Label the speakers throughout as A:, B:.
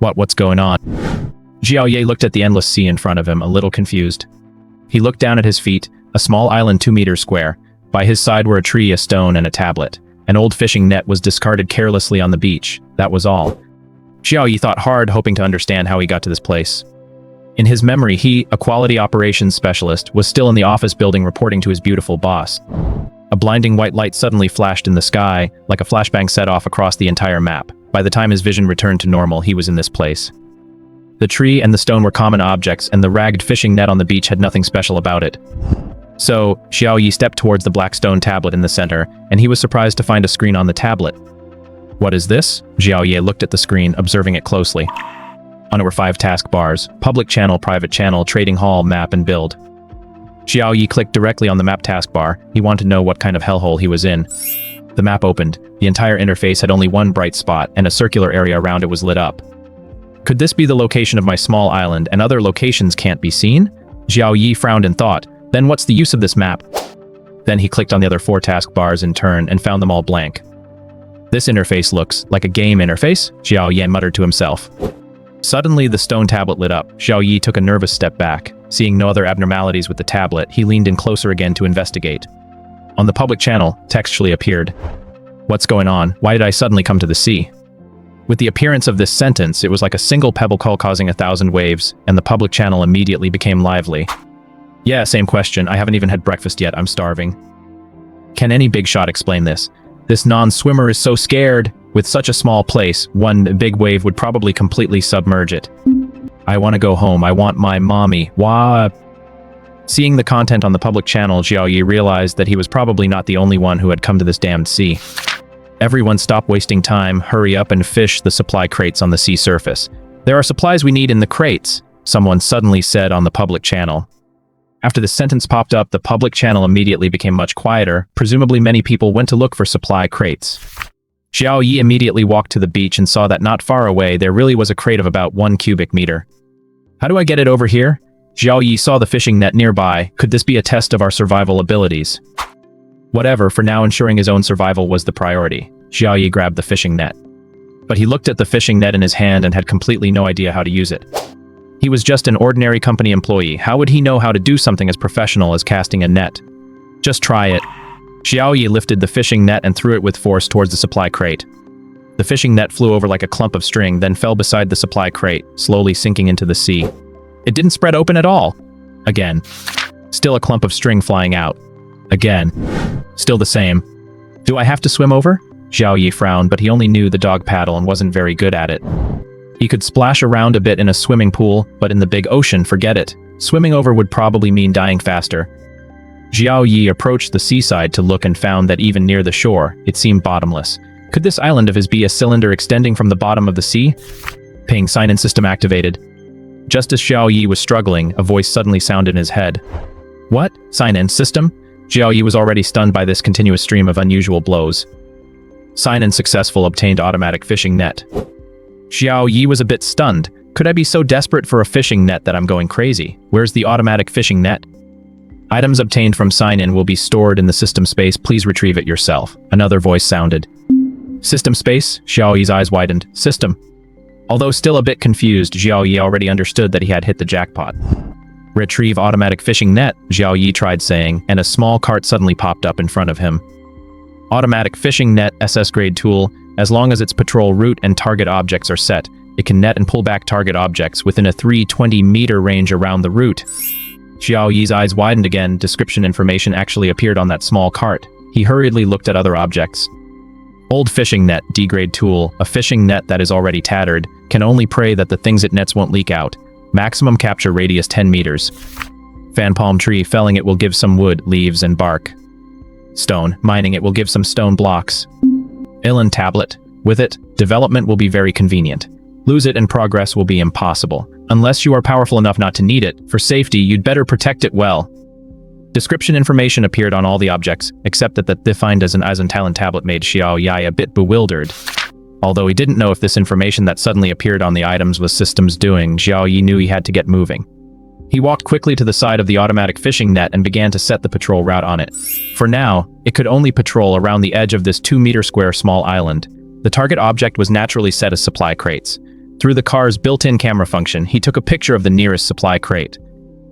A: What's going on? Xiao Yi looked at the endless sea in front of him, a little confused. He looked down at his feet, a small island 2 meters square. By his side were a tree, a stone, and a tablet. An old fishing net was discarded carelessly on the beach. That was all. Xiao Yi thought hard, hoping to understand how he got to this place. In his memory, he, a quality operations specialist, was still in the office building reporting to his beautiful boss. A blinding white light suddenly flashed in the sky, like a flashbang set off across the entire map. By the time his vision returned to normal, he was in this place. The tree and the stone were common objects, and the ragged fishing net on the beach had nothing special about it. So, Xiao Yi stepped towards the black stone tablet in the center, and he was surprised to find a screen on the tablet. What is this? Xiao Yi looked at the screen, observing it closely. On it were 5 taskbars: public channel, private channel, trading hall, map, and build. Xiao Yi clicked directly on the map taskbar. He wanted to know what kind of hellhole he was in. The map opened. The entire interface had only one bright spot, and a circular area around it was lit up. Could this be the location of my small island, and other locations can't be seen? Xiao Yi frowned in thought. Then what's the use of this map? Then he clicked on the other 4 taskbars in turn and found them all blank. This interface looks like a game interface, Xiao Yi muttered to himself. Suddenly, the stone tablet lit up. Xiao Yi took a nervous step back. Seeing no other abnormalities with the tablet, he leaned in closer again to investigate. On the public channel, textually appeared. What's going on? Why did I suddenly come to the sea? With the appearance of this sentence, it was like a single pebble causing 1,000 waves, and the public channel immediately became lively. Yeah, same question. I haven't even had breakfast yet. I'm starving. Can any big shot explain this? This non-swimmer is so scared. With such a small place, one big wave would probably completely submerge it. I want to go home. I want my mommy. Wah. Seeing the content on the public channel, Xiao Yi realized that he was probably not the only one who had come to this damned sea. Everyone stop wasting time, hurry up and fish the supply crates on the sea surface. There are supplies we need in the crates, someone suddenly said on the public channel. After the sentence popped up, the public channel immediately became much quieter. Presumably many people went to look for supply crates. Xiao Yi immediately walked to the beach and saw that not far away there really was a crate of about 1 cubic meter. How do I get it over here? Xiao Yi saw the fishing net nearby. Could this be a test of our survival abilities? Whatever, for now ensuring his own survival was the priority. Xiao Yi grabbed the fishing net. But he looked at the fishing net in his hand and had completely no idea how to use it. He was just an ordinary company employee. How would he know how to do something as professional as casting a net? Just try it. Xiao Yi lifted the fishing net and threw it with force towards the supply crate. The fishing net flew over like a clump of string, then fell beside the supply crate, slowly sinking into the sea. It didn't spread open at all. Again. Still a clump of string flying out. Again. Still the same. Do I have to swim over? Xiao Yi frowned, but he only knew the dog paddle and wasn't very good at it. He could splash around a bit in a swimming pool, but in the big ocean, forget it. Swimming over would probably mean dying faster. Xiao Yi approached the seaside to look and found that even near the shore, it seemed bottomless. Could this island of his be a cylinder extending from the bottom of the sea? Ping, sign-in system activated. Just as Xiao Yi was struggling, a voice suddenly sounded in his head. What? Sign-in system? Xiao Yi was already stunned by this continuous stream of unusual blows. Sign-in successful, obtained automatic fishing net. Xiao Yi was a bit stunned. Could I be so desperate for a fishing net that I'm going crazy? Where's the automatic fishing net? Items obtained from sign-in will be stored in the system space. Please retrieve it yourself. Another voice sounded. System space? Xiao Yi's eyes widened. System. Although still a bit confused, Xiao Yi already understood that he had hit the jackpot. Retrieve automatic fishing net, Xiao Yi tried saying, and a small cart suddenly popped up in front of him. Automatic fishing net, SS grade tool. As long as its patrol route and target objects are set, it can net and pull back target objects within a 320-meter range around the route. Xiao Yi's eyes widened again. Description information actually appeared on that small cart. He hurriedly looked at other objects. Old fishing net, D-grade tool. A fishing net that is already tattered, can only pray that the things it nets won't leak out. Maximum capture radius 10 meters. Fan palm tree, felling it will give some wood, leaves, and bark. Stone, mining it will give some stone blocks. Ilan tablet. With it, development will be very convenient. Lose it and progress will be impossible. Unless you are powerful enough not to need it, for safety, you'd better protect it well. Description information appeared on all the objects, except that the defined as an Talon tablet made Xiao Yi a bit bewildered. Although he didn't know if this information that suddenly appeared on the items was systems doing, Xiao Yi knew he had to get moving. He walked quickly to the side of the automatic fishing net and began to set the patrol route on it. For now, it could only patrol around the edge of this 2-meter square small island. The target object was naturally set as supply crates. Through the car's built-in camera function, he took a picture of the nearest supply crate.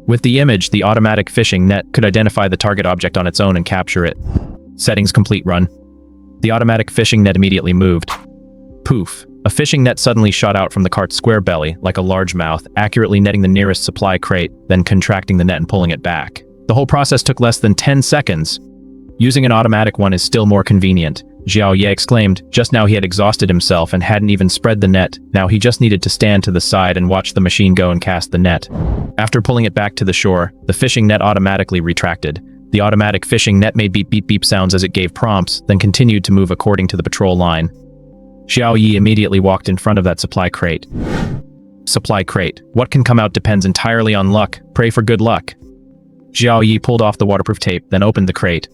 A: With the image, the automatic fishing net could identify the target object on its own and capture it. Settings complete. Run. The automatic fishing net immediately moved. Poof. A fishing net suddenly shot out from the cart's square belly, like a large mouth, accurately netting the nearest supply crate, then contracting the net and pulling it back. The whole process took less than 10 seconds. Using an automatic one is still more convenient, Xiao Yi exclaimed. Just now he had exhausted himself and hadn't even spread the net. Now he just needed to stand to the side and watch the machine go and cast the net. After pulling it back to the shore, the fishing net automatically retracted. The automatic fishing net made beep beep beep sounds as it gave prompts, then continued to move according to the patrol line. Xiao Yi immediately walked in front of that supply crate. Supply crate. What can come out depends entirely on luck. Pray for good luck. Xiao Yi pulled off the waterproof tape, then opened the crate.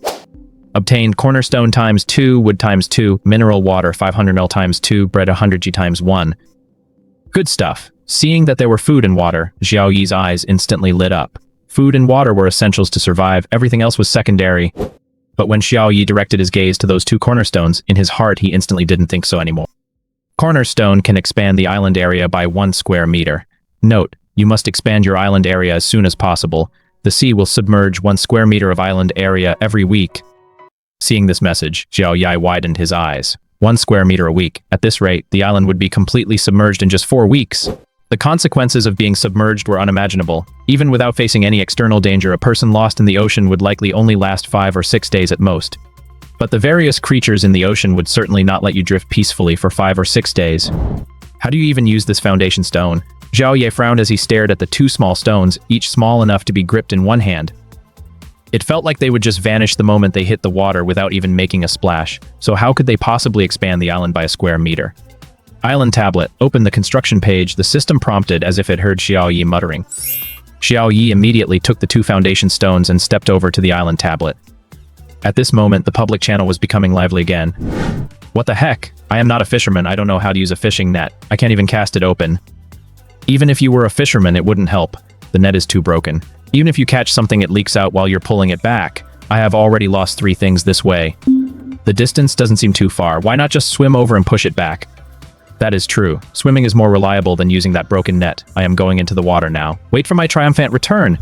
A: Obtained cornerstone times 2, wood times 2, mineral water 500 ml times 2, bread 100 g times 1. Good stuff. Seeing that there were food and water, Xiao Yi's eyes instantly lit up. Food and water were essentials to survive, everything else was secondary. But when Xiao Yi directed his gaze to those 2 cornerstones, in his heart he instantly didn't think so anymore. Cornerstone can expand the island area by 1 square meter. Note, you must expand your island area as soon as possible. The sea will submerge 1 square meter of island area every week. Seeing this message, Xiao Yi widened his eyes. 1 square meter a week. At this rate, the island would be completely submerged in just 4 weeks. The consequences of being submerged were unimaginable. Even without facing any external danger, a person lost in the ocean would likely only last 5 or 6 days at most. But the various creatures in the ocean would certainly not let you drift peacefully for 5 or 6 days. How do you even use this foundation stone? Xiao Yi frowned as he stared at the 2 small stones, each small enough to be gripped in one hand. It felt like they would just vanish the moment they hit the water without even making a splash, so how could they possibly expand the island by a square meter? Island tablet. Open the construction page, the system prompted as if it heard Xiao Yi muttering. Xiao Yi immediately took the 2 foundation stones and stepped over to the island tablet. At this moment, the public channel was becoming lively again. What the heck? I am not a fisherman, I don't know how to use a fishing net. I can't even cast it open. Even if you were a fisherman, it wouldn't help. The net is too broken. Even if you catch something, it leaks out while you're pulling it back. I have already lost 3 things this way. The distance doesn't seem too far. Why not just swim over and push it back? That is true. Swimming is more reliable than using that broken net. I am going into the water now. Wait for my triumphant return.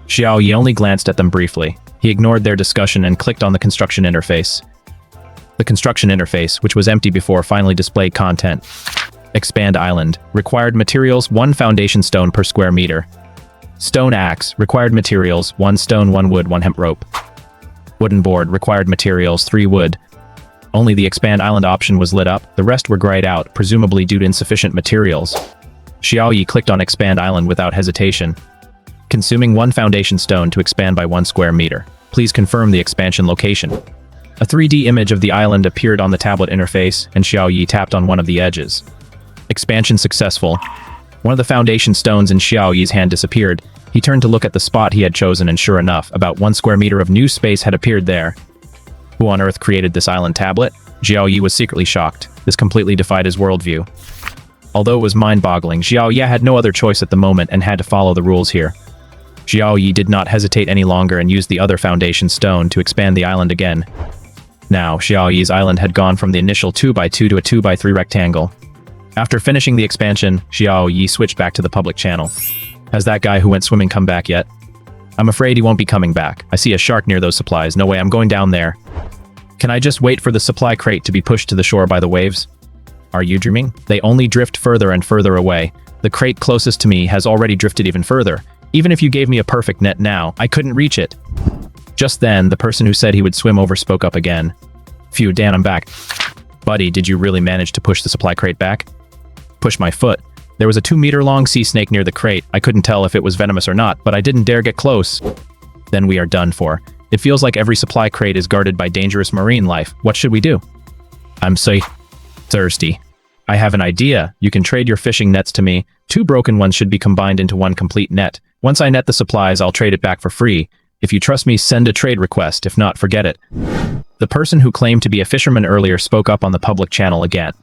A: Xiao Yi only glanced at them briefly. He ignored their discussion and clicked on the construction interface. The construction interface, which was empty before, finally displayed content. Expand island. Required materials 1 foundation stone per square meter. Stone axe. Required materials 1 stone, 1 wood, 1 hemp rope. Wooden board. Required materials 3 wood. Only the expand island option was lit up, the rest were grayed out, presumably due to insufficient materials. Xiao Yi clicked on expand island without hesitation. Consuming 1 foundation stone to expand by 1 square meter. Please confirm the expansion location. A 3D image of the island appeared on the tablet interface, and Xiao Yi tapped on one of the edges. Expansion successful. One of the foundation stones in Xiao Yi's hand disappeared. He turned to look at the spot he had chosen, and sure enough, about 1 square meter of new space had appeared there. Who on earth created this island tablet? Xiao Yi was secretly shocked. This completely defied his worldview. Although it was mind-boggling, Xiao Yi had no other choice at the moment and had to follow the rules here. Xiao Yi did not hesitate any longer and used the other foundation stone to expand the island again. Now, Xiao Yi's island had gone from the initial 2x2 to a 2x3 rectangle. After finishing the expansion, Xiao Yi switched back to the public channel. Has that guy who went swimming come back yet? I'm afraid he won't be coming back. I see a shark near those supplies. No way, I'm going down there. Can I just wait for the supply crate to be pushed to the shore by the waves? Are you dreaming? They only drift further and further away. The crate closest to me has already drifted even further. Even if you gave me a perfect net now, I couldn't reach it. Just then, the person who said he would swim over spoke up again. Phew, Dan, I'm back. Buddy, did you really manage to push the supply crate back? Push my foot. There was a 2-meter-long sea snake near the crate. I couldn't tell if it was venomous or not, but I didn't dare get close. Then we are done for. It feels like every supply crate is guarded by dangerous marine life. What should we do? I'm so thirsty. I have an idea. You can trade your fishing nets to me. 2 broken ones should be combined into 1 complete net. Once I net the supplies, I'll trade it back for free. If you trust me, send a trade request. If not, forget it. The person who claimed to be a fisherman earlier spoke up on the public channel again.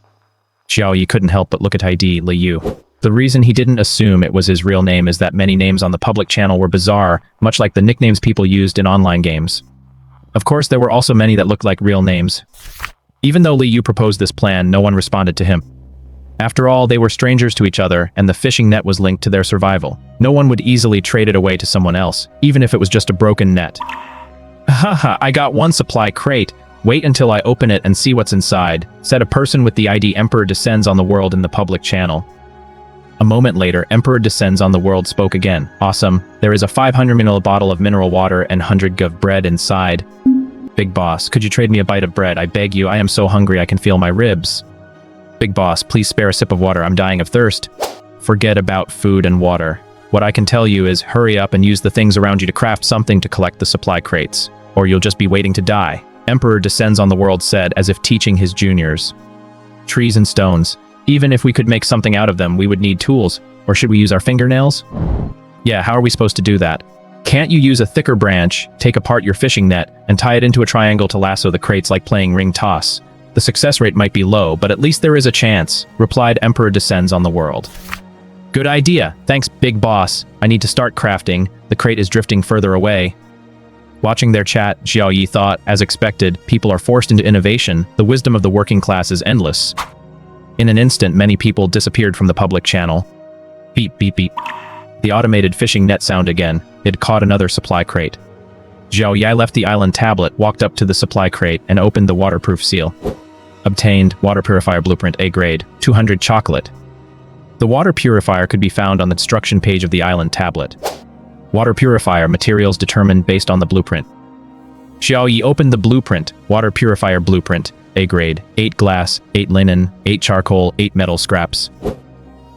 A: Xiao Yi couldn't help but look at Heidi Liu. The reason he didn't assume it was his real name is that many names on the public channel were bizarre, much like the nicknames people used in online games. Of course, there were also many that looked like real names. Even though Liu proposed this plan, no one responded to him. After all, they were strangers to each other, and the fishing net was linked to their survival. No one would easily trade it away to someone else, even if it was just a broken net. Haha, I got one supply crate. Wait until I open it and see what's inside, said a person with the ID Emperor Descends on the World in the public channel. A moment later, Emperor Descends on the World spoke again. Awesome. There is a 500 ml bottle of mineral water and 100 g of bread inside. Big boss, could you trade me a bite of bread? I beg you, I am so hungry I can feel my ribs. Big boss, please spare a sip of water, I'm dying of thirst. Forget about food and water. What I can tell you is hurry up and use the things around you to craft something to collect the supply crates, or you'll just be waiting to die. Emperor Descends on the World said, as if teaching his juniors. Trees and stones. Even if we could make something out of them, we would need tools. Or should we use our fingernails? Yeah, how are we supposed to do that? Can't you use a thicker branch, take apart your fishing net, and tie it into a triangle to lasso the crates like playing ring toss? The success rate might be low, but at least there is a chance, replied Emperor Descends on the World. Good idea. Thanks, big boss. I need to start crafting. The crate is drifting further away. Watching their chat, Xiao Yi thought, as expected, people are forced into innovation. The wisdom of the working class is endless. In an instant, many people disappeared from the public channel. Beep, beep, beep. The automated fishing net sound again. It caught another supply crate. Xiao Yi left the island tablet, walked up to the supply crate, and opened the waterproof seal. Obtained water purifier blueprint A grade, 200 chocolate. The water purifier could be found on the instruction page of the island tablet. Water purifier materials determined based on the blueprint. Xiao Yi opened the blueprint, water purifier blueprint, A grade, 8 glass, 8 linen, 8 charcoal, 8 metal scraps.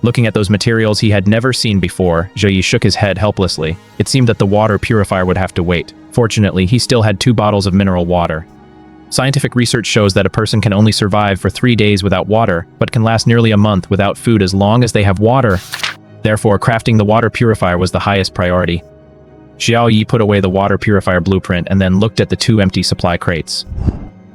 A: Looking at those materials he had never seen before, Xiao Yi shook his head helplessly. It seemed that the water purifier would have to wait. Fortunately, he still had 2 bottles of mineral water. Scientific research shows that a person can only survive for 3 days without water, but can last nearly a month without food as long as they have water. Therefore, crafting the water purifier was the highest priority. Xiao Yi put away the water purifier blueprint and then looked at the 2 empty supply crates.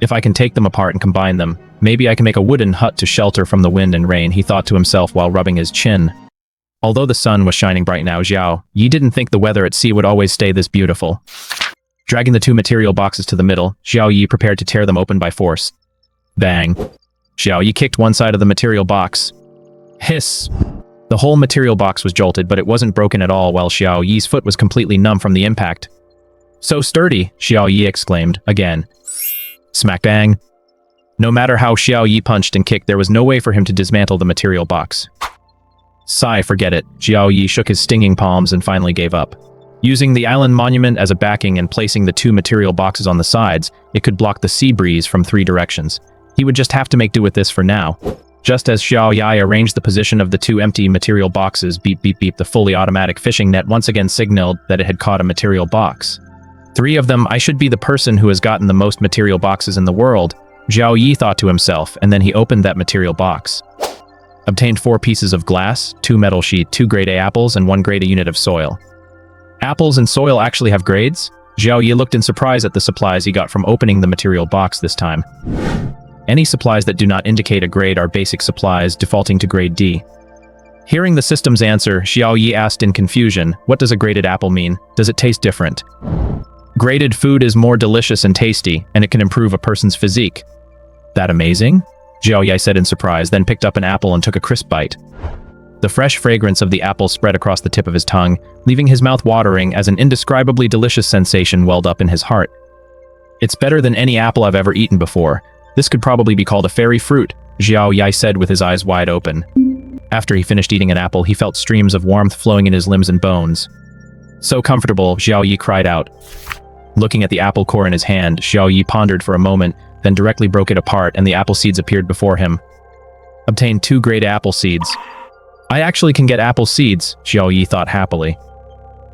A: If I can take them apart and combine them, maybe I can make a wooden hut to shelter from the wind and rain, he thought to himself while rubbing his chin. Although the sun was shining bright now, Xiao Yi didn't think the weather at sea would always stay this beautiful. Dragging the 2 material boxes to the middle, Xiao Yi prepared to tear them open by force. Bang. Xiao Yi kicked one side of the material box. Hiss. The whole material box was jolted, but it wasn't broken at all, while Xiao Yi's foot was completely numb from the impact. So sturdy, Xiao Yi exclaimed, again. Smack bang. No matter how Xiao Yi punched and kicked, there was no way for him to dismantle the material box. Sigh, forget it. Xiao Yi shook his stinging palms and finally gave up. Using the island monument as a backing and placing the 2 material boxes on the sides, it could block the sea breeze from 3 directions. He would just have to make do with this for now. Just as Xiao Yi arranged the position of the 2 empty material boxes, beep beep beep, the fully automatic fishing net once again signaled that it had caught a material box. 3 of them, I should be the person who has gotten the most material boxes in the world, Xiao Yi thought to himself, and then he opened that material box. Obtained 4 pieces of glass, 2 metal sheet, 2 grade A apples, and 1 grade A unit of soil. Apples and soil actually have grades? Xiao Yi looked in surprise at the supplies he got from opening the material box this time. Any supplies that do not indicate a grade are basic supplies, defaulting to grade D. Hearing the system's answer, Xiao Yi asked in confusion, what does a graded apple mean? Does it taste different? Graded food is more delicious and tasty, and it can improve a person's physique. That amazing? Xiao Yi said in surprise, then picked up an apple and took a crisp bite. The fresh fragrance of the apple spread across the tip of his tongue, leaving his mouth watering as an indescribably delicious sensation welled up in his heart. It's better than any apple I've ever eaten before. This could probably be called a fairy fruit, Xiao Yi said with his eyes wide open. After he finished eating an apple, he felt streams of warmth flowing in his limbs and bones. So comfortable, Xiao Yi cried out. Looking at the apple core in his hand, Xiao Yi pondered for a moment, then directly broke it apart and the apple seeds appeared before him. Obtained 2 grade apple seeds. I actually can get apple seeds, Xiao Yi thought happily.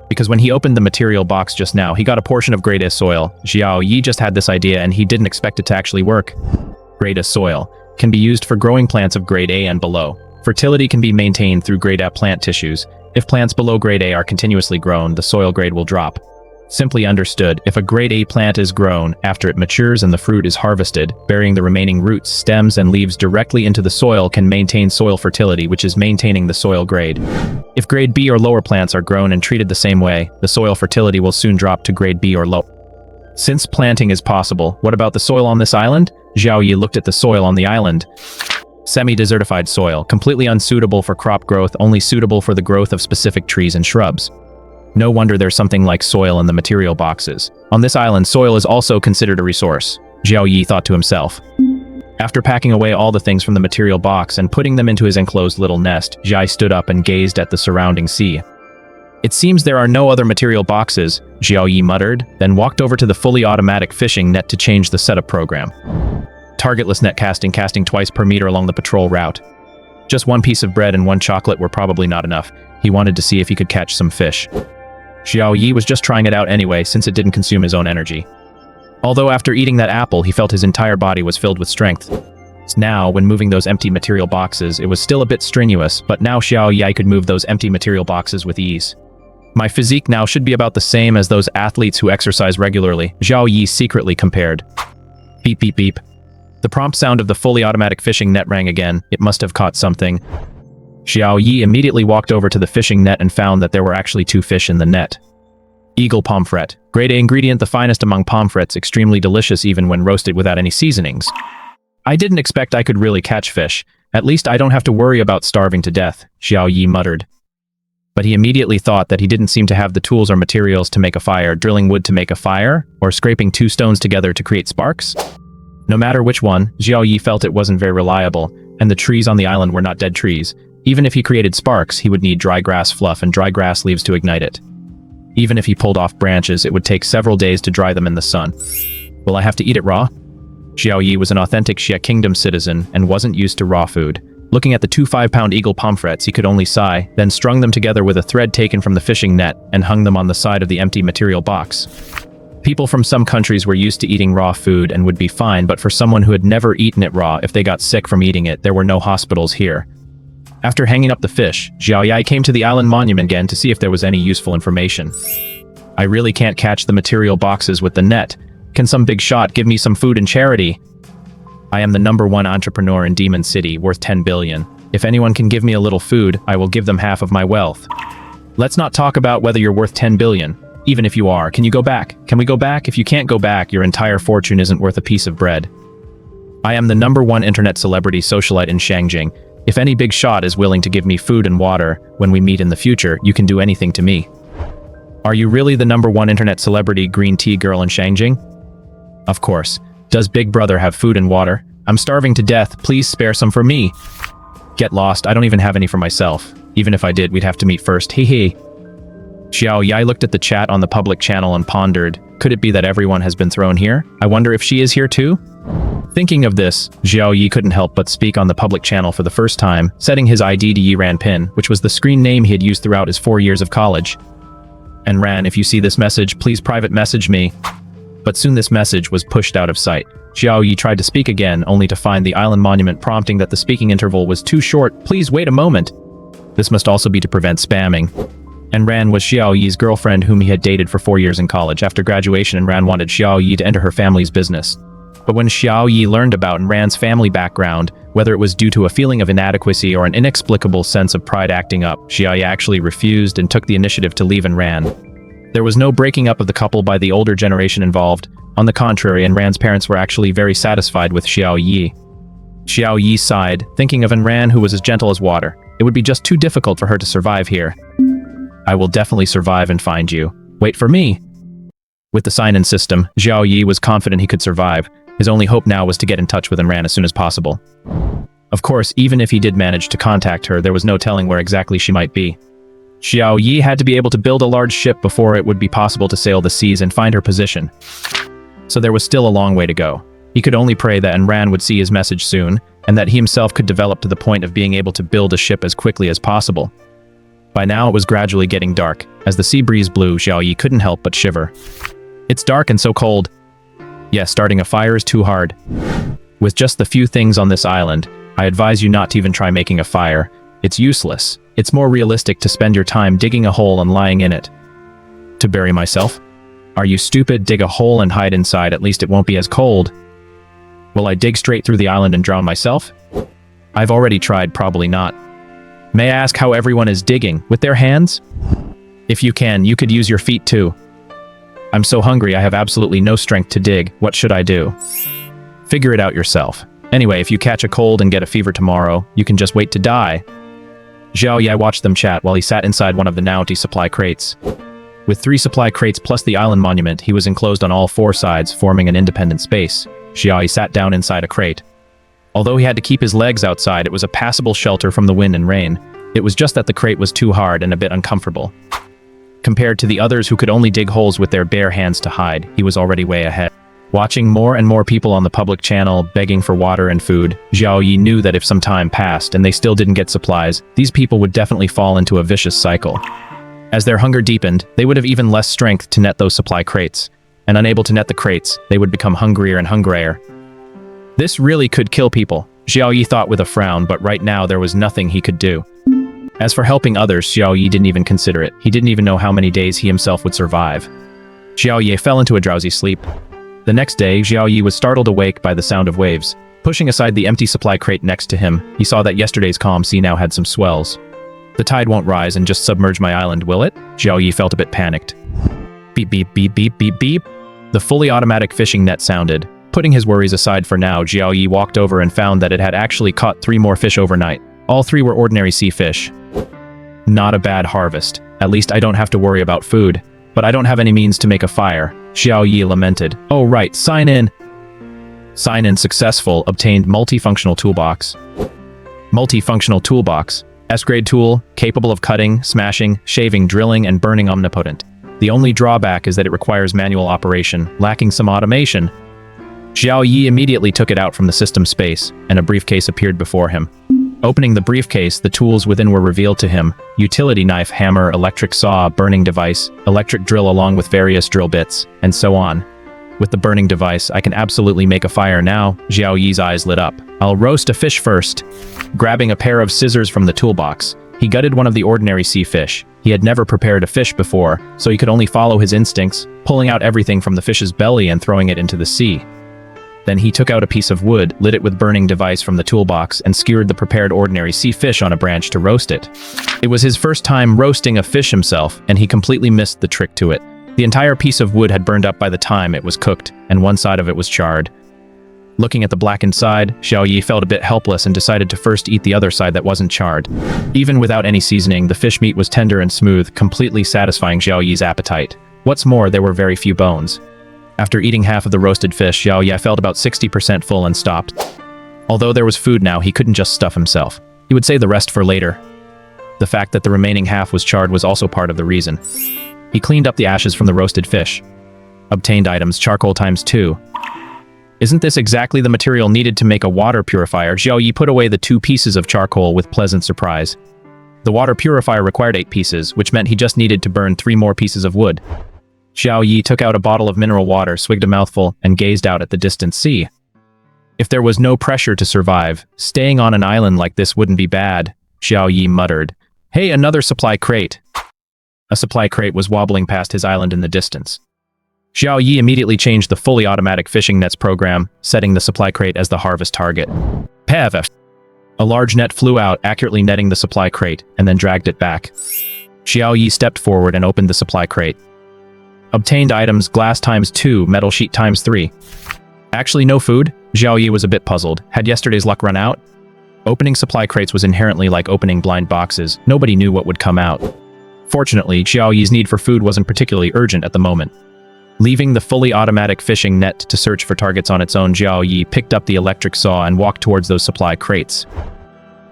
A: Because when he opened the material box just now, he got a portion of grade A soil. Xiao Yi just had this idea and he didn't expect it to actually work. Grade A soil can be used for growing plants of grade A and below. Fertility can be maintained through grade A plant tissues. If plants below grade A are continuously grown, the soil grade will drop. Simply understood, if a grade A plant is grown, after it matures and the fruit is harvested, burying the remaining roots, stems, and leaves directly into the soil can maintain soil fertility, which is maintaining the soil grade. If grade B or lower plants are grown and treated the same way, the soil fertility will soon drop to grade B or low. Since planting is possible, what about the soil on this island? Xiao Yi looked at the soil on the island. Semi-desertified soil, completely unsuitable for crop growth, only suitable for the growth of specific trees and shrubs. No wonder there's something like soil in the material boxes. On this island, soil is also considered a resource, Xiao Yi thought to himself. After packing away all the things from the material box and putting them into his enclosed little nest, Xiao stood up and gazed at the surrounding sea. It seems there are no other material boxes, Xiao Yi muttered, then walked over to the fully automatic fishing net to change the setup program. Targetless net casting twice per meter along the patrol route. Just one piece of bread and one chocolate were probably not enough. He wanted to see if he could catch some fish. Xiao Yi was just trying it out anyway, since it didn't consume his own energy. Although after eating that apple, he felt his entire body was filled with strength. Now, when moving those empty material boxes, it was still a bit strenuous, but now Xiao Yi could move those empty material boxes with ease. My physique now should be about the same as those athletes who exercise regularly, Xiao Yi secretly compared. Beep beep beep. The prompt sound of the fully automatic fishing net rang again. It must have caught something. Xiao Yi immediately walked over to the fishing net and found that there were actually 2 fish in the net. Eagle pomfret. Grade A ingredient, the finest among pomfrets, extremely delicious even when roasted without any seasonings. I didn't expect I could really catch fish. At least I don't have to worry about starving to death, Xiao Yi muttered. But he immediately thought that he didn't seem to have the tools or materials to make a fire, drilling wood to make a fire, or scraping 2 stones together to create sparks. No matter which one, Xiao Yi felt it wasn't very reliable, and the trees on the island were not dead trees. Even if he created sparks, he would need dry grass fluff and dry grass leaves to ignite it. Even if he pulled off branches, it would take several days to dry them in the sun. Will I have to eat it raw? Xiao Yi was an authentic Xia Kingdom citizen and wasn't used to raw food. Looking at the 2 5-pound eagle pomfrets, he could only sigh, then strung them together with a thread taken from the fishing net and hung them on the side of the empty material box. People from some countries were used to eating raw food and would be fine, but for someone who had never eaten it raw, if they got sick from eating it, there were no hospitals here. After hanging up the fish, Xiao Yi came to the island monument again to see if there was any useful information. I really can't catch the material boxes with the net. Can some big shot give me some food and charity? I am the #1 entrepreneur in Demon City, worth 10 billion. If anyone can give me a little food, I will give them half of my wealth. Let's not talk about whether you're worth 10 billion. Even if you are, can you go back? Can we go back? If you can't go back, your entire fortune isn't worth a piece of bread. I am the #1 internet celebrity socialite in Shangjing. If any big shot is willing to give me food and water, when we meet in the future, you can do anything to me. Are you really the #1 internet celebrity green tea girl in Shangjing? Of course. Does Big Brother have food and water? I'm starving to death, please spare some for me. Get lost, I don't even have any for myself. Even if I did, we'd have to meet first, hee. Xiao Yi looked at the chat on the public channel and pondered, could it be that everyone has been thrown here? I wonder if she is here too? Thinking of this, Xiao Yi couldn't help but speak on the public channel for the first time, setting his ID to Yi Ran Pin, which was the screen name he had used throughout his 4 years of college. And Ran, if you see this message, please private message me. But soon this message was pushed out of sight. Xiao Yi tried to speak again, only to find the island monument prompting that the speaking interval was too short. Please wait a moment. This must also be to prevent spamming. And Ran was Xiao Yi's girlfriend whom he had dated for 4 years in college. After graduation, Ran wanted Xiao Yi to enter her family's business. But when Xiao Yi learned about Ran's family background, whether it was due to a feeling of inadequacy or an inexplicable sense of pride acting up, Xiao Yi actually refused and took the initiative to leave Ran. There was no breaking up of the couple by the older generation involved. On the contrary, Ran's parents were actually very satisfied with Xiao Yi. Xiao Yi sighed, thinking of Ran who was as gentle as water. It would be just too difficult for her to survive here. I will definitely survive and find you. Wait for me. With the sign-in system, Xiao Yi was confident he could survive. His only hope now was to get in touch with Ran as soon as possible. Of course, even if he did manage to contact her, there was no telling where exactly she might be. Xiao Yi had to be able to build a large ship before it would be possible to sail the seas and find her position. So there was still a long way to go. He could only pray that Ran would see his message soon, and that he himself could develop to the point of being able to build a ship as quickly as possible. By now it was gradually getting dark. As the sea breeze blew, Xiao Yi couldn't help but shiver. It's dark and so cold. Yes, starting a fire is too hard. With just the few things on this island, I advise you not to even try making a fire. It's useless. It's more realistic to spend your time digging a hole and lying in it. To bury myself? Are you stupid? Dig a hole and hide inside, at least it won't be as cold. Will I dig straight through the island and drown myself? I've already tried, probably not. May I ask how everyone is digging? With their hands? If you can, you could use your feet too. I'm so hungry I have absolutely no strength to dig. What should I do? Figure it out yourself. Anyway, if you catch a cold and get a fever tomorrow, you can just wait to die. Xiao Yi watched them chat while he sat inside one of the now empty supply crates. With 3 supply crates plus the island monument, he was enclosed on all 4 sides, forming an independent space. Xiao Yi sat down inside a crate. Although he had to keep his legs outside, it was a passable shelter from the wind and rain. It was just that the crate was too hard and a bit uncomfortable. Compared to the others who could only dig holes with their bare hands to hide, he was already way ahead. Watching more and more people on the public channel begging for water and food, Xiao Yi knew that if some time passed and they still didn't get supplies, these people would definitely fall into a vicious cycle. As their hunger deepened, they would have even less strength to net those supply crates. And unable to net the crates, they would become hungrier and hungrier. This really could kill people, Xiao Yi thought with a frown, but right now there was nothing he could do. As for helping others, Xiao Yi didn't even consider it. He didn't even know how many days he himself would survive. Xiao Yi fell into a drowsy sleep. The next day, Xiao Yi was startled awake by the sound of waves. Pushing aside the empty supply crate next to him, he saw that yesterday's calm sea now had some swells. The tide won't rise and just submerge my island, will it? Xiao Yi felt a bit panicked. Beep beep beep beep beep beep. The fully automatic fishing net sounded. Putting his worries aside for now, Xiao Yi walked over and found that it had actually caught 3 more fish overnight. All 3 were ordinary sea fish. Not a bad harvest. At least I don't have to worry about food. But I don't have any means to make a fire, Xiao Yi lamented. Oh right, sign in. Sign in successful, obtained multifunctional toolbox. Multifunctional toolbox. S-grade tool, capable of cutting, smashing, shaving, drilling, and burning omnipotent. The only drawback is that it requires manual operation, lacking some automation. Xiao Yi immediately took it out from the system space, and a briefcase appeared before him. Opening the briefcase, the tools within were revealed to him: utility knife, hammer, electric saw, burning device, electric drill along with various drill bits, and so on. With the burning device, I can absolutely make a fire now. Xiao Yi's eyes lit up. I'll roast a fish first. Grabbing a pair of scissors from the toolbox, he gutted one of the ordinary sea fish. He had never prepared a fish before, so he could only follow his instincts, pulling out everything from the fish's belly and throwing it into the sea. Then he took out a piece of wood, lit it with burning device from the toolbox, and skewered the prepared ordinary sea fish on a branch to roast it. It was his first time roasting a fish himself, and he completely missed the trick to it. The entire piece of wood had burned up by the time it was cooked, and one side of it was charred. Looking at the blackened side, Xiao Yi felt a bit helpless and decided to first eat the other side that wasn't charred. Even without any seasoning, the fish meat was tender and smooth, completely satisfying Xiao Yi's appetite. What's more, there were very few bones. After eating half of the roasted fish, Xiao Yi felt about 60% full and stopped. Although there was food now, he couldn't just stuff himself. He would save the rest for later. The fact that the remaining half was charred was also part of the reason. He cleaned up the ashes from the roasted fish. Obtained items, charcoal times 2. Isn't this exactly the material needed to make a water purifier? Xiao Yi put away the 2 pieces of charcoal with pleasant surprise. The water purifier required 8 pieces, which meant he just needed to burn 3 more pieces of wood. Xiao Yi took out a bottle of mineral water, swigged a mouthful, and gazed out at the distant sea. If there was no pressure to survive, staying on an island like this wouldn't be bad, Xiao Yi muttered. Hey, another supply crate! A supply crate was wobbling past his island in the distance. Xiao Yi immediately changed the fully automatic fishing nets program, setting the supply crate as the harvest target. Pavf! A large net flew out, accurately netting the supply crate, and then dragged it back. Xiao Yi stepped forward and opened the supply crate. Obtained items, glass times 2, metal sheet times 3. Actually no food? Xiao Yi was a bit puzzled. Had yesterday's luck run out? Opening supply crates was inherently like opening blind boxes. Nobody knew what would come out. Fortunately, Xiao Yi's need for food wasn't particularly urgent at the moment. Leaving the fully automatic fishing net to search for targets on its own, Xiao Yi picked up the electric saw and walked towards those supply crates.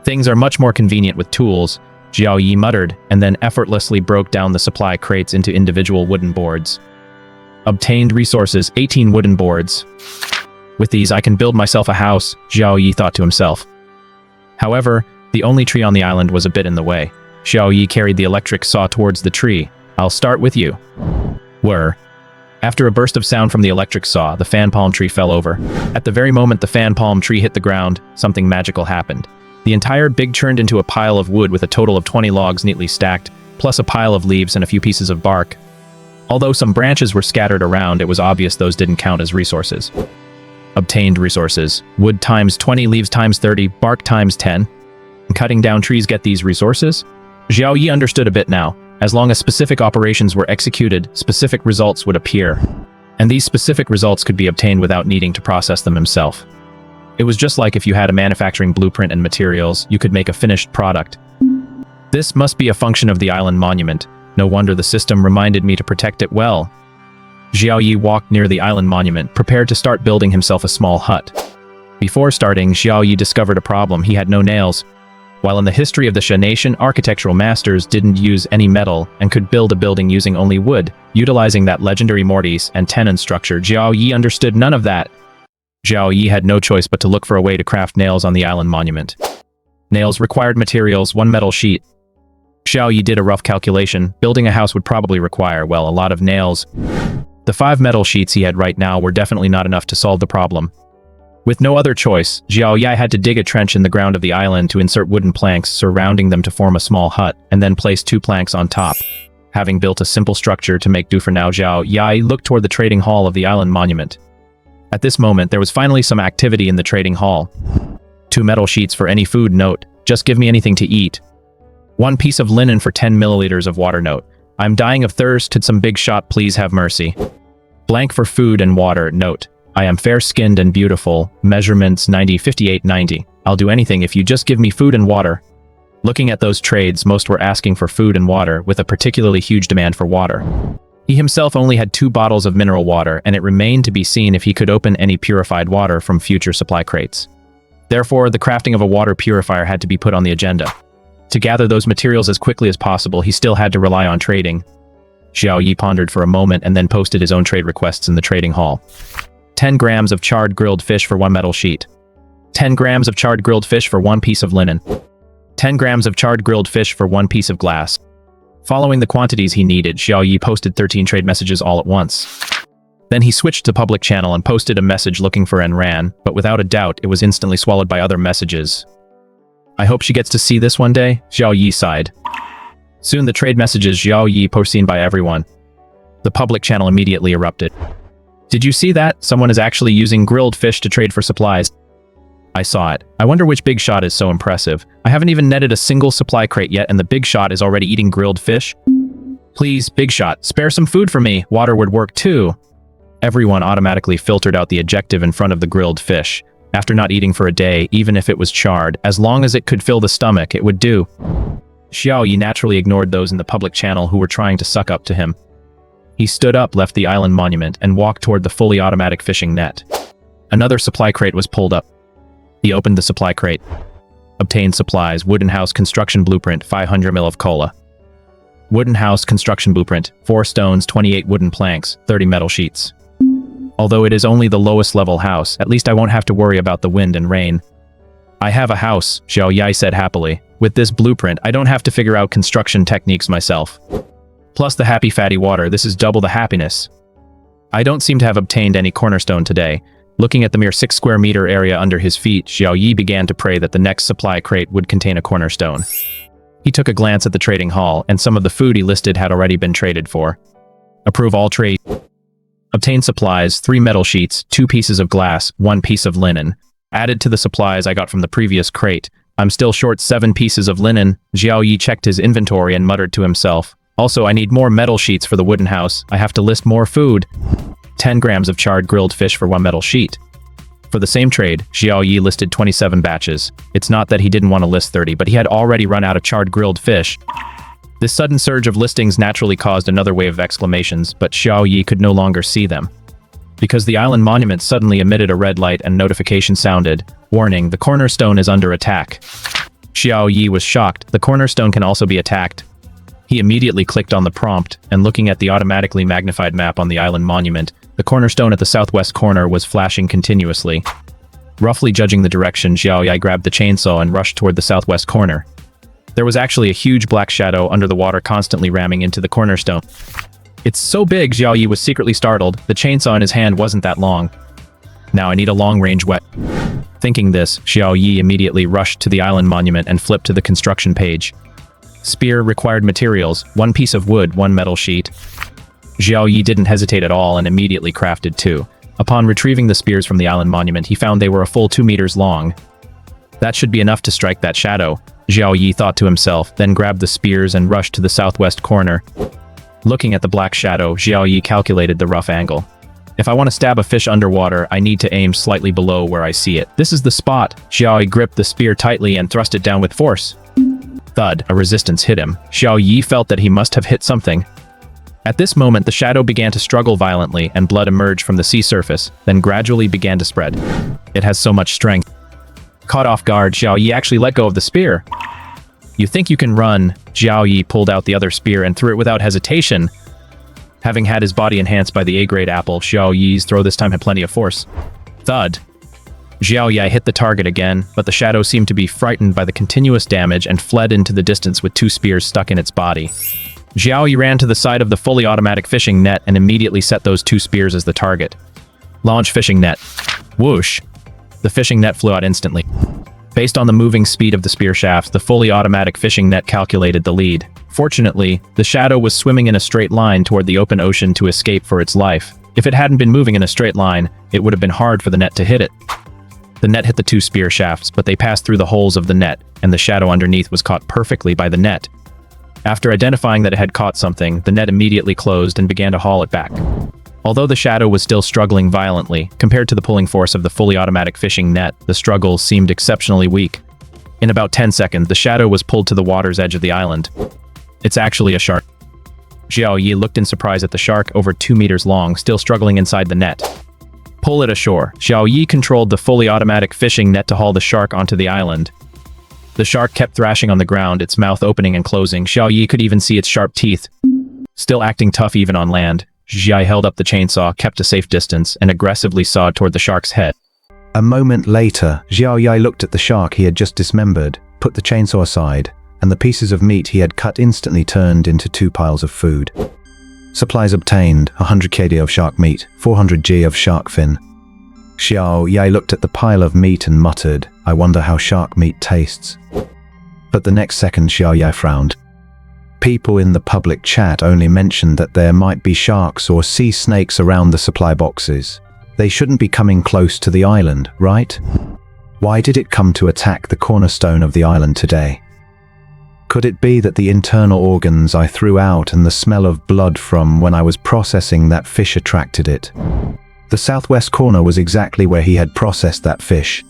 A: Things are much more convenient with tools, Xiao Yi muttered, and then effortlessly broke down the supply crates into individual wooden boards. Obtained resources, 18 wooden boards. With these, I can build myself a house, Xiao Yi thought to himself. However, the only tree on the island was a bit in the way. Xiao Yi carried the electric saw towards the tree. I'll start with you. Whir. After a burst of sound from the electric saw, the fan palm tree fell over. At the very moment the fan palm tree hit the ground, something magical happened. The entire big turned into a pile of wood with a total of 20 logs neatly stacked, plus a pile of leaves and a few pieces of bark. Although some branches were scattered around, it was obvious those didn't count as resources. Obtained resources. Wood times 20, leaves times 30, bark times 10. Cutting down trees get these resources? Xiao Yi understood a bit now. As long as specific operations were executed, specific results would appear. And these specific results could be obtained without needing to process them himself. It was just like if you had a manufacturing blueprint and materials, you could make a finished product. This must be a function of the island monument. No wonder the system reminded me to protect it well. Xiao Yi walked near the island monument, prepared to start building himself a small hut. Before starting, Xiao Yi discovered a problem. He had no nails. While in the history of the Xia nation, architectural masters didn't use any metal and could build a building using only wood, utilizing that legendary mortise and tenon structure. Xiao Yi understood none of that. Xiao Yi had no choice but to look for a way to craft nails on the island monument. Nails required materials, one metal sheet. Xiao Yi did a rough calculation. Building a house would probably require, well, a lot of nails. The 5 metal sheets he had right now were definitely not enough to solve the problem. With no other choice, Xiao Yi had to dig a trench in the ground of the island to insert wooden planks surrounding them to form a small hut, and then place 2 planks on top. Having built a simple structure to make do for now, Xiao Yi looked toward the trading hall of the island monument. At this moment, there was finally some activity in the trading hall. 2 metal sheets for any food, note. Just give me anything to eat. 1 piece of linen for 10 milliliters of water, note. I'm dying of thirst, could some big shot please have mercy. Blank for food and water, note. I am fair-skinned and beautiful, measurements 90, 58, 90. I'll do anything if you just give me food and water. Looking at those trades, most were asking for food and water, with a particularly huge demand for water. He himself only had 2 bottles of mineral water, and it remained to be seen if he could open any purified water from future supply crates. Therefore, the crafting of a water purifier had to be put on the agenda. To gather those materials as quickly as possible, he still had to rely on trading. Xiao Yi pondered for a moment and then posted his own trade requests in the trading hall. 10 grams of charred grilled fish for 1 metal sheet. 10 grams of charred grilled fish for 1 piece of linen. 10 grams of charred grilled fish for 1 piece of glass. Following the quantities he needed, Xiao Yi posted 13 trade messages all at once. Then he switched to public channel and posted a message looking for and ran, but without a doubt, it was instantly swallowed by other messages. I hope she gets to see this one day, Xiao Yi sighed. Soon the trade messages Xiao Yi posted seen by everyone. The public channel immediately erupted. Did you see that? Someone is actually using grilled fish to trade for supplies. I saw it. I wonder which big shot is so impressive. I haven't even netted a single supply crate yet and the big shot is already eating grilled fish. Please, big shot, spare some food for me. Water would work too. Everyone automatically filtered out the adjective in front of the grilled fish. After not eating for a day, even if it was charred, as long as it could fill the stomach, it would do. Xiao Yi naturally ignored those in the public channel who were trying to suck up to him. He stood up, left the island monument, and walked toward the fully automatic fishing net. Another supply crate was pulled up. He opened the supply crate. Obtained supplies, wooden house construction blueprint, 500 mil of cola. Wooden house construction blueprint, 4 stones, 28 wooden planks, 30 metal sheets. Although it is only the lowest level house, at least I won't have to worry about the wind and rain. I have a house, Xiao Yi said happily. With this blueprint, I don't have to figure out construction techniques myself. Plus the happy fatty water, this is double the happiness. I don't seem to have obtained any cornerstone today. Looking at the mere 6 square meter area under his feet, Xiao Yi began to pray that the next supply crate would contain a cornerstone. He took a glance at the trading hall, and some of the food he listed had already been traded for. Approve all trade. Obtain supplies, 3 metal sheets, 2 pieces of glass, 1 piece of linen. Added to the supplies I got from the previous crate. I'm still short 7 pieces of linen. Xiao Yi checked his inventory and muttered to himself. Also, I need more metal sheets for the wooden house. I have to list more food. 10 grams of charred grilled fish for 1 metal sheet. For the same trade, Xiao Yi listed 27 batches. It's not that he didn't want to list 30, but he had already run out of charred grilled fish. This sudden surge of listings naturally caused another wave of exclamations, but Xiao Yi could no longer see them. Because the island monument suddenly emitted a red light and notification sounded. Warning, the cornerstone is under attack. Xiao Yi was shocked. The cornerstone can also be attacked. He immediately clicked on the prompt, and looking at the automatically magnified map on the island monument, the cornerstone at the southwest corner was flashing continuously. Roughly judging the direction, Xiao Yi grabbed the chainsaw and rushed toward the southwest corner. There was actually a huge black shadow under the water constantly ramming into the cornerstone. It's so big, Xiao Yi was secretly startled. The chainsaw in his hand wasn't that long. Now I need a long-range Thinking this, Xiao Yi immediately rushed to the island monument and flipped to the construction page. Spear required materials, 1 piece of wood, 1 metal sheet. Xiao Yi didn't hesitate at all and immediately crafted 2. Upon retrieving the spears from the island monument, he found they were a full 2 meters long. That should be enough to strike that shadow, Xiao Yi thought to himself, then grabbed the spears and rushed to the southwest corner. Looking at the black shadow, Xiao Yi calculated the rough angle. If I want to stab a fish underwater, I need to aim slightly below where I see it. This is the spot. Xiao Yi gripped the spear tightly and thrust it down with force. Thud, a resistance hit him. Xiao Yi felt that he must have hit something. At this moment, the shadow began to struggle violently and blood emerged from the sea surface, then gradually began to spread. It has so much strength. Caught off guard, Xiao Yi actually let go of the spear. You think you can run? Xiao Yi pulled out the other spear and threw it without hesitation. Having had his body enhanced by the A-grade apple, Xiao Yi's throw this time had plenty of force. Thud. Xiao Yi hit the target again, but the shadow seemed to be frightened by the continuous damage and fled into the distance with 2 spears stuck in its body. Xiao Yi ran to the side of the fully automatic fishing net and immediately set those 2 spears as the target. Launch fishing net. Whoosh. The fishing net flew out instantly. Based on the moving speed of the spear shafts, the fully automatic fishing net calculated the lead. Fortunately, the shadow was swimming in a straight line toward the open ocean to escape for its life. If it hadn't been moving in a straight line, it would have been hard for the net to hit it. The net hit the 2 spear shafts, but they passed through the holes of the net, and the shadow underneath was caught perfectly by the net. After identifying that it had caught something, the net immediately closed and began to haul it back. Although the shadow was still struggling violently, compared to the pulling force of the fully automatic fishing net, the struggle seemed exceptionally weak. In about 10 seconds, the shadow was pulled to the water's edge of the island. It's actually a shark. Xiao Yi looked in surprise at the shark, over 2 meters long, still struggling inside the net. Pull it ashore. Xiao Yi controlled the fully automatic fishing net to haul the shark onto the island. The shark kept thrashing on the ground, its mouth opening and closing. Xiao Yi could even see its sharp teeth. Still acting tough even on land, Xiao Yi held up the chainsaw, kept a safe distance, and aggressively sawed toward the shark's head.
B: A moment later, Xiao Yi looked at the shark he had just dismembered, put the chainsaw aside, and the pieces of meat he had cut instantly turned into 2 piles of food. Supplies obtained: 100 kg of shark meat, 400 g of shark fin. Xiao Yi looked at the pile of meat and muttered, "I wonder how shark meat tastes." But the next second Xiao Yi frowned. People in the public chat only mentioned that there might be sharks or sea snakes around the supply boxes. They shouldn't be coming close to the island, right? Why did it come to attack the cornerstone of the island today? Could it be that the internal organs I threw out and the smell of blood from when I was processing that fish attracted it? The southwest corner was exactly where he had processed that fish.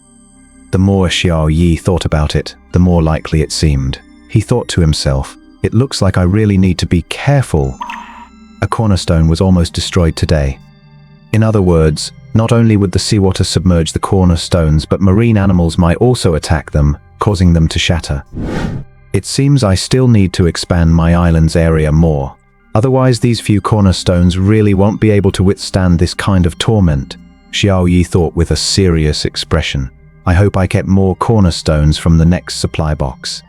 B: The more Xiao Yi thought about it, the more likely it seemed. He thought to himself, "It looks like I really need to be careful." A cornerstone was almost destroyed today. In other words, not only would the seawater submerge the cornerstones, but marine animals might also attack them, causing them to shatter. It seems I still need to expand my island's area more. Otherwise, these few cornerstones really won't be able to withstand this kind of torment, Xiao Yi thought with a serious expression. I hope I get more cornerstones from the next supply box.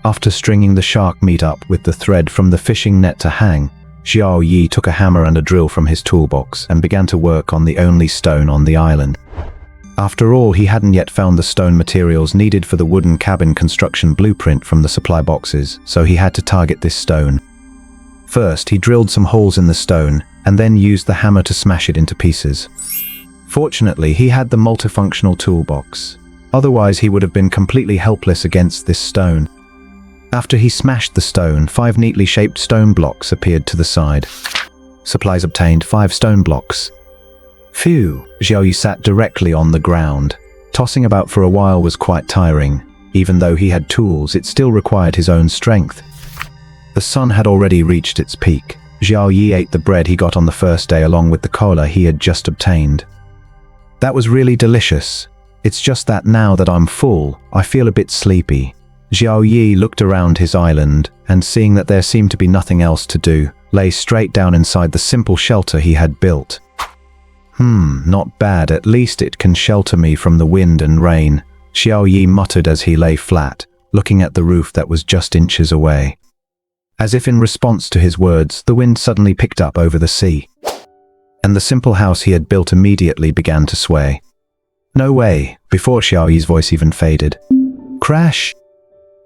B: After stringing the shark meat up with the thread from the fishing net to hang, Xiao Yi took a hammer and a drill from his toolbox and began to work on the only stone on the island. After all, he hadn't yet found the stone materials needed for the wooden cabin construction blueprint from the supply boxes, so he had to target this stone. First, he drilled some holes in the stone, and then used the hammer to smash it into pieces. Fortunately, he had the multifunctional toolbox. Otherwise, he would have been completely helpless against this stone. After he smashed the stone, 5 neatly shaped stone blocks appeared to the side. Supplies obtained: 5 stone blocks. Phew, Xiao Yi sat directly on the ground. Tossing about for a while was quite tiring. Even though he had tools, it still required his own strength. The sun had already reached its peak. Xiao Yi ate the bread he got on the first day along with the cola he had just obtained. That was really delicious. It's just that now that I'm full, I feel a bit sleepy. Xiao Yi looked around his island, and seeing that there seemed to be nothing else to do, lay straight down inside the simple shelter he had built. Not bad, at least it can shelter me from the wind and rain, Xiao Yi muttered as he lay flat, looking at the roof that was just inches away. As if in response to his words, the wind suddenly picked up over the sea, and the simple house he had built immediately began to sway. No way, before Xiao Yi's voice even faded. Crash!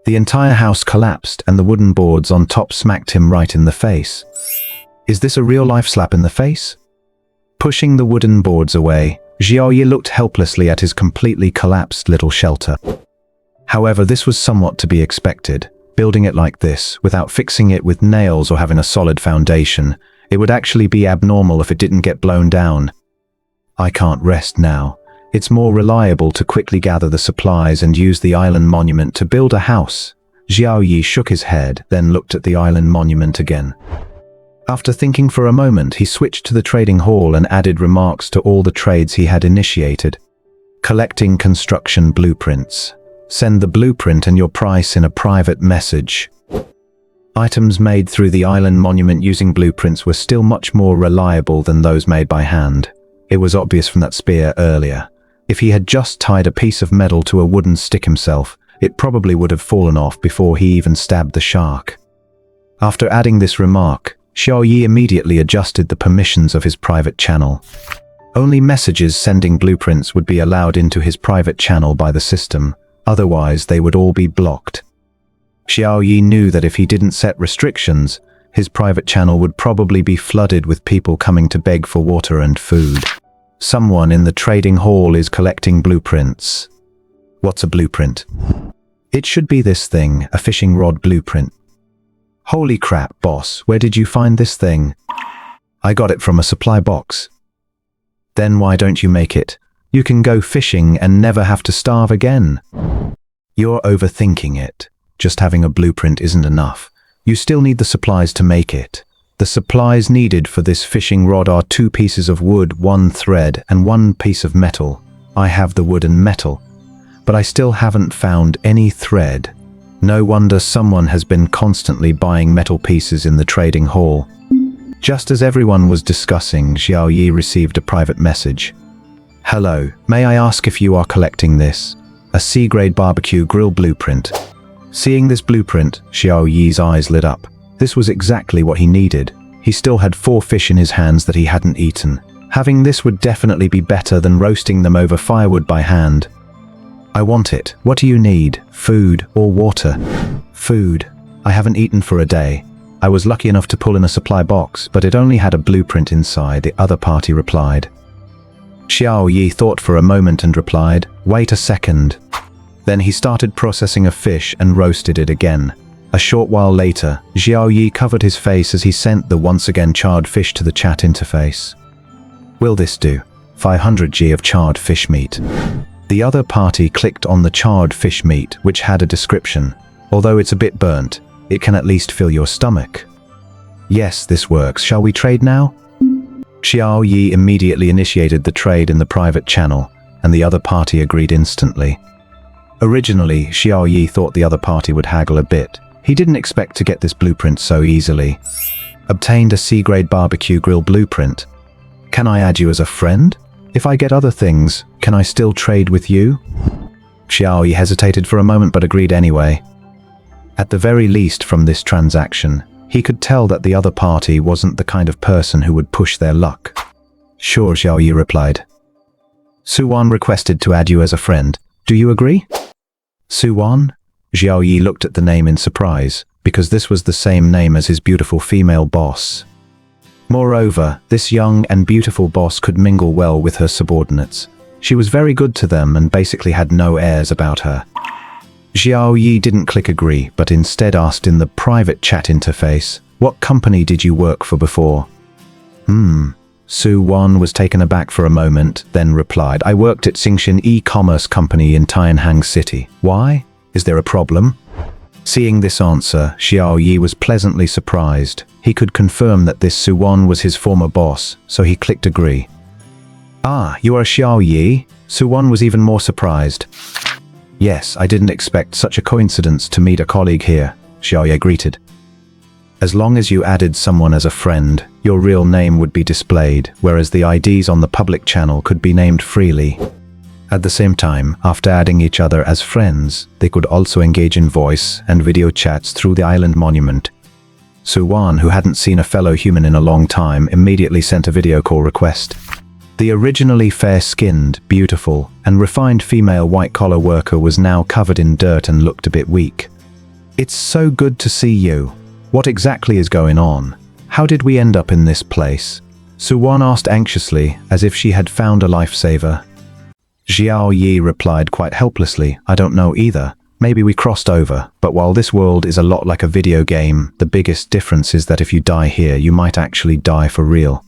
B: The entire house collapsed and the wooden boards on top smacked him right in the face. Is this a real-life slap in the face? Pushing the wooden boards away, Xiao Yi looked helplessly at his completely collapsed little shelter. However, this was somewhat to be expected. Building it like this, without fixing it with nails or having a solid foundation, it would actually be abnormal if it didn't get blown down. I can't rest now. It's more reliable to quickly gather the supplies and use the island monument to build a house. Xiao Yi shook his head, then looked at the island monument again. After thinking for a moment, he switched to the trading hall and added remarks to all the trades he had initiated. Collecting construction blueprints. Send the blueprint and your price in a private message. Items made through the island monument using blueprints were still much more reliable than those made by hand. It was obvious from that spear earlier. If he had just tied a piece of metal to a wooden stick himself, it probably would have fallen off before he even stabbed the shark. After adding this remark, Xiao Yi immediately adjusted the permissions of his private channel. Only messages sending blueprints would be allowed into his private channel by the system, otherwise they would all be blocked. Xiao Yi knew that if he didn't set restrictions, his private channel would probably be flooded with people coming to beg for water and food. Someone in the trading hall is collecting blueprints. What's a blueprint? It should be this thing, a fishing rod blueprint. Holy crap, boss, where did you find this thing? I got it from a supply box. Then why don't you make it? You can go fishing and never have to starve again. You're overthinking it. Just having a blueprint isn't enough. You still need the supplies to make it. The supplies needed for this fishing rod are 2 pieces of wood, 1 thread, and 1 piece of metal. I have the wood and metal, but I still haven't found any thread. No wonder someone has been constantly buying metal pieces in the trading hall. Just as everyone was discussing, Xiao Yi received a private message. Hello, may I ask if you are collecting this? A C-grade barbecue grill blueprint. Seeing this blueprint, Xiao Yi's eyes lit up. This was exactly what he needed. He still had 4 fish in his hands that he hadn't eaten. Having this would definitely be better than roasting them over firewood by hand. I want it. What do you need? Food or water? Food. I haven't eaten for a day. I was lucky enough to pull in a supply box, but it only had a blueprint inside, the other party replied. Xiao Yi thought for a moment and replied, wait a second. Then he started processing a fish and roasted it again. A short while later, Xiao Yi covered his face as he sent the once again charred fish to the chat interface. Will this do? 500 g of charred fish meat. The other party clicked on the charred fish meat, which had a description. Although it's a bit burnt, it can at least fill your stomach. Yes, this works. Shall we trade now? Xiao Yi immediately initiated the trade in the private channel, and the other party agreed instantly. Originally, Xiao Yi thought the other party would haggle a bit. He didn't expect to get this blueprint so easily. Obtained a C-grade barbecue grill blueprint. Can I add you as a friend? If I get other things, can I still trade with you? Xiao Yi hesitated for a moment but agreed anyway. At the very least from this transaction, he could tell that the other party wasn't the kind of person who would push their luck. Sure, Xiao Yi replied. Suwan requested to add you as a friend. Do you agree? Suwan? Xiao Yi looked at the name in surprise, because this was the same name as his beautiful female boss. Moreover, this young and beautiful boss could mingle well with her subordinates. She was very good to them and basically had no airs about her. Xiao Yi didn't click agree, but instead asked in the private chat interface, what company did you work for before? Su Wan was taken aback for a moment, then replied, I worked at Xingxin e-commerce company in Tianhang City. Why? Is there a problem? Seeing this answer, Xiao Yi was pleasantly surprised. He could confirm that this Su Wan was his former boss, so he clicked agree. Ah, you are Xiao Yi? Su Wan was even more surprised. Yes, I didn't expect such a coincidence to meet a colleague here, Xiao Yi greeted. As long as you added someone as a friend, your real name would be displayed, whereas the IDs on the public channel could be named freely. At the same time, after adding each other as friends, they could also engage in voice and video chats through the island monument. Suwan, who hadn't seen a fellow human in a long time, immediately sent a video call request. The originally fair-skinned, beautiful, and refined female white-collar worker was now covered in dirt and looked a bit weak. It's so good to see you. What exactly is going on? How did we end up in this place? Suwan asked anxiously, as if she had found a lifesaver. Xiao Yi replied quite helplessly, I don't know either. Maybe we crossed over, but while this world is a lot like a video game, the biggest difference is that if you die here, you might actually die for real.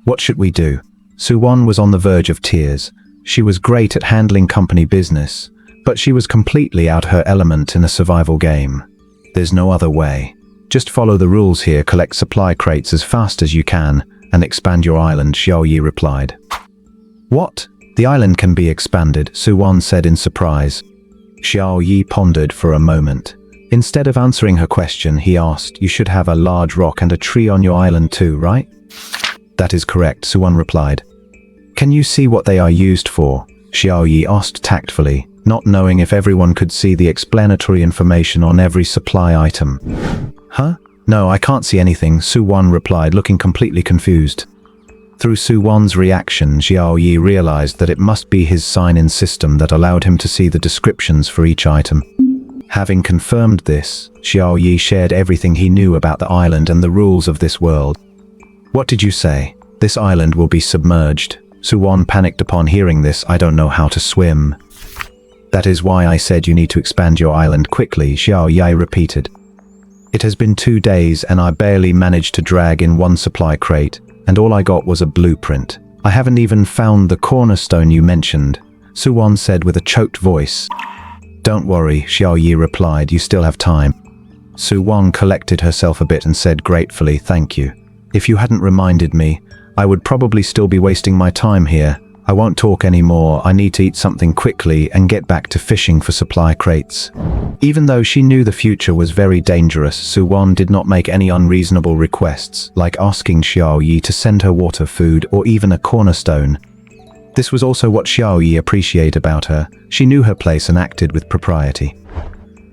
B: What should we do? Su-won was on the verge of tears. She was great at handling company business, but she was completely out her element in a survival game. There's no other way. Just follow the rules here, collect supply crates as fast as you can, and expand your island, Xiao Yi replied. What? The island can be expanded, Su-won said in surprise. Xiao Yi pondered for a moment. Instead of answering her question, he asked, "You should have a large rock and a tree on your island too, right?" "That is correct," Su-won replied. "Can you see what they are used for?" Xiao Yi asked tactfully, not knowing if everyone could see the explanatory information on every supply item. "Huh? No, I can't see anything," Su-won replied, looking completely confused. Through Su-won's reaction, Xiao Yi realized that it must be his sign-in system that allowed him to see the descriptions for each item. Having confirmed this, Xiao Yi shared everything he knew about the island and the rules of this world. "What did you say? This island will be submerged." Su-won panicked upon hearing this. "I don't know how to swim." "That is why I said you need to expand your island quickly," Xiao Yi repeated. "It has been 2 days and I barely managed to drag in one supply crate, and all I got was a blueprint. I haven't even found the cornerstone you mentioned," Su-won said with a choked voice. "Don't worry," Xiao Yi replied, "you still have time." Su-won collected herself a bit and said gratefully, "Thank you. If you hadn't reminded me, I would probably still be wasting my time here. I won't talk anymore. I need to eat something quickly and get back to fishing for supply crates." Even though she knew the future was very dangerous, Su-won did not make any unreasonable requests, like asking Xiao Yi to send her water, food, or even a cornerstone. This was also what Xiao Yi appreciated about her. She knew her place and acted with propriety.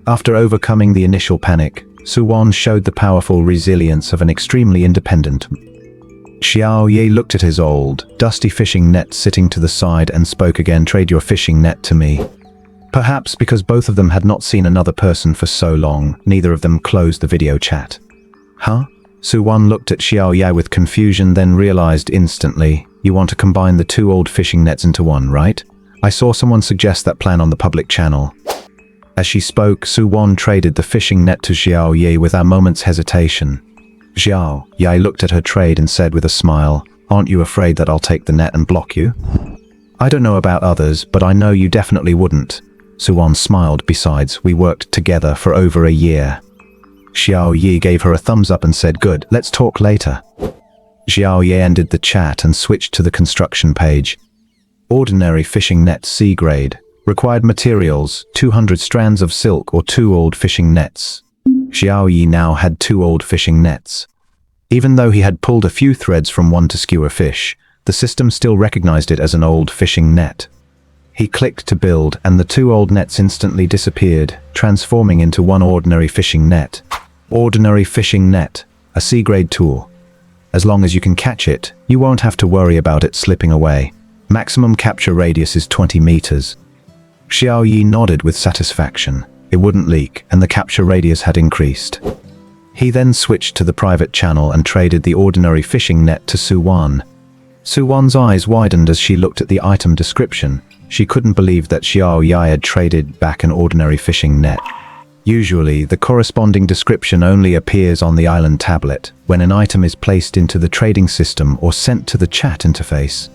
B: After overcoming the initial panic, Su-won showed the powerful resilience of an extremely independent. Xiao Yi looked at his old, dusty fishing net sitting to the side and spoke again. "Trade your fishing net to me." Perhaps because both of them had not seen another person for so long, neither of them closed the video chat. "Huh?" Su-won looked at Xiao Yi with confusion, then realized instantly, "You want to combine the 2 old fishing nets into one, right? I saw someone suggest that plan on the public channel." As she spoke, Su-won traded the fishing net to Xiao Yi with a moment's hesitation. Xiao Yi looked at her trade and said with a smile, "Aren't you afraid that I'll take the net and block you?" "I don't know about others, but I know you definitely wouldn't." Su-won smiled. "Besides, we worked together for over a year." Xiao Yi gave her a thumbs up and said, "Good, let's talk later." Xiao Yi ended the chat and switched to the construction page. Ordinary fishing net, C grade. Required materials, 200 strands of silk or 2 old fishing nets. Xiao Yi now had 2 old fishing nets. Even though he had pulled a few threads from one to skewer fish, the system still recognized it as an old fishing net. He clicked to build, and the 2 old nets instantly disappeared, transforming into one ordinary fishing net. Ordinary fishing net, a C-grade tool. As long as you can catch it, you won't have to worry about it slipping away. Maximum capture radius is 20 meters. Xiao Yi nodded with satisfaction. It wouldn't leak, and the capture radius had increased. He then switched to the private channel and traded the ordinary fishing net to Su-won. Su-won's eyes widened as she looked at the item description. She couldn't believe that Xiao Yi had traded back an ordinary fishing net. Usually, the corresponding description only appears on the island tablet when an item is placed into the trading system or sent to the chat interface.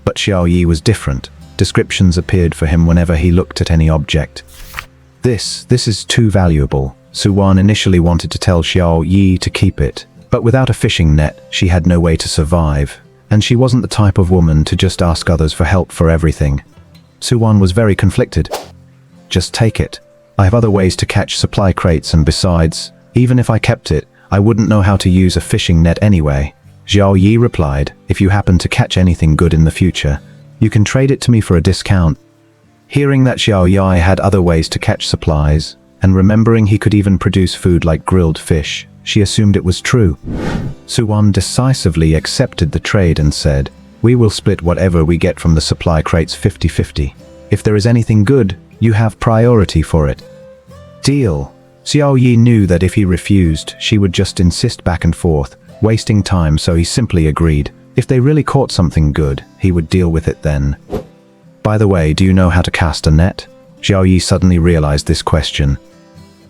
B: But Xiao Yi was different. Descriptions appeared for him whenever he looked at any object. This is too valuable. Su-won initially wanted to tell Xiao Yi to keep it, but without a fishing net, she had no way to survive, and she wasn't the type of woman to just ask others for help for everything. Su-won was very conflicted. "Just take it. I have other ways to catch supply crates, and besides, even if I kept it, I wouldn't know how to use a fishing net anyway." Xiao Yi replied, "If you happen to catch anything good in the future, you can trade it to me for a discount." Hearing that Xiao Yi had other ways to catch supplies, and remembering he could even produce food like grilled fish, she assumed it was true. Su-won decisively accepted the trade and said, "We will split whatever we get from the supply crates 50-50. If there is anything good, you have priority for it." Deal. Xiao Yi knew that if he refused, she would just insist back and forth, wasting time, so he simply agreed. If they really caught something good, he would deal with it then. "By the way, do you know how to cast a net?" Xiao Yi suddenly realized this question.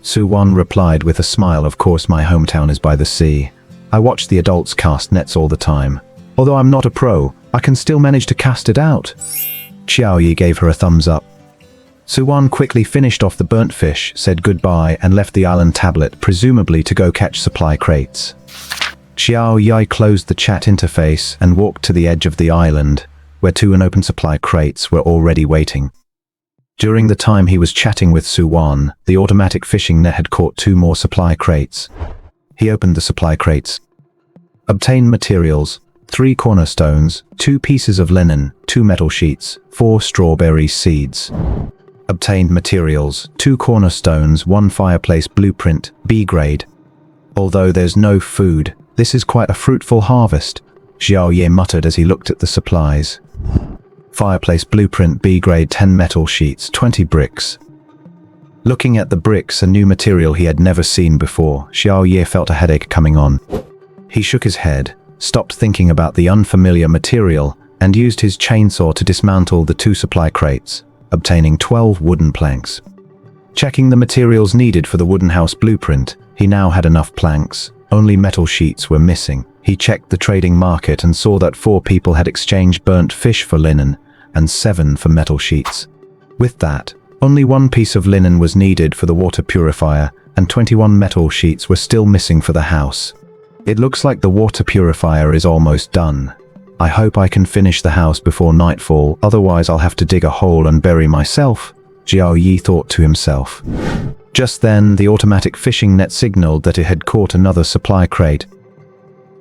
B: Su-won replied with a smile, "Of course, my hometown is by the sea. I watch the adults cast nets all the time. Although I'm not a pro, I can still manage to cast it out. Xiao Yi gave her a thumbs up. Suwan quickly finished off the burnt fish, said goodbye, and left the island tablet, presumably to go catch supply crates. Xiao Yi closed the chat interface and walked to the edge of the island, where two unopened supply crates were already waiting. During the time he was chatting with Suwan, the automatic fishing net had caught two more supply crates. He opened the supply crates. Obtain materials: 3 cornerstones, 2 pieces of linen, 2 metal sheets, 4 strawberry seeds. Obtained materials: 2 cornerstones, 1 fireplace blueprint, B grade. Although there's no food, this is quite a fruitful harvest, Xiao Yi muttered as he looked at the supplies. Fireplace blueprint, B grade, 10 metal sheets, 20 bricks. Looking at the bricks, a new material he had never seen before, Xiao Yi felt a headache coming on. He shook his head, stopped thinking about the unfamiliar material, and used his chainsaw to dismantle the 2 supply crates, obtaining 12 wooden planks. Checking the materials needed for the wooden house blueprint, he now had enough planks. Only metal sheets were missing. He checked the trading market and saw that 4 people had exchanged burnt fish for linen, and 7 for metal sheets. With that, only 1 piece of linen was needed for the water purifier, and 21 metal sheets were still missing for the house. It looks like the water purifier is almost done. I hope I can finish the house before nightfall, otherwise I'll have to dig a hole and bury myself, Xiao Yi thought to himself. Just then, the automatic fishing net signaled that it had caught another supply crate.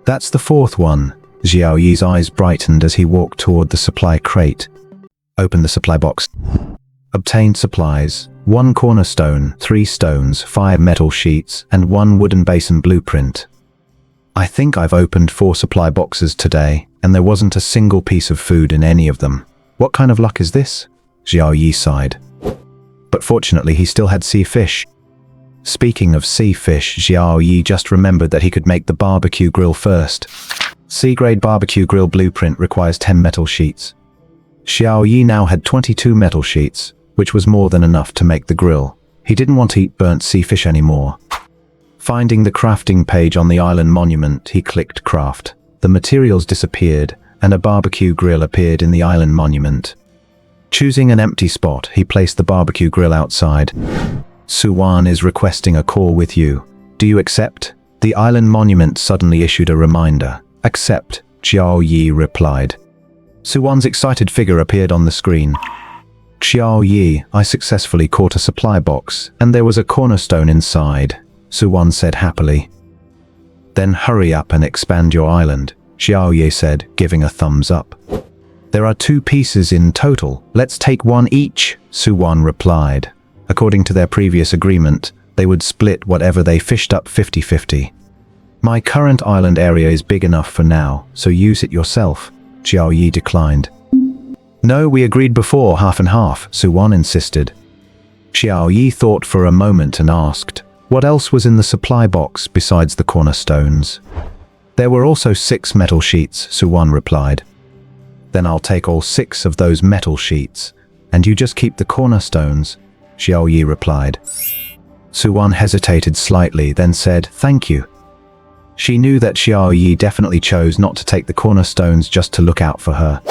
B: That's the 4th one. Xiao Yi's eyes brightened as he walked toward the supply crate. Opened the supply box. Obtained supplies: 1 cornerstone, 3 stones, 5 metal sheets, and 1 wooden basin blueprint. I think I've opened 4 supply boxes today, and there wasn't a single piece of food in any of them. What kind of luck is this? Xiao Yi sighed. But fortunately he still had sea fish. Speaking of sea fish, Xiao Yi just remembered that he could make the barbecue grill first. C-grade barbecue grill blueprint requires 10 metal sheets. Xiao Yi now had 22 metal sheets, which was more than enough to make the grill. He didn't want to eat burnt sea fish anymore. Finding the crafting page on the island monument, he clicked craft. The materials disappeared, and a barbecue grill appeared in the island monument. Choosing an empty spot, he placed the barbecue grill outside. Suwan is requesting a call with you. Do you accept? The island monument suddenly issued a reminder. Accept, Xiao Yi replied. Suwan's excited figure appeared on the screen. Xiao Yi, I successfully caught a supply box, and there was a cornerstone inside, Suwan said happily. Then hurry up and expand your island, Xiao Yi said, giving a thumbs up. There are 2 pieces in total. Let's take 1 each, Suwan replied. According to their previous agreement, they would split whatever they fished up 50-50. My current island area is big enough for now, so use it yourself, Xiao Yi declined. No, we agreed before, half and half, Suwan insisted. Xiao Yi thought for a moment and asked, what else was in the supply box besides the cornerstones? There were also 6 metal sheets, Suwan replied. Then I'll take all 6 of those metal sheets, and you just keep the cornerstones, Xiao Yi replied. Suwan hesitated slightly, then said, thank you. She knew that Xiao Yi definitely chose not to take the cornerstones just to look out for her.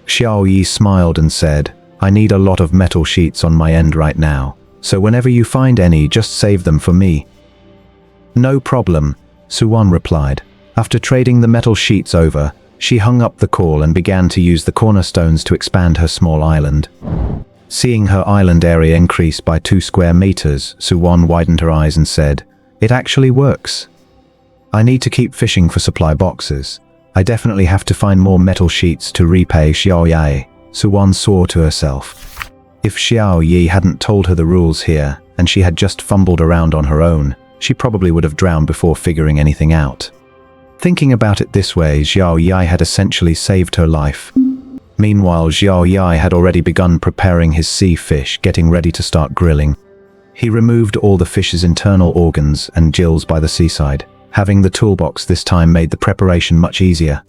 B: Xiao Yi smiled and said, I need a lot of metal sheets on my end right now, so whenever you find any, just save them for me. No problem, Suwan replied. After trading the metal sheets over, she hung up the call and began to use the cornerstones to expand her small island. Seeing her island area increase by 2 square meters, Suwan widened her eyes and said, it actually works. I need to keep fishing for supply boxes. I definitely have to find more metal sheets to repay Xiao Yi, Suwan swore to herself. If Xiao Yi hadn't told her the rules here, and she had just fumbled around on her own, she probably would have drowned before figuring anything out. Thinking about it this way, Xiao Yi had essentially saved her life. Meanwhile, Xiao Yi had already begun preparing his sea fish, getting ready to start grilling. He removed all the fish's internal organs and gills by the seaside. Having the toolbox this time made the preparation much easier.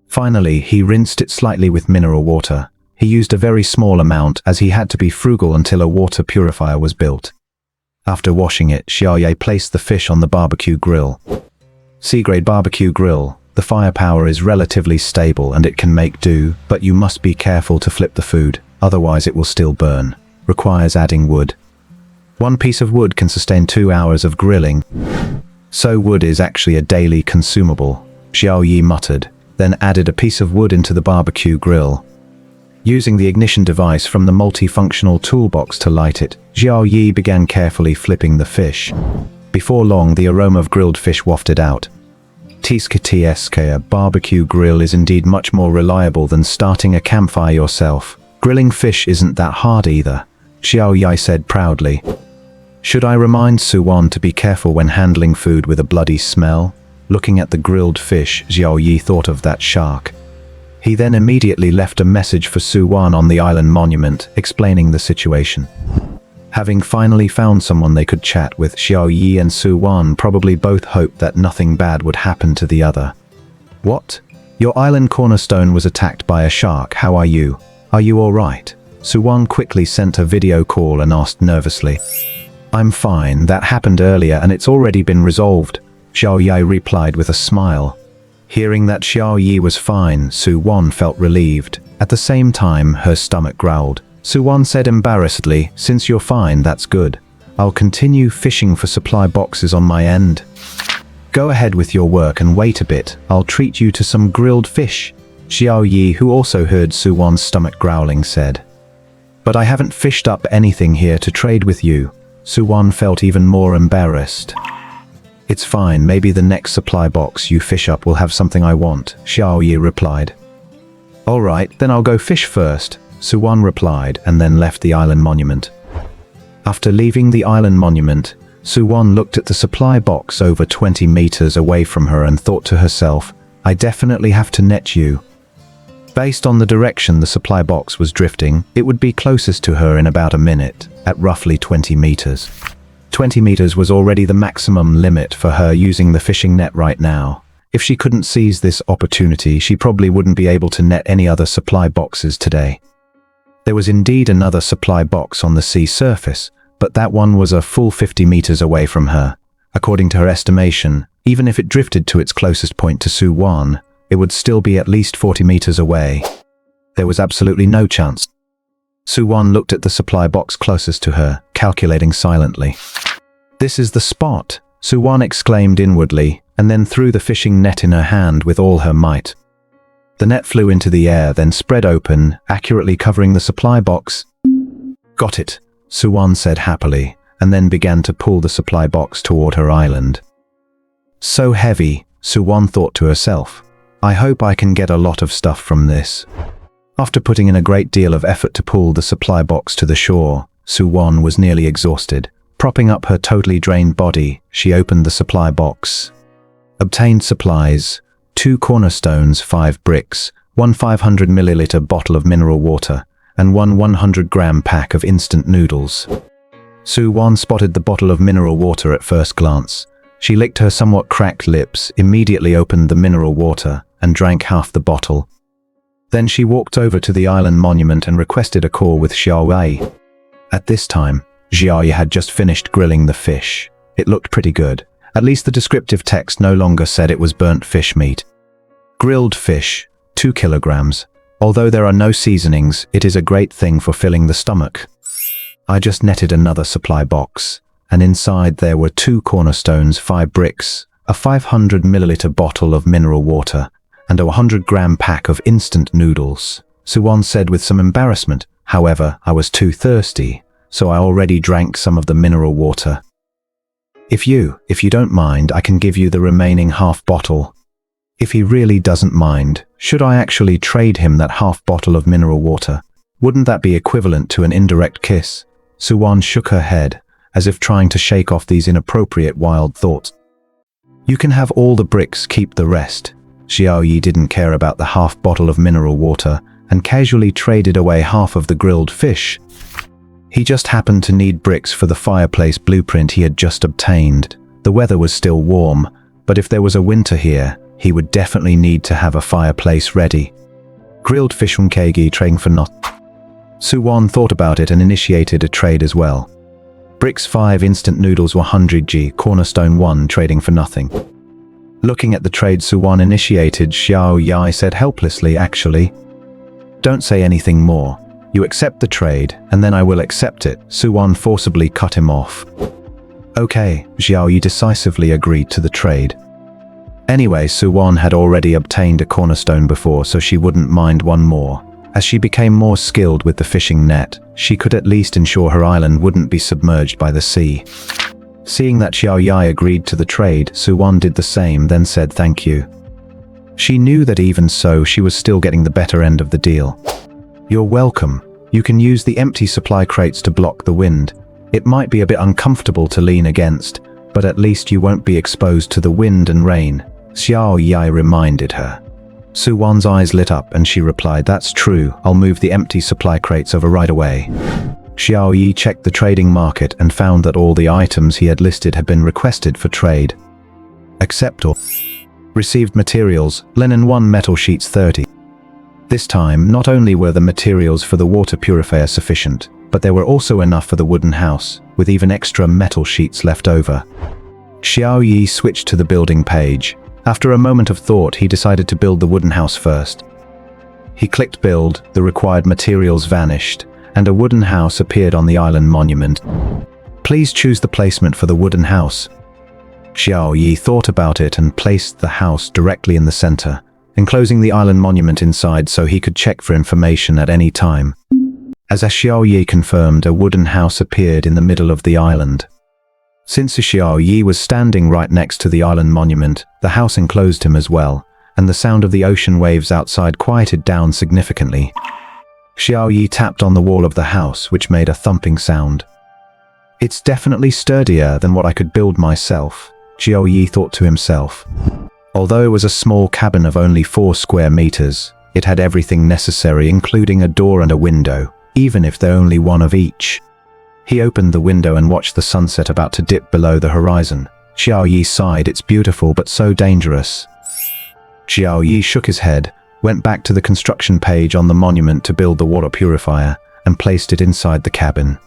B: Finally, he rinsed it slightly with mineral water. He used a very small amount as he had to be frugal until a water purifier was built. After washing it, Xiao Yi placed the fish on the barbecue grill. C-grade barbecue grill. The firepower is relatively stable and it can make do, but you must be careful to flip the food, otherwise it will still burn. Requires adding wood. One piece of wood can sustain 2 hours of grilling. So wood is actually a daily consumable, Xiao Yi muttered, then added a piece of wood into the barbecue grill. Using the ignition device from the multifunctional toolbox to light it, Xiao Yi began carefully flipping the fish. Before long, the aroma of grilled fish wafted out. A barbecue grill is indeed much more reliable than starting a campfire yourself. Grilling fish isn't that hard either, Xiao Yi said proudly. Should I remind Suwan to be careful when handling food with a bloody smell? Looking at the grilled fish, Xiao Yi thought of that shark. He then immediately left a message for Suwan on the island monument, explaining the situation. Having finally found someone they could chat with, Xiao Yi and Suwan probably both hoped that nothing bad would happen to the other. What? Your island cornerstone was attacked by a shark. How are you? Are you alright? Suwan quickly sent a video call and asked nervously. I'm fine, that happened earlier and it's already been resolved, Xiao Yi replied with a smile. Hearing that Xiao Yi was fine, Suwan felt relieved. At the same time, her stomach growled. Suwan said embarrassedly, since you're fine, that's good. I'll continue fishing for supply boxes on my end. Go ahead with your work and wait a bit, I'll treat you to some grilled fish, Xiao Yi, who also heard Suwan's stomach growling, said. But I haven't fished up anything here to trade with you. Suwan felt even more embarrassed. It's fine, maybe the next supply box you fish up will have something I want, Xiao Yi replied. Alright, then I'll go fish first, Suwan replied and then left the island monument. After leaving the island monument, Suwan looked at the supply box over 20 meters away from her and thought to herself, I definitely have to net you. Based on the direction the supply box was drifting, it would be closest to her in about a minute, at roughly 20 meters. 20 meters was already the maximum limit for her using the fishing net right now. If she couldn't seize this opportunity, she probably wouldn't be able to net any other supply boxes today. There was indeed another supply box on the sea surface, but that one was a full 50 meters away from her. According to her estimation, even if it drifted to its closest point to Suwan, it would still be at least 40 meters away. There was absolutely no chance. Suwan looked at the supply box closest to her, calculating silently. This is the spot, Suwan exclaimed inwardly, and then threw the fishing net in her hand with all her might. The net flew into the air, then spread open, accurately covering the supply box. Got it, Suwan said happily, and then began to pull the supply box toward her island. So heavy, Suwan thought to herself. I hope I can get a lot of stuff from this. After putting in a great deal of effort to pull the supply box to the shore, Suwan was nearly exhausted. Propping up her totally drained body, she opened the supply box. Obtained supplies: 2 cornerstones, 5 bricks, 1 500 milliliter bottle of mineral water, and 1 100-gram pack of instant noodles. Suwan spotted the bottle of mineral water at first glance. She licked her somewhat cracked lips, immediately opened the mineral water, and drank half the bottle. Then she walked over to the island monument and requested a call with Xiao Yi. At this time, Xiao Yi had just finished grilling the fish. It looked pretty good. At least the descriptive text no longer said it was burnt fish meat. Grilled fish, 2 kilograms. Although there are no seasonings, it is a great thing for filling the stomach. I just netted another supply box, and inside there were 2 cornerstones, 5 bricks, a 500 milliliter bottle of mineral water, and a 100-gram pack of instant noodles. Suwan said with some embarrassment. However, I was too thirsty, so I already drank some of the mineral water. If you don't mind, I can give you the remaining half bottle. If he really doesn't mind, should I actually trade him that half bottle of mineral water? Wouldn't that be equivalent to an indirect kiss? Suwan shook her head, as if trying to shake off these inappropriate wild thoughts. You can have all the bricks, keep the rest. Xiao Yi didn't care about the half bottle of mineral water and casually traded away half of the grilled fish. He just happened to need bricks for the fireplace blueprint he had just obtained. The weather was still warm, but if there was a winter here, he would definitely need to have a fireplace ready. Grilled fish unkegi trading for not. Suwan thought about it and initiated a trade as well. Bricks 5, instant noodles 100g, cornerstone 1 trading for nothing. Looking at the trade Suwon initiated, Xiao Yi said helplessly, "Actually, don't say anything more. You accept the trade, and then I will accept it." Suwon forcibly cut him off. Okay, Xiao Yi decisively agreed to the trade. Anyway, Suwon had already obtained a cornerstone before, so she wouldn't mind one more. As she became more skilled with the fishing net, she could at least ensure her island wouldn't be submerged by the sea. Seeing that Xiao Yi agreed to the trade, Suwon did the same, then said thank you. She knew that even so, she was still getting the better end of the deal. "You're welcome. You can use the empty supply crates to block the wind. It might be a bit uncomfortable to lean against, but at least you won't be exposed to the wind and rain," Xiao Yi reminded her. Suwon's eyes lit up and she replied, "That's true. I'll move the empty supply crates over right away." Xiao Yi checked the trading market and found that all the items he had listed had been requested for trade. Accept all. Received materials, linen 1 metal sheets 30. This time, not only were the materials for the water purifier sufficient, but there were also enough for the wooden house, with even extra metal sheets left over. Xiao Yi switched to the building page. After a moment of thought, he decided to build the wooden house first. He clicked build, the required materials vanished, and a wooden house appeared on the island monument. Please choose the placement for the wooden house. Xiao Yi thought about it and placed the house directly in the center, enclosing the island monument inside so he could check for information at any time. As Xiao Yi confirmed, a wooden house appeared in the middle of the island. Since Xiao Yi was standing right next to the island monument, the house enclosed him as well, and the sound of the ocean waves outside quieted down significantly. Xiao Yi tapped on the wall of the house, which made a thumping sound. "It's definitely sturdier than what I could build myself," Xiao Yi thought to himself. Although it was a small cabin of only 4 square meters, it had everything necessary, including a door and a window, even if they're only one of each. He opened the window and watched the sunset about to dip below the horizon. Xiao Yi sighed, "It's beautiful, but so dangerous." Xiao Yi shook his head, went back to the construction page on the monument to build the water purifier, and placed it inside the cabin.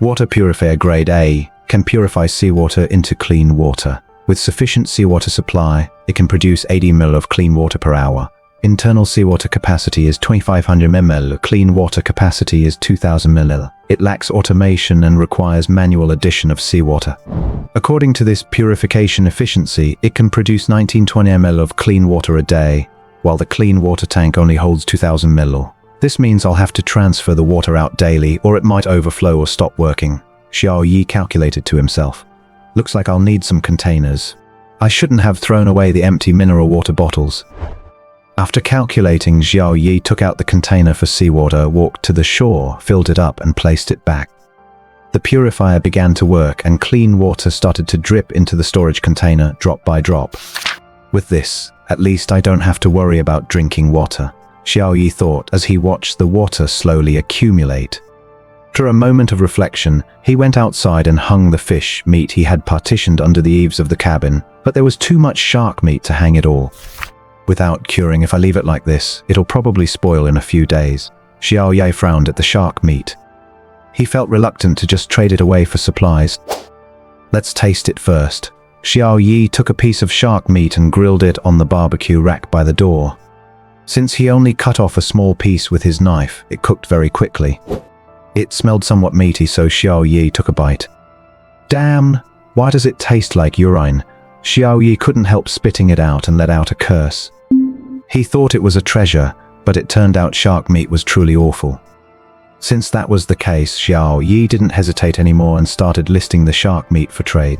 B: Water purifier grade A can purify seawater into clean water. With sufficient seawater supply, it can produce 80 ml of clean water per hour. Internal seawater capacity is 2500 ml, clean water capacity is 2000 ml. It lacks automation and requires manual addition of seawater. According to this purification efficiency, it can produce 1920 ml of clean water a day, while the clean water tank only holds 2000 ml. This means I'll have to transfer the water out daily, or it might overflow or stop working, Xiao Yi calculated to himself. Looks like I'll need some containers. I shouldn't have thrown away the empty mineral water bottles. After calculating, Xiao Yi took out the container for seawater, walked to the shore, filled it up and placed it back. The purifier began to work and clean water started to drip into the storage container, drop by drop. With this, at least I don't have to worry about drinking water, Xiao Yi thought as he watched the water slowly accumulate. After a moment of reflection, he went outside and hung the fish meat he had partitioned under the eaves of the cabin, but there was too much shark meat to hang it all. Without curing, if I leave it like this, it'll probably spoil in a few days. Xiao Yi frowned at the shark meat. He felt reluctant to just trade it away for supplies. Let's taste it first. Xiao Yi took a piece of shark meat and grilled it on the barbecue rack by the door. Since he only cut off a small piece with his knife, it cooked very quickly. It smelled somewhat meaty, so Xiao Yi took a bite. Damn, why does it taste like urine? Xiao Yi couldn't help spitting it out and let out a curse. He thought it was a treasure, but it turned out shark meat was truly awful. Since that was the case, Xiao Yi didn't hesitate anymore and started listing the shark meat for trade.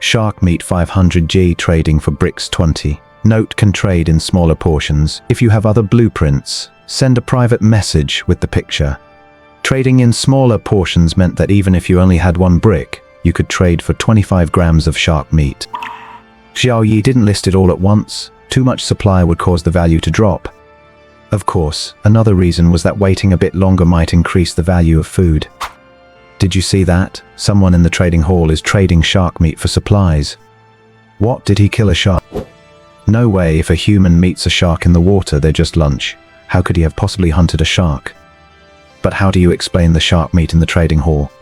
B: Shark meat 500G, trading for bricks 20. Note, can trade in smaller portions. If you have other blueprints, send a private message with the picture. Trading in smaller portions meant that even if you only had 1 brick, you could trade for 25 grams of shark meat. Xiao Yi didn't list it all at once. Too much supply would cause the value to drop. Of course, another reason was that waiting a bit longer might increase the value of food. Did you see that? Someone in the trading hall is trading shark meat for supplies. What, did he kill a shark? No way, if a human meets a shark in the water, they're just lunch. How could he have possibly hunted a shark? But how do you explain the shark meat in the trading hall?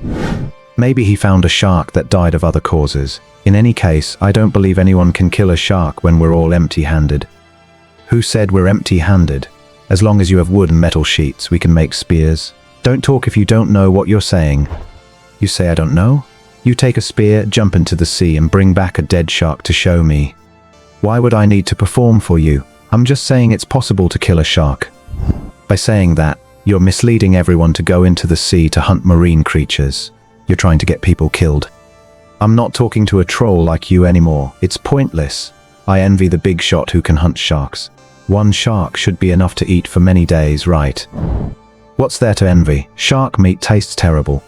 B: Maybe he found a shark that died of other causes. In any case, I don't believe anyone can kill a shark when we're all empty-handed. Who said we're empty-handed? As long as you have wood and metal sheets, we can make spears. Don't talk if you don't know what you're saying. You say I don't know? You take a spear, jump into the sea and bring back a dead shark to show me. Why would I need to perform for you? I'm just saying it's possible to kill a shark. By saying that, you're misleading everyone to go into the sea to hunt marine creatures. You're trying to get people killed. I'm not talking to a troll like you anymore. It's pointless. I envy the big shot who can hunt sharks. One shark should be enough to eat for many days, right? What's there to envy? Shark meat tastes terrible.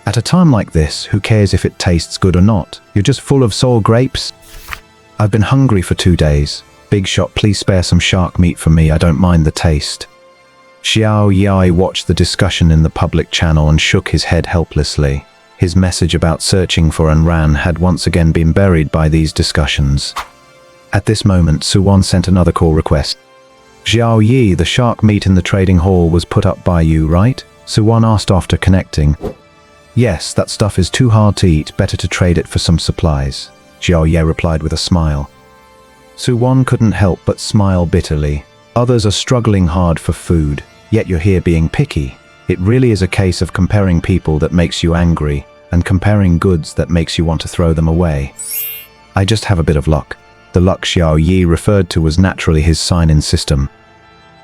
B: At a time like this, who cares if it tastes good or not? You're just full of sour grapes. I've been hungry for 2 days. Big shot, please spare some shark meat for me. I don't mind the taste. Xiao Yi watched the discussion in the public channel and shook his head helplessly. His message about searching for Anran had once again been buried by these discussions. At this moment, Suwon sent another call request. Xiao Yi, the shark meat in the trading hall was put up by you, right? Suwon asked after connecting. Yes, that stuff is too hard to eat, better to trade it for some supplies. Xiao Yi replied with a smile. Suwon couldn't help but smile bitterly. Others are struggling hard for food, yet you're here being picky. It really is a case of comparing people that makes you angry, and comparing goods that makes you want to throw them away. I just have a bit of luck. The luck Xiao Yi referred to was naturally his sign-in system.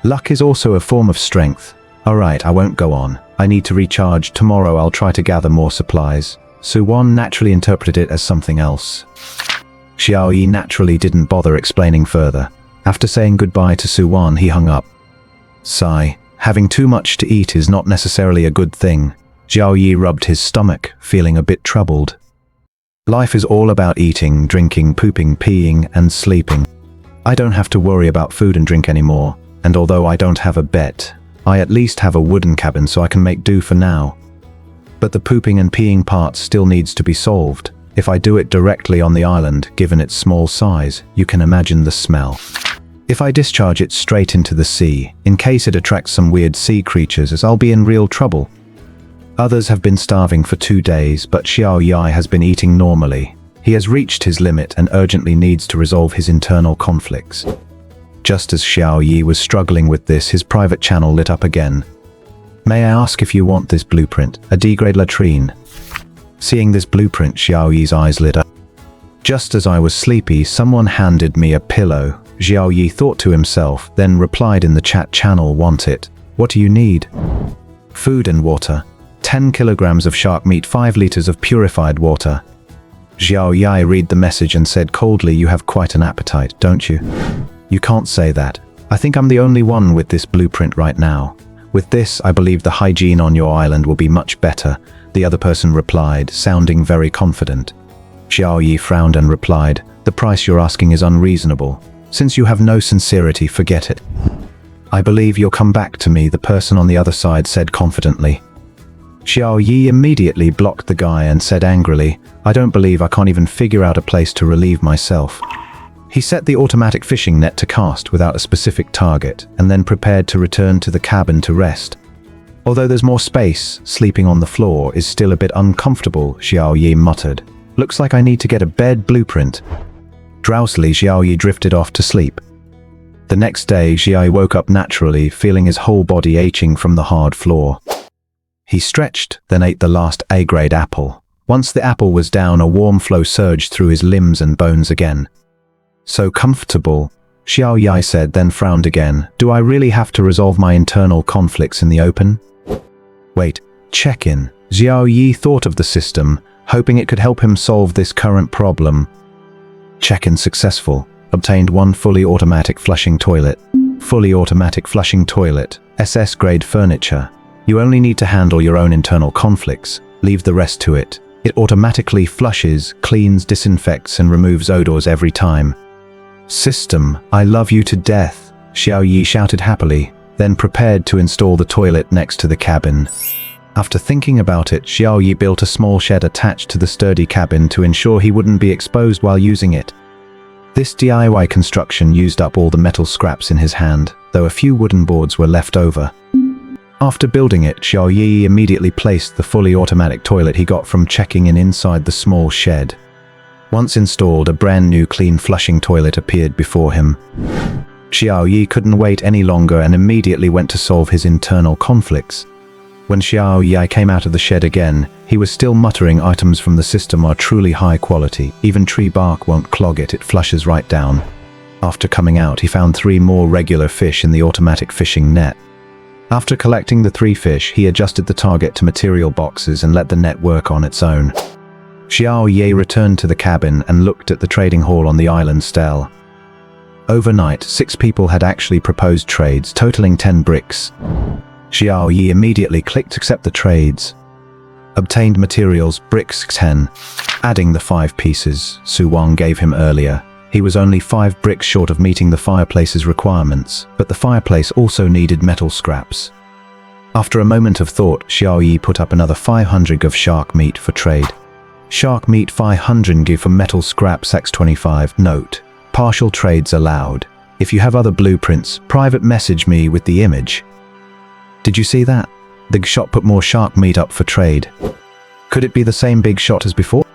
B: Luck is also a form of strength. Alright, I won't go on. I need to recharge. Tomorrow I'll try to gather more supplies. Suwon naturally interpreted it as something else. Xiao Yi naturally didn't bother explaining further. After saying goodbye to Suwon, he hung up. Sigh. Having too much to eat is not necessarily a good thing. Xiao Yi rubbed his stomach, feeling a bit troubled. Life is all about eating, drinking, pooping, peeing, and sleeping. I don't have to worry about food and drink anymore, and although I don't have a bed, I at least have a wooden cabin so I can make do for now. But the pooping and peeing part still needs to be solved. If I do it directly on the island, given its small size, you can imagine the smell. If I discharge it straight into the sea, in case it attracts some weird sea creatures, I'll be in real trouble. Others have been starving for 2 days, but Xiao Yi has been eating normally. He has reached his limit and urgently needs to resolve his internal conflicts. Just as Xiao Yi was struggling with this, his private channel lit up again. May I ask if you want this blueprint, a D-grade latrine? Seeing this blueprint, Xiao Yi's eyes lit up. Just as I was sleepy, someone handed me a pillow. Xiao Yi thought to himself, then replied in the chat channel, want it. What do you need? Food and water. 10 kilograms of shark meat, 5 liters of purified water. Xiao Yi read the message and said coldly, you have quite an appetite, don't you? You can't say that. I think I'm the only one with this blueprint right now. With this, I believe the hygiene on your island will be much better, the other person replied, sounding very confident. Xiao Yi frowned and replied, the price you're asking is unreasonable. Since you have no sincerity, forget it. I believe you'll come back to me, the person on the other side said confidently. Xiao Yi immediately blocked the guy and said angrily, I don't believe I can't even figure out a place to relieve myself. He set the automatic fishing net to cast without a specific target, and then prepared to return to the cabin to rest. Although there's more space, sleeping on the floor is still a bit uncomfortable, Xiao Yi muttered. Looks like I need to get a bed blueprint. Drowsily, Xiao Yi drifted off to sleep. The next day, Xiao Yi woke up naturally, feeling his whole body aching from the hard floor. He stretched, then ate the last A-grade apple. Once the apple was down, a warm flow surged through his limbs and bones again. So comfortable, Xiao Yi said, then frowned again. Do I really have to resolve my internal conflicts in the open? Wait, check-in. Xiao Yi thought of the system, hoping it could help him solve this current problem. Check-in successful. Obtained 1 fully automatic flushing toilet. Fully automatic flushing toilet. SS-grade furniture. You only need to handle your own internal conflicts. Leave the rest to it. It automatically flushes, cleans, disinfects, and removes odors every time. System, I love you to death, Xiao Yi shouted happily, then prepared to install the toilet next to the cabin. After thinking about it, Xiao Yi built a small shed attached to the sturdy cabin to ensure he wouldn't be exposed while using it. This DIY construction used up all the metal scraps in his hand, though a few wooden boards were left over. After building it, Xiao Yi immediately placed the fully automatic toilet he got from checking in inside the small shed. Once installed, a brand new clean flushing toilet appeared before him. Xiao Yi couldn't wait any longer and immediately went to solve his internal conflicts. When Xiao Yi came out of the shed again, he was still muttering items from the system are truly high quality. Even tree bark won't clog it, it flushes right down. After coming out, he found 3 more regular fish in the automatic fishing net. After collecting the 3 fish, he adjusted the target to material boxes and let the net work on its own. Xiao Yi returned to the cabin and looked at the trading hall on the island stele. Overnight, 6 people had actually proposed trades, totaling 10 bricks. Xiao Yi immediately clicked accept the trades. Obtained materials, bricks 10. Adding the 5 pieces Su Wang gave him earlier. He was only 5 bricks short of meeting the fireplace's requirements, but the fireplace also needed metal scraps. After a moment of thought, Xiao Yi put up another 500 g of shark meat for trade. Shark meat 500 g for metal scraps X25. Note: partial trades allowed. If you have other blueprints, private message me with the image. Did you see that? Big Shot put more shark meat up for trade. Could it be the same Big Shot as before?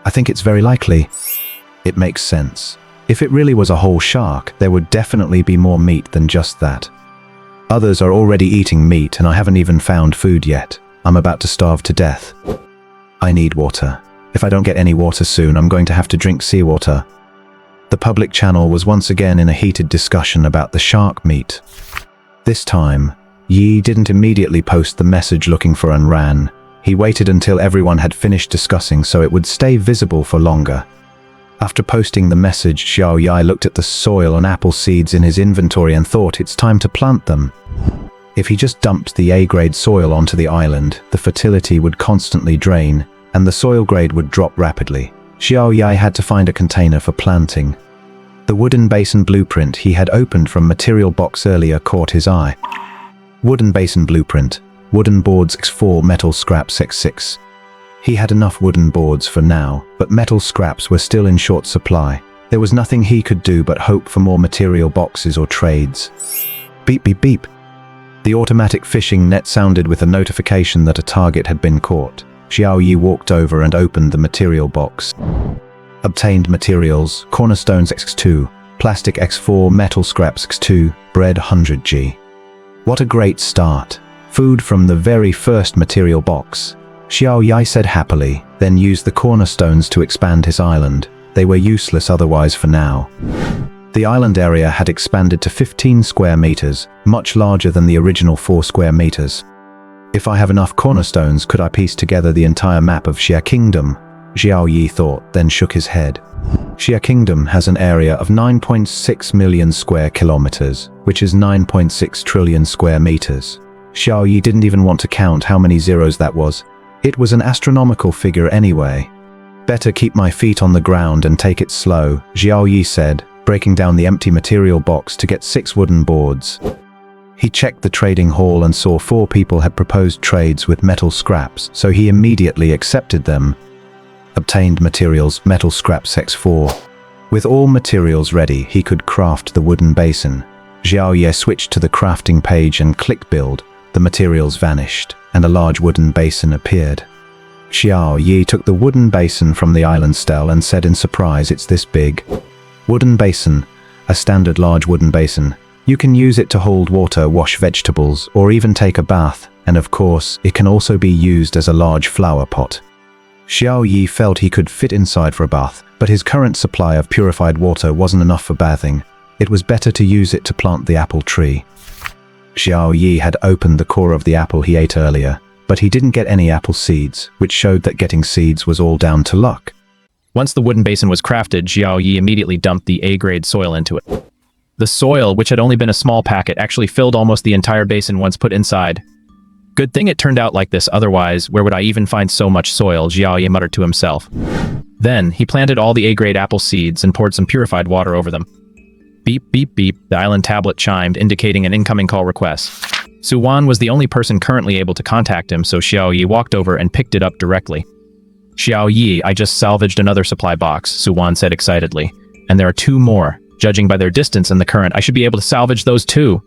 B: I think it's very likely. It makes sense. If it really was a whole shark, there would definitely be more meat than just that. Others are already eating meat and I haven't even found food yet. I'm about to starve to death. I need water. If I don't get any water soon, I'm going to have to drink seawater. The public channel was once again in a heated discussion about the shark meat. This time, Yi didn't immediately post the message looking for Unran. He waited until everyone had finished discussing so it would stay visible for longer. After posting the message, Xiao Yi looked at the soil and apple seeds in his inventory and thought it's time to plant them. If he just dumped the A-grade soil onto the island, the fertility would constantly drain, and the soil grade would drop rapidly. Xiao Yi had to find a container for planting. The wooden basin blueprint he had opened from material box earlier caught his eye. Wooden basin blueprint. Wooden boards X4, metal scraps X6. He had enough wooden boards for now, but metal scraps were still in short supply. There was nothing he could do but hope for more material boxes or trades. Beep beep beep. The automatic fishing net sounded with a notification that a target had been caught. Xiao Yi walked over and opened the material box. Obtained materials, cornerstones X2, plastic X4, metal scraps X2, bread 100 G. What a great start. Food from the very first material box. Xiao Yi said happily, then used the cornerstones to expand his island. They were useless otherwise for now. The island area had expanded to 15 square meters, much larger than the original 4 square meters. If I have enough cornerstones, could I piece together the entire map of Xia Kingdom? Xiao Yi thought, then shook his head. Xia Kingdom has an area of 9.6 million square kilometers, which is 9.6 trillion square meters. Xiao Yi didn't even want to count how many zeros that was. It was an astronomical figure anyway. Better keep my feet on the ground and take it slow, Xiao Yi said, breaking down the empty material box to get 6 wooden boards. He checked the trading hall and saw 4 people had proposed trades with metal scraps, so he immediately accepted them. Obtained materials, metal scraps X4. With all materials ready, he could craft the wooden basin. Xiao Yi switched to the crafting page and clicked build. The materials vanished, and a large wooden basin appeared. Xiao Yi took the wooden basin from the island stele and said in surprise, "It's this big." Wooden basin, a standard large wooden basin. You can use it to hold water, wash vegetables, or even take a bath, and of course, it can also be used as a large flower pot. Xiao Yi felt he could fit inside for a bath, but his current supply of purified water wasn't enough for bathing. It was better to use it to plant the apple tree. Xiao Yi had opened the core of the apple he ate earlier, but he didn't get any apple seeds, which showed that getting seeds was all down to luck.
A: Once the wooden basin was crafted, Xiao Yi immediately dumped the A-grade soil into it. The soil, which had only been a small packet, actually filled almost the entire basin once put inside. Good thing it turned out like this, otherwise, where would I even find so much soil, Xiao Yi muttered to himself. Then, he planted all the A-grade apple seeds and poured some purified water over them. Beep, beep, beep, the island tablet chimed, indicating an incoming call request. Su Wan was the only person currently able to contact him, so Xiao Yi walked over and picked it up directly. Xiao Yi, I just salvaged another supply box, Su Wan said excitedly. And there are 2 more. Judging by their distance and the current, I should be able to salvage those too.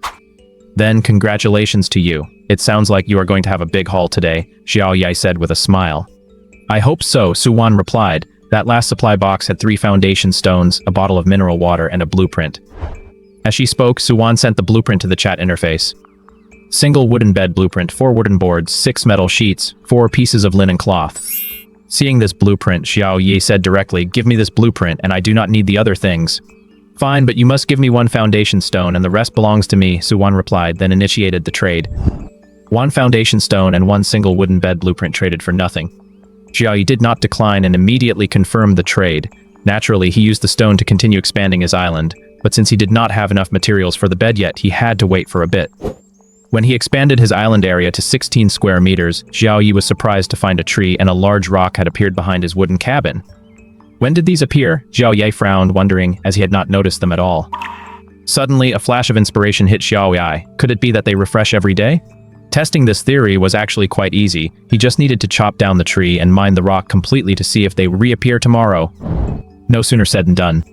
A: Then, congratulations to you. It sounds like you are going to have a big haul today, Xiao Yi said with a smile. I hope so, Su Wan replied, That last supply box had 3 foundation stones, a bottle of mineral water, and a blueprint. As she spoke, Suwan sent the blueprint to the chat interface. Single wooden bed blueprint, 4 wooden boards, 6 metal sheets, 4 pieces of linen cloth. Seeing this blueprint, Xiao Yi said directly, "Give me this blueprint, and I do not need the other things." "Fine, but you must give me 1 foundation stone, and the rest belongs to me," Suwan replied, then initiated the trade. 1 foundation stone and 1 single wooden bed blueprint traded for nothing. Xiao Yi did not decline and immediately confirmed the trade. Naturally, he used the stone to continue expanding his island, but since he did not have enough materials for the bed yet, he had to wait for a bit. When he expanded his island area to 16 square meters, Xiao Yi was surprised to find a tree and a large rock had appeared behind his wooden cabin. When did these appear? Xiao Yi frowned, wondering, as he had not noticed them at all. Suddenly, a flash of inspiration hit Xiao Yi. Could it be that they refresh every day? Testing this theory was actually quite easy. He just needed to chop down the tree and mine the rock completely to see if they reappear tomorrow. No sooner said than done.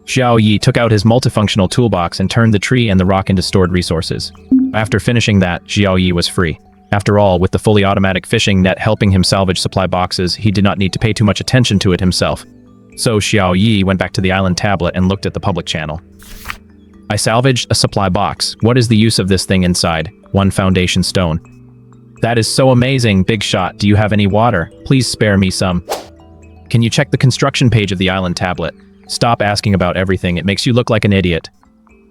A: Xiao Yi took out his multifunctional toolbox and turned the tree and the rock into stored resources. After finishing that, Xiao Yi was free. After all, with the fully automatic fishing net helping him salvage supply boxes, he did not need to pay too much attention to it himself. So Xiao Yi went back to the island tablet and looked at the public channel. "I salvaged a supply box. What is the use of this thing inside? 1 foundation stone. That is so amazing, big shot. Do you have any water? Please spare me some." "Can you check the construction page of the island tablet? Stop asking about everything. It makes you look like an idiot."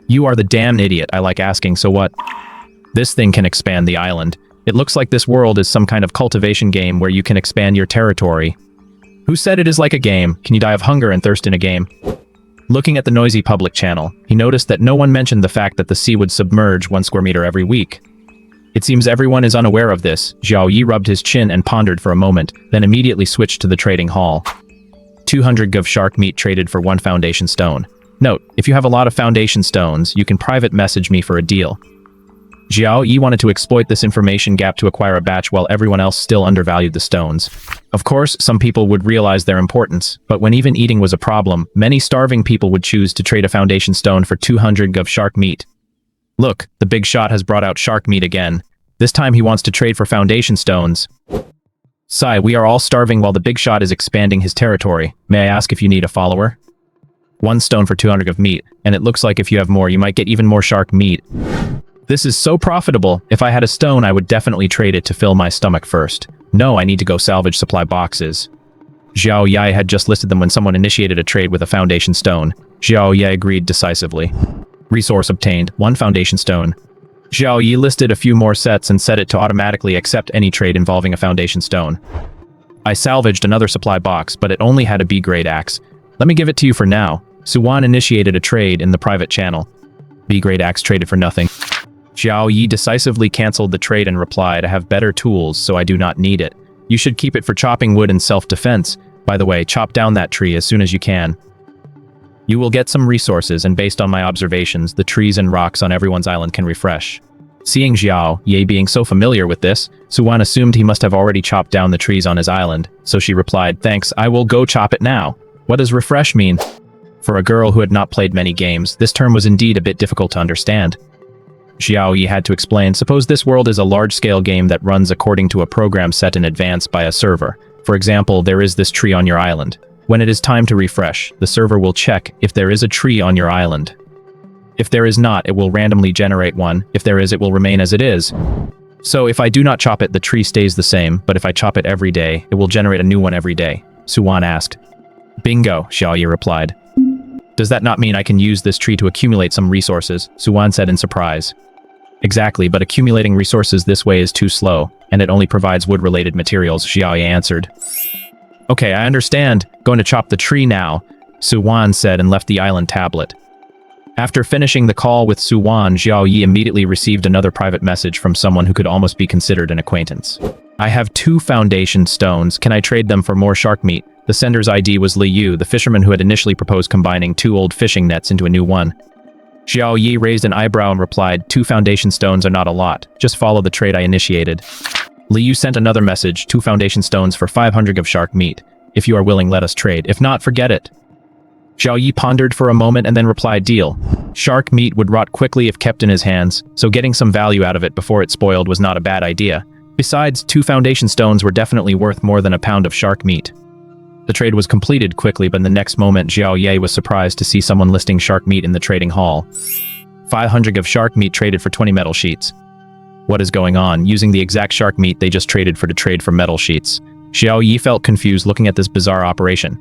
A: "You are the damn idiot. I like asking, so what?" "This thing can expand the island. It looks like this world is some kind of cultivation game where you can expand your territory." "Who said it is like a game? Can you die of hunger and thirst in a game?" Looking at the noisy public channel, he noticed that no one mentioned the fact that the sea would submerge 1 square meter every week. It seems everyone is unaware of this. Xiao Yi rubbed his chin and pondered for a moment, then immediately switched to the trading hall. 200 g of shark meat traded for 1 foundation stone. Note, if you have a lot of foundation stones, you can private message me for a deal. Xiao Yi wanted to exploit this information gap to acquire a batch while everyone else still undervalued the stones. Of course, some people would realize their importance, but when even eating was a problem, many starving people would choose to trade a foundation stone for 200 g of shark meat. Look, the big shot has brought out shark meat again. This time he wants to trade for foundation stones. "Sai, we are all starving while the big shot is expanding his territory. May I ask if you need a follower?" 1 stone for 200 of meat, and it looks like if you have more, you might get even more shark meat. "This is so profitable. If I had a stone, I would definitely trade it to fill my stomach first. No, I need to go salvage supply boxes." Xiao Yi had just listed them when someone initiated a trade with a foundation stone. Xiao Yi agreed decisively. Resource obtained, 1 foundation stone. Xiao Yi listed a few more sets and set it to automatically accept any trade involving a foundation stone. "I salvaged another supply box, but it only had a B-grade axe. Let me give it to you for now." Suwan initiated a trade in the private channel. B-grade axe traded for nothing. Xiao Yi decisively cancelled the trade and replied, "I have better tools, so I do not need it. You should keep it for chopping wood and self-defense. By the way, chop down that tree as soon as you can. You will get some resources, and based on my observations, the trees and rocks on everyone's island can refresh." Seeing Xiao Yi being so familiar with this, Suwan assumed he must have already chopped down the trees on his island, so she replied, "Thanks, I will go chop it now." What does refresh mean? For a girl who had not played many games, this term was indeed a bit difficult to understand. Xiao Yi had to explain, "Suppose this world is a large-scale game that runs according to a program set in advance by a server. For example, there is this tree on your island. When it is time to refresh, the server will check if there is a tree on your island. If there is not, it will randomly generate one. If there is, it will remain as it is. So if I do not chop it, the tree stays the same, but if I chop it every day, it will generate a new one every day." Suwan asked. "Bingo," Xiao Yi replied. "Does that not mean I can use this tree to accumulate some resources?" Suwan said in surprise. "Exactly, but accumulating resources this way is too slow, and it only provides wood-related materials," Xiao Yi answered. "Okay, I understand. Going to chop the tree now," Suwan said and left the island tablet. After finishing the call with Suwan, Xiao Yi immediately received another private message from someone who could almost be considered an acquaintance. "I have 2 foundation stones. Can I trade them for more shark meat?" The sender's ID was Li Yu, the fisherman who had initially proposed combining 2 old fishing nets into a new one. Xiao Yi raised an eyebrow and replied, "2 foundation stones are not a lot. Just follow the trade I initiated." Li Yu sent another message, 2 foundation stones for 500 of shark meat. If you are willing, let us trade. If not, forget it. Xiao Yi pondered for a moment and then replied, "Deal." Shark meat would rot quickly if kept in his hands, so getting some value out of it before it spoiled was not a bad idea. Besides, 2 foundation stones were definitely worth more than a pound of shark meat. The trade was completed quickly, but in the next moment Xiao Yi was surprised to see someone listing shark meat in the trading hall. 500 of shark meat traded for 20 metal sheets. What is going on? Using the exact shark meat they just traded for to trade for metal sheets. Xiao Yi felt confused looking at this bizarre operation.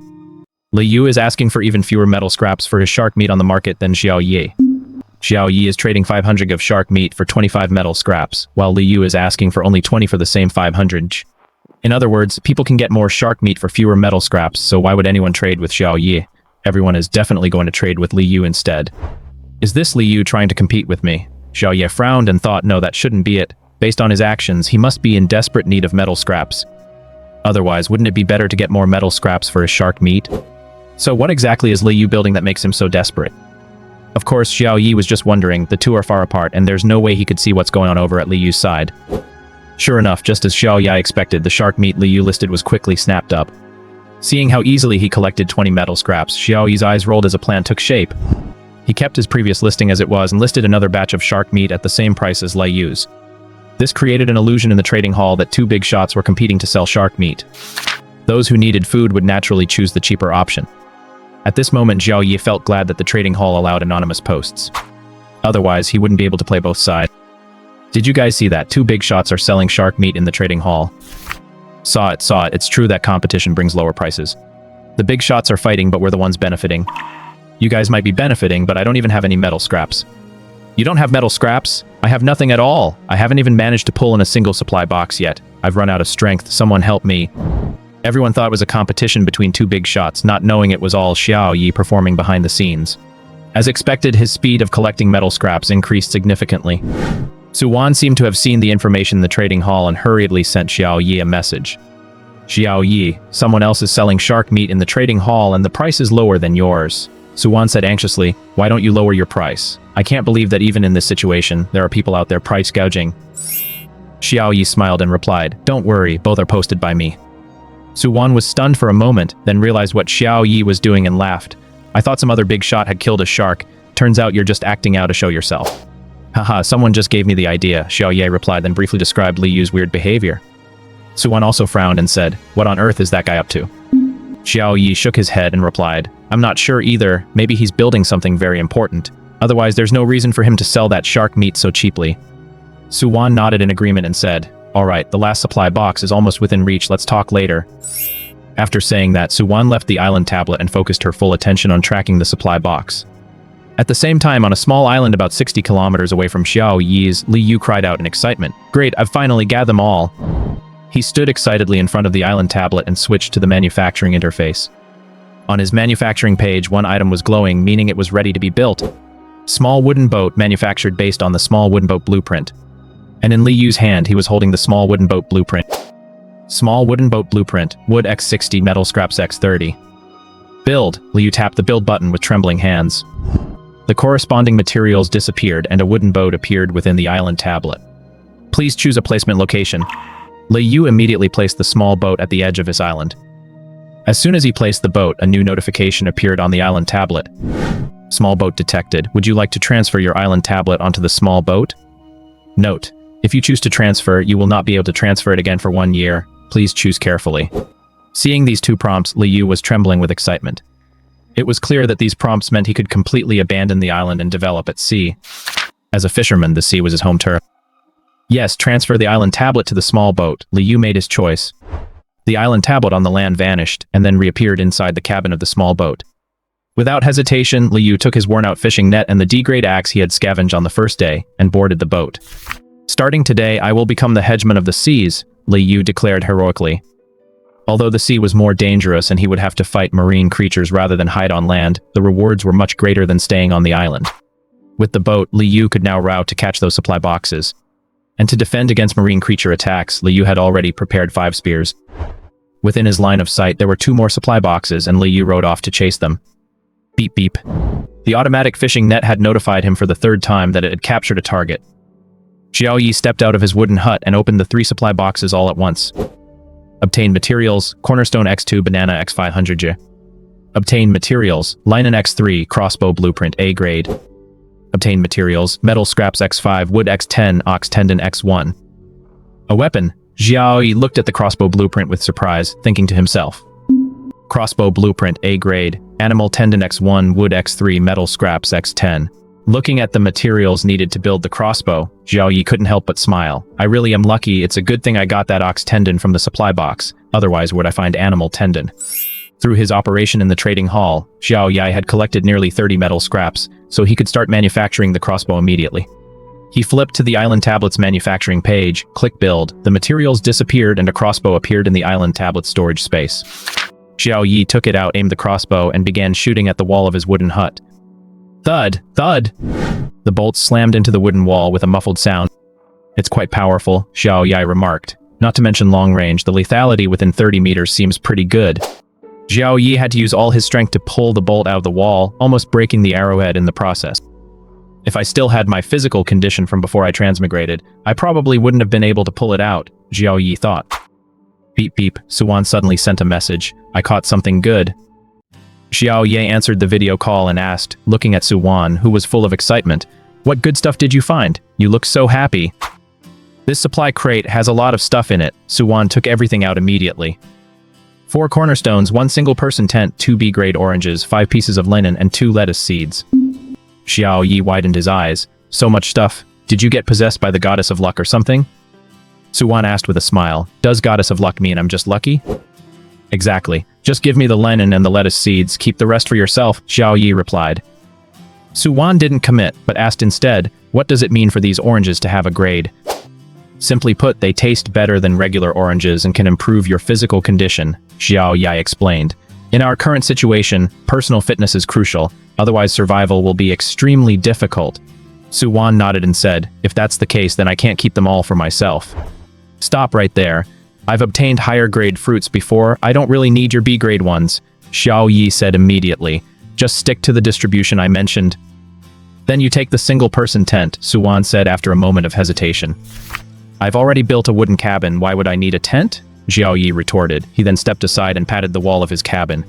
A: Li Yu is asking for even fewer metal scraps for his shark meat on the market than Xiao Yi. Xiao Yi is trading 500 of shark meat for 25 metal scraps, while Li Yu is asking for only 20 for the same 500. In other words, people can get more shark meat for fewer metal scraps, so why would anyone trade with Xiao Yi? Everyone is definitely going to trade with Li Yu instead. Is this Li Yu trying to compete with me? Xiao Yi frowned and thought, no, that shouldn't be it. Based on his actions, he must be in desperate need of metal scraps. Otherwise, wouldn't it be better to get more metal scraps for his shark meat? So what exactly is Li Yu building that makes him so desperate? Of course, Xiao Yi was just wondering. The two are far apart, and there's no way he could see what's going on over at Li Yu's side. Sure enough, just as Xiao Yi expected, the shark meat Li Yu listed was quickly snapped up. Seeing how easily he collected 20 metal scraps, Xiao Yi's eyes rolled as a plan took shape. He kept his previous listing as it was and listed another batch of shark meat at the same price as Li Yu's. This created an illusion in the trading hall that two big shots were competing to sell shark meat. Those who needed food would naturally choose the cheaper option. At this moment, Xiao Yi felt glad that the trading hall allowed anonymous posts. Otherwise, he wouldn't be able to play both sides. Did you guys see that? Two big shots are selling shark meat in the trading hall. Saw it. It's true that competition brings lower prices. The big shots are fighting, but we're the ones benefiting. You guys might be benefiting, but I don't even have any metal scraps. You don't have metal scraps? I have nothing at all. I haven't even managed to pull in a single supply box yet. I've run out of strength. Someone help me. Everyone thought it was a competition between two big shots, not knowing it was all Xiao Yi performing behind the scenes. As expected, his speed of collecting metal scraps increased significantly. Suwan seemed to have seen the information in the trading hall and hurriedly sent Xiao Yi a message. Xiao Yi, someone else is selling shark meat in the trading hall and the price is lower than yours. Suwan said anxiously, why don't you lower your price? I can't believe that even in this situation, there are people out there price gouging. Xiao Yi smiled and replied, don't worry, both are posted by me. Suwan was stunned for a moment, then realized what Xiao Yi was doing and laughed. I thought some other big shot had killed a shark. Turns out you're just acting out to show yourself. Haha, someone just gave me the idea, Xiao Yi replied, then briefly described Li Yu's weird behavior. Suwan also frowned and said, what on earth is that guy up to? Xiao Yi shook his head and replied, I'm not sure either, maybe he's building something very important. Otherwise there's no reason for him to sell that shark meat so cheaply. Suwan nodded in agreement and said, alright, the last supply box is almost within reach, let's talk later. After saying that, Suwan left the island tablet and focused her full attention on tracking the supply box. At the same time, on a small island about 60 kilometers away from Xiao Yi's, Li Yu cried out in excitement. Great, I've finally gathered them all. He stood excitedly in front of the island tablet and switched to the manufacturing interface. On his manufacturing page, one item was glowing, meaning it was ready to be built. Small wooden boat manufactured based on the small wooden boat blueprint. And in Li Yu's hand, he was holding the small wooden boat blueprint. Small wooden boat blueprint, wood X60, metal scraps X30. Build. Li Yu tapped the build button with trembling hands. The corresponding materials disappeared and a wooden boat appeared within the island tablet. Please choose a placement location. Li Yu immediately placed the small boat at the edge of his island. As soon as he placed the boat, a new notification appeared on the island tablet. Small boat detected. Would you like to transfer your island tablet onto the small boat? Note: if you choose to transfer, you will not be able to transfer it again for 1 year. Please choose carefully. Seeing these two prompts, Li Yu was trembling with excitement. It was clear that these prompts meant he could completely abandon the island and develop at sea. As a fisherman, the sea was his home turf. Yes, transfer the island tablet to the small boat. Li Yu made his choice. The island tablet on the land vanished, and then reappeared inside the cabin of the small boat. Without hesitation, Li Yu took his worn-out fishing net and the D-grade axe he had scavenged on the first day, and boarded the boat. Starting today, I will become the hegemon of the seas, Li Yu declared heroically. Although the sea was more dangerous and he would have to fight marine creatures rather than hide on land, the rewards were much greater than staying on the island. With the boat, Li Yu could now row to catch those supply boxes. And to defend against marine creature attacks, Li Yu had already prepared 5 spears. Within his line of sight, there were 2 more supply boxes, and Li Yu rode off to chase them. Beep beep. The automatic fishing net had notified him for the 3rd time that it had captured a target. Xiao Yi stepped out of his wooden hut and opened the 3 supply boxes all at once. Obtained materials, cornerstone X2, banana X500J. Obtained materials, linen X3, crossbow blueprint A grade. Obtained materials, metal scraps X5, wood X10, ox tendon X1. A weapon. Xiao Yi looked at the crossbow blueprint with surprise, thinking to himself. Crossbow blueprint A grade, animal tendon X1, wood X3, metal scraps X10. Looking at the materials needed to build the crossbow, Xiao Yi couldn't help but smile. I really am lucky. It's a good thing I got that ox tendon from the supply box. Otherwise, would I find animal tendon? Through his operation in the trading hall, Xiao Yi had collected nearly 30 metal scraps, so he could start manufacturing the crossbow immediately. He flipped to the island tablet's manufacturing page, click build, the materials disappeared and a crossbow appeared in the island tablet's storage space. Xiao Yi took it out, aimed the crossbow, and began shooting at the wall of his wooden hut. Thud! Thud! The bolts slammed into the wooden wall with a muffled sound. It's quite powerful, Xiao Yi remarked. Not to mention long range, the lethality within 30 meters seems pretty good. Xiao Yi had to use all his strength to pull the bolt out of the wall, almost breaking the arrowhead in the process. If I still had my physical condition from before I transmigrated, I probably wouldn't have been able to pull it out, Xiao Yi thought. Beep beep, Suwan suddenly sent a message. I caught something good. Xiao Yi answered the video call and asked, looking at Suwan, who was full of excitement, "What good stuff did you find? You look so happy." "This supply crate has a lot of stuff in it." Suwan took everything out immediately. 4 cornerstones, 1 single-person tent, 2 B-grade oranges, 5 pieces of linen, and 2 lettuce seeds. Xiao Yi widened his eyes. "So much stuff. Did you get possessed by the goddess of luck or something?" Suwan asked with a smile. "Does goddess of luck mean I'm just lucky?" "Exactly. Just give me the linen and the lettuce seeds, keep the rest for yourself," Xiao Yi replied. Suwan didn't commit, but asked instead, "What does it mean for these oranges to have a grade?" "Simply put, they taste better than regular oranges and can improve your physical condition," Xiao Yi explained. "In our current situation, personal fitness is crucial, otherwise survival will be extremely difficult." Suwan nodded and said, "If that's the case, then I can't keep them all for myself." "Stop right there. I've obtained higher grade fruits before, I don't really need your B-grade ones," Xiao Yi said immediately. "Just stick to the distribution I mentioned." "Then you take the single-person tent," Suwan said after a moment of hesitation. "I've already built a wooden cabin, why would I need a tent?" Xiao Yi retorted. He then stepped aside and patted the wall of his cabin.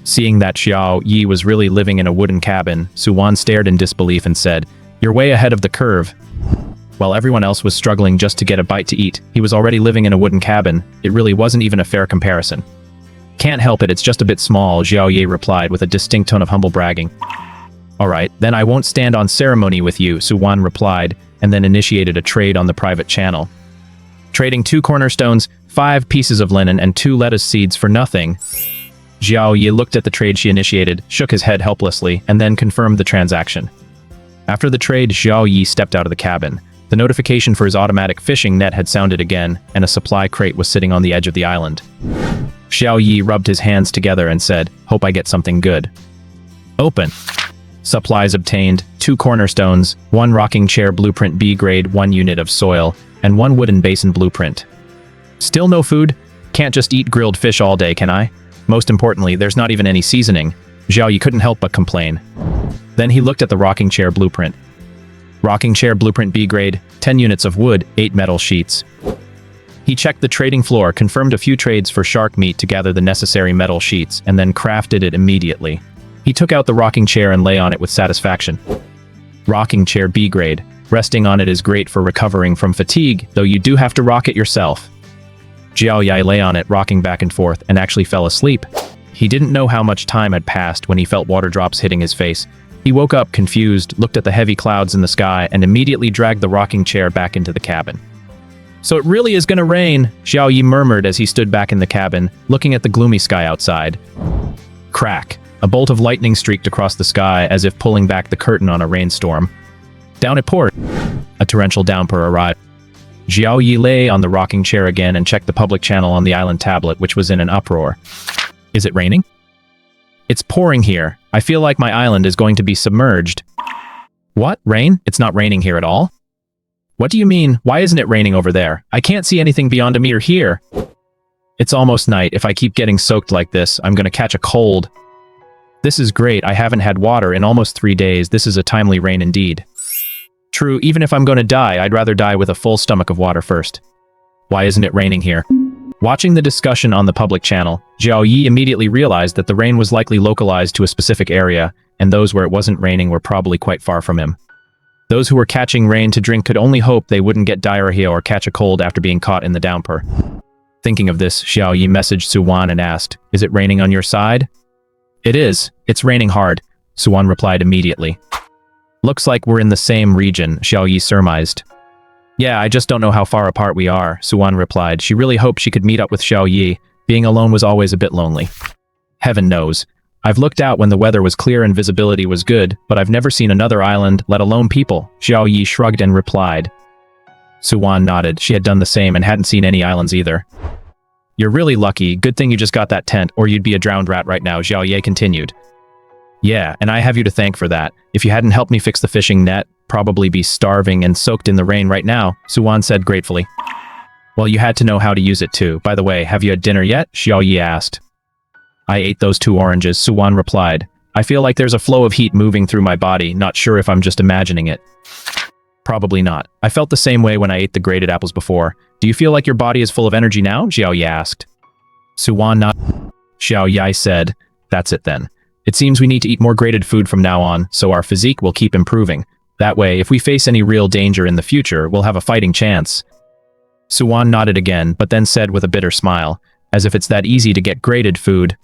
A: Seeing that Xiao Yi was really living in a wooden cabin, Suwan stared in disbelief and said, "You're way ahead of the curve." While everyone else was struggling just to get a bite to eat, he was already living in a wooden cabin. It really wasn't even a fair comparison. "Can't help it, it's just a bit small," Xiao Yi replied with a distinct tone of humble bragging. "Alright, then I won't stand on ceremony with you," Suwan replied, and then initiated a trade on the private channel. Trading 2 cornerstones, 5 pieces of linen, and 2 lettuce seeds for nothing. Xiao Yi looked at the trade she initiated, shook his head helplessly, and then confirmed the transaction. After the trade, Xiao Yi stepped out of the cabin. The notification for his automatic fishing net had sounded again, and a supply crate was sitting on the edge of the island. Xiao Yi rubbed his hands together and said, "Hope I get something good." Open. Supplies obtained, 2 cornerstones, 1 rocking chair blueprint B grade, 1 unit of soil, and 1 wooden basin blueprint. Still no food? Can't just eat grilled fish all day, can I? Most importantly, there's not even any seasoning. Xiao Yi couldn't help but complain. Then he looked at the rocking chair blueprint. Rocking chair blueprint B grade, 10 units of wood, 8 metal sheets. He checked the trading floor, confirmed a few trades for shark meat to gather the necessary metal sheets, and then crafted it immediately. He took out the rocking chair and lay on it with satisfaction. Rocking chair B grade. Resting on it is great for recovering from fatigue, though you do have to rock it yourself. Xiao Yi lay on it, rocking back and forth, and actually fell asleep. He didn't know how much time had passed when he felt water drops hitting his face. He woke up confused, looked at the heavy clouds in the sky, and immediately dragged the rocking chair back into the cabin. "So it really is gonna rain," Xiao Yi murmured as he stood back in the cabin, looking at the gloomy sky outside. Crack. A bolt of lightning streaked across the sky as if pulling back the curtain on a rainstorm. Down it poured. A torrential downpour arrived. Xiao Yi lay on the rocking chair again and checked the public channel on the island tablet, which was in an uproar. "Is it raining?" "It's pouring here. I feel like my island is going to be submerged." "What? Rain? It's not raining here at all." "What do you mean? Why isn't it raining over there? I can't see anything beyond a meter here." "It's almost night. If I keep getting soaked like this, I'm gonna catch a cold." "This is great. I haven't had water in almost 3 days. This is a timely rain indeed." "True, even if I'm gonna die, I'd rather die with a full stomach of water first." "Why isn't it raining here?" Watching the discussion on the public channel, Xiao Yi immediately realized that the rain was likely localized to a specific area, and those where it wasn't raining were probably quite far from him. Those who were catching rain to drink could only hope they wouldn't get diarrhea or catch a cold after being caught in the downpour. Thinking of this, Xiao Yi messaged Suwan and asked, "Is it raining on your side?" "It is. It's raining hard," Suwan replied immediately. "Looks like we're in the same region," Xiao Yi surmised. "Yeah, I just don't know how far apart we are," Suwan replied. She really hoped she could meet up with Xiao Yi. Being alone was always a bit lonely. "Heaven knows. I've looked out when the weather was clear and visibility was good, but I've never seen another island, let alone people," Xiao Yi shrugged and replied. Suwan nodded. She had done the same and hadn't seen any islands either. "You're really lucky. Good thing you just got that tent, or you'd be a drowned rat right now," Xiao Yi continued. "Yeah, and I have you to thank for that. If you hadn't helped me fix the fishing net, probably be starving and soaked in the rain right now," Suwan said gratefully. "Well, you had to know how to use it too. By the way, have you had dinner yet?" Xiao Yi asked. "I ate those 2 oranges," Suwan replied. "I feel like there's a flow of heat moving through my body, not sure if I'm just imagining it." "Probably not. I felt the same way when I ate the grated apples before. Do you feel like your body is full of energy now?" Xiao Yi asked. Suwan nodded. Xiao Yi said, "That's it then. It seems we need to eat more grated food from now on, so our physique will keep improving. That way, if we face any real danger in the future, we'll have a fighting chance." Suwan nodded again, but then said with a bitter smile, "As if it's that easy to get grated food."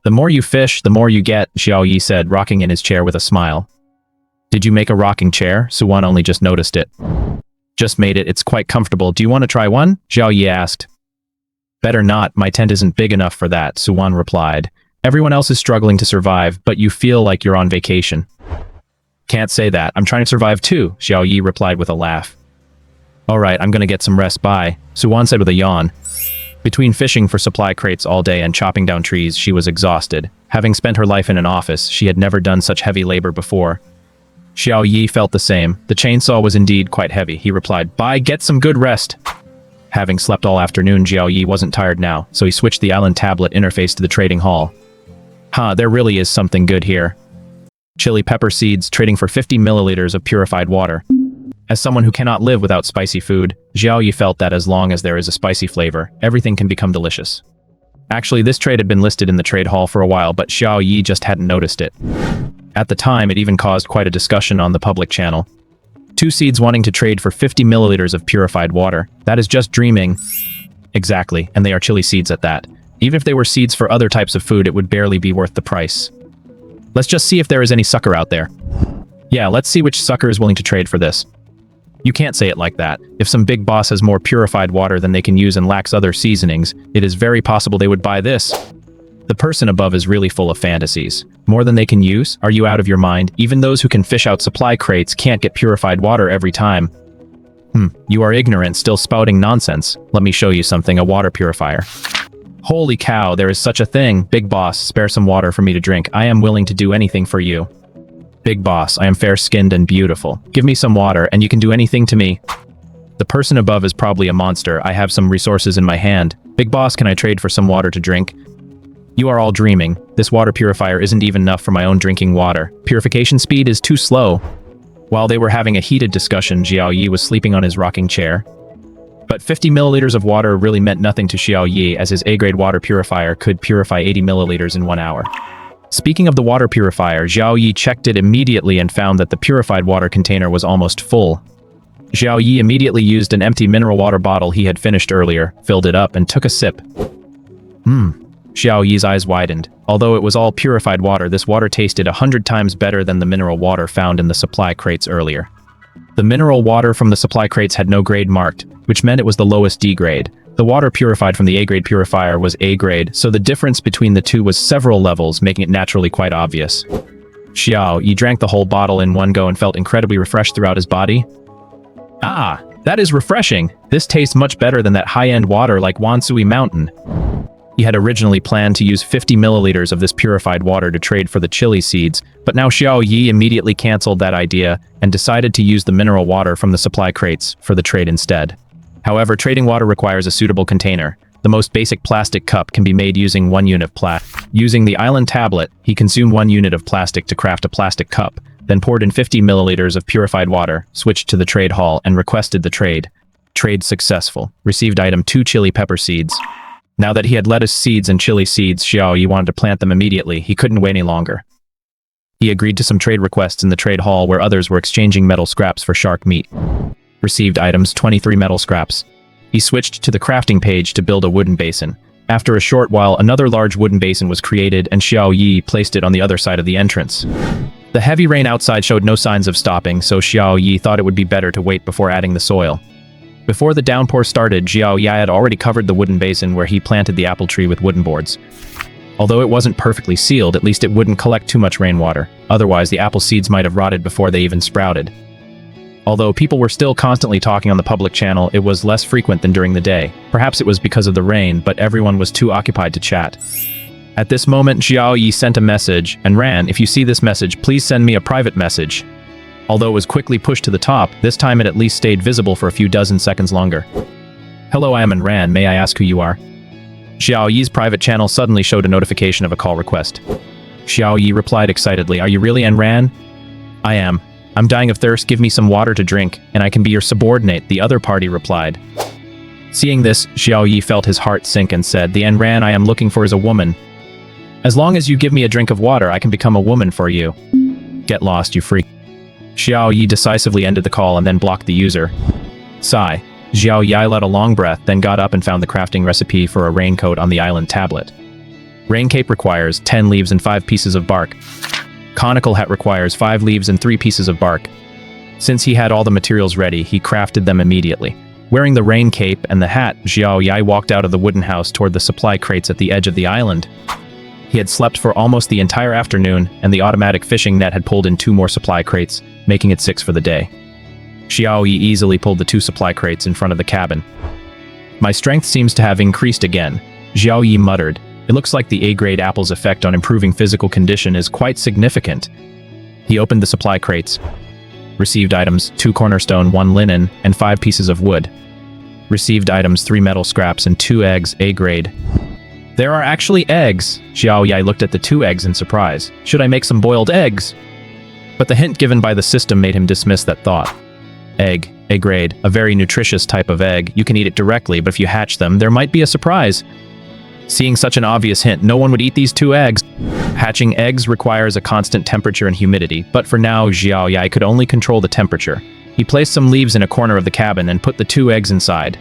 A: "The more you fish, the more you get," Xiao Yi said, rocking in his chair with a smile. "Did you make a rocking chair?" Suwan only just noticed it. "Just made it. It's quite comfortable. Do you want to try one?" Xiao Yi asked. "Better not. My tent isn't big enough for that," Suwan replied. "Everyone else is struggling to survive, but you feel like you're on vacation." "Can't say that. I'm trying to survive too," Xiao Yi replied with a laugh. "All right, I'm gonna get some rest. Bye," Suwan said with a yawn. Between fishing for supply crates all day and chopping down trees, she was exhausted. Having spent her life in an office, she had never done such heavy labor before. Xiao Yi felt the same. The chainsaw was indeed quite heavy. He replied, "Bye, get some good rest." Having slept all afternoon, Xiao Yi wasn't tired now, so he switched the island tablet interface to the trading hall. There really is something good here. Chili pepper seeds trading for 50 milliliters of purified water. As someone who cannot live without spicy food, Xiao Yi felt that as long as there is a spicy flavor, everything can become delicious. Actually, this trade had been listed in the trade hall for a while, but Xiao Yi just hadn't noticed it. At the time, it even caused quite a discussion on the public channel. 2 seeds wanting to trade for 50 milliliters of purified water. That is just dreaming. Exactly, and they are chili seeds at that. Even if they were seeds for other types of food, it would barely be worth the price. Let's just see if there is any sucker out there. Yeah, let's see which sucker is willing to trade for this. You can't say it like that. If some big boss has more purified water than they can use and lacks other seasonings, it is very possible they would buy this. The person above is really full of fantasies. More than they can use? Are you out of your mind? Even those who can fish out supply crates can't get purified water every time. You are ignorant, still spouting nonsense. Let me show you something, a water purifier. Holy cow, there is such a thing. Big boss, spare some water for me to drink. I am willing to do anything for you. Big boss, I am fair-skinned and beautiful. Give me some water and you can do anything to me. The person above is probably a monster. I have some resources in my hand. Big boss, can I trade for some water to drink? You are all dreaming. This water purifier isn't even enough for my own drinking water. Purification speed is too slow. While they were having a heated discussion, Xiao Yi was sleeping on his rocking chair. But 50 milliliters of water really meant nothing to Xiao Yi, as his A-grade water purifier could purify 80 milliliters in 1 hour. Speaking of the water purifier, Xiao Yi checked it immediately and found that the purified water container was almost full. Xiao Yi immediately used an empty mineral water bottle he had finished earlier, filled it up, and took a sip. Xiao Yi's eyes widened. Although it was all purified water, this water tasted 100 times better than the mineral water found in the supply crates earlier. The mineral water from the supply crates had no grade marked, which meant it was the lowest D grade. The water purified from the A-grade purifier was A grade, so the difference between the two was several levels, making it naturally quite obvious. Xiao Yi drank the whole bottle in one go and felt incredibly refreshed throughout his body. Ah, that is refreshing. This tastes much better than that high-end water like Wansui Mountain. He had originally planned to use 50 milliliters of this purified water to trade for the chili seeds, but now Xiao Yi immediately cancelled that idea and decided to use the mineral water from the supply crates for the trade instead. However, trading water requires a suitable container. The most basic plastic cup can be made using 1 unit of plastic. Using the island tablet, he consumed 1 unit of plastic to craft a plastic cup, then poured in 50 milliliters of purified water, switched to the trade hall, and requested the trade. Trade successful. Received item 2 chili pepper seeds. Now that he had lettuce seeds and chili seeds, Xiao Yi wanted to plant them immediately. He couldn't wait any longer. He agreed to some trade requests in the trade hall where others were exchanging metal scraps for shark meat. Received items 23 metal scraps. He switched to the crafting page to build a wooden basin. After a short while, another large wooden basin was created and Xiao Yi placed it on the other side of the entrance. The heavy rain outside showed no signs of stopping, so Xiao Yi thought it would be better to wait before adding the soil. Before the downpour started, Xiao Yi had already covered the wooden basin where he planted the apple tree with wooden boards. Although it wasn't perfectly sealed, at least it wouldn't collect too much rainwater. Otherwise, the apple seeds might have rotted before they even sprouted. Although people were still constantly talking on the public channel, it was less frequent than during the day. Perhaps it was because of the rain, but everyone was too occupied to chat. At this moment, Xiao Yi sent a message and ran, "If you see this message, please send me a private message." Although it was quickly pushed to the top, this time it at least stayed visible for a few dozen seconds longer. "Hello, I am Enran. May I ask who you are?" Xiao Yi's private channel suddenly showed a notification of a call request. Xiao Yi replied excitedly, "Are you really Enran?" "I am. I'm dying of thirst, give me some water to drink, and I can be your subordinate," the other party replied. Seeing this, Xiao Yi felt his heart sink and said, "The Enran I am looking for is a woman. As long as you give me a drink of water, I can become a woman for you." "Get lost, you freak." Xiao Yi decisively ended the call and then blocked the user. Sigh. Xiao Yi let a long breath, then got up and found the crafting recipe for a raincoat on the island tablet. Rain cape requires 10 leaves and 5 pieces of bark. Conical hat requires 5 leaves and 3 pieces of bark. Since he had all the materials ready, he crafted them immediately. Wearing the rain cape and the hat, Xiao Yi walked out of the wooden house toward the supply crates at the edge of the island. He had slept for almost the entire afternoon, and the automatic fishing net had pulled in 2 more supply crates, making it 6 for the day. Xiao Yi easily pulled the 2 supply crates in front of the cabin. "My strength seems to have increased again," Xiao Yi muttered. "It looks like the A-grade apple's effect on improving physical condition is quite significant." He opened the supply crates. Received items, 2 cornerstone, 1 linen, and 5 pieces of wood. Received items, 3 metal scraps, and 2 eggs, A-grade. "There are actually eggs!" Xiao Yi looked at the 2 eggs in surprise. "Should I make some boiled eggs?" But the hint given by the system made him dismiss that thought. Egg, A-grade, a very nutritious type of egg. You can eat it directly, but if you hatch them, there might be a surprise. Seeing such an obvious hint, no one would eat these 2 eggs. Hatching eggs requires a constant temperature and humidity, but for now, Xiao Yi could only control the temperature. He placed some leaves in a corner of the cabin and put the 2 eggs inside.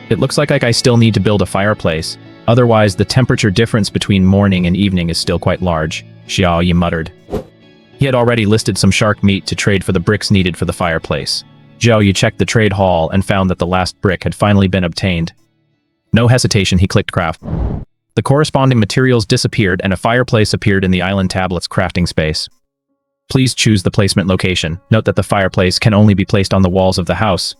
A: "It looks like I still need to build a fireplace. Otherwise, the temperature difference between morning and evening is still quite large," Xiao Yi muttered. He had already listed some shark meat to trade for the bricks needed for the fireplace. Xiao Yi checked the trade hall and found that the last brick had finally been obtained. No hesitation, he clicked craft. The corresponding materials disappeared and a fireplace appeared in the island tablet's crafting space. Please choose the placement location. Note that the fireplace can only be placed on the walls of the house.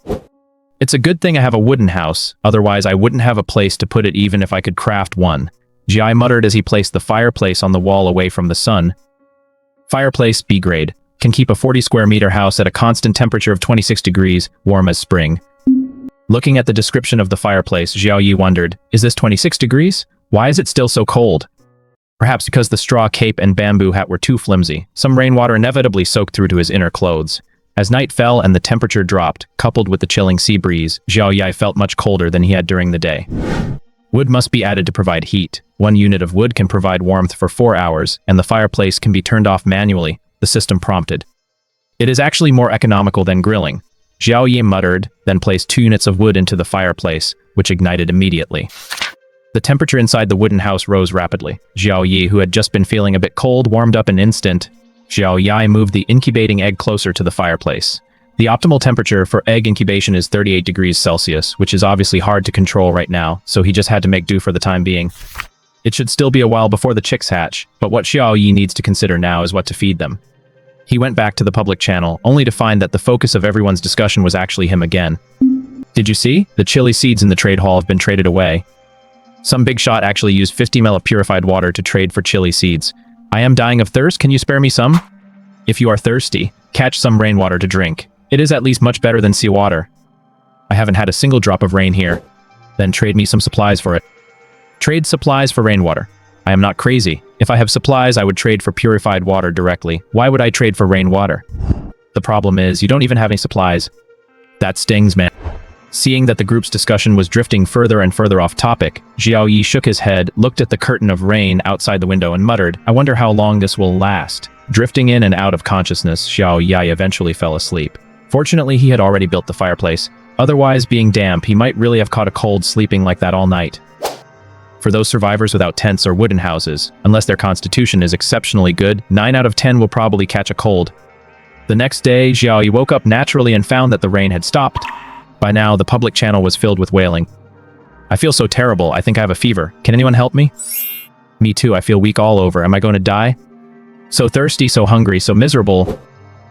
A: "It's a good thing I have a wooden house, otherwise I wouldn't have a place to put it even if I could craft one," Jai muttered as he placed the fireplace on the wall away from the sun. Fireplace, B-grade. Can keep a 40 square meter house at a constant temperature of 26 degrees, warm as spring. Looking at the description of the fireplace, Xiao Yi wondered, is this 26 degrees? Why is it still so cold? Perhaps because the straw cape and bamboo hat were too flimsy. Some rainwater inevitably soaked through to his inner clothes. As night fell and the temperature dropped, coupled with the chilling sea breeze, Xiao Yi felt much colder than he had during the day. Wood must be added to provide heat. 1 unit of wood can provide warmth for 4 hours, and the fireplace can be turned off manually, the system prompted. It is actually more economical than grilling. Xiao Yi muttered, then placed 2 units of wood into the fireplace, which ignited immediately. The temperature inside the wooden house rose rapidly. Xiao Yi, who had just been feeling a bit cold, warmed up an instant. Xiao Yi moved the incubating egg closer to the fireplace. The optimal temperature for egg incubation is 38 degrees Celsius, which is obviously hard to control right now, so he just had to make do for the time being. It should still be a while before the chicks hatch, but what Xiao Yi needs to consider now is what to feed them. He went back to the public channel, only to find that the focus of everyone's discussion was actually him again. Did you see? The chili seeds in the trade hall have been traded away. Some big shot actually used 50 ml of purified water to trade for chili seeds. I am dying of thirst, can you spare me some? If you are thirsty, catch some rainwater to drink. It is at least much better than seawater. I haven't had a single drop of rain here. Then trade me some supplies for it. Trade supplies for rainwater. I am not crazy. If I have supplies, I would trade for purified water directly. Why would I trade for rainwater? The problem is, you don't even have any supplies. That stings, man. Seeing that the group's discussion was drifting further and further off topic, Xiao Yi shook his head, looked at the curtain of rain outside the window and muttered, I wonder how long this will last. Drifting in and out of consciousness, Xiao Yi eventually fell asleep. Fortunately, he had already built the fireplace. Otherwise, being damp, he might really have caught a cold sleeping like that all night. For those survivors without tents or wooden houses, unless their constitution is exceptionally good, 9 out of 10 will probably catch a cold. The next day, Xiao Yi woke up naturally and found that the rain had stopped. By now, the public channel was filled with wailing. I feel so terrible, I think I have a fever. Can anyone help me? Me too, I feel weak all over. Am I going to die? So thirsty, so hungry, so miserable.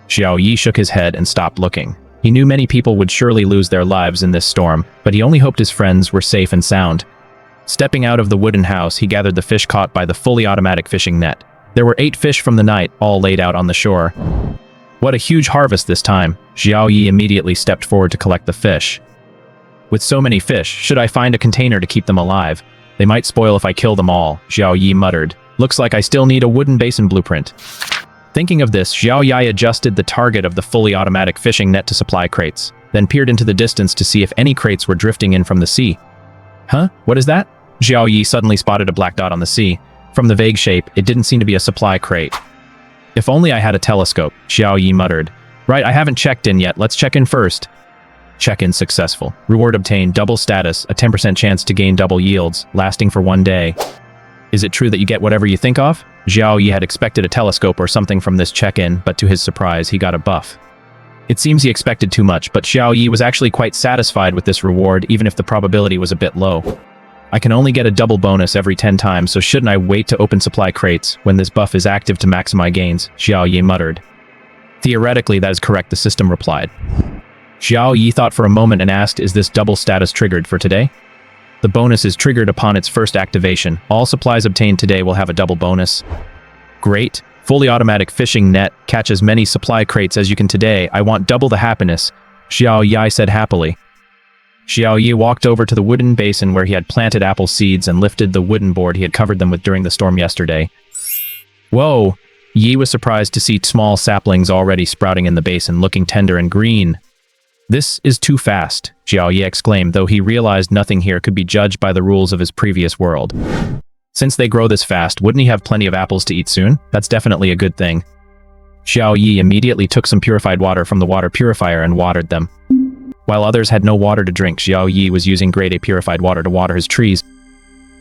A: Xiao Yi shook his head and stopped looking. He knew many people would surely lose their lives in this storm, but he only hoped his friends were safe and sound. Stepping out of the wooden house, he gathered the fish caught by the fully automatic fishing net. There were 8 fish from the night, all laid out on the shore. What a huge harvest this time. Xiao Yi immediately stepped forward to collect the fish. With so many fish, should I find a container to keep them alive? They might spoil if I kill them all, Xiao Yi muttered. Looks like I still need a wooden basin blueprint. Thinking of this, Xiao Yi adjusted the target of the fully automatic fishing net to supply crates, then peered into the distance to see if any crates were drifting in from the sea. Huh? What is that? Xiao Yi suddenly spotted a black dot on the sea. From the vague shape, it didn't seem to be a supply crate. If only I had a telescope, Xiao Yi muttered. Right, I haven't checked in yet, let's check in first. Check-in successful. Reward obtained, double status, a 10% chance to gain double yields, lasting for 1 day. Is it true that you get whatever you think of? Xiao Yi had expected a telescope or something from this check-in, but to his surprise, he got a buff. It seems he expected too much, but Xiao Yi was actually quite satisfied with this reward, even if the probability was a bit low. I can only get a double bonus every 10 times, so shouldn't I wait to open supply crates when this buff is active to maximize gains? Xiao Yi muttered. Theoretically, that is correct, the system replied. Xiao Yi thought for a moment and asked, is this double status triggered for today? The bonus is triggered upon its first activation. All supplies obtained today will have a double bonus. Great. Fully automatic fishing net. Catch as many supply crates as you can today. I want double the happiness, Xiao Yi said happily. Xiao Yi walked over to the wooden basin where he had planted apple seeds and lifted the wooden board he had covered them with during the storm yesterday. Whoa! Yi was surprised to see small saplings already sprouting in the basin, looking tender and green. This is too fast, Xiao Yi exclaimed, though he realized nothing here could be judged by the rules of his previous world. Since they grow this fast, wouldn't he have plenty of apples to eat soon? That's definitely a good thing. Xiao Yi immediately took some purified water from the water purifier and watered them. While others had no water to drink, Xiao Yi was using grade A purified water to water his trees.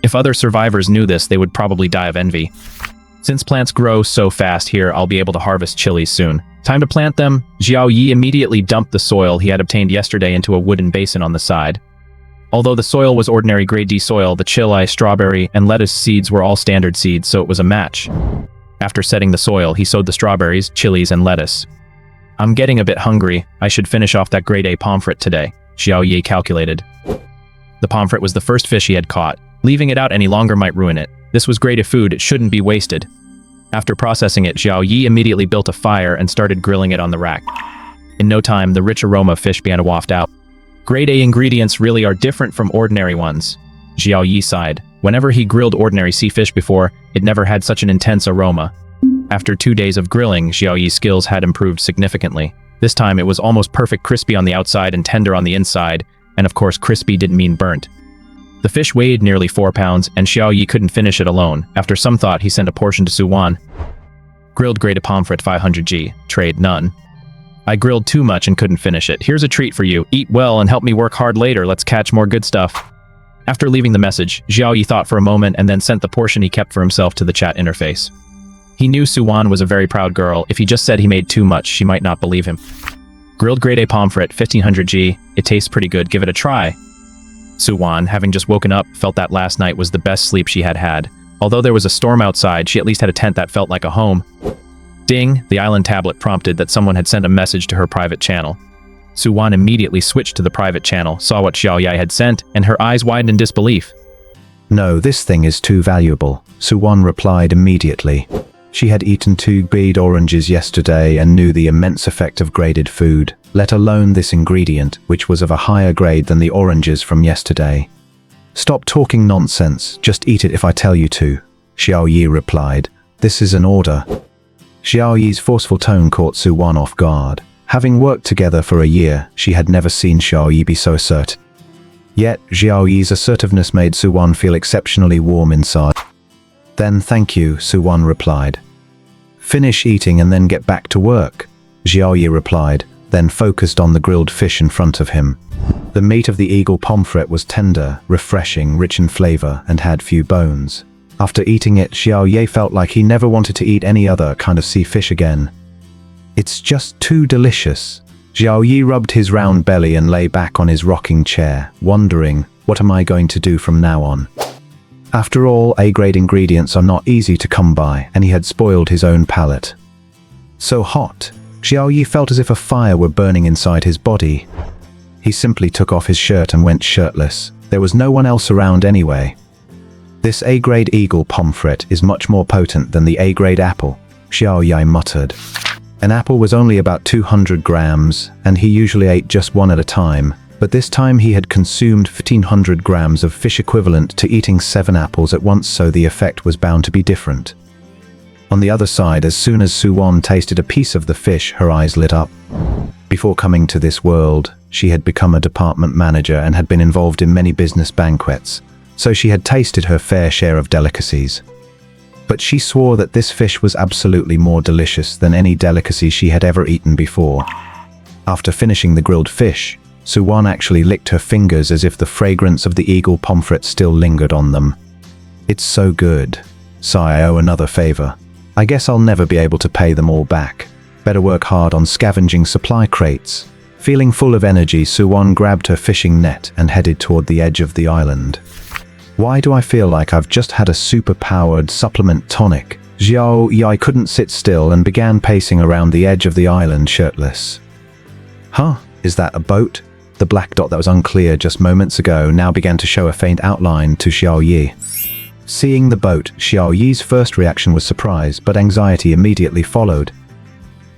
A: If other survivors knew this, they would probably die of envy. Since plants grow so fast here, I'll be able to harvest chilies soon. Time to plant them. Xiao Yi immediately dumped the soil he had obtained yesterday into a wooden basin on the side. Although the soil was ordinary grade D soil, the chili, strawberry, and lettuce seeds were all standard seeds, so it was a match. After setting the soil, he sowed the strawberries, chilies, and lettuce. I'm getting a bit hungry. I should finish off that grade A pomfret today, Xiao Yi calculated. The pomfret was the first fish he had caught. Leaving it out any longer might ruin it. This was grade A food, it shouldn't be wasted. After processing it, Xiao Yi immediately built a fire and started grilling it on the rack. In no time, the rich aroma of fish began to waft out. Grade A ingredients really are different from ordinary ones, Xiao Yi sighed. Whenever he grilled ordinary sea fish before, it never had such an intense aroma. After 2 days of grilling, Xiao Yi's skills had improved significantly. This time it was almost perfect, crispy on the outside and tender on the inside, and of course crispy didn't mean burnt. The fish weighed nearly 4 pounds, and Xiao Yi couldn't finish it alone. After some thought, he sent a portion to Suwan. Grilled grade A pomfret 500G, trade none. I grilled too much and couldn't finish it. Here's a treat for you. Eat well and help me work hard later. Let's catch more good stuff. After leaving the message, Xiao Yi thought for a moment and then sent the portion he kept for himself to the chat interface. He knew Suwan was a very proud girl. If he just said he made too much, she might not believe him. Grilled grade A pomfret 1500G. It tastes pretty good. Give it a try. Suwan, having just woken up, felt that last night was the best sleep she had had. Although there was a storm outside, she at least had a tent that felt like a home. Ding! The island tablet prompted that someone had sent a message to her private channel. Suwan immediately switched to the private channel, saw what Xiao Yi had sent, and her eyes widened in disbelief.
B: No, this thing is too valuable, Suwan replied immediately. She had eaten 2 grade oranges yesterday and knew the immense effect of graded food, let alone this ingredient, which was of a higher grade than the oranges from yesterday. Stop talking nonsense, just eat it if I tell you to, Xiao Yi replied. This is an order. Xiao Yi's forceful tone caught Suwan off guard. Having worked together for a year, she had never seen Xiao Yi be so assertive. Yet, Xiao Yi's assertiveness made Suwan feel exceptionally warm inside. Then thank you, Suwan replied. Finish eating and then get back to work, Xiao Yi replied, then focused on the grilled fish in front of him. The meat of the eagle pomfret was tender, refreshing, rich in flavor, and had few bones. After eating it, Xiao Yi felt like he never wanted to eat any other kind of sea fish again. It's just too delicious. Xiao Yi rubbed his round belly and lay back on his rocking chair, wondering, what am I going to do from now on? After all, A-grade ingredients are not easy to come by, and he had spoiled his own palate. So hot, Xiao Yi felt as if a fire were burning inside his body. He simply took off his shirt and went shirtless. There was no one else around anyway. This A-grade eagle pomfret is much more potent than the A-grade apple, Xiao Yi muttered. An apple was only about 200 grams, and he usually ate just one at a time, but this time he had consumed 1,500 grams of fish, equivalent to eating 7 apples at once, so the effect was bound to be different. On the other side, as soon as Suwon tasted a piece of the fish, her eyes lit up. Before coming to this world, she had become a department manager and had been involved in many business banquets, so she had tasted her fair share of delicacies. But she swore that this fish was absolutely more delicious than any delicacy she had ever eaten before. After finishing the grilled fish, Suwon actually licked her fingers as if the fragrance of the eagle pomfret still lingered on them. It's so good. Sigh, I owe another favor. I guess I'll never be able to pay them all back. Better work hard on scavenging supply crates. Feeling full of energy, Suwon grabbed her fishing net and headed toward the edge of the island. Why do I feel like I've just had a super-powered supplement tonic? Xiao Yi couldn't sit still and began pacing around the edge of the island shirtless. Huh? Is that a boat? The black dot that was unclear just moments ago now began to show a faint outline to Xiao Yi. Seeing the boat, Xiao Yi's first reaction was surprise, but anxiety immediately followed.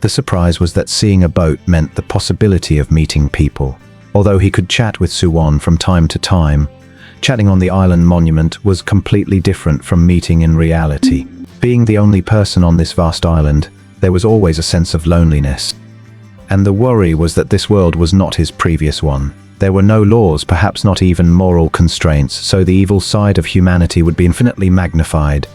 B: The surprise was that seeing a boat meant the possibility of meeting people. Although he could chat with Suwon from time to time, chatting on the island monument was completely different from meeting in reality. Being the only person on this vast island, there was always a sense of loneliness. And the worry was that this world was not his previous one. There were no laws, perhaps not even moral constraints, so the evil side of humanity would be infinitely magnified.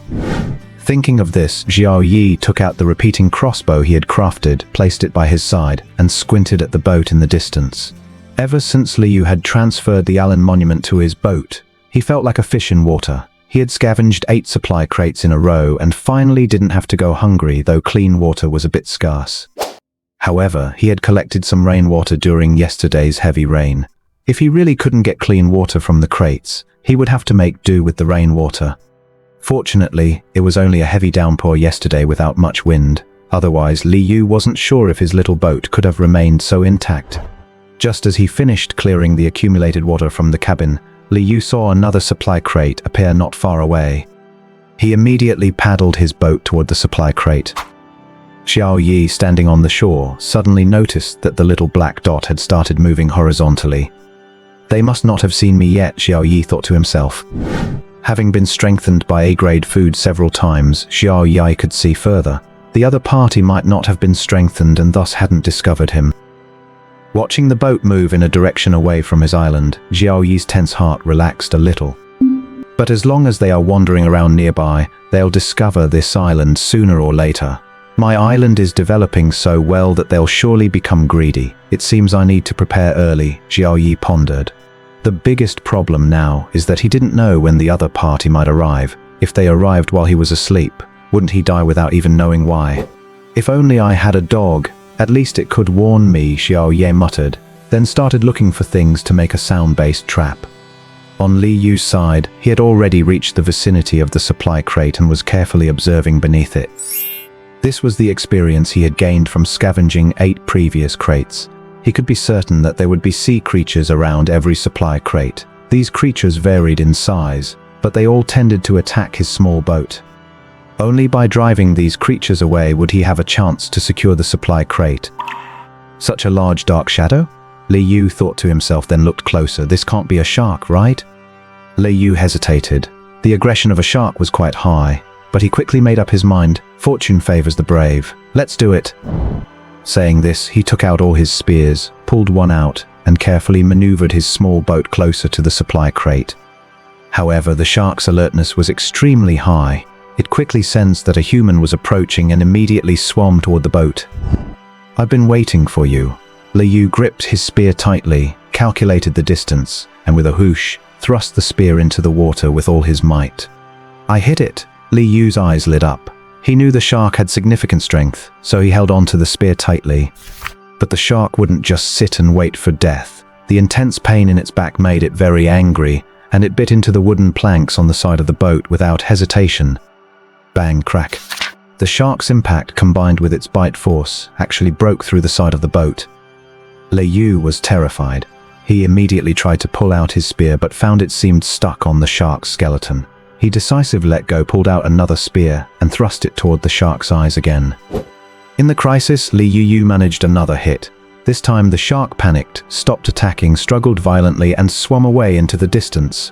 B: Thinking of this, Xiao Yi took out the repeating crossbow he had crafted, placed it by his side, and squinted at the boat in the distance. Ever since Liu had transferred the island monument to his boat, he felt like a fish in water. He had scavenged 8 supply crates in a row and finally didn't have to go hungry, though clean water was a bit scarce. However, he had collected some rainwater during yesterday's heavy rain. If he really couldn't get clean water from the crates, he would have to make do with the rainwater. Fortunately, it was only a heavy downpour yesterday without much wind. Otherwise, Liu wasn't sure if his little boat could have remained so intact. Just as he finished clearing the accumulated water from the cabin, Liu saw another supply crate appear not far away. He immediately paddled his boat toward the supply crate. Xiao Yi, standing on the shore, suddenly noticed that the little black dot had started moving horizontally. They must not have seen me yet, Xiao Yi thought to himself. Having been strengthened by A-grade food several times, Xiao Yi could see further. The other party might not have been strengthened and thus hadn't discovered him. Watching the boat move in a direction away from his island, Xiao Yi's tense heart relaxed a little. But as long as they are wandering around nearby, they'll discover this island sooner or later. My island is developing so well that they'll surely become greedy. It seems I need to prepare early, Xiao Yi pondered. The biggest problem now is that he didn't know when the other party might arrive. If they arrived while he was asleep, wouldn't he die without even knowing why? If only I had a dog. At least it could warn me, Xiao Yi muttered, then started looking for things to make a sound-based trap. On Liu's side, he had already reached the vicinity of the supply crate and was carefully observing beneath it. This was the experience he had gained from scavenging 8 previous crates. He could be certain that there would be sea creatures around every supply crate. These creatures varied in size, but they all tended to attack his small boat. Only by driving these creatures away would he have a chance to secure the supply crate. Such a large dark shadow? Liu thought to himself, then looked closer. This can't be a shark, right? Liu hesitated. The aggression of a shark was quite high, but he quickly made up his mind. Fortune favors the brave. Let's do it. Saying this, he took out all his spears, pulled one out, and carefully maneuvered his small boat closer to the supply crate. However, the shark's alertness was extremely high. It quickly sensed that a human was approaching and immediately swam toward the boat. I've been waiting for you. Liu gripped his spear tightly, calculated the distance, and with a whoosh, thrust the spear into the water with all his might. I hit it. Li Yu's eyes lit up. He knew the shark had significant strength, so he held on to the spear tightly. But the shark wouldn't just sit and wait for death. The intense pain in its back made it very angry, and it bit into the wooden planks on the side of the boat without hesitation. Bang, crack. The shark's impact, combined with its bite force, actually broke through the side of the boat. Li Yu was terrified. He immediately tried to pull out his spear but found it seemed stuck on the shark's skeleton. He decisively let go, pulled out another spear, and thrust it toward the shark's eyes again. In the crisis, Li Yu managed another hit. This time the shark panicked, stopped attacking, struggled violently, and swam away into the distance.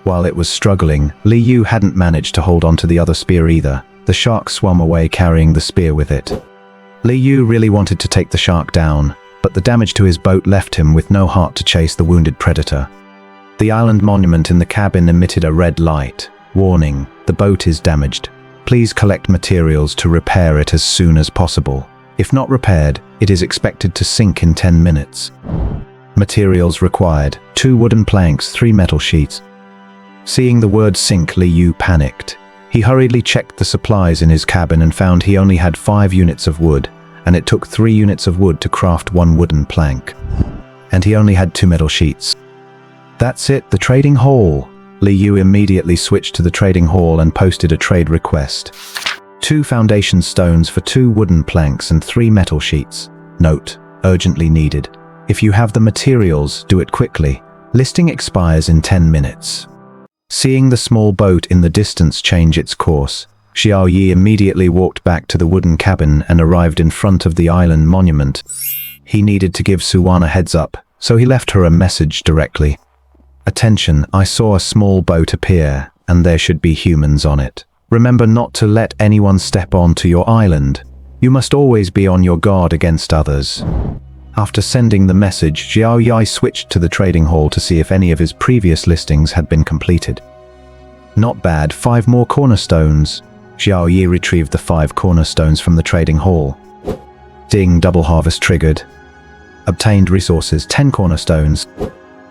B: While it was struggling, Li Yu hadn't managed to hold on to the other spear either. The shark swam away carrying the spear with it. Li Yu really wanted to take the shark down, but the damage to his boat left him with no heart to chase the wounded predator. The island monument in the cabin emitted a red light. Warning, the boat is damaged. Please collect materials to repair it as soon as possible. If not repaired, it is expected to sink in 10 minutes. Materials required: 2 wooden planks, 3 metal sheets. Seeing the word sink, Li Yu panicked. He hurriedly checked the supplies in his cabin and found he only had 5 units of wood, and it took 3 units of wood to craft 1 wooden plank. And he only had 2 metal sheets. That's it, the trading hall. Li Yu immediately switched to the trading hall and posted a trade request. 2 foundation stones for 2 wooden planks and 3 metal sheets. Note, urgently needed. If you have the materials, do it quickly. Listing expires in 10 minutes. Seeing the small boat in the distance change its course, Xiao Yi immediately walked back to the wooden cabin and arrived in front of the island monument. He needed to give Suwan a heads up, so he left her a message directly. Attention, I saw a small boat appear, and there should be humans on it. Remember not to let anyone step onto your island. You must always be on your guard against others. After sending the message, Xiao Yi switched to the trading hall to see if any of his previous listings had been completed. Not bad, 5 more cornerstones. Xiao Yi retrieved the 5 cornerstones from the trading hall. Ding, double harvest triggered. Obtained resources, 10 cornerstones.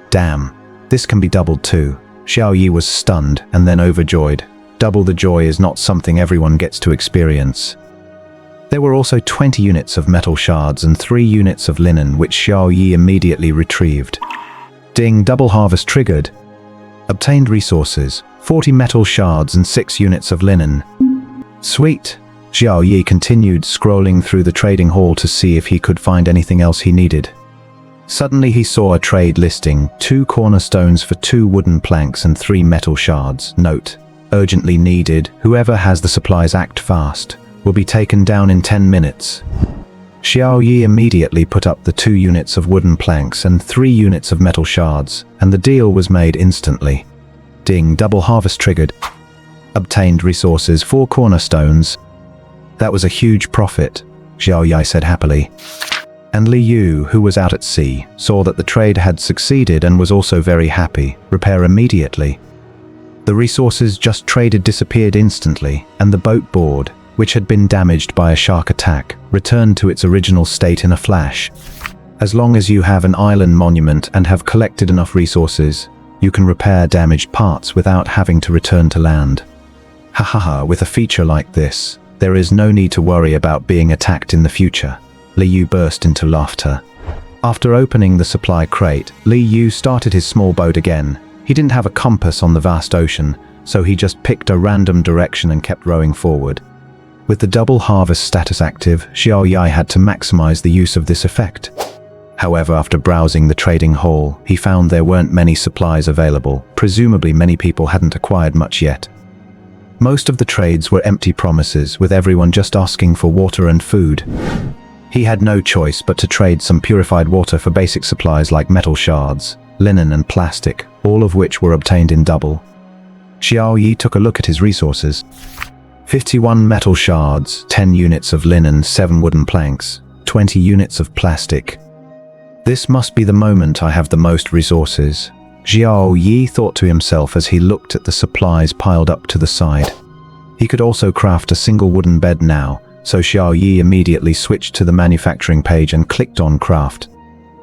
B: Damn, this can be doubled too. Xiao Yi was stunned and then overjoyed. Double the joy is not something everyone gets to experience. There were also 20 units of metal shards and 3 units of linen, which Xiao Yi immediately retrieved. Ding, double harvest triggered. Obtained resources, 40 metal shards and 6 units of linen. Sweet. Xiao Yi continued scrolling through the trading hall to see if he could find anything else he needed. Suddenly he saw a trade listing, 2 cornerstones for 2 wooden planks and 3 metal shards. Note, urgently needed, whoever has the supplies act fast. Will be taken down in 10 minutes. Xiao Yi immediately put up the 2 units of wooden planks and 3 units of metal shards, and the deal was made instantly. Ding, double harvest triggered. Obtained resources, 4 cornerstones. That was a huge profit, Xiao Yi said happily. And Li Yu, who was out at sea, saw that the trade had succeeded and was also very happy. Repair immediately. The resources just traded disappeared instantly, and the boat board, which had been damaged by a shark attack, returned to its original state in a flash. As long as you have an island monument and have collected enough resources, you can repair damaged parts without having to return to land. Hahaha, with a feature like this, there is no need to worry about being attacked in the future. Li Yu burst into laughter. After opening the supply crate, Li Yu started his small boat again. He didn't have a compass on the vast ocean, so he just picked a random direction and kept rowing forward. With the double harvest status active, Xiao Yi had to maximize the use of this effect. However, after browsing the trading hall, he found there weren't many supplies available. Presumably many people hadn't acquired much yet. Most of the trades were empty promises, with everyone just asking for water and food. He had no choice but to trade some purified water for basic supplies like metal shards, linen and plastic, all of which were obtained in double. Xiao Yi took a look at his resources. 51 metal shards, 10 units of linen, 7 wooden planks, 20 units of plastic. This must be the moment I have the most resources. Xiao Yi thought to himself as he looked at the supplies piled up to the side. He could also craft a single wooden bed now, so Xiao Yi immediately switched to the manufacturing page and clicked on craft.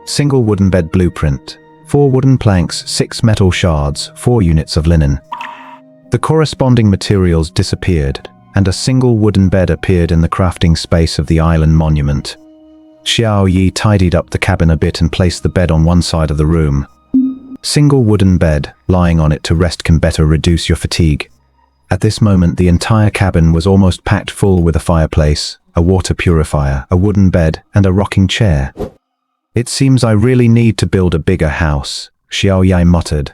B: Single wooden bed blueprint. 4 wooden planks, 6 metal shards, 4 units of linen. The corresponding materials disappeared, and a single wooden bed appeared in the crafting space of the island monument. Xiao Yi tidied up the cabin a bit and placed the bed on one side of the room. Single wooden bed, lying on it to rest can better reduce your fatigue. At this moment, the entire cabin was almost packed full with a fireplace, a water purifier, a wooden bed, and a rocking chair. It seems I really need to build a bigger house, Xiao Yi muttered.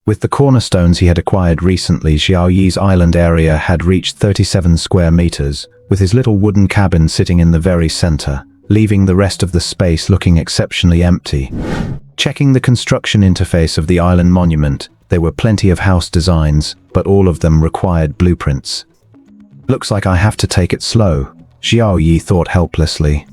B: With the cornerstones he had acquired recently, Xiao Yi's island area had reached 37 square meters, with his little wooden cabin sitting in the very center, leaving the rest of the space looking exceptionally empty. Checking the construction interface of the island monument, there were plenty of house designs, but all of them required blueprints. Looks like I have to take it slow, Xiao Yi thought helplessly.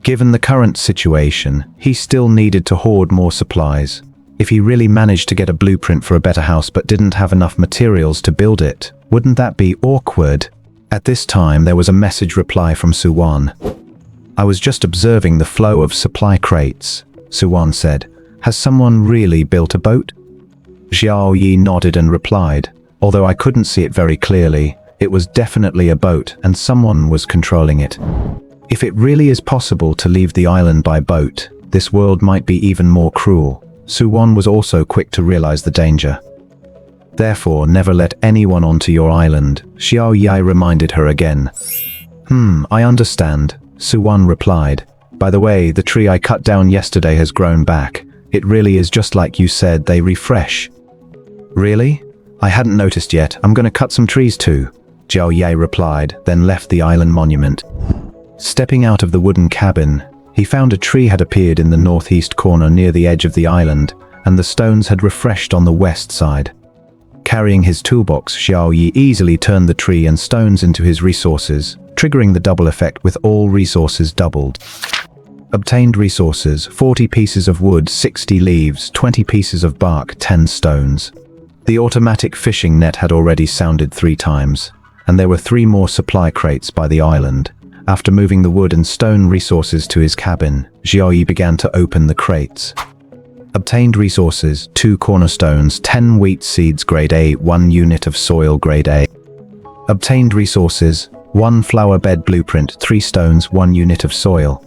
B: Given the current situation, he still needed to hoard more supplies. If he really managed to get a blueprint for a better house but didn't have enough materials to build it, wouldn't that be awkward? At this time, there was a message reply from Suwan. I was just observing the flow of supply crates, Suwan said. Has someone really built a boat? Xiao Yi nodded and replied. Although I couldn't see it very clearly, it was definitely a boat and someone was controlling it. If it really is possible to leave the island by boat, this world might be even more cruel. Suwan was also quick to realize the danger. Therefore, never let anyone onto your island, Xiao Yi reminded her again. I understand, Suwan replied. By the way, the tree I cut down yesterday has grown back. It really is just like you said, they refresh. Really? I hadn't noticed yet. I'm gonna cut some trees too, Xiao Yi replied, then left the island monument. Stepping out of the wooden cabin, he found a tree had appeared in the northeast corner near the edge of the island, and the stones had refreshed on the west side. Carrying his toolbox, Xiao Yi easily turned the tree and stones into his resources, triggering the double effect with all resources doubled. Obtained resources: 40 pieces of wood, 60 leaves, 20 pieces of bark, 10 stones. The automatic fishing net had already sounded 3 times, and there were 3 more supply crates by the island. After moving the wood and stone resources to his cabin, Xiao Yi began to open the crates. Obtained resources: 2 cornerstones, 10 wheat seeds grade A, 1 unit of soil grade A. Obtained resources: 1 flower bed blueprint, 3 stones, 1 unit of soil.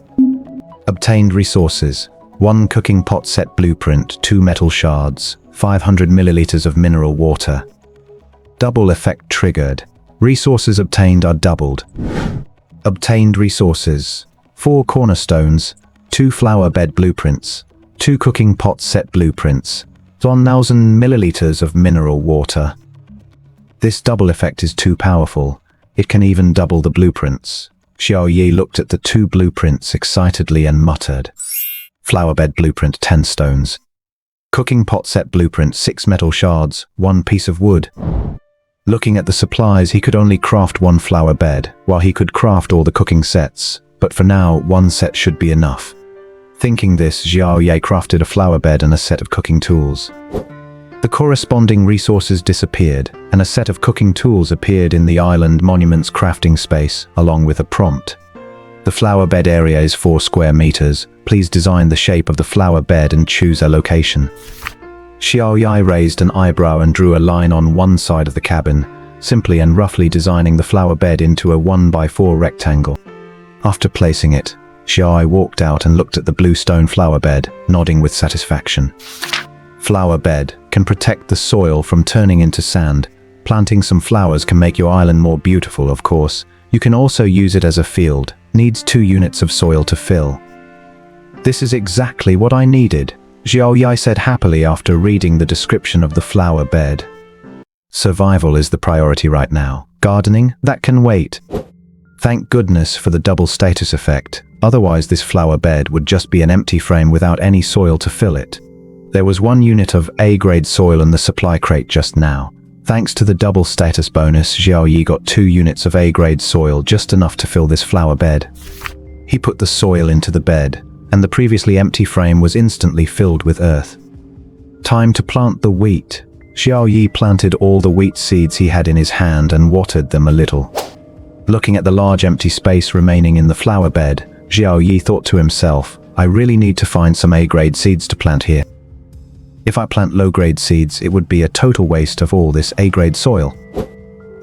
B: Obtained resources: 1 cooking pot set blueprint, 2 metal shards, 500 milliliters of mineral water. Double effect triggered. Resources obtained are doubled. Obtained resources: 4 cornerstones, 2 flower bed blueprints, 2 cooking pot set blueprints, 1,000 milliliters of mineral water. This double effect is too powerful. It can even double the blueprints. Xiao Yi looked at the 2 blueprints excitedly and muttered. Flower bed blueprint, 10 stones. Cooking pot set blueprint, 6 metal shards, 1 piece of wood. Looking at the supplies, he could only craft 1 flower bed, while he could craft all the cooking sets, but for now, 1 set should be enough. Thinking this, Xiao Yi crafted a flower bed and a set of cooking tools. The corresponding resources disappeared, and a set of cooking tools appeared in the island monument's crafting space, along with a prompt. The flower bed area is 4 square meters. Please design the shape of the flower bed and choose a location. Xiao Yi raised an eyebrow and drew a line on one side of the cabin, simply and roughly designing the flower bed into a 1x4 rectangle. After placing it, Xiao Yi walked out and looked at the blue stone flower bed, nodding with satisfaction. Flower bed can protect the soil from turning into sand. Planting some flowers can make your island more beautiful, of course. You can also use it as a field. Needs 2 units of soil to fill. This is exactly what I needed, Xiao Yi said happily after reading the description of the flower bed. Survival is the priority right now. Gardening, that can wait. Thank goodness for the double status effect. Otherwise, this flower bed would just be an empty frame without any soil to fill it. There was 1 unit of A-grade soil in the supply crate just now. Thanks to the double status bonus, Xiao Yi got 2 units of A-grade soil, just enough to fill this flower bed. He put the soil into the bed, and the previously empty frame was instantly filled with earth. Time to plant the wheat. Xiao Yi planted all the wheat seeds he had in his hand and watered them a little. Looking at the large empty space remaining in the flower bed, Xiao Yi thought to himself, I really need to find some A-grade seeds to plant here. If I plant low-grade seeds, it would be a total waste of all this A-grade soil.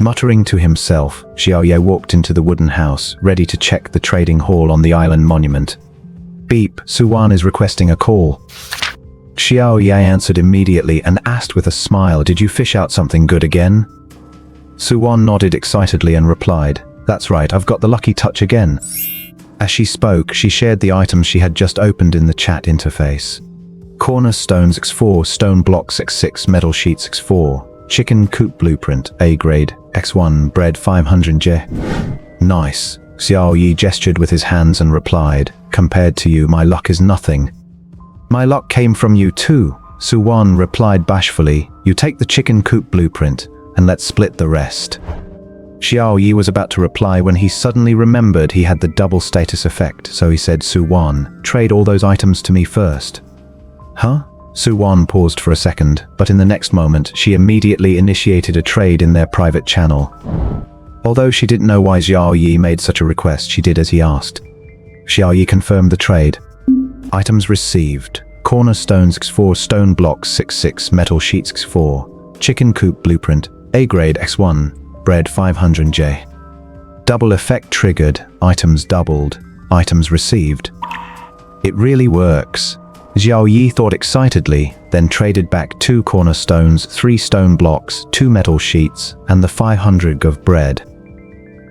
B: Muttering to himself, Xiao Yi walked into the wooden house, ready to check the trading hall on the island monument. Beep, Suwan is requesting a call. Xiao Yi answered immediately and asked with a smile, "Did you fish out something good again?" Suwan nodded excitedly and replied, "That's right, I've got the lucky touch again." As she spoke, she shared the items she had just opened in the chat interface. Cornerstones X4, stone blocks X6, metal sheets X4, chicken coop blueprint, A grade, X1, bread 500J. Nice. Xiao Yi gestured with his hands and replied, "Compared to you, my luck is nothing." "My luck came from you too," Suwan replied bashfully. "You take the chicken coop blueprint, and let's split the rest." Xiao Yi was about to reply when he suddenly remembered he had the double status effect, so he said, "Suwan, trade all those items to me first." "Huh?" Suwan paused for a second, but in the next moment, she immediately initiated a trade in their private channel. Although she didn't know why Xiao Yi made such a request, she did as he asked. Xiao Yi confirmed the trade. Items received: cornerstones X4, stone blocks 6/6, metal sheets X4, chicken coop blueprint, A grade X1, bread 500J. Double effect triggered, items doubled, items received. It really works. Xiao Yi thought excitedly, then traded back 2 cornerstones, 3 stone blocks, 2 metal sheets, and the 500 of bread.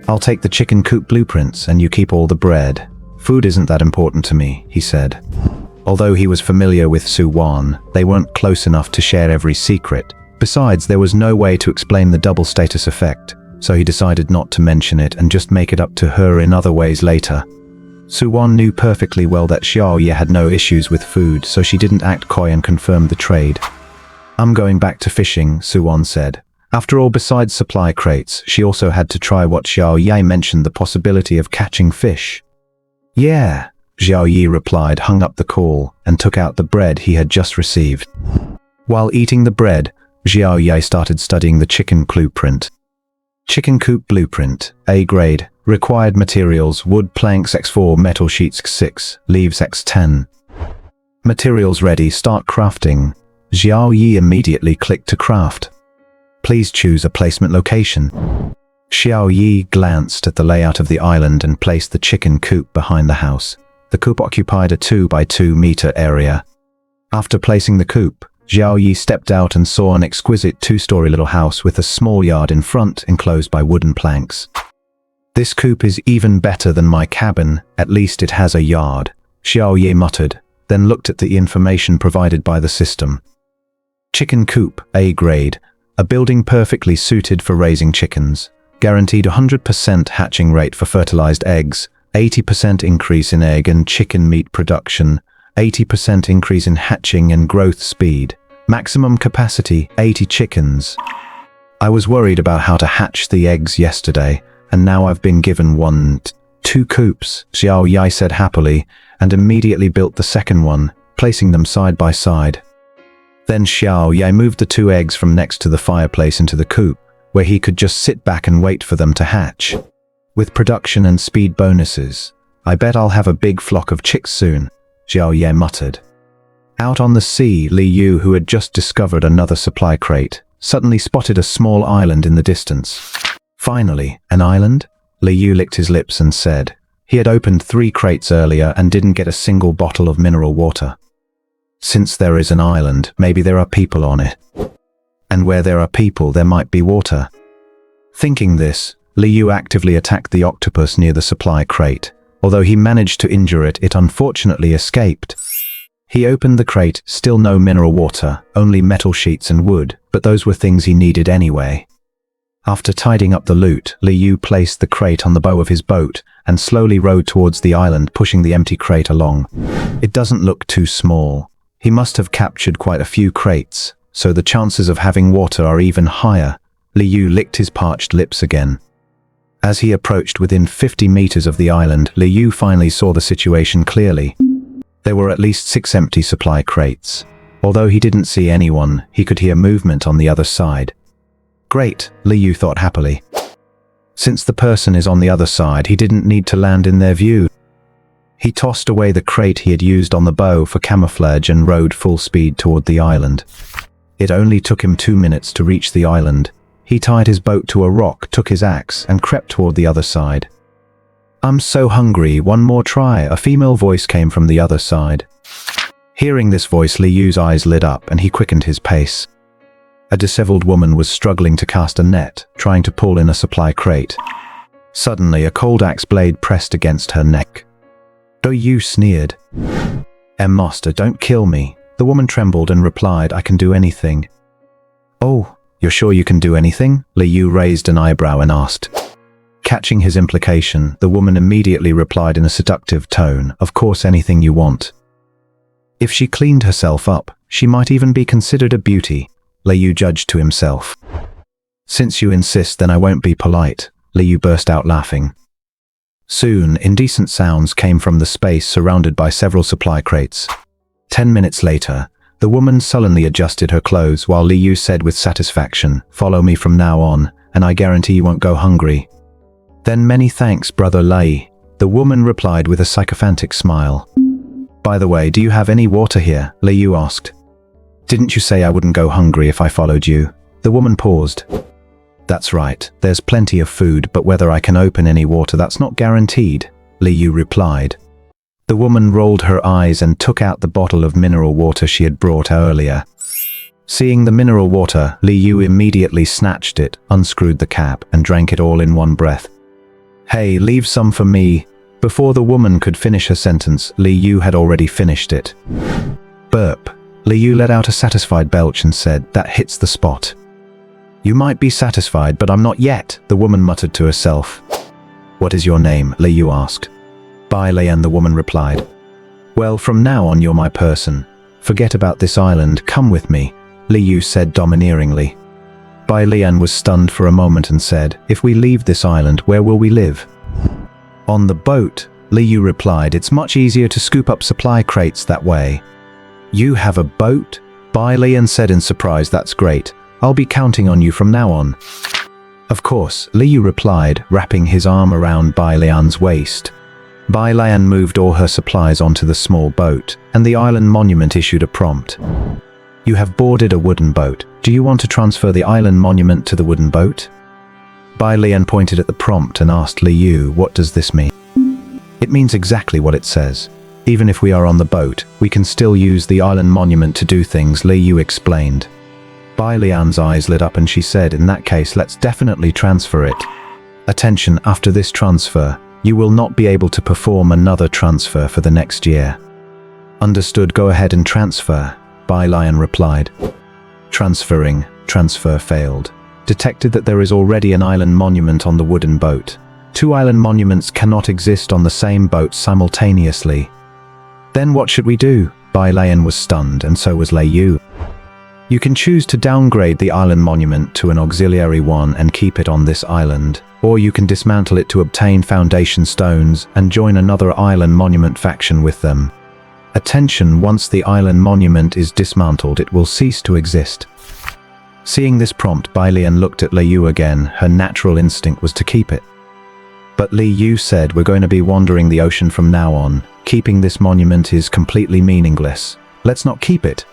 B: "I'll take the chicken coop blueprints and you keep all the bread. Food isn't that important to me," he said. Although he was familiar with Suwan, they weren't close enough to share every secret. Besides, there was no way to explain the double status effect, so he decided not to mention it and just make it up to her in other ways later. Suwan knew perfectly well that Xiao Yi had no issues with food, so she didn't act coy and confirmed the trade. "I'm going back to fishing," Suwan said. After all, besides supply crates, she also had to try what Xiao Yi mentioned, the possibility of catching fish. "Yeah," Xiao Yi replied, hung up the call, and took out the bread he had just received. While eating the bread, Xiao Yi started studying the chicken blueprint. Chicken coop blueprint, A grade, required materials: wood planks X4, metal sheets X6, leaves X10. Materials ready, start crafting. Xiao Yi immediately clicked to craft. Please choose a placement location. Xiao Yi glanced at the layout of the island and placed the chicken coop behind the house. The coop occupied a 2 by 2 meter area. After placing the coop, Xiao Yi stepped out and saw an exquisite 2-story little house with a small yard in front enclosed by wooden planks. "This coop is even better than my cabin, at least it has a yard," Xiao Yi muttered, then looked at the information provided by the system. Chicken coop, A grade, a building perfectly suited for raising chickens. Guaranteed 100% hatching rate for fertilized eggs, 80% increase in egg and chicken meat production, 80% increase in hatching and growth speed. Maximum capacity, 80 chickens. I was worried about how to hatch the eggs yesterday, and now I've been given 2 coops, Xiao Yi said happily, and immediately built the second one, placing them side by side. Then Xiao Yi moved the 2 eggs from next to the fireplace into the coop, where he could just sit back and wait for them to hatch. With production and speed bonuses, I bet I'll have a big flock of chicks soon, Xiao Yi muttered. Out on the sea, Li Yu, who had just discovered another supply crate, suddenly spotted a small island in the distance. "Finally, an island?" Li Yu licked his lips and said. He had opened 3 crates earlier and didn't get a single bottle of mineral water. Since there is an island, maybe there are people on it. And where there are people, there might be water. Thinking this, Li Yu actively attacked the octopus near the supply crate. Although he managed to injure it, it unfortunately escaped. He opened the crate, still no mineral water, only metal sheets and wood, but those were things he needed anyway. After tidying up the loot, Li Yu placed the crate on the bow of his boat and slowly rowed towards the island, pushing the empty crate along. It doesn't look too small. He must have captured quite a few crates, so the chances of having water are even higher. Li Yu licked his parched lips again. As he approached within 50 meters of the island, Li Yu finally saw the situation clearly. There were at least 6 empty supply crates. Although he didn't see anyone, he could hear movement on the other side. Great, Li Yu thought happily. Since the person is on the other side, he didn't need to land in their view. He tossed away the crate he had used on the bow for camouflage and rowed full speed toward the island. It only took him 2 minutes to reach the island. He tied his boat to a rock, took his axe, and crept toward the other side. "I'm so hungry, one more try," a female voice came from the other side. Hearing this voice, Li Yu's eyes lit up and he quickened his pace. A disheveled woman was struggling to cast a net, trying to pull in a supply crate. Suddenly, a cold axe blade pressed against her neck. Li Yu sneered. "Master, don't kill me." The woman trembled and replied, "I can do anything." "Oh, you're sure you can do anything?" Li Yu raised an eyebrow and asked. Catching his implication, the woman immediately replied in a seductive tone, "Of course, anything you want." If she cleaned herself up, she might even be considered a beauty, Li Yu judged to himself. "Since you insist, then I won't be polite," Li Yu burst out laughing. Soon, indecent sounds came from the space surrounded by several supply crates. 10 minutes later, the woman sullenly adjusted her clothes while Li Yu said with satisfaction, "Follow me from now on, and I guarantee you won't go hungry." "Then many thanks, brother Li," the woman replied with a sycophantic smile. "By the way, do you have any water here?" Li Yu asked. "Didn't you say I wouldn't go hungry if I followed you?" The woman paused. "That's right, there's plenty of food, but whether I can open any water, that's not guaranteed," Li Yu replied. The woman rolled her eyes and took out the bottle of mineral water she had brought earlier. Seeing the mineral water, Li Yu immediately snatched it, unscrewed the cap, and drank it all in one breath. "Hey, leave some for me." Before the woman could finish her sentence, Li Yu had already finished it. Burp. Li Yu let out a satisfied belch and said, "That hits the spot." "You might be satisfied, but I'm not yet," the woman muttered to herself. "What is your name?" Li Yu asked. "Bai Lian," the woman replied. "Well, from now on you're my person. Forget about this island, come with me," Li Yu said domineeringly. Bai Lian was stunned for a moment and said, "If we leave this island, where will we live?" "On the boat," Li Yu replied. "It's much easier to scoop up supply crates that way." "You have a boat?" Bai Lian said in surprise. "That's great. I'll be counting on you from now on." "Of course," Li Yu replied, wrapping his arm around Bai Lian's waist. Bai Lian moved all her supplies onto the small boat, and the island monument issued a prompt. "You have boarded a wooden boat. Do you want to transfer the island monument to the wooden boat?" Bai Lian pointed at the prompt and asked Li Yu, "What does this mean?" "It means exactly what it says. Even if we are on the boat, we can still use the island monument to do things," Li Yu explained. Bai Lian's eyes lit up and she said, "In that case, let's definitely transfer it. Attention, after this transfer, you will not be able to perform another transfer for the next year." "Understood, go ahead and transfer," Bai Lian replied. Transferring. Transfer failed. Detected that there is already an island monument on the wooden boat. 2 island monuments cannot exist on the same boat simultaneously. "Then what should we do?" Bai Lian was stunned, and so was Li Yu. "You can choose to downgrade the island monument to an auxiliary one and keep it on this island, or you can dismantle it to obtain foundation stones and join another island monument faction with them. Attention, once the island monument is dismantled, it will cease to exist." Seeing this prompt, Bai Lian looked at Li Yu again. Her natural instinct was to keep it. But Li Yu said, "We're going to be wandering the ocean from now on. Keeping this monument is completely meaningless. Let's not keep it."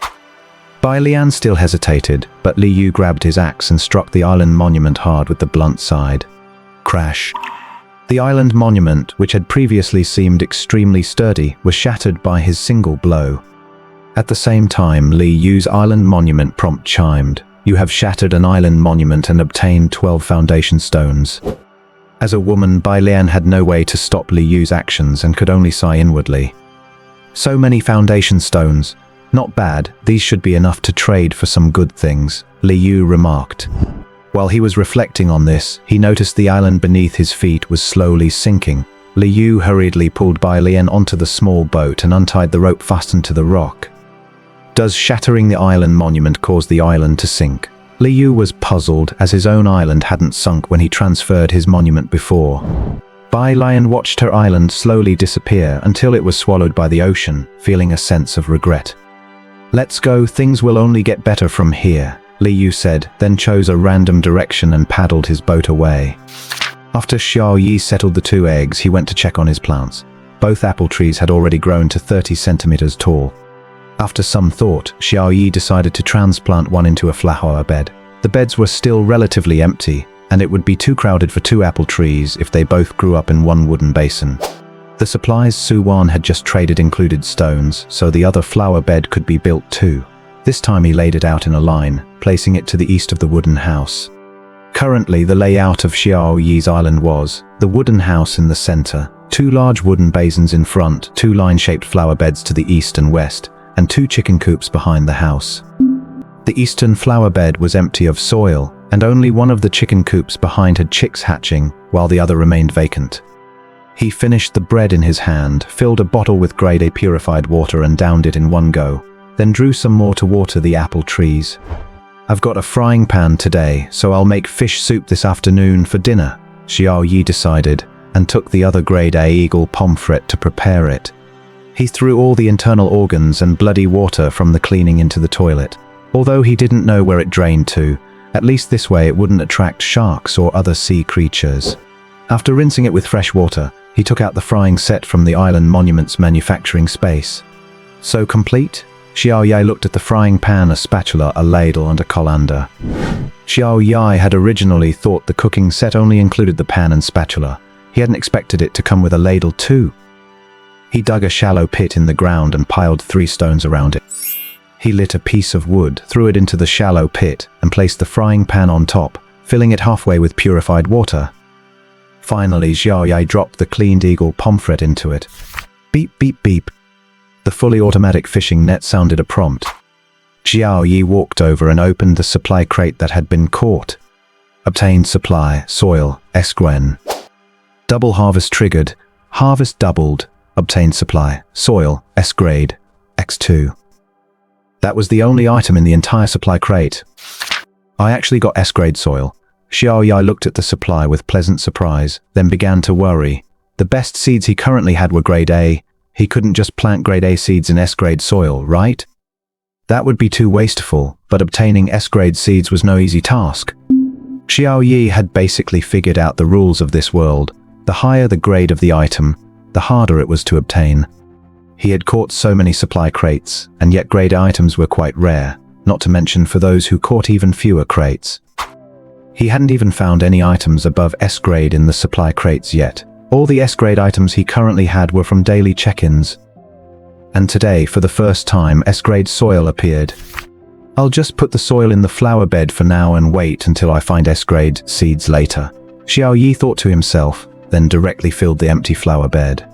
B: Bai Lian still hesitated, but Li Yu grabbed his axe and struck the island monument hard with the blunt side. Crash. The island monument, which had previously seemed extremely sturdy, was shattered by his single blow. At the same time, Li Yu's island monument prompt chimed. "You have shattered an island monument and obtained 12 foundation stones." As a woman, Bai Lian had no way to stop Li Yu's actions and could only sigh inwardly. "So many foundation stones. Not bad, these should be enough to trade for some good things," Li Yu remarked. While he was reflecting on this, he noticed the island beneath his feet was slowly sinking. Li Yu hurriedly pulled Bai Lian onto the small boat and untied the rope fastened to the rock. Does shattering the island monument cause the island to sink? Li Yu was puzzled, as his own island hadn't sunk when he transferred his monument before. Bai Lian watched her island slowly disappear until it was swallowed by the ocean, feeling a sense of regret. "Let's go, things will only get better from here," Li Yu said, then chose a random direction and paddled his boat away. After Xiao Yi settled the 2 eggs, he went to check on his plants. Both apple trees had already grown to 30 centimeters tall. After some thought, Xiao Yi decided to transplant one into a flower bed. The beds were still relatively empty, and it would be too crowded for two apple trees if they both grew up in one wooden basin. The supplies Su Wan had just traded included stones, so the other flower bed could be built too. This time he laid it out in a line, placing it to the east of the wooden house. Currently, the layout of Xiao Yi's island was the wooden house in the center, two large wooden basins in front, two line-shaped flower beds to the east and west, and two chicken coops behind the house. The eastern flower bed was empty of soil, and only one of the chicken coops behind had chicks hatching, while the other remained vacant. He finished the bread in his hand, filled a bottle with grade A purified water and downed it in one go, then drew some more to water the apple trees. "I've got a frying pan today, so I'll make fish soup this afternoon for dinner," Xiao Yi decided, and took the other grade A eagle pomfret to prepare it. He threw all the internal organs and bloody water from the cleaning into the toilet. Although he didn't know where it drained to, at least this way it wouldn't attract sharks or other sea creatures. After rinsing it with fresh water, he took out the frying set from the island monument's manufacturing space. So complete? Xiao Yi looked at the frying pan, a spatula, a ladle, and a colander. Xiao Yi had originally thought the cooking set only included the pan and spatula. He hadn't expected it to come with a ladle too. He dug a shallow pit in the ground and piled 3 stones around it. He lit a piece of wood, threw it into the shallow pit, and placed the frying pan on top, filling it halfway with purified water. Finally, Xiao Yi dropped the cleaned eagle pomfret into it. Beep, beep, beep. The fully automatic fishing net sounded a prompt. Xiao Yi walked over and opened the supply crate that had been caught. Obtained supply, soil, SGwen. Double harvest triggered, harvest doubled. Obtained supply, soil, S grade, X2. That was the only item in the entire supply crate. I actually got S grade soil. Xiao Yi looked at the supply with pleasant surprise, then began to worry. The best seeds he currently had were grade A. He couldn't just plant grade A seeds in S grade soil, right? That would be too wasteful, but obtaining S grade seeds was no easy task. Xiao Yi had basically figured out the rules of this world. The higher the grade of the item, the harder it was to obtain. He had caught so many supply crates, and yet grade items were quite rare, not to mention for those who caught even fewer crates. He hadn't even found any items above S grade in the supply crates yet. All the S grade items he currently had were from daily check-ins. And today, for the first time, S grade soil appeared. I'll just put the soil in the flower bed for now and wait until I find S grade seeds later, Xiao Yi thought to himself, then directly filled the empty flower bed.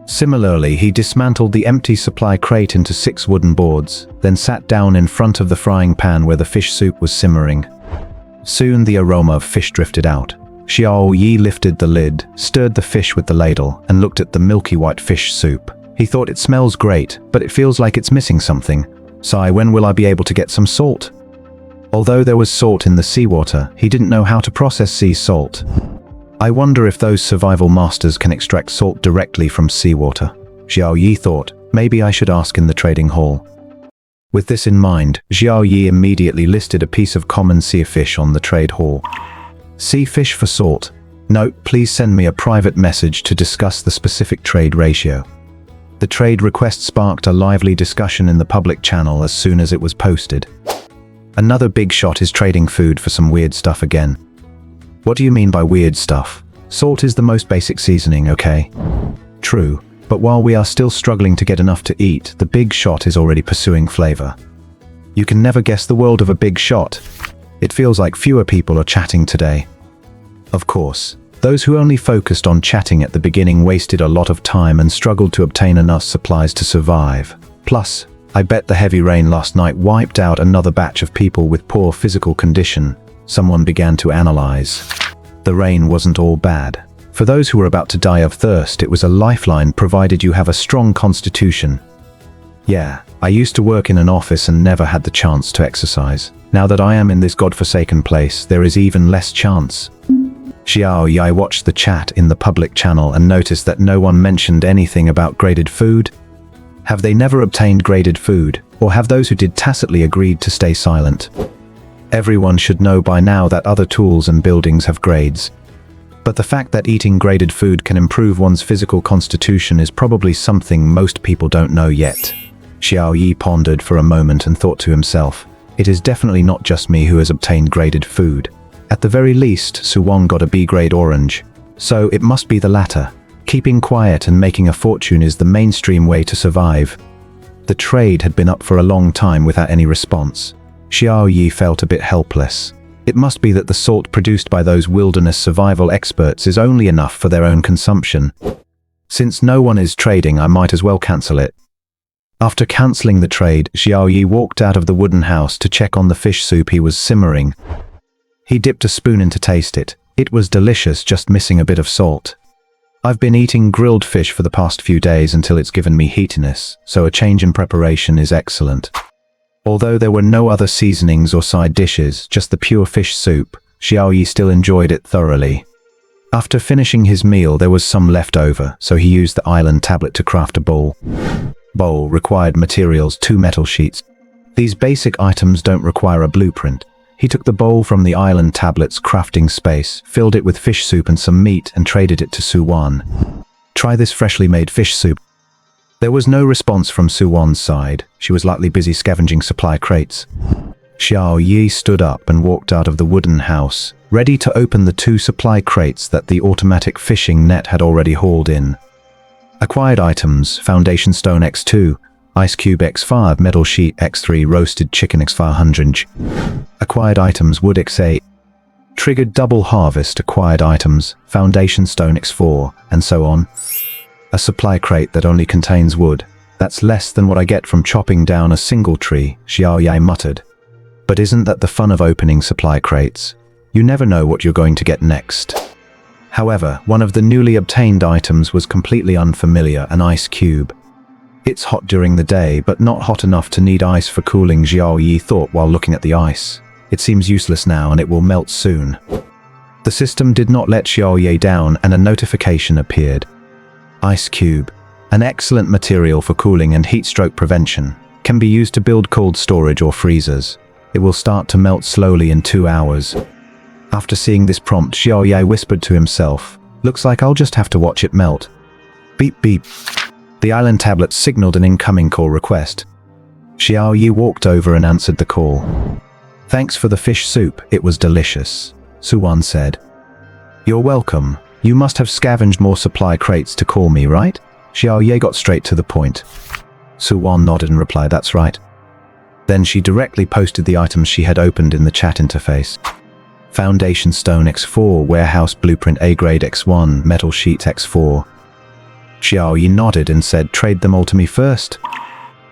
B: Similarly, he dismantled the empty supply crate into 6 wooden boards, then sat down in front of the frying pan where the fish soup was simmering. Soon the aroma of fish drifted out. Xiao Yi lifted the lid, stirred the fish with the ladle, and looked at the milky white fish soup. He thought, it smells great, but it feels like it's missing something. Sigh, when will I be able to get some salt? Although there was salt in the seawater, he didn't know how to process sea salt. I wonder if those survival masters can extract salt directly from seawater. Xiao Yi thought, maybe I should ask in the trading hall. With this in mind, Xiao Yi immediately listed a piece of common sea fish on the trade hall. Sea fish for salt. Note, please send me a private message to discuss the specific trade ratio. The trade request sparked a lively discussion in the public channel as soon as it was posted. Another big shot is trading food for some weird stuff again. What do you mean by weird stuff? Salt is the most basic seasoning, okay? True, but while we are still struggling to get enough to eat, the big shot is already pursuing flavor. You can never guess the world of a big shot. It feels like fewer people are chatting today. Of course, those who only focused on chatting at the beginning wasted a lot of time and struggled to obtain enough supplies to survive. Plus, I bet the heavy rain last night wiped out another batch of people with poor physical condition. Someone began to analyze. The rain wasn't all bad. For those who were about to die of thirst, it was a lifeline provided you have a strong constitution. Yeah, I used to work in an office and never had the chance to exercise. Now that I am in this godforsaken place, there is even less chance. Xiao Yi watched the chat in the public channel and noticed that no one mentioned anything about graded food. Have they never obtained graded food, or have those who did tacitly agreed to stay silent? Everyone should know by now that other tools and buildings have grades. But the fact that eating graded food can improve one's physical constitution is probably something most people don't know yet. Xiao Yi pondered for a moment and thought to himself, it is definitely not just me who has obtained graded food. At the very least, Suwon got a B-grade orange. So it must be the latter. Keeping quiet and making a fortune is the mainstream way to survive. The trade had been up for a long time without any response. Xiao Yi felt a bit helpless. It must be that the salt produced by those wilderness survival experts is only enough for their own consumption. Since no one is trading, I might as well cancel it. After cancelling the trade, Xiao Yi walked out of the wooden house to check on the fish soup he was simmering. He dipped a spoon in to taste it. It was delicious, just missing a bit of salt. I've been eating grilled fish for the past few days until it's given me heatiness, so a change in preparation is excellent. Although there were no other seasonings or side dishes, just the pure fish soup, Xiao Yi still enjoyed it thoroughly. After finishing his meal, there was some left over, so he used the island tablet to craft a bowl. Bowl required materials 2 metal sheets. These basic items don't require a blueprint. He took the bowl from the island tablet's crafting space, filled it with fish soup and some meat, and traded it to Suwon. Try this freshly made fish soup. There was no response from Suwon's side. She was likely busy scavenging supply crates. Xiao Yi stood up and walked out of the wooden house, ready to open the 2 supply crates that the automatic fishing net had already hauled in. Acquired items: foundation stone X2, ice cube X5, metal sheet X3, roasted chicken X500. Acquired items: wood X8. Triggered double harvest. Acquired items: foundation stone X4, and so on. A supply crate that only contains wood. That's less than what I get from chopping down a single tree, Xiao Yi muttered. But isn't that the fun of opening supply crates? You never know what you're going to get next. However, one of the newly obtained items was completely unfamiliar, an ice cube. It's hot during the day, but not hot enough to need ice for cooling, Xiao Yi thought while looking at the ice. It seems useless now and it will melt soon. The system did not let Xiao Yi down and a notification appeared. Ice cube, an excellent material for cooling and heat stroke prevention, can be used to build cold storage or freezers. It will start to melt slowly in 2 hours. After seeing this prompt, Xiao Yi whispered to himself, looks like I'll just have to watch it melt. Beep beep. The island tablet signaled an incoming call request. Xiao Yi walked over and answered the call. Thanks for the fish soup, it was delicious, Suwon said. You're welcome. You must have scavenged more supply crates to call me, right? Xiao Yi got straight to the point. Suwon nodded and replied, that's right. Then she directly posted the items she had opened in the chat interface. Foundation stone X4, warehouse blueprint A-grade X1, metal sheet X4. Xiao Yi nodded and said, trade them all to me first.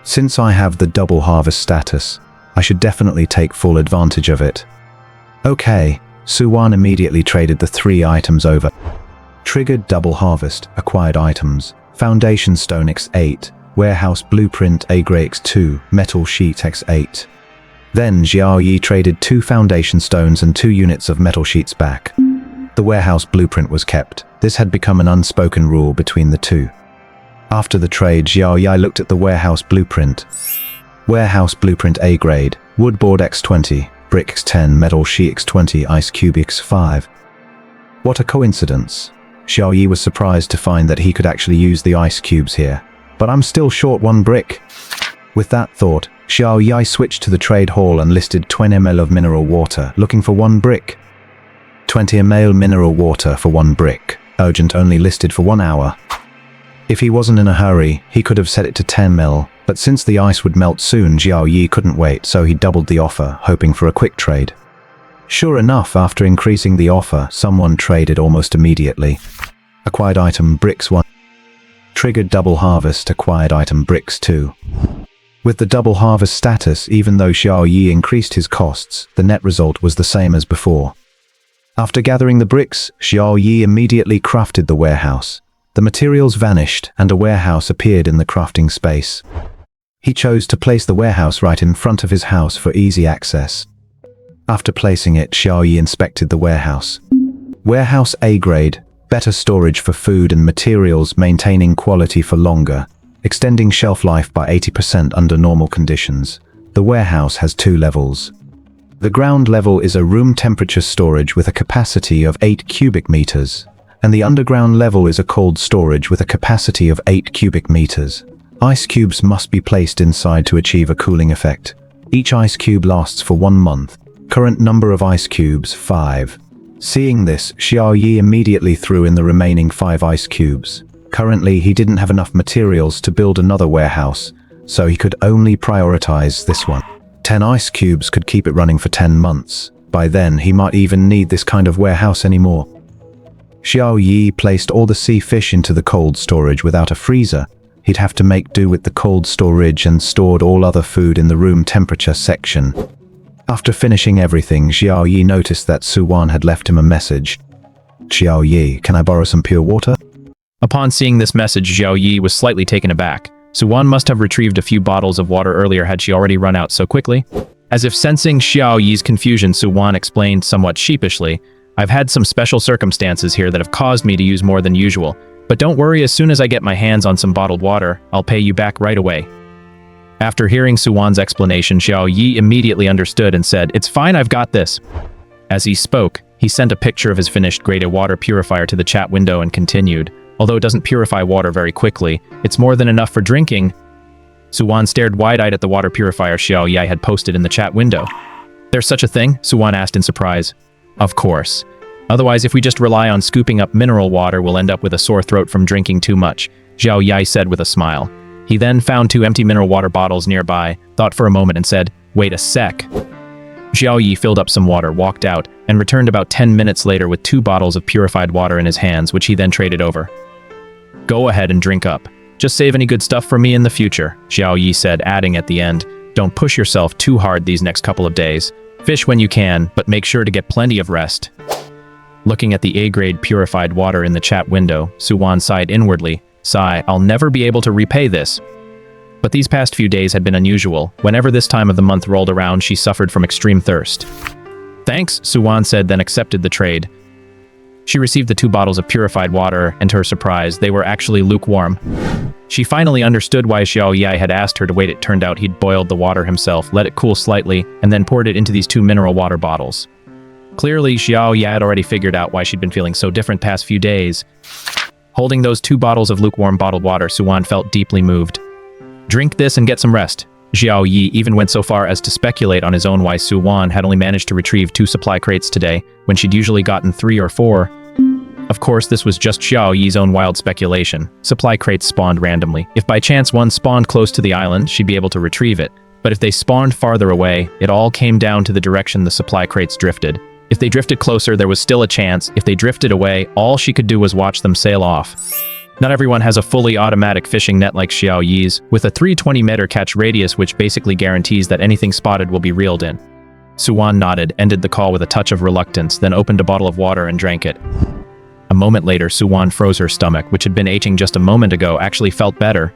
B: Since I have the double harvest status, I should definitely take full advantage of it. Okay, Suwon immediately traded the 3 items over. Triggered double harvest, acquired items, foundation stone X8, warehouse blueprint A-grade X2, metal sheet X8. Then Xiao Yi traded 2 foundation stones and 2 units of metal sheets back. The warehouse blueprint was kept. This had become an unspoken rule between the two. After the trade, Xiao Yi looked at the warehouse blueprint. Warehouse blueprint A-grade, wood board X20, brick X10, metal sheet X20, ice cube X5. What a coincidence. Xiao Yi was surprised to find that he could actually use the ice cubes here. But I'm still short 1 brick. With that thought, Xiao Yi switched to the trade hall and listed 20 ml of mineral water, looking for 1 brick. 20 ml mineral water for 1 brick. Urgent, only listed for 1 hour. If he wasn't in a hurry, he could have set it to 10 ml, but since the ice would melt soon, Xiao Yi couldn't wait, so he doubled the offer, hoping for a quick trade. Sure enough, after increasing the offer, someone traded almost immediately. Acquired item bricks 1. Triggered double harvest, acquired item bricks 2. With the double harvest status, even though Xiao Yi increased his costs, the net result was the same as before. After gathering the bricks, Xiao Yi immediately crafted the warehouse. The materials vanished, and a warehouse appeared in the crafting space. He chose to place the warehouse right in front of his house for easy access. After placing it, Xiao Yi inspected the warehouse. Warehouse A-grade, better storage for food and materials, maintaining quality for longer, extending shelf life by 80% under normal conditions. The warehouse has 2 levels. The ground level is a room temperature storage with a capacity of 8 cubic meters, and the underground level is a cold storage with a capacity of 8 cubic meters. Ice cubes must be placed inside to achieve a cooling effect. Each ice cube lasts for 1 month. Current number of ice cubes, 5. Seeing this, Xiao Yi immediately threw in the remaining 5 ice cubes. Currently, he didn't have enough materials to build another warehouse, so he could only prioritize this one. 10 ice cubes could keep it running for 10 months. By then, he might even need this kind of warehouse anymore. Xiao Yi placed all the sea fish into the cold storage without a freezer. He'd have to make do with the cold storage and stored all other food in the room temperature section. After finishing everything, Xiao Yi noticed that Suwan had left him a message. Xiao Yi, can I borrow some pure water?
A: Upon seeing this message, Xiao Yi was slightly taken aback. Suwan must have retrieved a few bottles of water earlier had she already run out so quickly. As if sensing Xiao Yi's confusion, Suwan explained somewhat sheepishly, I've had some special circumstances here that have caused me to use more than usual. But don't worry, as soon as I get my hands on some bottled water, I'll pay you back right away. After hearing Suwan's explanation, Xiao Yi immediately understood and said, It's fine, I've got this. As he spoke, he sent a picture of his finished grade water purifier to the chat window and continued, Although it doesn't purify water very quickly, it's more than enough for drinking. Suwan stared wide-eyed at the water purifier Xiao Yi had posted in the chat window. There's such a thing? Suwan asked in surprise. Of course. Otherwise, if we just rely on scooping up mineral water, we'll end up with a sore throat from drinking too much, Xiao Yi said with a smile. He then found 2 empty mineral water bottles nearby, thought for a moment and said, Wait a sec. Xiao Yi filled up some water, walked out, and returned about 10 minutes later with 2 bottles of purified water in his hands, which he then traded over. Go ahead and drink up. Just save any good stuff for me in the future, Xiao Yi said, adding at the end, Don't push yourself too hard these next couple of days. Fish when you can, but make sure to get plenty of rest. Looking at the A-grade purified water in the chat window, Suwan sighed inwardly. Sigh, I'll never be able to repay this. But these past few days had been unusual. Whenever this time of the month rolled around, she suffered from extreme thirst. Thanks, Suwan said, then accepted the trade. She received the 2 bottles of purified water, and to her surprise, they were actually lukewarm. She finally understood why Xiao Yi had asked her to wait. It turned out he'd boiled the water himself, let it cool slightly, and then poured it into these 2 mineral water bottles. Clearly, Xiao Yi had already figured out why she'd been feeling so different past few days. Holding those 2 bottles of lukewarm bottled water, Suwan felt deeply moved. Drink this and get some rest. Xiao Yi even went so far as to speculate on his own why Suwan had only managed to retrieve 2 supply crates today, when she'd usually gotten 3 or 4. Of course, this was just Xiao Yi's own wild speculation. Supply crates spawned randomly. If by chance one spawned close to the island, she'd be able to retrieve it. But if they spawned farther away, it all came down to the direction the supply crates drifted. If they drifted closer, there was still a chance. If they drifted away, all she could do was watch them sail off. Not everyone has a fully automatic fishing net like Xiao Yi's, with a 320-meter catch radius which basically guarantees that anything spotted will be reeled in. Suwan nodded, ended the call with a touch of reluctance, then opened a bottle of water and drank it. A moment later, Suwan froze her stomach, which had been aching just a moment ago, actually felt better.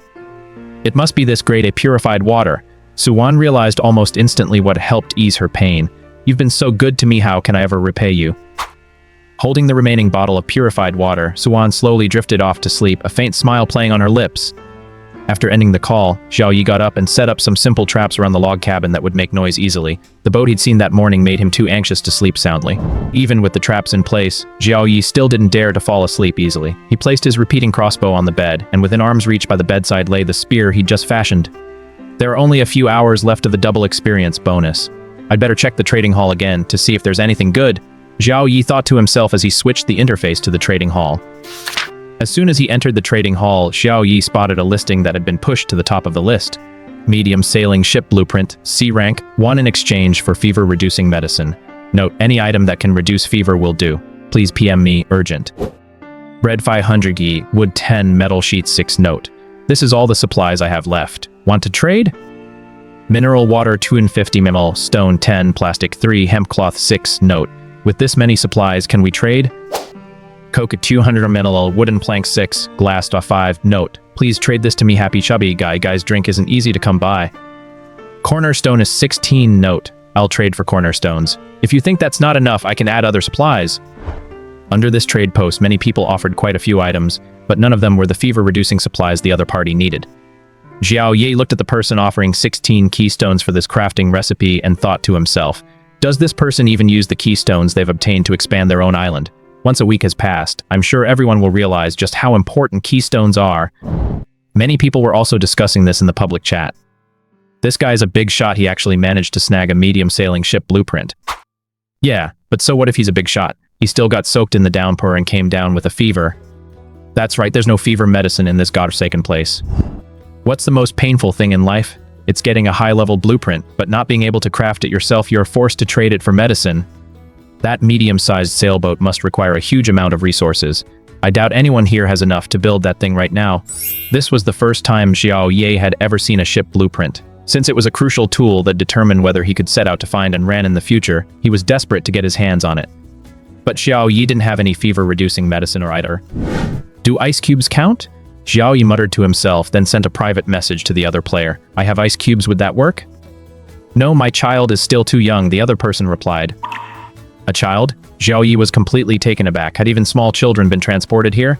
A: It must be this grade A purified water. Suwan realized almost instantly what helped ease her pain. You've been so good to me, how can I ever repay you? Holding the remaining bottle of purified water, Suwan slowly drifted off to sleep, a faint smile playing on her lips. After ending the call, Xiao Yi got up and set up some simple traps around the log cabin that would make noise easily. The boat he'd seen that morning made him too anxious to sleep soundly. Even with the traps in place, Xiao Yi still didn't dare to fall asleep easily. He placed his repeating crossbow on the bed, and within arm's reach by the bedside lay the spear he'd just fashioned. There are only a few hours left of the double experience bonus. I'd better check the trading hall again to see if there's anything good, Xiao Yi thought to himself as he switched the interface to the trading hall. As soon as he entered the trading hall, Xiao Yi spotted a listing that had been pushed to the top of the list. Medium sailing ship blueprint, C rank, 1 in exchange for fever-reducing medicine. Note, any item that can reduce fever will do. Please PM me, urgent. Bread 500 Yi, wood 10, metal sheet 6 note. This is all the supplies I have left. Want to trade? Mineral water 250 ml, stone 10, plastic 3, hemp cloth 6 note. With this many supplies, can we trade? Coca 200 ml, wooden plank 6, glass 5, note. Please trade this to me, happy chubby guy. Guy's drink isn't easy to come by. Cornerstone is 16, note. I'll trade for cornerstones. If you think that's not enough, I can add other supplies. Under this trade post, many people offered quite a few items, but none of them were the fever-reducing supplies the other party needed. Xiao Yi looked at the person offering 16 keystones for this crafting recipe and thought to himself, Does this person even use the keystones they've obtained to expand their own island? Once a week has passed, I'm sure everyone will realize just how important keystones are. Many people were also discussing this in the public chat. This guy's a big shot. He actually managed to snag a medium sailing ship blueprint. Yeah, but so what if he's a big shot? He still got soaked in the downpour and came down with a fever. That's right, there's no fever medicine in this godforsaken place. What's the most painful thing in life? It's getting a high-level blueprint, but not being able to craft it yourself. You're forced to trade it for medicine. That medium-sized sailboat must require a huge amount of resources. I doubt anyone here has enough to build that thing right now. This was the first time Xiao Yi had ever seen a ship blueprint. Since it was a crucial tool that determined whether he could set out to find and ran in the future, he was desperate to get his hands on it. But Xiao Yi didn't have any fever-reducing medicine or either. Do ice cubes count? Xiao Yi muttered to himself, then sent a private message to the other player. I have ice cubes, would that work? No, my child is still too young, the other person replied. A child? Xiao Yi was completely taken aback. Had even small children been transported here?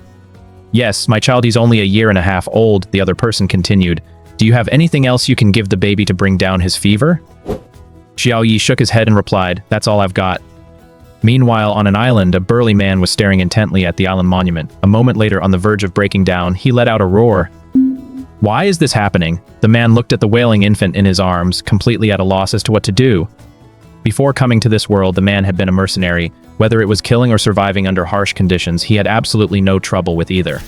A: Yes, my child, he's only a year and a half old, the other person continued. Do you have anything else you can give the baby to bring down his fever? Xiao Yi shook his head and replied, that's all I've got. Meanwhile, on an island, a burly man was staring intently at the island monument. A moment later, on the verge of breaking down, he let out a roar. Why is this happening? The man looked at the wailing infant in his arms, completely at a loss as to what to do. Before coming to this world, the man had been a mercenary. Whether it was killing or surviving under harsh conditions, he had absolutely no trouble with either.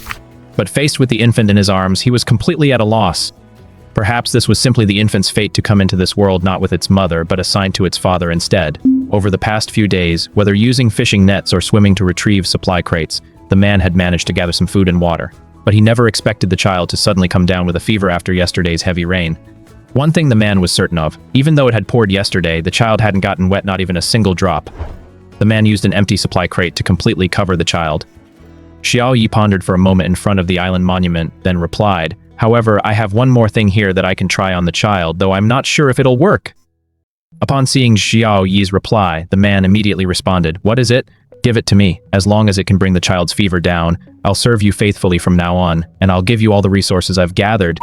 A: But faced with the infant in his arms, he was completely at a loss. Perhaps this was simply the infant's fate to come into this world not with its mother, but assigned to its father instead. Over the past few days, whether using fishing nets or swimming to retrieve supply crates, the man had managed to gather some food and water. But he never expected the child to suddenly come down with a fever after yesterday's heavy rain. One thing the man was certain of, even though it had poured yesterday, the child hadn't gotten wet, not even a single drop. The man used an empty supply crate to completely cover the child. Xiao Yi pondered for a moment in front of the island monument, then replied, however, I have one more thing here that I can try on the child, though I'm not sure if it'll work. Upon seeing Xiao Yi's reply, the man immediately responded, what is it? Give it to me. As long as it can bring the child's fever down, I'll serve you faithfully from now on, and I'll give you all the resources I've gathered.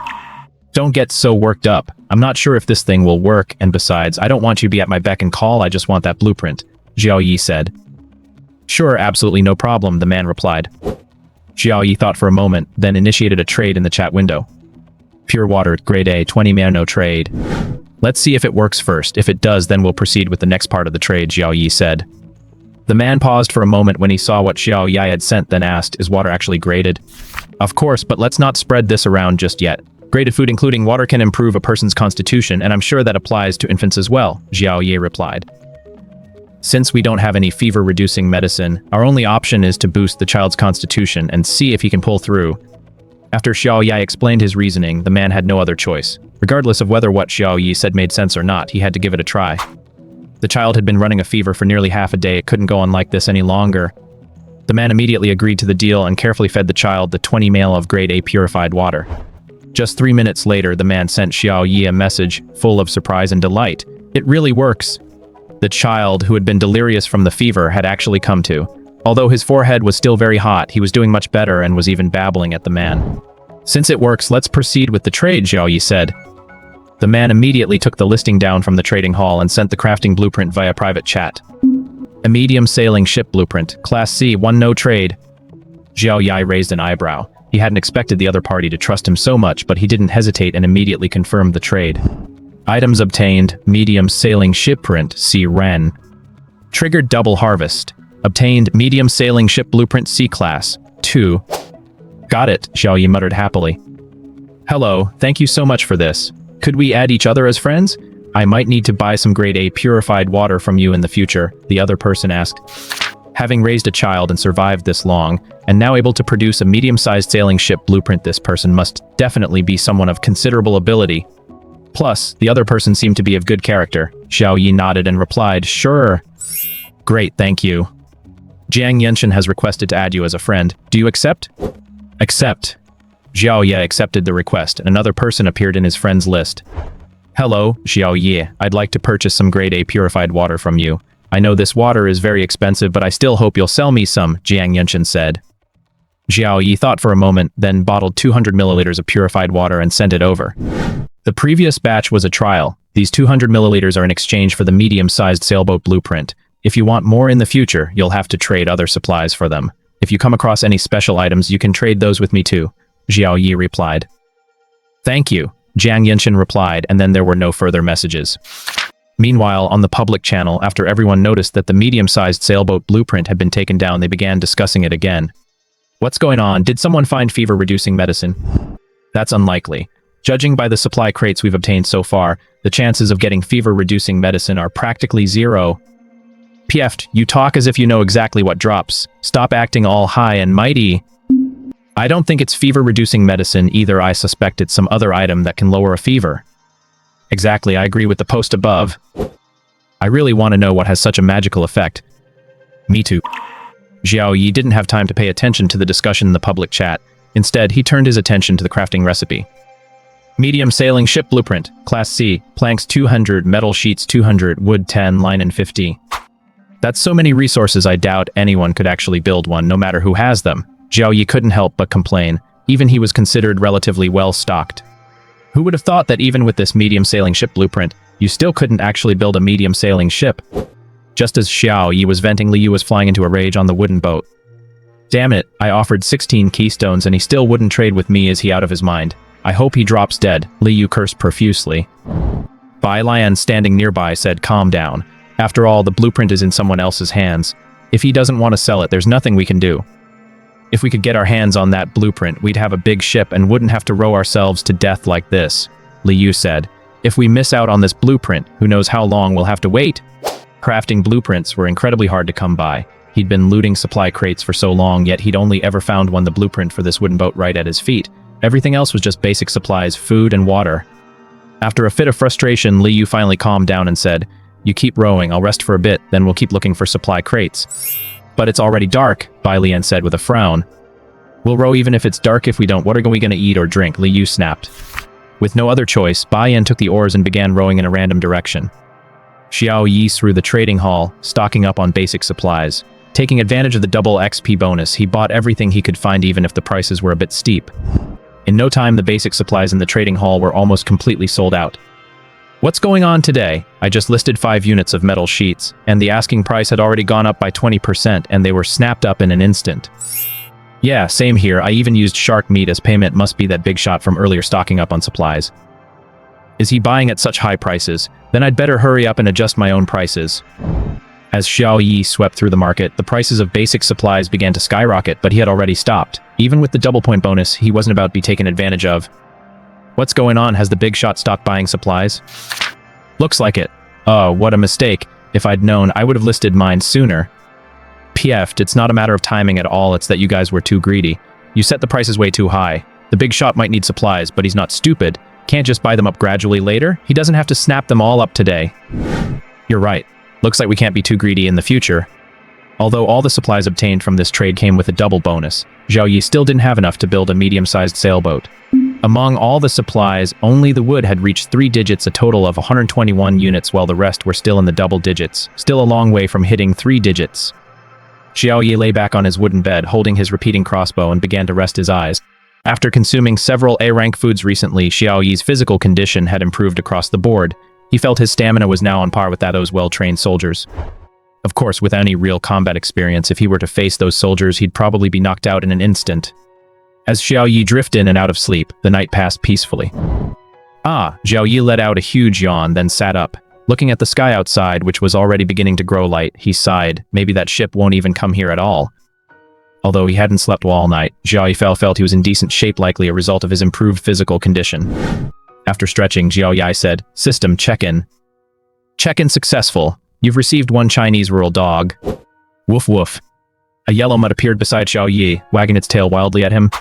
A: Don't get so worked up. I'm not sure if this thing will work, and besides, I don't want you to be at my beck and call, I just want that blueprint, Xiao Yi said. Sure, absolutely no problem, the man replied. Xiao Yi thought for a moment, then initiated a trade in the chat window. Pure water, grade A, 20 mana trade. Let's see if it works first. If it does, then we'll proceed with the next part of the trade, Xiao Yi said. The man paused for a moment when he saw what Xiao Yi had sent, then asked, is water actually graded? Of course, but let's not spread this around just yet. Graded food including water can improve a person's constitution, and I'm sure that applies to infants as well, Xiao Yi replied. Since we don't have any fever-reducing medicine, our only option is to boost the child's constitution and see if he can pull through. After Xiao Yi explained his reasoning, the man had no other choice. Regardless of whether what Xiao Yi said made sense or not, he had to give it a try. The child had been running a fever for nearly half a day. It couldn't go on like this any longer. The man immediately agreed to the deal and carefully fed the child the 20 ml of grade A purified water. Just 3 minutes later, the man sent Xiao Yi a message full of surprise and delight. It really works. The child, who had been delirious from the fever, had actually come to. Although his forehead was still very hot, he was doing much better and was even babbling at the man. Since it works, let's proceed with the trade, Xiao Yi said. The man immediately took the listing down from the trading hall and sent the crafting blueprint via private chat. A medium sailing ship blueprint, Class C, 1 no trade. Xiao Yi raised an eyebrow. He hadn't expected the other party to trust him so much, but he didn't hesitate and immediately confirmed the trade. Items obtained, medium sailing ship print, C Ren. Triggered double harvest. Obtained medium sailing ship blueprint C-Class, 2. Got it, Xiao Yi muttered happily. Hello, thank you so much for this. Could we add each other as friends? I might need to buy some grade A purified water from you in the future, the other person asked. Having raised a child and survived this long, and now able to produce a medium-sized sailing ship blueprint, this person must definitely be someone of considerable ability. Plus, the other person seemed to be of good character. Xiao Yi nodded and replied, sure. Great, thank you. Jiang Yenshin has requested to add you as a friend. Do you accept? Accept. Xiao Yi accepted the request, and another person appeared in his friends list. Hello, Xiao Yi. I'd like to purchase some grade A purified water from you. I know this water is very expensive, but I still hope you'll sell me some, Jiang Yenshin said. Xiao Yi thought for a moment, then bottled 200 milliliters of purified water and sent it over. The previous batch was a trial. These 200 milliliters are in exchange for the medium-sized sailboat blueprint. If you want more in the future, you'll have to trade other supplies for them. If you come across any special items, you can trade those with me too, Xiao Yi replied. Thank you, Jiang Yinshin replied, and then there were no further messages. Meanwhile, on the public channel, after everyone noticed that the medium-sized sailboat blueprint had been taken down, they began discussing it again. What's going on? Did someone find fever-reducing medicine? That's unlikely. Judging by the supply crates we've obtained so far, the chances of getting fever-reducing medicine are practically zero. PF, you talk as if you know exactly what drops. Stop acting all high and mighty. I don't think it's fever-reducing medicine either. I suspect it's some other item that can lower a fever. Exactly, I agree with the post above. I really want to know what has such a magical effect. Me too. Xiao Yi didn't have time to pay attention to the discussion in the public chat. Instead, he turned his attention to the crafting recipe. Medium sailing ship blueprint, Class C, planks 200, metal sheets 200, wood 10, linen 50. That's so many resources I doubt anyone could actually build one, no matter who has them. Xiao Yi couldn't help but complain. Even he was considered relatively well-stocked. Who would have thought that even with this medium sailing ship blueprint, you still couldn't actually build a medium sailing ship? Just as Xiao Yi was venting, Li Yu was flying into a rage on the wooden boat. Damn it, I offered 16 keystones and he still wouldn't trade with me. Is he out of his mind? I hope he drops dead, Li Yu cursed profusely. Bai Lian, standing nearby, said, calm down. After all, the blueprint is in someone else's hands. If he doesn't want to sell it, there's nothing we can do. If we could get our hands on that blueprint, we'd have a big ship and wouldn't have to row ourselves to death like this, Li Yu said. If we miss out on this blueprint, who knows how long we'll have to wait? Crafting blueprints were incredibly hard to come by. He'd been looting supply crates for so long, yet he'd only ever found the blueprint for this wooden boat right at his feet. Everything else was just basic supplies, food and water. After a fit of frustration, Li Yu finally calmed down and said, you keep rowing, I'll rest for a bit, then we'll keep looking for supply crates. But it's already dark, Bai Lian said with a frown. We'll row even if it's dark. If we don't, what are we going to eat or drink? Li Yu snapped. With no other choice, Bai Yan took the oars and began rowing in a random direction. Xiao Yi through the trading hall, stocking up on basic supplies. Taking advantage of the double XP bonus, he bought everything he could find even if the prices were a bit steep. In no time, the basic supplies in the trading hall were almost completely sold out. What's going on today? I just listed 5 units of metal sheets, and the asking price had already gone up by 20% and they were snapped up in an instant. Yeah, same here. I even used shark meat as payment. Must be that big shot from earlier stocking up on supplies. Is he buying at such high prices? Then I'd better hurry up and adjust my own prices. As Xiao Yi swept through the market, the prices of basic supplies began to skyrocket, but he had already stopped. Even with the double point bonus, he wasn't about to be taken advantage of. What's going on? Has the big shot stopped buying supplies? Looks like it. Oh, what a mistake. If I'd known, I would have listed mine sooner. PF'd, it's not a matter of timing at all, it's that you guys were too greedy. You set the prices way too high. The big shot might need supplies, but he's not stupid. Can't just buy them up gradually later? He doesn't have to snap them all up today. You're right. Looks like we can't be too greedy in the future. Although all the supplies obtained from this trade came with a double bonus, Xiao Yi still didn't have enough to build a medium-sized sailboat. Among all the supplies, only the wood had reached 3 digits, a total of 121 units, while the rest were still in the double digits, still a long way from hitting 3 digits. Xiao Yi lay back on his wooden bed, holding his repeating crossbow, and began to rest his eyes. After consuming several A-rank foods recently, Xiao Yi's physical condition had improved across the board. He felt his stamina was now on par with that of those well-trained soldiers. Of course, with any real combat experience, if he were to face those soldiers, he'd probably be knocked out in an instant. As Xiao Yi drifted in and out of sleep, the night passed peacefully. Xiao Yi let out a huge yawn, then sat up. Looking at the sky outside, which was already beginning to grow light, he sighed. Maybe that ship won't even come here at all. Although he hadn't slept all night, Xiao Yi felt he was in decent shape, likely a result of his improved physical condition. After stretching, Xiao Yi said, System check-in. Check-in successful. You've received 1 Chinese rural dog. Woof woof. A yellow mutt appeared beside Xiao Yi, wagging its tail wildly at him.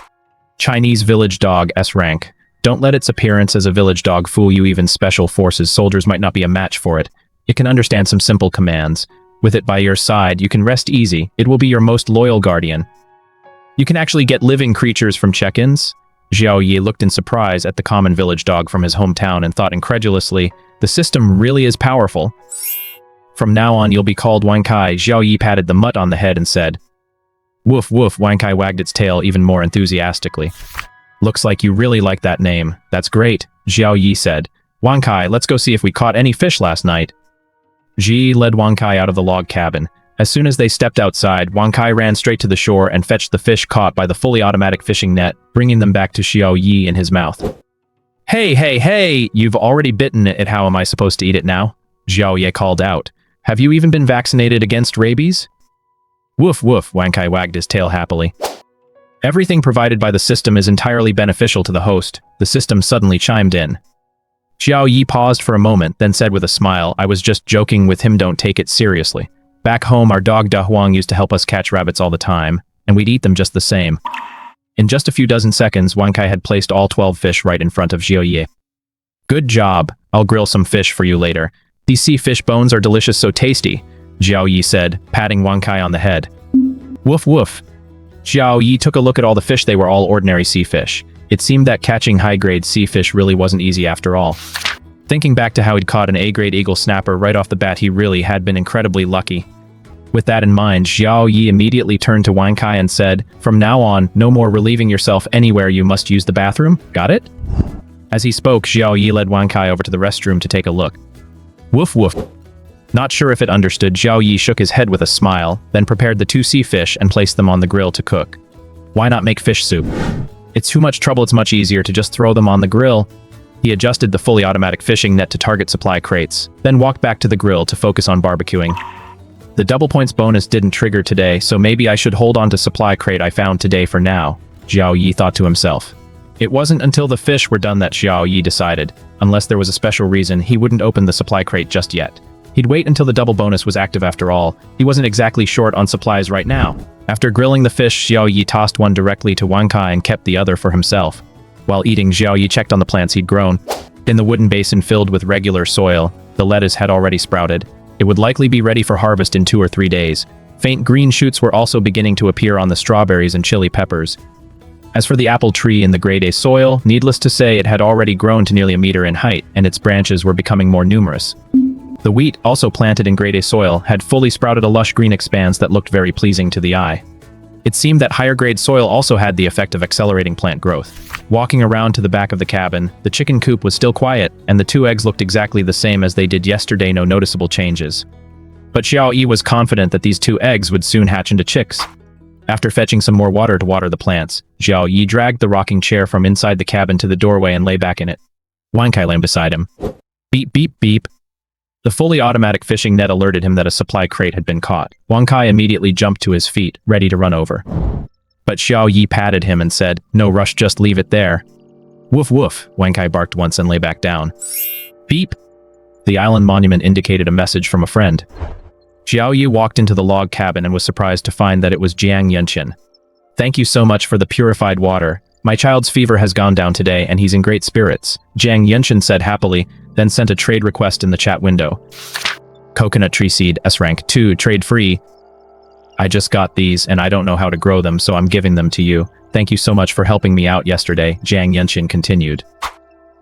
A: Chinese village dog, S rank. Don't let its appearance as a village dog fool you. Even special forces soldiers might not be a match for it. It can understand some simple commands. With it by your side, you can rest easy. It will be your most loyal guardian. You can actually get living creatures from check-ins? Xiao Yi looked in surprise at the common village dog from his hometown and thought incredulously, the system really is powerful. From now on, you'll be called Wankai. Xiao Yi patted the mutt on the head and said, Woof woof. Wankai wagged its tail even more enthusiastically. Looks like you really like that name. That's great, Xiao Yi said. "Wang Kai, let's go see if we caught any fish last night." Ji led Wang Kai out of the log cabin. As soon as they stepped outside, Wang Kai ran straight to the shore and fetched the fish caught by the fully automatic fishing net, bringing them back to Xiao Yi in his mouth. "Hey, hey, hey! You've already bitten it. How am I supposed to eat it now?" Xiao Yi called out. "Have you even been vaccinated against rabies?" "Woof woof," Wang Kai wagged his tail happily. "Everything provided by the system is entirely beneficial to the host." The system suddenly chimed in. Xiao Yi paused for a moment, then said with a smile, "I was just joking with him, don't take it seriously. Back home, our dog Da Huang used to help us catch rabbits all the time, and we'd eat them just the same." In just a few dozen seconds, Wang Kai had placed all 12 fish right in front of Xiao Yi. "Good job. I'll grill some fish for you later. These sea fish bones are delicious, so tasty," Xiao Yi said, patting Wang Kai on the head. "Woof woof." Xiao Yi took a look at all the fish. They were all ordinary sea fish. It seemed that catching high-grade sea fish really wasn't easy after all. Thinking back to how he'd caught an A-grade eagle snapper right off the bat, he really had been incredibly lucky. With that in mind, Xiao Yi immediately turned to Wang Kai and said, "From now on, no more relieving yourself anywhere. You must use the bathroom. Got it?" As he spoke, Xiao Yi led Wang Kai over to the restroom to take a look. Woof woof. Not sure if it understood, Xiao Yi shook his head with a smile, then prepared the 2 sea fish and placed them on the grill to cook. Why not make fish soup? It's too much trouble. It's much easier to just throw them on the grill. He adjusted the fully automatic fishing net to target supply crates, then walked back to the grill to focus on barbecuing. The double points bonus didn't trigger today, so maybe I should hold on to supply crate I found today for now, Xiao Yi thought to himself. It wasn't until the fish were done that Xiao Yi decided, unless there was a special reason, he wouldn't open the supply crate just yet. He'd wait until the double bonus was active after all. He wasn't exactly short on supplies right now. After grilling the fish, Xiao Yi tossed one directly to Wang Kai and kept the other for himself. While eating, Xiao Yi checked on the plants he'd grown. In the wooden basin filled with regular soil, the lettuce had already sprouted. It would likely be ready for harvest in 2 or 3 days. Faint green shoots were also beginning to appear on the strawberries and chili peppers. As for the apple tree in the grade A soil, needless to say, it had already grown to nearly a meter in height, and its branches were becoming more numerous. The wheat, also planted in grade A soil, had fully sprouted a lush green expanse that looked very pleasing to the eye. It seemed that higher grade soil also had the effect of accelerating plant growth. Walking around to the back of the cabin, the chicken coop was still quiet, and the 2 eggs looked exactly the same as they did yesterday, no noticeable changes. But Xiao Yi was confident that these 2 eggs would soon hatch into chicks. After fetching some more water to water the plants, Xiao Yi dragged the rocking chair from inside the cabin to the doorway and lay back in it. Wang Kai lay beside him. Beep beep beep. The fully automatic fishing net alerted him that a supply crate had been caught. Wang Kai immediately jumped to his feet, ready to run over. But Xiao Yi patted him and said, "No rush, just leave it there." Woof woof, Wang Kai barked once and lay back down. Beep. The island monument indicated a message from a friend. Xiao Yi walked into the log cabin and was surprised to find that it was Jiang Yunshin. "Thank you so much for the purified water. My child's fever has gone down today and he's in great spirits," Jiang Yunshin said happily, then sent a trade request in the chat window. Coconut tree seed, S rank 2, trade free. "I just got these and I don't know how to grow them, so I'm giving them to you. Thank you so much for helping me out yesterday," Jiang Yunshin continued.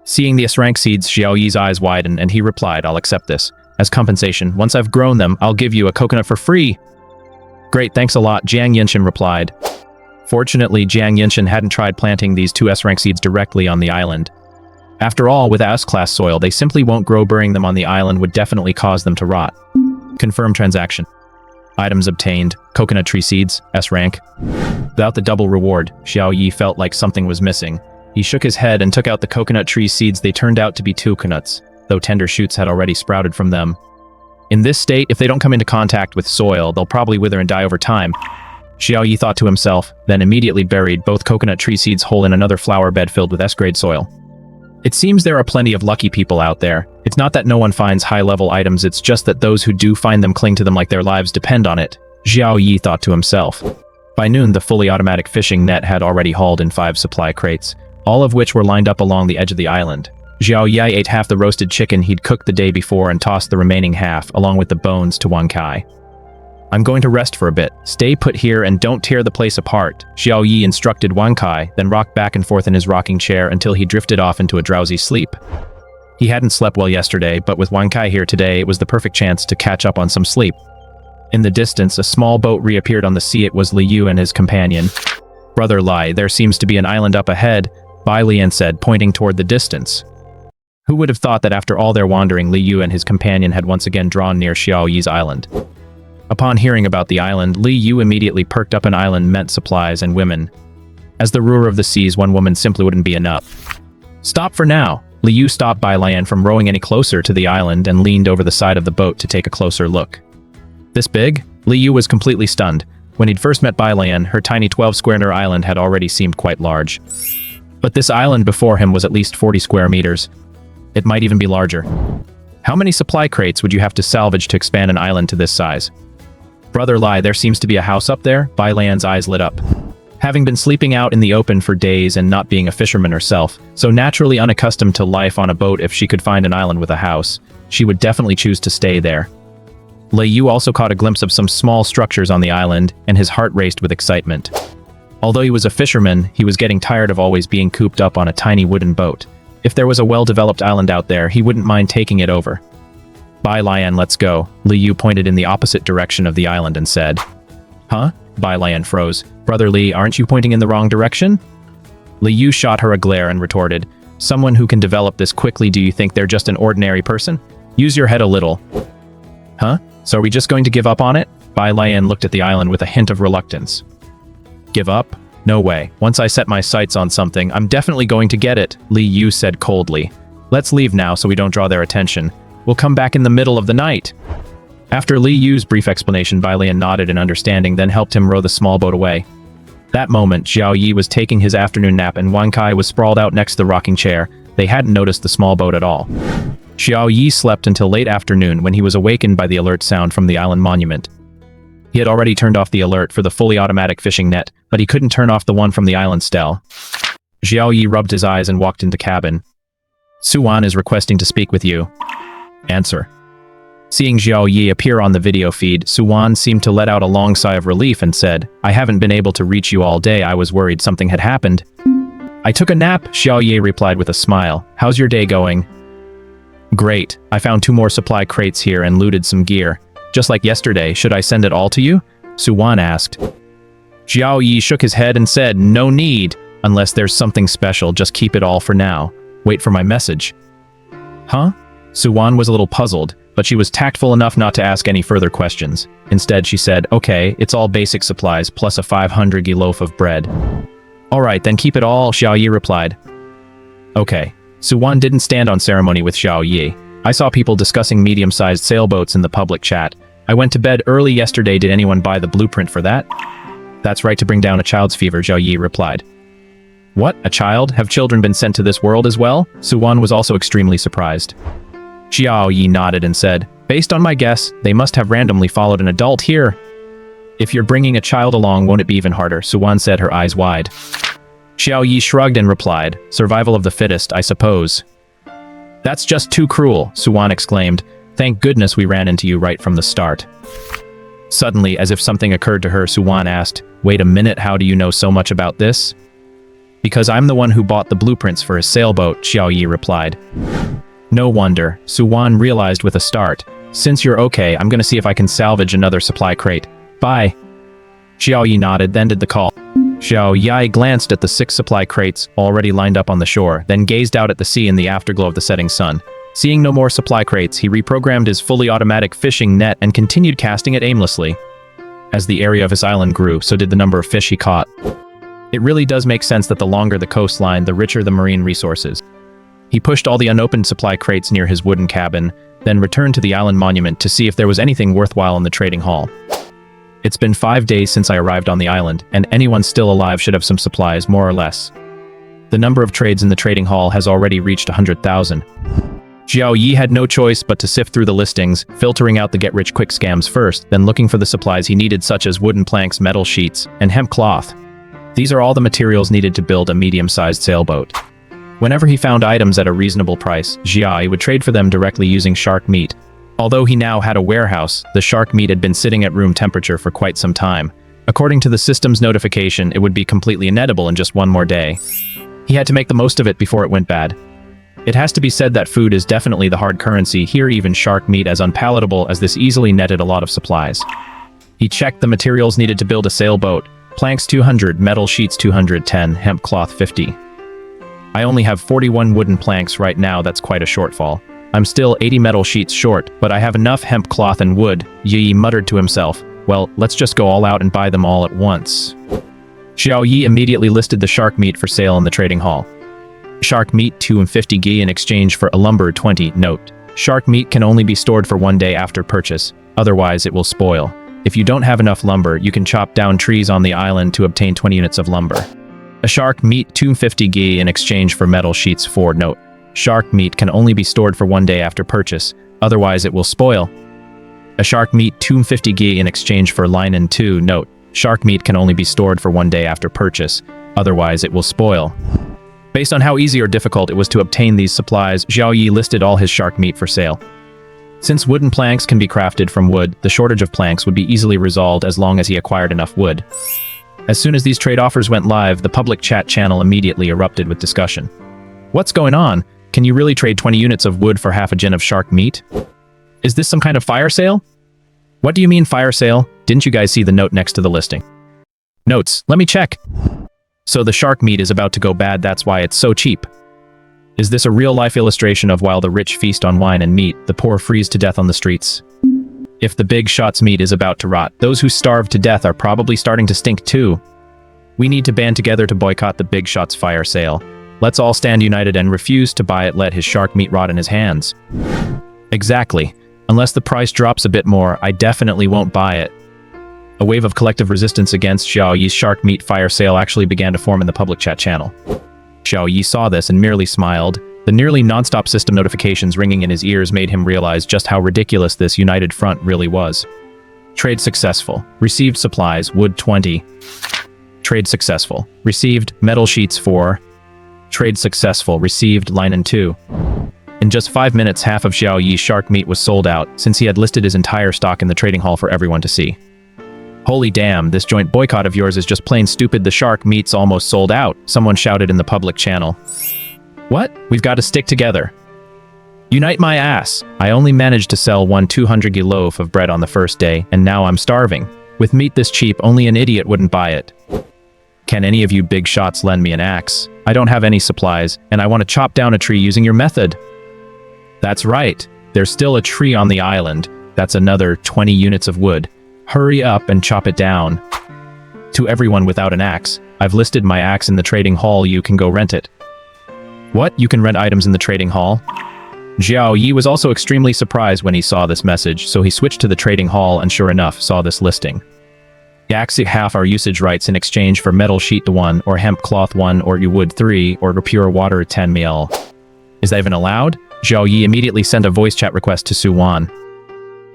A: Seeing the S rank seeds, Xiao Yi's eyes widened and he replied, "I'll accept this. As compensation, once I've grown them, I'll give you a coconut for free." "Great, thanks a lot," Jiang Yunshin replied. Fortunately, Jiang Yunshin hadn't tried planting these 2 S-rank seeds directly on the island. After all, with S-class soil, they simply won't grow. Burying them on the island would definitely cause them to rot. Confirm transaction. Items obtained. Coconut tree seeds, S-rank. Without the double reward, Xiao Yi felt like something was missing. He shook his head and took out the coconut tree seeds. They turned out to be 2 coconuts, though tender shoots had already sprouted from them. In this state, if they don't come into contact with soil, they'll probably wither and die over time. Xiao Yi thought to himself, then immediately buried both coconut tree seeds whole in another flower bed filled with S-grade soil. It seems there are plenty of lucky people out there. It's not that no one finds high-level items, it's just that those who do find them cling to them like their lives depend on it, Xiao Yi thought to himself. By noon, the fully automatic fishing net had already hauled in 5 supply crates, all of which were lined up along the edge of the island. Xiao Yi ate half the roasted chicken he'd cooked the day before and tossed the remaining half, along with the bones, to Wang Kai. "I'm going to rest for a bit. Stay put here and don't tear the place apart," Xiao Yi instructed Wang Kai, then rocked back and forth in his rocking chair until he drifted off into a drowsy sleep. He hadn't slept well yesterday, but with Wang Kai here today, it was the perfect chance to catch up on some sleep. In the distance, a small boat reappeared on the sea. It was Li Yu and his companion. "Brother Lai, there seems to be an island up ahead," Bai Lian said, pointing toward the distance. Who would have thought that after all their wandering, Li Yu and his companion had once again drawn near Xiao Yi's island? Upon hearing about the island, Li Yu immediately perked up. An island meant supplies and women. As the ruler of the seas, one woman simply wouldn't be enough. Stop for now. Li Yu stopped Bai Lian from rowing any closer to the island and leaned over the side of the boat to take a closer look. This big? Li Yu was completely stunned. When he'd first met Bai Lian, her tiny 12-square-meter island had already seemed quite large. But this island before him was at least 40 square meters. It might even be larger. How many supply crates would you have to salvage to expand an island to this size? Brother Lai, there seems to be a house up there. Bai Lian's eyes lit up. Having been sleeping out in the open for days and not being a fisherman herself, so naturally unaccustomed to life on a boat, if she could find an island with a house, she would definitely choose to stay there. Li Yu also caught a glimpse of some small structures on the island, and his heart raced with excitement. Although he was a fisherman, he was getting tired of always being cooped up on a tiny wooden boat. If there was a well-developed island out there, he wouldn't mind taking it over. Bai Lian, let's go. Li Yu pointed in the opposite direction of the island and said. Huh? Bai Lian froze. Brother Li, aren't you pointing in the wrong direction? Li Yu shot her a glare and retorted. Someone who can develop this quickly, do you think they're just an ordinary person? Use your head a little. Huh? So are we just going to give up on it? Bai Lian looked at the island with a hint of reluctance. Give up? No way. Once I set my sights on something, I'm definitely going to get it, Li Yu said coldly. Let's leave now so we don't draw their attention. We'll come back in the middle of the night. After Li Yu's brief explanation, Bai Lian nodded in understanding, then helped him row the small boat away. That moment, Xiao Yi was taking his afternoon nap and Wan Kai was sprawled out next to the rocking chair. They hadn't noticed the small boat at all. Xiao Yi slept until late afternoon when he was awakened by the alert sound from the island monument. He had already turned off the alert for the fully automatic fishing net, but he couldn't turn off the one from the island stele. Xiao Yi rubbed his eyes and walked into cabin. Suwan is requesting to speak with you. Answer. Seeing Xiao Yi appear on the video feed, Suwan seemed to let out a long sigh of relief and said, I haven't been able to reach you all day. I was worried something had happened. I took a nap, Xiao Yi replied with a smile. How's your day going? Great. I found 2 more supply crates here and looted some gear. Just like yesterday, should I send it all to you? Suwan asked. Xiao Yi shook his head and said, no need. Unless there's something special, just keep it all for now. Wait for my message. Huh? Suwan was a little puzzled, but she was tactful enough not to ask any further questions. Instead, she said, okay, it's all basic supplies plus a 500 loaf of bread. All right, then keep it all, Xiao Yi replied. Okay. Suwan didn't stand on ceremony with Xiao Yi. I saw people discussing medium-sized sailboats in the public chat. I went to bed early yesterday. Did anyone buy the blueprint for that? That's right, to bring down a child's fever, Xiao Yi replied. What? A child? Have children been sent to this world as well? Suwan was also extremely surprised. Xiao Yi nodded and said, based on my guess, they must have randomly followed an adult here. If you're bringing a child along, won't it be even harder? Suwan said, her eyes wide. Xiao Yi shrugged and replied, survival of the fittest, I suppose. That's just too cruel, Suwan exclaimed. Thank goodness we ran into you right from the start. Suddenly, as if something occurred to her, Suwan asked, wait a minute, how do you know so much about this? Because I'm the one who bought the blueprints for his sailboat, Xiao Yi replied. No wonder, Suwan realized with a start. Since you're okay, I'm gonna see if I can salvage another supply crate. Bye. Xiao Yi nodded, then did the call. Xiao Yi glanced at the 6 supply crates already lined up on the shore, then gazed out at the sea in the afterglow of the setting sun. Seeing no more supply crates, he reprogrammed his fully automatic fishing net and continued casting it aimlessly. As the area of his island grew, so did the number of fish he caught. It really does make sense that the longer the coastline, the richer the marine resources. He pushed all the unopened supply crates near his wooden cabin, then returned to the island monument to see if there was anything worthwhile in the trading hall. It's been 5 days since I arrived on the island, and anyone still alive should have some supplies, more or less. The number of trades in the trading hall has already reached 100,000. Xiao Yi had no choice but to sift through the listings, filtering out the get-rich-quick scams first, then looking for the supplies he needed, such as wooden planks, metal sheets, and hemp cloth. These are all the materials needed to build a medium-sized sailboat. Whenever he found items at a reasonable price, Xiao Yi would trade for them directly using shark meat. Although he now had a warehouse, the shark meat had been sitting at room temperature for quite some time. According to the system's notification, it would be completely inedible in just 1 more day. He had to make the most of it before it went bad. It has to be said that food is definitely the hard currency here, even shark meat, as unpalatable as this easily netted a lot of supplies. He checked the materials needed to build a sailboat. Planks 200, metal sheets 210, hemp cloth 50. I only have 41 wooden planks right now, that's quite a shortfall. I'm still 80 metal sheets short, but I have enough hemp cloth and wood, Yi muttered to himself. Well, let's just go all out and buy them all at once. Xiao Yi immediately listed the shark meat for sale in the trading hall. Shark meat 250 gi in exchange for a lumber 20. Note: shark meat can only be stored for 1 day after purchase, otherwise it will spoil. If you don't have enough lumber, you can chop down trees on the island to obtain 20 units of lumber. A shark meat 250 gi in exchange for metal sheets 4. Note: shark meat can only be stored for 1 day after purchase, otherwise it will spoil. A shark meat 250 gi in exchange for linen 2. Note: shark meat can only be stored for 1 day after purchase, otherwise it will spoil. Based on how easy or difficult it was to obtain these supplies, Xiao Yi listed all his shark meat for sale. Since wooden planks can be crafted from wood, the shortage of planks would be easily resolved as long as he acquired enough wood. As soon as these trade offers went live, the public chat channel immediately erupted with discussion. What's going on? Can you really trade 20 units of wood for half a gin of shark meat? Is this some kind of fire sale? What do you mean fire sale? Didn't you guys see the note next to the listing? Notes, let me check. So the shark meat is about to go bad, that's why it's so cheap. Is this a real-life illustration of while the rich feast on wine and meat, the poor freeze to death on the streets? If the big shot's meat is about to rot, those who starve to death are probably starting to stink too. We need to band together to boycott the big shot's fire sale. Let's all stand united and refuse to buy it, let his shark meat rot in his hands. Exactly. Unless the price drops a bit more, I definitely won't buy it. A wave of collective resistance against Xiao Yi's shark meat fire sale actually began to form in the public chat channel. Xiao Yi saw this and merely smiled. The nearly non-stop system notifications ringing in his ears made him realize just how ridiculous this united front really was. Trade successful. Received supplies, wood 20. Trade successful. Received metal sheets 4. Trade successful. Received linen 2. In just 5 minutes, half of Xiao Yi's shark meat was sold out, since he had listed his entire stock in the trading hall for everyone to see. Holy damn, this joint boycott of yours is just plain stupid. The shark meat's almost sold out, someone shouted in the public channel. What? We've got to stick together. Unite my ass. I only managed to sell one 200 loaf of bread on the first day, and now I'm starving. With meat this cheap, only an idiot wouldn't buy it. Can any of you big shots lend me an axe? I don't have any supplies, and I want to chop down a tree using your method. That's right. There's still a tree on the island. That's another 20 units of wood. Hurry up and chop it down. To everyone without an axe, I've listed my axe in the trading hall, you can go rent it. What? You can rent items in the trading hall? Xiao Yi was also extremely surprised when he saw this message, so he switched to the trading hall and sure enough saw this listing. Axe half our usage rights in exchange for metal sheet 1 or hemp cloth 1 or wood 3 or pure water 10 ml. Is that even allowed? Xiao Yi immediately sent a voice chat request to Suwan.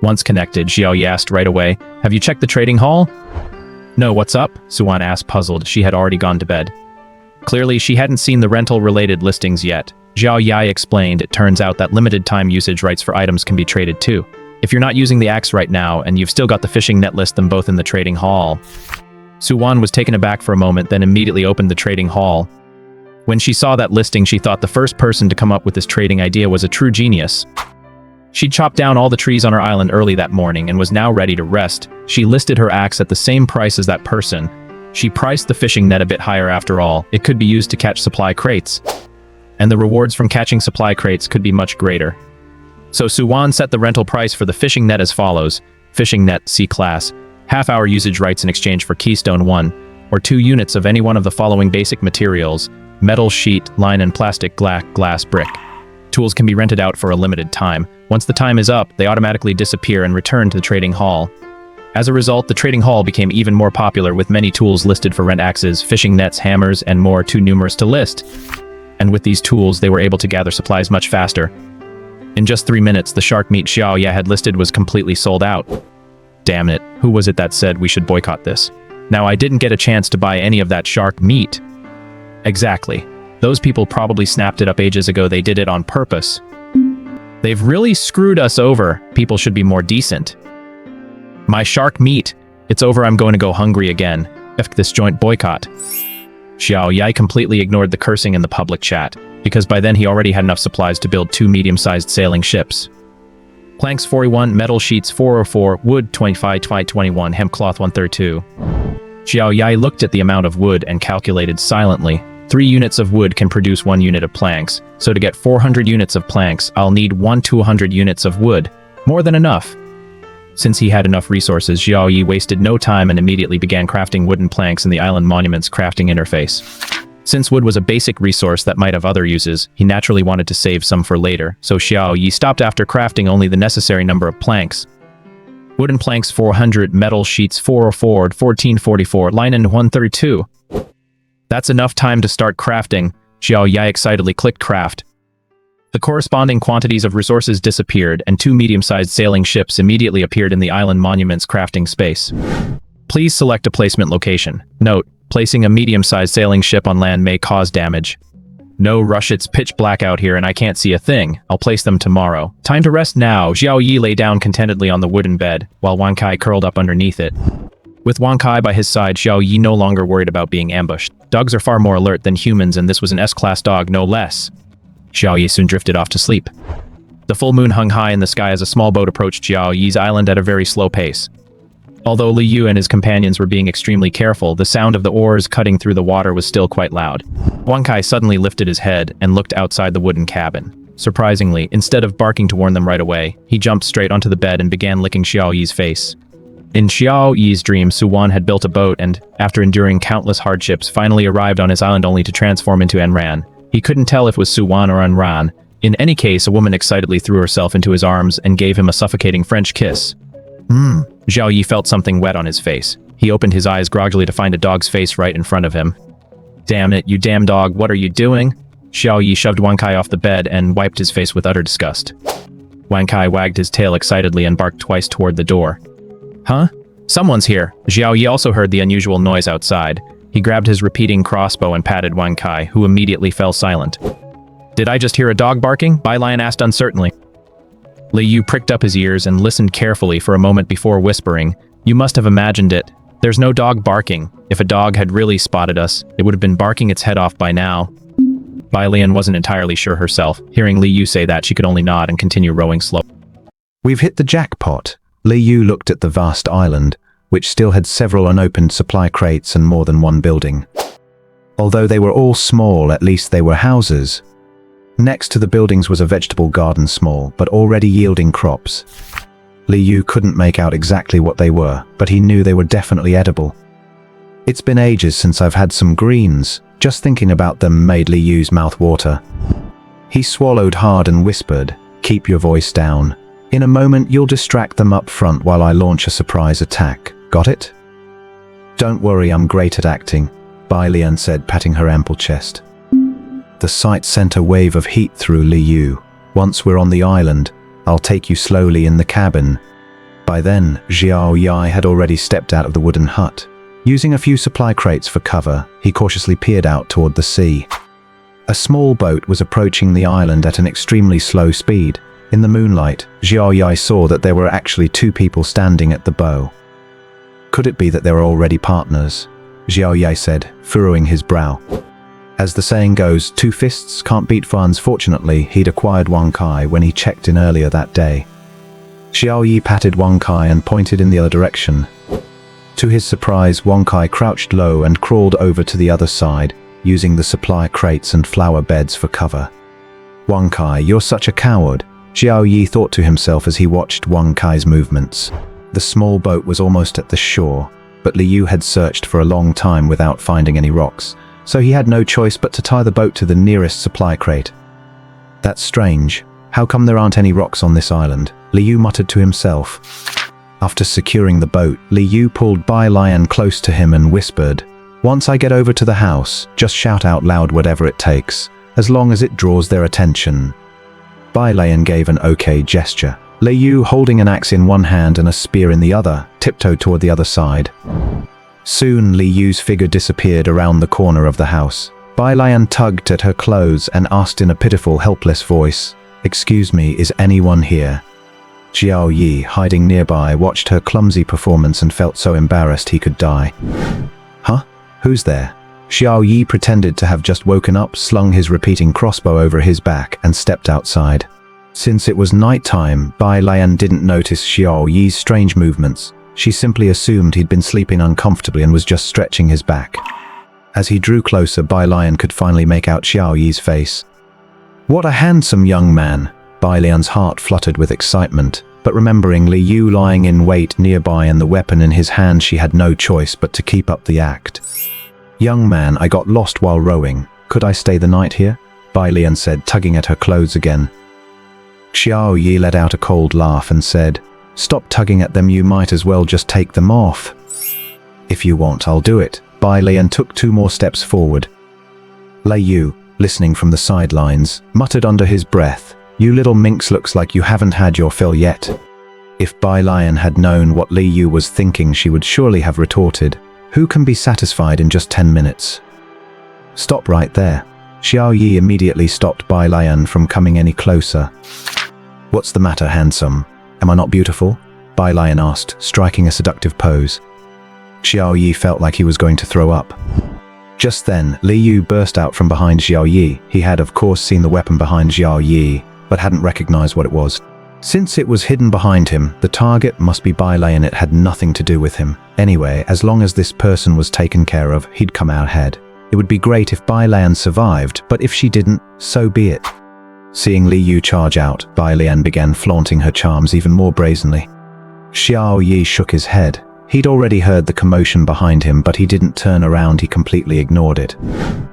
A: Once connected, Xiao Yi asked right away, "Have you checked the trading hall?" "No, what's up?" Suwan asked, puzzled. She had already gone to bed. Clearly, she hadn't seen the rental-related listings yet. Xiao Yi explained, it turns out that limited-time usage rights for items can be traded too. If you're not using the axe right now, and you've still got the fishing net, list them both in the trading hall. Suwan was taken aback for a moment, then immediately opened the trading hall. When she saw that listing, she thought the first person to come up with this trading idea was a true genius. She chopped down all the trees on her island early that morning and was now ready to rest. She listed her axe at the same price as that person. She priced the fishing net a bit higher after all. It could be used to catch supply crates. And the rewards from catching supply crates could be much greater. So Suwan set the rental price for the fishing net as follows. Fishing net C-class. Half-hour usage rights in exchange for keystone 1, or 2 units of any one of the following basic materials: metal sheet, linen, plastic, glass, brick. Tools can be rented out for a limited time. Once the time is up, they automatically disappear and return to the trading hall. As a result, the trading hall became even more popular, with many tools listed for rent: axes, fishing nets, hammers, and more too numerous to list. And with these tools, they were able to gather supplies much faster. In just 3 minutes, the shark meat Xiao Yi had listed was completely sold out. Damn it, who was it that said we should boycott this? Now, I didn't get a chance to buy any of that shark meat. Exactly. Those people probably snapped it up ages ago. They did it on purpose. They've really screwed us over. People should be more decent. My shark meat. It's over. I'm going to go hungry again. F this joint boycott. Xiao Yi completely ignored the cursing in the public chat, because by then he already had enough supplies to build 2 medium-sized sailing ships. Planks 41, metal sheets 404, wood 25/21, hemp cloth 132. Xiao Yi looked at the amount of wood and calculated silently. 3 units of wood can produce 1 unit of planks, so to get 400 units of planks, I'll need 1 to 100 units of wood. More than enough. Since he had enough resources, Xiao Yi wasted no time and immediately began crafting wooden planks in the island monument's crafting interface. Since wood was a basic resource that might have other uses, he naturally wanted to save some for later, so Xiao Yi stopped after crafting only the necessary number of planks. Wooden planks 400, metal sheets 404, 1444, linen 132. That's enough time to start crafting. Xiao Yi excitedly clicked craft. The corresponding quantities of resources disappeared, and 2 medium-sized sailing ships immediately appeared in the island monument's crafting space. Please select a placement location. Note, placing a medium-sized sailing ship on land may cause damage. No rush, it's pitch black out here and I can't see a thing. I'll place them tomorrow. Time to rest now. Xiao Yi lay down contentedly on the wooden bed, while Wang Kai curled up underneath it. With Wang Kai by his side, Xiao Yi no longer worried about being ambushed. Dogs are far more alert than humans, and this was an S-class dog, no less. Xiao Yi soon drifted off to sleep. The full moon hung high in the sky as a small boat approached Xiao Yi's island at a very slow pace. Although Li Yu and his companions were being extremely careful, the sound of the oars cutting through the water was still quite loud. Wang Kai suddenly lifted his head and looked outside the wooden cabin. Surprisingly, instead of barking to warn them right away, he jumped straight onto the bed and began licking Xiao Yi's face. In Xiao Yi's dream, Suwan had built a boat and, after enduring countless hardships, finally arrived on his island only to transform into Enran. He couldn't tell if it was Suwan or Enran. In any case, a woman excitedly threw herself into his arms and gave him a suffocating French kiss. Xiao Yi felt something wet on his face. He opened his eyes groggily to find a dog's face right in front of him. Damn it, you damn dog, what are you doing? Xiao Yi shoved Wang Kai off the bed and wiped his face with utter disgust. Wang Kai wagged his tail excitedly and barked twice toward the door. Huh? Someone's here. Xiao Yi also heard the unusual noise outside. He grabbed his repeating crossbow and patted Wang Kai, who immediately fell silent. Did I just hear a dog barking? Bai Lion asked uncertainly. Li Yu pricked up his ears and listened carefully for a moment before whispering, "You must have imagined it. There's no dog barking. If a dog had really spotted us, it would have been barking its head off by now." Bai Lian wasn't entirely sure herself. Hearing Li Yu say that, she could only nod and continue rowing slowly.
B: We've hit the jackpot. Li Yu looked at the vast island, which still had several unopened supply crates and more than one building. Although they were all small, at least they were houses. Next to the buildings was a vegetable garden, small, but already yielding crops. Li Yu couldn't make out exactly what they were, but he knew they were definitely edible. It's been ages since I've had some greens. Just thinking about them made Li Yu's mouth water. He swallowed hard and whispered, "Keep your voice down. In a moment you'll distract them up front while I launch a surprise attack. Got it?" "Don't worry, I'm great at acting," Bai Lian said, patting her ample chest. The sight sent a wave of heat through Li Yu. "Once we're on the island, I'll take you slowly in the cabin." By then, Xiao Yi had already stepped out of the wooden hut. Using a few supply crates for cover, he cautiously peered out toward the sea. A small boat was approaching the island at an extremely slow speed. In the moonlight, Xiao Yi saw that there were actually 2 people standing at the bow. Could it be that they were already partners? Xiao Yi said, furrowing his brow. As the saying goes, 2 fists can't beat funds. Fortunately, he'd acquired Wang Kai when he checked in earlier that day. Xiao Yi patted Wang Kai and pointed in the other direction. To his surprise, Wang Kai crouched low and crawled over to the other side, using the supply crates and flower beds for cover. "Wang Kai, you're such a coward," Xiao Yi thought to himself as he watched Wang Kai's movements. The small boat was almost at the shore, but Li Yu had searched for a long time without finding any rocks, so he had no choice but to tie the boat to the nearest supply crate. "That's strange. How come there aren't any rocks on this island?" Li Yu muttered to himself. After securing the boat, Li Yu pulled Bai Lian close to him and whispered, "Once I get over to the house, just shout out loud whatever it takes, as long as it draws their attention." Bai Lian gave an okay gesture. Li Yu, holding an axe in one hand and a spear in the other, tiptoed toward the other side. Soon, Li Yu's figure disappeared around the corner of the house. Bai Lian tugged at her clothes and asked in a pitiful, helpless voice, "Excuse me, is anyone here?" Xiao Yi, hiding nearby, watched her clumsy performance and felt so embarrassed he could die. "Huh? Who's there?" Xiao Yi pretended to have just woken up, slung his repeating crossbow over his back, and stepped outside. Since it was nighttime, Bai Lian didn't notice Xiao Yi's strange movements. She simply assumed he'd been sleeping uncomfortably and was just stretching his back. As he drew closer, Bai Lian could finally make out Xiao Yi's face. What a handsome young man! Bai Lian's heart fluttered with excitement, but remembering Li Yu lying in wait nearby and the weapon in his hand, she had no choice but to keep up the act. Young man, I got lost while rowing. Could I stay the night here? Bai Lian said, tugging at her clothes again. Xiao Yi let out a cold laugh and said, Stop tugging at them, you might as well just take them off. If you want, I'll do it. Bai Lian took 2 more steps forward. Lei Yu, listening from the sidelines, muttered under his breath, You little minx, looks like you haven't had your fill yet. If Bai Lian had known what Li Yu was thinking, she would surely have retorted, Who can be satisfied in just 10 minutes? Stop right there. Xiao Yi immediately stopped Bai Lian from coming any closer. What's the matter, handsome? Am I not beautiful? Bai Lian asked, striking a seductive pose. Xiao Yi felt like he was going to throw up. Just then, Li Yu burst out from behind Xiao Yi. He had of course seen the weapon behind Xiao Yi, but hadn't recognized what it was. Since it was hidden behind him, the target must be Bai Lian. It had nothing to do with him. Anyway, as long as this person was taken care of, he'd come out ahead. It would be great if Bai Lian survived, but if she didn't, so be it. Seeing Li Yu charge out, Bai Lian began flaunting her charms even more brazenly. Xiao Yi shook his head. He'd already heard the commotion behind him, but he didn't turn around, he completely ignored it.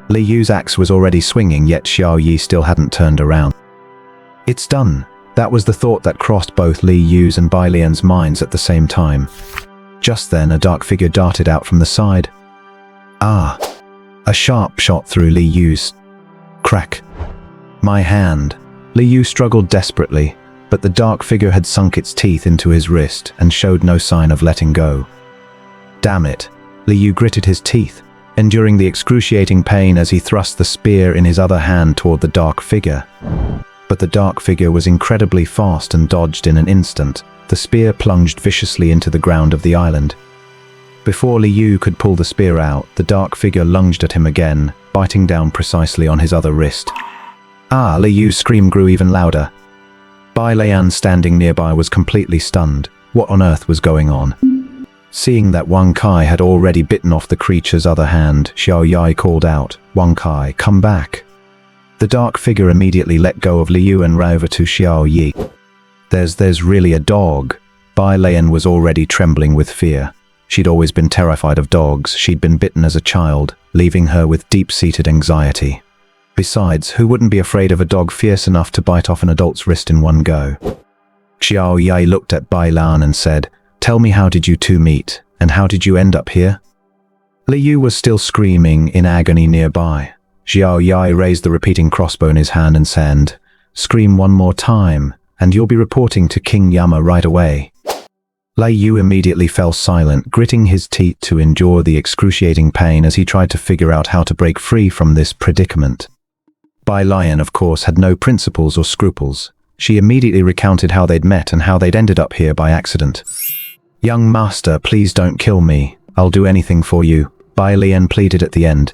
B: Li Yu's axe was already swinging, yet Xiao Yi still hadn't turned around. It's done. That was the thought that crossed both Li Yu's and Bai Lian's minds at the same time. Just then, a dark figure darted out from the side. Ah! A sharp shot through Li Yu's. Crack. My hand. Li Yu struggled desperately, but the dark figure had sunk its teeth into his wrist and showed no sign of letting go. Damn it. Li Yu gritted his teeth, enduring the excruciating pain as he thrust the spear in his other hand toward the dark figure. But the dark figure was incredibly fast and dodged in an instant. The spear plunged viciously into the ground of the island. Before Li Yu could pull the spear out, the dark figure lunged at him again, biting down precisely on his other wrist. Ah! Li Yu's scream grew even louder. Bai Lian, standing nearby, was completely stunned. What on earth was going on? Seeing that Wang Kai had already bitten off the creature's other hand, Xiao Yi called out, Wang Kai, come back. The dark figure immediately let go of Li Yu and ran over to Xiao Yi. There's really a dog. Bai Lian was already trembling with fear. She'd always been terrified of dogs. She'd been bitten as a child, leaving her with deep-seated anxiety. Besides, who wouldn't be afraid of a dog fierce enough to bite off an adult's wrist in one go? Xiao Yi looked at Bai Lian and said, Tell me, how did you two meet, and how did you end up here? Li Yu was still screaming in agony nearby. Xiao Yi raised the repeating crossbow in his hand and said, Scream one more time, and you'll be reporting to King Yama right away. Li Yu immediately fell silent, gritting his teeth to endure the excruciating pain as he tried to figure out how to break free from this predicament. Bai Lian, of course, had no principles or scruples. She immediately recounted how they'd met and how they'd ended up here by accident. Young master, please don't kill me. I'll do anything for you, Bai Lian pleaded at the end.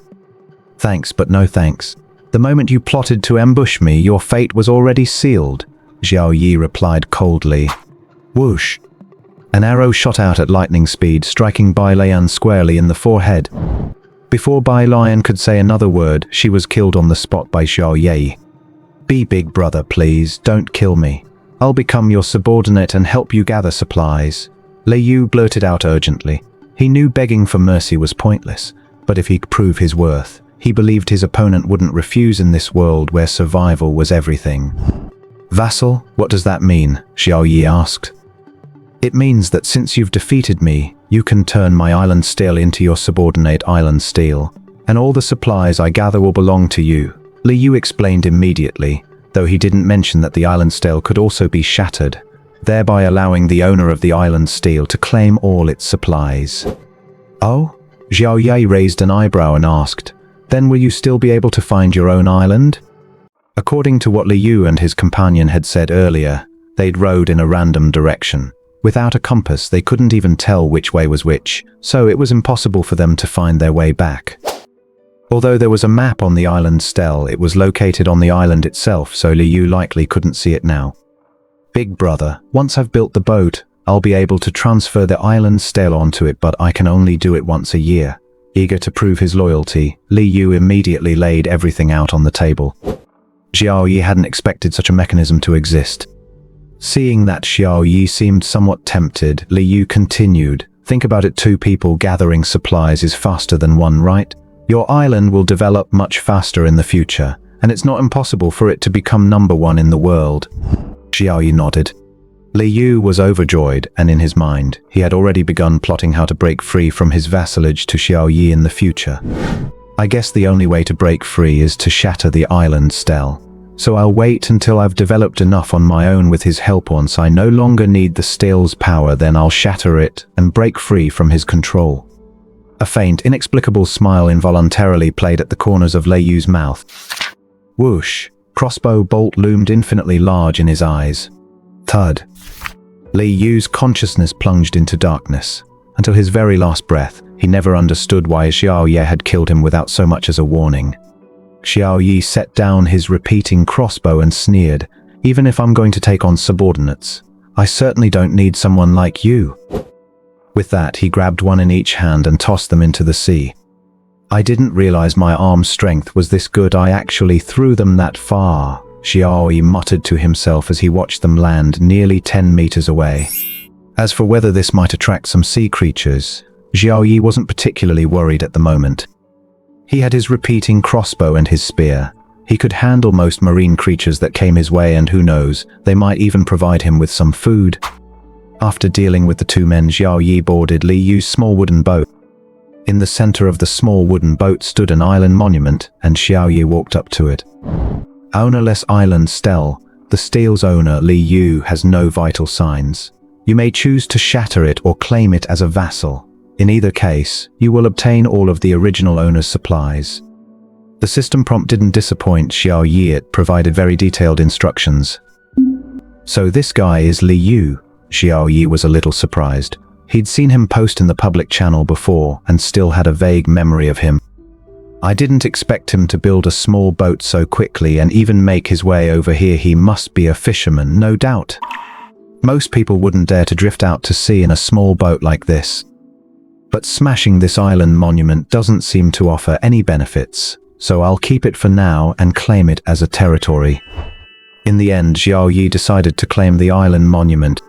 B: Thanks, but no thanks. The moment you plotted to ambush me, your fate was already sealed, Xiao Yi replied coldly. Whoosh! An arrow shot out at lightning speed, striking Bai Lian squarely in the forehead. Before Bai Lian could say another word, she was killed on the spot by Xiao Yi. Be big brother, please, don't kill me. I'll become your subordinate and help you gather supplies, Li Yu blurted out urgently. He knew begging for mercy was pointless, but if he could prove his worth, he believed his opponent wouldn't refuse in this world where survival was everything. Vassal, what does that mean? Xiao Yi asked. It means that since you've defeated me, you can turn my island steel into your subordinate island steel, and all the supplies I gather will belong to you, Li Yu explained immediately, though he didn't mention that the island steel could also be shattered, thereby allowing the owner of the island steel to claim all its supplies. Oh? Xiao Yi raised an eyebrow and asked, Then will you still be able to find your own island? According to what Li Yu and his companion had said earlier, they'd rowed in a random direction. Without a compass, they couldn't even tell which way was which, so it was impossible for them to find their way back. Although there was a map on the island stele, it was located on the island itself, so Li Yu likely couldn't see it now. Big brother, once I've built the boat, I'll be able to transfer the island stele onto it, but I can only do it once a year, Eager to prove his loyalty, Li Yu immediately laid everything out on the table. Xiao Yi hadn't expected such a mechanism to exist. Seeing that Xiao Yi seemed somewhat tempted, Li Yu continued, "Think about it, two people gathering supplies is faster than one, right? Your island will develop much faster in the future, and it's not impossible for it to become #1 in the world." Xiao Yi nodded. Li Yu was overjoyed, and in his mind, he had already begun plotting how to break free from his vassalage to Xiao Yi in the future. "I guess the only way to break free is to shatter the island stele. So I'll wait until I've developed enough on my own with his help. Once I no longer need the stele's power, then I'll shatter it and break free from his control." A faint, inexplicable smile involuntarily played at the corners of Li Yu's mouth. Whoosh! Crossbow bolt loomed infinitely large in his eyes. Thud! Li Yu's consciousness plunged into darkness. Until his very last breath, he never understood why Xiao Yi had killed him without so much as a warning. Xiao Yi set down his repeating crossbow and sneered, "Even if I'm going to take on subordinates, I certainly don't need someone like you." With that, he grabbed one in each hand and tossed them into the sea. "I didn't realize my arm strength was this good. I actually threw them that far," Xiao Yi muttered to himself as he watched them land nearly 10 meters away. As for whether this might attract some sea creatures, Xiao Yi wasn't particularly worried at the moment. He had his repeating crossbow and his spear. He could handle most marine creatures that came his way, and who knows, they might even provide him with some food. After dealing with the two men, Xiao Yi boarded Li Yu's small wooden boat. In the center of the small wooden boat stood an island monument, and Xiao Yi walked up to it. Ownerless island stele. The stele's owner, Li Yu, has no vital signs. You may choose to shatter it or claim it as a vassal. In either case, you will obtain all of the original owner's supplies. The system prompt didn't disappoint Xiao Yi. It provided very detailed instructions. "So this guy is Li Yu?" Xiao Yi was a little surprised. He'd seen him post in the public channel before and still had a vague memory of him. "I didn't expect him to build a small boat so quickly and even make his way over here. He must be a fisherman, no doubt. Most people wouldn't dare to drift out to sea in a small boat like this. But smashing this island monument doesn't seem to offer any benefits, so I'll keep it for now and claim it as a territory." In the end, Xiao Yi decided to claim the island monument.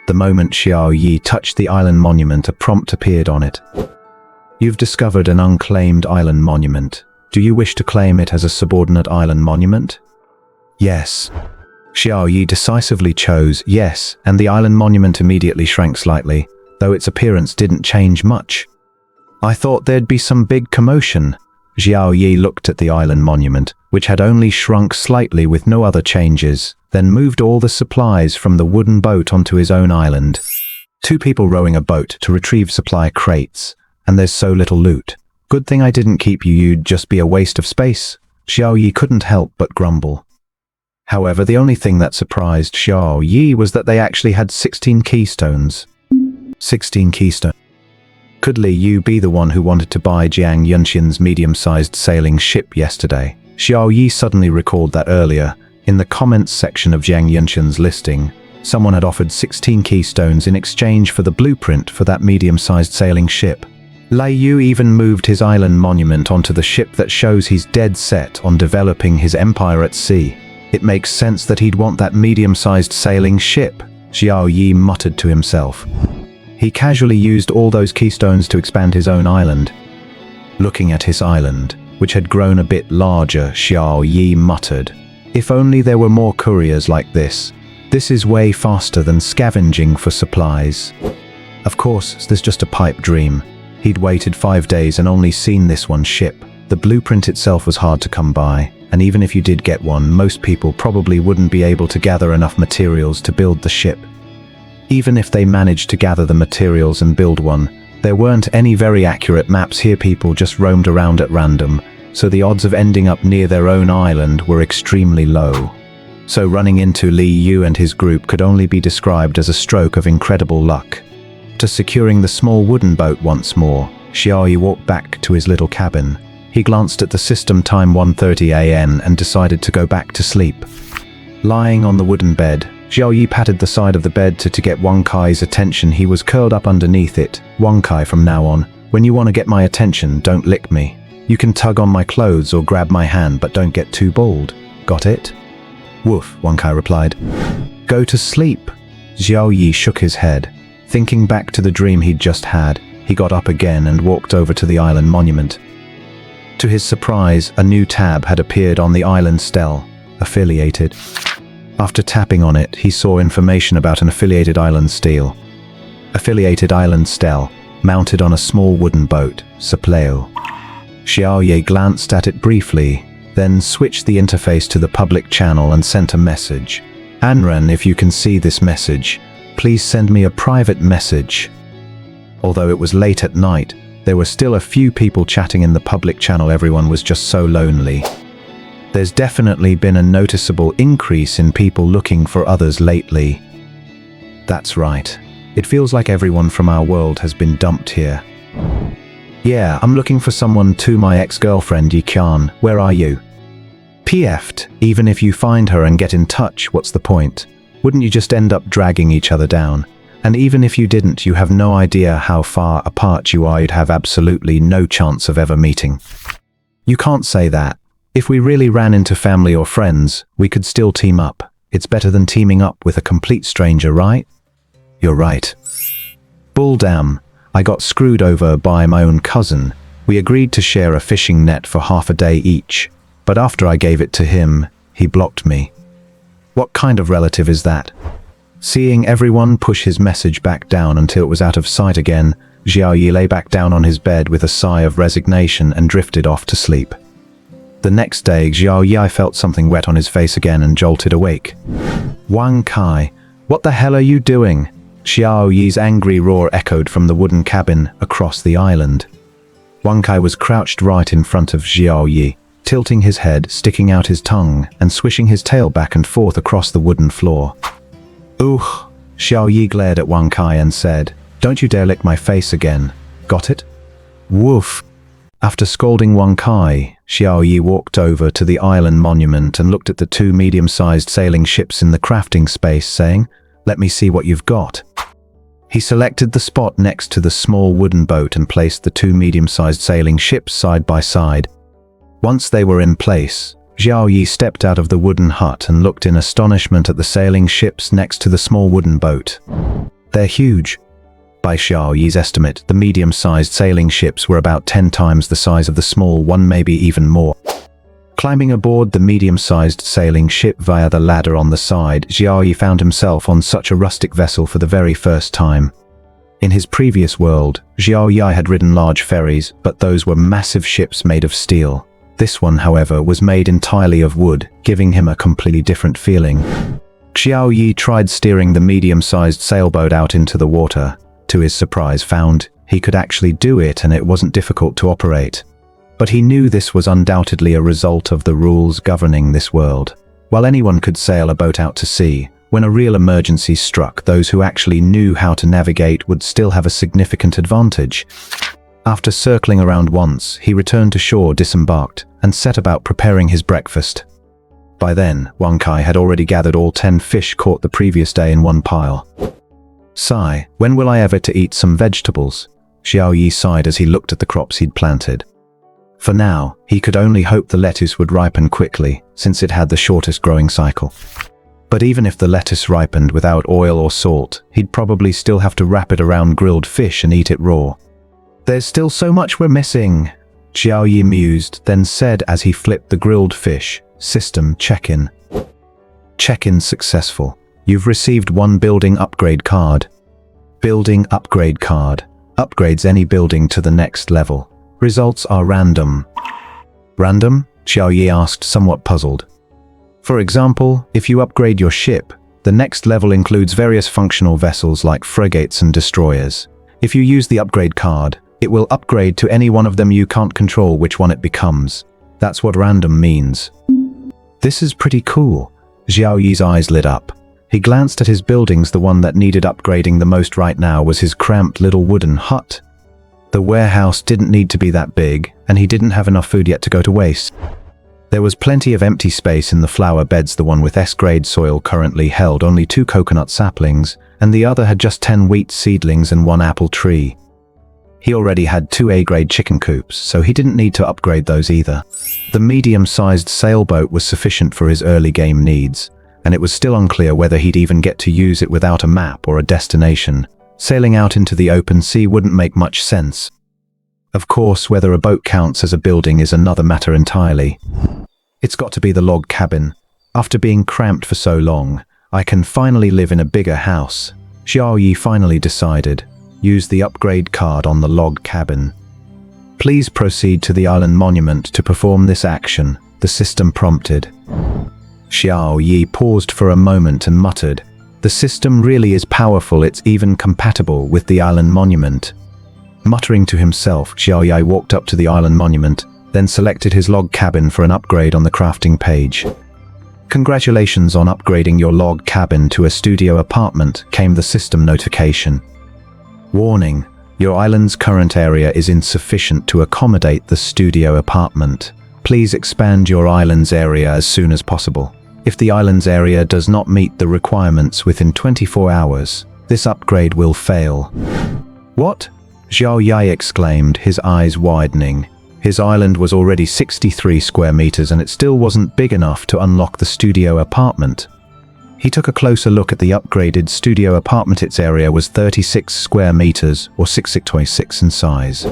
B: The moment Xiao Yi touched the island monument, a prompt appeared on it. "You've discovered an unclaimed island monument. Do you wish to claim it as a subordinate island monument?" "Yes." Xiao Yi decisively chose yes, and the island monument immediately shrank slightly, though its appearance didn't change much. "I thought there'd be some big commotion." Xiao Yi looked at the island monument, which had only shrunk slightly with no other changes, then moved all the supplies from the wooden boat onto his own island. Two people rowing a boat to retrieve supply crates, and there's so little loot. "Good thing I didn't keep you, you'd just be a waste of space." Xiao Yi couldn't help but grumble. However, the only thing that surprised Xiao Yi was that they actually had 16 keystones. 16 keystones. Could Li Yu be the one who wanted to buy Jiang Yunxian's medium-sized sailing ship yesterday? Xiao Yi suddenly recalled that earlier, in the comments section of Jiang Yunxian's listing, someone had offered 16 keystones in exchange for the blueprint for that medium-sized sailing ship. Li Yu even moved his island monument onto the ship that shows he's dead set on developing his empire at sea. It makes sense that he'd want that medium-sized sailing ship, Xiao Yi muttered to himself. He casually used all those keystones to expand his own island. Looking at his island, which had grown a bit larger, Xiao Yi muttered, "If only there were more couriers like this. This is way faster than scavenging for supplies." Of course, there's just a pipe dream. He'd waited 5 days and only seen this one ship. The blueprint itself was hard to come by, and even if you did get one, most people probably wouldn't be able to gather enough materials to build the ship. Even if they managed to gather the materials and build one, there weren't any very accurate maps here. People just roamed around at random, so the odds of ending up near their own island were extremely low. So running into Li Yu and his group could only be described as a stroke of incredible luck. After securing the small wooden boat once more, Xiao Yi walked back to his little cabin. He glanced at the system time 1:30 a.m. and decided to go back to sleep. Lying on the wooden bed, Xiao Yi patted the side of the bed to get Wang Kai's attention. He was curled up underneath it. Wang Kai from now on When you want to get my attention, don't lick me. You can tug on my clothes or grab my hand, but don't get too bold. Got it? Woof, Wankai replied. Go to sleep. Xiao Yi shook his head. Thinking back to the dream he'd just had, he got up again and walked over to the island monument. To his surprise, a new tab had appeared on the island stele, affiliated. After tapping on it, he saw information about an affiliated island stele. Affiliated island stele, mounted on a small wooden boat, Sapleo. Xiao Yi glanced at it briefly, then switched the interface to the public channel and sent a message. Anran, if you can see this message, please send me a private message. Although it was late at night, there were still a few people chatting in the public channel. Everyone was just so lonely. There's definitely been a noticeable increase in people looking for others lately. That's right. It feels like everyone from our world has been dumped here. Yeah, I'm looking for someone too, my ex-girlfriend Yi-chan. Where are you? PF'd. Even if you find her and get in touch, what's the point? Wouldn't you just end up dragging each other down? And even if you didn't, you have no idea how far apart you are. You'd have absolutely no chance of ever meeting. You can't say that. If we really ran into family or friends, we could still team up. It's better than teaming up with a complete stranger, right? You're right. Bull damn. I got screwed over by my own cousin. We agreed to share a fishing net for half a day each, but after I gave it to him, he blocked me. What kind of relative is that? Seeing everyone push his message back down until it was out of sight again, Xiao Yi lay back down on his bed with a sigh of resignation and drifted off to sleep. The next day, Xiao Yi felt something wet on his face again and jolted awake. Wang Kai, what the hell are you doing? Xiao Yi's angry roar echoed from the wooden cabin across the island. Wang Kai was crouched right in front of Xiao Yi, tilting his head, sticking out his tongue, and swishing his tail back and forth across the wooden floor. Ugh! Xiao Yi glared at Wang Kai and said, "Don't you dare lick my face again. Got it?" Woof! After scolding Wang Kai, Xiao Yi walked over to the island monument and looked at the two medium-sized sailing ships in the crafting space, saying, "Let me see what you've got." He selected the spot next to the small wooden boat and placed the two medium-sized sailing ships side by side. Once they were in place, Xiao Yi stepped out of the wooden hut and looked in astonishment at the sailing ships next to the small wooden boat. They're huge. By Xiao Yi's estimate, the medium-sized sailing ships were about 10 times the size of the small one, maybe even more. Climbing aboard the medium-sized sailing ship via the ladder on the side, Xiao Yi found himself on such a rustic vessel for the very first time. In his previous world, Xiao Yi had ridden large ferries, but those were massive ships made of steel. This one, however, was made entirely of wood, giving him a completely different feeling. Xiao Yi tried steering the medium-sized sailboat out into the water. To his surprise, found he could actually do it and it wasn't difficult to operate. But he knew this was undoubtedly a result of the rules governing this world. While anyone could sail a boat out to sea, when a real emergency struck, those who actually knew how to navigate would still have a significant advantage. After circling around once, he returned to shore, disembarked, and set about preparing his breakfast. By then, Wang Kai had already gathered all 10 fish caught the previous day in one pile. Sigh, when will I ever to eat some vegetables? Xiao Yi sighed as he looked at the crops he'd planted. For now, he could only hope the lettuce would ripen quickly, since it had the shortest growing cycle. But even if the lettuce ripened without oil or salt, he'd probably still have to wrap it around grilled fish and eat it raw. There's still so much we're missing, Xiao Yi mused, then said as he flipped the grilled fish, "System check-in." Check-in successful. You've received 1 building upgrade card. Building upgrade card. Upgrades any building to the next level. Results are random. Random? Xiao Yi asked, somewhat puzzled. For example, if you upgrade your ship, the next level includes various functional vessels like frigates and destroyers. If you use the upgrade card, it will upgrade to any one of them. You can't control which one it becomes. That's what random means. This is pretty cool. Xiao Yi's eyes lit up. He glanced at his buildings. The one that needed upgrading the most right now was his cramped little wooden hut. The warehouse didn't need to be that big, and he didn't have enough food yet to go to waste. There was plenty of empty space in the flower beds. The one with S-grade soil currently held only 2 coconut saplings, and the other had just 10 wheat seedlings and 1 apple tree. He already had 2 A-grade chicken coops, so he didn't need to upgrade those either. The medium-sized sailboat was sufficient for his early game needs, and it was still unclear whether he'd even get to use it without a map or a destination. Sailing out into the open sea wouldn't make much sense. Of course, whether a boat counts as a building is another matter entirely. It's got to be the log cabin. After being cramped for so long, I can finally live in a bigger house. Xiao Yi finally decided. Use the upgrade card on the log cabin. Please proceed to the island monument to perform this action, the system prompted. Xiao Yi paused for a moment and muttered, "The system really is powerful, it's even compatible with the island monument." Muttering to himself, Xiao Yi walked up to the island monument, then selected his log cabin for an upgrade on the crafting page. "Congratulations on upgrading your log cabin to a studio apartment," came the system notification. Warning: your island's current area is insufficient to accommodate the studio apartment. Please expand your island's area as soon as possible. If the island's area does not meet the requirements within 24 hours, this upgrade will fail. What? Xiao Yi exclaimed, his eyes widening. His island was already 63 square meters and it still wasn't big enough to unlock the studio apartment. He took a closer look at the upgraded studio apartment. Its area was 36 square meters, or 6.6 in size.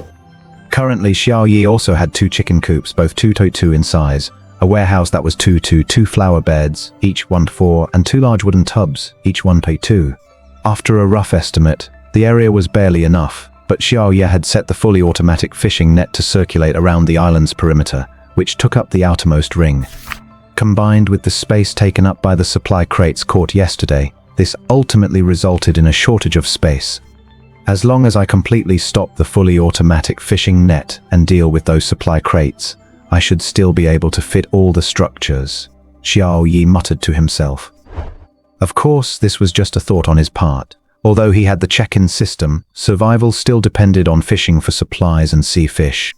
B: Currently, Xiao Yi also had 2 chicken coops, both 2.2 in size, a warehouse that was 2 flower beds, each 1.4, and 2 large wooden tubs, each 1.2. After a rough estimate, the area was barely enough, but Xiao Yi had set the fully automatic fishing net to circulate around the island's perimeter, which took up the outermost ring. Combined with the space taken up by the supply crates caught yesterday, this ultimately resulted in a shortage of space. As long as I completely stop the fully automatic fishing net and deal with those supply crates, I should still be able to fit all the structures, Xiao Yi muttered to himself. Of course, this was just a thought on his part. Although he had the check-in system, survival still depended on fishing for supplies and sea fish.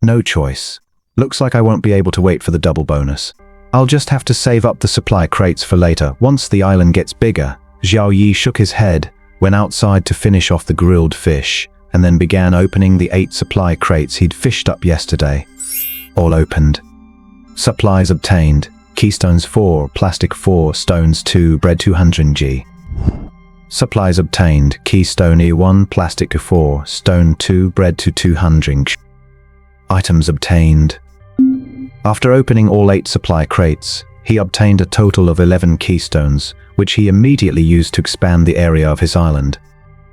B: No choice. Looks like I won't be able to wait for the double bonus. I'll just have to save up the supply crates for later. Once the island gets bigger, Xiao Yi shook his head, went outside to finish off the grilled fish, and then began opening the 8 supply crates he'd fished up yesterday. All opened. Supplies obtained. Keystones 4, plastic 4, stones 2, bread 200g. Supplies obtained. Keystone E1, plastic 4, stone 2, bread to 200g. Items obtained. After opening all 8 supply crates, he obtained a total of 11 keystones, which he immediately used to expand the area of his island.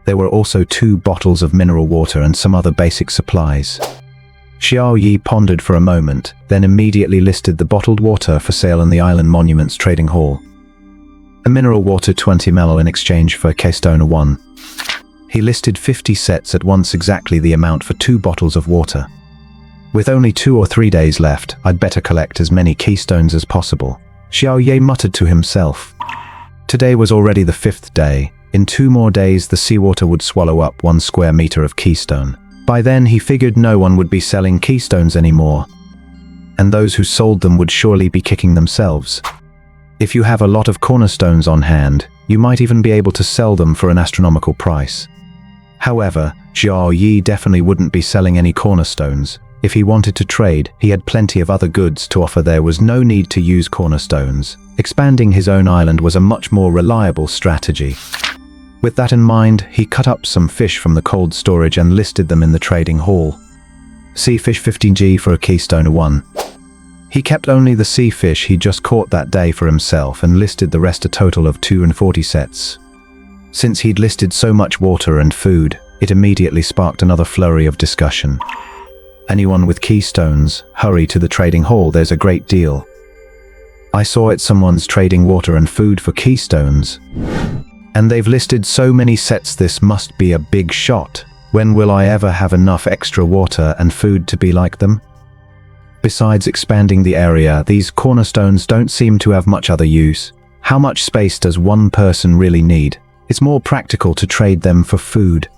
B: There were also 2 bottles of mineral water and some other basic supplies. Xiao Yi pondered for a moment, then immediately listed the bottled water for sale in the Island Monuments Trading Hall. A mineral water 20 ml in exchange for keystone 1. He listed 50 sets at once, exactly the amount for 2 bottles of water. With only 2 or 3 days left, I'd better collect as many keystones as possible, Xiao Yi muttered to himself. Today was already the 5th day. In 2 more days the seawater would swallow up 1 square meter of keystone. By then he figured no one would be selling keystones anymore, and those who sold them would surely be kicking themselves. If you have a lot of cornerstones on hand, you might even be able to sell them for an astronomical price. However, Xiao Yi definitely wouldn't be selling any cornerstones. If he wanted to trade, he had plenty of other goods to offer. There was no need to use cornerstones. Expanding his own island was a much more reliable strategy. With that in mind, he cut up some fish from the cold storage and listed them in the trading hall. Sea fish 15g for a keystone 1. He kept only the sea fish he just caught that day for himself and listed the rest, a total of 240 sets. Since he'd listed so much water and food, it immediately sparked another flurry of discussion. Anyone with keystones, hurry to the trading hall, there's a great deal. I saw it, someone's trading water and food for keystones. And they've listed so many sets, this must be a big shot. When will I ever have enough extra water and food to be like them? Besides expanding the area, these cornerstones don't seem to have much other use. How much space does one person really need? It's more practical to trade them for food.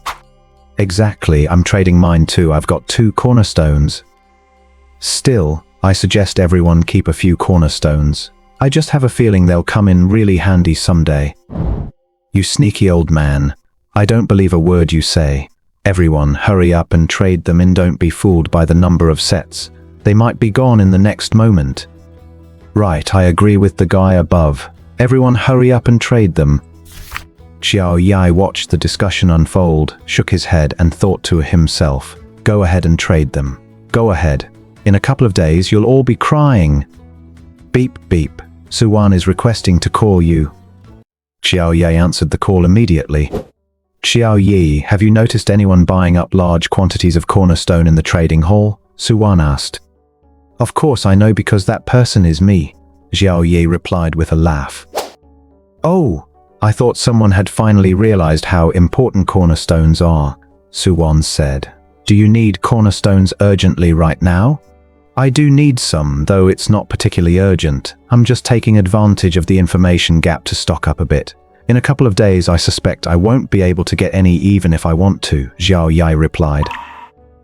B: Exactly, I'm trading mine too. I've got 2 cornerstones. Still, I suggest everyone keep a few cornerstones. I just have a feeling they'll come in really handy someday. You sneaky old man. I don't believe a word you say. Everyone, hurry up and trade them in. Don't be fooled by the number of sets. They might be gone in the next moment. Right, I agree with the guy above. Everyone hurry up and trade them. Xiao Yi watched the discussion unfold, shook his head and thought to himself, go ahead and trade them. Go ahead. In a couple of days you'll all be crying. Beep beep. Suwan is requesting to call you. Xiao Yi answered the call immediately. Xiao Yi, have you noticed anyone buying up large quantities of cornerstone in the trading hall? Suwan asked. Of course I know, because that person is me, Xiao Yi replied with a laugh. Oh, I thought someone had finally realized how important cornerstones are, Suwan said. Do you need cornerstones urgently right now? I do need some, though it's not particularly urgent. I'm just taking advantage of the information gap to stock up a bit. In a couple of days I suspect I won't be able to get any even if I want to, Xiao Yi replied.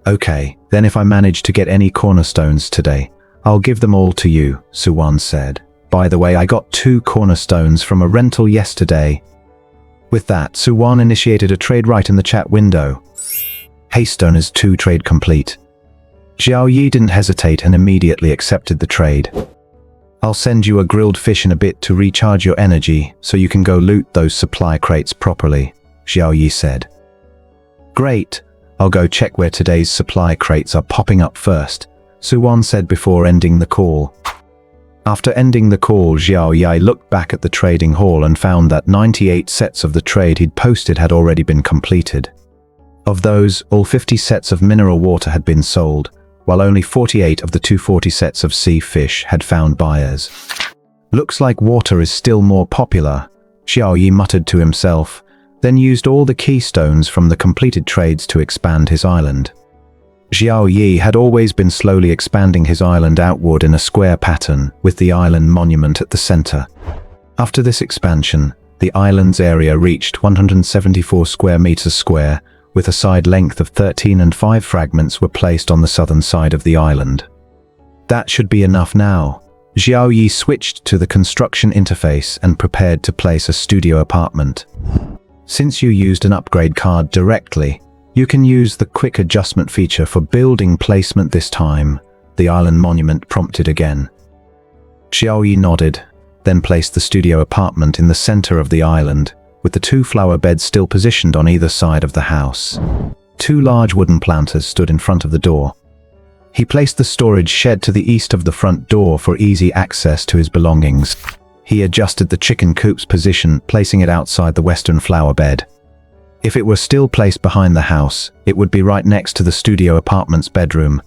B: Okay, then if I manage to get any cornerstones today, I'll give them all to you, Suwan said. By the way, I got 2 cornerstones from a rental yesterday. With that, Suwan initiated a trade right in the chat window. Haystoners 2 trade complete. Xiao Yi didn't hesitate and immediately accepted the trade. I'll send you a grilled fish in a bit to recharge your energy so you can go loot those supply crates properly, Xiao Yi said. Great, I'll go check where today's supply crates are popping up first, Suwan said before ending the call. After ending the call, Xiao Yi looked back at the trading hall and found that 98 sets of the trade he'd posted had already been completed. Of those, all 50 sets of mineral water had been sold, while only 48 of the 240 sets of sea fish had found buyers. Looks like water is still more popular, Xiao Yi muttered to himself, then used all the keystones from the completed trades to expand his island. Xiao Yi had always been slowly expanding his island outward in a square pattern, with the island monument at the center. After this expansion, the island's area reached 174 square meters square, with a side length of 13 and 5 fragments were placed on the southern side of the island. That should be enough now. Xiao Yi switched to the construction interface and prepared to place a studio apartment. Since you used an upgrade card directly, you can use the quick adjustment feature for building placement this time, the island monument prompted again. Xiao Yi nodded, then placed the studio apartment in the center of the island, with the 2 flower beds still positioned on either side of the house. 2 large wooden planters stood in front of the door. He placed the storage shed to the east of the front door for easy access to his belongings. He adjusted the chicken coop's position, placing it outside the western flower bed. If it were still placed behind the house, it would be right next to the studio apartment's bedroom.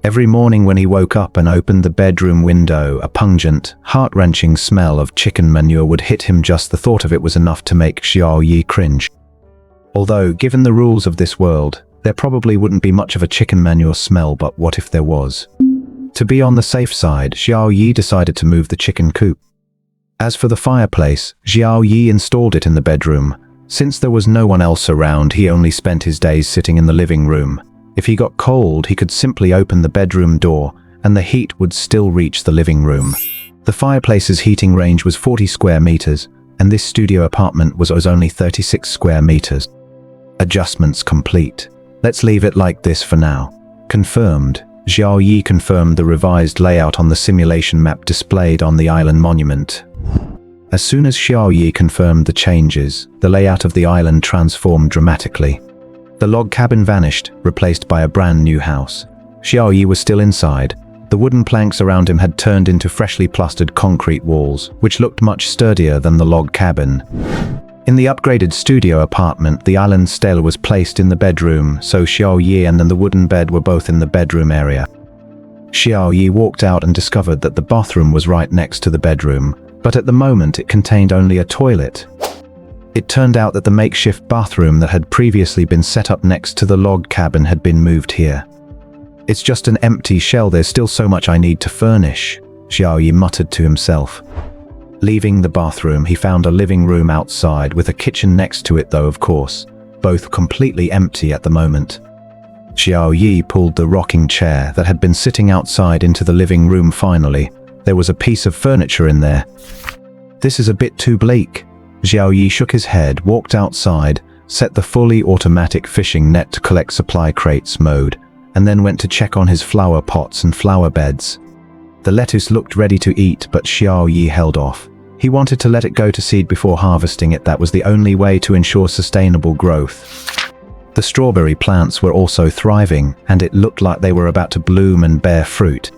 B: Every morning when he woke up and opened the bedroom window, a pungent, heart-wrenching smell of chicken manure would hit him. Just the thought of it was enough to make Xiao Yi cringe. Although, given the rules of this world, there probably wouldn't be much of a chicken manure smell, but what if there was? To be on the safe side, Xiao Yi decided to move the chicken coop. As for the fireplace, Xiao Yi installed it in the bedroom. Since there was no one else around, he only spent his days sitting in the living room. If he got cold, he could simply open the bedroom door, and the heat would still reach the living room. The fireplace's heating range was 40 square meters, and this studio apartment was only 36 square meters. Adjustments complete. Let's leave it like this for now. Confirmed. Xiao Yi confirmed the revised layout on the simulation map displayed on the island monument. As soon as Xiao Yi confirmed the changes, the layout of the island transformed dramatically. The log cabin vanished, replaced by a brand new house. Xiao Yi was still inside. The wooden planks around him had turned into freshly plastered concrete walls, which looked much sturdier than the log cabin. In the upgraded studio apartment, the island stele was placed in the bedroom, so Xiao Yi and the wooden bed were both in the bedroom area. Xiao Yi walked out and discovered that the bathroom was right next to the bedroom, but at the moment it contained only a toilet. It turned out that the makeshift bathroom that had previously been set up next to the log cabin had been moved here. It's just an empty shell. There's still so much I need to furnish, Xiao Yi muttered to himself. Leaving the bathroom, he found a living room outside with a kitchen next to it, though of course, both completely empty at the moment. Xiao Yi pulled the rocking chair that had been sitting outside into the living room finally. There was a piece of furniture in there. This is a bit too bleak. Xiao Yi shook his head, walked outside, set the fully automatic fishing net to collect supply crates mode, and then went to check on his flower pots and flower beds. The lettuce looked ready to eat, but Xiao Yi held off. He wanted to let it go to seed before harvesting it. That was the only way to ensure sustainable growth. The strawberry plants were also thriving, and it looked like they were about to bloom and bear fruit.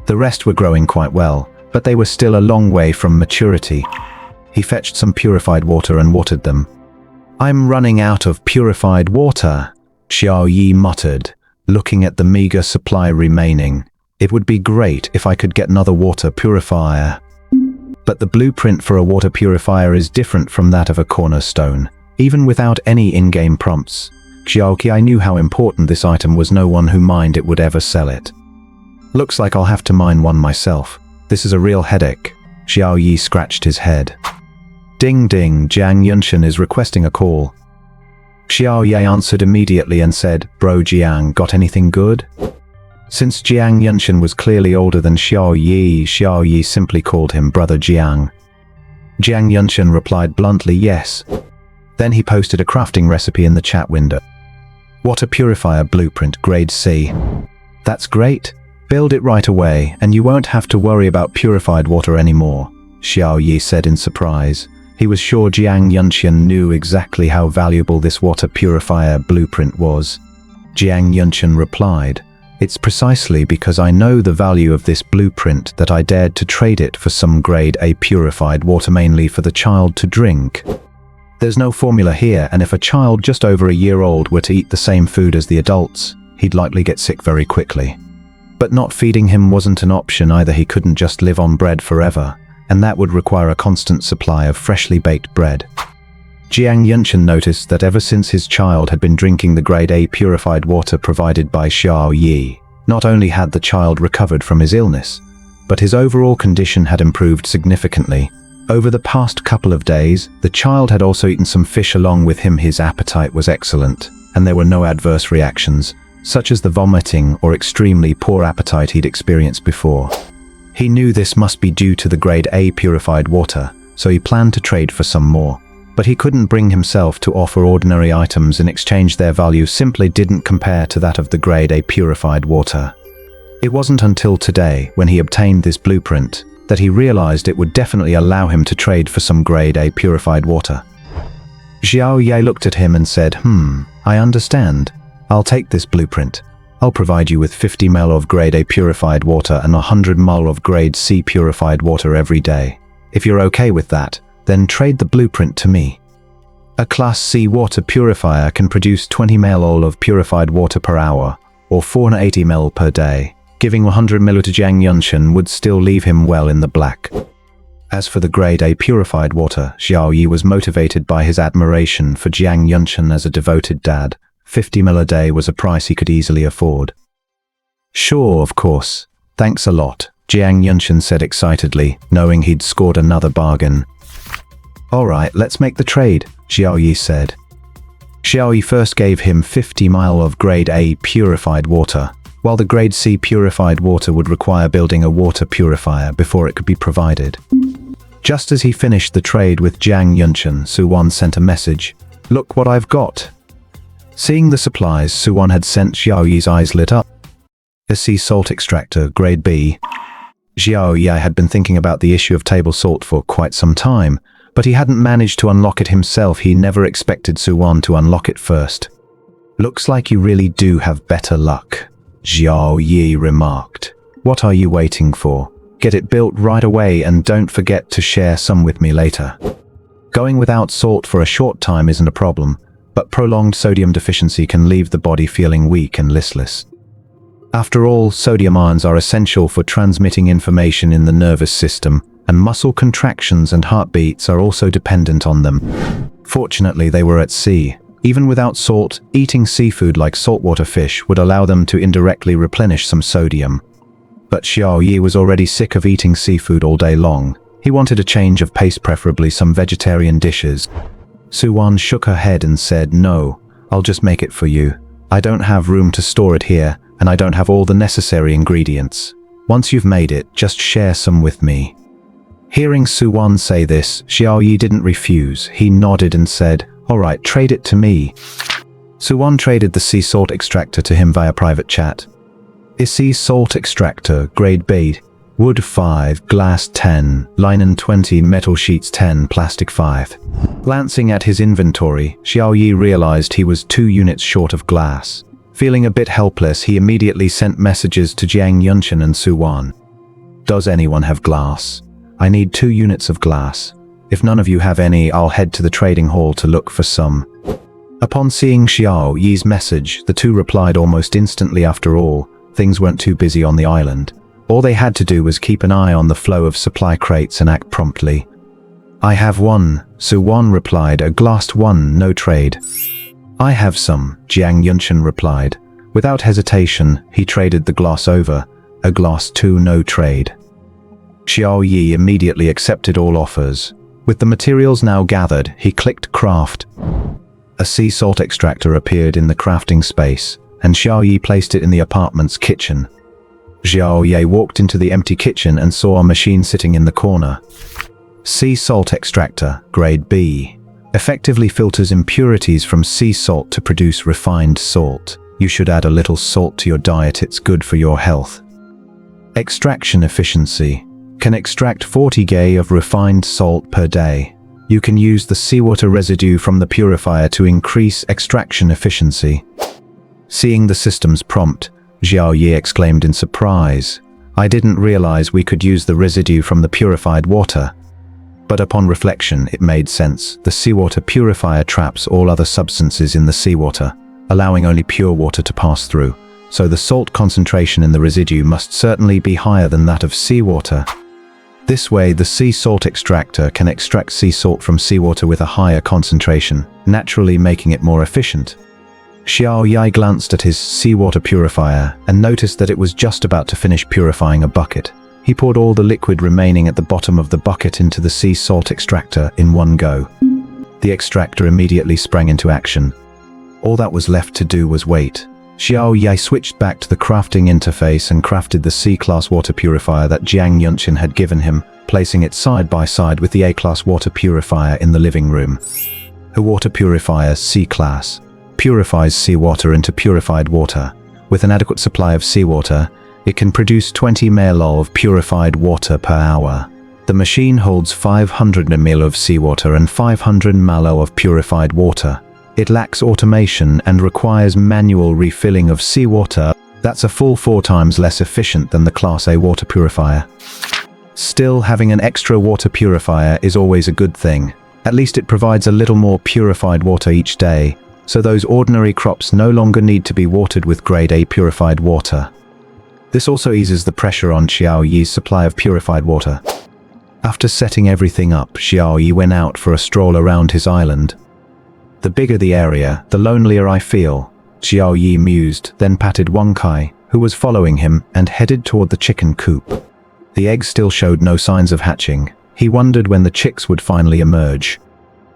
B: The rest were growing quite well, but they were still a long way from maturity. He fetched some purified water and watered them. "I'm running out of purified water," Xiao Yi muttered, looking at the meager supply remaining. "It would be great if I could get another water purifier." But the blueprint for a water purifier is different from that of a cornerstone. Even without any in-game prompts, Xiao Yi knew how important this item was. No one who mined it would ever sell it. "Looks like I'll have to mine one myself. This is a real headache." Xiao Yi scratched his head. "Ding ding, Jiang Yunshan is requesting a call." Xiao Yi answered immediately and said, "Bro Jiang, got anything good?" Since Jiang Yunshan was clearly older than Xiao Yi simply called him Brother Jiang. Jiang Yunshan replied bluntly, "Yes." Then he posted a crafting recipe in the chat window. "Water purifier blueprint grade C. That's great. Build it right away, and you won't have to worry about purified water anymore," Xiao Yi said in surprise. He was sure Jiang Yunshan knew exactly how valuable this water purifier blueprint was. Jiang Yunshan replied, "It's precisely because I know the value of this blueprint that I dared to trade it for some grade A purified water, mainly for the child to drink. There's no formula here, and if a child just over a year old were to eat the same food as the adults, he'd likely get sick very quickly. But not feeding him wasn't an option either. He couldn't just live on bread forever, and that would require a constant supply of freshly baked bread." Jiang Yunshan noticed that ever since his child had been drinking the grade A purified water provided by Xiao Yi, not only had the child recovered from his illness, but his overall condition had improved significantly. Over the past couple of days, the child had also eaten some fish along with him. His appetite was excellent, and there were no adverse reactions, such as the vomiting or extremely poor appetite he'd experienced before. He knew this must be due to the grade A purified water, so he planned to trade for some more. But he couldn't bring himself to offer ordinary items in exchange. Their value simply didn't compare to that of the grade A purified water. It wasn't until today, when he obtained this blueprint, that he realized it would definitely allow him to trade for some grade A purified water. Xiao Yi looked at him and said, I understand. I'll take this blueprint. I'll provide you with 50 ml of grade A purified water and 100 ml of grade C purified water every day. If you're okay with that, then trade the blueprint to me. A Class C water purifier can produce 20 ml of purified water per hour, or 480 ml per day. Giving 100 ml to Jiang Yunshan would still leave him well in the black. As for the grade A purified water, Xiao Yi was motivated by his admiration for Jiang Yunshan as a devoted dad. 50 ml a day was a price he could easily afford. "Sure, of course. Thanks a lot," Jiang Yunshan said excitedly, knowing he'd scored another bargain. "All right, let's make the trade," Xiao Yi said. Xiao Yi first gave him 50 ml of grade A purified water, while the grade C purified water would require building a water purifier before it could be provided. Just as he finished the trade with Jiang Yunshan, Suwan sent a message. "Look what I've got." Seeing the supplies Suwan had sent, Xiao Yi's eyes lit up. A sea salt extractor, grade B. Xiao Yi had been thinking about the issue of table salt for quite some time, but he hadn't managed to unlock it himself. He never expected Suwan to unlock it first. "Looks like you really do have better luck," Xiao Yi remarked. "What are you waiting for? Get it built right away and don't forget to share some with me later." Going without salt for a short time isn't a problem, but prolonged sodium deficiency can leave the body feeling weak and listless. After all, sodium ions are essential for transmitting information in the nervous system, and muscle contractions and heartbeats are also dependent on them. Fortunately, they were at sea. Even without salt, eating seafood like saltwater fish would allow them to indirectly replenish some sodium. But Xiao Yi was already sick of eating seafood all day long. He wanted a change of pace, preferably some vegetarian dishes. Suwan shook her head and said, "No, I'll just make it for you. I don't have room to store it here, and I don't have all the necessary ingredients. Once you've made it, just share some with me." Hearing Suwan say this, Xiao Yi didn't refuse. He nodded and said, Alright, trade it to me. Suwon traded the sea salt extractor to him via private chat. Sea salt extractor, grade B, wood 5, glass 10, linen 20, metal sheets 10, plastic 5. Glancing at his inventory, Xiao Yi realized he was 2 units short of glass. Feeling a bit helpless, he immediately sent messages to Jiang Yunchen and Suwon. Does anyone have glass? I need 2 units of glass. If none of you have any, I'll head to the trading hall to look for some. Upon seeing Xiao Yi's message, the two replied almost instantly. After all, things weren't too busy on the island. All they had to do was keep an eye on the flow of supply crates and act promptly. I have one, Suwon replied, a glass 1, no trade. I have some, Jiang Yunchen replied. Without hesitation, he traded the glass over, a glass 2, no trade. Xiao Yi immediately accepted all offers. With the materials now gathered, he clicked craft. A sea salt extractor appeared in the crafting space, and Xiao Yi placed it in the apartment's kitchen. Xiao Yi walked into the empty kitchen and saw a machine sitting in the corner. Sea salt extractor, grade B. Effectively filters impurities from sea salt to produce refined salt. You should add a little salt to your diet, it's good for your health. Extraction efficiency. Can extract 40 Ga of refined salt per day. You can use the seawater residue from the purifier to increase extraction efficiency. Seeing the system's prompt, Xiao Yi exclaimed in surprise. I didn't realize we could use the residue from the purified water. But upon reflection, it made sense. The seawater purifier traps all other substances in the seawater, allowing only pure water to pass through. So the salt concentration in the residue must certainly be higher than that of seawater. This way, the sea salt extractor can extract sea salt from seawater with a higher concentration, naturally making it more efficient. Xiao Yi glanced at his seawater purifier and noticed that it was just about to finish purifying a bucket. He poured all the liquid remaining at the bottom of the bucket into the sea salt extractor in one go. The extractor immediately sprang into action. All that was left to do was wait. Xiao Yi switched back to the crafting interface and crafted the C-class water purifier that Jiang Yunchen had given him, placing it side by side with the A-class water purifier in the living room. A water purifier C-class purifies seawater into purified water. With an adequate supply of seawater, it can produce 20 ml of purified water per hour. The machine holds 500 ml of seawater and 500 ml of purified water. It lacks automation and requires manual refilling of seawater. That's a full 4 times less efficient than the Class A water purifier. Still, having an extra water purifier is always a good thing. At least it provides a little more purified water each day, so those ordinary crops no longer need to be watered with grade A purified water. This also eases the pressure on Xiao Yi's supply of purified water. After setting everything up, Xiao Yi went out for a stroll around his island. The bigger the area, the lonelier I feel, Xiao Yi mused, then patted Wang Kai, who was following him, and headed toward the chicken coop. The eggs still showed no signs of hatching. He wondered when the chicks would finally emerge.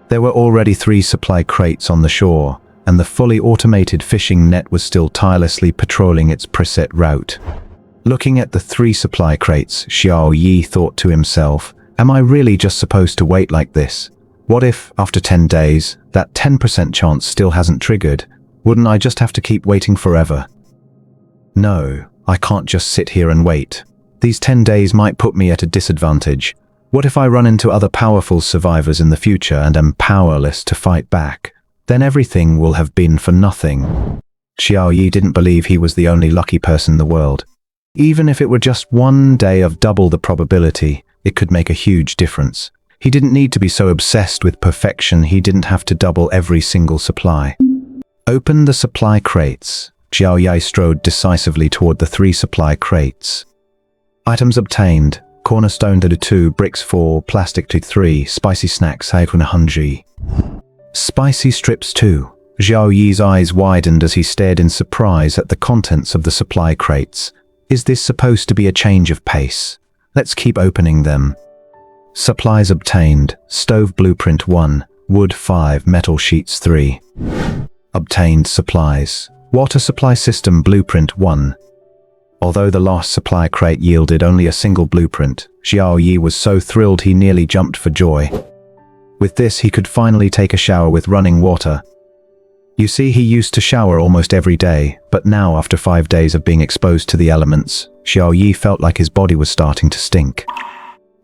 B: There were already 3 supply crates on the shore, and the fully automated fishing net was still tirelessly patrolling its preset route. Looking at the 3 supply crates, Xiao Yi thought to himself, am I really just supposed to wait like this? What if, after 10 days, that 10% chance still hasn't triggered? Wouldn't I just have to keep waiting forever? No, I can't just sit here and wait. These 10 days might put me at a disadvantage. What if I run into other powerful survivors in the future and am powerless to fight back? Then everything will have been for nothing. Xiao Yi didn't believe he was the only lucky person in the world. Even if it were just 1 day of double the probability, it could make a huge difference. He didn't need to be so obsessed with perfection. He didn't have to double every single supply. Open the supply crates. Xiao Yi strode decisively toward the 3 supply crates. Items obtained. Cornerstone to 2, bricks 4, plastic to 3, spicy snacks 100. Spicy strips 2. Xiao Yi's eyes widened as he stared in surprise at the contents of the supply crates. Is this supposed to be a change of pace? Let's keep opening them. Supplies obtained. Stove blueprint 1, wood 5, metal sheets 3. Obtained supplies. Water supply system blueprint 1. Although the last supply crate yielded only a single blueprint, Xiao Yi was so thrilled he nearly jumped for joy. With this, he could finally take a shower with running water. You see, he used to shower almost every day, but now, after 5 days of being exposed to the elements, Xiao Yi felt like his body was starting to stink.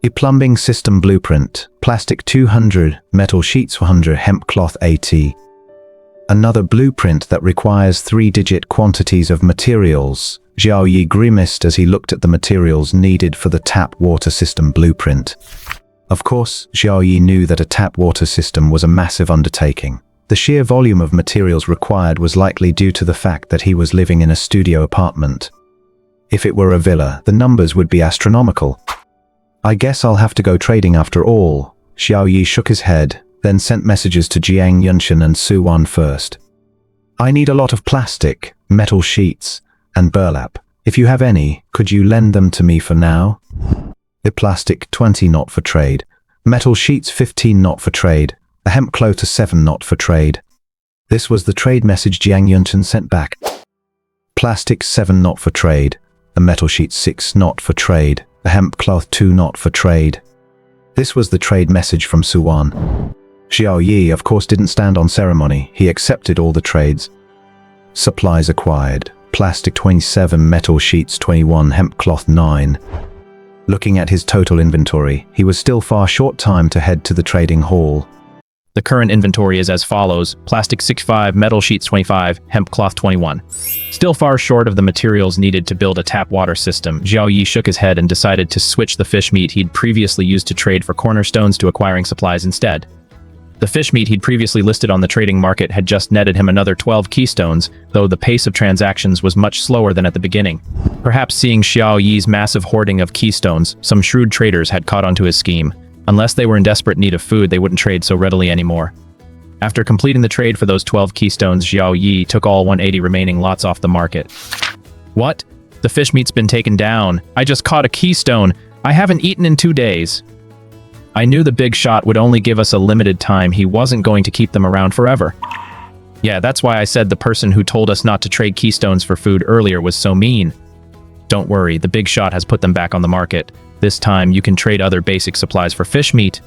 B: A plumbing system blueprint: plastic 200, metal sheets 100, hemp cloth 80. Another blueprint that requires 3-digit quantities of materials. Xiao Yi grimaced as he looked at the materials needed for the tap water system blueprint. Of course, Xiao Yi knew that a tap water system was a massive undertaking. The sheer volume of materials required was likely due to the fact that he was living in a studio apartment. If it were a villa, the numbers would be astronomical. I guess I'll have to go trading after all. Xiao Yi shook his head, then sent messages to Jiang Yunshan and Su Wan first. I need a lot of plastic, metal sheets, and burlap. If you have any, could you lend them to me for now? The plastic 20 not for trade. Metal sheets 15 not for trade. The hemp cloth 7 not for trade. This was the trade message Jiang Yunshan sent back. Plastic 7 not for trade. The metal sheet 6 not for trade. The hemp cloth 2 not for trade. This was the trade message from Su Wan. Xiao Yi, of course, didn't stand on ceremony. He accepted all the trades. Supplies acquired. Plastic 27, metal sheets 21, hemp cloth 9. Looking at his total inventory, he was still far short time to head to the trading hall.
A: The current inventory is as follows: plastic 65, metal sheets 25, hemp cloth 21. Still far short of the materials needed to build a tap water system, Xiao Yi shook his head and decided to switch the fish meat he'd previously used to trade for cornerstones to acquiring supplies instead. The fish meat he'd previously listed on the trading market had just netted him another 12 keystones, though the pace of transactions was much slower than at the beginning. Perhaps seeing Xiao Yi's massive hoarding of keystones, some shrewd traders had caught onto his scheme. Unless they were in desperate need of food, they wouldn't trade so readily anymore. After completing the trade for those 12 keystones, Xiao Yi took all 180 remaining lots off the market. What? The fish meat's been taken down. I just caught a keystone. I haven't eaten in 2 days. I knew the big shot would only give us a limited time. He wasn't going to keep them around forever. Yeah, that's why I said the person who told us not to trade keystones for food earlier was so mean. Don't worry, the big shot has put them back on the market. This time, you can trade other basic supplies for fish meat.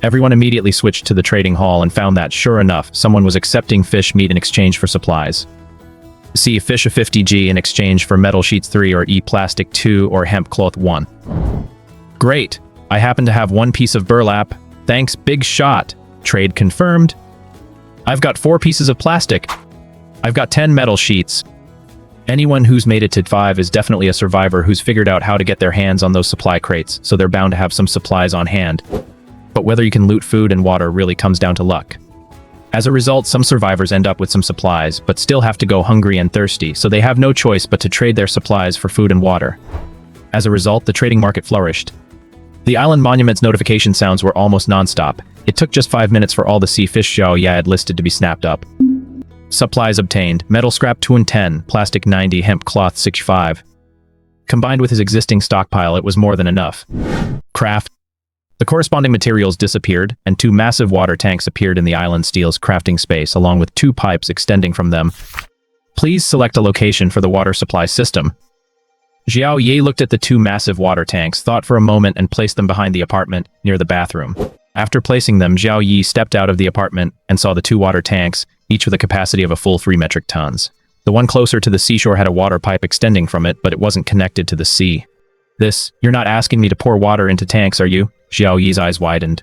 A: Everyone immediately switched to the trading hall and found that, sure enough, someone was accepting fish meat in exchange for supplies. See fish of 50G in exchange for metal sheets 3 or plastic 2 or hemp cloth 1. Great! I happen to have 1 piece of burlap. Thanks, big shot. Trade confirmed. I've got 4 pieces of plastic. I've got 10 metal sheets. Anyone who's made it to 5 is definitely a survivor who's figured out how to get their hands on those supply crates, so they're bound to have some supplies on hand. But whether you can loot food and water really comes down to luck. As a result, some survivors end up with some supplies, but still have to go hungry and thirsty, so they have no choice but to trade their supplies for food and water. As a result, the trading market flourished. The island monument's notification sounds were almost non-stop. It took just 5 minutes for all the sea fish Xiao Yi had listed to be snapped up. Supplies obtained: metal scrap 210, plastic 90, hemp cloth 65. Combined with his existing stockpile, it was more than enough. Craft. The corresponding materials disappeared, and 2 massive water tanks appeared in the island steel's crafting space, along with 2 pipes extending from them. Please select a location for the water supply system. Xiao Yi looked at the 2 massive water tanks, thought for a moment, and placed them behind the apartment, near the bathroom. After placing them, Xiao Yi stepped out of the apartment and saw the 2 water tanks, each with a capacity of a full 3 metric tons. The one closer to the seashore had a water pipe extending from it, but it wasn't connected to the sea. You're not asking me to pour water into tanks, are you? Xiao Yi's eyes widened.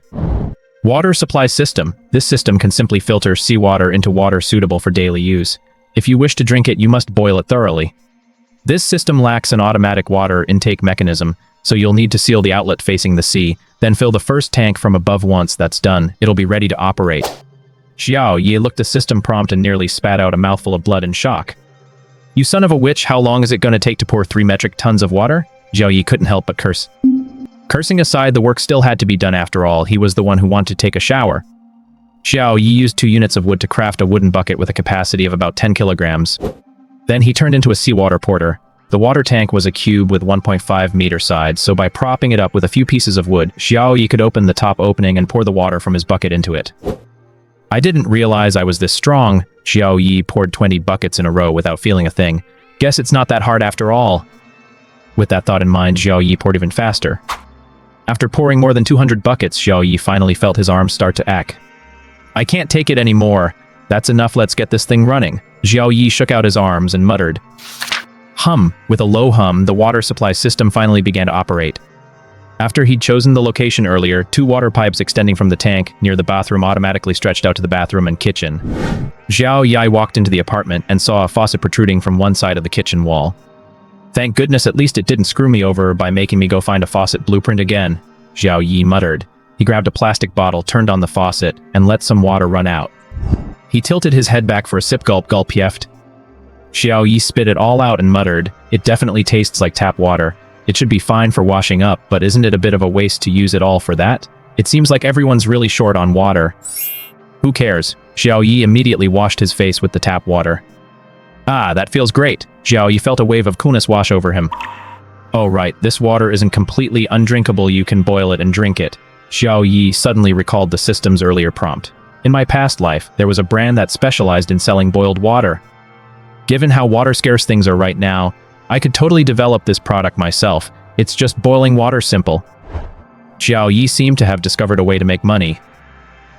A: Water supply system. This system can simply filter seawater into water suitable for daily use. If you wish to drink it, you must boil it thoroughly. This system lacks an automatic water intake mechanism, so you'll need to seal the outlet facing the sea, then fill the first tank from above. Once that's done, it'll be ready to operate. Xiao Yi looked the system prompt and nearly spat out a mouthful of blood in shock. You son of a witch, how long is it going to take to pour 3 metric tons of water? Xiao Yi couldn't help but curse. Cursing aside, the work still had to be done after all. He was the one who wanted to take a shower. Xiao Yi used 2 units of wood to craft a wooden bucket with a capacity of about 10 kilograms. Then he turned into a seawater porter. The water tank was a cube with 1.5 meter sides, so by propping it up with a few pieces of wood, Xiao Yi could open the top opening and pour the water from his bucket into it. I didn't realize I was this strong. Xiao Yi poured 20 buckets in a row without feeling a thing. Guess it's not that hard after all. With that thought in mind, Xiao Yi poured even faster. After pouring more than 200 buckets, Xiao Yi finally felt his arms start to ache. I can't take it anymore. That's enough, let's get this thing running. Xiao Yi shook out his arms and muttered. Hum. With a low hum, the water supply system finally began to operate. After he'd chosen the location earlier, 2 water pipes extending from the tank near the bathroom automatically stretched out to the bathroom and kitchen. Xiao Yi walked into the apartment and saw a faucet protruding from one side of the kitchen wall. Thank goodness at least it didn't screw me over by making me go find a faucet blueprint again, Xiao Yi muttered. He grabbed a plastic bottle, turned on the faucet, and let some water run out. He tilted his head back for a sip. Gulp, yeft. Xiao Yi spit it all out and muttered, it definitely tastes like tap water. It should be fine for washing up, but isn't it a bit of a waste to use it all for that? It seems like everyone's really short on water. Who cares? Xiao Yi immediately washed his face with the tap water. Ah, that feels great. Xiao Yi felt a wave of coolness wash over him. Oh right, this water isn't completely undrinkable, you can boil it and drink it. Xiao Yi suddenly recalled the system's earlier prompt. In my past life, there was a brand that specialized in selling boiled water. Given how water-scarce things are right now, I could totally develop this product myself. It's just boiling water simple. Xiao Yi seemed to have discovered a way to make money.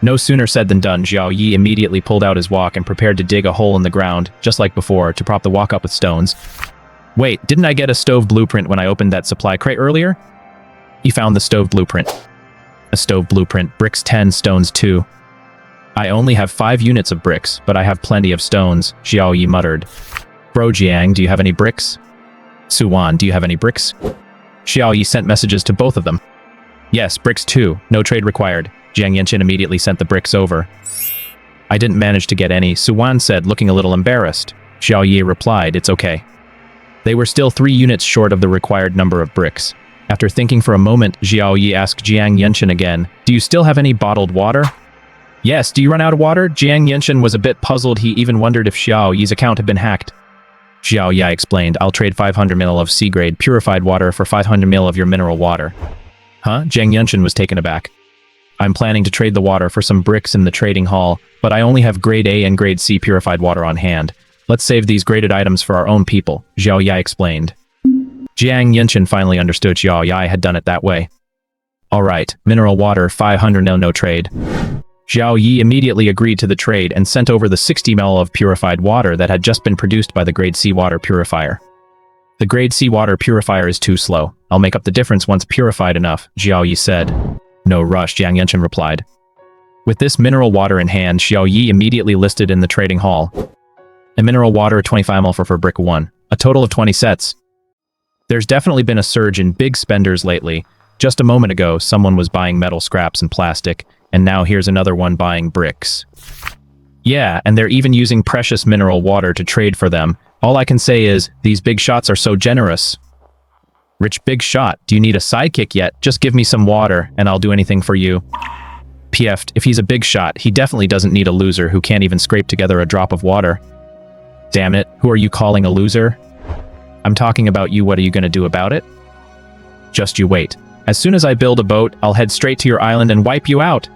A: No sooner said than done, Xiao Yi immediately pulled out his wok and prepared to dig a hole in the ground, just like before, to prop the wok up with stones. Wait, didn't I get a stove blueprint when I opened that supply crate earlier? He found the stove blueprint. A stove blueprint, bricks 10, stones 2. I only have 5 units of bricks, but I have plenty of stones, Xiao Yi muttered. Bro Jiang, do you have any bricks? Suwan, do you have any bricks? Xiao Yi sent messages to both of them. Yes, bricks 2, no trade required. Jiang Yanqin immediately sent the bricks over. I didn't manage to get any, Suwan said, looking a little embarrassed. Xiao Yi replied, it's okay. They were still 3 units short of the required number of bricks. After thinking for a moment, Xiao Yi asked Jiang Yanqin again, do you still have any bottled water? Yes, do you run out of water? Jiang Yanqin was a bit puzzled. He even wondered if Xiao Yi's account had been hacked. Xiao Yi explained, I'll trade 500 ml of C-grade purified water for 500 ml of your mineral water. Huh? Jiang Yanqin was taken aback. I'm planning to trade the water for some bricks in the trading hall, but I only have grade A and grade C purified water on hand. Let's save these graded items for our own people, Xiao Yi explained. Jiang Yanqin finally understood Xiao Yi had done it that way. Alright, mineral water 500 ml, no trade. Xiao Yi immediately agreed to the trade and sent over the 60 ml of purified water that had just been produced by the grade C water purifier. The grade C water purifier is too slow. I'll make up the difference once purified enough, Xiao Yi said. No rush, Jiang Yanqin replied. With this mineral water in hand, Xiao Yi immediately listed in the trading hall. A mineral water 25 ml for brick 1, a total of 20 sets. There's definitely been a surge in big spenders lately. Just a moment ago, someone was buying metal scraps and plastic, and now here's another one buying bricks. Yeah, and they're even using precious mineral water to trade for them. All I can say is, these big shots are so generous. Rich big shot, do you need a sidekick yet? Just give me some water, and I'll do anything for you. PF'd, if he's a big shot, he definitely doesn't need a loser who can't even scrape together a drop of water. Damn it, who are you calling a loser? I'm talking about you, what are you gonna do about it? Just you wait. As soon as I build a boat, I'll head straight to your island and wipe you out.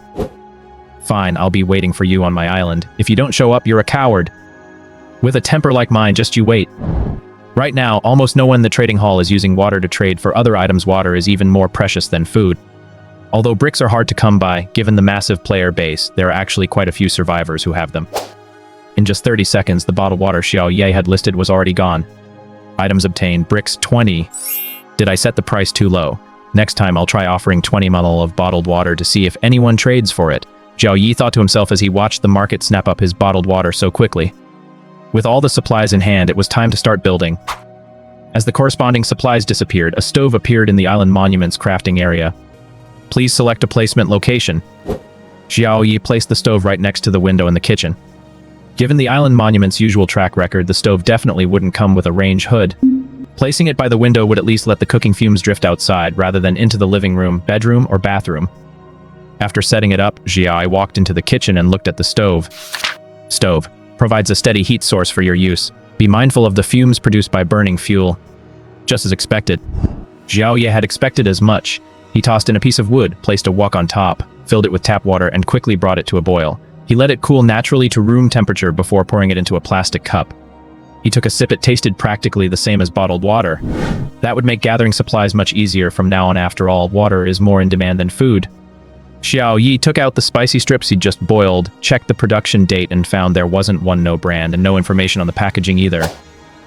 A: Fine, I'll be waiting for you on my island. If you don't show up, you're a coward. With a temper like mine, just you wait. Right now, almost no one in the trading hall is using water to trade for other items. Water is even more precious than food. Although bricks are hard to come by, given the massive player base, there are actually quite a few survivors who have them. In just 30 seconds, the bottled water Xiao Yi had listed was already gone. Items obtained, bricks 20. Did I set the price too low? Next time I'll try offering 20 ml of bottled water to see if anyone trades for it. Xiao Yi thought to himself as he watched the market snap up his bottled water so quickly. With all the supplies in hand, it was time to start building. As the corresponding supplies disappeared, a stove appeared in the island monument's crafting area. Please select a placement location. Xiao Yi placed the stove right next to the window in the kitchen. Given the island monument's usual track record, the stove definitely wouldn't come with a range hood. Placing it by the window would at least let the cooking fumes drift outside rather than into the living room, bedroom, or bathroom. After setting it up, Xiao Yi walked into the kitchen and looked at the stove. Stove provides a steady heat source for your use. Be mindful of the fumes produced by burning fuel. Just as expected. Xiao Yi had expected as much. He tossed in a piece of wood, placed a wok on top, filled it with tap water, and quickly brought it to a boil. He let it cool naturally to room temperature before pouring it into a plastic cup. He took a sip. It tasted practically the same as bottled water. That would make gathering supplies much easier from now on. After all, water is more in demand than food. Xiao Yi took out the spicy strips he'd just boiled, checked the production date, and found there wasn't one no brand and no information on the packaging either.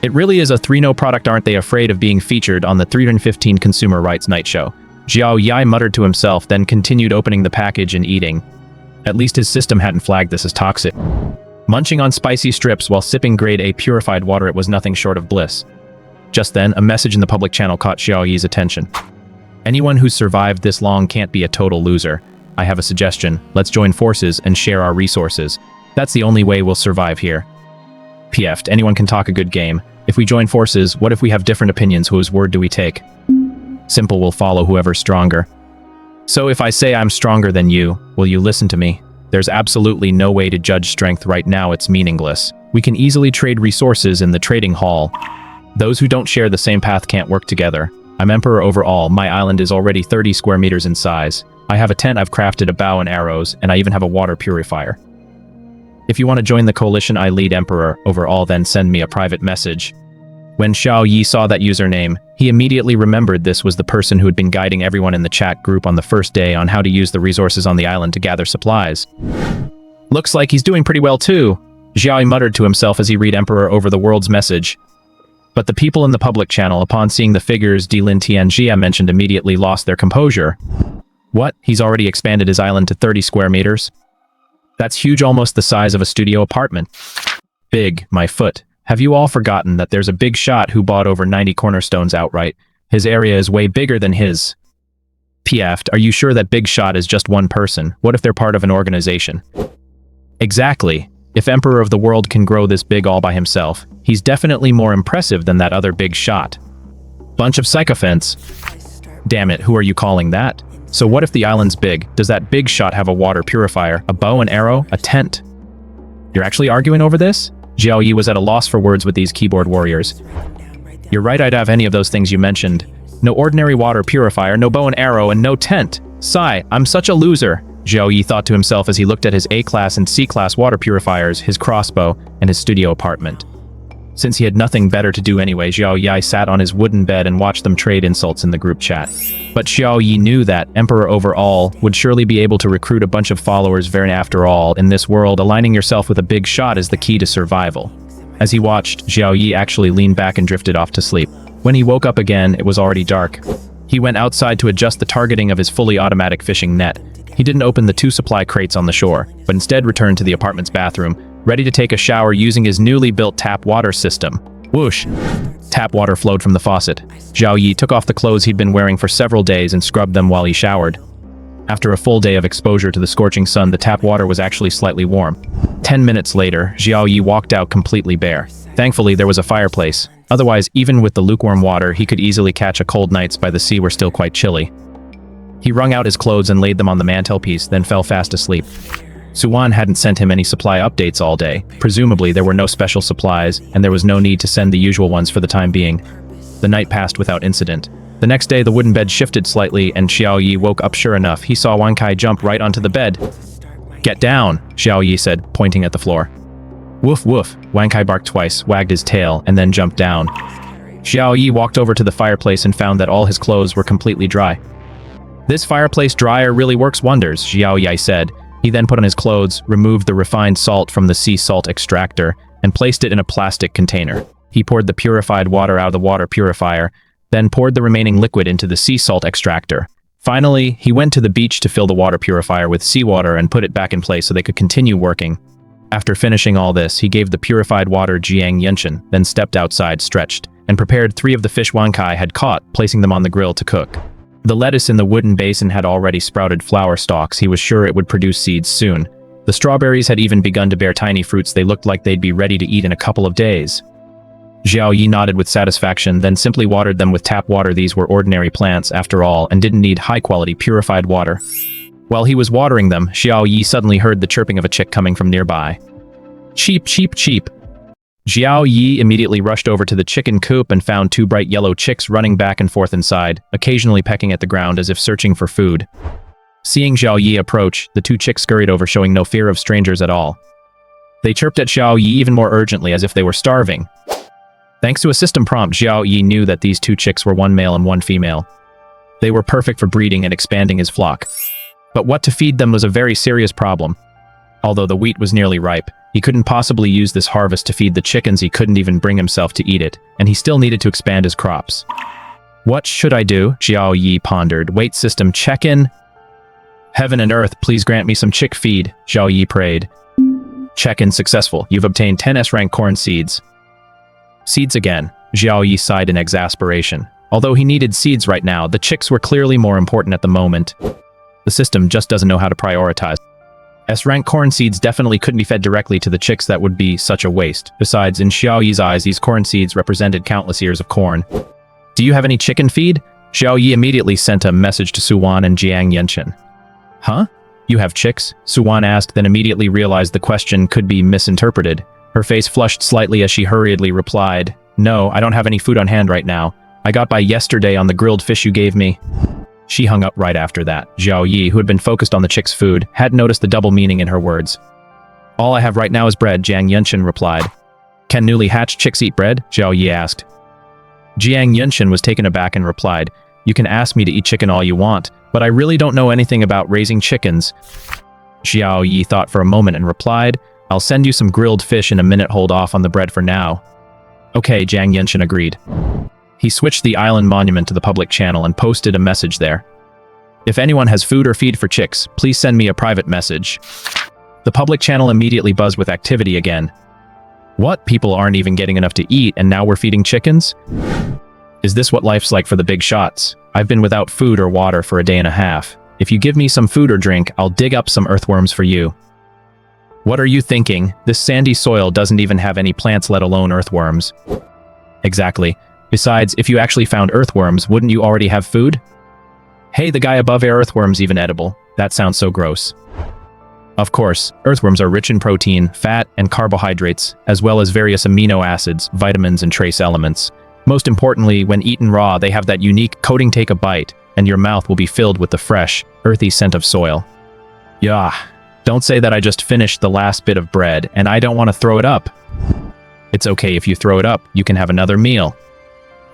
A: It really is a 3-no product. Aren't they afraid of being featured on the 315 Consumer Rights Night Show? Xiao Yi muttered to himself, then continued opening the package and eating. At least his system hadn't flagged this as toxic. Munching on spicy strips while sipping grade A purified water, it was nothing short of bliss. Just then, a message in the public channel caught Xiao Yi's attention. Anyone who's survived this long can't be a total loser. I have a suggestion. Let's join forces and share our resources. That's the only way we'll survive here. PF'd, anyone can talk a good game. If we join forces, what if we have different opinions? Whose word do we take? Simple, will follow whoever's stronger. So if I say I'm stronger than you, will you listen to me? There's absolutely no way to judge strength right now. It's meaningless. We can easily trade resources in the trading hall. Those who don't share the same path can't work together. I'm emperor over all. My island is already 30 square meters in size. I have a tent, I've crafted a bow and arrows, and I even have a water purifier. If you want to join the coalition I lead emperor over all, then send me a private message. When Xiao Yi saw that username, he immediately remembered this was the person who had been guiding everyone in the chat group on the first day on how to use the resources on the island to gather supplies. Looks like he's doing pretty well too, Xiao Yi muttered to himself as he read emperor over the world's message. But the people in the public channel, upon seeing the figures Delin Tianjia mentioned, immediately lost their composure. What? He's already expanded his island to 30 square meters? That's huge, almost the size of a studio apartment. Big, my foot. Have you all forgotten that there's a big shot who bought over 90 cornerstones outright? His area is way bigger than his. PF'd, are you sure that big shot is just one person? What if they're part of an organization? Exactly. If Emperor of the World can grow this big all by himself, he's definitely more impressive than that other big shot. Bunch of sycophants. Damn it, who are you calling that? So what if the island's big? Does that big shot have a water purifier, a bow and arrow, a tent? You're actually arguing over this? Xiao Yi was at a loss for words with these keyboard warriors. You're right, I'd have any of those things you mentioned. No ordinary water purifier, no bow and arrow, and no tent. Sigh, I'm such a loser. Xiao Yi thought to himself as he looked at his A-class and C-class water purifiers, his crossbow, and his studio apartment. Since he had nothing better to do anyway, Xiao Yi sat on his wooden bed and watched them trade insults in the group chat. But Xiao Yi knew that Emperor over all would surely be able to recruit a bunch of followers. Very after all, in this world, aligning yourself with a big shot is the key to survival. As he watched, Xiao Yi actually leaned back and drifted off to sleep. When he woke up again, it was already dark. He went outside to adjust the targeting of his fully automatic fishing net. He didn't open the 2 supply crates on the shore, but instead returned to the apartment's bathroom, ready to take a shower using his newly built tap water system. Whoosh! Tap water flowed from the faucet. Xiao Yi took off the clothes he'd been wearing for several days and scrubbed them while he showered. After a full day of exposure to the scorching sun, the tap water was actually slightly warm. 10 minutes later, Xiao Yi walked out completely bare. Thankfully, there was a fireplace. Otherwise, even with the lukewarm water, he could easily catch a cold. Nights by the sea were still quite chilly. He wrung out his clothes and laid them on the mantelpiece, then fell fast asleep. Suwan hadn't sent him any supply updates all day. Presumably, there were no special supplies, and there was no need to send the usual ones for the time being. The night passed without incident. The next day, the wooden bed shifted slightly, and Xiao Yi woke up. Sure enough, he saw Wan Kai jump right onto the bed. "Get down," Xiao Yi said, pointing at the floor. "Woof woof," Wan Kai barked twice, wagged his tail, and then jumped down. Xiao Yi walked over to the fireplace and found that all his clothes were completely dry. "This fireplace dryer really works wonders," Xiao Yi said. He then put on his clothes, removed the refined salt from the sea salt extractor, and placed it in a plastic container. He poured the purified water out of the water purifier, then poured the remaining liquid into the sea salt extractor. Finally, he went to the beach to fill the water purifier with seawater and put it back in place so they could continue working. After finishing all this, he gave the purified water Jiang Yunshin, then stepped outside, stretched, and prepared 3 of the fish Wan Kai had caught, placing them on the grill to cook. The lettuce in the wooden basin had already sprouted flower stalks. He was sure it would produce seeds soon. The strawberries had even begun to bear tiny fruits. They looked like they'd be ready to eat in a couple of days. Xiao Yi nodded with satisfaction, then simply watered them with tap water. These were ordinary plants, after all, and didn't need high-quality purified water. While he was watering them, Xiao Yi suddenly heard the chirping of a chick coming from nearby. "Cheep, cheep, cheep." Xiao Yi immediately rushed over to the chicken coop and found 2 bright yellow chicks running back and forth inside, occasionally pecking at the ground as if searching for food. Seeing Xiao Yi approach, the 2 chicks scurried over, showing no fear of strangers at all. They chirped at Xiao Yi even more urgently, as if they were starving. Thanks to a system prompt, Xiao Yi knew that these two chicks were one male and one female. They were perfect for breeding and expanding his flock. But what to feed them was a very serious problem. Although the wheat was nearly ripe, he couldn't possibly use this harvest to feed the chickens. He couldn't even bring himself to eat it, and he still needed to expand his crops. What should I do? Xiao Yi pondered. Wait, system, check in. Heaven and earth, please grant me some chick feed, Xiao Yi prayed. Check-in successful. You've obtained 10 S-rank corn seeds. Seeds again. Xiao Yi sighed in exasperation. Although he needed seeds right now, the chicks were clearly more important at the moment. The system just doesn't know how to prioritize. S-rank corn seeds definitely couldn't be fed directly to the chicks. That would be such a waste. Besides, in Xiao Yi's eyes, these corn seeds represented countless ears of corn. Do you have any chicken feed? Xiao Yi immediately sent a message to Suwan and Jiang Yenshin. Huh? You have chicks? Suwan asked, then immediately realized the question could be misinterpreted. Her face flushed slightly as she hurriedly replied, No, I don't have any food on hand right now. I got by yesterday on the grilled fish you gave me. She hung up right after that. Xiao Yi, who had been focused on the chick's food, had noticed the double meaning in her words. All I have right now is bread, Jiang Yenshin replied. Can newly hatched chicks eat bread? Xiao Yi asked. Jiang Yenshin was taken aback and replied, You can ask me to eat chicken all you want, but I really don't know anything about raising chickens. Xiao Yi thought for a moment and replied, I'll send you some grilled fish in a minute. Hold off on the bread for now. Okay, Jiang Yenshin agreed. He switched the island monument to the public channel and posted a message there. If anyone has food or feed for chicks, please send me a private message. The public channel immediately buzzed with activity again. What? People aren't even getting enough to eat, and now we're feeding chickens? Is this what life's like for the big shots? I've been without food or water for a day and a half. If you give me some food or drink, I'll dig up some earthworms for you. What are you thinking? This sandy soil doesn't even have any plants, let alone earthworms. Exactly. Besides, if you actually found earthworms, wouldn't you already have food? Hey, the guy above, are earthworms even edible? That sounds so gross. Of course, earthworms are rich in protein, fat, and carbohydrates, as well as various amino acids, vitamins, and trace elements. Most importantly, when eaten raw, they have that unique coating. Take a bite, and your mouth will be filled with the fresh, earthy scent of soil. Yah, don't say that. I just finished the last bit of bread, and I don't want to throw it up. It's okay if you throw it up, you can have another meal.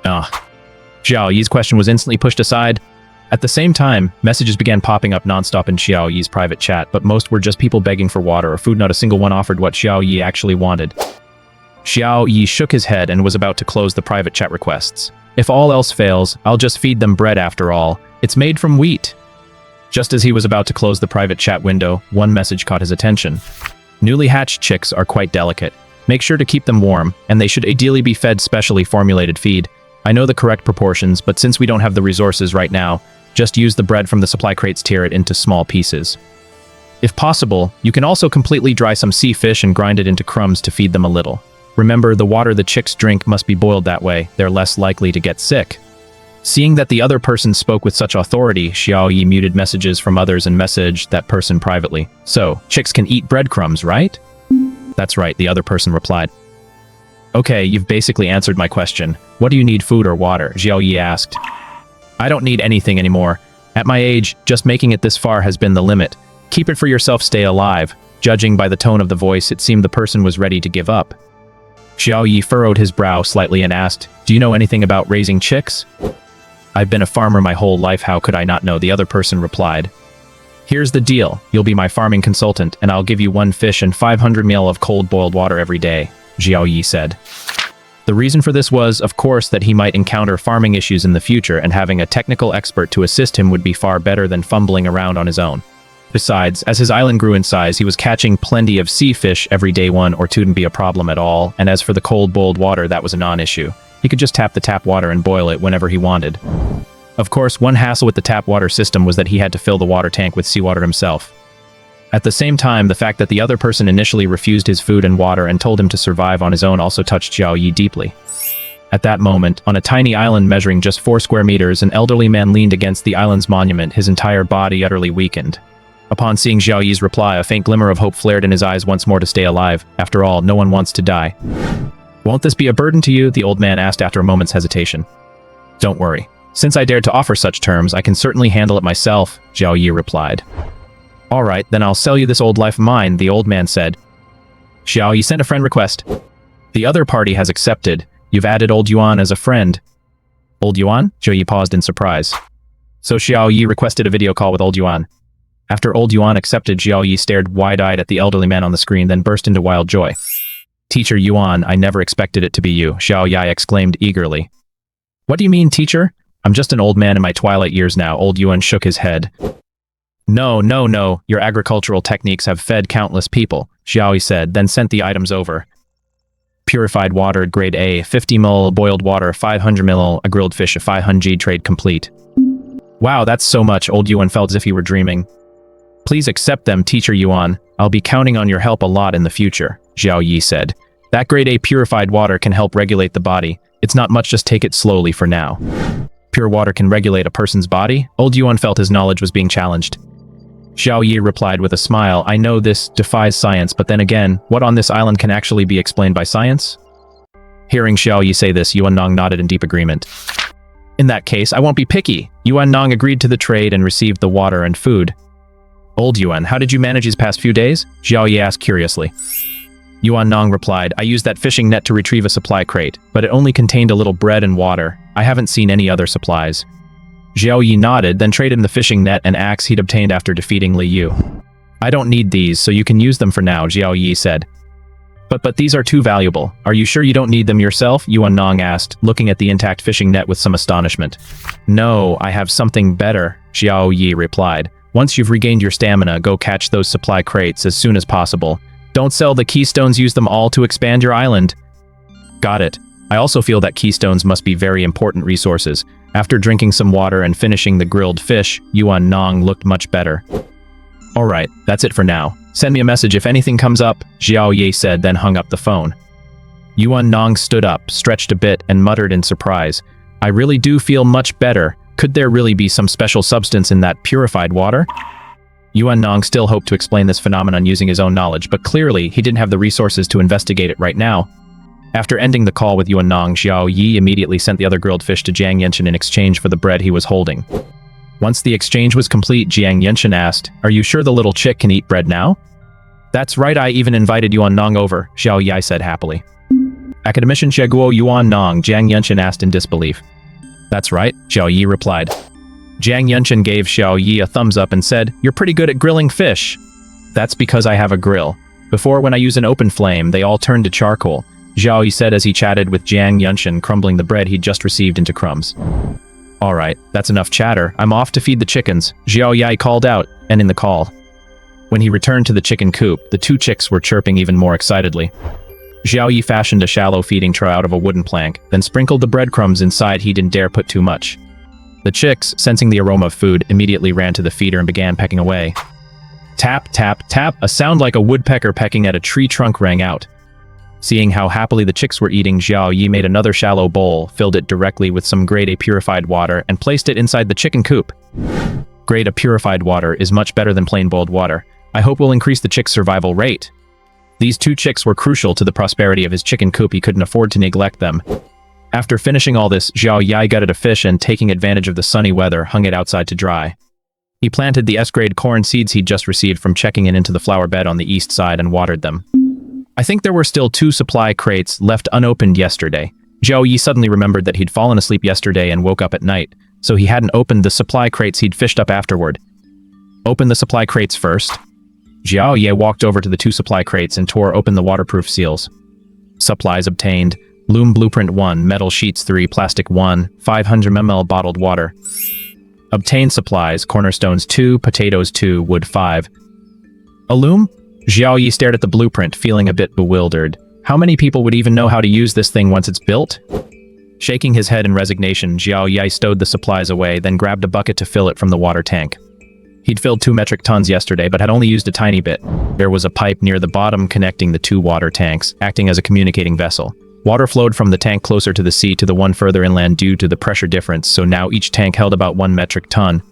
A: Xiao Yi's question was instantly pushed aside. At the same time, messages began popping up nonstop in Xiao Yi's private chat, but most were just people begging for water or food. Not a single one offered what Xiao Yi actually wanted. Xiao Yi shook his head and was about to close the private chat requests. If all else fails, I'll just feed them bread after all. It's made from wheat. Just as he was about to close the private chat window, one message caught his attention. Newly hatched chicks are quite delicate. Make sure to keep them warm, and they should ideally be fed specially formulated feed. I know the correct proportions, but since we don't have the resources right now, just use the bread from the supply crates, tear it into small pieces. If possible, you can also completely dry some sea fish and grind it into crumbs to feed them a little. Remember, the water the chicks drink must be boiled that way. They're less likely to get sick. Seeing that the other person spoke with such authority, Xiao Yi muted messages from others and messaged that person privately. So, chicks can eat breadcrumbs, right? That's right, the other person replied. Okay, you've basically answered my question. What do you need, food or water? Xiao Yi asked. I don't need anything anymore. At my age, just making it this far has been the limit. Keep it for yourself, stay alive. Judging by the tone of the voice, it seemed the person was ready to give up. Xiao Yi furrowed his brow slightly and asked, Do you know anything about raising chicks? I've been a farmer my whole life, how could I not know? The other person replied. Here's the deal, you'll be my farming consultant, and I'll give you 1 fish and 500 ml of cold boiled water every day, Xiao Yi said. The reason for this was, of course, that he might encounter farming issues in the future, and having a technical expert to assist him would be far better than fumbling around on his own. Besides, as his island grew in size, he was catching plenty of sea fish every day. 1 or 2 wouldn't be a problem at all, and as for the cold boiled water, that was a non-issue. He could just tap the tap water and boil it whenever he wanted. Of course, one hassle with the tap water system was that he had to fill the water tank with seawater himself. At the same time, the fact that the other person initially refused his food and water and told him to survive on his own also touched Xiao Yi deeply. At that moment, on a tiny island measuring just 4 square meters, an elderly man leaned against the island's monument, his entire body utterly weakened. Upon seeing Xiao Yi's reply, a faint glimmer of hope flared in his eyes once more to stay alive. After all, no one wants to die. Won't this be a burden to you? The old man asked after a moment's hesitation. Don't worry. Since I dared to offer such terms, I can certainly handle it myself, Xiao Yi replied. All right, then I'll sell you this old life of mine, the old man said. Xiao Yi sent a friend request. The other party has accepted, You've added Old Yuan as a friend. Old Yuan? Xiao Yi paused in surprise. So Xiao Yi requested a video call with Old Yuan. After Old Yuan accepted, Xiao Yi stared wide-eyed at the elderly man on the screen, then burst into wild joy. Teacher Yuan, I never expected it to be you, Xiao Yi exclaimed eagerly. What do you mean, teacher? I'm just an old man in my twilight years now. Old Yuan shook his head. No, your agricultural techniques have fed countless people, Xiao Yi said, then sent the items over. Purified water, grade A, 50 ml, boiled water, 500 ml, a grilled fish, a 500 trade complete. Wow, that's so much. Old Yuan felt as if he were dreaming. Please accept them, Teacher Yuan. I'll be counting on your help a lot in the future, Xiao Yi said. That grade A purified water can help regulate the body. It's not much, just take it slowly for now. Pure water can regulate a person's body? Old Yuan felt his knowledge was being challenged. Xiao Yi replied with a smile, I know this defies science, but then again, what on this island can actually be explained by science? Hearing Xiao Yi say this, Yuan Nong nodded in deep agreement. In that case, I won't be picky. Yuan Nong agreed to the trade and received the water and food. Old Yuan, how did you manage these past few days? Xiao Yi asked curiously. Yuan Nong replied, I used that fishing net to retrieve a supply crate, but it only contained a little bread and water. I haven't seen any other supplies. Xiao Yi nodded, then traded him the fishing net and axe he'd obtained after defeating Li Yu. I don't need these, so you can use them for now, Xiao Yi said. But these are too valuable. Are you sure you don't need them yourself? Yuan Nong asked, looking at the intact fishing net with some astonishment. No, I have something better, Xiao Yi replied. Once you've regained your stamina, go catch those supply crates as soon as possible. Don't sell the keystones, use them all to expand your island. Got it. I also feel that keystones must be very important resources. After drinking some water and finishing the grilled fish, Yuan Nong looked much better. Alright, that's it for now. Send me a message if anything comes up, Xiao Yi said, then hung up the phone. Yuan Nong stood up, stretched a bit, and muttered in surprise. I really do feel much better. Could there really be some special substance in that purified water? Yuan Nong still hoped to explain this phenomenon using his own knowledge, but clearly he didn't have the resources to investigate it right now. After ending the call with Yuan Nong, Xiao Yi immediately sent the other grilled fish to Jiang Yenshin in exchange for the bread he was holding. Once the exchange was complete, Jiang Yenshin asked, Are you sure the little chick can eat bread now? That's right, I even invited Yuan Nong over, Xiao Yi said happily. Academician Xieguo Yuan Nong, Jiang Yenshin asked in disbelief. That's right, Xiao Yi replied. Jiang Yenshin gave Xiao Yi a thumbs up and said, You're pretty good at grilling fish. That's because I have a grill. Before, when I use an open flame, they all turn to charcoal, Xiao Yi said as he chatted with Jiang Yenshin, crumbling the bread he'd just received into crumbs. Alright, that's enough chatter. I'm off to feed the chickens, Xiao Yi called out, and in the call. When he returned to the chicken coop, the two chicks were chirping even more excitedly. Xiao Yi fashioned a shallow feeding tray out of a wooden plank, then sprinkled the breadcrumbs inside. He didn't dare put too much. The chicks, sensing the aroma of food, immediately ran to the feeder and began pecking away. Tap, tap, tap, a sound like a woodpecker pecking at a tree trunk rang out. Seeing how happily the chicks were eating, Xiao Yi made another shallow bowl, filled it directly with some grade A purified water, and placed it inside the chicken coop. Grade A purified water is much better than plain boiled water. I hope will increase the chick's survival rate. These two chicks were crucial to the prosperity of his chicken coop. He couldn't afford to neglect them. After finishing all this, Xiao Yi gutted a fish and, taking advantage of the sunny weather, hung it outside to dry. He planted the S-grade corn seeds he'd just received from checking in into the flower bed on the east side and watered them. I think there were still 2 supply crates left unopened yesterday. Xiao Yi suddenly remembered that he'd fallen asleep yesterday and woke up at night, so he hadn't opened the supply crates he'd fished up afterward. Open the supply crates first. Xiao Yi walked over to the 2 supply crates and tore open the waterproof seals. Supplies obtained. Loom blueprint 1, metal sheets 3, plastic 1, 500 ml bottled water. Obtained supplies, cornerstones 2, potatoes 2, wood 5. A loom? Xiao Yi stared at the blueprint, feeling a bit bewildered. How many people would even know how to use this thing once it's built? Shaking his head in resignation, Xiao Yi stowed the supplies away, then grabbed a bucket to fill it from the water tank. He'd filled 2 metric tons yesterday, but had only used a tiny bit. There was a pipe near the bottom connecting the 2 water tanks, acting as a communicating vessel. Water flowed from the tank closer to the sea to the one further inland due to the pressure difference, so now each tank held about 1 metric ton.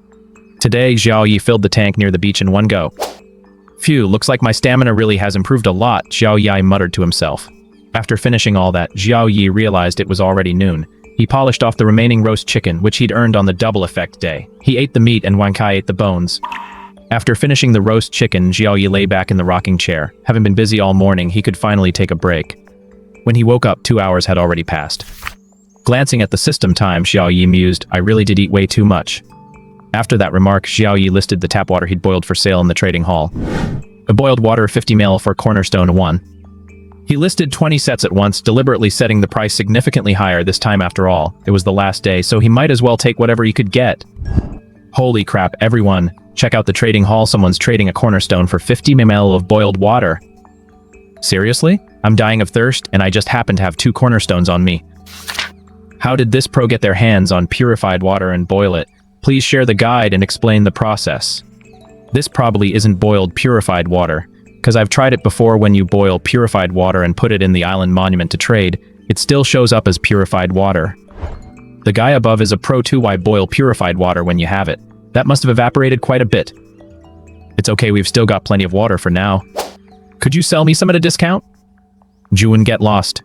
A: Today, Xiao Yi filled the tank near the beach in one go. Phew, looks like my stamina really has improved a lot, Xiao Yi muttered to himself. After finishing all that, Xiao Yi realized it was already noon. He polished off the remaining roast chicken, which he'd earned on the double effect day. He ate the meat and Wang Kai ate the bones. After finishing the roast chicken, Xiao Yi lay back in the rocking chair. Having been busy all morning, he could finally take a break. When he woke up, 2 hours had already passed. Glancing at the system time, Xiao Yi mused, I really did eat way too much. After that remark, Xiao Yi listed the tap water he'd boiled for sale in the trading hall. A boiled water 50 ml for cornerstone 1. He listed 20 sets at once, deliberately setting the price significantly higher this time after all. It was the last day, so he might as well take whatever he could get. Holy crap, everyone. Check out the trading hall, someone's trading a cornerstone for 50 ml of boiled water. Seriously? I'm dying of thirst, and I just happen to have 2 cornerstones on me. How did this pro get their hands on purified water and boil it? Please share the guide and explain the process. This probably isn't boiled purified water, because I've tried it before. When you boil purified water and put it in the island monument to trade, it still shows up as purified water. The guy above is a pro too. Why boil purified water when you have it? That must have evaporated quite a bit. It's okay, we've still got plenty of water for now. Could you sell me some at a discount? Juan get lost.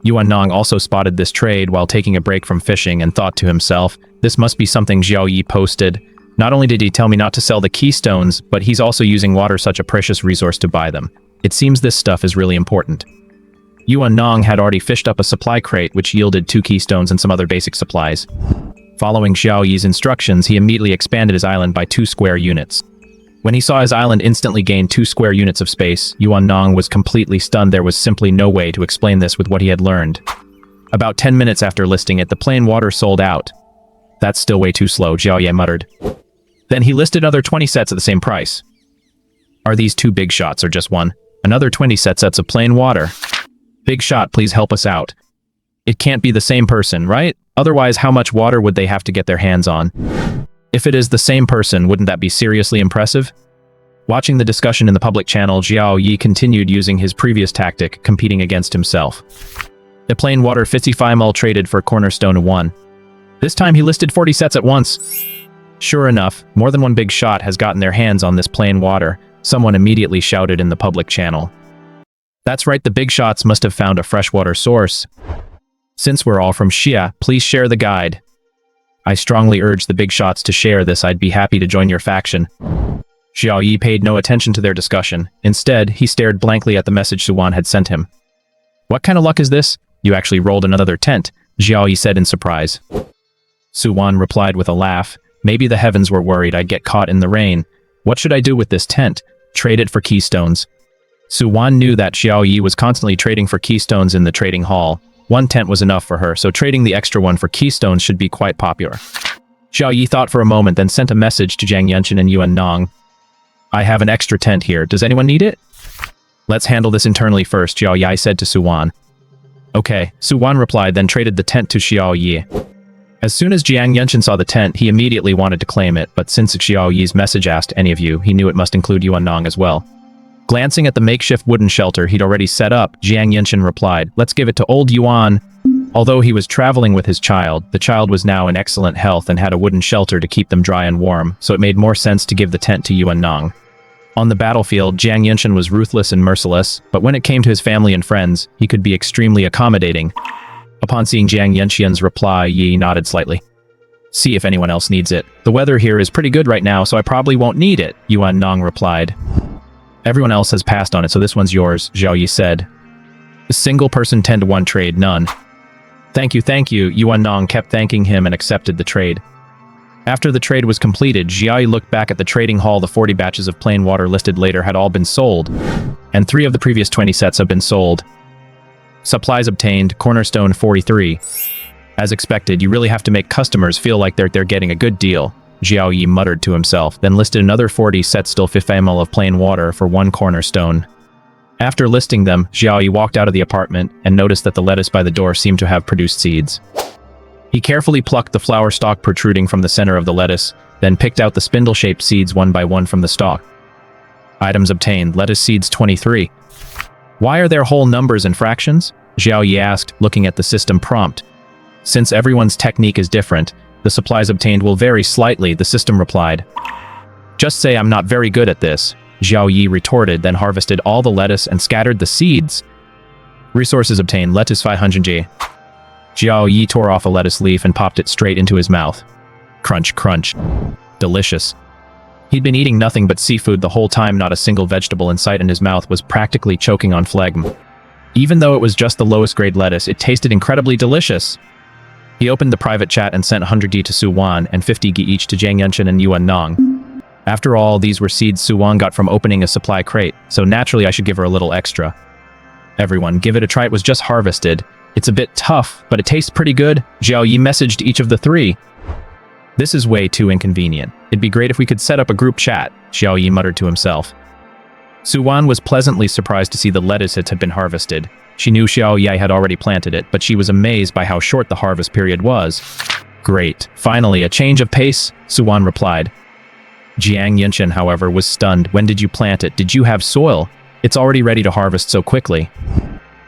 A: Yuan Nong also spotted this trade while taking a break from fishing and thought to himself, this must be something Xiao Yi posted. Not only did he tell me not to sell the keystones, but he's also using water, such a precious resource, to buy them. It seems this stuff is really important. Yuan Nong had already fished up a supply crate which yielded 2 keystones and some other basic supplies. Following Xiao Yi's instructions, he immediately expanded his island by 2 square units. When he saw his island instantly gain 2 square units of space, Yuan Nong was completely stunned. There was simply no way to explain this with what he had learned. About 10 minutes after listing it, the plain water sold out. That's still way too slow, Xiao Yi muttered. Then he listed another 20 sets at the same price. Are these 2 big shots or just one? Another 20 sets of plain water. Big shot, please help us out. It can't be the same person, right? Otherwise, how much water would they have to get their hands on? If it is the same person, wouldn't that be seriously impressive? Watching the discussion in the public channel, Xiao Yi continued using his previous tactic, competing against himself. The plain water 55 ml traded for cornerstone 1. This time he listed 40 sets at once. Sure enough, more than one big shot has gotten their hands on this plain water, someone immediately shouted in the public channel. That's right, the big shots must have found a freshwater source. Since we're all from Xia, please share the guide. I strongly urge the big shots to share this. I'd be happy to join your faction. Xiao Yi paid no attention to their discussion. Instead, he stared blankly at the message Suwan had sent him. What kind of luck is this? You actually rolled another tent, Xiao Yi said in surprise. Suwan replied with a laugh. Maybe the heavens were worried I'd get caught in the rain. What should I do with this tent? Trade it for keystones. Suwan knew that Xiao Yi was constantly trading for keystones in the trading hall. 1 tent was enough for her, so trading the extra one for keystones should be quite popular. Xiao Yi thought for a moment, then sent a message to Jiang Yunshin and Yuan Nong. I have an extra tent here. Does anyone need it? Let's handle this internally first, Xiao Yi said to Suwan. Okay, Suwan replied, then traded the tent to Xiao Yi. As soon as Jiang Yunshin saw the tent, he immediately wanted to claim it, but since Xiao Yi's message asked any of you, he knew it must include Yuan Nong as well. Glancing at the makeshift wooden shelter he'd already set up, Jiang Yunshin replied, let's give it to old Yuan. Although he was traveling with his child, the child was now in excellent health and had a wooden shelter to keep them dry and warm, so it made more sense to give the tent to Yuan Nong. On the battlefield, Jiang Yunshin was ruthless and merciless, but when it came to his family and friends, he could be extremely accommodating. Upon seeing Jiang Yunshin's reply, Yi nodded slightly. See if anyone else needs it. The weather here is pretty good right now, so I probably won't need it, Yuan Nong replied. Everyone else has passed on it, so this one's yours, Xiao Yi said. A single person 10-to-1 trade, none. Thank you, Yuan Nong kept thanking him and accepted the trade. After the trade was completed, Xiao Yi looked back at the trading hall. The 40 batches of plain water listed later had all been sold, and 3 of the previous 20 sets have been sold. Supplies obtained, cornerstone 43. As expected, you really have to make customers feel like they're getting a good deal, Xiao Yi muttered to himself, then listed another 40 sets still 50 ml of plain water for 1 cornerstone. After listing them, Xiao Yi walked out of the apartment and noticed that the lettuce by the door seemed to have produced seeds. He carefully plucked the flower stalk protruding from the center of the lettuce, then picked out the spindle-shaped seeds one by one from the stalk. Items obtained, lettuce seeds 23. Why are there whole numbers and fractions? Xiao Yi asked, looking at the system prompt. Since everyone's technique is different, the supplies obtained will vary slightly, the system replied. Just say I'm not very good at this, Xiao Yi retorted, then harvested all the lettuce and scattered the seeds. Resources obtained, lettuce 500 G. Xiao Yi tore off a lettuce leaf and popped it straight into his mouth. Crunch, crunch. Delicious. He'd been eating nothing but seafood the whole time, not a single vegetable in sight, and his mouth was practically choking on phlegm. Even though it was just the lowest grade lettuce, it tasted incredibly delicious. He opened the private chat and sent 100 Gi to Suwan and 50 Gi each to Jiang Yunshan and Yuan Nong. After all, these were seeds Suwan got from opening a supply crate, so naturally I should give her a little extra. Everyone, give it a try. It was just harvested. It's a bit tough, but it tastes pretty good. Xiao Yi messaged each of the three. This is way too inconvenient. It'd be great if we could set up a group chat, Xiao Yi muttered to himself. Suwan was pleasantly surprised to see the lettuce had been harvested. She knew Xiao Yi had already planted it, but she was amazed by how short the harvest period was. Great. Finally, a change of pace, Suwan replied. Jiang Yunshan, however, was stunned. When did you plant it? Did you have soil? It's already ready to harvest so quickly.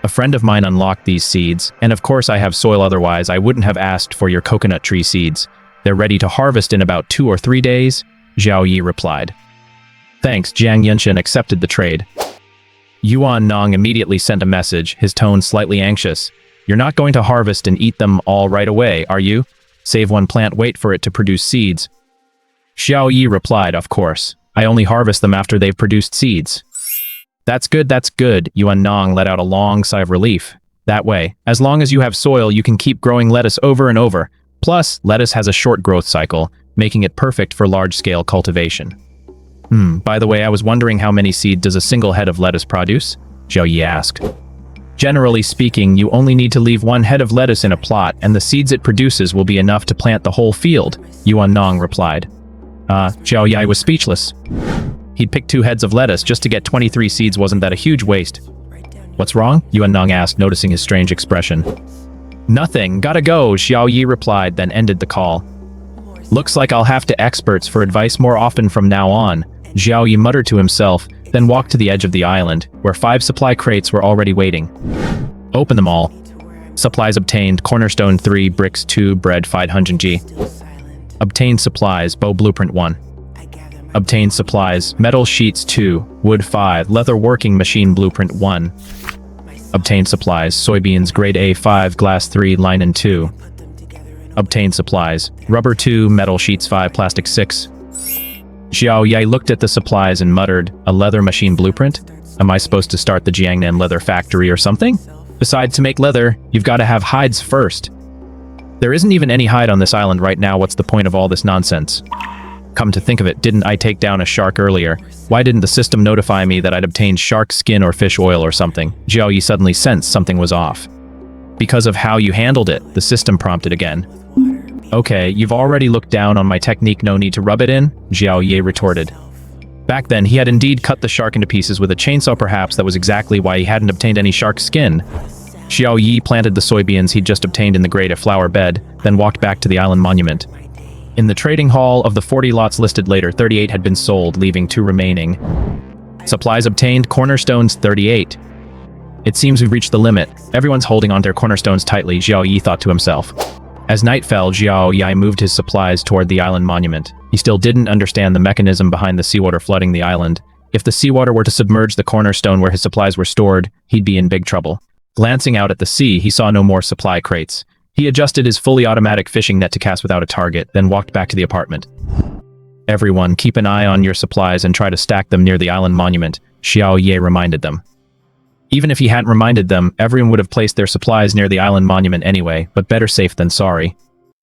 A: A friend of mine unlocked these seeds, and of course I have soil, otherwise I wouldn't have asked for your coconut tree seeds. They're ready to harvest in about 2 or 3 days, Xiao Yi replied. Thanks, Jiang Yunshan accepted the trade. Yuan Nong immediately sent a message, his tone slightly anxious. You're not going to harvest and eat them all right away, are you? Save one plant, wait for it to produce seeds. Xiao Yi replied, of course. I only harvest them after they've produced seeds. That's good, Yuan Nong let out a long sigh of relief. That way, as long as you have soil, you can keep growing lettuce over and over. Plus, lettuce has a short growth cycle, making it perfect for large-scale cultivation. By the way, I was wondering how many seeds does a single head of lettuce produce? Xiao Yi asked. Generally speaking, you only need to leave one head of lettuce in a plot, and the seeds it produces will be enough to plant the whole field, Yuan Nong replied. Xiao Yi was speechless. He'd picked 2 heads of lettuce just to get 23 seeds. Wasn't that a huge waste? What's wrong? Yuan Nong asked, noticing his strange expression. Nothing, gotta go, Xiao Yi replied, then ended the call. Looks like I'll have to experts for advice more often from now on, Xiao Yi muttered to himself, then walked to the edge of the island, where 5 supply crates were already waiting. Open them all. Supplies obtained, cornerstone 3, bricks 2, bread 500 G. Obtained supplies, bow blueprint 1. Obtained supplies, metal sheets 2, wood 5, leather working machine blueprint 1. Obtained supplies, soybeans grade A5, glass 3, linen 2. Obtained supplies, rubber 2, metal sheets 5, plastic 6. Xiao Yi looked at the supplies and muttered, a leather machine blueprint? Am I supposed to start the Jiangnan leather factory or something? Besides, to make leather, you've got to have hides first. There isn't even any hide on this island right now. What's the point of all this nonsense? Come to think of it, didn't I take down a shark earlier? Why didn't the system notify me that I'd obtained shark skin or fish oil or something? Xiao Yi suddenly sensed something was off. Because of how you handled it, the system prompted again. Okay, you've already looked down on my technique, no need to rub it in, Xiao Yi retorted. Back then, he had indeed cut the shark into pieces with a chainsaw. Perhaps that was exactly why he hadn't obtained any shark skin. Xiao Yi planted the soybeans he'd just obtained in the grate of flower bed, then walked back to the island monument. In the trading hall, of the 40 lots listed later, 38 had been sold, leaving 2 remaining. Supplies obtained, cornerstones 38. It seems we've reached the limit. Everyone's holding on their cornerstones tightly, Xiao Yi thought to himself. As night fell, Xiao Yi moved his supplies toward the island monument. He still didn't understand the mechanism behind the seawater flooding the island. If the seawater were to submerge the cornerstone where his supplies were stored, he'd be in big trouble. Glancing out at the sea, he saw no more supply crates. He adjusted his fully automatic fishing net to cast without a target, then walked back to the apartment. Everyone, keep an eye on your supplies and try to stack them near the island monument, Xiao Yi reminded them. Even if he hadn't reminded them, everyone would have placed their supplies near the island monument anyway, but better safe than sorry.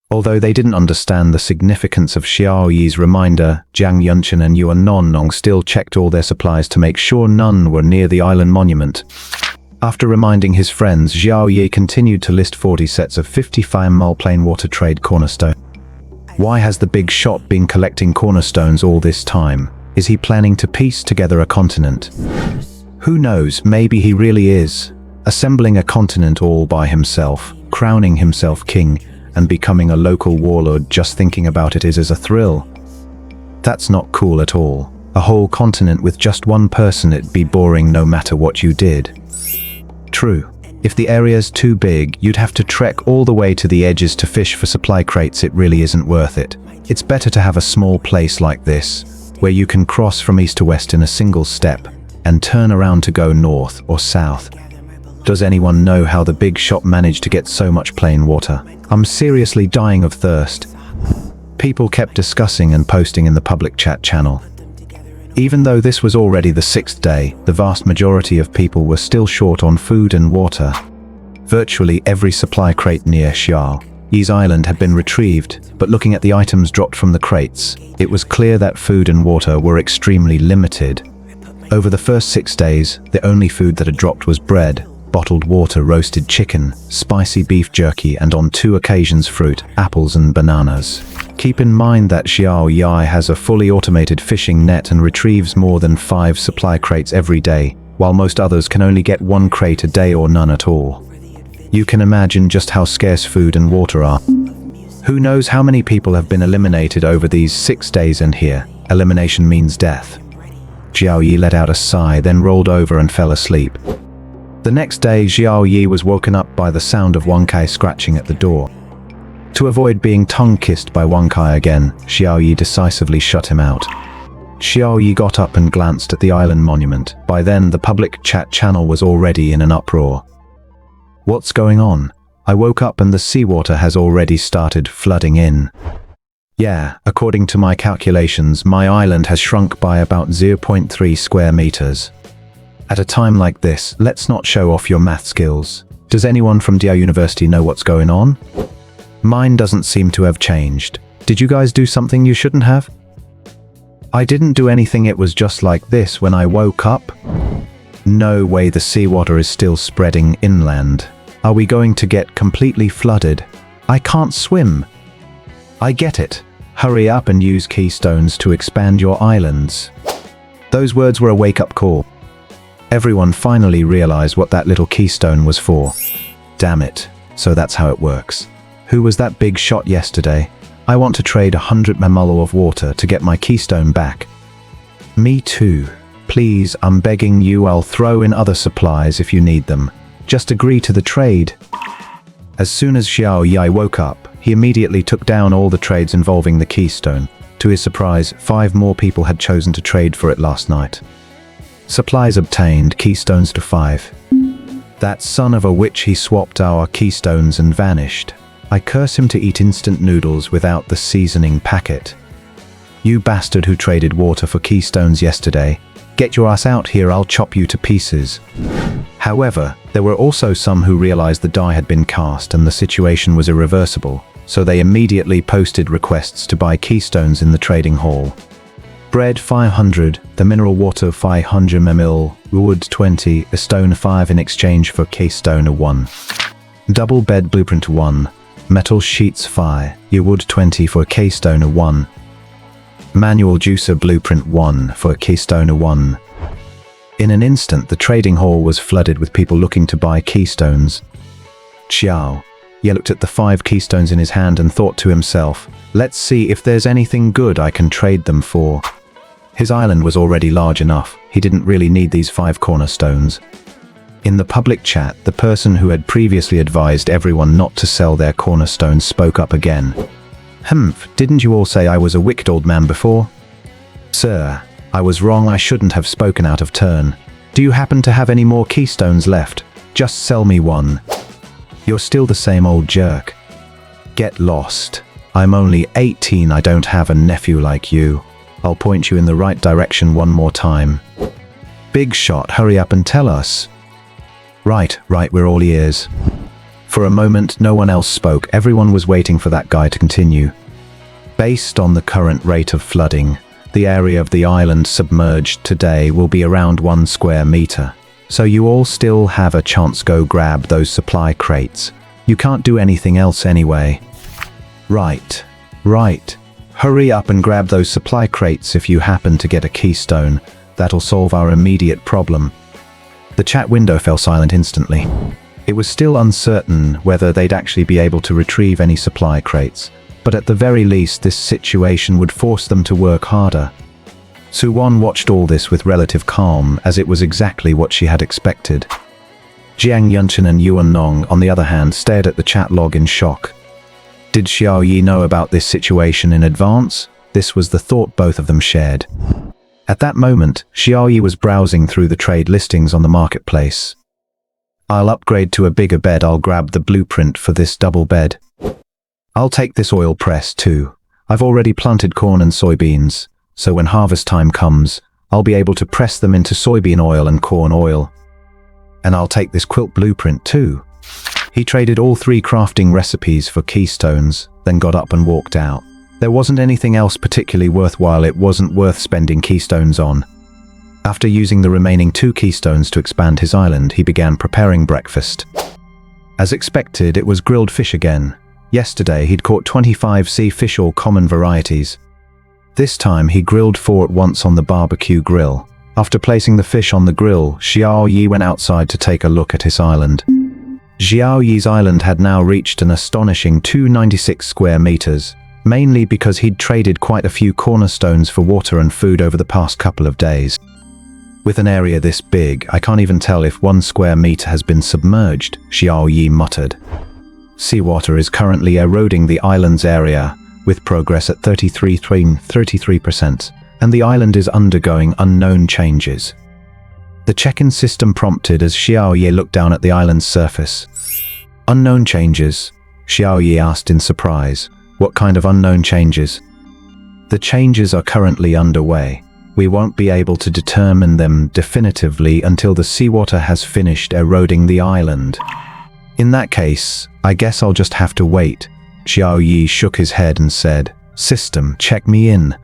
B: Although they didn't understand the significance of Xiao Yi's reminder, Jiang Yunshan and Yuan Nong still checked all their supplies to make sure none were near the island monument. After reminding his friends, Xiao Yi continued to list 40 sets of 55 mile plain water trade cornerstone. Why has the big shop been collecting cornerstones all this time? Is he planning to piece together a continent? Who knows, maybe he really is. Assembling a continent all by himself, crowning himself king, and becoming a local warlord. Just thinking about it is a thrill. That's not cool at all. A whole continent with just one person, it'd be boring no matter what you did. True. If the area's too big, you'd have to trek all the way to the edges to fish for supply crates. It really isn't worth it. It's better to have a small place like this, where you can cross from east to west in a single step, and turn around to go north or south. Does anyone know how the big shop managed to get so much plain water? I'm seriously dying of thirst. People kept discussing and posting in the public chat channel. Even though this was already the 6th day, the vast majority of people were still short on food and water. Virtually every supply crate near Xiao Yi's island had been retrieved, but looking at the items dropped from the crates, it was clear that food and water were extremely limited. Over the first 6 days, the only food that had dropped was bread, bottled water, roasted chicken, spicy beef jerky, and on 2 occasions fruit, apples and bananas. Keep in mind that Xiao Yi has a fully automated fishing net and retrieves more than 5 supply crates every day, while most others can only get 1 crate a day or none at all. You can imagine just how scarce food and water are. Who knows how many people have been eliminated over these 6 days, and here, elimination means death. Xiao Yi let out a sigh, then rolled over and fell asleep. The next day, Xiao Yi was woken up by the sound of Wang Kai scratching at the door. To avoid being tongue-kissed by Wang Kai again, Xiao Yi decisively shut him out. Xiao Yi got up and glanced at the island monument. By then, the public chat channel was already in an uproar. What's going on? I woke up and the seawater has already started flooding in. Yeah, according to my calculations, my island has shrunk by about 0.3 square meters. At a time like this, let's not show off your math skills. Does anyone from Diao University know what's going on? Mine doesn't seem to have changed. Did you guys do something you shouldn't have? I didn't do anything, it was just like this when I woke up. No way, the seawater is still spreading inland. Are we going to get completely flooded? I can't swim. I get it. Hurry up and use keystones to expand your islands. Those words were a wake-up call. Everyone finally realized what that little keystone was for. Damn it. So that's how it works. Who was that big shot yesterday? I want to trade 100 mamalo of water to get my keystone back. Me too. Please, I'm begging you, I'll throw in other supplies if you need them. Just agree to the trade. As soon as Xiao Yi woke up, he immediately took down all the trades involving the keystone. To his surprise, 5 more people had chosen to trade for it last night. Supplies obtained, keystones to 5. That son of a witch, he swapped our keystones and vanished. I curse him to eat instant noodles without the seasoning packet. You bastard who traded water for keystones yesterday. Get your ass out here, I'll chop you to pieces. However, there were also some who realized the die had been cast and the situation was irreversible, so they immediately posted requests to buy keystones in the trading hall. Bread 500, the mineral water 500 ml, wood 20, a stone 5 in exchange for keystone 1. Double bed blueprint 1, metal sheets 5, your wood 20 for keystone 1. Manual juicer blueprint 1 for keystone 1. In an instant, the trading hall was flooded with people looking to buy keystones. Xiao Yi looked at the 5 keystones in his hand and thought to himself, let's see if there's anything good I can trade them for. His island was already large enough, he didn't really need these 5 cornerstones. In the public chat, the person who had previously advised everyone not to sell their cornerstones spoke up again. Didn't you all say I was a wicked old man before? Sir, I was wrong, I shouldn't have spoken out of turn. Do you happen to have any more keystones left? Just sell me one. You're still the same old jerk. Get lost. I'm only 18, I don't have a nephew like you. I'll point you in the right direction one more time. Big shot, hurry up and tell us. Right, we're all ears. For a moment, no one else spoke. Everyone was waiting for that guy to continue. Based on the current rate of flooding, the area of the island submerged today will be around 1 square meter. So you all still have a chance, go grab those supply crates. You can't do anything else anyway. Right. Hurry up and grab those supply crates if you happen to get a keystone. That'll solve our immediate problem. The chat window fell silent instantly. It was still uncertain whether they'd actually be able to retrieve any supply crates, but at the very least this situation would force them to work harder. Suwon watched all this with relative calm, as it was exactly what she had expected. Jiang Yunchen and Yuan Nong, on the other hand, stared at the chat log in shock. Did Xiao Yi know about this situation in advance? This was the thought both of them shared. At that moment, Xiao Yi was browsing through the trade listings on the marketplace. I'll upgrade to a bigger bed, I'll grab the blueprint for this double bed. I'll take this oil press too. I've already planted corn and soybeans, so when harvest time comes, I'll be able to press them into soybean oil and corn oil. And I'll take this quilt blueprint too. He traded all 3 crafting recipes for keystones, then got up and walked out. There wasn't anything else particularly worthwhile it wasn't worth spending keystones on. After using the remaining 2 keystones to expand his island, he began preparing breakfast. As expected, it was grilled fish again. Yesterday, he'd caught 25 sea fish, all common varieties. This time, he grilled 4 at once on the barbecue grill. After placing the fish on the grill, Xiao Yi went outside to take a look at his island. Xiao Yi's island had now reached an astonishing 296 square meters, mainly because he'd traded quite a few cornerstones for water and food over the past couple of days. With an area this big, I can't even tell if 1 square meter has been submerged, Xiao Yi muttered. Seawater is currently eroding the island's area, with progress at 33%, and the island is undergoing unknown changes. The check-in system prompted as Xiao Yi looked down at the island's surface. Unknown changes? Xiao Yi asked in surprise. What kind of unknown changes? The changes are currently underway. We won't be able to determine them definitively until the seawater has finished eroding the island. In that case, I guess I'll just have to wait. Xiao Yi shook his head and said, "System, check me in."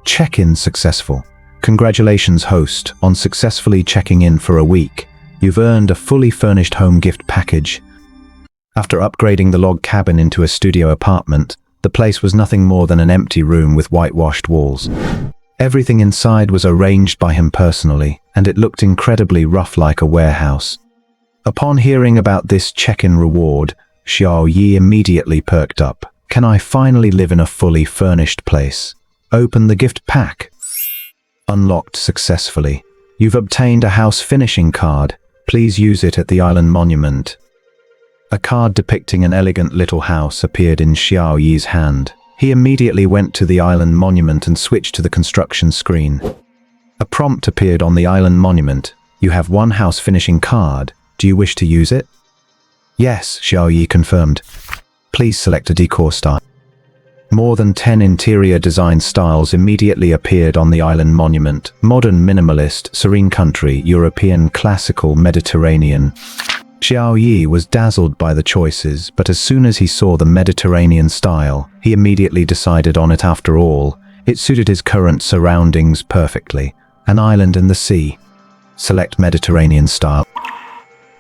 B: Check-in successful. Congratulations, host, on successfully checking in for a week. You've earned a fully furnished home gift package. After upgrading the log cabin into a studio apartment, the place was nothing more than an empty room with whitewashed walls. Everything inside was arranged by him personally, and it looked incredibly rough, like a warehouse. Upon hearing about this check-in reward, Xiao Yi immediately perked up. Can I finally live in a fully furnished place? Open the gift pack. Unlocked successfully. You've obtained a house finishing card. Please use it at the island monument. A card depicting an elegant little house appeared in Xiao Yi's hand. He immediately went to the island monument and switched to the construction screen. A prompt appeared on the island monument. You have 1 house finishing card. Do you wish to use it? Yes, Xiao Yi confirmed. Please select a decor style. More than 10 interior design styles immediately appeared on the island monument. Modern, minimalist, serene country, European, classical, Mediterranean. Xiao Yi was dazzled by the choices, but as soon as he saw the Mediterranean style, he immediately decided on it. After all, it suited his current surroundings perfectly. An island in the sea. Select Mediterranean style.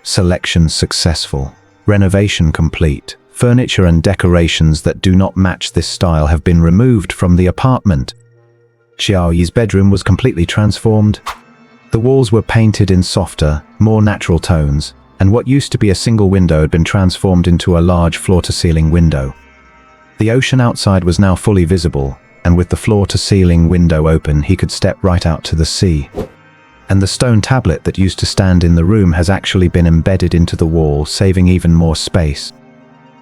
B: Selection successful. Renovation complete. Furniture and decorations that do not match this style have been removed from the apartment. Xiao Yi's bedroom was completely transformed. The walls were painted in softer, more natural tones, and what used to be a single window had been transformed into a large floor-to-ceiling window. The ocean outside was now fully visible, and with the floor-to-ceiling window open, he could step right out to the sea. And the stone tablet that used to stand in the room has actually been embedded into the wall, saving even more space.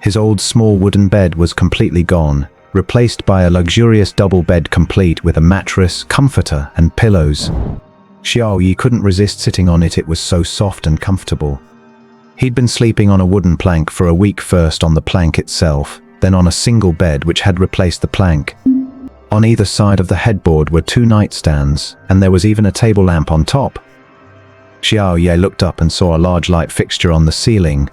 B: His old small wooden bed was completely gone, replaced by a luxurious double bed complete with a mattress, comforter, and pillows. Xiao Yi couldn't resist sitting on it. It was so soft and comfortable. He'd been sleeping on a wooden plank for a week, first on the plank itself, then on a single bed which had replaced the plank. On either side of the headboard were 2 nightstands, and there was even a table lamp on top. Xiao Yi looked up and saw a large light fixture on the ceiling.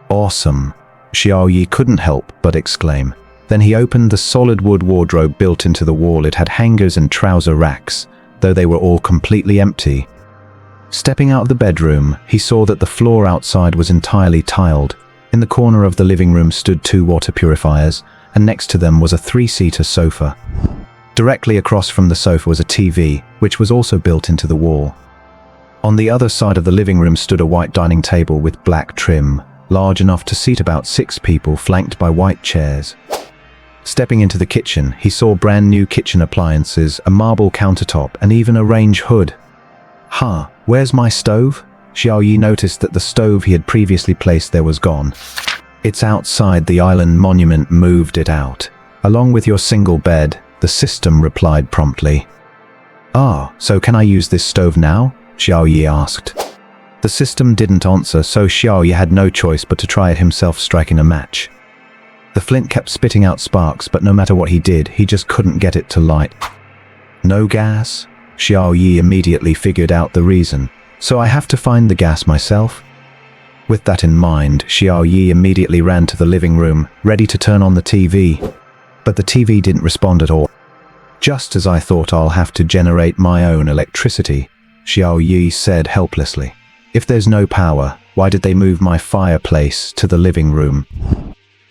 B: Awesome! Xiao Yi couldn't help but exclaim. Then he opened the solid wood wardrobe built into the wall. It had hangers and trouser racks, though they were all completely empty. Stepping out of the bedroom, he saw that the floor outside was entirely tiled. In the corner of the living room stood 2 water purifiers, and next to them was a 3-seater sofa. Directly across from the sofa was a TV, which was also built into the wall. On the other side of the living room stood a white dining table with black trim, large enough to seat about 6 people, flanked by white chairs. Stepping into the kitchen, he saw brand new kitchen appliances, a marble countertop, and even a range hood. Where's my stove? Xiao Yi noticed that the stove he had previously placed there was gone. It's outside the island monument. Moved it out. Along with your single bed, the system replied promptly. So can I use this stove now? Xiao Yi asked. The system didn't answer, so Xiao Yi had no choice but to try it himself, striking a match. The flint kept spitting out sparks, but no matter what he did, he just couldn't get it to light. No gas? Xiao Yi immediately figured out the reason. So I have to find the gas myself? With that in mind, Xiao Yi immediately ran to the living room, ready to turn on the TV. But the TV didn't respond at all. Just as I thought, I'll have to generate my own electricity, Xiao Yi said helplessly. If there's no power, why did they move my fireplace to the living room?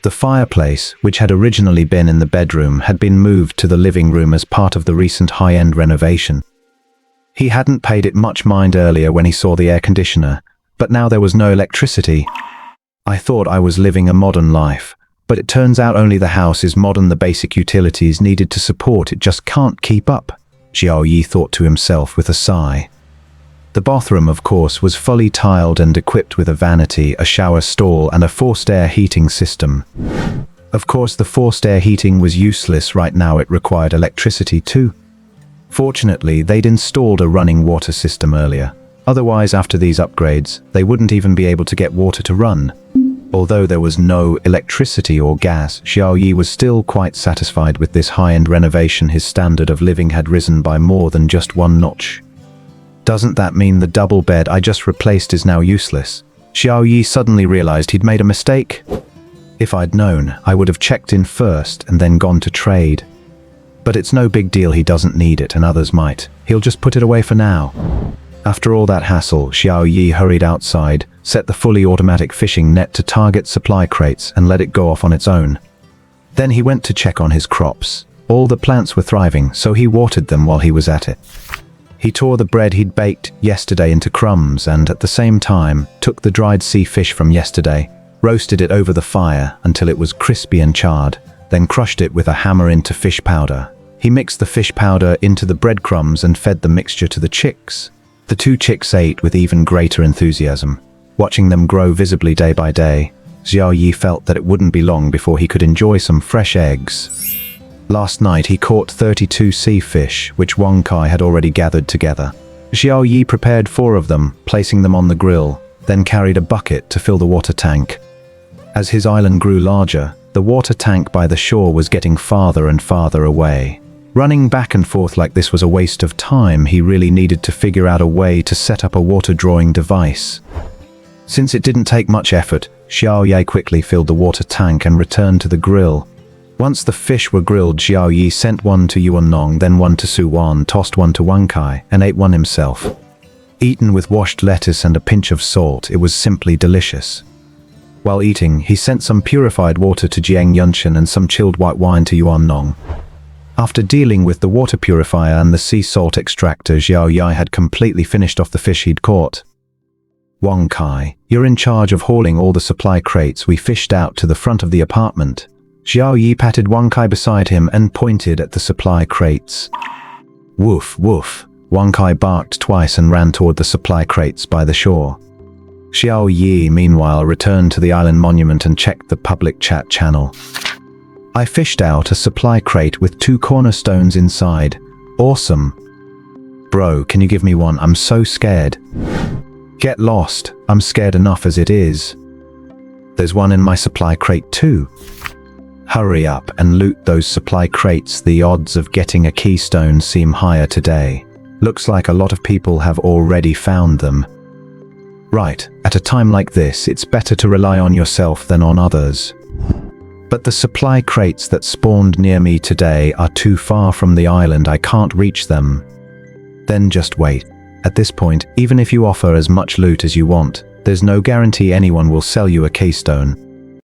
B: The fireplace, which had originally been in the bedroom, had been moved to the living room as part of the recent high-end renovation. He hadn't paid it much mind earlier when he saw the air conditioner, but now there was no electricity. I thought I was living a modern life, but it turns out only the house is modern. The basic utilities needed to support it just can't keep up, Xiao Yi thought to himself with a sigh. The bathroom, of course, was fully tiled and equipped with a vanity, a shower stall, and a forced air heating system. Of course, the forced air heating was useless right now. It required electricity too. Fortunately, they'd installed a running water system earlier. Otherwise, after these upgrades, they wouldn't even be able to get water to run. Although there was no electricity or gas, Xiao Yi was still quite satisfied with this high-end renovation. His standard of living had risen by more than just one notch. Doesn't that mean the double bed I just replaced is now useless? Xiao Yi suddenly realized he'd made a mistake. If I'd known, I would have checked in first and then gone to trade. But it's no big deal, he doesn't need it and others might. He'll just put it away for now. After all that hassle, Xiao Yi hurried outside, set the fully automatic fishing net to target supply crates and let it go off on its own. Then he went to check on his crops. All the plants were thriving, so he watered them while he was at it. He tore the bread he'd baked yesterday into crumbs and, at the same time, took the dried sea fish from yesterday, roasted it over the fire until it was crispy and charred, then crushed it with a hammer into fish powder. He mixed the fish powder into the breadcrumbs and fed the mixture to the chicks. The 2 chicks ate with even greater enthusiasm. Watching them grow visibly day by day, Xiao Yi felt that it wouldn't be long before he could enjoy some fresh eggs. Last night he caught 32 sea fish, which Wang Kai had already gathered together. Xiao Yi prepared 4 of them, placing them on the grill, then carried a bucket to fill the water tank. As his island grew larger, the water tank by the shore was getting farther and farther away. Running back and forth like this was a waste of time. He really needed to figure out a way to set up a water drawing device. Since it didn't take much effort, Xiao Yi quickly filled the water tank and returned to the grill. Once the fish were grilled, Xiao Yi sent one to Yuannong, then one to Su Wan, tossed one to Wang Kai, and ate one himself. Eaten with washed lettuce and a pinch of salt, it was simply delicious. While eating, he sent some purified water to Jiang Yunshan and some chilled white wine to Yuannong. After dealing with the water purifier and the sea salt extractor, Xiao Yi had completely finished off the fish he'd caught. Wang Kai, you're in charge of hauling all the supply crates we fished out to the front of the apartment. Xiao Yi patted Wang Kai beside him and pointed at the supply crates. Woof, woof. Wang Kai barked twice and ran toward the supply crates by the shore. Xiao Yi, meanwhile, returned to the island monument and checked the public chat channel. I fished out a supply crate with 2 cornerstones inside. Awesome. Bro, can you give me one? I'm so scared. Get lost. I'm scared enough as it is. There's one in my supply crate too. Hurry up and loot those supply crates. The odds of getting a keystone seem higher today. Looks like a lot of people have already found them. Right, at a time like this, it's better to rely on yourself than on others. But the supply crates that spawned near me today are too far from the island. I can't reach them. Then just wait. At this point, even if you offer as much loot as you want, there's no guarantee anyone will sell you a keystone.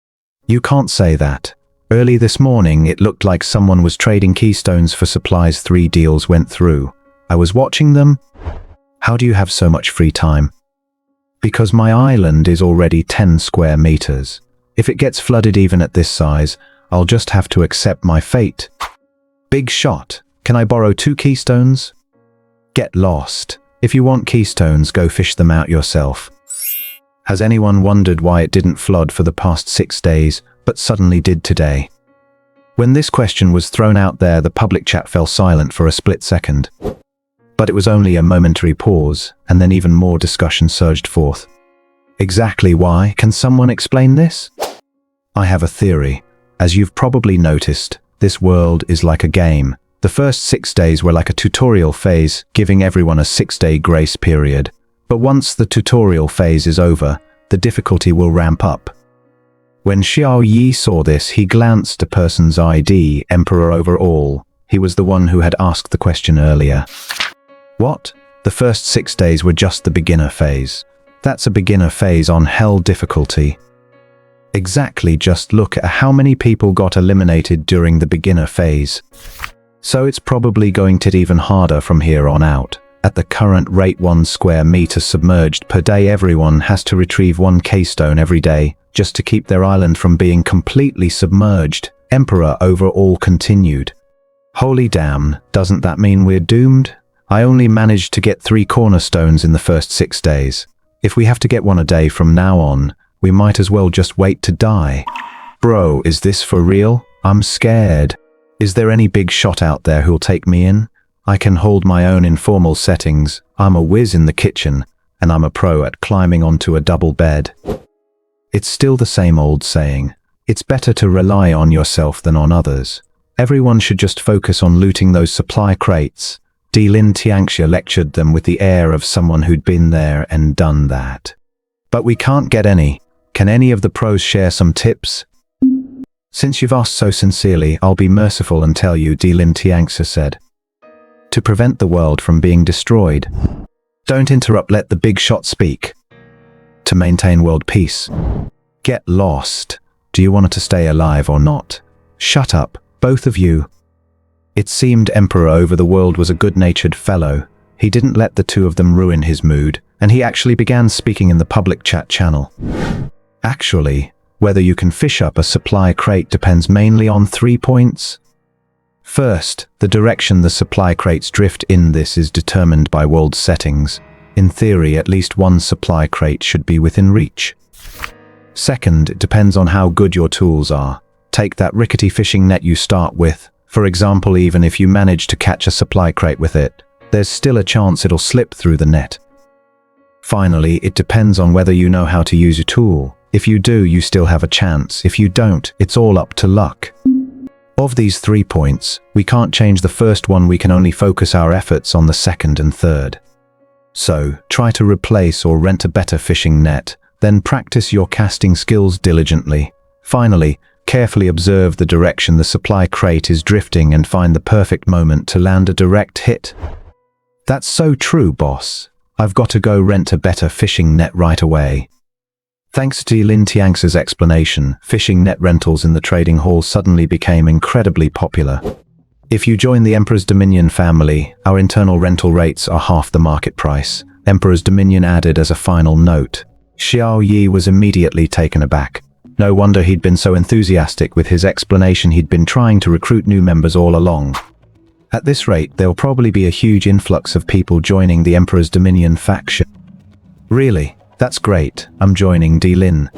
B: You can't say that. Early this morning, it looked like someone was trading keystones for supplies. 3 deals went through. I was watching them. How do you have so much free time? Because my island is already 10 square meters. If it gets flooded even at this size, I'll just have to accept my fate. Big shot. Can I borrow 2 keystones? Get lost. If you want keystones, go fish them out yourself. Has anyone wondered why it didn't flood for the past 6 days, but suddenly did today? When this question was thrown out there, the public chat fell silent for a split second. But it was only a momentary pause, and then even more discussion surged forth. Exactly why? Can someone explain this? I have a theory. As you've probably noticed, this world is like a game. The first 6 days were like a tutorial phase, giving everyone a 6-day grace period. But once the tutorial phase is over, the difficulty will ramp up. When Xiao Yi saw this, he glanced at a person's ID, Emperor over all. He was the one who had asked the question earlier. What? The first 6 days were just the beginner phase. That's a beginner phase on hell difficulty. Exactly, just look at how many people got eliminated during the beginner phase. So it's probably going to get even harder from here on out. At the current rate 1 square meter submerged per day, everyone has to retrieve 1 keystone every day, just to keep their island from being completely submerged. Emperor over all continued. Holy damn, doesn't that mean we're doomed? I only managed to get 3 cornerstones in the first 6 days. If we have to get 1 a day from now on, we might as well just wait to die. Bro, is this for real? I'm scared. Is there any big shot out there who'll take me in? I can hold my own in formal settings. I'm a whiz in the kitchen, and I'm a pro at climbing onto a double bed. It's still the same old saying. It's better to rely on yourself than on others. Everyone should just focus on looting those supply crates. Lin Tianxia lectured them with the air of someone who'd been there and done that. But we can't get any. Can any of the pros share some tips? Since you've asked so sincerely, I'll be merciful and tell you, Lin Tianxia said. To prevent the world from being destroyed. Don't interrupt, let the big shot speak. To maintain world peace. Get lost. Do you want it to stay alive or not? Shut up, both of you. It seemed Emperor over the world was a good-natured fellow. He didn't let the two of them ruin his mood, and he actually began speaking in the public chat channel. Actually, whether you can fish up a supply crate depends mainly on 3 points. First, the direction the supply crates drift in this is determined by world settings. In theory, at least 1 supply crate should be within reach. Second, it depends on how good your tools are. Take that rickety fishing net you start with. For example, even if you manage to catch a supply crate with it, there's still a chance it'll slip through the net. Finally, it depends on whether you know how to use your tool. If you do, you still have a chance. If you don't, it's all up to luck. Of these 3 points, we can't change the first one. We can only focus our efforts on the second and third. So, try to replace or rent a better fishing net, then practice your casting skills diligently. Finally, carefully observe the direction the supply crate is drifting and find the perfect moment to land a direct hit. That's so true, boss. I've got to go rent a better fishing net right away. Thanks to Lin Tianxia's explanation, fishing net rentals in the trading hall suddenly became incredibly popular. If you join the Emperor's Dominion family, our internal rental rates are half the market price. Emperor's Dominion added as a final note. Xiao Yi was immediately taken aback. No wonder he'd been so enthusiastic with his explanation. He'd been trying to recruit new members all along. At this rate, there'll probably be a huge influx of people joining the Emperor's Dominion faction. Really? That's great. I'm joining Lin.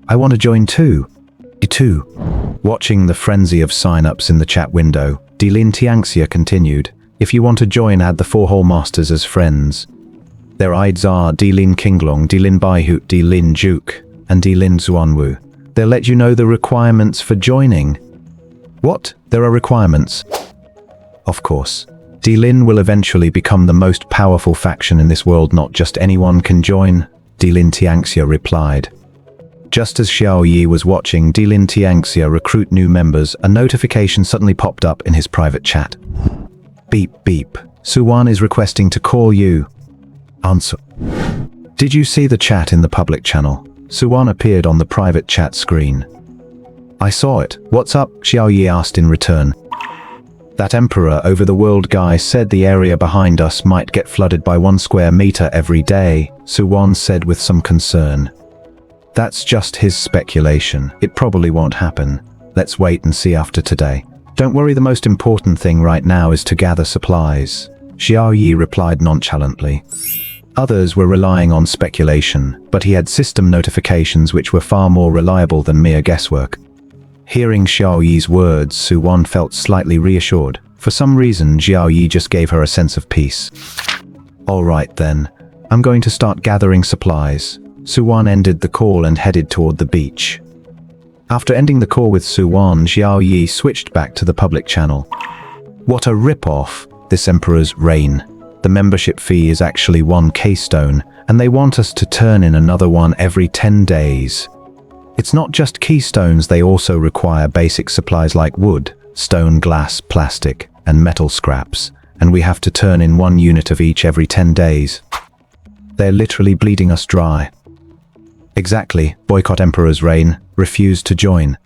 B: I want to join too. Me too. Watching the frenzy of sign-ups in the chat window, Lin Tianxia continued. If you want to join, add the 4 Hole Masters as friends. Their IDs are Lin Qinglong, Lin Baihut, Lin Juk, and Lin Zuanwu. They'll let you know the requirements for joining. What? There are requirements? Of course. Lin will eventually become the most powerful faction in this world. Not just anyone can join, Lin Tianxia replied. Just as Xiao Yi was watching Lin Tianxia recruit new members, a notification suddenly popped up in his private chat. Beep beep. Suwan is requesting to call you. Answer. Did you see the chat in the public channel? Suwan appeared on the private chat screen. I saw it. What's up? Xiao Yi asked in return. That Emperor over the world guy said the area behind us might get flooded by 1 square meter every day, Suwan said with some concern. That's just his speculation. It probably won't happen. Let's wait and see after today. Don't worry, the most important thing right now is to gather supplies, Xiao Yi replied nonchalantly. Others were relying on speculation, but he had system notifications which were far more reliable than mere guesswork. Hearing Xiao Yi's words, Suwan felt slightly reassured. For some reason, Xiao Yi just gave her a sense of peace. All right then, I'm going to start gathering supplies. Suwan ended the call and headed toward the beach. After ending the call with Suwan, Xiao Yi switched back to the public channel. What a rip-off, this Emperor's reign. The membership fee is actually 1 keystone, and they want us to turn in another one every 10 days. It's not just keystones, they also require basic supplies like wood, stone, glass, plastic, and metal scraps, and we have to turn in 1 unit of each every 10 days. They're literally bleeding us dry. Exactly, boycott Emperor's reign, refuse to join.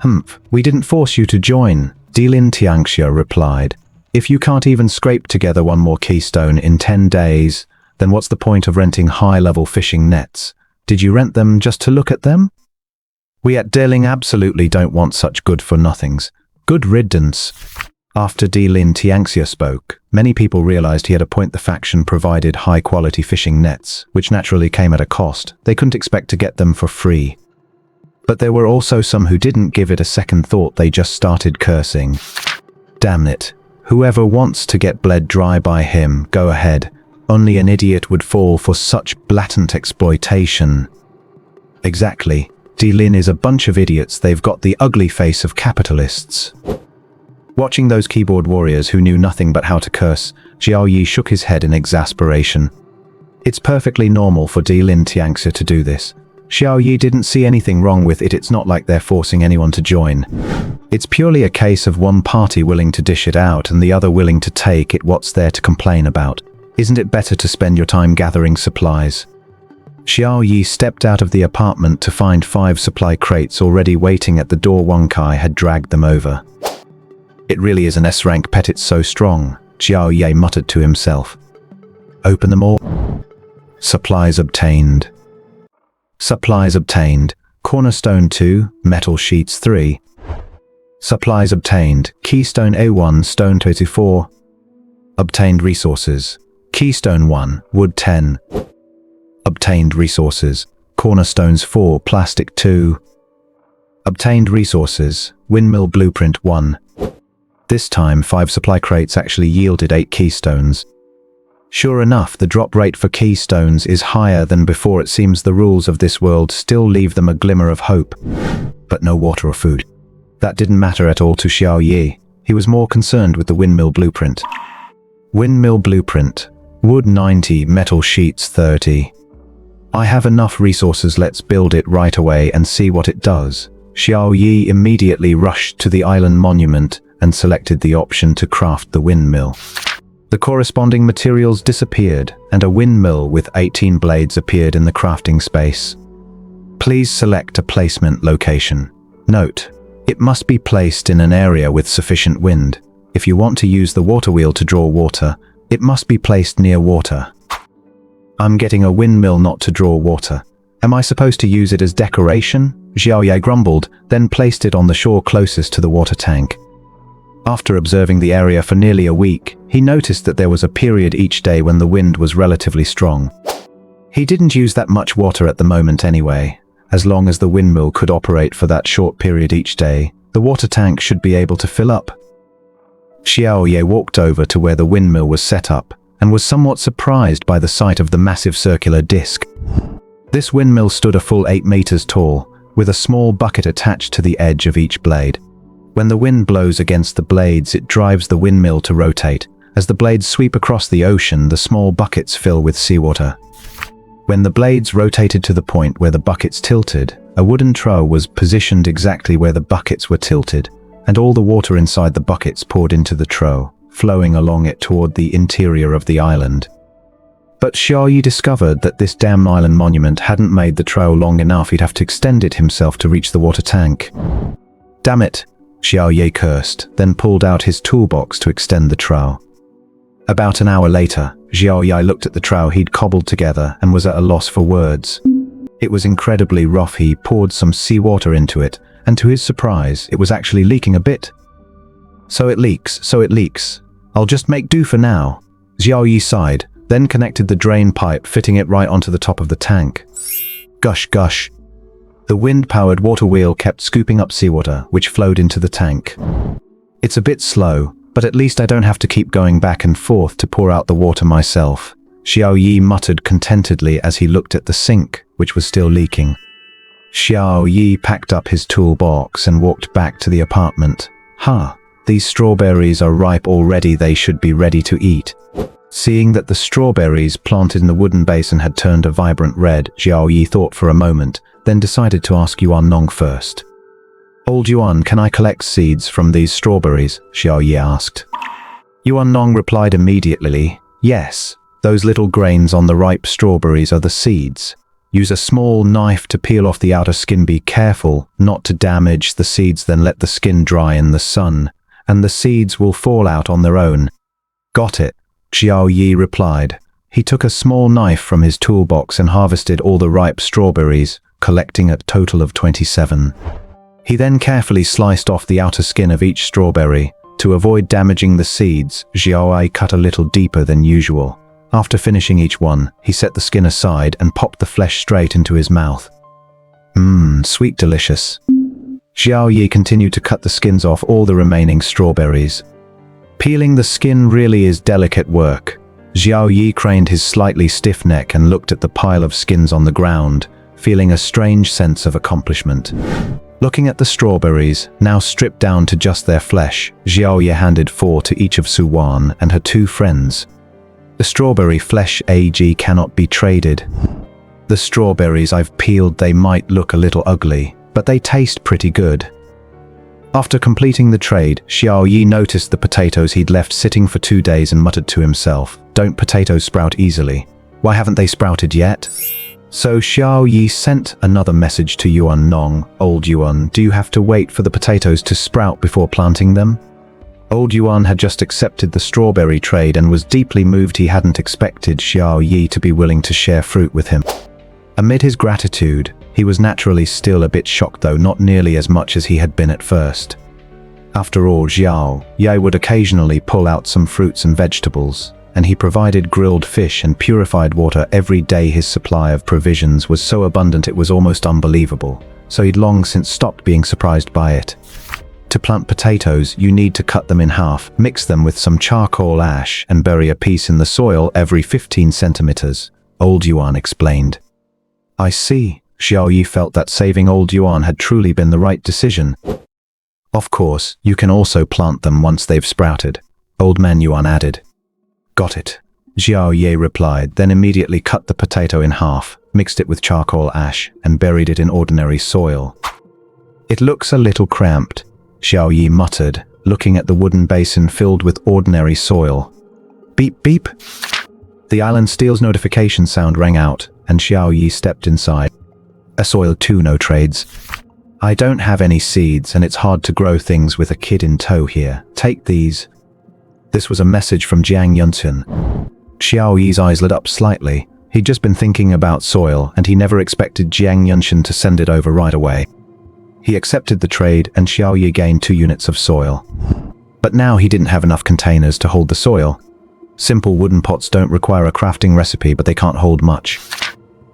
B: Humph, we didn't force you to join, Dilin Tianxia replied. If you can't even scrape together 1 more keystone in 10 days, then what's the point of renting high-level fishing nets? Did you rent them just to look at them? We at Derling absolutely don't want such good-for-nothings. Good riddance. After Dilin Tianxia spoke, many people realized he had a point. The faction provided high-quality fishing nets, which naturally came at a cost. They couldn't expect to get them for free. But there were also some who didn't give it a second thought. They just started cursing. Damn it. Whoever wants to get bled dry by him, go ahead. Only an idiot would fall for such blatant exploitation. Exactly. Dilin is a bunch of idiots. They've got the ugly face of capitalists. Watching those keyboard warriors who knew nothing but how to curse, Xiao Yi shook his head in exasperation. It's perfectly normal for Dilin Tianxia to do this. Xiao Yi didn't see anything wrong with it. It's not like they're forcing anyone to join. It's purely a case of one party willing to dish it out and the other willing to take it. What's there to complain about? Isn't it better to spend your time gathering supplies? Xiao Yi stepped out of the apartment to find 5 supply crates already waiting at the door. Wang Kai had dragged them over. It really is an S-rank pet, it's so strong, Xiao Yi muttered to himself. Open them all. Supplies obtained. Supplies obtained. Cornerstone 2, metal sheets 3. Supplies obtained. Keystone A1, stone 24. Obtained resources. Keystone 1, wood 10. Obtained resources. Cornerstones 4, plastic 2. Obtained resources. Windmill blueprint 1. This time 5 supply crates actually yielded 8 keystones. Sure enough, the drop rate for keystones is higher than before. It seems the rules of this world still leave them a glimmer of hope. But no water or food. That didn't matter at all to Xiao Yi. He was more concerned with the windmill blueprint. Windmill blueprint. Wood 90, metal sheets 30. I have enough resources, let's build it right away and see what it does. Xiao Yi immediately rushed to the island monument and selected the option to craft the windmill. The corresponding materials disappeared, and a windmill with 18 blades appeared in the crafting space. Please select a placement location. Note, it must be placed in an area with sufficient wind. If you want to use the water wheel to draw water, it must be placed near water. I'm getting a windmill not to draw water. Am I supposed to use it as decoration? Xiao Yi grumbled, then placed it on the shore closest to the water tank. After observing the area for nearly a week, he noticed that there was a period each day when the wind was relatively strong. He didn't use that much water at the moment anyway. As long as the windmill could operate for that short period each day, the water tank should be able to fill up. Xiao Yi walked over to where the windmill was set up and was somewhat surprised by the sight of the massive circular disc. This windmill stood a full 8 meters tall, with a small bucket attached to the edge of each blade. When the wind blows against the blades, it drives the windmill to rotate. As the blades sweep across the ocean, the small buckets fill with seawater. When the blades rotated to the point where the buckets tilted, a wooden trough was positioned exactly where the buckets were tilted, and all the water inside the buckets poured into the trough, flowing along it toward the interior of the island. But Xiao Yi discovered that this damn island monument hadn't made the trough long enough. He'd have to extend it himself to reach the water tank. Damn it! Xiao Yi cursed, then pulled out his toolbox to extend the trough. About an hour later, Xiao Yi looked at the trough he'd cobbled together and was at a loss for words. It was incredibly rough. He poured some seawater into it, and to his surprise, it was actually leaking a bit. So it leaks. I'll just make do for now. Xiao Yi sighed, then connected the drain pipe, fitting it right onto the top of the tank. Gush gush. The wind-powered water wheel kept scooping up seawater, which flowed into the tank. It's a bit slow, but at least I don't have to keep going back and forth to pour out the water myself. Xiao Yi muttered contentedly as he looked at the sink, which was still leaking. Xiao Yi packed up his toolbox and walked back to the apartment. These strawberries are ripe already, they should be ready to eat. Seeing that the strawberries planted in the wooden basin had turned a vibrant red, Xiao Yi thought for a moment, then decided to ask Yuan Nong first. Old Yuan, can I collect seeds from these strawberries? Xiao Yi asked. Yuan Nong replied immediately, yes, those little grains on the ripe strawberries are the seeds. Use a small knife to peel off the outer skin. Be careful not to damage the seeds, then let the skin dry in the sun, and the seeds will fall out on their own. Got it, Xiao Yi replied. He took a small knife from his toolbox and harvested all the ripe strawberries, collecting a total of 27. He then carefully sliced off the outer skin of each strawberry. To avoid damaging the seeds, Xiao Yi cut a little deeper than usual. After finishing each one, he set the skin aside and popped the flesh straight into his mouth. Sweet delicious. Xiao Yi continued to cut the skins off all the remaining strawberries. Peeling the skin really is delicate work. Xiao Yi craned his slightly stiff neck and looked at the pile of skins on the ground, feeling a strange sense of accomplishment. Looking at the strawberries, now stripped down to just their flesh, Xiao Yi handed 4 to each of Suwan and her 2 friends. The strawberry flesh AG cannot be traded. The strawberries I've peeled, they might look a little ugly, but they taste pretty good. After completing the trade, Xiao Yi noticed the potatoes he'd left sitting for 2 days and muttered to himself, don't potatoes sprout easily? Why haven't they sprouted yet? So Xiao Yi sent another message to Yuan Nong. Old Yuan, do you have to wait for the potatoes to sprout before planting them? Old Yuan had just accepted the strawberry trade and was deeply moved. He hadn't expected Xiao Yi to be willing to share fruit with him. Amid his gratitude, he was naturally still a bit shocked, though not nearly as much as he had been at first. After all, Xiao Yi would occasionally pull out some fruits and vegetables, and he provided grilled fish and purified water every day. His supply of provisions was so abundant it was almost unbelievable, so he'd long since stopped being surprised by it. To plant potatoes, you need to cut them in half, mix them with some charcoal ash, and bury a piece in the soil every 15 centimeters, Old Yuan explained. I see. Xiao Yi felt that saving Old Yuan had truly been the right decision. Of course, you can also plant them once they've sprouted, Old Man Yuan added. Got it, Xiao Yi replied, then immediately cut the potato in half, mixed it with charcoal ash, and buried it in ordinary soil. It looks a little cramped, Xiao Yi muttered, looking at the wooden basin filled with ordinary soil. Beep beep. The island steel's notification sound rang out, and Xiao Yi stepped inside. A soil too, no trades. I don't have any seeds, and it's hard to grow things with a kid in tow here. Take these. This was a message from Jiang Yunxin. Xiao Yi's eyes lit up slightly. He'd just been thinking about soil, and he never expected Jiang Yunxin to send it over right away. He accepted the trade, and Xiao Yi gained 2 units of soil. But now he didn't have enough containers to hold the soil. Simple wooden pots don't require a crafting recipe, but they can't hold much.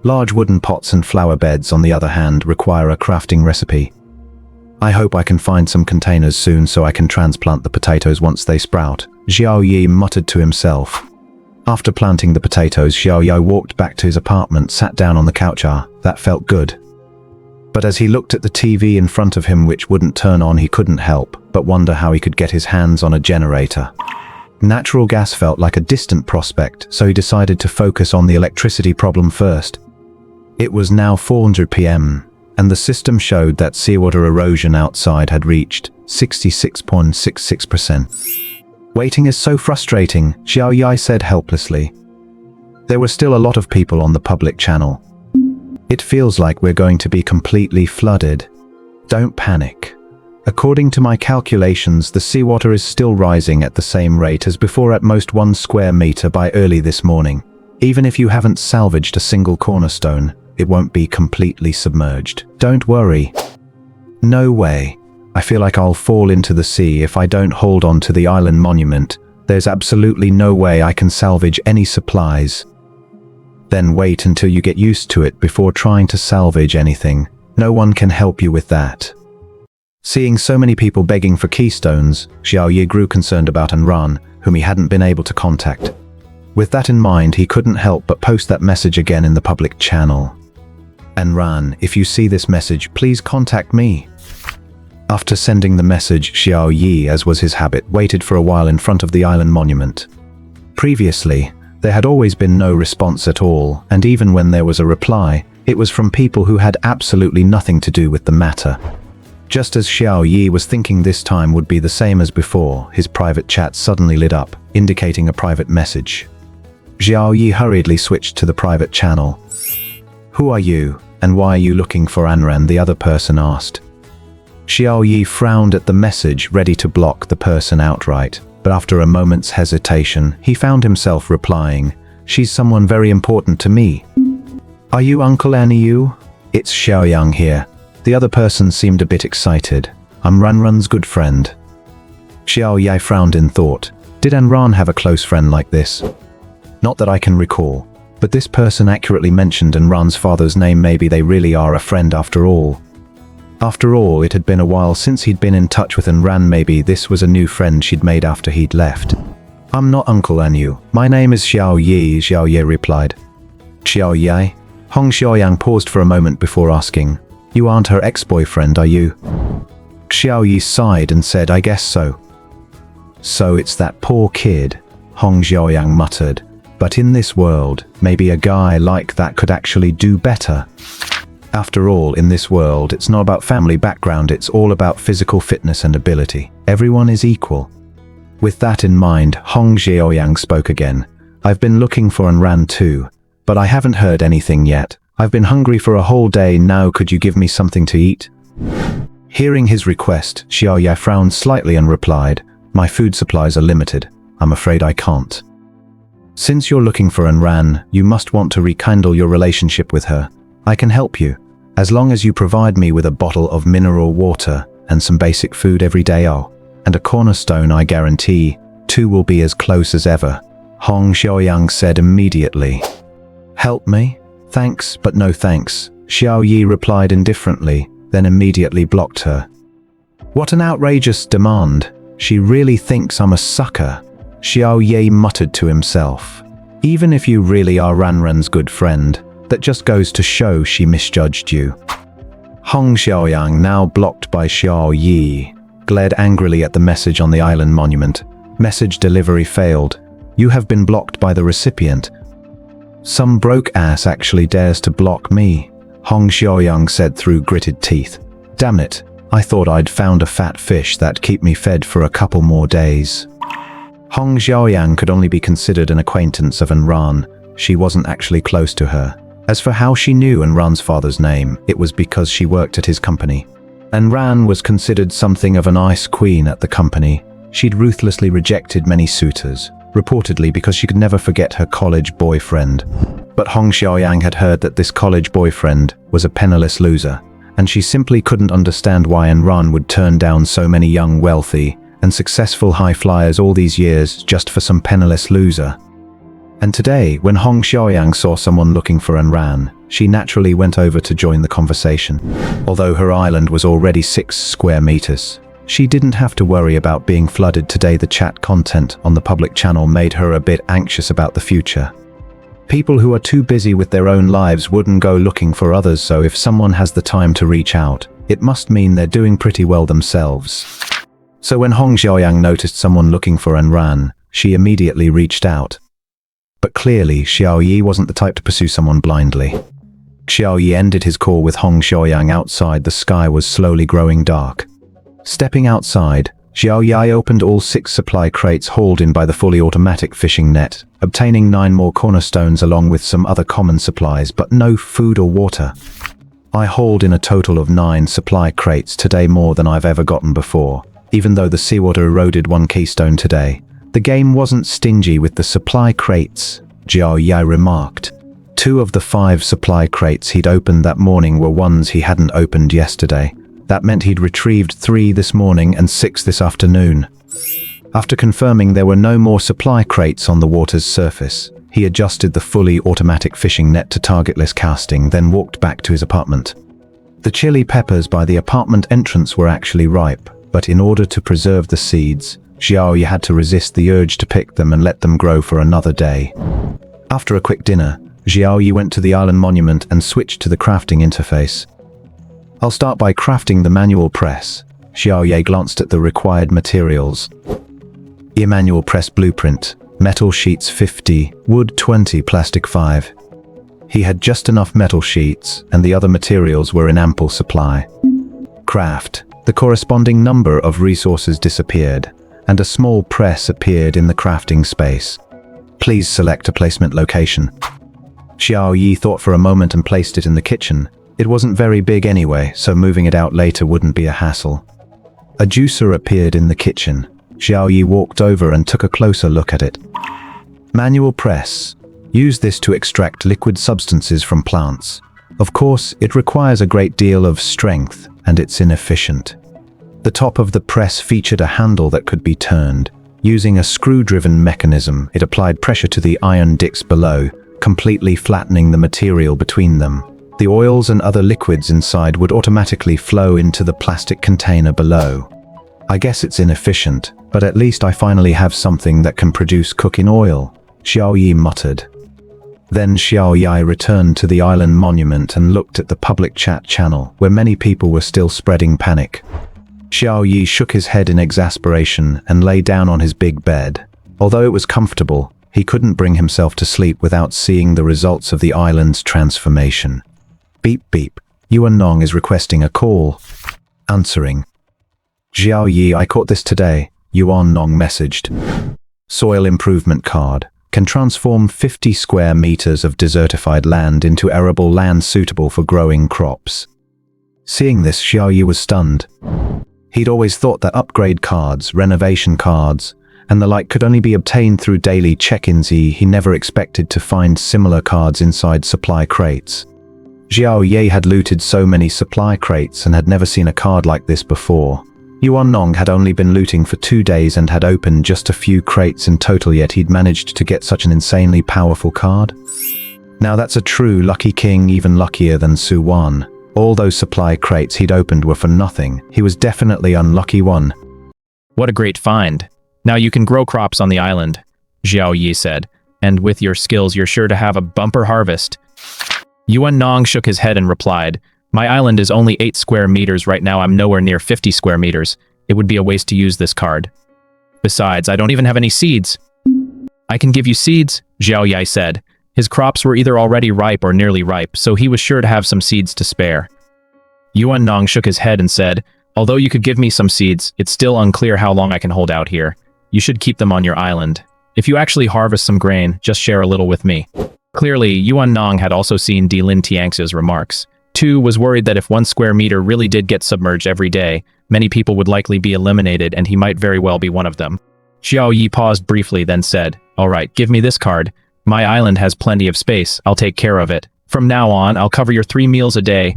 B: Large wooden pots and flower beds, on the other hand, require a crafting recipe. I hope I can find some containers soon so I can transplant the potatoes once they sprout, Xiao Yi muttered to himself. After planting the potatoes, Xiao Yi walked back to his apartment, sat down on the couch. That felt good. But as he looked at the TV in front of him, which wouldn't turn on, he couldn't help but wonder how he could get his hands on a generator. Natural gas felt like a distant prospect, so he decided to focus on the electricity problem first. It was now 4:00 p.m, and the system showed that seawater erosion outside had reached 66.66%. Waiting is so frustrating, Xiao Yi said helplessly. There were still a lot of people on the public channel. It feels like we're going to be completely flooded. Don't panic. According to my calculations, the seawater is still rising at the same rate as before, at most 1 square meter by early this morning. Even if you haven't salvaged a single cornerstone, it won't be completely submerged. Don't worry. No way. I feel like I'll fall into the sea if I don't hold on to the island monument. There's absolutely no way I can salvage any supplies. Then wait until you get used to it before trying to salvage anything. No one can help you with that. Seeing so many people begging for keystones, Xiao Yi grew concerned about Anran, whom he hadn't been able to contact. With that in mind, he couldn't help but post that message again in the public channel. Anran, if you see this message, please contact me. After sending the message, Xiao Yi, as was his habit, waited for a while in front of the island monument. Previously, there had always been no response at all, and even when there was a reply, it was from people who had absolutely nothing to do with the matter. Just as Xiao Yi was thinking this time would be the same as before, his private chat suddenly lit up, indicating a private message. Xiao Yi hurriedly switched to the private channel. "Who are you, and why are you looking for Anran?" the other person asked. Xiao Yi frowned at the message, ready to block the person outright, but after a moment's hesitation, he found himself replying, "She's someone very important to me." "Are you Uncle Aniu? It's Xiaoyang here." The other person seemed a bit excited. "I'm Ranran's good friend." Xiao Yi frowned in thought. Did Anran have a close friend like this? Not that I can recall, but this person accurately mentioned Anran's father's name. Maybe they really are a friend after all. After all, it had been a while since he'd been in touch with Anran. Maybe this was a new friend she'd made after he'd left. "I'm not Uncle Anu. My name is Xiao Yi," Xiao Yi replied. "Xiao Yi?" Hong Xiaoyang paused for a moment before asking, "You aren't her ex-boyfriend, are you?" Xiao Yi sighed and said, "I guess so." "So it's that poor kid," Hong Xiaoyang muttered. "But in this world, maybe a guy like that could actually do better." After all, in this world, it's not about family background, it's all about physical fitness and ability. Everyone is equal. With that in mind, Hong Xiaoyang spoke again. "I've been looking for Anran too, but I haven't heard anything yet. I've been hungry for a whole day now. Could you give me something to eat?" Hearing his request, Xiao Yi frowned slightly and replied, "My food supplies are limited. I'm afraid I can't." "Since you're looking for Anran, you must want to rekindle your relationship with her. I can help you, as long as you provide me with a bottle of mineral water and some basic food every day. Oh, and a cornerstone, I guarantee. Two will be as close as ever," Hong Xiaoyang said immediately. "Help me? Thanks, but no thanks," Xiao Yi replied indifferently, then immediately blocked her. "What an outrageous demand. She really thinks I'm a sucker," Xiao Yi muttered to himself. "Even if you really are Ranran's good friend, that just goes to show she misjudged you." Hong Xiaoyang, now blocked by Xiao Yi, glared angrily at the message on the island monument. "Message delivery failed. You have been blocked by the recipient." "Some broke ass actually dares to block me," Hong Xiaoyang said through gritted teeth. "Damn it, I thought I'd found a fat fish that'd keep me fed for a couple more days." Hong Xiaoyang could only be considered an acquaintance of Anran. She wasn't actually close to her. As for how she knew Anran's father's name, it was because she worked at his company. Anran was considered something of an ice queen at the company. She'd ruthlessly rejected many suitors, reportedly because she could never forget her college boyfriend. But Hong Xiaoyang had heard that this college boyfriend was a penniless loser, and she simply couldn't understand why Anran would turn down so many young, wealthy, and successful high flyers all these years just for some penniless loser. And today, when Hong Xiaoyang saw someone looking for Anran, she naturally went over to join the conversation. Although her island was already 6 square meters, she didn't have to worry about being flooded today. The chat content on the public channel made her a bit anxious about the future. People who are too busy with their own lives wouldn't go looking for others, so if someone has the time to reach out, it must mean they're doing pretty well themselves. So when Hong Xiaoyang noticed someone looking for Anran, she immediately reached out. But clearly, Xiao Yi wasn't the type to pursue someone blindly. Xiao Yi ended his call with Hong Xiaoyang outside. The sky was slowly growing dark. Stepping outside, Xiao Yi opened all 6 supply crates hauled in by the fully automatic fishing net, obtaining 9 more cornerstones along with some other common supplies, but no food or water. "I hauled in a total of 9 supply crates today, more than I've ever gotten before. Even though the seawater eroded 1 keystone today, the game wasn't stingy with the supply crates," Xiao Yi remarked. 2 of the 5 supply crates he'd opened that morning were ones he hadn't opened yesterday. That meant he'd retrieved 3 this morning and 6 this afternoon. After confirming there were no more supply crates on the water's surface, he adjusted the fully automatic fishing net to targetless casting, then walked back to his apartment. The chili peppers by the apartment entrance were actually ripe, but in order to preserve the seeds, Xiao Yi had to resist the urge to pick them and let them grow for another day. After a quick dinner, Xiao Yi went to the island monument and switched to the crafting interface. "I'll start by crafting the manual press," Xiao Yi glanced at the required materials. Manual press blueprint, metal sheets 50, wood 20, plastic 5. He had just enough metal sheets, and the other materials were in ample supply. Craft. The corresponding number of resources disappeared, and a small press appeared in the crafting space. Please select a placement location. Xiao Yi thought for a moment and placed it in the kitchen. It wasn't very big anyway, so moving it out later wouldn't be a hassle. A juicer appeared in the kitchen. Xiao Yi walked over and took a closer look at it. Manual press. Use this to extract liquid substances from plants. Of course, it requires a great deal of strength, and it's inefficient. The top of the press featured a handle that could be turned. Using a screw-driven mechanism, it applied pressure to the iron discs below, completely flattening the material between them. The oils and other liquids inside would automatically flow into the plastic container below. I guess it's inefficient, but at least I finally have something that can produce cooking oil, Xiao Yi muttered. Then Xiao Yi returned to the island monument and looked at the public chat channel, where many people were still spreading panic. Xiao Yi shook his head in exasperation and lay down on his big bed. Although it was comfortable, he couldn't bring himself to sleep without seeing the results of the island's transformation. Beep beep. Yuan Nong is requesting a call. Answering. Xiao Yi, I caught this today, Yuan Nong messaged. Soil improvement card. Can transform 50 square meters of desertified land into arable land suitable for growing crops. Seeing this, Xiao Yi was stunned. He'd always thought that upgrade cards, renovation cards, and the like could only be obtained through daily check-ins. He never expected to find similar cards inside supply crates. Xiao Yi had looted so many supply crates and had never seen a card like this before. Yuan Nong had only been looting for 2 days and had opened just a few crates in total, yet he'd managed to get such an insanely powerful card. Now that's a true lucky king, even luckier than Su Wan. All those supply crates he'd opened were for nothing. He was definitely unlucky one.
A: What a great find. Now you can grow crops on the island, Xiao Yi said, and with your skills you're sure to have a bumper harvest. Yuan Nong shook his head and replied, My island is only 8 square meters right now. I'm nowhere near 50 square meters. It would be a waste to use this card. Besides, I don't even have any seeds. I can give you seeds, Xiao Yi said. His crops were either already ripe or nearly ripe, so he was sure to have some seeds to spare. Yuan Nong shook his head and said, Although you could give me some seeds, it's still unclear how long I can hold out here. You should keep them on your island. If you actually harvest some grain, just share a little with me. Clearly, Yuan Nong had also seen Di Lin Tiangxi's remarks. Tu was worried that if 1 square meter really did get submerged every day, many people would likely be eliminated and he might very well be one of them. Xiao Yi paused briefly, then said, All right, give me this card. My island has plenty of space. I'll take care of it. From now on, I'll cover your 3 meals a day.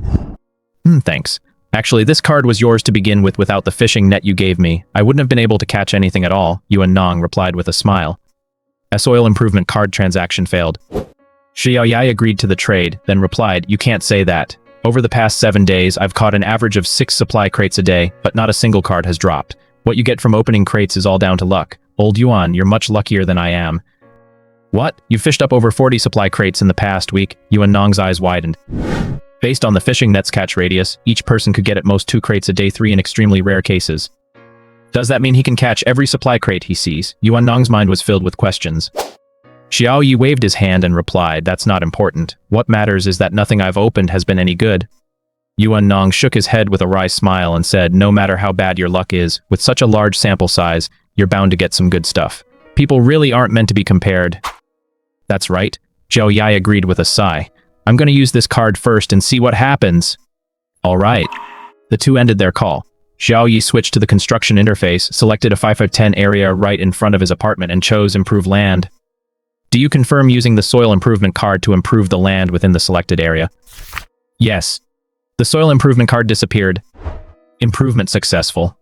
A: Thanks. Actually, this card was yours to begin with without the fishing net you gave me. I wouldn't have been able to catch anything at all, Yuan Nong replied with a smile. A soil improvement card transaction failed. Xiao Yi agreed to the trade, then replied, You can't say that. Over the past 7 days, I've caught an average of 6 supply crates a day, but not a single card has dropped. What you get from opening crates is all down to luck. Old Yuan, you're much luckier than I am. What? You fished up over 40 supply crates in the past week? Yuan Nong's eyes widened. Based on the fishing net's catch radius, each person could get at most 2 crates a day, 3 in extremely rare cases. Does that mean he can catch every supply crate he sees? Yuan Nong's mind was filled with questions. Xiao Yi waved his hand and replied, That's not important. What matters is that nothing I've opened has been any good. Yuan Nong shook his head with a wry smile and said, No matter how bad your luck is, with such a large sample size, you're bound to get some good stuff. People really aren't meant to be compared. That's right, Xiao Yi agreed with a sigh. I'm going to use this card first and see what happens. All right. The two ended their call. Xiao Yi switched to the construction interface, selected a 5x10 area right in front of his apartment and chose Improve Land. Do you confirm using the soil improvement card to improve the land within the selected area? Yes. The soil improvement card disappeared. Improvement successful.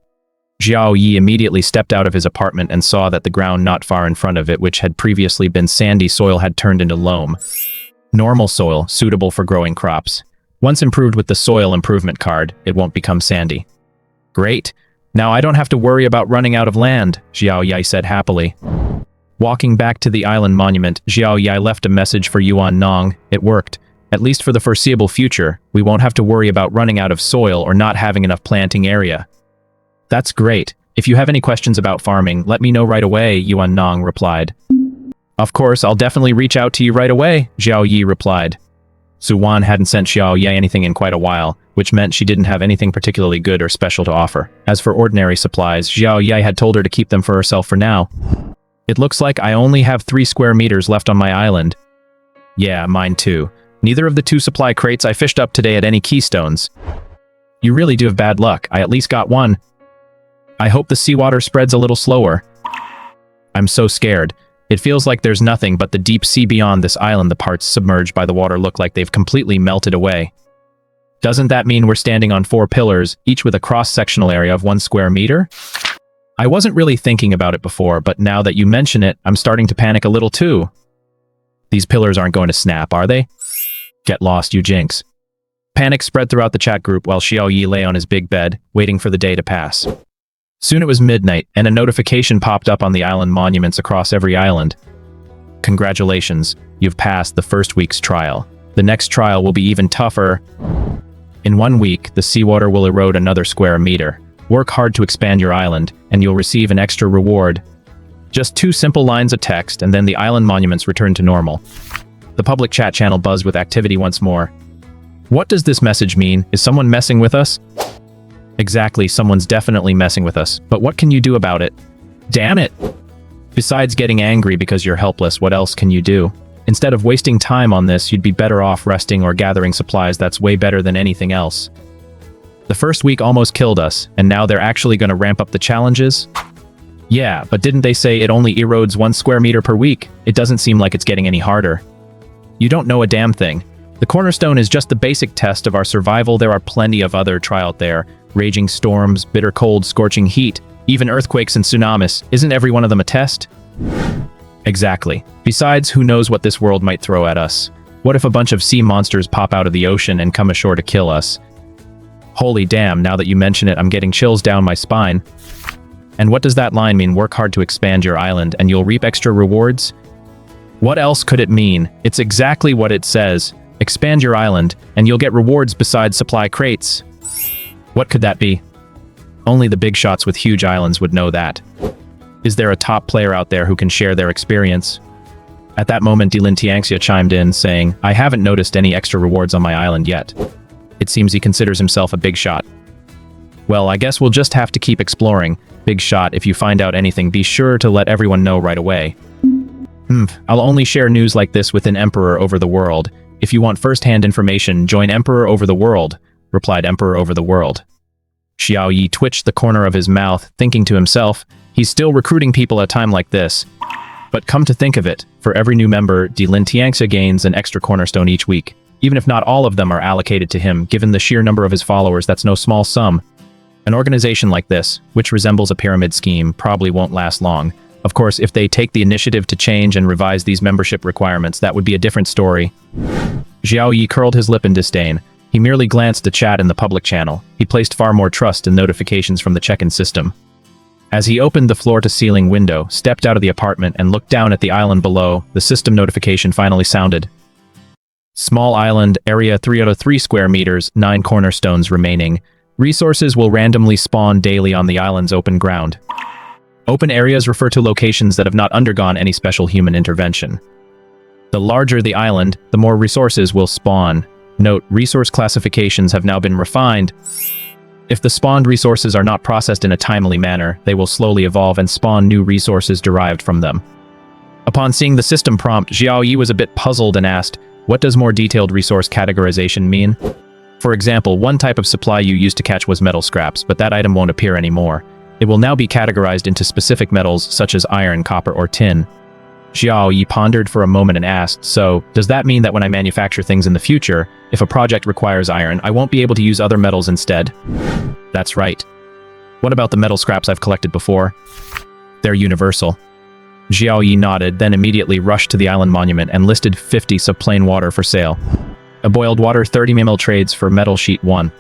A: Xiao Yi immediately stepped out of his apartment and saw that the ground not far in front of it, which had previously been sandy soil, had turned into loam. Normal soil, suitable for growing crops. Once improved with the soil improvement card, it won't become sandy. Great. Now I don't have to worry about running out of land, Xiao Yi said happily. Walking back to the island monument, Xiao Yi left a message for Yuan Nong. It worked. At least for the foreseeable future, we won't have to worry about running out of soil or not having enough planting area. That's great. If you have any questions about farming, let me know right away, Yuan Nong replied. Of course, I'll definitely reach out to you right away, Xiao Yi replied. Su Wan hadn't sent Xiao Yi anything in quite a while, which meant she didn't have anything particularly good or special to offer. As for ordinary supplies, Xiao Yi had told her to keep them for herself for now. It looks like I only have 3 square meters left on my island. Yeah, mine too. Neither of the 2 supply crates I fished up today had any keystones. You really do have bad luck. I at least got 1. I hope the seawater spreads a little slower. I'm so scared. It feels like there's nothing but the deep sea beyond this island. The parts submerged by the water look like they've completely melted away. Doesn't that mean we're standing on 4 pillars, each with a cross-sectional area of 1 square meter? I wasn't really thinking about it before, but now that you mention it, I'm starting to panic a little too. These pillars aren't going to snap, are they? Get lost, you jinx. Panic spread throughout the chat group while Xiao Yi lay on his big bed, waiting for the day to pass. Soon it was midnight, and a notification popped up on the island monuments across every island. Congratulations, you've passed the first week's trial. The next trial will be even tougher. In 1 week, the seawater will erode another square meter. Work hard to expand your island, and you'll receive an extra reward. Just 2 simple lines of text, and then the island monuments return to normal. The public chat channel buzzed with activity once more. What does this message mean? Is someone messing with us? Exactly, someone's definitely messing with us, but what can you do about it? Damn it! Besides getting angry because you're helpless, what else can you do? Instead of wasting time on this, you'd be better off resting or gathering supplies. That's way better than anything else. The first week almost killed us, and now they're actually going to ramp up the challenges? Yeah, but didn't they say it only erodes 1 square meter per week? It doesn't seem like it's getting any harder. You don't know a damn thing. The cornerstone is just the basic test of our survival. There are plenty of other trials out there. Raging storms, bitter cold, scorching heat, even earthquakes and tsunamis. Isn't every one of them a test? Exactly. Besides, who knows what this world might throw at us? What if a bunch of sea monsters pop out of the ocean and come ashore to kill us? Holy damn, now that you mention it, I'm getting chills down my spine. And what does that line mean? Work hard to expand your island and you'll reap extra rewards? What else could it mean? It's exactly what it says. Expand your island, and you'll get rewards besides supply crates. What could that be? Only the big shots with huge islands would know that. Is there a top player out there who can share their experience? At that moment, Dilin Tianxia chimed in, saying, I haven't noticed any extra rewards on my island yet. It seems he considers himself a big shot. Well, I guess we'll just have to keep exploring. Big shot, if you find out anything, be sure to let everyone know right away. I'll only share news like this with an Emperor over the world. If you want first-hand information, join Emperor over the world, replied Emperor over the world. Xiao Yi twitched the corner of his mouth, thinking to himself, he's still recruiting people at a time like this. But come to think of it, for every new member, Dilin Tianxia gains an extra cornerstone each week. Even if not all of them are allocated to him, given the sheer number of his followers, that's no small sum. An organization like this, which resembles a pyramid scheme, probably won't last long. Of course, if they take the initiative to change and revise these membership requirements, that would be a different story. Xiao Yi curled his lip in disdain. He merely glanced at chat in the public channel. He placed far more trust in notifications from the check-in system. As he opened the floor-to-ceiling window, stepped out of the apartment, and looked down at the island below, the system notification finally sounded. Small island, area 3 out of 3 square meters, 9 cornerstones remaining. Resources will randomly spawn daily on the island's open ground. Open areas refer to locations that have not undergone any special human intervention. The larger the island, the more resources will spawn. Note, resource classifications have now been refined. If the spawned resources are not processed in a timely manner, they will slowly evolve and spawn new resources derived from them. Upon seeing the system prompt, Xiao Yi was a bit puzzled and asked, what does more detailed resource categorization mean? For example, one type of supply you used to catch was metal scraps, but that item won't appear anymore. It will now be categorized into specific metals such as iron, copper, or tin. Xiao Yi pondered for a moment and asked, so, does that mean that when I manufacture things in the future, if a project requires iron, I won't be able to use other metals instead? That's right. What about the metal scraps I've collected before? They're universal. Xiao Yi nodded, then immediately rushed to the island monument and listed 50 subplane water for sale. A boiled water 30 ml trades for metal sheet 1.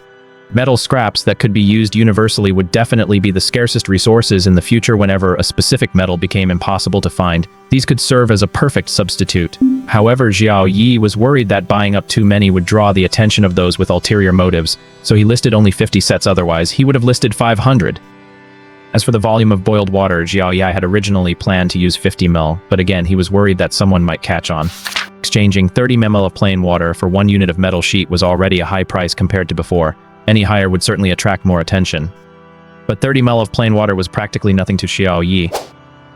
A: Metal scraps that could be used universally would definitely be the scarcest resources in the future whenever a specific metal became impossible to find. These could serve as a perfect substitute. However, Xiao Yi was worried that buying up too many would draw the attention of those with ulterior motives, so he listed only 50 sets. Otherwise, he would have listed 500. As for the volume of boiled water, Xiao Yi had originally planned to use 50 ml, but again, he was worried that someone might catch on. Exchanging 30 ml of plain water for 1 unit of metal sheet was already a high price compared to before. Any higher would certainly attract more attention. But 30 ml of plain water was practically nothing to Xiao Yi.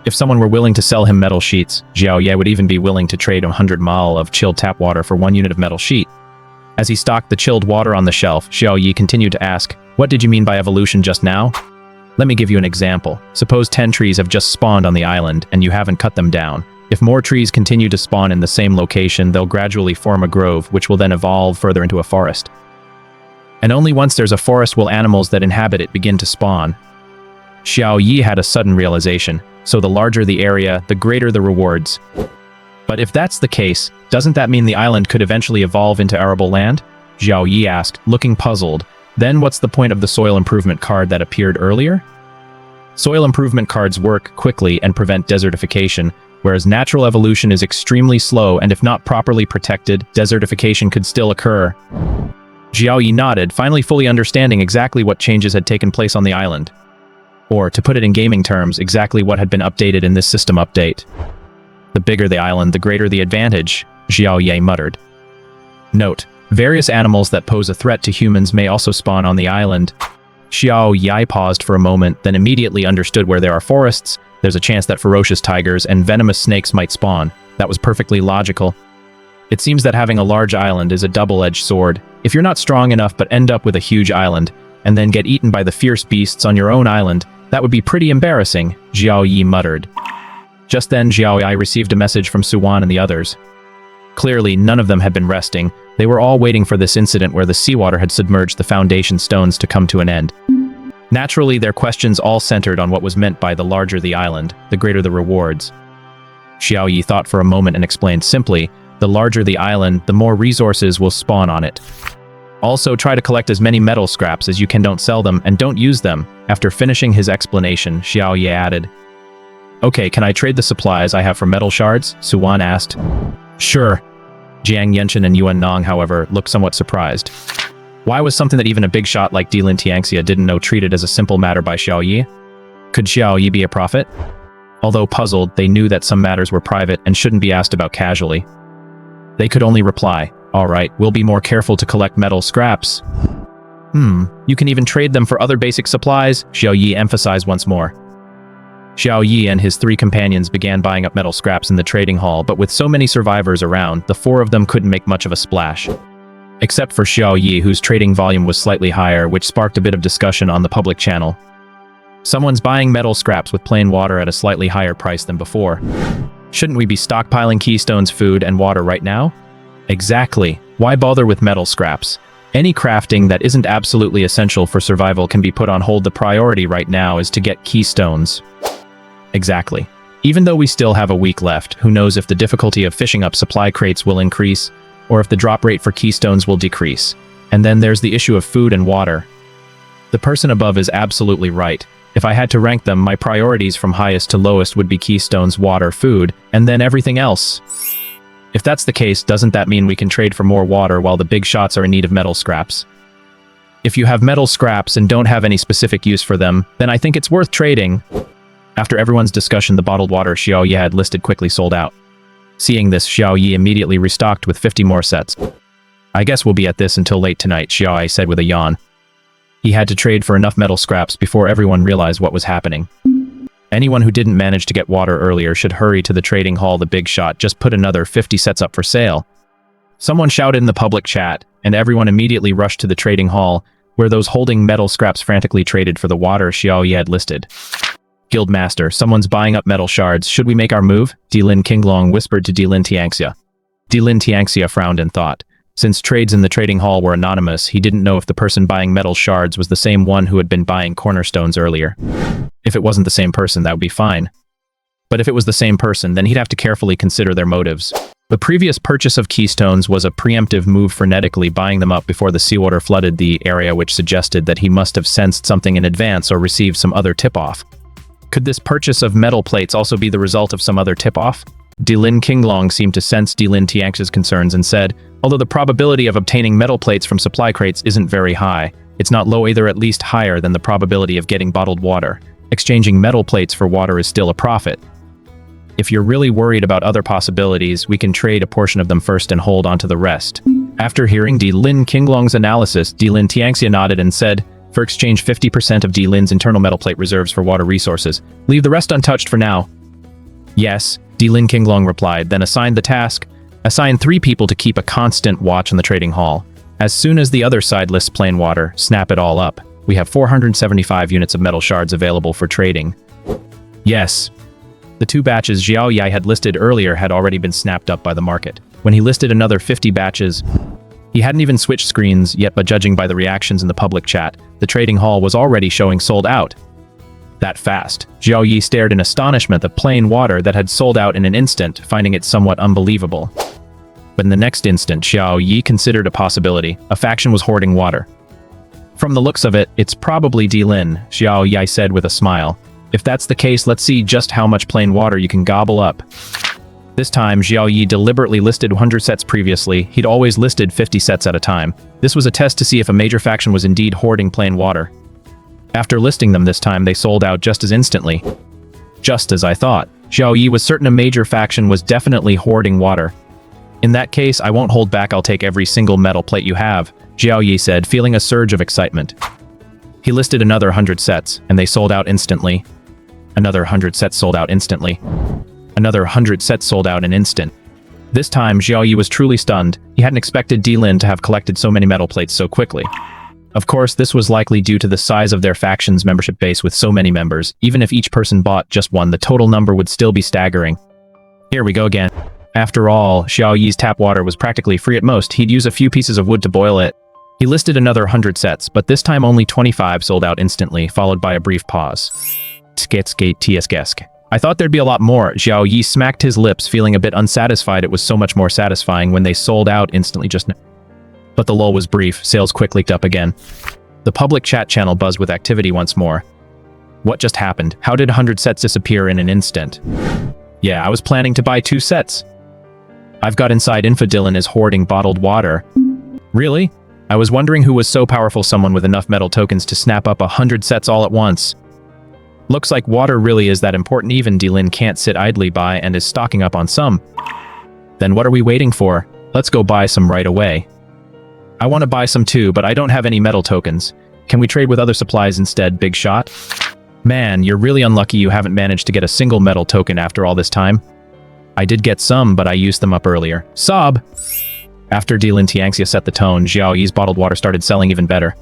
A: If someone were willing to sell him metal sheets, Xiao Yi would even be willing to trade 100 ml of chilled tap water for 1 unit of metal sheet. As he stocked the chilled water on the shelf, Xiao Yi continued to ask, "What did you mean by evolution just now?" Let me give you an example. Suppose 10 trees have just spawned on the island, and you haven't cut them down. If more trees continue to spawn in the same location, they'll gradually form a grove, which will then evolve further into a forest. And only once there's a forest will animals that inhabit it begin to spawn. Xiao Yi had a sudden realization, so the larger the area, the greater the rewards. But if that's the case, doesn't that mean the island could eventually evolve into arable land? Xiao Yi asked, looking puzzled. Then what's the point of the soil improvement card that appeared earlier? Soil improvement cards work quickly and prevent desertification, whereas natural evolution is extremely slow, and if not properly protected, desertification could still occur. Xiao Yi nodded, finally fully understanding exactly what changes had taken place on the island. Or, to put it in gaming terms, exactly what had been updated in this system update. The bigger the island, the greater the advantage, Xiao Yi muttered. Note: various animals that pose a threat to humans may also spawn on the island. Xiao Yi paused for a moment, then immediately understood where there are forests, there's a chance that ferocious tigers and venomous snakes might spawn. That was perfectly logical. It seems that having a large island is a double-edged sword. If you're not strong enough but end up with a huge island, and then get eaten by the fierce beasts on your own island, that would be pretty embarrassing, Xiao Yi muttered. Just then, Xiao Yi received a message from Suwan and the others. Clearly, none of them had been resting. They were all waiting for this incident where the seawater had submerged the foundation stones to come to an end. Naturally, their questions all centered on what was meant by the larger the island, the greater the rewards. Xiao Yi thought for a moment and explained simply, the larger the island, the more resources will spawn on it. Also, try to collect as many metal scraps as you can, don't sell them, and don't use them. After finishing his explanation, Xiao Yi added, "Okay, can I trade the supplies I have for metal shards?" Suwan asked. "Sure." Jiang Yenchen and Yuan Nong, however, looked somewhat surprised. Why was something that even a big shot like Dilin Tianxia didn't know treated as a simple matter by Xiao Yi? Could Xiao Yi be a prophet? Although puzzled, they knew that some matters were private and shouldn't be asked about casually. They could only reply, "All right, we'll be more careful to collect metal scraps." You can even trade them for other basic supplies, Xiao Yi emphasized once more. Xiao Yi and his 3 companions began buying up metal scraps in the trading hall, but with so many survivors around, the 4 of them couldn't make much of a splash. Except for Xiao Yi, whose trading volume was slightly higher, which sparked a bit of discussion on the public channel. Someone's buying metal scraps with plain water at a slightly higher price than before. Shouldn't we be stockpiling Keystone's food and water right now? Exactly. Why bother with metal scraps? Any crafting that isn't absolutely essential for survival can be put on hold. The priority right now is to get Keystones. Exactly. Even though we still have a week left, who knows if the difficulty of fishing up supply crates will increase, or if the drop rate for Keystones will decrease. And then there's the issue of food and water. The person above is absolutely right. If I had to rank them, my priorities from highest to lowest would be Keystones, water, food, and then everything else. If that's the case, doesn't that mean we can trade for more water while the big shots are in need of metal scraps? If you have metal scraps and don't have any specific use for them, then I think it's worth trading. After everyone's discussion, the bottled water Xiao Yi had listed quickly sold out. Seeing this, Xiao Yi immediately restocked with 50 more sets. "I guess we'll be at this until late tonight," Xiao Yi said with a yawn. He had to trade for enough metal scraps before everyone realized what was happening. Anyone who didn't manage to get water earlier should hurry to the trading hall. The big shot just put another 50 sets up for sale. Someone shouted in the public chat, and everyone immediately rushed to the trading hall, where those holding metal scraps frantically traded for the water Xiao Yi had listed. "Guildmaster, someone's buying up metal shards. Should we make our move?" Dilin Qinglong whispered to Dilin Tianxia. Dilin Tianxia frowned and thought. Since trades in the trading hall were anonymous, he didn't know if the person buying metal shards was the same one who had been buying cornerstones earlier. If it wasn't the same person, that would be fine. But if it was the same person, then he'd have to carefully consider their motives. The previous purchase of Keystones was a preemptive move, frenetically buying them up before the seawater flooded the area, which suggested that he must have sensed something in advance or received some other tip-off. Could this purchase of metal plates also be the result of some other tip-off? Dilin Qinglong seemed to sense Dilin Tianxia's concerns and said, "Although the probability of obtaining metal plates from supply crates isn't very high, it's not low either, at least higher than the probability of getting bottled water. Exchanging metal plates for water is still a profit. If you're really worried about other possibilities, we can trade a portion of them first and hold onto the rest. After hearing Di Lin Qinglong's analysis, Di Lin Tianxia nodded and said, "For exchange 50% of Di Lin's internal metal plate reserves for water resources. Leave the rest untouched for now." "Yes," Di Lin Qinglong replied, then assigned the task. Assign 3 people to keep a constant watch on the trading hall. As soon as the other side lists plain water, snap it all up. We have 475 units of metal shards available for trading. Yes. The 2 batches Xiao Yi had listed earlier had already been snapped up by the market. When he listed another 50 batches, he hadn't even switched screens yet, but judging by the reactions in the public chat, the trading hall was already showing sold out. That fast. Xiao Yi stared in astonishment at the plain water that had sold out in an instant, finding it somewhat unbelievable. But in the next instant, Xiao Yi considered a possibility. A faction was hoarding water. "From the looks of it, it's probably Di Lin," Xiao Yi said with a smile. "If that's the case, let's see just how much plain water you can gobble up." This time, Xiao Yi deliberately listed 100 sets previously. He'd always listed 50 sets at a time. This was a test to see if a major faction was indeed hoarding plain water. After listing them this time, they sold out just as instantly. Just as I thought. Xiao Yi was certain a major faction was definitely hoarding water. "In that case, I won't hold back. I'll take every single metal plate you have," Xiao Yi said, feeling a surge of excitement. He listed another 100 sets, and they sold out instantly. Another 100 sets sold out instantly. Another 100 sets sold out in an instant. This time, Xiao Yi was truly stunned. He hadn't expected Di Lin to have collected so many metal plates so quickly. Of course, this was likely due to the size of their faction's membership base with so many members. Even if each person bought just one, the total number would still be staggering. Here we go again. After all, Xiao Yi's tap water was practically free at most. He'd use a few pieces of wood to boil it. He listed another 100 sets, but this time only 25 sold out instantly, followed by a brief pause. I thought there'd be a lot more. Xiao Yi smacked his lips, feeling a bit unsatisfied. It was so much more satisfying when they sold out instantly just now. But the lull was brief. Sales quickly leaked up again. The public chat channel buzzed with activity once more. What just happened? How did 100 sets disappear in an instant? Yeah, I was planning to buy 2 sets. I've got inside info Dylan is hoarding bottled water. Really? I was wondering who was so powerful, someone with enough metal tokens to snap up 100 sets all at once. Looks like water really is that important. Even Di Lin can't sit idly by and is stocking up on some. Then what are we waiting for? Let's go buy some right away. I want to buy some too, but I don't have any metal tokens. Can we trade with other supplies instead, big shot? Man, you're really unlucky you haven't managed to get a single metal token after all this time. I did get some, but I used them up earlier. Sob! After Di Lin Tianxia set the tone, Xiao Yi's bottled water started selling even better.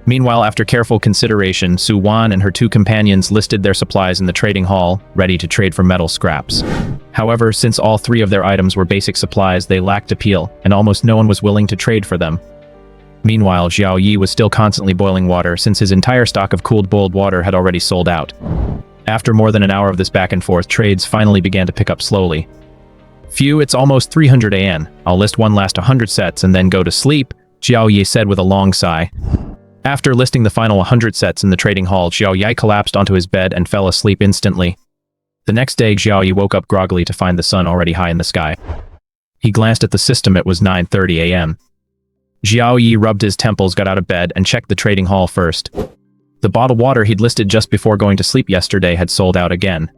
A: Meanwhile, after careful consideration, Su Wan and her 2 companions listed their supplies in the trading hall, ready to trade for metal scraps. However, since all 3 of their items were basic supplies, they lacked appeal, and almost no one was willing to trade for them. Meanwhile, Xiao Yi was still constantly boiling water, since his entire stock of cooled boiled water had already sold out. After more than an hour of this back and forth, trades finally began to pick up slowly. Phew, it's almost 300 AN. I'll list one last 100 sets and then go to sleep, Xiao Yi said with a long sigh. After listing the final 100 sets in the trading hall, Xiao Yi collapsed onto his bed and fell asleep instantly. The next day, Xiao Yi woke up groggily to find the sun already high in the sky. He glanced at the system. It was 9:30 a.m. Xiao Yi rubbed his temples, got out of bed, and checked the trading hall first. The bottled water he'd listed just before going to sleep yesterday had sold out again.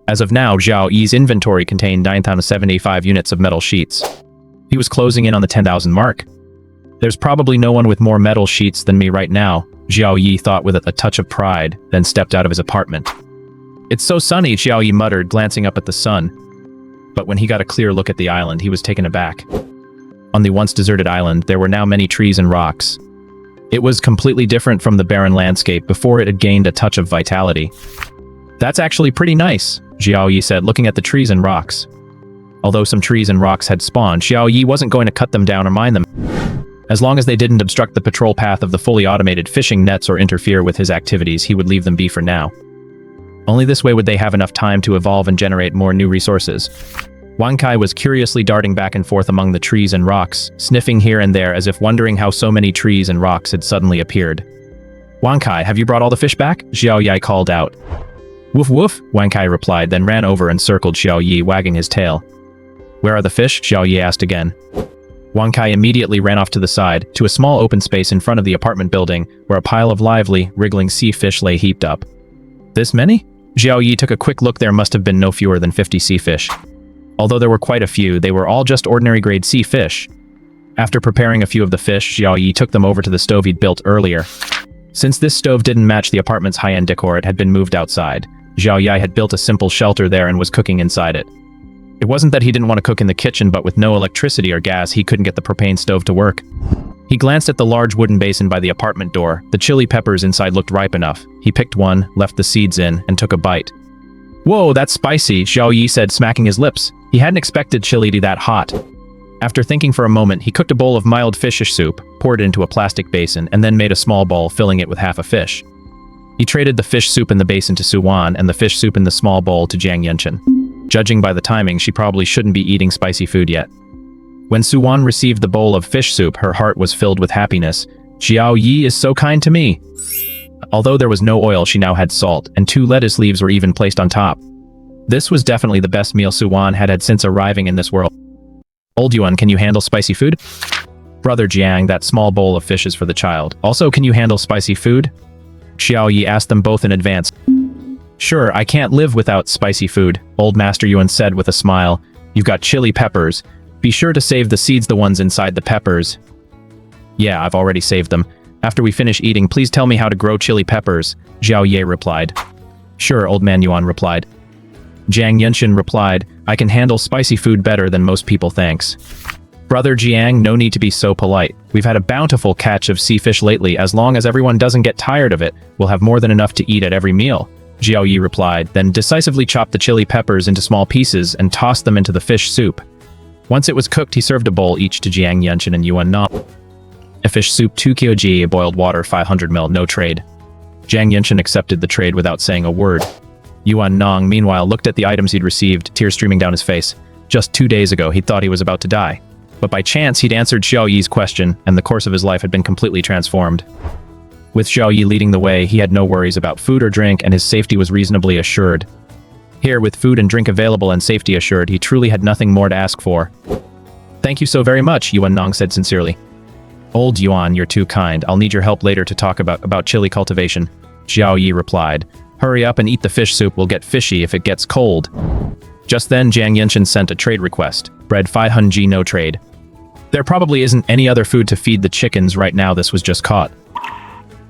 A: As of now, Xiao Yi's inventory contained 9,075 units of metal sheets. He was closing in on the 10,000 mark. There's probably no one with more metal sheets than me right now, Xiao Yi thought with a touch of pride, then stepped out of his apartment. It's so sunny, Xiao Yi muttered, glancing up at the sun. But when he got a clear look at the island, he was taken aback. On the once deserted island, there were now many trees and rocks. It was completely different from the barren landscape before it had gained a touch of vitality. That's actually pretty nice, Xiao Yi said, looking at the trees and rocks. Although some trees and rocks had spawned, Xiao Yi wasn't going to cut them down or mine them. As long as they didn't obstruct the patrol path of the fully automated fishing nets or interfere with his activities, he would leave them be for now. Only this way would they have enough time to evolve and generate more new resources. Wang Kai was curiously darting back and forth among the trees and rocks, sniffing here and there as if wondering how so many trees and rocks had suddenly appeared. Wang Kai, have you brought all the fish back? Xiao Yi called out. Woof woof, Wang Kai replied, then ran over and circled Xiao Yi, wagging his tail. Where are the fish? Xiao Yi asked again. Wang Kai immediately ran off to the side, to a small open space in front of the apartment building, where a pile of lively, wriggling sea fish lay heaped up. This many? Xiao Yi took a quick look. There must have been no fewer than 50 sea fish. Although there were quite a few, they were all just ordinary grade sea fish. After preparing a few of the fish, Xiao Yi took them over to the stove he'd built earlier. Since this stove didn't match the apartment's high-end decor, it had been moved outside. Xiao Yi had built a simple shelter there and was cooking inside it. It wasn't that he didn't want to cook in the kitchen, but with no electricity or gas, he couldn't get the propane stove to work. He glanced at the large wooden basin by the apartment door. The chili peppers inside looked ripe enough. He picked one, left the seeds in, and took a bite. "Whoa, that's spicy," Xiao Yi said, smacking his lips. He hadn't expected chili to be that hot. After thinking for a moment, he cooked a bowl of mild fishish soup, poured it into a plastic basin, and then made a small bowl, filling it with half a fish. He traded the fish soup in the basin to Suwan and the fish soup in the small bowl to Jiang Yunshin. Judging by the timing, she probably shouldn't be eating spicy food yet. When Suwan received the bowl of fish soup, her heart was filled with happiness. "Xiao Yi is so kind to me." Although there was no oil, she now had salt, and 2 lettuce leaves were even placed on top. This was definitely the best meal Suwan had since arriving in this world. "Old Yuan, can you handle spicy food?" "Brother Jiang, that small bowl of fish is for the child. Also, can you handle spicy food?" Xiao Yi asked them both in advance. "Sure, I can't live without spicy food," Old Master Yuan said with a smile. "You've got chili peppers. Be sure to save the seeds, the ones inside the peppers." "Yeah, I've already saved them. After we finish eating, please tell me how to grow chili peppers," Xiao Yi replied. "Sure," Old Man Yuan replied. Jiang Yunshin replied, "I can handle spicy food better than most people, thanks." "Brother Jiang, no need to be so polite. We've had a bountiful catch of sea fish lately. As long as everyone doesn't get tired of it, we'll have more than enough to eat at every meal," Xiao Yi replied, then decisively chopped the chili peppers into small pieces and tossed them into the fish soup. Once it was cooked, he served a bowl each to Jiang Yunshin and Yuan Nong. A fish soup, 2 kg, boiled water, 500 ml, no trade. Jiang Yunshin accepted the trade without saying a word. Yuan Nong, meanwhile, looked at the items he'd received, tears streaming down his face. Just 2 days ago, he thought he was about to die. But by chance, he'd answered Xiao Yi's question, and the course of his life had been completely transformed. With Xiao Yi leading the way, he had no worries about food or drink, and his safety was reasonably assured. Here, with food and drink available and safety assured, he truly had nothing more to ask for. "Thank you so very much," Yuan Nong said sincerely. "Old Yuan, you're too kind. I'll need your help later to talk about chili cultivation," Xiao Yi replied. "Hurry up and eat the fish soup. Will get fishy if it gets cold." Just then, Jiang Yunshin sent a trade request. "Bread 500 no trade." There probably isn't any other food to feed the chickens right now. This was just caught.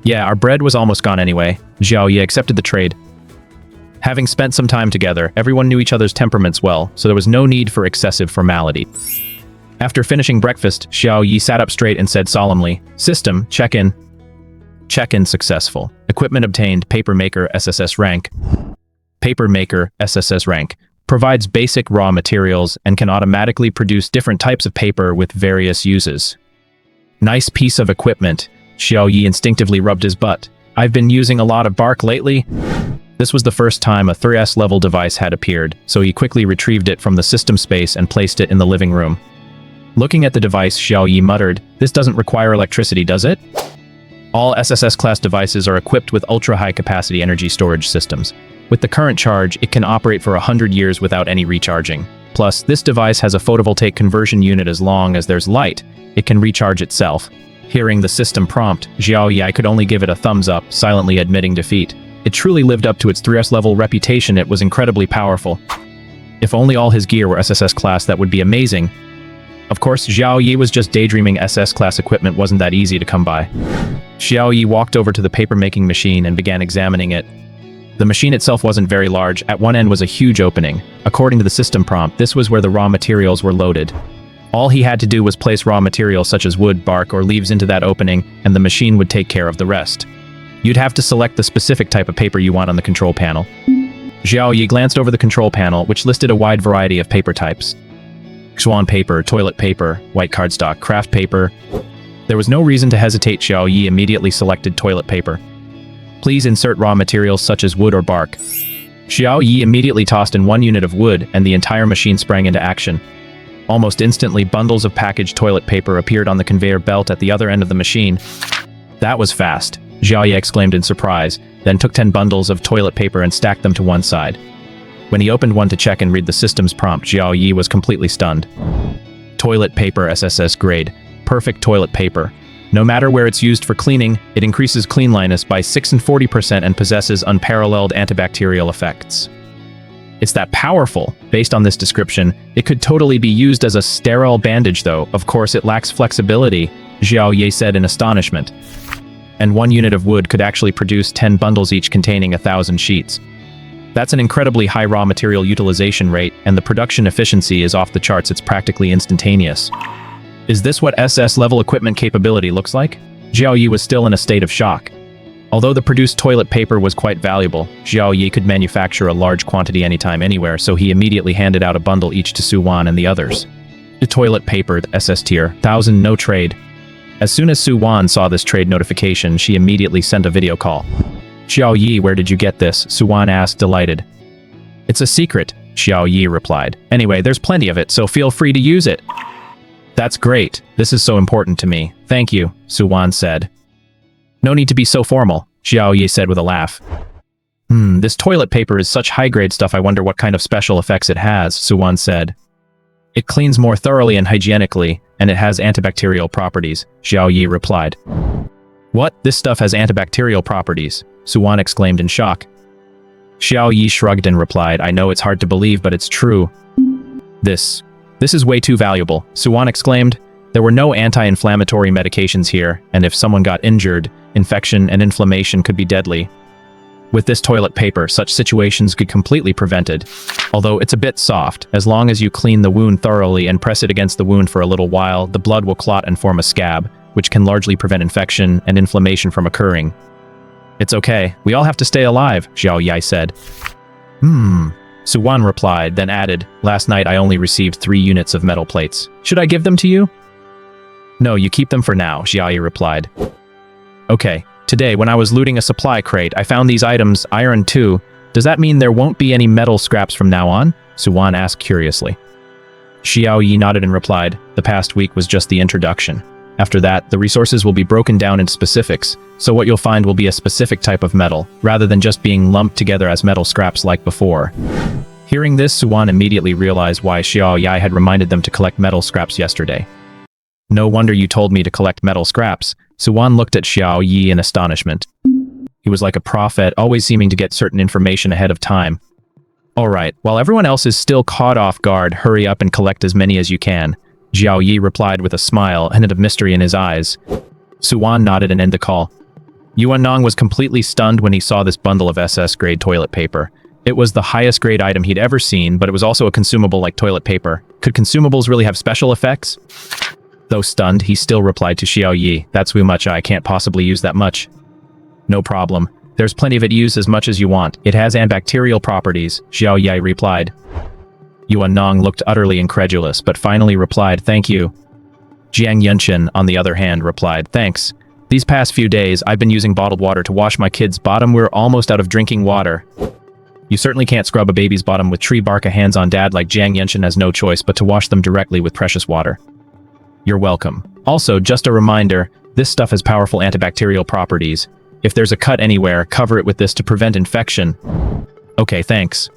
A: "Yeah, our bread was almost gone anyway." Xiao Yi accepted the trade. Having spent some time together, everyone knew each other's temperaments well, so there was no need for excessive formality. After finishing breakfast, Xiao Yi sat up straight and said solemnly, "System, check-in." Check-in successful. Equipment obtained, Paper Maker SSS rank. Paper Maker SSS rank. Provides basic raw materials and can automatically produce different types of paper with various uses. Nice piece of equipment. Xiao Yi instinctively rubbed his butt. "I've been using a lot of bark lately." This was the first time a 3S level device had appeared, so he quickly retrieved it from the system space and placed it in the living room. Looking at the device, Xiao Yi muttered, "This doesn't require electricity, does it?" All SSS-class devices are equipped with ultra-high-capacity energy storage systems. With the current charge, it can operate for 100 years without any recharging. Plus, this device has a photovoltaic conversion unit. As long as there's light, it can recharge itself. Hearing the system prompt, Xiao Yi could only give it a thumbs up, silently admitting defeat. It truly lived up to its 3S level reputation. It was incredibly powerful. If only all his gear were SSS class, that would be amazing. Of course, Xiao Yi was just daydreaming. SS class equipment wasn't that easy to come by. Xiao Yi walked over to the paper-making machine and began examining it. The machine itself wasn't very large. At one end was a huge opening. According to the system prompt, this was where the raw materials were loaded. All he had to do was place raw materials such as wood, bark, or leaves into that opening, and the machine would take care of the rest. You'd have to select the specific type of paper you want on the control panel. Xiao Yi glanced over the control panel, which listed a wide variety of paper types. Swan paper, toilet paper, white cardstock, craft paper. There was no reason to hesitate. Xiao Yi immediately selected toilet paper. Please insert raw materials such as wood or bark. Xiao Yi immediately tossed in 1 unit of wood, and the entire machine sprang into action. Almost instantly, bundles of packaged toilet paper appeared on the conveyor belt at the other end of the machine. That was fast, Xiao Yi exclaimed in surprise, then took 10 bundles of toilet paper and stacked them to one side. When he opened one to check and read the system's prompt, Xiao Yi was completely stunned. Toilet paper SSS grade. Perfect toilet paper. No matter where it's used for cleaning, it increases cleanliness by 6 and 40% and possesses unparalleled antibacterial effects. It's that powerful. Based on this description, it could totally be used as a sterile bandage though. Of course, it lacks flexibility, Xiao Yi said in astonishment. And 1 unit of wood could actually produce 10 bundles each containing 1,000 sheets. That's an incredibly high raw material utilization rate, and the production efficiency is off the charts. It's practically instantaneous. Is this what SS-level equipment capability looks like? Xiao Yi was still in a state of shock. Although the produced toilet paper was quite valuable, Xiao Yi could manufacture a large quantity anytime anywhere, so he immediately handed out a bundle each to Su Wan and the others. The toilet paper, the SS tier, 1,000 no trade. As soon as Su Wan saw this trade notification, she immediately sent a video call. Xiao Yi, where did you get this? Su Wan asked, delighted. It's a secret, Xiao Yi replied. Anyway, there's plenty of it, so feel free to use it. That's great. This is so important to me. Thank you, Su Wan said. No need to be so formal, Xiao Yi said with a laugh. This toilet paper is such high-grade stuff. I wonder what kind of special effects it has, Su Wan said. It cleans more thoroughly and hygienically, and it has antibacterial properties, Xiao Yi replied. What? This stuff has antibacterial properties? Su Wan exclaimed in shock. Xiao Yi shrugged and replied, I know it's hard to believe, but it's true. This is way too valuable, Su Wan exclaimed. There were no anti-inflammatory medications here, and if someone got injured, infection and inflammation could be deadly. With this toilet paper, such situations could be completely prevented. Although it's a bit soft, as long as you clean the wound thoroughly and press it against the wound for a little while, the blood will clot and form a scab, which can largely prevent infection and inflammation from occurring. It's okay, we all have to stay alive, Xiao Yi said. Su Wan replied, then added, last night I only received 3 units of metal plates. Should I give them to you? No, you keep them for now, Xiao Yi replied. Okay, today when I was looting a supply crate, I found these items, iron too. Does that mean there won't be any metal scraps from now on? Su Wan asked curiously. Xiao Yi nodded and replied, the past week was just the introduction. After that, the resources will be broken down into specifics, so what you'll find will be a specific type of metal, rather than just being lumped together as metal scraps like before. Hearing this, Su Wan immediately realized why Xiao Yi had reminded them to collect metal scraps yesterday. No wonder you told me to collect metal scraps. Su Wan looked at Xiao Yi in astonishment. He was like a prophet, always seeming to get certain information ahead of time. Alright, while everyone else is still caught off guard, hurry up and collect as many as you can. Xiao Yi replied with a smile and a hint of mystery in his eyes. Su Wan nodded and ended the call. Yuan Nong was completely stunned when he saw this bundle of SS-grade toilet paper. It was the highest grade item he'd ever seen, but it was also a consumable like toilet paper. Could consumables really have special effects? Though stunned, he still replied to Xiao Yi, that's too much, I can't possibly use that much. No problem. There's plenty of it, use as much as you want. It has antibacterial properties, Xiao Yi replied. Yuan Nong looked utterly incredulous, but finally replied, thank you. Jiang Yunshin, on the other hand, replied, thanks. These past few days, I've been using bottled water to wash my kid's bottom. We're almost out of drinking water. You certainly can't scrub a baby's bottom with tree bark. A hands-on dad like Jiang Yunshin has no choice but to wash them directly with precious water. You're welcome. Also, just a reminder, this stuff has powerful antibacterial properties. If there's a cut anywhere, cover it with this to prevent infection. Okay, thanks.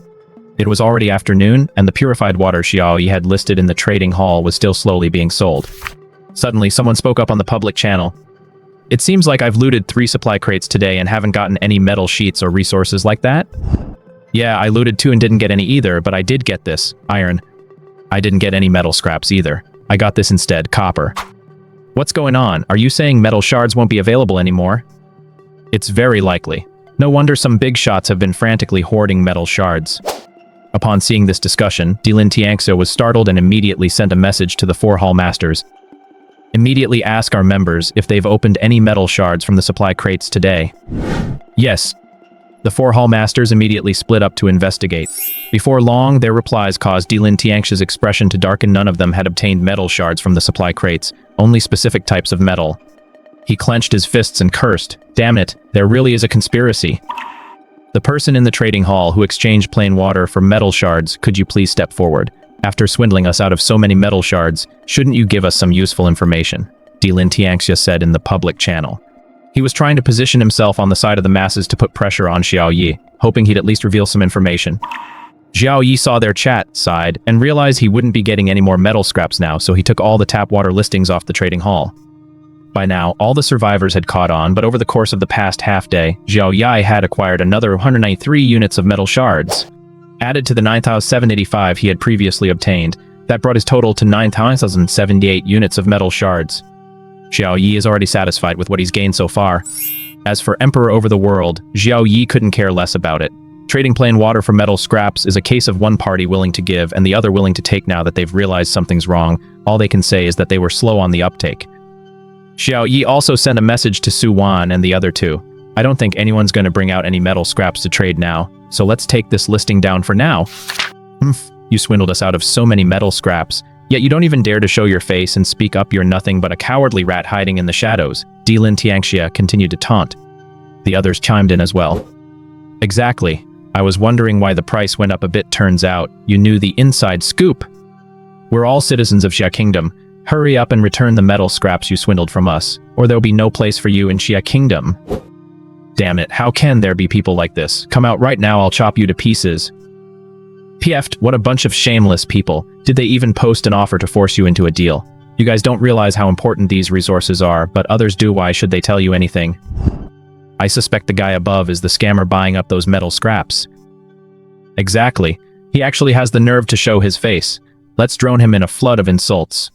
A: It was already afternoon, and the purified water Xiao Yi had listed in the trading hall was still slowly being sold. Suddenly, someone spoke up on the public channel. It seems like I've looted 3 supply crates today and haven't gotten any metal sheets or resources like that. Yeah, I looted 2 and didn't get any either, but I did get this, iron. I didn't get any metal scraps either. I got this instead, copper. What's going on? Are you saying metal shards won't be available anymore? It's very likely. No wonder some big shots have been frantically hoarding metal shards. Upon seeing this discussion, Dilin Tiangxia was startled and immediately sent a message to the 4 hall masters. Immediately ask our members if they've opened any metal shards from the supply crates today. Yes. The 4 hall masters immediately split up to investigate. Before long, their replies caused Dilin Tiangxia's expression to darken. None of them had obtained metal shards from the supply crates, only specific types of metal. He clenched his fists and cursed, damn it, there really is a conspiracy. The person in the trading hall who exchanged plain water for metal shards, could you please step forward? After swindling us out of so many metal shards, shouldn't you give us some useful information? Dilin Tiangxia said in the public channel. He was trying to position himself on the side of the masses to put pressure on Xiao Yi, hoping he'd at least reveal some information. Xiao Yi saw their chat, sighed, and realized he wouldn't be getting any more metal scraps now, so he took all the tap water listings off the trading hall. By now, all the survivors had caught on, but over the course of the past half-day, Xiao Yi had acquired another 193 units of metal shards. Added to the 9,785 he had previously obtained, that brought his total to 9,078 units of metal shards. Xiao Yi is already satisfied with what he's gained so far. As for Emperor over the world, Xiao Yi couldn't care less about it. Trading plain water for metal scraps is a case of one party willing to give and the other willing to take. Now that they've realized something's wrong, all they can say is that they were slow on the uptake. Xiao Yi also sent a message to Su Wan and the other two. I don't think anyone's going to bring out any metal scraps to trade now, so let's take this listing down for now. You swindled us out of so many metal scraps, yet you don't even dare to show your face and speak up. You're nothing but a cowardly rat hiding in the shadows, Dilin Tianxia continued to taunt. The others chimed in as well. Exactly. I was wondering why the price went up a bit. Turns out, you knew the inside scoop. We're all citizens of Xia Kingdom. Hurry up and return the metal scraps you swindled from us, or there'll be no place for you in Xia Kingdom. Damn it, how can there be people like this? Come out right now, I'll chop you to pieces. PF'd, what a bunch of shameless people. Did they even post an offer to force you into a deal? You guys don't realize how important these resources are, but others do. Why should they tell you anything? I suspect the guy above is the scammer buying up those metal scraps. Exactly. He actually has the nerve to show his face. Let's drone him in a flood of insults.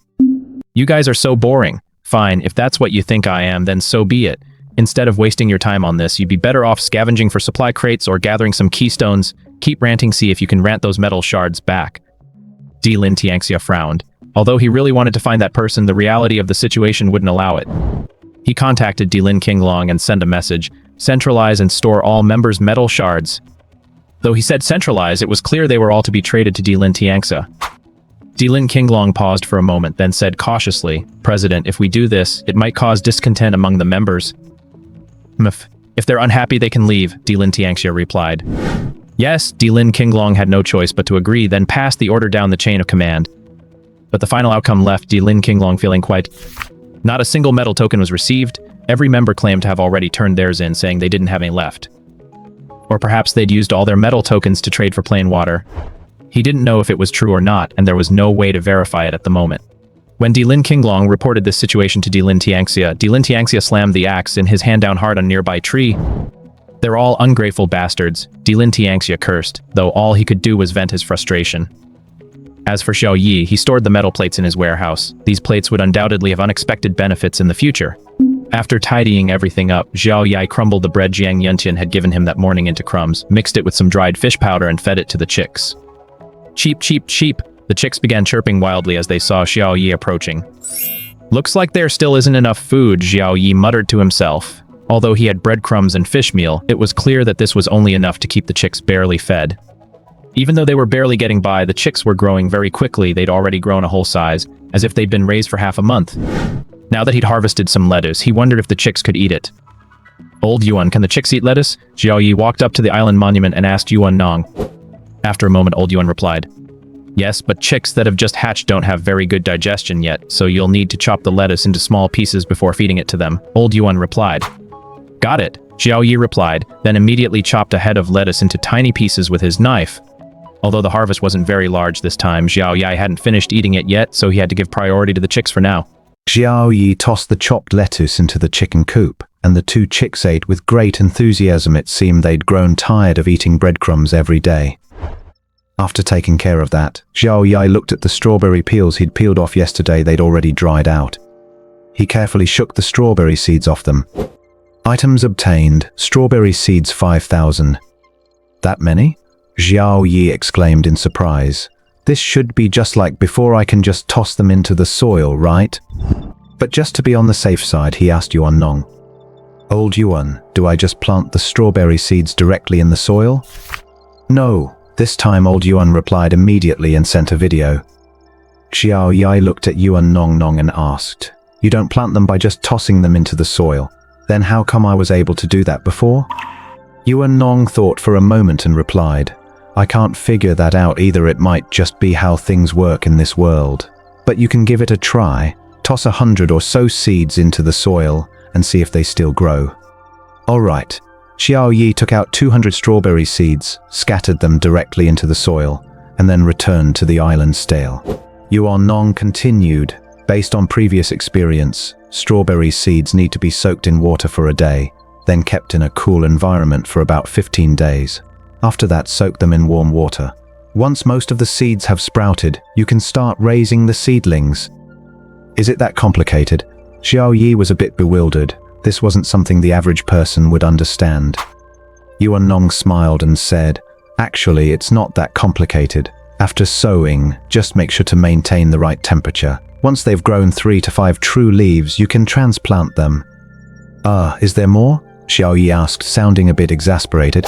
A: You guys are so boring. Fine, if that's what you think I am, then so be it. Instead of wasting your time on this, you'd be better off scavenging for supply crates or gathering some keystones. Keep ranting, see if you can rant those metal shards back. Dilin Tianxia frowned. Although he really wanted to find that person, the reality of the situation wouldn't allow it. He contacted Dilin Qinglong and sent a message. Centralize and store all members' metal shards. Though he said centralize, it was clear they were all to be traded to Dilin Tianxia. Dilin Qinglong paused for a moment, then said cautiously, President, if we do this, it might cause discontent among the members. If they're unhappy, they can leave, Dilin Tianxia replied. Yes, Dilin Qinglong had no choice but to agree, then passed the order down the chain of command. But the final outcome left Dilin Qinglong feeling quite... Not a single metal token was received. Every member claimed to have already turned theirs in, saying they didn't have any left. Or perhaps they'd used all their metal tokens to trade for plain water. He didn't know if it was true or not, and there was no way to verify it at the moment. When Dilin Qinglong reported this situation to Dilin Tianxia slammed the axe in his hand down hard on a nearby tree. They're all ungrateful bastards, Dilin Tianxia cursed, though all he could do was vent his frustration. As for Xiao Yi, he stored the metal plates in his warehouse. These plates would undoubtedly have unexpected benefits in the future. After tidying everything up, Xiao Yi crumbled the bread Jiang Yuntian had given him that morning into crumbs, mixed it with some dried fish powder and fed it to the chicks. Cheep, cheep, cheep. The chicks began chirping wildly as they saw Xiao Yi approaching. Looks like there still isn't enough food, Xiao Yi muttered to himself. Although he had breadcrumbs and fish meal, it was clear that this was only enough to keep the chicks barely fed. Even though they were barely getting by, the chicks were growing very quickly. They'd already grown a whole size, as if they'd been raised for half a month. Now that he'd harvested some lettuce, he wondered if the chicks could eat it. Old Yuan, can the chicks eat lettuce? Xiao Yi walked up to the island monument and asked Yuan Nong. After a moment, Old Yuan replied, Yes, but chicks that have just hatched don't have very good digestion yet, so you'll need to chop the lettuce into small pieces before feeding it to them, Old Yuan replied. Got it, Xiao Yi replied, then immediately chopped a head of lettuce into tiny pieces with his knife. Although the harvest wasn't very large this time, Xiao Yi hadn't finished eating it yet, so he had to give priority to the chicks for now.
B: Xiao Yi tossed the chopped lettuce into the chicken coop, and the two chicks ate with great enthusiasm. It seemed they'd grown tired of eating breadcrumbs every day. After taking care of that, Xiao Yi looked at the strawberry peels he'd peeled off yesterday. They'd already dried out. He carefully shook the strawberry seeds off them. Items obtained, strawberry seeds 5,000. That many? Xiao Yi exclaimed in surprise. This should be just like before. I can just toss them into the soil, right? But just to be on the safe side, he asked Yuan Nong. Old Yuan, do I just plant the strawberry seeds directly in the soil? No. This time Old Yuan replied immediately and sent a video. Xiao Yi looked at Yuan Nong and asked, You don't plant them by just tossing them into the soil. Then how come I was able to do that before? Yuan Nong thought for a moment and replied, I can't figure that out either. It might just be how things work in this world. But you can give it a try. Toss 100 or so seeds into the soil and see if they still grow. Alright. Xiao Yi took out 200 strawberry seeds, scattered them directly into the soil, and then returned to the island stale. Yuan Nong continued, Based on previous experience, strawberry seeds need to be soaked in water for a day, then kept in a cool environment for about 15 days. After that, soak them in warm water. Once most of the seeds have sprouted, you can start raising the seedlings. Is it that complicated? Xiao Yi was a bit bewildered. This wasn't something the average person would understand. Yuan Nong smiled and said, "Actually, it's not that complicated. After sowing, just make sure to maintain the right temperature. Once they've grown 3 to 5 true leaves, you can transplant them." Is there more? Xiao Yi asked, sounding a bit exasperated.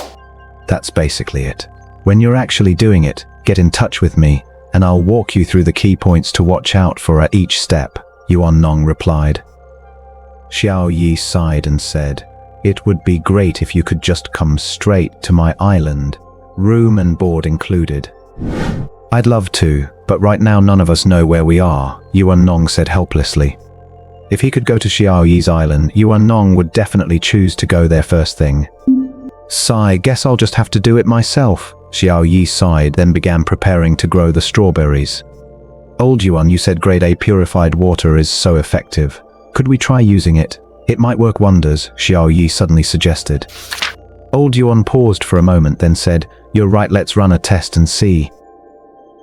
B: "That's basically it. When you're actually doing it, get in touch with me, and I'll walk you through the key points to watch out for at each step," Yuan Nong replied. Xiao Yi sighed and said, "It would be great if you could just come straight to my island, room and board included." "I'd love to, but right now none of us know where we are," Yuan Nong said helplessly. If he could go to Xiao Yi's island, Yuan Nong would definitely choose to go there first thing. "Sigh, guess I'll just have to do it myself." Xiao Yi sighed, then began preparing to grow the strawberries. "Old Yuan, you said grade A purified water is so effective. Could we try using it? It might work wonders," Xiao Yi suddenly suggested. Old Yuan paused for a moment, then said, "You're right, let's run a test and see."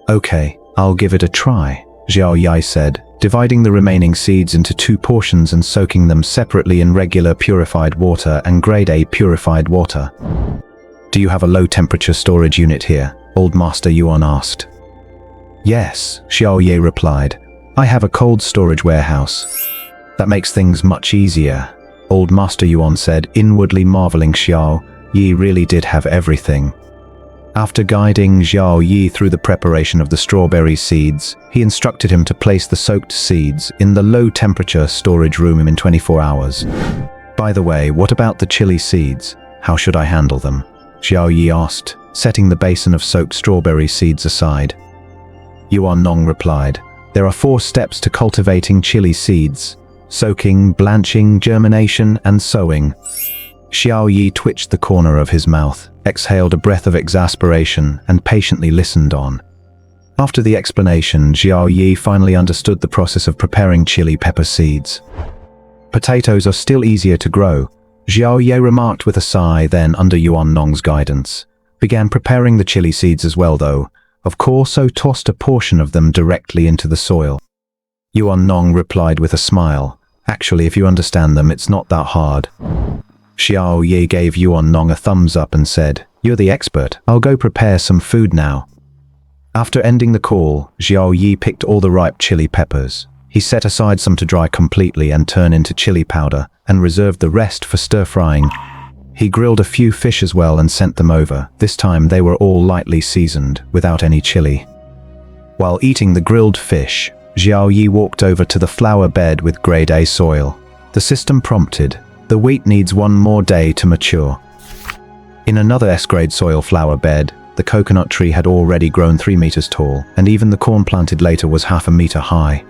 B: "Okay, I'll give it a try," Xiao Yi said, dividing the remaining seeds into 2 portions and soaking them separately in regular purified water and grade A purified water. "Do you have a low-temperature storage unit here?" Old Master Yuan asked. "Yes," Xiao Yi replied. "I have a cold storage warehouse." "That makes things much easier," Old Master Yuan said, inwardly marveling Xiao Yi really did have everything. After guiding Xiao Yi through the preparation of the strawberry seeds, he instructed him to place the soaked seeds in the low-temperature storage room in 24 hours. "By the way, what about the chili seeds? How should I handle them?" Xiao Yi asked, setting the basin of soaked strawberry seeds aside. Yuan Nong replied, "There are 4 steps to cultivating chili seeds: soaking, blanching, germination, and sowing." Xiao Yi twitched the corner of his mouth, exhaled a breath of exasperation, and patiently listened on. After the explanation, Xiao Yi finally understood the process of preparing chili pepper seeds. "Potatoes are still easier to grow," Xiao Yi remarked with a sigh, then, under Yuan Nong's guidance, began preparing the chili seeds as well though, of course, so tossed a portion of them directly into the soil. Yuan Nong replied with a smile, "Actually, if you understand them, it's not that hard." Xiao Yi gave Yuan Nong a thumbs up and said, "You're the expert. I'll go prepare some food now." After ending the call, Xiao Yi picked all the ripe chili peppers. He set aside some to dry completely and turn into chili powder, and reserved the rest for stir-frying. He grilled a few fish as well and sent them over. This time they were all lightly seasoned, without any chili. While eating the grilled fish, Xiao Yi walked over to the flower bed with grade A soil. The system prompted, "The wheat needs 1 more day to mature." In another S-grade soil flower bed, the coconut tree had already grown 3 meters tall, and even the corn planted later was half a meter high.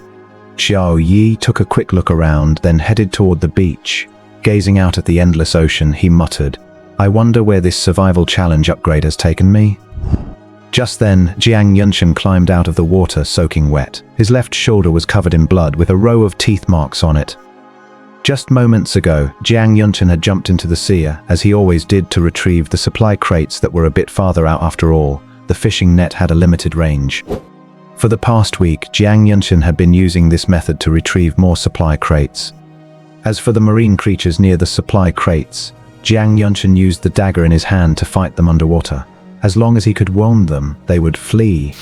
B: Xiao Yi took a quick look around, then headed toward the beach. Gazing out at the endless ocean, he muttered, "I wonder where this survival challenge upgrade has taken me." Just then, Jiang Yunshan climbed out of the water soaking wet. His left shoulder was covered in blood with a row of teeth marks on it. Just moments ago, Jiang Yunshan had jumped into the sea, as he always did, to retrieve the supply crates that were a bit farther out after all. The fishing net had a limited range. For the past week, Jiang Yunshan had been using this method to retrieve more supply crates. As for the marine creatures near the supply crates, Jiang Yunshan used the dagger in his hand to fight them underwater. As long as he could wound them, they would flee.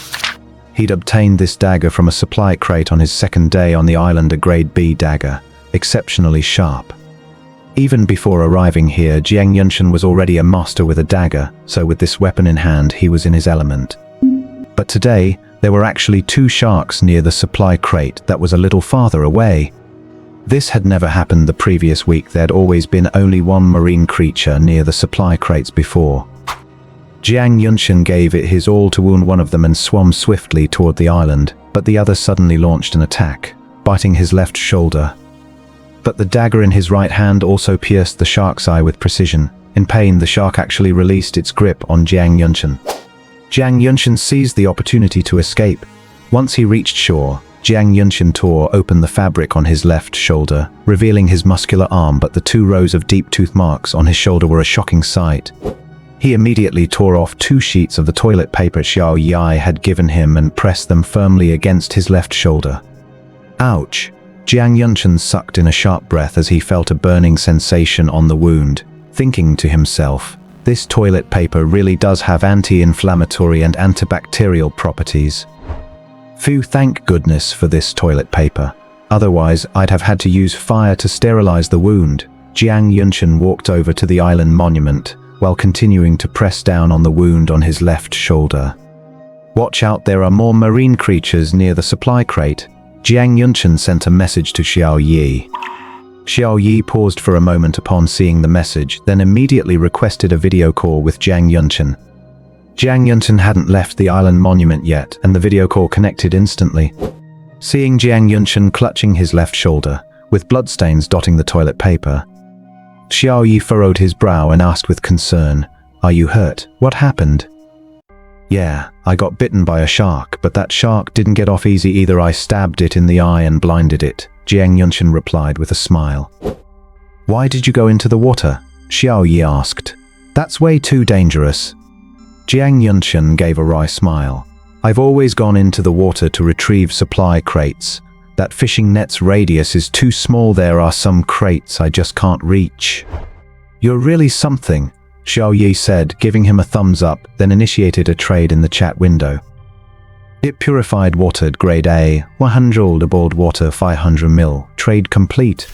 B: He'd obtained this dagger from a supply crate on his 2nd day on the island, a grade B dagger, exceptionally sharp. Even before arriving here, Jiang Yunshan was already a master with a dagger, so with this weapon in hand, he was in his element. But today, there were actually 2 sharks near the supply crate that was a little farther away. This had never happened the previous week. There had always been only 1 marine creature near the supply crates before. Jiang Yunshan gave it his all to wound one of them and swam swiftly toward the island, but the other suddenly launched an attack, biting his left shoulder. But the dagger in his right hand also pierced the shark's eye with precision. In pain, the shark actually released its grip on Jiang Yunshan. Jiang Yunshan seized the opportunity to escape. Once he reached shore, Jiang Yunshin tore open the fabric on his left shoulder, revealing his muscular arm, but the 2 rows of deep tooth marks on his shoulder were a shocking sight. He immediately tore off 2 sheets of the toilet paper Xiao Yi had given him and pressed them firmly against his left shoulder. Ouch! Jiang Yunshin sucked in a sharp breath as he felt a burning sensation on the wound, thinking to himself, this toilet paper really does have anti-inflammatory and antibacterial properties. Phew, thank goodness for this toilet paper. Otherwise, I'd have had to use fire to sterilize the wound. Jiang Yunshin walked over to the island monument, while continuing to press down on the wound on his left shoulder. Watch out, there are more marine creatures near the supply crate. Jiang Yunshin sent a message to Xiao Yi. Xiao Yi paused for a moment upon seeing the message, then immediately requested a video call with Jiang Yunshin. Jiang Yunshin hadn't left the island monument yet, and the video call connected instantly. Seeing Jiang Yunshin clutching his left shoulder, with bloodstains dotting the toilet paper, Xiao Yi furrowed his brow and asked with concern, "Are you hurt? What happened?" "Yeah, I got bitten by a shark, but that shark didn't get off easy either. I stabbed it in the eye and blinded it," Jiang Yunshin replied with a smile. "Why did you go into the water?" Xiao Yi asked. "That's way too dangerous." Jiang Yunshin gave a wry smile. "I've always gone into the water to retrieve supply crates. That fishing net's radius is too small. There are some crates I just can't reach." "You're really something," Xiao Yi said, giving him a thumbs up, then initiated a trade in the chat window. It purified watered grade A, 100 boiled water 500 ml, trade complete.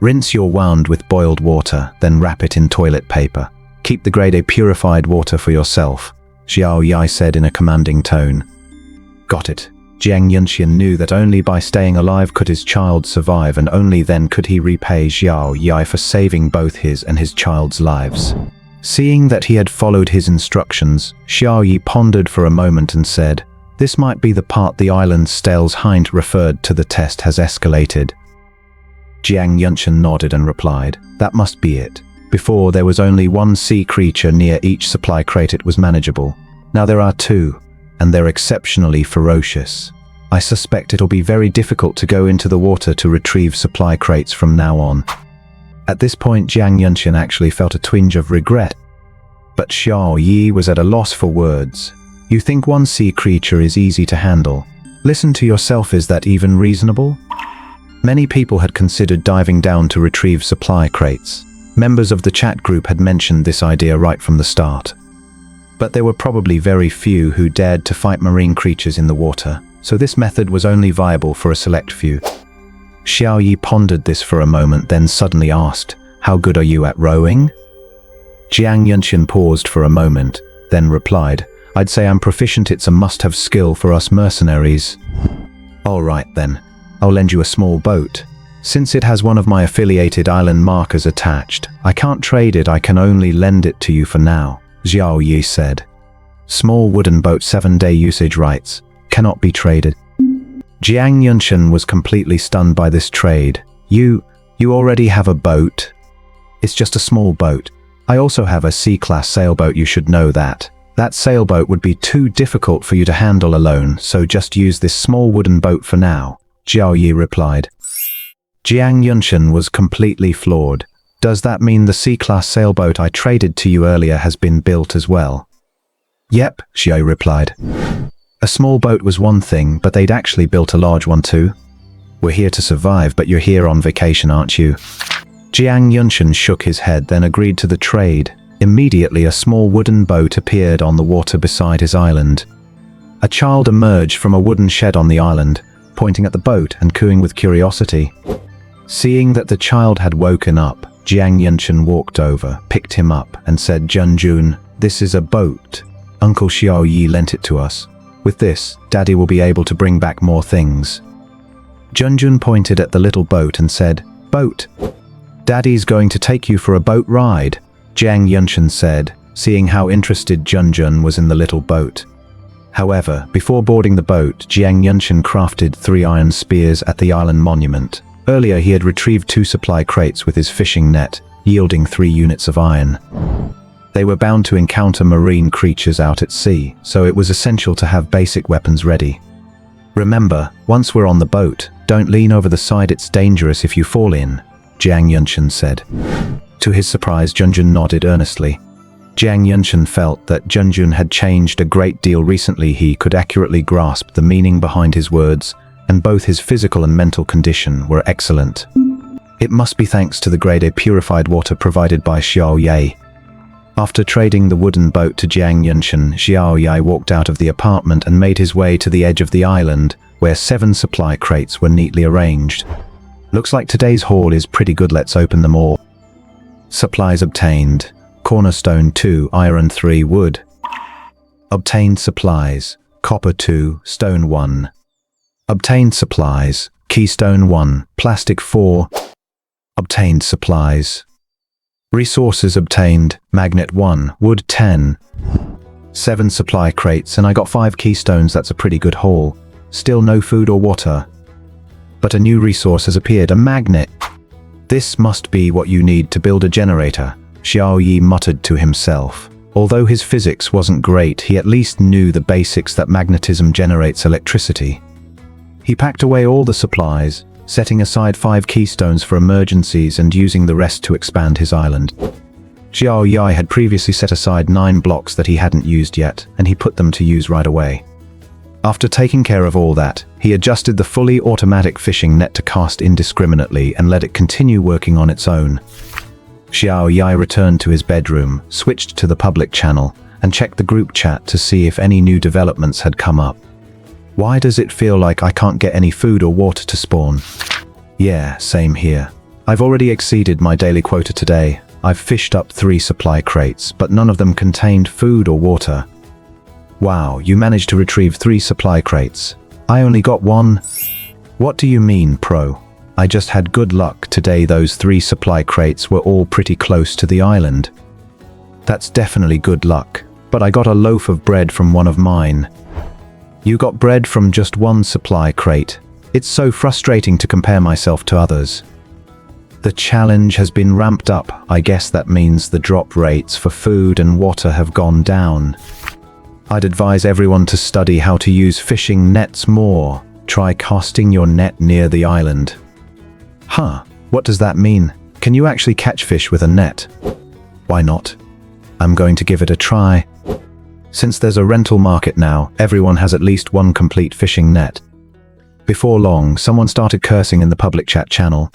B: Rinse your wound with boiled water, then wrap it in toilet paper. Keep the grade A purified water for yourself, Xiao Yi said in a commanding tone. Got it. Jiang Yunshin knew that only by staying alive could his child survive, and only then could he repay Xiao Yi for saving both his and his child's lives. Seeing that he had followed his instructions, Xiao Yi pondered for a moment and said, "This might be the part the island Stales Hind referred to. The test has escalated." Jiang Yunshin nodded and replied, "That must be it. Before, there was only 1 sea creature near each supply crate. It was manageable. Now there are 2, and they're exceptionally ferocious. I suspect it'll be very difficult to go into the water to retrieve supply crates from now on." At this point, Jiang Yunshin actually felt a twinge of regret. But Xiao Yi was at a loss for words. "You think 1 sea creature is easy to handle? Listen to yourself, is that even reasonable?" Many people had considered diving down to retrieve supply crates. Members of the chat group had mentioned this idea right from the start. But there were probably very few who dared to fight marine creatures in the water, so this method was only viable for a select few. Xiao Yi pondered this for a moment, then suddenly asked, "How good are you at rowing?" Jiang Yunshin paused for a moment, then replied, "I'd say I'm proficient. It's a must-have skill for us mercenaries." "All right then, I'll lend you a small boat. Since it has one of my affiliated island markers attached, I can't trade it. I can only lend it to you for now," Xiao Yi said. "Small wooden boat, 7-day usage rights, cannot be traded." Jiang Yunshin was completely stunned by this trade. You already have a boat?" "It's just a small boat. I also have a C-class sailboat, you should know that. That sailboat would be too difficult for you to handle alone, so just use this small wooden boat for now," Xiao Yi replied. Jiang Yunshin was completely floored. "Does that mean the C-class sailboat I traded to you earlier has been built as well?" "Yep," Xiao Yi replied. "A small boat was one thing, but they'd actually built a large one too. We're here to survive, but you're here on vacation, aren't you?" Jiang Yunshin shook his head, then agreed to the trade. Immediately, a small wooden boat appeared on the water beside his island. A child emerged from a wooden shed on the island, pointing at the boat and cooing with curiosity. Seeing that the child had woken up, Jiang Yunshin walked over, picked him up, and said, "Junjun, this is a boat. Uncle Xiao Yi lent it to us. With this, Daddy will be able to bring back more things." Junjun pointed at the little boat and said, "Boat? Daddy's going to take you for a boat ride," Jiang Yunshin said, seeing how interested Junjun was in the little boat. However, before boarding the boat, Jiang Yunshin crafted 3 iron spears at the island monument. Earlier, he had retrieved 2 supply crates with his fishing net, yielding 3 units of iron. They were bound to encounter marine creatures out at sea, so it was essential to have basic weapons ready. Remember, once we're on the boat, don't lean over the side, it's dangerous if you fall in, Jiang Yunshan said. To his surprise, Junjun nodded earnestly. Jiang Yunshan felt that Junjun had changed a great deal recently. He could accurately grasp the meaning behind his words, and both his physical and mental condition were excellent. It must be thanks to the grade A purified water provided by Xiao Yi. After trading the wooden boat to Jiang Yunshan, Xiao Yi walked out of the apartment and made his way to the edge of the island, where 7 supply crates were neatly arranged. Looks like today's haul is pretty good, let's open them all. Supplies obtained. Cornerstone 2, iron 3, wood. Obtained supplies. Copper 2, stone 1. Obtained supplies. Keystone 1, plastic 4. Obtained supplies. Resources obtained. Magnet 1, wood 10. 7 supply crates, and I got 5 keystones. That's a pretty good haul. Still no food or water. But a new resource has appeared, a magnet. This must be what you need to build a generator, Xiao Yi muttered to himself. Although his physics wasn't great, he at least knew the basics that magnetism generates electricity. He packed away all the supplies, setting aside 5 keystones for emergencies and using the rest to expand his island. Xiao Yi had previously set aside 9 blocks that he hadn't used yet, and he put them to use right away. After taking care of all that, he adjusted the fully automatic fishing net to cast indiscriminately and let it continue working on its own. Xiao Yi returned to his bedroom, switched to the public channel, and checked the group chat to see if any new developments had come up. Why does it feel like I can't get any food or water to spawn? Yeah, same here. I've already exceeded my daily quota today. I've fished up 3 supply crates, but none of them contained food or water. Wow, you managed to retrieve 3 supply crates. I only got 1. What do you mean, pro? I just had good luck today. Those 3 supply crates were all pretty close to the island. That's definitely good luck, but I got a loaf of bread from one of mine. You got bread from just 1 supply crate. It's so frustrating to compare myself to others. The challenge has been ramped up. I guess that means the drop rates for food and water have gone down. I'd advise everyone to study how to use fishing nets more. Try casting your net near the island. Huh, what does that mean? Can you actually catch fish with a net? Why not? I'm going to give it a try. Since there's a rental market now, everyone has at least 1 complete fishing net. Before long, someone started cursing in the public chat channel.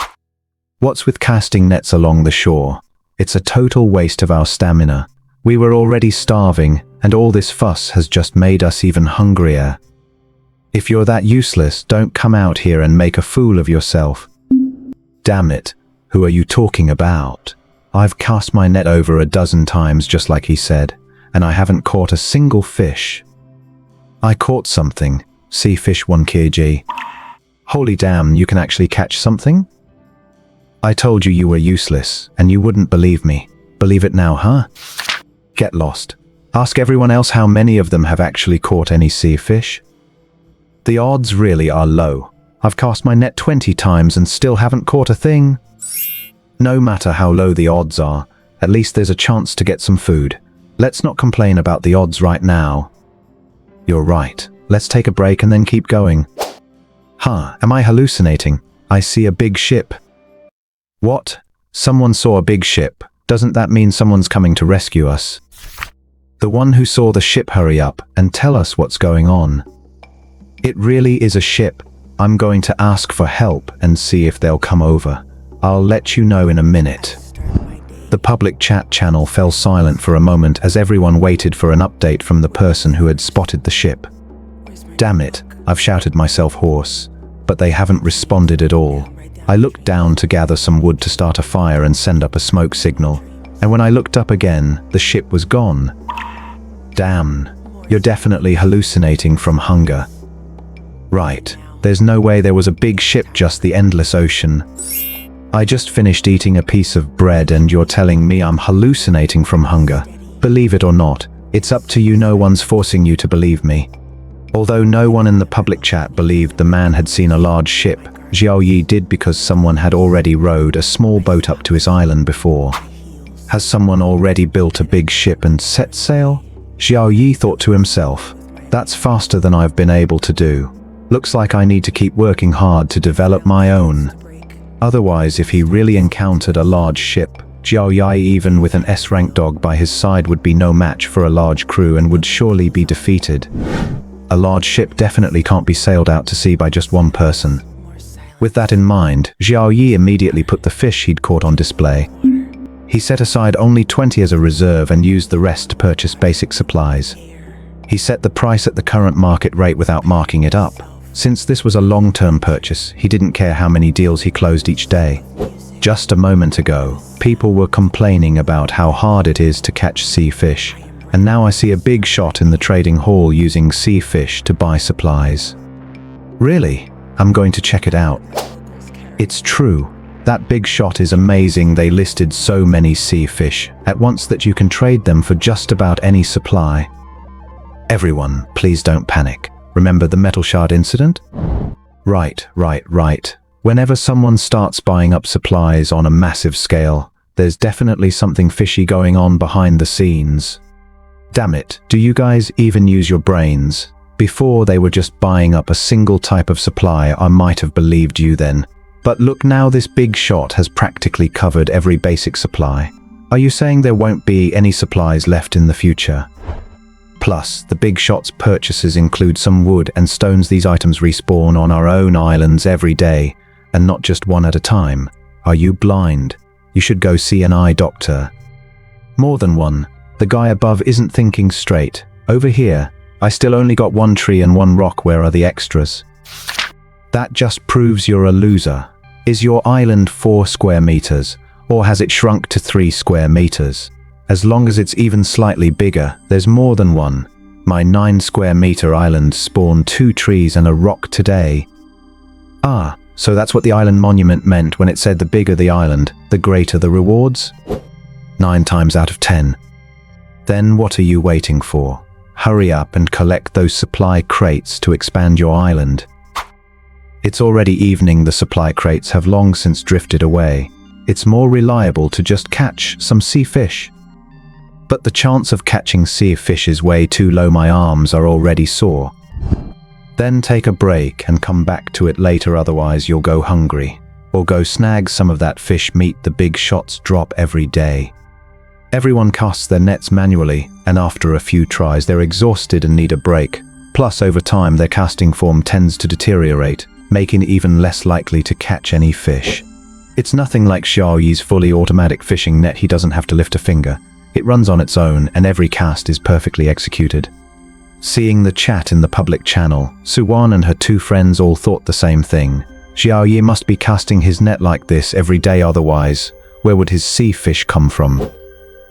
B: What's with casting nets along the shore? It's a total waste of our stamina. We were already starving, and all this fuss has just made us even hungrier. If you're that useless, don't come out here and make a fool of yourself. Damn it, who are you talking about? I've cast my net over a dozen times just like he said, and I haven't caught a single fish. I caught something. Sea fish 1 kg. Holy damn, you can actually catch something? I told you you were useless, and you wouldn't believe me. Believe it now, huh? Get lost. Ask everyone else how many of them have actually caught any sea fish. The odds really are low. I've cast my net 20 times and still haven't caught a thing. No matter how low the odds are, at least there's a chance to get some food. Let's not complain about the odds right now. You're right. Let's take a break and then keep going. Huh, am I hallucinating? I see a big ship. What? Someone saw a big ship. Doesn't that mean someone's coming to rescue us? The one who saw the ship, hurry up and tell us what's going on. It really is a ship. I'm going to ask for help and see if they'll come over. I'll let you know in a minute. The public chat channel fell silent for a moment as everyone waited for an update from the person who had spotted the ship. Damn it, I've shouted myself hoarse, but they haven't responded at all. I looked down to gather some wood to start a fire and send up a smoke signal, and when I looked up again, the ship was gone. Damn, you're definitely hallucinating from hunger. Right, there's no way there was a big ship, just the endless ocean. I just finished eating a piece of bread and you're telling me I'm hallucinating from hunger. Believe it or not, it's up to you. No one's forcing you to believe me. Although no one in the public chat believed the man had seen a large ship, Xiao Yi did, because someone had already rowed a small boat up to his island before. Has someone already built a big ship and set sail? Xiao Yi thought to himself. That's faster than I've been able to do. Looks like I need to keep working hard to develop my own. Otherwise, if he really encountered a large ship, Xiao Yi, even with an S-rank dog by his side, would be no match for a large crew and would surely be defeated. A large ship definitely can't be sailed out to sea by just one person. With that in mind, Xiao Yi immediately put the fish he'd caught on display. He set aside only 20 as a reserve and used the rest to purchase basic supplies. He set the price at the current market rate without marking it up. Since this was a long-term purchase, he didn't care how many deals he closed each day. Just a moment ago, people were complaining about how hard it is to catch sea fish, and now I see a big shot in the trading hall using sea fish to buy supplies. Really? I'm going to check it out. It's true. That big shot is amazing. They listed so many sea fish at once that you can trade them for just about any supply. Everyone, please don't panic. Remember the metal shard incident? Right. Whenever someone starts buying up supplies on a massive scale, there's definitely something fishy going on behind the scenes. Damn it, do you guys even use your brains? Before they were just buying up a single type of supply, I might have believed you then. But look now, this big shot has practically covered every basic supply. Are you saying there won't be any supplies left in the future? Plus, the big shot's purchases include some wood and stones. These items respawn on our own islands every day, and not just one at a time. Are you blind? You should go see an eye doctor. More than one. The guy above isn't thinking straight. Over here, I still only got one tree and one rock. Where are the extras? That just proves you're a loser. Is your island 4 square meters, or has it shrunk to 3 square meters? As long as it's even slightly bigger, there's more than one. My 9 square meter island spawned 2 trees and a rock today. Ah, so that's what the island monument meant when it said the bigger the island, the greater the rewards? 9 times out of 10. Then what are you waiting for? Hurry up and collect those supply crates to expand your island. It's already evening. The supply crates have long since drifted away. It's more reliable to just catch some sea fish. But the chance of catching sea fish is way too low. My arms are already sore. Then take a break and come back to it later, otherwise you'll go hungry. Or go snag some of that fish meat the big shots drop every day. Everyone casts their nets manually, and after a few tries they're exhausted and need a break. Plus, over time their casting form tends to deteriorate, making it even less likely to catch any fish. It's nothing like Xiao Yi's fully automatic fishing net. He doesn't have to lift a finger. It runs on its own, and every cast is perfectly executed. Seeing the chat in the public channel, Suwan and her 2 friends all thought the same thing. Xiao Yi must be casting his net like this every day, otherwise, where would his sea fish come from?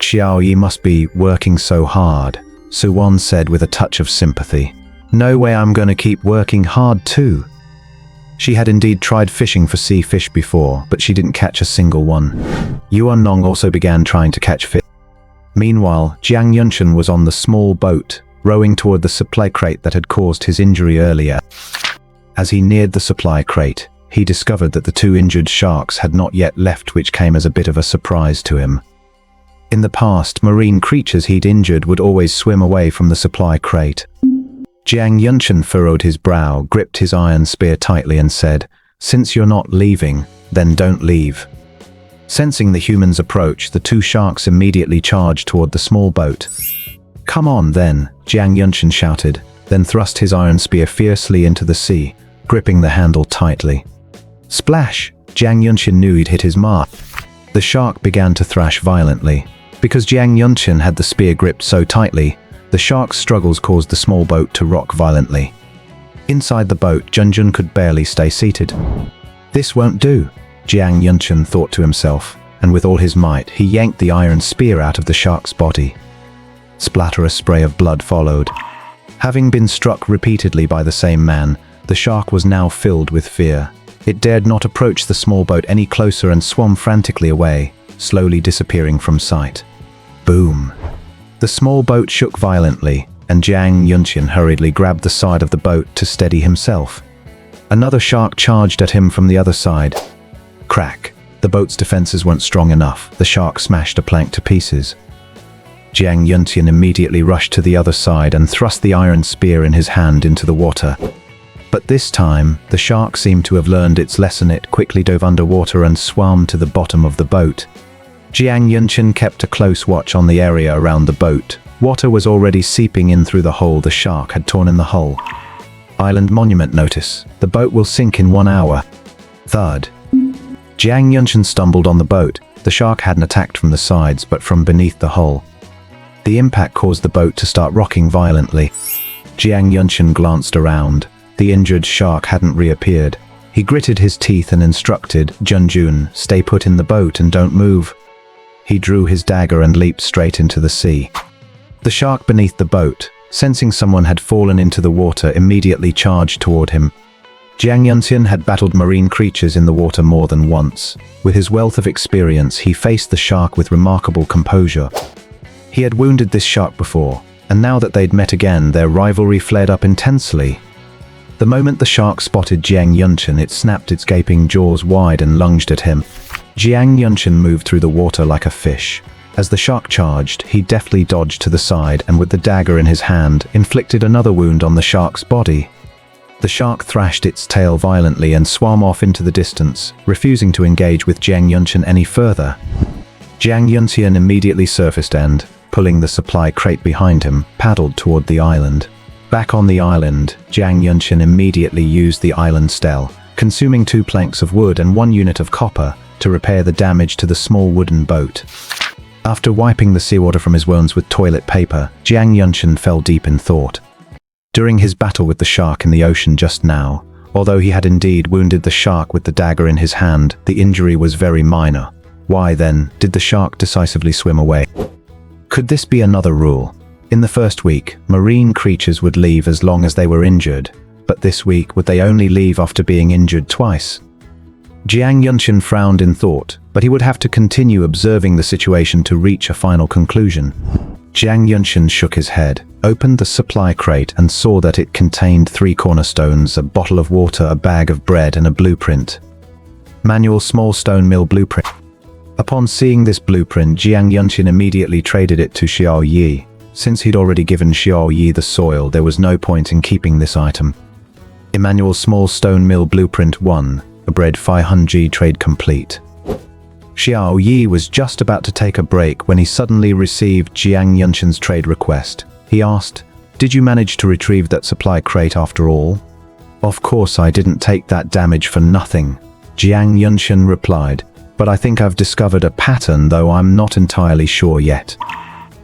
B: Xiao Yi must be working so hard, Suwan said with a touch of sympathy. No way, I'm gonna keep working hard too. She had indeed tried fishing for sea fish before, but she didn't catch a single one. Yuan Nong also began trying to catch fish. Meanwhile, Jiang Yunshan was on the small boat, rowing toward the supply crate that had caused his injury earlier. As he neared the supply crate, he discovered that the 2 injured sharks had not yet left, which came as a bit of a surprise to him. In the past, marine creatures he'd injured would always swim away from the supply crate. Jiang Yunshan furrowed his brow, gripped his iron spear tightly and said, "Since you're not leaving, then don't leave." Sensing the humans' approach, the 2 sharks immediately charged toward the small boat. "Come on then," Jiang Yunshan shouted, then thrust his iron spear fiercely into the sea, gripping the handle tightly. Splash! Jiang Yunshan knew he'd hit his mark. The shark began to thrash violently. Because Jiang Yunshan had the spear gripped so tightly, the shark's struggles caused the small boat to rock violently. Inside the boat, Junjun could barely stay seated. This won't do, Jiang Yunshan thought to himself, and with all his might, he yanked the iron spear out of the shark's body. Splatter, a spray of blood followed. Having been struck repeatedly by the same man, the shark was now filled with fear. It dared not approach the small boat any closer and swam frantically away, slowly disappearing from sight. Boom! The small boat shook violently, and Jiang Yunshan hurriedly grabbed the side of the boat to steady himself. Another shark charged at him from the other side. Crack! The boat's defenses weren't strong enough. The shark smashed a plank to pieces. Jiang Yunshan immediately rushed to the other side and thrust the iron spear in his hand into the water. But this time, the shark seemed to have learned its lesson. It quickly dove underwater and swam to the bottom of the boat. Jiang Yunqian kept a close watch on the area around the boat. Water was already seeping in through the hole the shark had torn in the hull. Island monument notice. The boat will sink in 1 hour. Thud. Jiang Yunqian stumbled on the boat. The shark hadn't attacked from the sides, but from beneath the hull. The impact caused the boat to start rocking violently. Jiang Yunqian glanced around. The injured shark hadn't reappeared. He gritted his teeth and instructed Junjun, "Stay put in the boat and don't move." He drew his dagger and leaped straight into the sea. The shark beneath the boat, sensing someone had fallen into the water, immediately charged toward him. Jiang Yunqian had battled marine creatures in the water more than once. With his wealth of experience, he faced the shark with remarkable composure. He had wounded this shark before, and now that they'd met again, their rivalry flared up intensely. The moment the shark spotted Jiang Yunqian, it snapped its gaping jaws wide and lunged at him. Jiang Yunqian moved through the water like a fish. As the shark charged, he deftly dodged to the side and with the dagger in his hand, inflicted another wound on the shark's body. The shark thrashed its tail violently and swam off into the distance, refusing to engage with Jiang Yunqian any further. Jiang Yunqian immediately surfaced and, pulling the supply crate behind him, paddled toward the island. Back on the island, Jiang Yunqian immediately used the island stele, consuming 2 planks of wood and 1 unit of copper to repair the damage to the small wooden boat. After wiping the seawater from his wounds with toilet paper, Jiang Yunqian fell deep in thought. During his battle with the shark in the ocean just now, although he had indeed wounded the shark with the dagger in his hand, the injury was very minor. Why, then, did the shark decisively swim away? Could this be another rule? In the first week, marine creatures would leave as long as they were injured, but this week would they only leave after being injured twice? Jiang Yunqian frowned in thought, but he would have to continue observing the situation to reach a final conclusion. Jiang Yunqian shook his head, opened the supply crate and saw that it contained 3 cornerstones, a bottle of water, a bag of bread and a blueprint. Manual small stone mill blueprint. Upon seeing this blueprint, Jiang Yunqian immediately traded it to Xiao Yi. Since he'd already given Xiao Yi the soil, there was no point in keeping this item. Emmanuel small stone mill blueprint 1, a bread 500 trade complete. Xiao Yi was just about to take a break when he suddenly received Jiang Yunqian's trade request. He asked, "Did you manage to retrieve that supply crate after all?" "Of course I didn't take that damage for nothing," Jiang Yunqian replied, "but I think I've discovered a pattern, though I'm not entirely sure yet."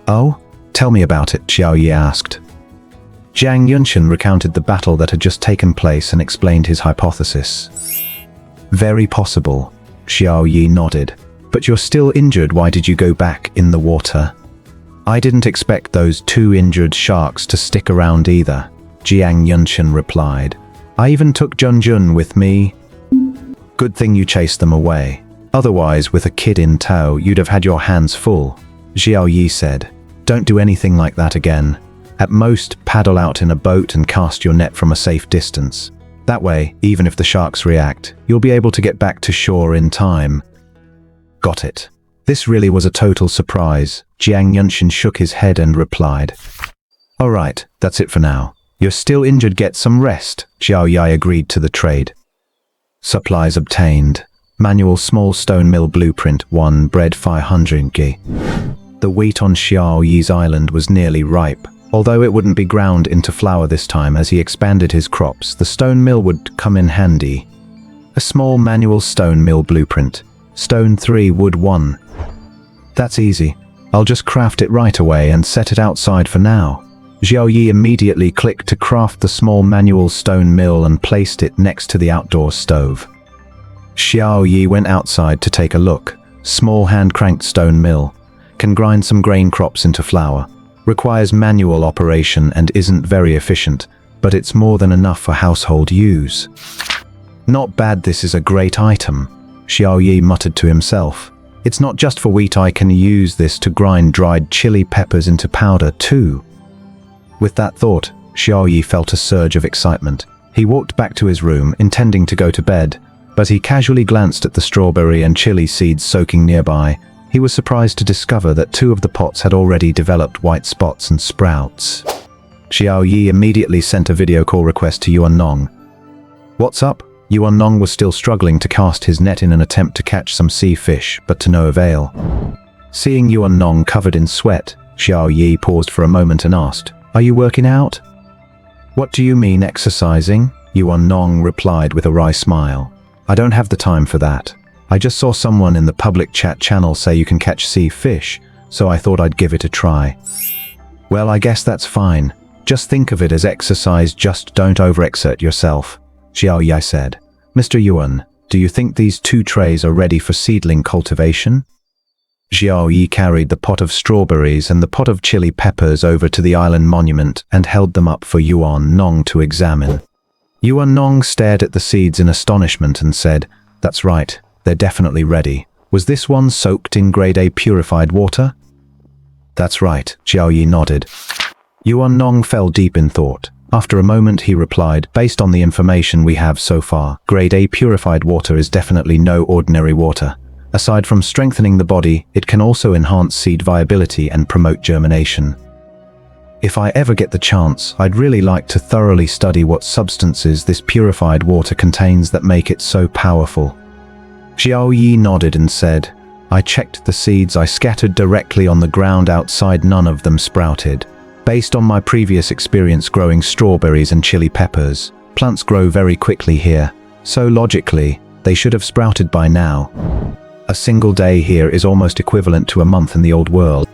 B: "Oh? Tell me about it," Xiao Yi asked. Jiang Yunqian recounted the battle that had just taken place and explained his hypothesis. "Very possible," Xiao Yi nodded. "But you're still injured, why did you go back in the water?" "I didn't expect those 2 injured sharks to stick around either," Jiang Yunqian replied. "I even took Junjun with me." "Good thing you chased them away. Otherwise, with a kid in tow, you'd have had your hands full," Xiao Yi said. "Don't do anything like that again. At most, paddle out in a boat and cast your net from a safe distance. That way, even if the sharks react, you'll be able to get back to shore in time." "Got it." This really was a total surprise. Jiang Yunqian shook his head and replied, "All right, that's it for now. You're still injured, get some rest." Xiao Yi agreed to the trade. Supplies obtained. Manual small stone mill blueprint 1, bread 500 gi. The wheat on Xiao Yi's island was nearly ripe. Although it wouldn't be ground into flour this time as he expanded his crops, the stone mill would come in handy. A small manual stone mill blueprint. Stone 3, wood 1. "That's easy. I'll just craft it right away and set it outside for now." Xiao Yi immediately clicked to craft the small manual stone mill and placed it next to the outdoor stove. Xiao Yi went outside to take a look. Small hand-cranked stone mill. Can grind some grain crops into flour. Requires manual operation and isn't very efficient, but it's more than enough for household use. "Not bad, this is a great item," Xiao Yi muttered to himself. "It's not just for wheat, I can use this to grind dried chili peppers into powder too." With that thought, Xiao Yi felt a surge of excitement. He walked back to his room, intending to go to bed, but he casually glanced at the strawberry and chili seeds soaking nearby. He was surprised to discover that 2 of the pots had already developed white spots and sprouts. Xiao Yi immediately sent a video call request to Yuan Nong. What's up? Yuan Nong was still struggling to cast his net in an attempt to catch some sea fish, but to no avail. Seeing Yuan Nong covered in sweat, Xiao Yi paused for a moment and asked, "Are you working out?" "What do you mean exercising?" Yuan Nong replied with a wry smile. "I don't have the time for that. I just saw someone in the public chat channel say you can catch sea fish, so I thought I'd give it a try." "Well, I guess that's fine. Just think of it as exercise, just don't overexert yourself," Xiao Yi said. "Mr. Yuan, do you think these 2 trays are ready for seedling cultivation?" Xiao Yi carried the pot of strawberries and the pot of chili peppers over to the island monument and held them up for Yuan Nong to examine. Yuan Nong stared at the seeds in astonishment and said, "That's right, they're definitely ready. Was this one soaked in grade A purified water?" "That's right," Xiao Yi nodded. Yuan Nong fell deep in thought. After a moment he replied, "Based on the information we have so far, grade A purified water is definitely no ordinary water. Aside from strengthening the body, it can also enhance seed viability and promote germination. If I ever get the chance, I'd really like to thoroughly study what substances this purified water contains that make it so powerful." Xiao Yi nodded and said, "I checked the seeds I scattered directly on the ground outside, none of them sprouted. Based on my previous experience growing strawberries and chili peppers, plants grow very quickly here, so logically, they should have sprouted by now. A single day here is almost equivalent to a month in the old world."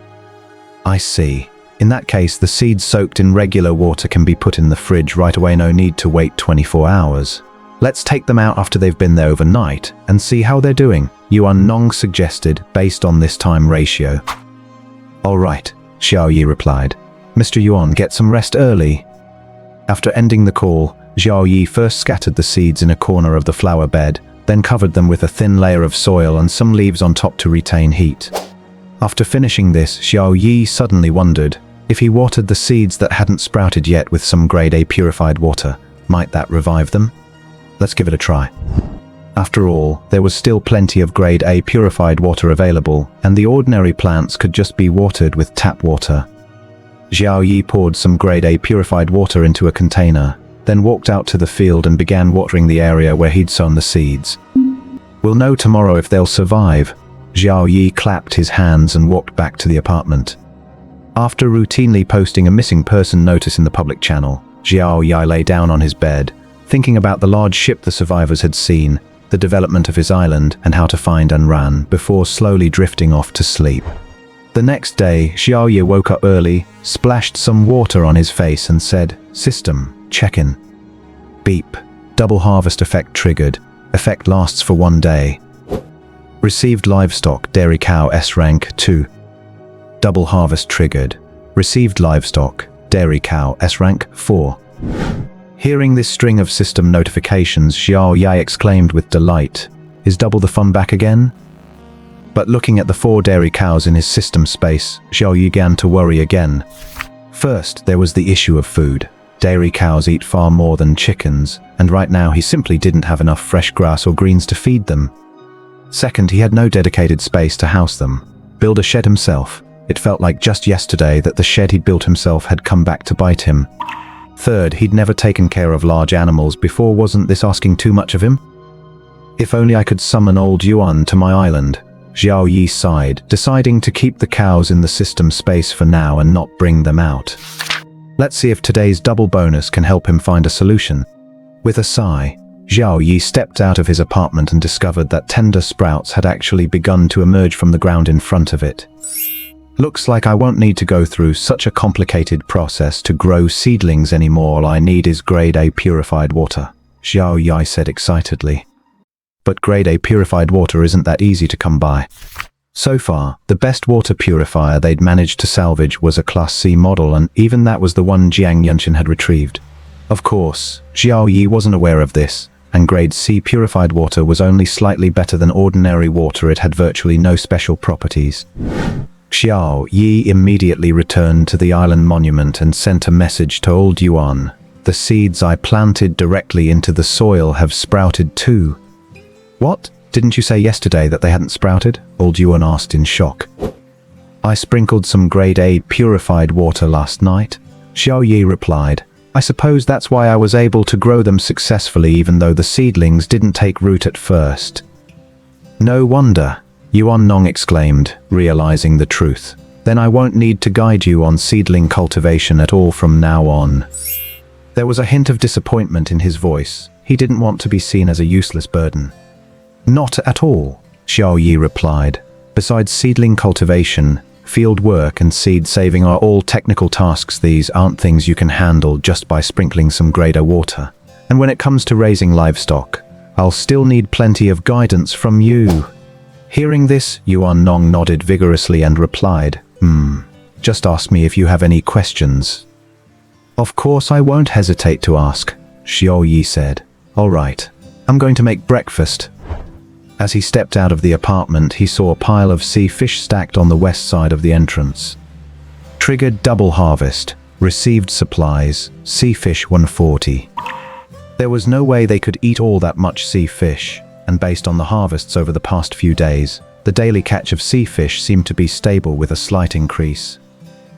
B: "I see. In that case, the seeds soaked in regular water can be put in the fridge right away, no need to wait 24 hours. Let's take them out after they've been there overnight and see how they're doing," Yuan Nong suggested, based on this time ratio. "All right," Xiao Yi replied. "Mr. Yuan, get some rest early." After ending the call, Xiao Yi first scattered the seeds in a corner of the flower bed, then covered them with a thin layer of soil and some leaves on top to retain heat. After finishing this, Xiao Yi suddenly wondered, if he watered the seeds that hadn't sprouted yet with some grade A purified water, might that revive them? Let's give it a try. After all, there was still plenty of grade A purified water available, and the ordinary plants could just be watered with tap water. Xiao Yi poured some grade A purified water into a container, then walked out to the field and began watering the area where he'd sown the seeds. "We'll know tomorrow if they'll survive." Xiao Yi clapped his hands and walked back to the apartment. After routinely posting a missing person notice in the public channel, Xiao Yi lay down on his bed, thinking about the large ship the survivors had seen, the development of his island, and how to find Anran before slowly drifting off to sleep. The next day, Xiao Yi woke up early, splashed some water on his face and said, "System, check-in." Beep. Double harvest effect triggered. Effect lasts for 1 day. Received livestock, dairy cow S rank 2. Double harvest triggered. Received livestock, dairy cow S rank 4. Hearing this string of system notifications, Xiao Yi exclaimed with delight, "Is double the fun back again?" But looking at the 4 dairy cows in his system space, Xiao Yi began to worry again. First, there was the issue of food. Dairy cows eat far more than chickens, and right now he simply didn't have enough fresh grass or greens to feed them. Second, he had no dedicated space to house them. Build a shed himself. It felt like just yesterday that the shed he'd built himself had come back to bite him. Third, he'd never taken care of large animals before. Wasn't this asking too much of him? If only I could summon old Yuan to my island. Xiao Yi sighed, deciding to keep the cows in the system space for now and not bring them out. Let's see if today's double bonus can help him find a solution. With a sigh, Xiao Yi stepped out of his apartment and discovered that tender sprouts had actually begun to emerge from the ground in front of it. Looks like I won't need to go through such a complicated process to grow seedlings anymore. All I need is grade A purified water, Xiao Yi said excitedly. But grade A purified water isn't that easy to come by. So far, the best water purifier they'd managed to salvage was a Class C model, and even that was the one Jiang Yunshin had retrieved. Of course, Xiao Yi wasn't aware of this, and grade C purified water was only slightly better than ordinary water. It had virtually no special properties. Xiao Yi immediately returned to the island monument and sent a message to old Yuan. "The seeds I planted directly into the soil have sprouted too." "What? Didn't you say yesterday that they hadn't sprouted?" old Yuan asked in shock. "I sprinkled some grade A purified water last night," Xiao Yi replied. "I I suppose that's why I was able to grow them successfully even though the seedlings didn't take root at first. No wonder, Yuan Nong exclaimed, realizing the truth. Then I won't need to guide you on seedling cultivation at all from now on. There was a hint of disappointment in his voice. He didn't want to be seen as a useless burden. Not at all, Xiao Yi replied. Besides seedling cultivation, field work and seed saving are all technical tasks. These aren't things you can handle just by sprinkling some grader water. And when it comes to raising livestock, I'll still need plenty of guidance from you. Hearing this, Yuan Nong nodded vigorously and replied, just ask me if you have any questions. Of course I won't hesitate to ask, Xiao Yi said. All right, I'm going to make breakfast. As he stepped out of the apartment, he saw a pile of sea fish stacked on the west side of the entrance. Triggered double harvest. Received supplies. Sea fish 140. There was no way they could eat all that much sea fish, and based on the harvests over the past few days, the daily catch of sea fish seemed to be stable with a slight increase.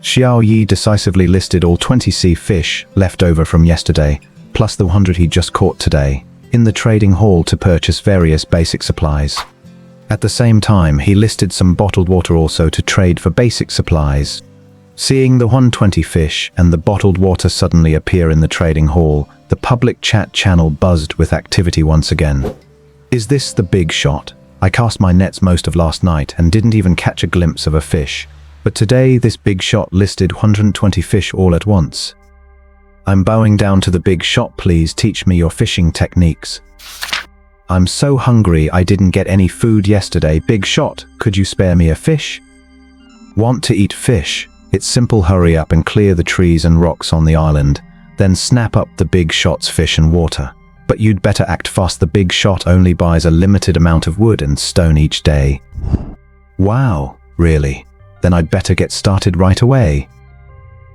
B: Xiao Yi decisively listed all 20 sea fish left over from yesterday, plus the 100 he just caught today, in the trading hall to purchase various basic supplies. At the same time, he listed some bottled water also to trade for basic supplies. Seeing the 120 fish and the bottled water suddenly appear in the trading hall, the public chat channel buzzed with activity once again. Is this the big shot? I cast my nets most of last night and didn't even catch a glimpse of a fish. But today this big shot listed 120 fish all at once. I'm bowing down to the big shot, please teach me your fishing techniques. I'm so hungry I didn't get any food yesterday. Big shot, could you spare me a fish? Want to eat fish? It's simple, hurry up and clear the trees and rocks on the island, then snap up the big shot's fish and water. But you'd better act fast, the big shot only buys a limited amount of wood and stone each day. Wow, really? Then I'd better get started right away.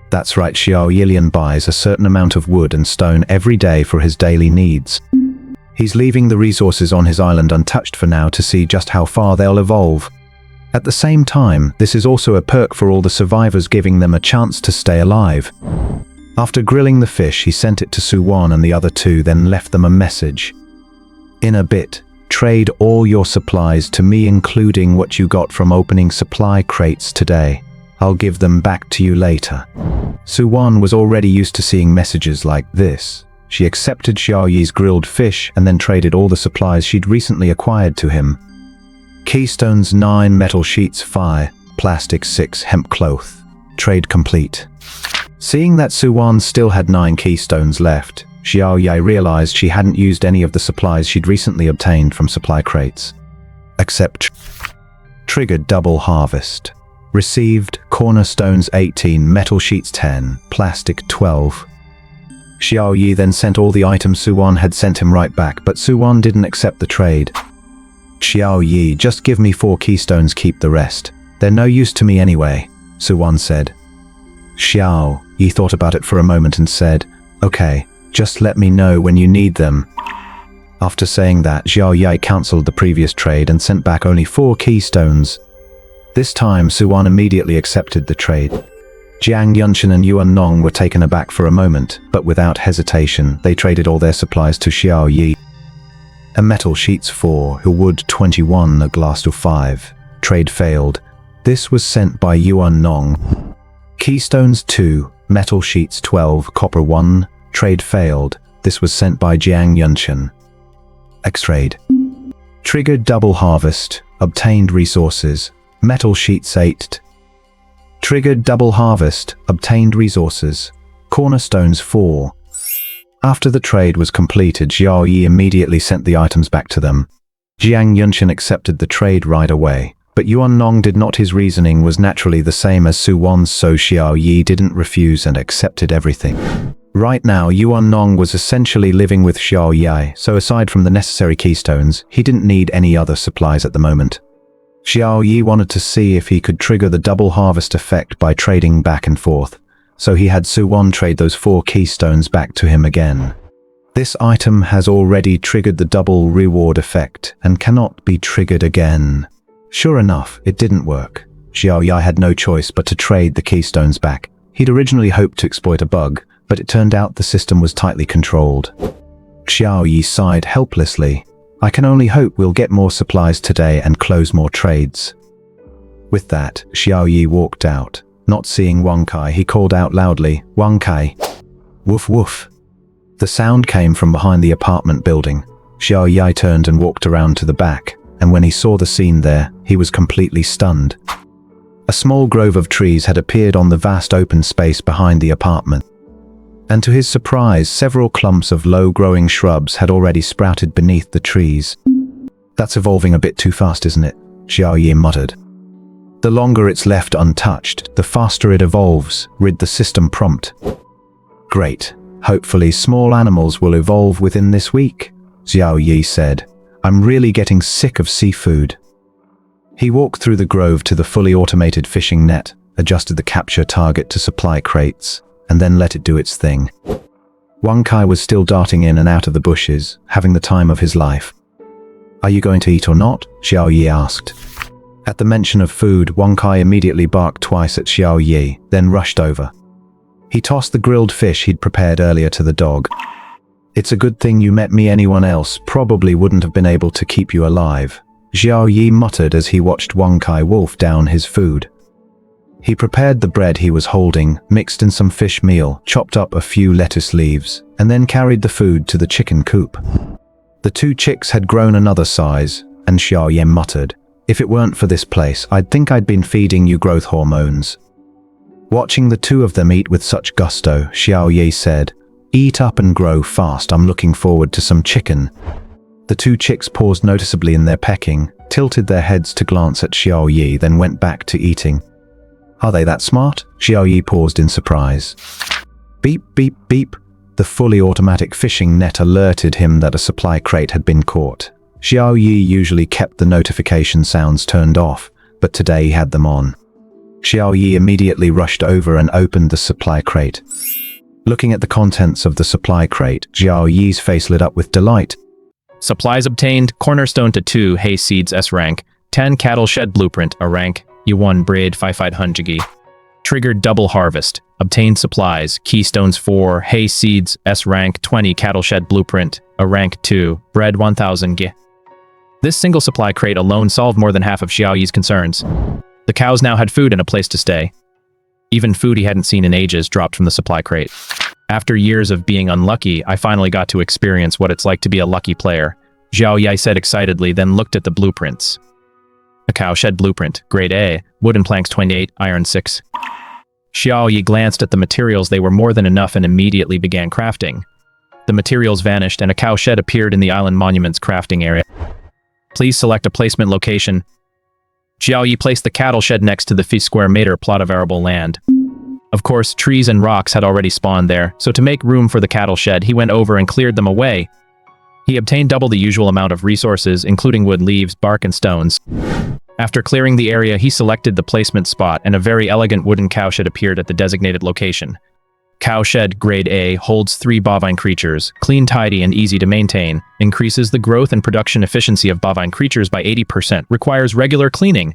B: That's right, Xiao Yilian buys a certain amount of wood and stone every day for his daily needs. He's leaving the resources on his island untouched for now to see just how far they'll evolve. At the same time, this is also a perk for all the survivors, giving them a chance to stay alive. After grilling the fish, he sent it to Suwan and the other two, then left them a message. In a bit, trade all your supplies to me, including what you got from opening supply crates today. I'll give them back to you later. Suwan was already used to seeing messages like this. She accepted Xiao Yi's grilled fish and then traded all the supplies she'd recently acquired to him. Keystones 9, metal sheets 5, plastic 6, hemp cloth. Trade complete. Seeing that Suwan still had 9 keystones left, Xiao Yi realized she hadn't used any of the supplies she'd recently obtained from supply crates. Except triggered double harvest. Received cornerstones 18, metal sheets 10, plastic 12. Xiao Yi then sent all the items Suwan had sent him right back, but Suwan didn't accept the trade. Xiao Yi, just give me 4 keystones, keep the rest. They're no use to me anyway, Suwan said. Xiao Yi thought about it for a moment and said, okay, just let me know when you need them. After saying that, Xiao Yi cancelled the previous trade and sent back only 4 keystones. This time, Suwan immediately accepted the trade. Jiang Yunshan and Yuan Nong were taken aback for a moment, but without hesitation, they traded all their supplies to Xiao Yi. A metal sheets 4, a wood 21, a glass to 5. Trade failed. This was sent by Yuan Nong. Keystones 2, metal sheets 12, copper 1. Trade failed. This was sent by Jiang Yunshan. X-trade. Triggered double harvest. Obtained resources. Metal sheets 8. Triggered double harvest. Obtained resources. Cornerstones 4. After the trade was completed, Xiao Yi immediately sent the items back to them. Jiang Yunshan accepted the trade right away, but Yuan Nong did not. His reasoning was naturally the same as Suwan's, so Xiao Yi didn't refuse and accepted everything. Right now, Yuan Nong was essentially living with Xiao Yi, so aside from the necessary keystones, he didn't need any other supplies at the moment. Xiao Yi wanted to see if he could trigger the double harvest effect by trading back and forth, so he had Suwan trade those 4 keystones back to him again. This item has already triggered the double reward effect and cannot be triggered again. Sure enough, it didn't work. Xiao Yi had no choice but to trade the keystones back. He'd originally hoped to exploit a bug, but it turned out the system was tightly controlled. Xiao Yi sighed helplessly. I can only hope we'll get more supplies today and close more trades. With that, Xiao Yi walked out. Not seeing Wang Kai, he called out loudly, Wang Kai. Woof woof. The sound came from behind the apartment building. Xiao Yi turned and walked around to the back, and when he saw the scene there, he was completely stunned. A small grove of trees had appeared on the vast open space behind the apartment. And to his surprise, several clumps of low-growing shrubs had already sprouted beneath the trees. That's evolving a bit too fast, isn't it? Xiao Yi muttered. The longer it's left untouched, the faster it evolves, read the system prompt. Great. Hopefully small animals will evolve within this week, Xiao Yi said. I'm really getting sick of seafood. He walked through the grove to the fully automated fishing net, adjusted the capture target to supply crates, and then let it do its thing. Wang Kai was still darting in and out of the bushes, having the time of his life. Are you going to eat or not? Xiao Yi asked. At the mention of food, Wang Kai immediately barked twice at Xiao Yi, then rushed over. He tossed the grilled fish he'd prepared earlier to the dog. It's a good thing you met me. Anyone else probably wouldn't have been able to keep you alive, Xiao Yi muttered as he watched Wang Kai wolf down his food. He prepared the bread he was holding, mixed in some fish meal, chopped up a few lettuce leaves, and then carried the food to the chicken coop. The two chicks had grown another size, and Xiao Yi muttered, if it weren't for this place, I'd think I'd been feeding you growth hormones. Watching the two of them eat with such gusto, Xiao Yi said, eat up and grow fast, I'm looking forward to some chicken. The two chicks paused noticeably in their pecking, tilted their heads to glance at Xiao Yi, then went back to eating. Are they that smart? Xiao Yi paused in surprise. Beep, beep, beep. The fully automatic fishing net alerted him that a supply crate had been caught. Xiao Yi usually kept the notification sounds turned off, but today he had them on. Xiao Yi immediately rushed over and opened the supply crate. Looking at the contents of the supply crate, Xiao Yi's face lit up with delight.
A: Supplies obtained, cornerstone to 2, hay seeds S rank, 10 cattle shed blueprint A rank, U1 braid 5500G. Triggered double harvest, obtained supplies, keystones 4, hay seeds S rank, 20 cattle shed blueprint A rank 2, bread 1000G. This single supply crate alone solved more than half of Xiao Yi's concerns. The cows now had food and a place to stay. Even food he hadn't seen in ages dropped from the supply crate. After years of being unlucky, I finally got to experience what it's like to be a lucky player, Xiao Yi said excitedly, then looked at the blueprints. A cow shed blueprint, grade A, wooden planks 28, iron 6. Xiao Yi glanced at the materials. They were more than enough and immediately began crafting. The materials vanished and a cow shed appeared in the island monument's crafting area. Please select a placement location. Xiao Yi placed the cattle shed next to the 50 square meter plot of arable land. Of course, trees and rocks had already spawned there, so to make room for the cattle shed, he went over and cleared them away. He obtained double the usual amount of resources, including wood, leaves, bark, and stones. After clearing the area, he selected the placement spot, and a very elegant wooden cow shed appeared at the designated location. Cow shed grade A holds 3 bovine creatures, clean, tidy, and easy to maintain, increases the growth and production efficiency of bovine creatures by 80%, requires regular cleaning.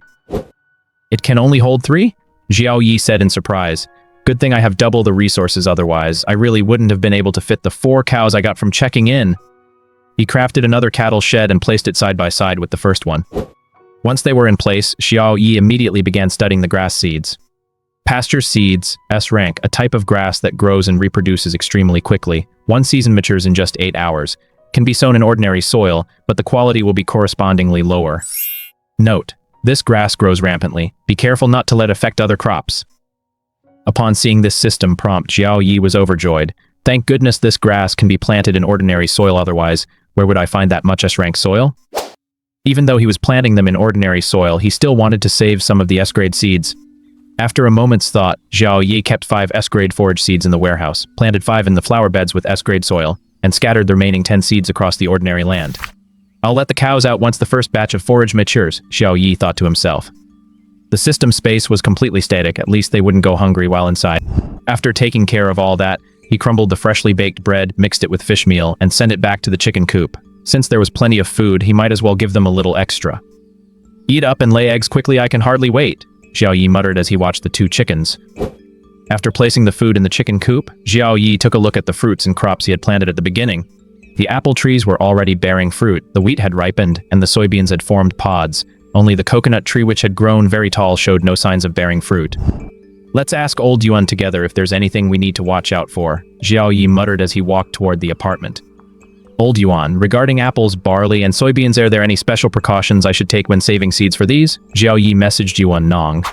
A: It can only hold 3? Xiao Yi said in surprise. Good thing I have double the resources, otherwise I really wouldn't have been able to fit the 4 cows I got from checking in. He crafted another cattle shed and placed it side by side with the first one. Once they were in place, Xiao Yi immediately began studying the grass seeds. Pasture seeds, S rank, a type of grass that grows and reproduces extremely quickly. One season matures in just 8 hours. Can be sown in ordinary soil, but the quality will be correspondingly lower. Note: this grass grows rampantly. Be careful not to let it affect other crops. Upon seeing this system prompt, Xiao Yi was overjoyed. Thank goodness this grass can be planted in ordinary soil, otherwise, where would I find that much S-rank soil? Even though he was planting them in ordinary soil, he still wanted to save some of the S-grade seeds. After a moment's thought, Xiao Yi kept 5 S-grade forage seeds in the warehouse, planted 5 in the flower beds with S-grade soil, and scattered the remaining 10 seeds across the ordinary land. I'll let the cows out once the first batch of forage matures, Xiao Yi thought to himself. The system space was completely static, at least they wouldn't go hungry while inside. After taking care of all that, he crumbled the freshly baked bread, mixed it with fish meal, and sent it back to the chicken coop. Since there was plenty of food, he might as well give them a little extra. Eat up and lay eggs quickly, I can hardly wait, Xiao Yi muttered as he watched the 2 chickens. After placing the food in the chicken coop, Xiao Yi took a look at the fruits and crops he had planted at the beginning. The apple trees were already bearing fruit, the wheat had ripened, and the soybeans had formed pods. Only the coconut tree, which had grown very tall, showed no signs of bearing fruit. "Let's ask old Yuan together if there's anything we need to watch out for," Xiao Yi muttered as he walked toward the apartment. "Old Yuan, regarding apples, barley, and soybeans, are there any special precautions I should take when saving seeds for these?" Xiao Yi messaged Yuan Nong.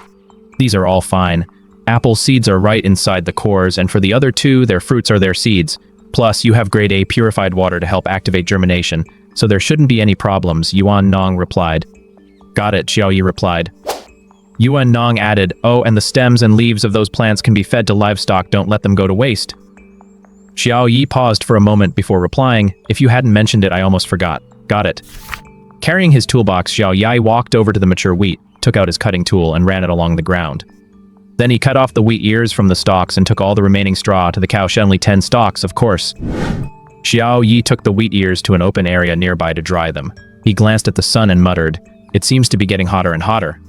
A: "These are all fine. Apple seeds are right inside the cores, and for the other two, their fruits are their seeds. Plus, you have grade A purified water to help activate germination, so there shouldn't be any problems," Yuan Nong replied. "Got it," Xiao Yi replied. Yuan Nong added, "Oh, and the stems and leaves of those plants can be fed to livestock, don't let them go to waste." Xiao Yi paused for a moment before replying, "If you hadn't mentioned it, I almost forgot." "Got it." Carrying his toolbox, Xiao Yi walked over to the mature wheat, took out his cutting tool, and ran it along the ground. Then he cut off the wheat ears from the stalks and took all the remaining straw to the cow shed. Only 10 stalks, of course. Xiao Yi took the wheat ears to an open area nearby to dry them. He glanced at the sun and muttered, "It seems to be getting hotter and hotter."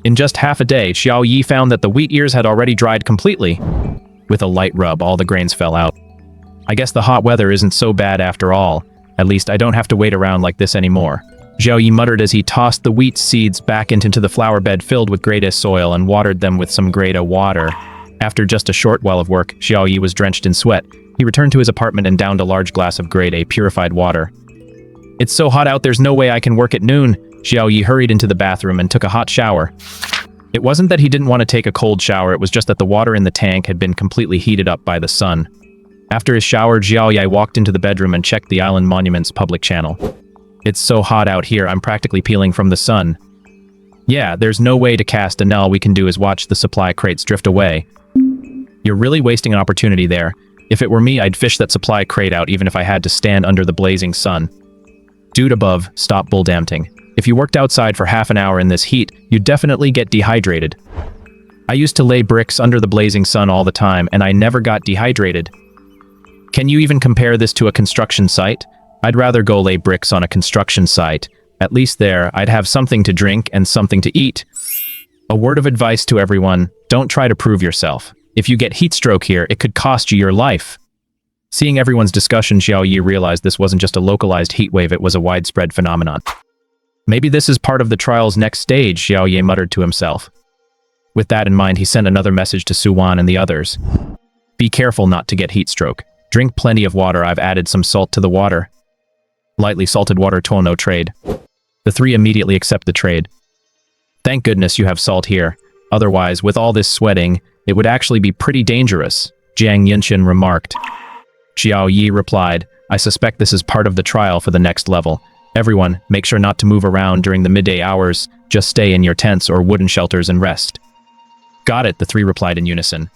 A: In just half a day, Xiao Yi found that the wheat ears had already dried completely. With a light rub, all the grains fell out. "I guess the hot weather isn't so bad after all. At least I don't have to wait around like this anymore," Xiao Yi muttered as he tossed the wheat seeds back into the flower bed filled with grade A soil and watered them with some grade A water. After just a short while of work, Xiao Yi was drenched in sweat. He returned to his apartment and downed a large glass of grade A purified water. "It's so hot out, there's no way I can work at noon." Xiao Yi hurried into the bathroom and took a hot shower. It wasn't that he didn't want to take a cold shower, it was just that the water in the tank had been completely heated up by the sun. After his shower, Xiao Yi walked into the bedroom and checked the island monument's public channel. "It's so hot out here, I'm practically peeling from the sun." "Yeah, there's no way to cast a all we can do is watch the supply crates drift away." "You're really wasting an opportunity there. If it were me, I'd fish that supply crate out even if I had to stand under the blazing sun." "Dude above, stop bull-damping. If you worked outside for half an hour in this heat, you'd definitely get dehydrated." "I used to lay bricks under the blazing sun all the time, and I never got dehydrated." "Can you even compare this to a construction site? I'd rather go lay bricks on a construction site. At least there, I'd have something to drink and something to eat." A word of advice to everyone, don't try to prove yourself. If you get heat stroke here, it could cost you your life. Seeing everyone's discussion, Xiao Yi realized this wasn't just a localized heat wave, it was a widespread phenomenon. "Maybe this is part of the trial's next stage," Xiao Yi muttered to himself. With that in mind, he sent another message to Suwan and the others. "Be careful not to get heat stroke. Drink plenty of water, I've added some salt to the water." Lightly salted water toll no trade. The three immediately accept the trade. "Thank goodness you have salt here. Otherwise, with all this sweating, it would actually be pretty dangerous," Jiang Yinxin remarked. Xiao Yi replied, "I suspect this is part of the trial for the next level. Everyone, make sure not to move around during the midday hours. Just stay in your tents or wooden shelters and rest." "Got it," the three replied in unison.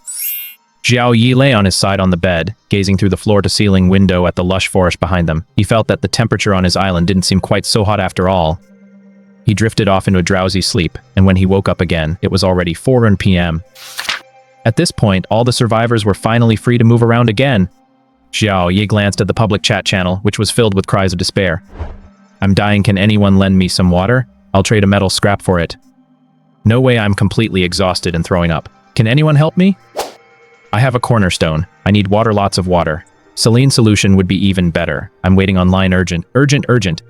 A: Xiao Yi lay on his side on the bed, gazing through the floor-to-ceiling window at the lush forest behind them. He felt that the temperature on his island didn't seem quite so hot after all. He drifted off into a drowsy sleep, and when he woke up again, it was already 4 p.m. At this point, all the survivors were finally free to move around again. Xiao Yi glanced at the public chat channel, which was filled with cries of despair. "I'm dying, can anyone lend me some water? I'll trade a metal scrap for it. No way, I'm completely exhausted and throwing up. Can anyone help me? I have a cornerstone. I need water, lots of water. Saline solution would be even better. I'm waiting online, urgent, urgent, urgent."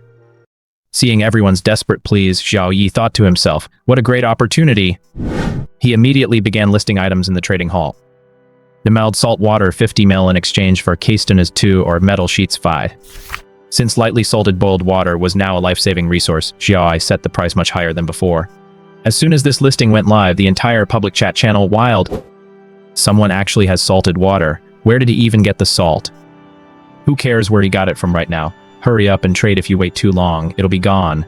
A: Seeing everyone's desperate pleas, Xiao Yi thought to himself, what a great opportunity. He immediately began listing items in the trading hall. The mild salt water 50 ml in exchange for castanas 2 or metal sheets 5. Since lightly salted boiled water was now a life-saving resource, Xiao Yi set the price much higher than before. As soon as this listing went live, the entire public chat channel wild. Someone actually has salted water. Where did he even get the salt? Who cares where he got it from right now? Hurry up and trade. If you wait too long, it'll be gone.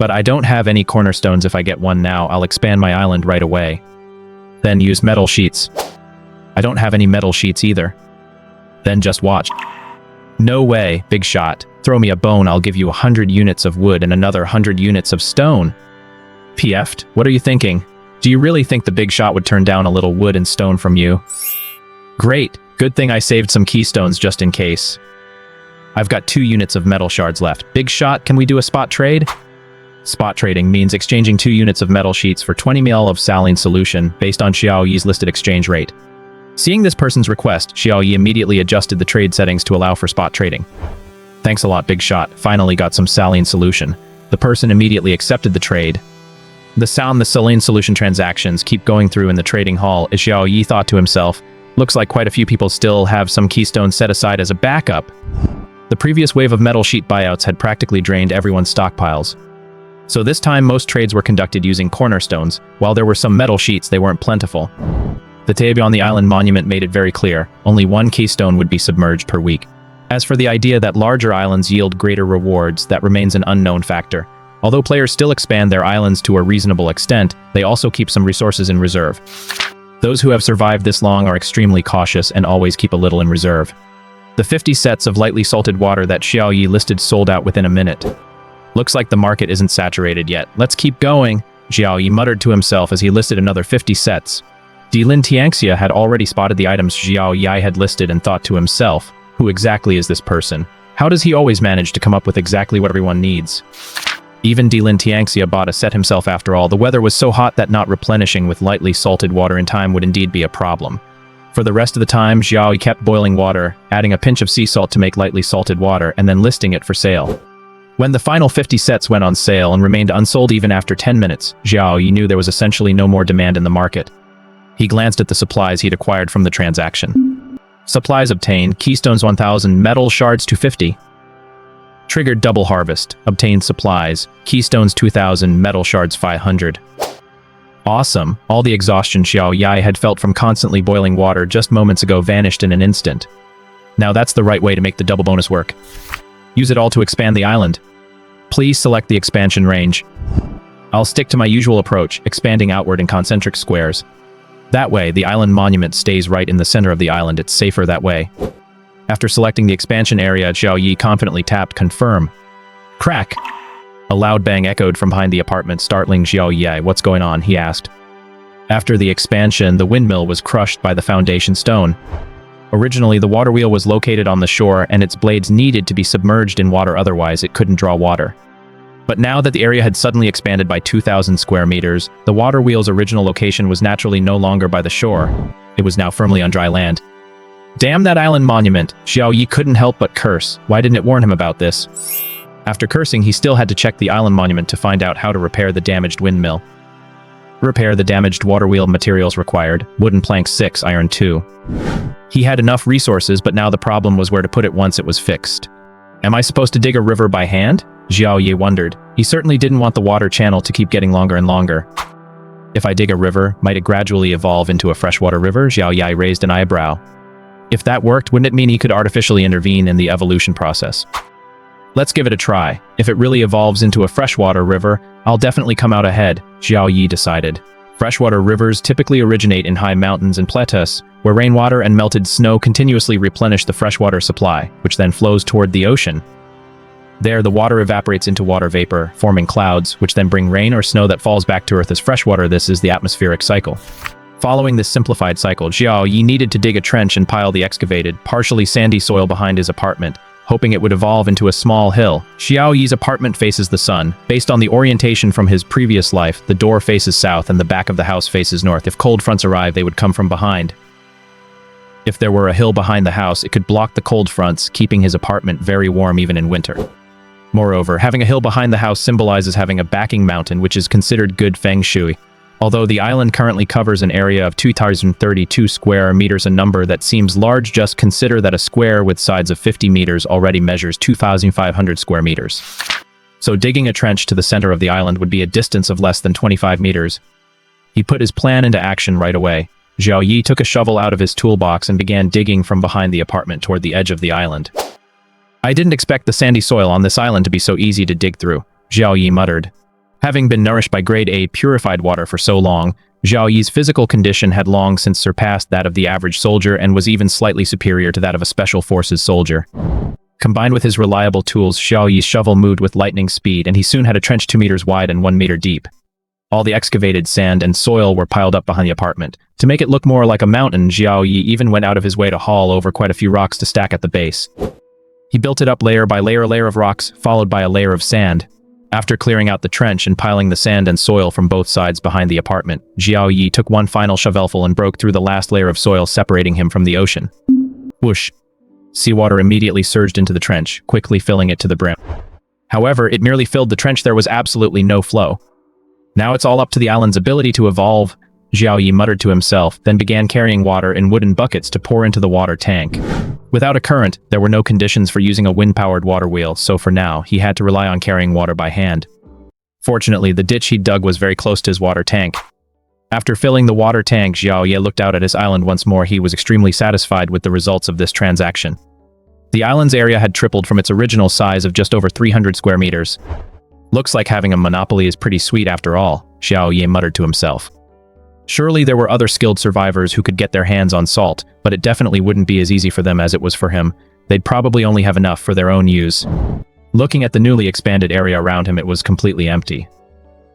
A: But I don't have any cornerstones. If I get one now, I'll expand my island right away. Then use metal sheets. I don't have any metal sheets either. Then just watch. No way, big shot. Throw me a bone, I'll give you 100 units of wood and another 100 units of stone. PF'd, what are you thinking? Do you really think the big shot would turn down a little wood and stone from you? Great, good thing I saved some keystones just in case. I've got 2 units of metal shards left. Big shot, can we do a spot trade? Spot trading means exchanging 2 units of metal sheets for 20 ml of saline solution based on Xiao Yi's listed exchange rate. Seeing this person's request, Xiao Yi immediately adjusted the trade settings to allow for spot trading. Thanks a lot, big shot. Finally got some saline solution. The person immediately accepted the trade. The saline solution transactions keep going through in the trading hall as Xiao Yi thought to himself, looks like quite a few people still have some keystones set aside as a backup. The previous wave of metal sheet buyouts had practically drained everyone's stockpiles. So this time most trades were conducted using cornerstones. While there were some metal sheets, they weren't plentiful. The table on the island monument made it very clear, only 1 keystone would be submerged per week. As for the idea that larger islands yield greater rewards, that remains an unknown factor. Although players still expand their islands to a reasonable extent, they also keep some resources in reserve. Those who have survived this long are extremely cautious and always keep a little in reserve. The 50 sets of lightly salted water that Xiao Yi listed sold out within a minute. Looks like the market isn't saturated yet. Let's keep going, Xiao Yi muttered to himself as he listed another 50 sets. Lin Tianxia had already spotted the items Xiao Yi had listed and thought to himself, who exactly is this person? How does he always manage to come up with exactly what everyone needs? Even Lin Tianxia bought a set himself after all. The weather was so hot that not replenishing with lightly salted water in time would indeed be a problem. For the rest of the time, Xiao Yi kept boiling water, adding a pinch of sea salt to make lightly salted water, and then listing it for sale. When the final 50 sets went on sale and remained unsold even after 10 minutes, Xiao Yi knew there was essentially no more demand in the market. He glanced at the supplies he'd acquired from the transaction. Supplies obtained, keystones 1000, metal shards 250. Triggered double harvest, obtained supplies, keystones 2000, metal shards 500. Awesome, all the exhaustion Xiao Yi had felt from constantly boiling water just moments ago vanished in an instant. Now that's the right way to make the double bonus work. Use it all to expand the island. Please select the expansion range. I'll stick to my usual approach, expanding outward in concentric squares. That way, the island monument stays right in the center of the island. It's safer that way. After selecting the expansion area, Xiao Yi confidently tapped confirm. Crack! A loud bang echoed from behind the apartment, startling Xiao Yi. What's going on? He asked. After the expansion, the windmill was crushed by the foundation stone. Originally, the water wheel was located on the shore and its blades needed to be submerged in water, otherwise it couldn't draw water. But now that the area had suddenly expanded by 2,000 square meters, the water wheel's original location was naturally no longer by the shore. It was now firmly on dry land. Damn that island monument! Xiao Yi couldn't help but curse. Why didn't it warn him about this? After cursing, he still had to check the island monument to find out how to repair the damaged windmill. Repair the damaged water wheel. Materials required, wooden planks 6, iron 2. He had enough resources, but now the problem was where to put it once it was fixed. Am I supposed to dig a river by hand? Xiao Yi wondered. He certainly didn't want the water channel to keep getting longer and longer. If I dig a river, might it gradually evolve into a freshwater river? Xiao Yi raised an eyebrow. If that worked, wouldn't it mean he could artificially intervene in the evolution process? Let's give it a try. If it really evolves into a freshwater river, I'll definitely come out ahead, Xiao Yi decided. Freshwater rivers typically originate in high mountains and plateaus, where rainwater and melted snow continuously replenish the freshwater supply, which then flows toward the ocean. There, the water evaporates into water vapor, forming clouds, which then bring rain or snow that falls back to Earth as freshwater. This is the atmospheric cycle. Following this simplified cycle, Xiao Yi needed to dig a trench and pile the excavated, partially sandy soil behind his apartment, hoping it would evolve into a small hill. Xiao Yi's apartment faces the sun. Based on the orientation from his previous life, the door faces south and the back of the house faces north. If cold fronts arrive, they would come from behind. If there were a hill behind the house, it could block the cold fronts, keeping his apartment very warm even in winter. Moreover, having a hill behind the house symbolizes having a backing mountain, which is considered good feng shui. Although the island currently covers an area of 2,032 square meters, a number that seems large, just consider that a square with sides of 50 meters already measures 2,500 square meters. So digging a trench to the center of the island would be a distance of less than 25 meters. He put his plan into action right away. Xiao Yi took a shovel out of his toolbox and began digging from behind the apartment toward the edge of the island. I didn't expect the sandy soil on this island to be so easy to dig through, Xiao Yi muttered. Having been nourished by grade A purified water for so long, Xiao Yi's physical condition had long since surpassed that of the average soldier and was even slightly superior to that of a special forces soldier. Combined with his reliable tools, Xiao Yi's shovel moved with lightning speed, and he soon had a trench 2 meters wide and 1 meter deep. All the excavated sand and soil were piled up behind the apartment. To make it look more like a mountain, Xiao Yi even went out of his way to haul over quite a few rocks to stack at the base. He built it up layer by layer, a layer of rocks, followed by a layer of sand. After clearing out the trench and piling the sand and soil from both sides behind the apartment, Xiao Yi took one final shovelful and broke through the last layer of soil separating him from the ocean. Whoosh! Seawater immediately surged into the trench, quickly filling it to the brim. However, it merely filled the trench. There was absolutely no flow. Now it's all up to the island's ability to evolve, Xiao Yi muttered to himself, then began carrying water in wooden buckets to pour into the water tank. Without a current, there were no conditions for using a wind-powered water wheel, so for now, he had to rely on carrying water by hand. Fortunately, the ditch he'd dug was very close to his water tank. After filling the water tank, Xiao Yi looked out at his island once more. He was extremely satisfied with the results of this transaction. The island's area had tripled from its original size of just over 300 square meters. Looks like having a monopoly is pretty sweet after all, Xiao Yi muttered to himself. Surely there were other skilled survivors who could get their hands on salt, but it definitely wouldn't be as easy for them as it was for him. They'd probably only have enough for their own use. Looking at the newly expanded area around him, it was completely empty.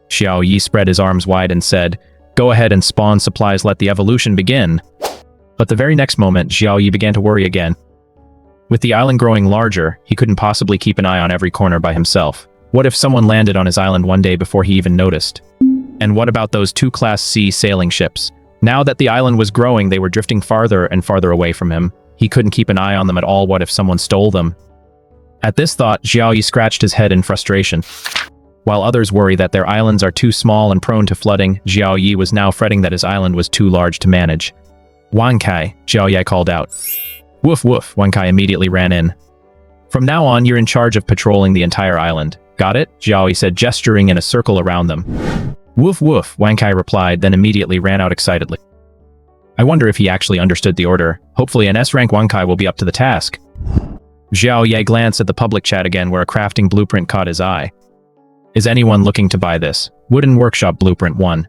A: Xiao Yi spread his arms wide and said, "Go ahead and spawn supplies, let the evolution begin." But the very next moment, Xiao Yi began to worry again. With the island growing larger, he couldn't possibly keep an eye on every corner by himself. What if someone landed on his island one day before he even noticed? And what about those two Class C sailing ships? Now that the island was growing, they were drifting farther and farther away from him. He couldn't keep an eye on them at all. What if someone stole them? At this thought, Xiao Yi scratched his head in frustration. While others worry that their islands are too small and prone to flooding, Xiao Yi was now fretting that his island was too large to manage. "Wan Kai," Xiao Yi called out. "Woof woof," Wan Kai immediately ran in. "From now on, you're in charge of patrolling the entire island. Got it?" Xiao Yi said, gesturing in a circle around them. "Woof woof," Wan Kai replied, then immediately ran out excitedly. I wonder if he actually understood the order. Hopefully an S-rank Wan Kai will be up to the task. Xiao Yi glanced at the public chat again where a crafting blueprint caught his eye. "Is anyone looking to buy this? Wooden Workshop Blueprint 1.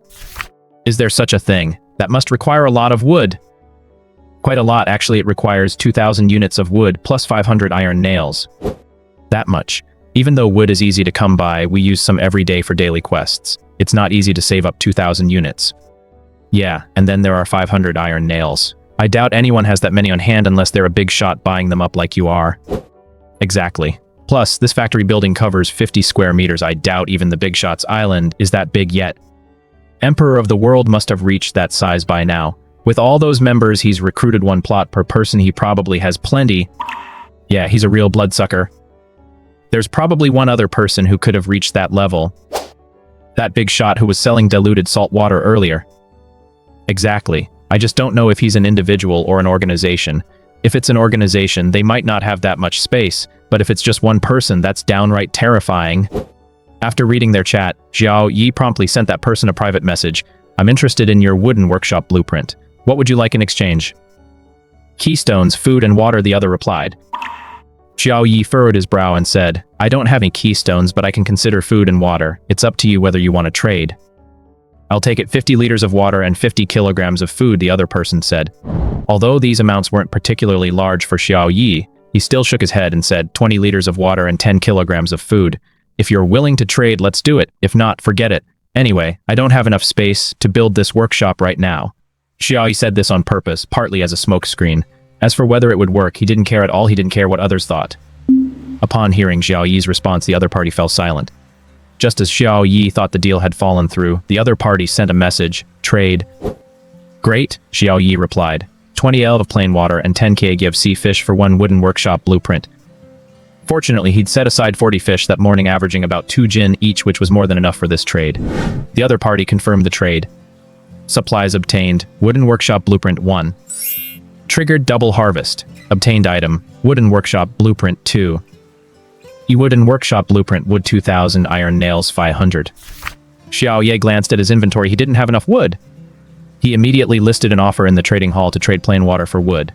A: Is there such a thing? That must require a lot of wood." Quite a lot, actually. It requires 2,000 units of wood plus 500 iron nails. That much. Even though wood is easy to come by, we use some every day for daily quests. It's not easy to save up 2,000 units. Yeah, and then there are 500 iron nails. I doubt anyone has that many on hand unless they're a big shot buying them up like you are. Exactly. Plus, this factory building covers 50 square meters. I doubt even the big shot's island is that big yet. Emperor of the world must have reached that size by now. With all those members, he's recruited one plot per person. He probably has plenty. Yeah, he's a real bloodsucker. There's probably one other person who could have reached that level. That big shot who was selling diluted salt water earlier. Exactly. I just don't know if he's an individual or an organization. If it's an organization, they might not have that much space, but if it's just one person, that's downright terrifying. After reading their chat, Xiao Yi promptly sent that person a private message. "I'm interested in your wooden workshop blueprint. What would you like in exchange?" "Keystones, food, and water," the other replied. Xiao Yi furrowed his brow and said, "I don't have any keystones, but I can consider food and water. It's up to you whether you want to trade." "I'll take it 50 liters of water and 50 kilograms of food," the other person said. Although these amounts weren't particularly large for Xiao Yi, he still shook his head and said, 20 liters of water and 10 kilograms of food. "If you're willing to trade, let's do it. If not, forget it. Anyway, I don't have enough space to build this workshop right now." Xiao Yi said this on purpose, partly as a smokescreen. As for whether it would work, he didn't care at all. He didn't care what others thought. Upon hearing Xiao Yi's response, the other party fell silent. Just as Xiao Yi thought the deal had fallen through, the other party sent a message, "Trade." "Great," Xiao Yi replied. 20 L of plain water and 10 kg of sea fish for one wooden workshop blueprint. Fortunately, he'd set aside 40 fish that morning, averaging about 2 jin each, which was more than enough for this trade. The other party confirmed the trade. Supplies obtained. Wooden Workshop Blueprint 1. Triggered double harvest. Obtained item. Wooden Workshop Blueprint 2. Wooden Workshop Blueprint wood 2,000 iron nails 500. Xiao Yi glanced at his inventory. He didn't have enough wood. He immediately listed an offer in the trading hall to trade plain water for wood.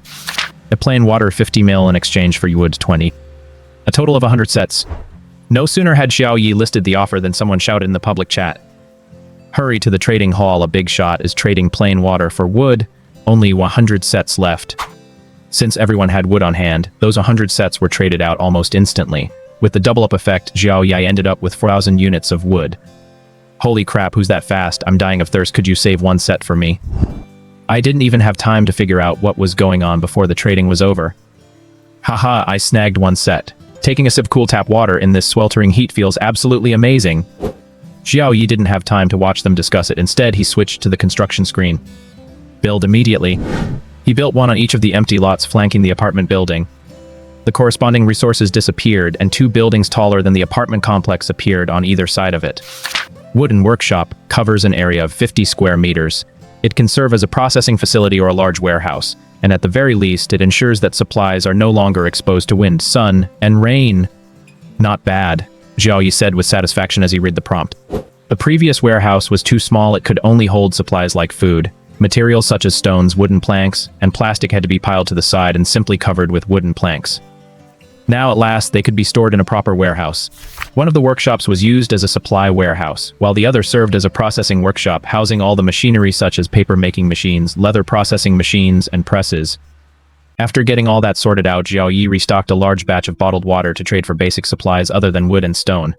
A: A plain water 50 mil in exchange for wood 20. A total of 100 sets. No sooner had Xiao Yi listed the offer than someone shouted in the public chat. "Hurry to the trading hall, a big shot is trading plain water for wood, only 100 sets left." Since everyone had wood on hand, those 100 sets were traded out almost instantly. With the double-up effect, Xiao Yi ended up with 4,000 units of wood. "Holy crap, who's that fast? I'm dying of thirst. Could you save one set for me?" I didn't even have time to figure out what was going on before the trading was over. Haha, I snagged one set. Taking a sip of cool tap water in this sweltering heat feels absolutely amazing. Xiao Yi didn't have time to watch them discuss it. Instead, he switched to the construction screen. Build immediately. He built one on each of the empty lots flanking the apartment building. The corresponding resources disappeared, and 2 buildings taller than the apartment complex appeared on either side of it. Wooden workshop covers an area of 50 square meters. It can serve as a processing facility or a large warehouse, and at the very least, it ensures that supplies are no longer exposed to wind, sun, and rain. Not bad, Xiao Yi said with satisfaction as he read the prompt. The previous warehouse was too small. It could only hold supplies like food. Materials such as stones, wooden planks, and plastic had to be piled to the side and simply covered with wooden planks. Now, at last, they could be stored in a proper warehouse. One of the workshops was used as a supply warehouse, while the other served as a processing workshop, housing all the machinery such as paper-making machines, leather processing machines, and presses. After getting all that sorted out, Xiao Yi restocked a large batch of bottled water to trade for basic supplies other than wood and stone.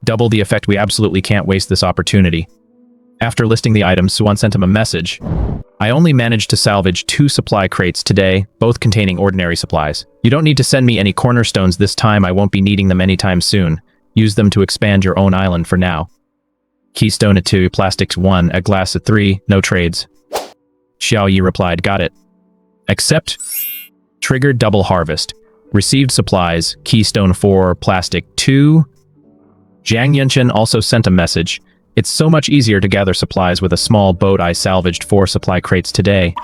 A: Double the effect. We absolutely can't waste this opportunity. After listing the items, Suan sent him a message. I only managed to salvage 2 supply crates today, both containing ordinary supplies. You don't need to send me any cornerstones this time. I won't be needing them anytime soon. Use them to expand your own island for now. Keystone at 2, plastics 1, a glass at 3, no trades. Xiao Yi replied, got it. Accept. Triggered double harvest. Received supplies, keystone 4, plastic 2. Jiang Yunchen also sent a message. It's so much easier to gather supplies with a small boat. I salvaged 4 supply crates today.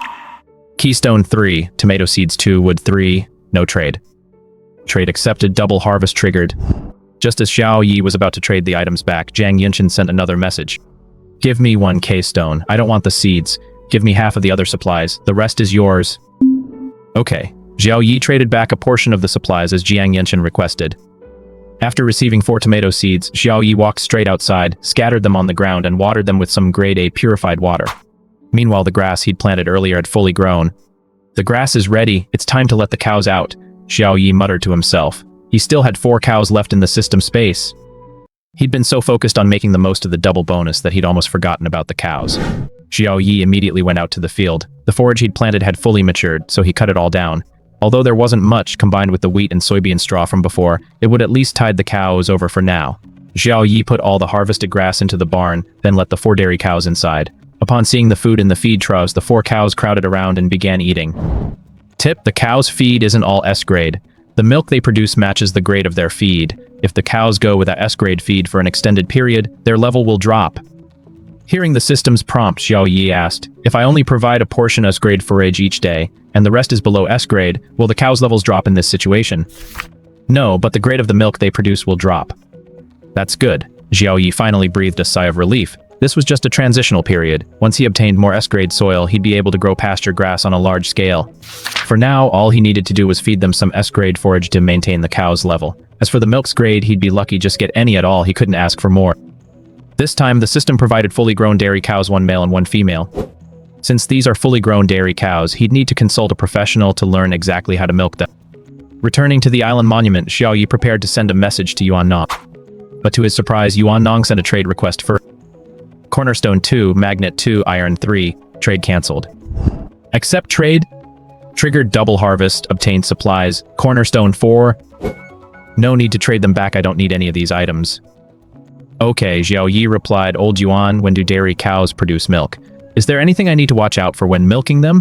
A: Keystone 3, tomato seeds 2, wood 3, no trade. Trade accepted, double harvest triggered. Just as Xiao Yi was about to trade the items back, Jiang Yunchen sent another message. Give me 1 keystone. I don't want the seeds. Give me half of the other supplies. The rest is yours. Okay. Xiao Yi traded back a portion of the supplies as Jiang Yunchen requested. After receiving 4 tomato seeds, Xiao Yi walked straight outside, scattered them on the ground, and watered them with some grade A purified water. Meanwhile, the grass he'd planted earlier had fully grown. The grass is ready. It's time to let the cows out, Xiao Yi muttered to himself. He still had 4 cows left in the system space. He'd been so focused on making the most of the double bonus that he'd almost forgotten about the cows. Xiao Yi immediately went out to the field. The forage he'd planted had fully matured, so he cut it all down. Although there wasn't much combined with the wheat and soybean straw from before, it would at least tide the cows over for now. Xiao Yi put all the harvested grass into the barn, then let the 4 dairy cows inside. Upon seeing the food in the feed troughs, the 4 cows crowded around and began eating. Tip: the cows' feed isn't all S-grade. The milk they produce matches the grade of their feed. If the cows go with a S-grade feed for an extended period, their level will drop. Hearing the system's prompt, Xiao Yi asked, if I only provide a portion S-grade forage each day, and the rest is below S-grade, will the cows' levels drop in this situation? No, but the grade of the milk they produce will drop. That's good. Xiao Yi finally breathed a sigh of relief. This was just a transitional period. Once he obtained more S-grade soil, he'd be able to grow pasture grass on a large scale. For now, all he needed to do was feed them some S-grade forage to maintain the cows' level. As for the milk's grade, he'd be lucky just get any at all. He couldn't ask for more. This time, the system provided fully grown dairy cows, 1 male and 1 female. Since these are fully grown dairy cows, he'd need to consult a professional to learn exactly how to milk them. Returning to the island monument, Xiao Yi prepared to send a message to Yuan Nong. But to his surprise, Yuan Nong sent a trade request for Cornerstone 2, Magnet 2, Iron 3, trade cancelled. Accept trade. Triggered double harvest, obtained supplies, Cornerstone 4. No need to trade them back, I don't need any of these items. Okay, Xiao Yi replied, Old Yuan, when do dairy cows produce milk? Is there anything I need to watch out for when milking them?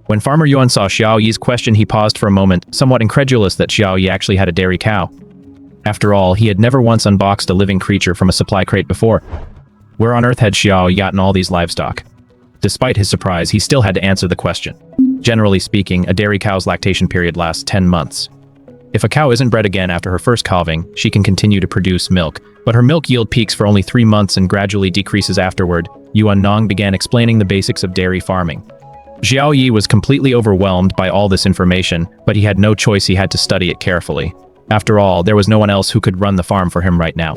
A: When Farmer Yuan saw Xiao Yi's question, he paused for a moment, somewhat incredulous that Xiao Yi actually had a dairy cow. After all, he had never once unboxed a living creature from a supply crate before. Where on earth had Xiao Yi gotten all these livestock? Despite his surprise, he still had to answer the question. Generally speaking, a dairy cow's lactation period lasts 10 months. If a cow isn't bred again after her first calving, she can continue to produce milk, but her milk yield peaks for only 3 months and gradually decreases afterward. Yuan Nong began explaining the basics of dairy farming. Xiao Yi was completely overwhelmed by all this information, but he had no choice. He had to study it carefully. After all, there was no one else who could run the farm for him right now.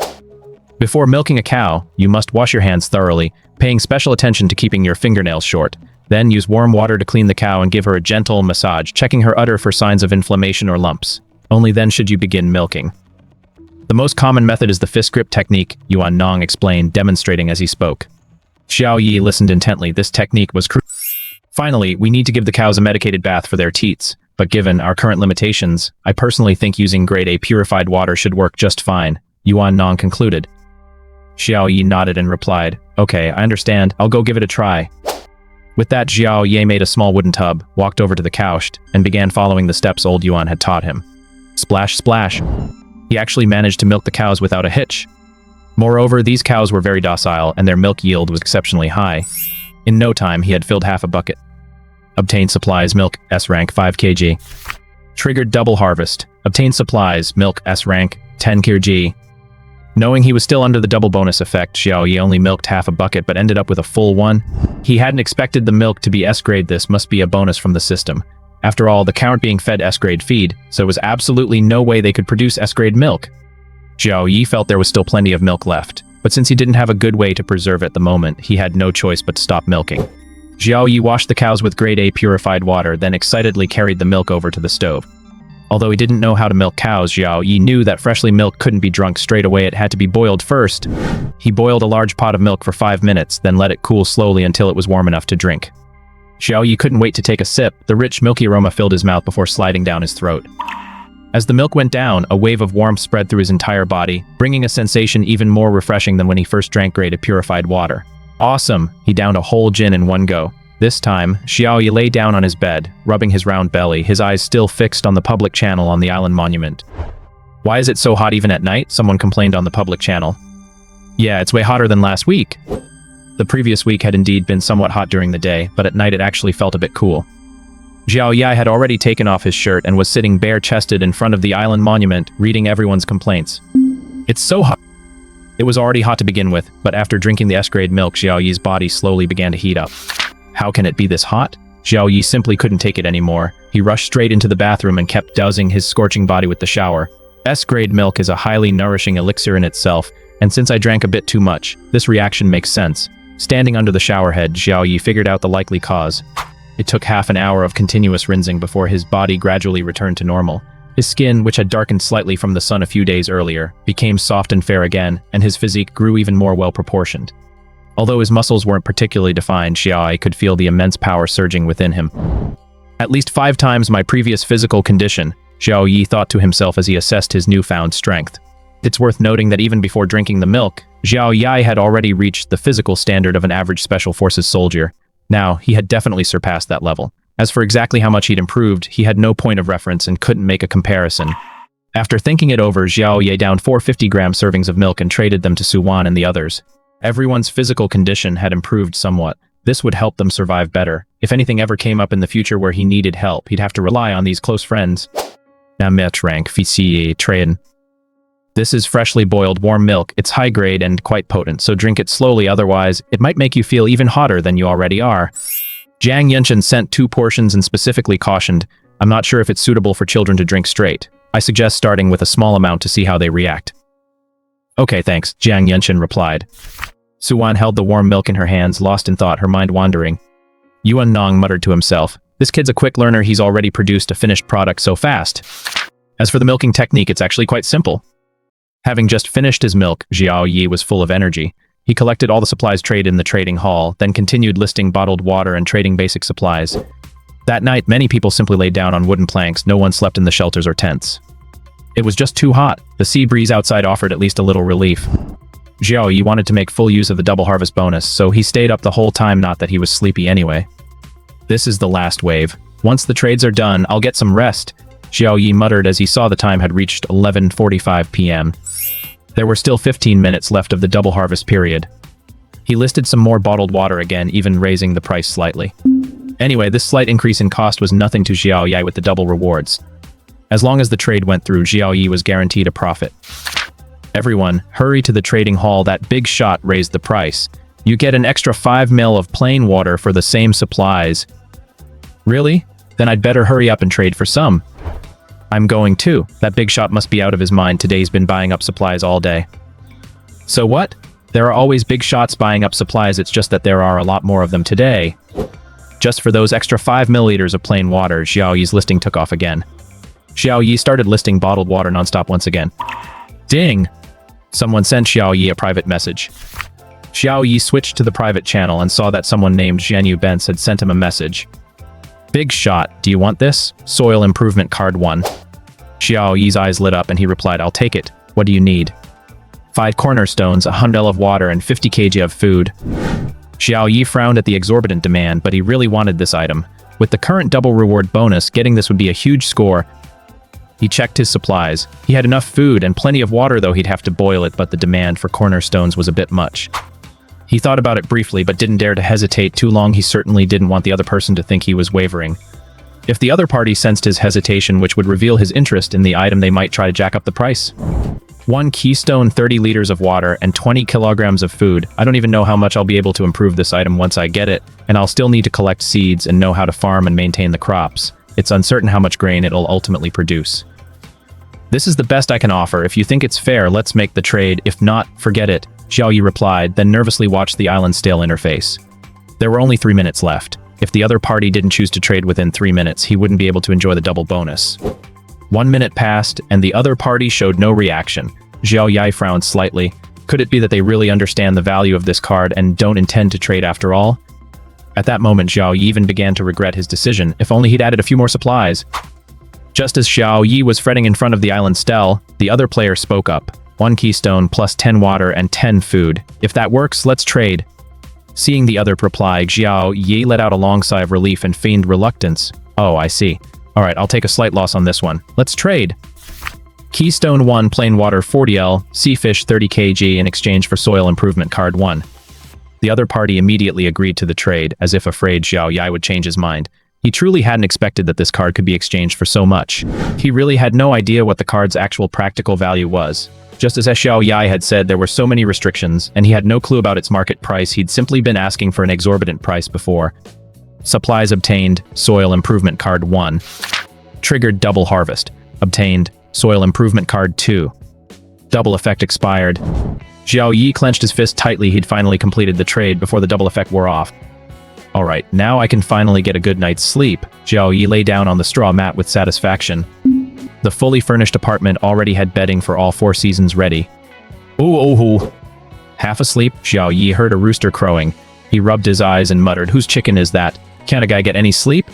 A: Before milking a cow, you must wash your hands thoroughly, paying special attention to keeping your fingernails short. Then use warm water to clean the cow and give her a gentle massage, checking her udder for signs of inflammation or lumps. Only then should you begin milking. The most common method is the fist grip technique, Yuan Nong explained, demonstrating as he spoke. Xiao Yi listened intently. This technique was crucial. Finally, we need to give the cows a medicated bath for their teats. but given our current limitations, I personally think using grade A purified water should work just fine, Yuan Nong concluded. Xiao Yi nodded and replied, "Okay, I understand. I'll go give it a try." With that, Xiao Yi made a small wooden tub, walked over to the couch, and began following the steps old Yuan had taught him. Splash, splash. He actually managed to milk the cows without a hitch. Moreover, these cows were very docile, and their milk yield was exceptionally high. In no time, he had filled half a bucket. Obtained supplies, milk, S rank, 5 kg. Triggered double harvest. Obtained supplies, milk, S rank, 10 kg. Knowing he was still under the double bonus effect, Xiao Yi only milked half a bucket but ended up with a full one. He hadn't expected the milk to be S-grade. This must be a bonus from the system. After all, the cow being fed S-grade feed, so it was absolutely no way they could produce S-grade milk. Xiao Yi felt there was still plenty of milk left, but since he didn't have a good way to preserve it at the moment, he had no choice but to stop milking. Xiao Yi washed the cows with grade A purified water, then excitedly carried the milk over to the stove. Although he didn't know how to milk cows, Xiao Yi knew that freshly milk couldn't be drunk straight away, it had to be boiled first. He boiled a large pot of milk for 5 minutes, then let it cool slowly until it was warm enough to drink. Xiao Yi couldn't wait to take a sip. The rich, milky aroma filled his mouth before sliding down his throat. As the milk went down, a wave of warmth spread through his entire body, bringing a sensation even more refreshing than when he first drank grade A purified water. Awesome! He downed a whole gin in one go. This time, Xiao Yi lay down on his bed, rubbing his round belly, his eyes still fixed on the public channel on the island monument. "Why is it so hot even at night?" someone complained on the public channel. "Yeah, it's way hotter than last week." The previous week had indeed been somewhat hot during the day, but at night it actually felt a bit cool. Xiao Yi had already taken off his shirt and was sitting bare-chested in front of the island monument, reading everyone's complaints. "It's so hot." It was already hot to begin with, but after drinking the S-grade milk, Xiao Yi's body slowly began to heat up. How can it be this hot? Xiao Yi simply couldn't take it anymore. He rushed straight into the bathroom and kept dousing his scorching body with the shower. S-grade milk is a highly nourishing elixir in itself, and since I drank a bit too much, this reaction makes sense. Standing under the shower head, Xiao Yi figured out the likely cause. It took half an hour of continuous rinsing before his body gradually returned to normal. His skin, which had darkened slightly from the sun a few days earlier, became soft and fair again, and his physique grew even more well-proportioned. Although his muscles weren't particularly defined, Xiao Yi could feel the immense power surging within him. "At least 5 times my previous physical condition," Xiao Yi thought to himself as he assessed his newfound strength. It's worth noting that even before drinking the milk, Xiao Yi had already reached the physical standard of an average Special Forces soldier. Now, he had definitely surpassed that level. As for exactly how much he'd improved, he had no point of reference and couldn't make a comparison. After thinking it over, Xiao Yi downed 4 50-gram servings of milk and traded them to Suwan and the others. Everyone's physical condition had improved somewhat. This would help them survive better. If anything ever came up in the future where he needed help, he'd have to rely on these close friends. Now Metch rank Fici Train. This is freshly boiled warm milk. It's high grade and quite potent, so drink it slowly, otherwise it might make you feel even hotter than you already are. Jiang Yunshan sent 2 portions and specifically cautioned, "I'm not sure if it's suitable for children to drink straight. I suggest starting with a small amount to see how they react." "Okay, thanks," Jiang Yunshan replied. Suwan held the warm milk in her hands, lost in thought, her mind wandering. Yuan Nong muttered to himself, "This kid's a quick learner, he's already produced a finished product so fast." As for the milking technique, it's actually quite simple. Having just finished his milk, Xiao Yi was full of energy. He collected all the supplies traded in the trading hall, then continued listing bottled water and trading basic supplies. That night, many people simply laid down on wooden planks. No one slept in the shelters or tents. It was just too hot. The sea breeze outside offered at least a little relief. Xiao Yi wanted to make full use of the double harvest bonus, so he stayed up the whole time, not that he was sleepy anyway. "This is the last wave. Once the trades are done, I'll get some rest," Xiao Yi muttered as he saw the time had reached 11:45 p.m. There were still 15 minutes left of the double harvest period. He listed some more bottled water again, even raising the price slightly. Anyway, this slight increase in cost was nothing to Xiao Yi with the double rewards. As long as the trade went through, Xiao Yi was guaranteed a profit. "Everyone, hurry to the trading hall. That big shot raised the price. You get an extra 5 ml of plain water for the same supplies." "Really? Then I'd better hurry up and trade for some." "I'm going too. That big shot must be out of his mind. Today's been buying up supplies all day." "So what? There are always big shots buying up supplies, it's just that there are a lot more of them today." Just for those extra 5 milliliters of plain water, Xiao Yi's listing took off again. Xiao Yi started listing bottled water nonstop once again. Ding! Someone sent Xiao Yi a private message. Xiao Yi switched to the private channel and saw that someone named Zhenyu Bence had sent him a message. Big shot. Do you want this? Soil improvement card 1. Xiao Yi's eyes lit up and he replied, I'll take it. What do you need? 5 cornerstones, 100 of water, and 50 kg of food. Xiao Yi frowned at the exorbitant demand, but he really wanted this item. With the current double reward bonus, getting this would be a huge score. He checked his supplies. He had enough food and plenty of water, though he'd have to boil it, but the demand for cornerstones was a bit much. He thought about it briefly, but didn't dare to hesitate too long. He certainly didn't want the other person to think he was wavering. If the other party sensed his hesitation, which would reveal his interest in the item, they might try to jack up the price. 1 keystone, 30 liters of water, and 20 kilograms of food. I don't even know how much I'll be able to improve this item once I get it, and I'll still need to collect seeds and know how to farm and maintain the crops. It's uncertain how much grain it'll ultimately produce. This is the best I can offer. If you think it's fair, let's make the trade. If not, forget it, Xiao Yi replied, then nervously watched the island's stale interface. There were only 3 minutes left. If the other party didn't choose to trade within 3 minutes, he wouldn't be able to enjoy the double bonus. 1 minute passed, and the other party showed no reaction. Xiao Yi frowned slightly. Could it be that they really understand the value of this card and don't intend to trade after all? At that moment, Xiao Yi even began to regret his decision. If only he'd added a few more supplies. Just as Xiao Yi was fretting in front of the island stele, the other player spoke up. 1 keystone plus 10 water and 10 food. If that works, let's trade. Seeing the other reply, Xiao Yi let out a long sigh of relief and feigned reluctance. Oh, I see. Alright, I'll take a slight loss on this one. Let's trade. Keystone 1, plain water 40L, sea fish 30 kg in exchange for soil improvement card 1. The other party immediately agreed to the trade, as if afraid Xiao Yi would change his mind. He truly hadn't expected that this card could be exchanged for so much. He really had no idea what the card's actual practical value was. Just as Xiao Yi had said, there were so many restrictions, and he had no clue about its market price. He'd simply been asking for an exorbitant price before. Supplies obtained, soil improvement card 1. Triggered double harvest. Obtained, soil improvement card 2. Double effect expired. Xiao Yi clenched his fist tightly. He'd finally completed the trade before the double effect wore off. Alright, now I can finally get a good night's sleep. Xiao Yi lay down on the straw mat with satisfaction. The fully furnished apartment already had bedding for all 4 seasons ready. Ooh. Half asleep, Xiao Yi heard a rooster crowing. He rubbed his eyes and muttered, "Whose chicken is that? Can't a guy get any sleep?"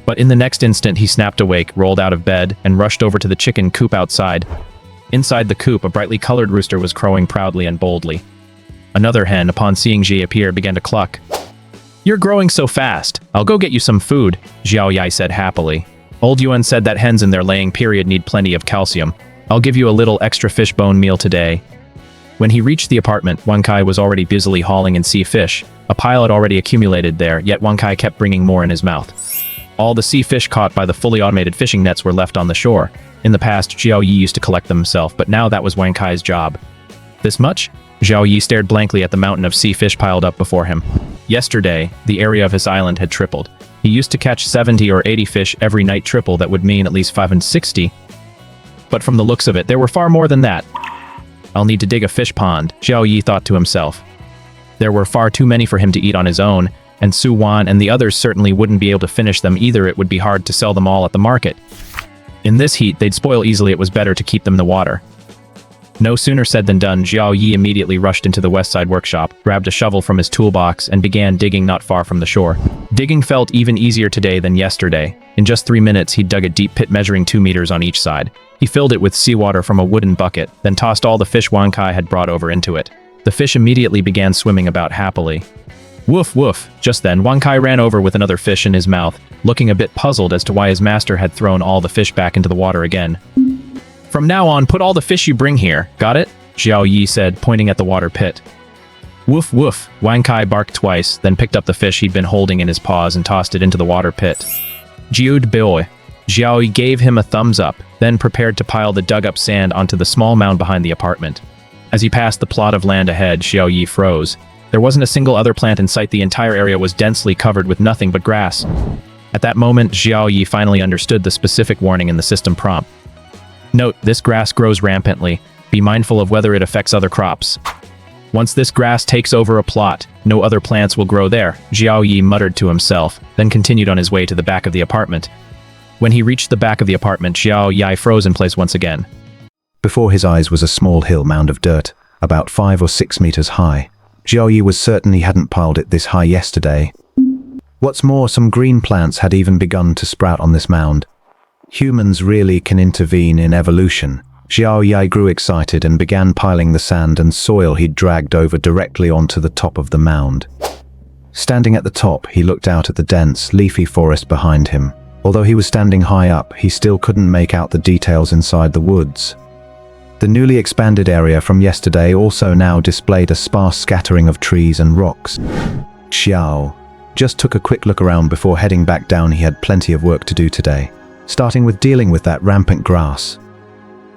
A: But in the next instant, he snapped awake, rolled out of bed, and rushed over to the chicken coop outside. Inside the coop, a brightly colored rooster was crowing proudly and boldly. Another hen, upon seeing Xi appear, began to cluck. "You're growing so fast. I'll go get you some food," Xiao Yi said happily. Old Yuan said that hens in their laying period need plenty of calcium. "I'll give you a little extra fish bone meal today." When he reached the apartment, Wan Kai was already busily hauling in sea fish. A pile had already accumulated there, yet Wan Kai kept bringing more in his mouth. All the sea fish caught by the fully automated fishing nets were left on the shore. In the past, Xiao Yi used to collect them himself, but now that was Wan Kai's job. This much? Xiao Yi stared blankly at the mountain of sea fish piled up before him. Yesterday, the area of his island had tripled. He used to catch 70 or 80 fish every night. Triple, that would mean at least 560. But from the looks of it, there were far more than that. I'll need to dig a fish pond, Xiao Yi thought to himself. There were far too many for him to eat on his own, and Su Wan and the others certainly wouldn't be able to finish them either. It would be hard to sell them all at the market. In this heat, they'd spoil easily. It was better to keep them in the water. No sooner said than done. Xiao Yi immediately rushed into the west side workshop, grabbed a shovel from his toolbox, and began digging not far from the shore. Digging felt even easier today than yesterday. In just 3 minutes, he dug a deep pit measuring 2 meters on each side. He filled it with seawater from a wooden bucket, then tossed all the fish Wan Kai had brought over into it. The fish immediately began swimming about happily. Woof woof! Just then, Wan Kai ran over with another fish in his mouth, looking a bit puzzled as to why his master had thrown all the fish back into the water again. "From now on, put all the fish you bring here, got it?" Xiao Yi said, pointing at the water pit. Woof woof! Wan Kai barked twice, then picked up the fish he'd been holding in his paws and tossed it into the water pit. Jiud boy! Xiao Yi gave him a thumbs up, then prepared to pile the dug-up sand onto the small mound behind the apartment. As he passed the plot of land ahead, Xiao Yi froze. There wasn't a single other plant in sight. The entire area was densely covered with nothing but grass. At that moment, Xiao Yi finally understood the specific warning in the system prompt. Note, this grass grows rampantly. Be mindful of whether it affects other crops. Once this grass takes over a plot, no other plants will grow there, Xiao Yi muttered to himself, then continued on his way to the back of the apartment. When he reached the back of the apartment, Xiao Yi froze in place once again.
B: Before his eyes was a small hill mound of dirt, about 5 or 6 meters high. Xiao Yi was certain he hadn't piled it this high yesterday. What's more, some green plants had even begun to sprout on this mound. Humans really can intervene in evolution. Xiao Yi grew excited and began piling the sand and soil he'd dragged over directly onto the top of the mound. Standing at the top, he looked out at the dense, leafy forest behind him. Although he was standing high up, he still couldn't make out the details inside the woods. The newly expanded area from yesterday also now displayed a sparse scattering of trees and rocks. Xiao just took a quick look around before heading back down. He had plenty of work to do today, starting with dealing with that rampant grass.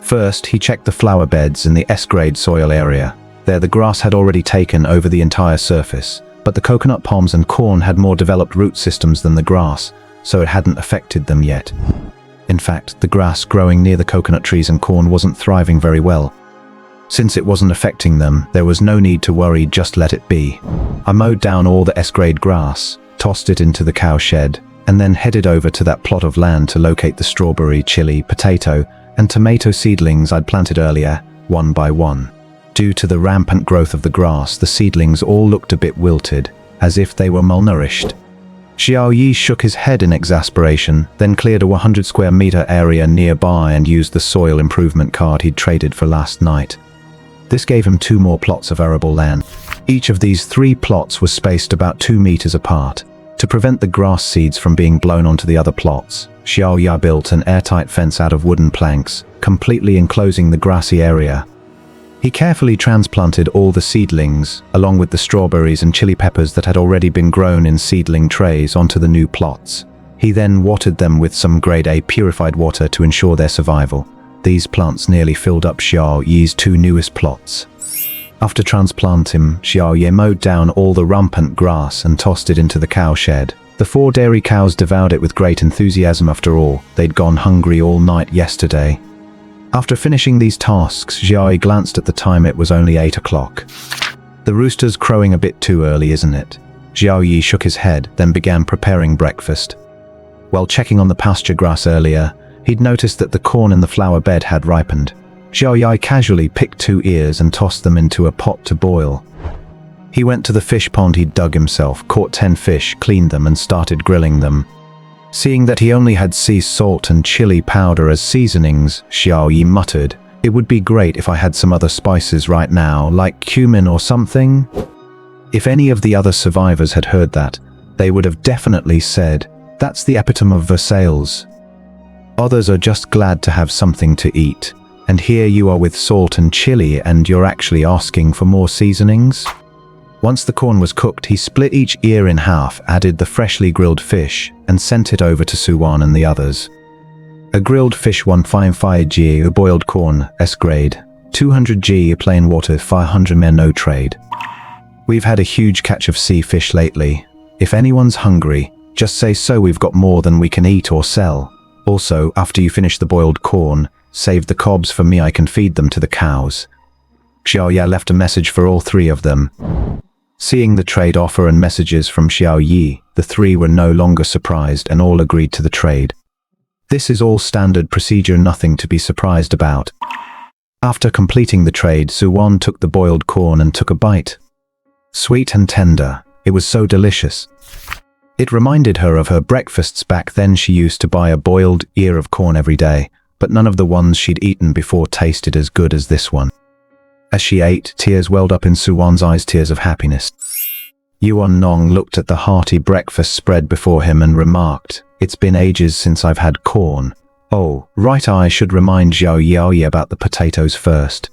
B: First, he checked the flower beds in the S-grade soil area. There, the grass had already taken over the entire surface, but the coconut palms and corn had more developed root systems than the grass, so it hadn't affected them yet. In fact, the grass growing near the coconut trees and corn wasn't thriving very well. Since it wasn't affecting them, there was no need to worry, just let it be. I mowed down all the S-grade grass, tossed it into the cow shed, and then headed over to that plot of land to locate the strawberry, chili, potato, and tomato seedlings I'd planted earlier, one by one. Due to the rampant growth of the grass, the seedlings all looked a bit wilted, as if they were malnourished. Xiao Yi shook his head in exasperation, then cleared a 100 square meter area nearby and used the soil improvement card he'd traded for last night. This gave him 2 more plots of arable land. Each of these 3 plots was spaced about 2 meters apart. To prevent the grass seeds from being blown onto the other plots, Xiao Yi built an airtight fence out of wooden planks, completely enclosing the grassy area. He carefully transplanted all the seedlings, along with the strawberries and chili peppers that had already been grown in seedling trays, onto the new plots. He then watered them with some grade A purified water to ensure their survival. These plants nearly filled up Xiao Yi's 2 newest plots. After transplanting, Xiao Yi mowed down all the rampant grass and tossed it into the cow shed. The 4 dairy cows devoured it with great enthusiasm. After all, they'd gone hungry all night yesterday. After finishing these tasks, Xiao Yi glanced at the time. It was only 8 o'clock. The rooster's crowing a bit too early, isn't it? Xiao Yi shook his head, then began preparing breakfast. While checking on the pasture grass earlier, he'd noticed that the corn in the flower bed had ripened. Xiao Yi casually picked 2 ears and tossed them into a pot to boil. He went to the fish pond he'd dug himself, caught 10 fish, cleaned them and started grilling them. Seeing that he only had sea salt and chili powder as seasonings, Xiao Yi muttered, "It would be great if I had some other spices right now, like cumin or something." If any of the other survivors had heard that, they would have definitely said, "That's the epitome of Versailles." Others are just glad to have something to eat. And here you are with salt and chili, and you're actually asking for more seasonings? Once the corn was cooked, he split each ear in half, added the freshly grilled fish, and sent it over to Suwan and the others. A grilled fish 155 g, a boiled corn, S-grade, 200 g, plain water, 500 men, no trade. We've had a huge catch of sea fish lately. If anyone's hungry, just say so, we've got more than we can eat or sell. Also, after you finish the boiled corn, save the cobs for me, I can feed them to the cows. Xiao Yi left a message for all 3 of them. Seeing the trade offer and messages from Xiao Yi, the 3 were no longer surprised and all agreed to the trade. This is all standard procedure, nothing to be surprised about. After completing the trade, Suwan took the boiled corn and took a bite. Sweet and tender, it was so delicious. It reminded her of her breakfasts back then. She used to buy a boiled ear of corn every day, but none of the ones she'd eaten before tasted as good as this one. As she ate, tears welled up in Suwan's eyes, tears of happiness. Yuan Nong looked at the hearty breakfast spread before him and remarked, "It's been ages since I've had corn. Oh, right, I should remind Xiao Yi about the potatoes first."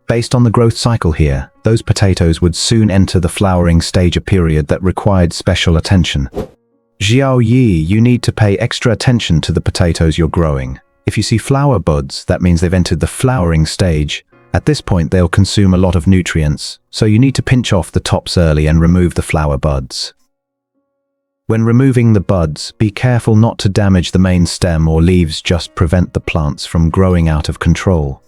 B: Based on the growth cycle here, those potatoes would soon enter the flowering stage, a period that required special attention. Xiao Yi, you need to pay extra attention to the potatoes you're growing. If you see flower buds, that means they've entered the flowering stage. At this point, they'll consume a lot of nutrients, so you need to pinch off the tops early and remove the flower buds. When removing the buds, be careful not to damage the main stem or leaves, just prevent the plants from growing out of control.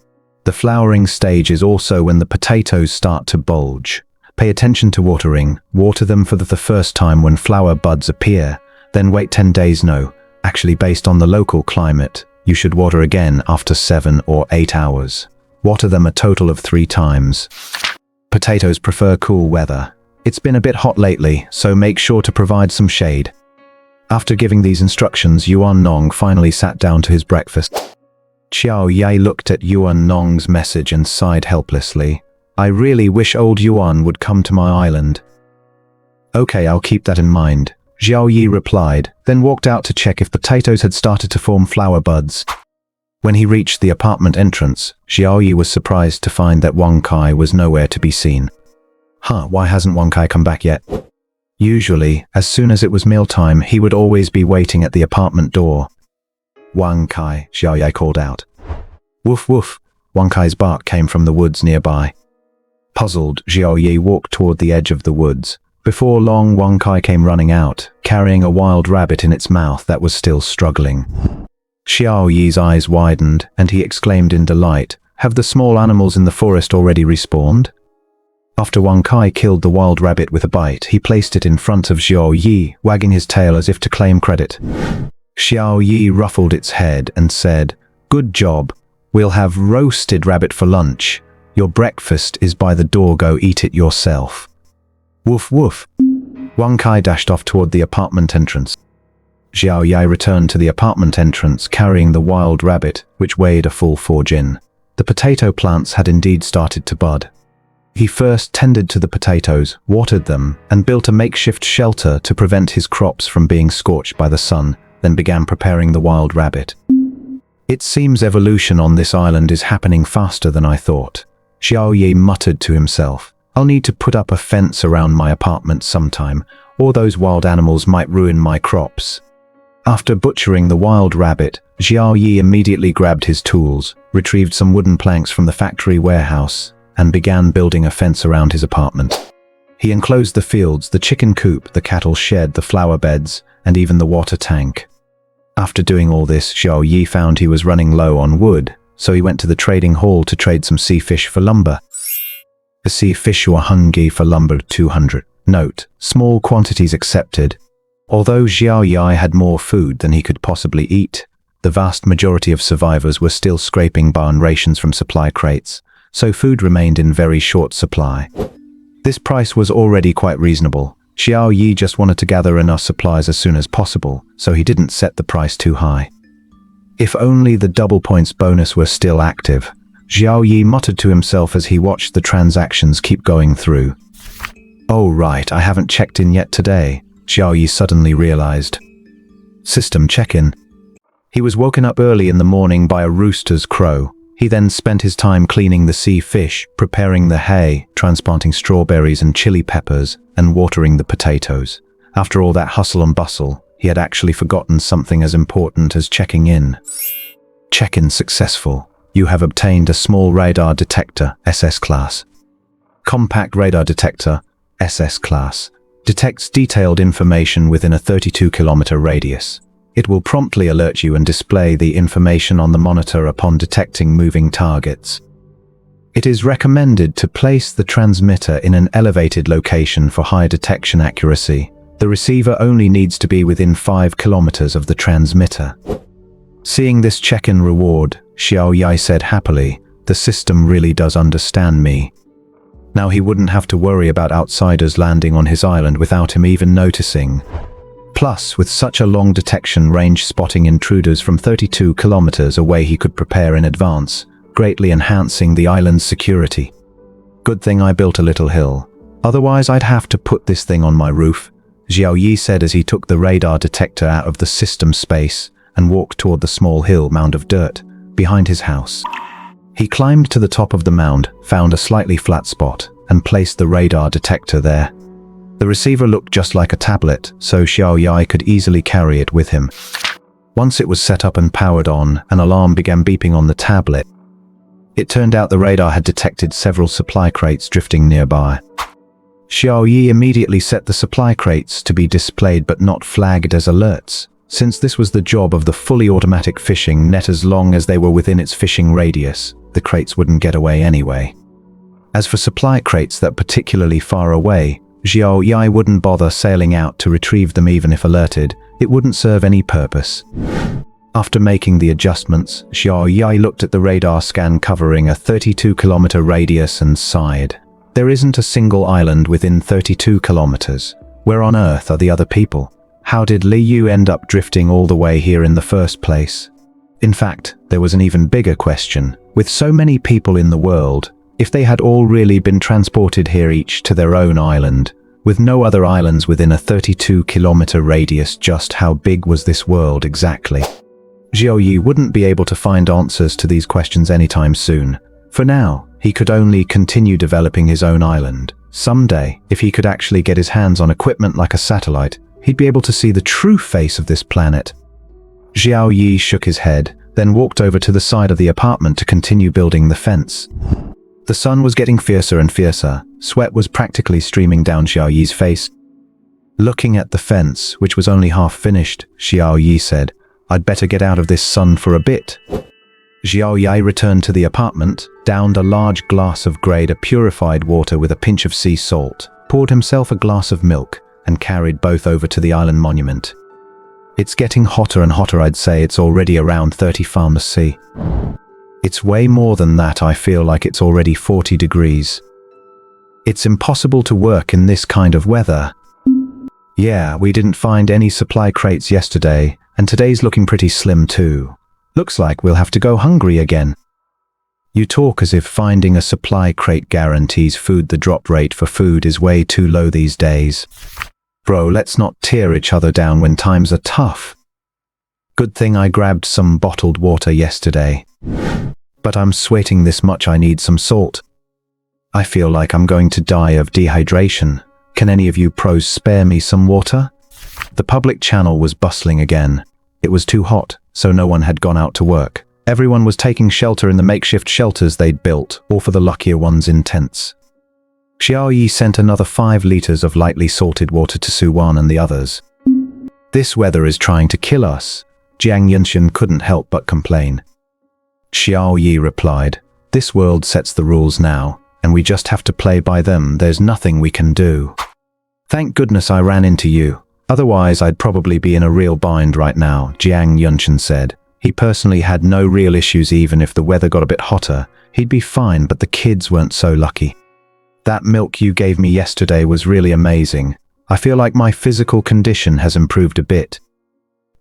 B: The flowering stage is also when the potatoes start to bulge. Pay attention to watering. Water them for the first time when flower buds appear, then wait 10 days. No, actually, based on the local climate, you should water again after 7 or 8 hours. Water them a total of 3 times. Potatoes prefer cool weather. It's been a bit hot lately, so make sure to provide some shade. After giving these instructions, Yuan Nong finally sat down to his breakfast. Xiao Yi looked at Yuan Nong's message and sighed helplessly. I really wish old Yuan would come to my island. Okay, I'll keep that in mind, Xiao Yi replied, then walked out to check if potatoes had started to form flower buds. When he reached the apartment entrance, Xiao Yi was surprised to find that Wang Kai was nowhere to be seen. Why hasn't Wang Kai come back yet? Usually, as soon as it was mealtime, he would always be waiting at the apartment door. Wang Kai, Xiao Yi called out. Woof woof, Wang Kai's bark came from the woods nearby. Puzzled, Xiao Yi walked toward the edge of the woods. Before long, Wang Kai came running out, carrying a wild rabbit in its mouth that was still struggling. Xiao Yi's eyes widened, and he exclaimed in delight, have the small animals in the forest already respawned? After Wang Kai killed the wild rabbit with a bite, he placed it in front of Xiao Yi, wagging his tail as if to claim credit. Xiao Yi ruffled its head and said, good job. We'll have roasted rabbit for lunch. Your breakfast is by the door, go eat it yourself. Woof woof. Wang Kai dashed off toward the apartment entrance. Xiao Yi returned to the apartment entrance carrying the wild rabbit, which weighed a full 4 jin. The potato plants had indeed started to bud. He first tended to the potatoes, watered them, and built a makeshift shelter to prevent his crops from being scorched by the sun, then began preparing the wild rabbit. It seems evolution on this island is happening faster than I thought. Xiao Yi muttered to himself. I'll need to put up a fence around my apartment sometime, or those wild animals might ruin my crops. After butchering the wild rabbit, Xiao Yi immediately grabbed his tools, retrieved some wooden planks from the factory warehouse, and began building a fence around his apartment. He enclosed the fields, the chicken coop, the cattle shed, the flower beds, and even the water tank. After doing all this, Xiao Yi found he was running low on wood, so he went to the trading hall to trade some sea fish for lumber. The sea fish were hungry for lumber 200. Note, small quantities accepted. Although Xiao Yi had more food than he could possibly eat, the vast majority of survivors were still scraping barn rations from supply crates, so food remained in very short supply. This price was already quite reasonable. Xiao Yi just wanted to gather enough supplies as soon as possible, so he didn't set the price too high. If only the double points bonus were still active. Xiao Yi muttered to himself as he watched the transactions keep going through. Oh right, I haven't checked in yet today, Xiao Yi suddenly realized. System check-in. He was woken up early in the morning by a rooster's crow. He then spent his time cleaning the sea fish, preparing the hay, transplanting strawberries and chili peppers, and watering the potatoes. After all that hustle and bustle, he had actually forgotten something as important as checking in. Check-in successful. You have obtained a small radar detector, SS class. Compact radar detector, SS class. Detects detailed information within a 32-kilometer radius. It will promptly alert you and display the information on the monitor upon detecting moving targets. It is recommended to place the transmitter in an elevated location for high detection accuracy. The receiver only needs to be within 5 kilometers of the transmitter. Seeing this check-in reward, Xiao Yi said happily, the system really does understand me. Now he wouldn't have to worry about outsiders landing on his island without him even noticing. Plus, with such a long detection range, spotting intruders from 32 kilometers away he could prepare in advance, greatly enhancing the island's security. Good thing I built a little hill. Otherwise I'd have to put this thing on my roof, Xiao Yi said as he took the radar detector out of the system space and walked toward the small hill mound of dirt behind his house. He climbed to the top of the mound, found a slightly flat spot, and placed the radar detector there. The receiver looked just like a tablet, so Xiao Yi could easily carry it with him. Once it was set up and powered on, an alarm began beeping on the tablet. It turned out the radar had detected several supply crates drifting nearby. Xiao Yi immediately set the supply crates to be displayed but not flagged as alerts, since this was the job of the fully automatic fishing net. As long as they were within its fishing radius, the crates wouldn't get away anyway. As for supply crates that particularly far away, Xiao Yi wouldn't bother sailing out to retrieve them even if alerted. It wouldn't serve any purpose. After making the adjustments, Xiao Yi looked at the radar scan covering a 32-kilometer radius and sighed. There isn't a single island within 32 kilometers. Where on earth are the other people? How did Li Yu end up drifting all the way here in the first place? In fact, there was an even bigger question. With so many people in the world, if they had all really been transported here each to their own island, with no other islands within a 32-kilometer radius, just how big was this world exactly? Xiao Yi wouldn't be able to find answers to these questions anytime soon. For now, he could only continue developing his own island. Someday, if he could actually get his hands on equipment like a satellite, he'd be able to see the true face of this planet. Xiao Yi shook his head, then walked over to the side of the apartment to continue building the fence. The sun was getting fiercer and fiercer. Sweat was practically streaming down Xiao Yi's face. Looking at the fence, which was only half finished, Xiao Yi said, "I'd better get out of this sun for a bit." Xiao Yi returned to the apartment, downed a large glass of grade purified water with a pinch of sea salt, poured himself a glass of milk, and carried both over to the island monument. It's getting hotter and hotter. I'd say it's already around 30 C. It's way more than that. I feel like it's already 40 degrees. It's impossible to work in this kind of weather. Yeah, we didn't find any supply crates yesterday, and today's looking pretty slim too. Looks like we'll have to go hungry again. You talk as if finding a supply crate guarantees food. The drop rate for food is way too low these days. Bro, let's not tear each other down when times are tough. Good thing I grabbed some bottled water yesterday. But I'm sweating this much. I need some salt. I feel like I'm going to die of dehydration. Can any of you pros spare me some water? The public channel was bustling again. It was too hot, so no one had gone out to work. Everyone was taking shelter in the makeshift shelters they'd built, or for the luckier ones in tents. Xiao Yi sent another 5 liters of lightly salted water to Suwan and the others. This weather is trying to kill us. Jiang Yunshan couldn't help but complain. Xiao Yi replied, "This world sets the rules now, and we just have to play by them. There's nothing we can do. Thank goodness I ran into you. Otherwise, I'd probably be in a real bind right now," Jiang Yunshan said. He personally had no real issues. Even if the weather got a bit hotter, he'd be fine, but the kids weren't so lucky. "That milk you gave me yesterday was really amazing. I feel like my physical condition has improved a bit.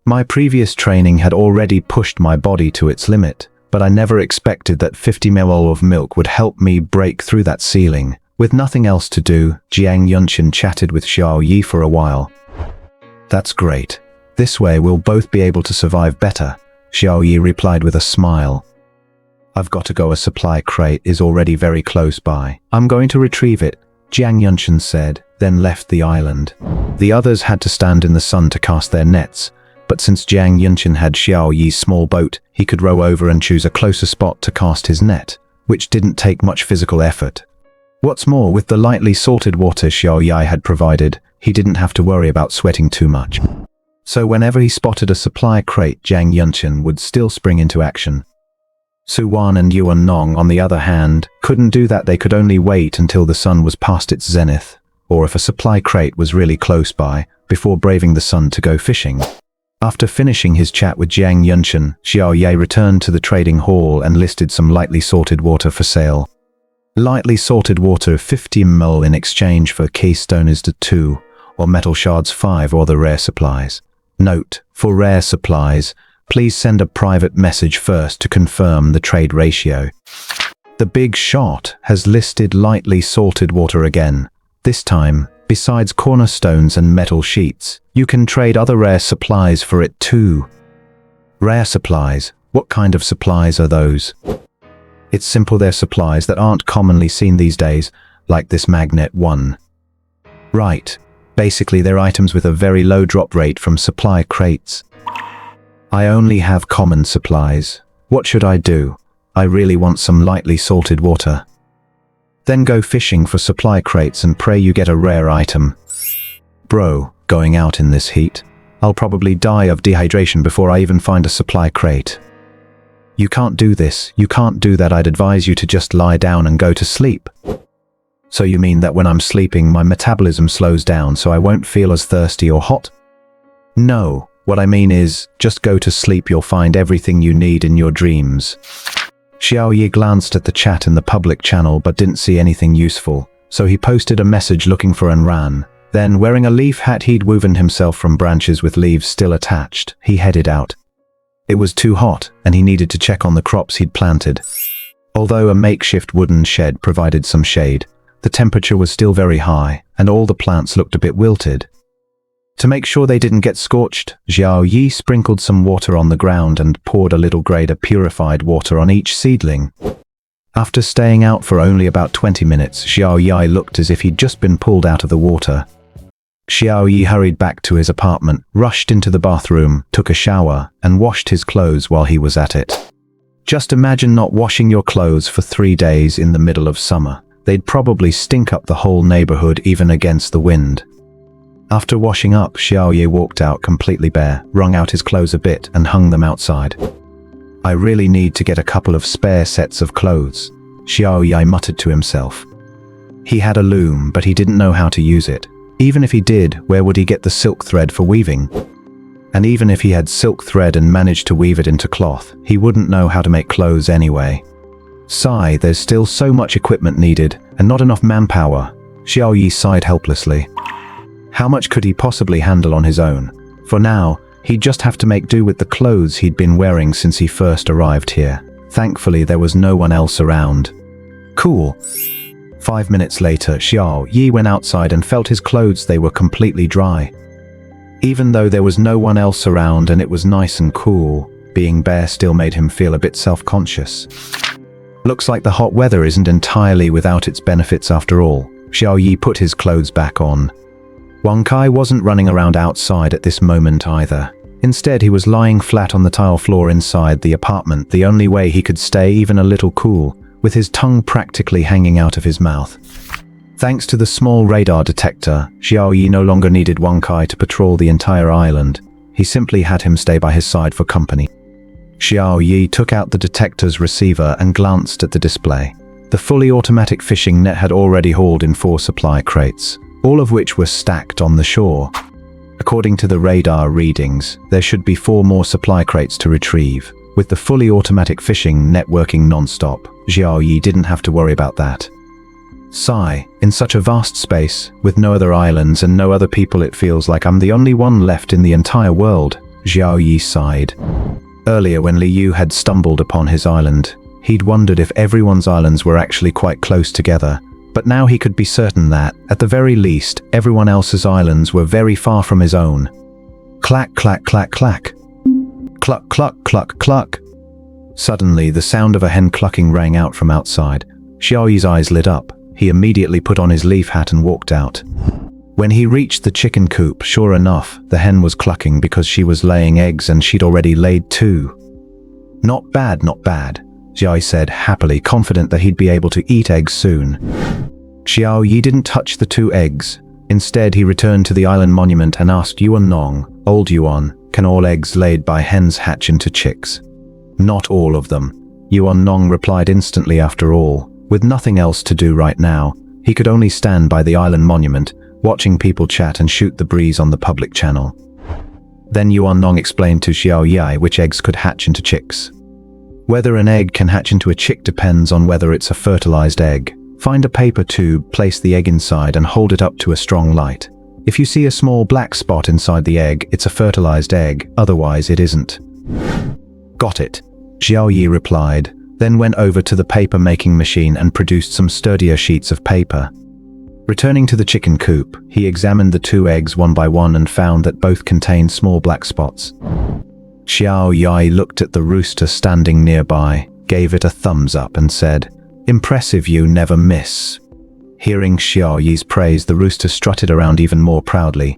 B: My previous training had already pushed my body to its limit, but I never expected that 50 ml of milk would help me break through that ceiling." With nothing else to do, Jiang Yunshan chatted with Xiao Yi for a while. "That's great. This way we'll both be able to survive better," Xiao Yi replied with a smile. "I've got to go. A supply crate is already very close by. I'm going to retrieve it," Jiang Yunshan said, then left the island. The others had to stand in the sun to cast their nets, but since Jiang Yunshan had Xiao Yi's small boat, he could row over and choose a closer spot to cast his net, which didn't take much physical effort. What's more, with the lightly salted water Xiao Yi had provided, he didn't have to worry about sweating too much. So whenever he spotted a supply crate, Jiang Yunshan would still spring into action. Suwan and Yuan Nong, on the other hand, couldn't do that. They could only wait until the sun was past its zenith, or if a supply crate was really close by, before braving the sun to go fishing. After finishing his chat with Jiang Yunshan, Xiao Yi returned to the trading hall and listed some lightly salted water for sale. Lightly salted water 50 ml in exchange for keystone is 2, or metal shards 5, or the rare supplies. Note, for rare supplies, please send a private message first to confirm the trade ratio. The Big Shot has listed lightly salted water again. This time, besides cornerstones and metal sheets, you can trade other rare supplies for it too. Rare supplies? What kind of supplies are those? It's simple. They're supplies that aren't commonly seen these days, like this magnet one. Right. Basically, they're items with a very low drop rate from supply crates. I only have common supplies. What should I do? I really want some lightly salted water. Then go fishing for supply crates and pray you get a rare item. Bro, going out in this heat? I'll probably die of dehydration before I even find a supply crate. You can't do this. You can't do that. I'd advise you to just lie down and go to sleep. So you mean that when I'm sleeping, my metabolism slows down so I won't feel as thirsty or hot? No. What I mean is, just go to sleep. You'll find everything you need in your dreams. Xiao Yi glanced at the chat in the public channel but didn't see anything useful, so he posted a message looking for An Ran. Then, wearing a leaf hat he'd woven himself from branches with leaves still attached, he headed out. It was too hot, and he needed to check on the crops he'd planted. Although a makeshift wooden shed provided some shade, the temperature was still very high, and all the plants looked a bit wilted. To make sure they didn't get scorched, Xiao Yi sprinkled some water on the ground and poured a little grade of purified water on each seedling. After staying out for only about 20 minutes, Xiao Yi looked as if he'd just been pulled out of the water. Xiao Yi hurried back to his apartment, rushed into the bathroom, took a shower, and washed his clothes while he was at it. Just imagine not washing your clothes for 3 days in the middle of summer. They'd probably stink up the whole neighborhood even against the wind. After washing up, Xiao Yi walked out completely bare, wrung out his clothes a bit, and hung them outside. I really need to get a couple of spare sets of clothes, Xiao Yi muttered to himself. He had a loom, but he didn't know how to use it. Even if he did, where would he get the silk thread for weaving? And even if he had silk thread and managed to weave it into cloth, he wouldn't know how to make clothes anyway. Sigh, there's still so much equipment needed, and not enough manpower. Xiao Yi sighed helplessly. How much could he possibly handle on his own? For now, he'd just have to make do with the clothes he'd been wearing since he first arrived here. Thankfully, there was no one else around. Cool. 5 minutes later, Xiao Yi went outside and felt his clothes. They were completely dry. Even though there was no one else around and it was nice and cool, being bare still made him feel a bit self-conscious. Looks like the hot weather isn't entirely without its benefits after all. Xiao Yi put his clothes back on. Wang Kai wasn't running around outside at this moment either. Instead, he was lying flat on the tile floor inside the apartment, the only way he could stay even a little cool, with his tongue practically hanging out of his mouth. Thanks to the small radar detector, Xiao Yi no longer needed Wang Kai to patrol the entire island. He simply had him stay by his side for company. Xiao Yi took out the detector's receiver and glanced at the display. The fully automatic fishing net had already hauled in 4 supply crates, all of which were stacked on the shore. According to the radar readings, there should be 4 more supply crates to retrieve. With the fully automatic fishing net working non-stop, Xiao Yi didn't have to worry about that. Sigh, in such a vast space, with no other islands and no other people, it feels like I'm the only one left in the entire world, Xiao Yi sighed. Earlier, when Li Yu had stumbled upon his island, he'd wondered if everyone's islands were actually quite close together, but now he could be certain that, at the very least, everyone else's islands were very far from his own. Clack, clack, clack, clack. Cluck, cluck, cluck, cluck. Suddenly, the sound of a hen clucking rang out from outside. Xiao Yi's eyes lit up. He immediately put on his leaf hat and walked out. When he reached the chicken coop, sure enough, the hen was clucking because she was laying eggs and she'd already laid 2. Not bad, not bad, Xiao Yi said happily, confident that he'd be able to eat eggs soon. Xiao Yi didn't touch the 2 eggs. Instead, he returned to the island monument and asked Yuan Nong, "Old Yuan, can all eggs laid by hens hatch into chicks?" "Not all of them," Yuan Nong replied instantly. After all, with nothing else to do right now, he could only stand by the island monument, watching people chat and shoot the breeze on the public channel. Then Yuan Nong explained to Xiao Yi which eggs could hatch into chicks. Whether an egg can hatch into a chick depends on whether it's a fertilized egg. Find a paper tube, place the egg inside and hold it up to a strong light. If you see a small black spot inside the egg, it's a fertilized egg, otherwise it isn't. Got it, Xiao Yi replied, then went over to the paper-making machine and produced some sturdier sheets of paper. Returning to the chicken coop, he examined the 2 eggs one by one and found that both contained small black spots. Xiao Yi looked at the rooster standing nearby, gave it a thumbs up and said, "Impressive, you never miss." Hearing Xiao Yi's praise, the rooster strutted around even more proudly.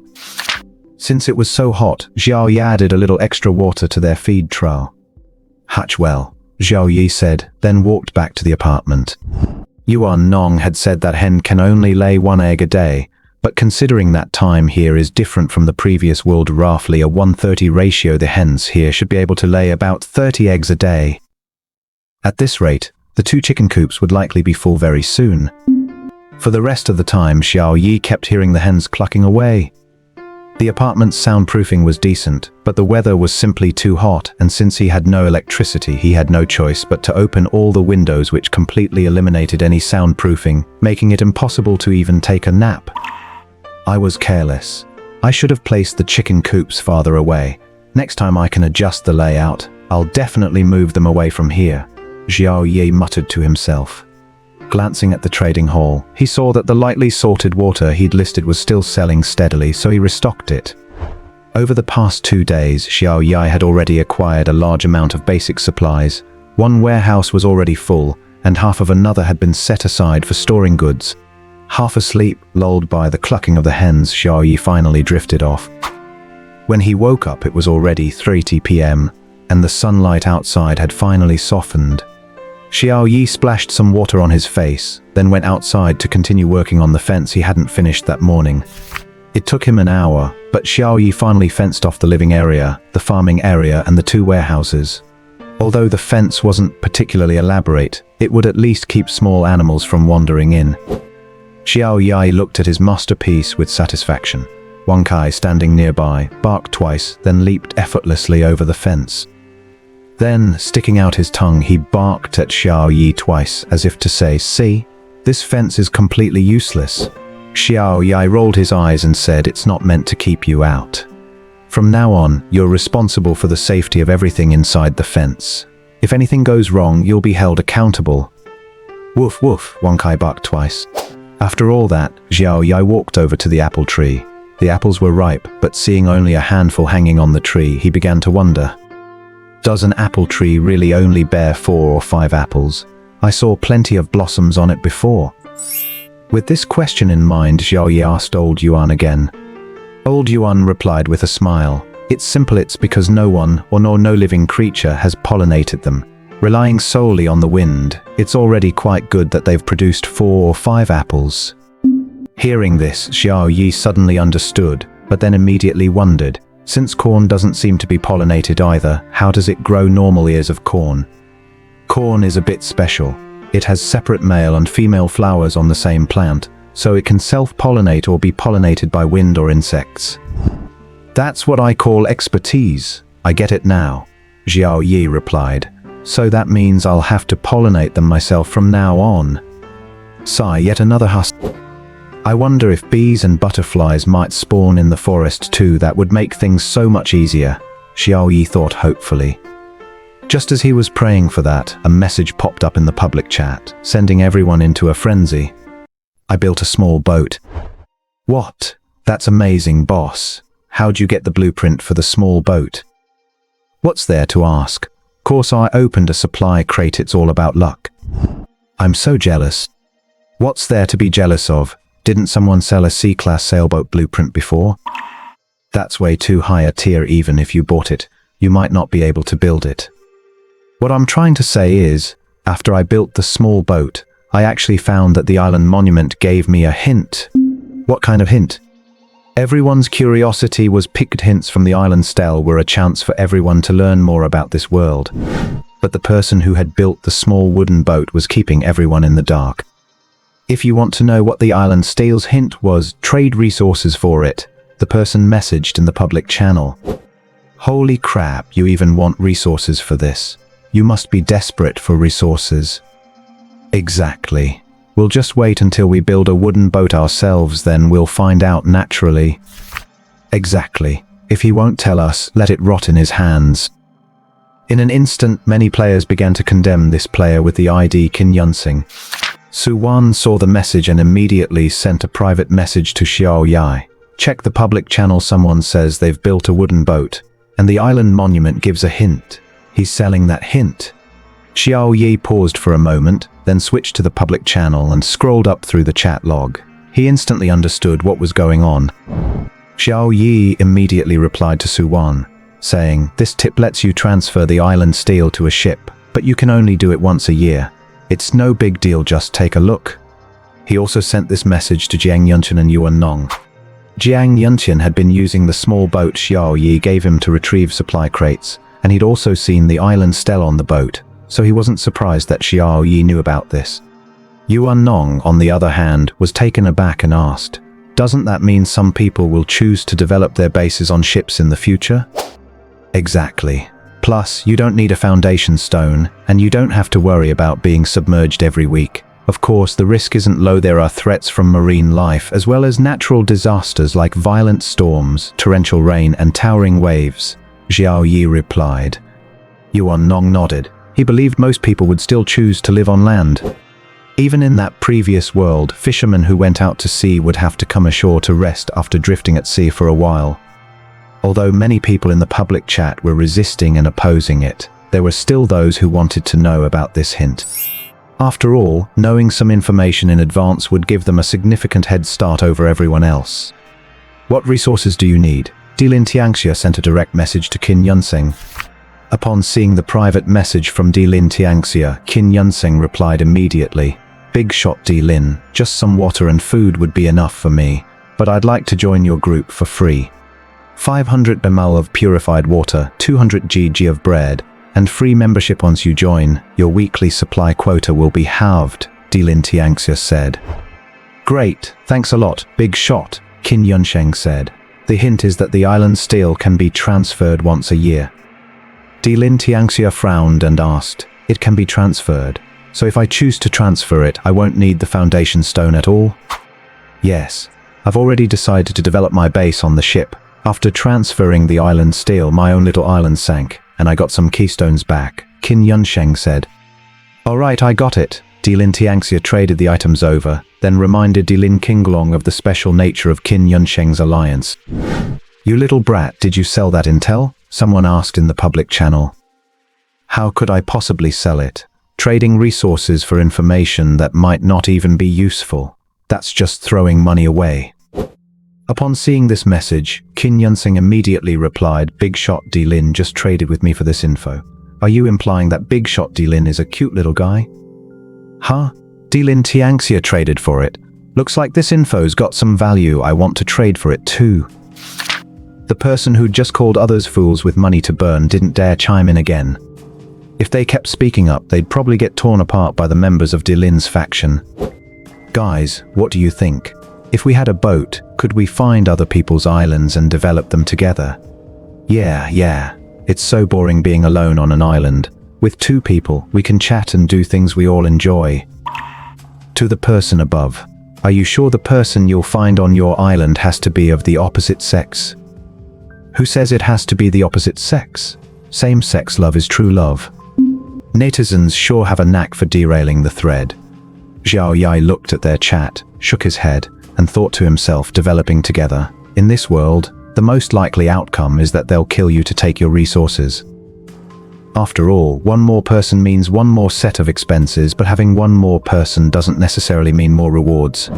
B: Since it was so hot, Xiao Yi added a little extra water to their feed trough. "Hatch well," Xiao Yi said, then walked back to the apartment. Yuan Nong had said that hen can only lay 1 egg a day, but considering that time here is different from the previous world, roughly a 1:30 ratio, the hens here should be able to lay about 30 eggs a day. At this rate, the 2 chicken coops would likely be full very soon. For the rest of the time, Xiao Yi kept hearing the hens clucking away. The apartment's soundproofing was decent, but the weather was simply too hot, and since he had no electricity, he had no choice but to open all the windows, which completely eliminated any soundproofing, making it impossible to even take a nap. I was careless. I should have placed the chicken coops farther away. Next time I can adjust the layout. I'll definitely move them away from here, Xiao Yi muttered to himself. Glancing at the trading hall, he saw that the lightly salted water he'd listed was still selling steadily, so he restocked it. Over the past 2 days, Xiao Yi had already acquired a large amount of basic supplies. One warehouse was already full, and half of another had been set aside for storing goods. Half asleep, lulled by the clucking of the hens, Xiao Yi finally drifted off. When he woke up, it was already 3 p.m., and the sunlight outside had finally softened. Xiao Yi splashed some water on his face, then went outside to continue working on the fence he hadn't finished that morning. It took him an hour, but Xiao Yi finally fenced off the living area, the farming area, and the 2 warehouses. Although the fence wasn't particularly elaborate, it would at least keep small animals from wandering in. Xiao Yi looked at his masterpiece with satisfaction. Wang Kai, standing nearby, barked twice, then leaped effortlessly over the fence. Then, sticking out his tongue, he barked at Xiao Yi twice, as if to say, "See, this fence is completely useless." Xiao Yi rolled his eyes and said, "It's not meant to keep you out. From now on, you're responsible for the safety of everything inside the fence. If anything goes wrong, you'll be held accountable." "Woof woof," Wang Kai barked twice. After all that, Xiao Yi walked over to the apple tree. The apples were ripe, but seeing only a handful hanging on the tree, he began to wonder. Does an apple tree really only bear 4 or 5 apples? I saw plenty of blossoms on it before. With this question in mind, Xiao Yi asked Old Yuan again. Old Yuan replied with a smile. "It's simple, it's because no one, or no living creature, has pollinated them. Relying solely on the wind, it's already quite good that they've produced 4 or 5 apples." Hearing this, Xiao Yi suddenly understood, but then immediately wondered. Since corn doesn't seem to be pollinated either, how does it grow normal ears of corn? Corn is a bit special. It has separate male and female flowers on the same plant, so it can self-pollinate or be pollinated by wind or insects. "That's what I call expertise. I get it now," Xiao Yi replied. "So that means I'll have to pollinate them myself from now on." Sigh, yet another I wonder if bees and butterflies might spawn in the forest too. That would make things so much easier, Xiao Yi thought hopefully. Just as he was praying for that, a message popped up in the public chat, sending everyone into a frenzy. "I built a small boat." "What? That's amazing, boss. How'd you get the blueprint for the small boat?" "What's there to ask? Course I opened a supply crate, it's all about luck." "I'm so jealous." "What's there to be jealous of? Didn't someone sell a C-class sailboat blueprint before?" "That's way too high a tier. Even if you bought it, you might not be able to build it." What I'm trying to say is, after I built the small boat, I actually found that the island monument gave me a hint. "What kind of hint?" Everyone's curiosity was picked. Hints from the island stele were a chance for everyone to learn more about this world. But the person who had built the small wooden boat was keeping everyone in the dark. If you want to know what the island stele's hint was, trade resources for it, the person messaged in the public channel. Holy crap, you even want resources for this? You must be desperate for resources. Exactly. We'll just wait until we build a wooden boat ourselves, then we'll find out naturally. Exactly. If he won't tell us, let it rot in his hands. In an instant, many players began to condemn this player with the ID Qin Yunsing. Suwan saw the message and immediately sent a private message to Xiao Yi. "Check the public channel, someone says they've built a wooden boat, and the island monument gives a hint. He's selling that hint." Xiao Yi paused for a moment, then switched to the public channel and scrolled up through the chat log. He instantly understood what was going on. Xiao Yi immediately replied to Suwan, saying, "This tip lets you transfer the island stele to a ship, but you can only do it once a year. It's no big deal, just take a look." He also sent this message to Jiang Yunqian and Yuan Nong. Jiang Yunqian had been using the small boat Xiao Yi gave him to retrieve supply crates, and he'd also seen the island stele on the boat, so he wasn't surprised that Xiao Yi knew about this. Yuan Nong, on the other hand, was taken aback and asked, "Doesn't that mean some people will choose to develop their bases on ships in the future?" Exactly. Plus, you don't need a foundation stone, and you don't have to worry about being submerged every week. Of course, the risk isn't low. There are threats from marine life, as well as natural disasters like violent storms, torrential rain, and towering waves. Xiao Yi replied. Yuan Nong nodded. He believed most people would still choose to live on land. Even in that previous world, fishermen who went out to sea would have to come ashore to rest after drifting at sea for a while. Although many people in the public chat were resisting and opposing it, there were still those who wanted to know about this hint. After all, knowing some information in advance would give them a significant head start over everyone else. What resources do you need? Dilin Tianxia sent a direct message to Qin Yunseng. Upon seeing the private message from Dilin Tianxia, Qin Yunseng replied immediately. Big shot Dilin, just some water and food would be enough for me, but I'd like to join your group for free. 500 ml of purified water, 200 gg of bread, and free membership once you join. Your weekly supply quota will be halved, Dilin Tianxia said. Great, thanks a lot, big shot, Qin Yunseng said. The hint is that the island steel can be transferred once a year. Dilin Tianxia frowned and asked, it can be transferred, so if I choose to transfer it, I won't need the foundation stone at all? Yes, I've already decided to develop my base on the ship. After transferring the island steel, my own little island sank, and I got some keystones back, Qin Yunseng said. Alright, I got it. Dilin Tianxia traded the items over, then reminded Dilin Qinglong of the special nature of Qin Yunseng's alliance. You little brat, did you sell that intel? Someone asked in the public channel. How could I possibly sell it? Trading resources for information that might not even be useful. That's just throwing money away. Upon seeing this message, Qin Yunseng immediately replied, Big shot Dilin just traded with me for this info. Are you implying that Big shot Dilin is a cute little guy? Huh? Dilin Tianxia traded for it. Looks like this info's got some value. I want to trade for it too. The person who'd just called others fools with money to burn didn't dare chime in again. If they kept speaking up, they'd probably get torn apart by the members of Dilin's faction. Guys, what do you think? If we had a boat, could we find other people's islands and develop them together? Yeah. It's so boring being alone on an island. With two people, we can chat and do things we all enjoy. To the person above. Are you sure the person you'll find on your island has to be of the opposite sex? Who says it has to be the opposite sex? Same-sex love is true love. Netizens sure have a knack for derailing the thread. Xiao Yi looked at their chat, shook his head, and thought to himself, developing together. In this world, the most likely outcome is that they'll kill you to take your resources. After all, one more person means one more set of expenses, but having one more person doesn't necessarily mean more rewards.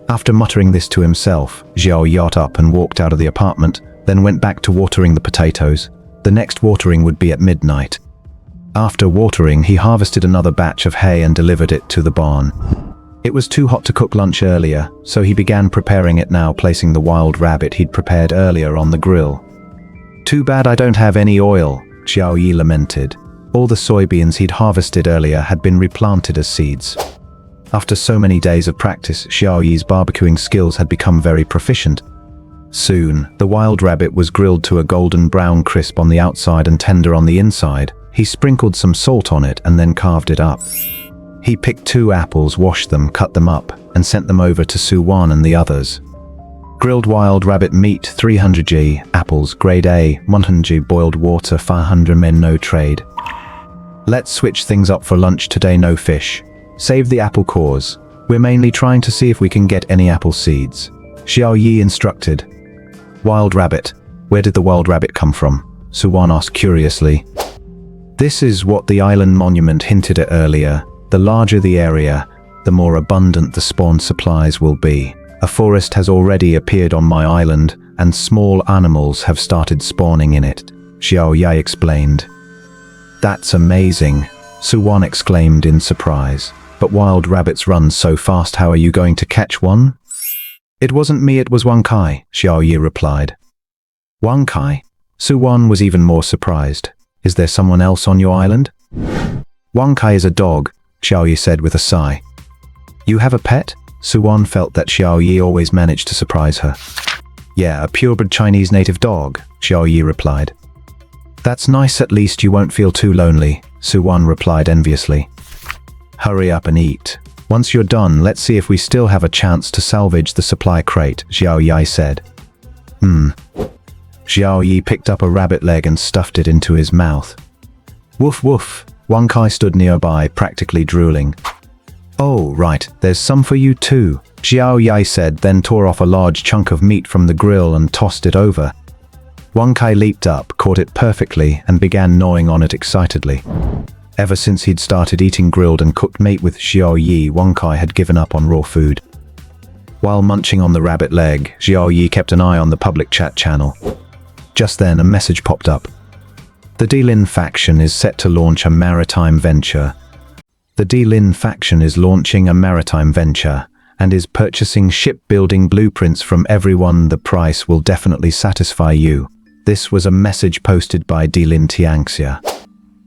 B: After muttering this to himself, Xiao Yi got up and walked out of the apartment, then went back to watering the potatoes. The next watering would be at midnight. After watering, he harvested another batch of hay and delivered it to the barn. It was too hot to cook lunch earlier, so he began preparing it now, placing the wild rabbit he'd prepared earlier on the grill. Too bad I don't have any oil, Xiao Yi lamented. All the soybeans he'd harvested earlier had been replanted as seeds. After so many days of practice, Xiao Yi's barbecuing skills had become very proficient. Soon, the wild rabbit was grilled to a golden brown crisp on the outside and tender on the inside. He sprinkled some salt on it and then carved it up. He picked 2 apples, washed them, cut them up, and sent them over to Suwan and the others. Grilled wild rabbit meat 300 g, apples grade A, 100 g boiled water 500 men, no trade. Let's switch things up for lunch today, no fish. Save the apple cores. We're mainly trying to see if we can get any apple seeds. Xiao Yi instructed. Wild rabbit. Where did the wild rabbit come from? Suwan asked curiously. This is what the island monument hinted at earlier. The larger the area, the more abundant the spawn supplies will be. A forest has already appeared on my island, and small animals have started spawning in it, Xiao Yi explained. That's amazing, Suwan exclaimed in surprise. But wild rabbits run so fast, how are you going to catch one? It wasn't me, it was Wang Kai, Xiao Yi replied. Wang Kai? Suwan was even more surprised. Is there someone else on your island? Wang Kai is a dog, Xiao Yi said with a sigh. You have a pet? Suwan felt that Xiao Yi always managed to surprise her. Yeah, a purebred Chinese native dog, Xiao Yi replied. That's nice, at least you won't feel too lonely, Suwan replied enviously. Hurry up and eat. Once you're done, let's see if we still have a chance to salvage the supply crate, Xiao Yi said. Xiao Yi picked up a rabbit leg and stuffed it into his mouth. Woof woof. Wang Kai stood nearby, practically drooling. Oh, right, there's some for you too, Xiao Yi said, then tore off a large chunk of meat from the grill and tossed it over. Wang Kai leaped up, caught it perfectly, and began gnawing on it excitedly. Ever since he'd started eating grilled and cooked meat with Xiao Yi, Wang Kai had given up on raw food. While munching on the rabbit leg, Xiao Yi kept an eye on the public chat channel. Just then, a message popped up. The Delin faction is set to launch a maritime venture. The Delin faction is launching a maritime venture and is purchasing shipbuilding blueprints from everyone. The price will definitely satisfy you. This was a message posted by Delin Tianxia.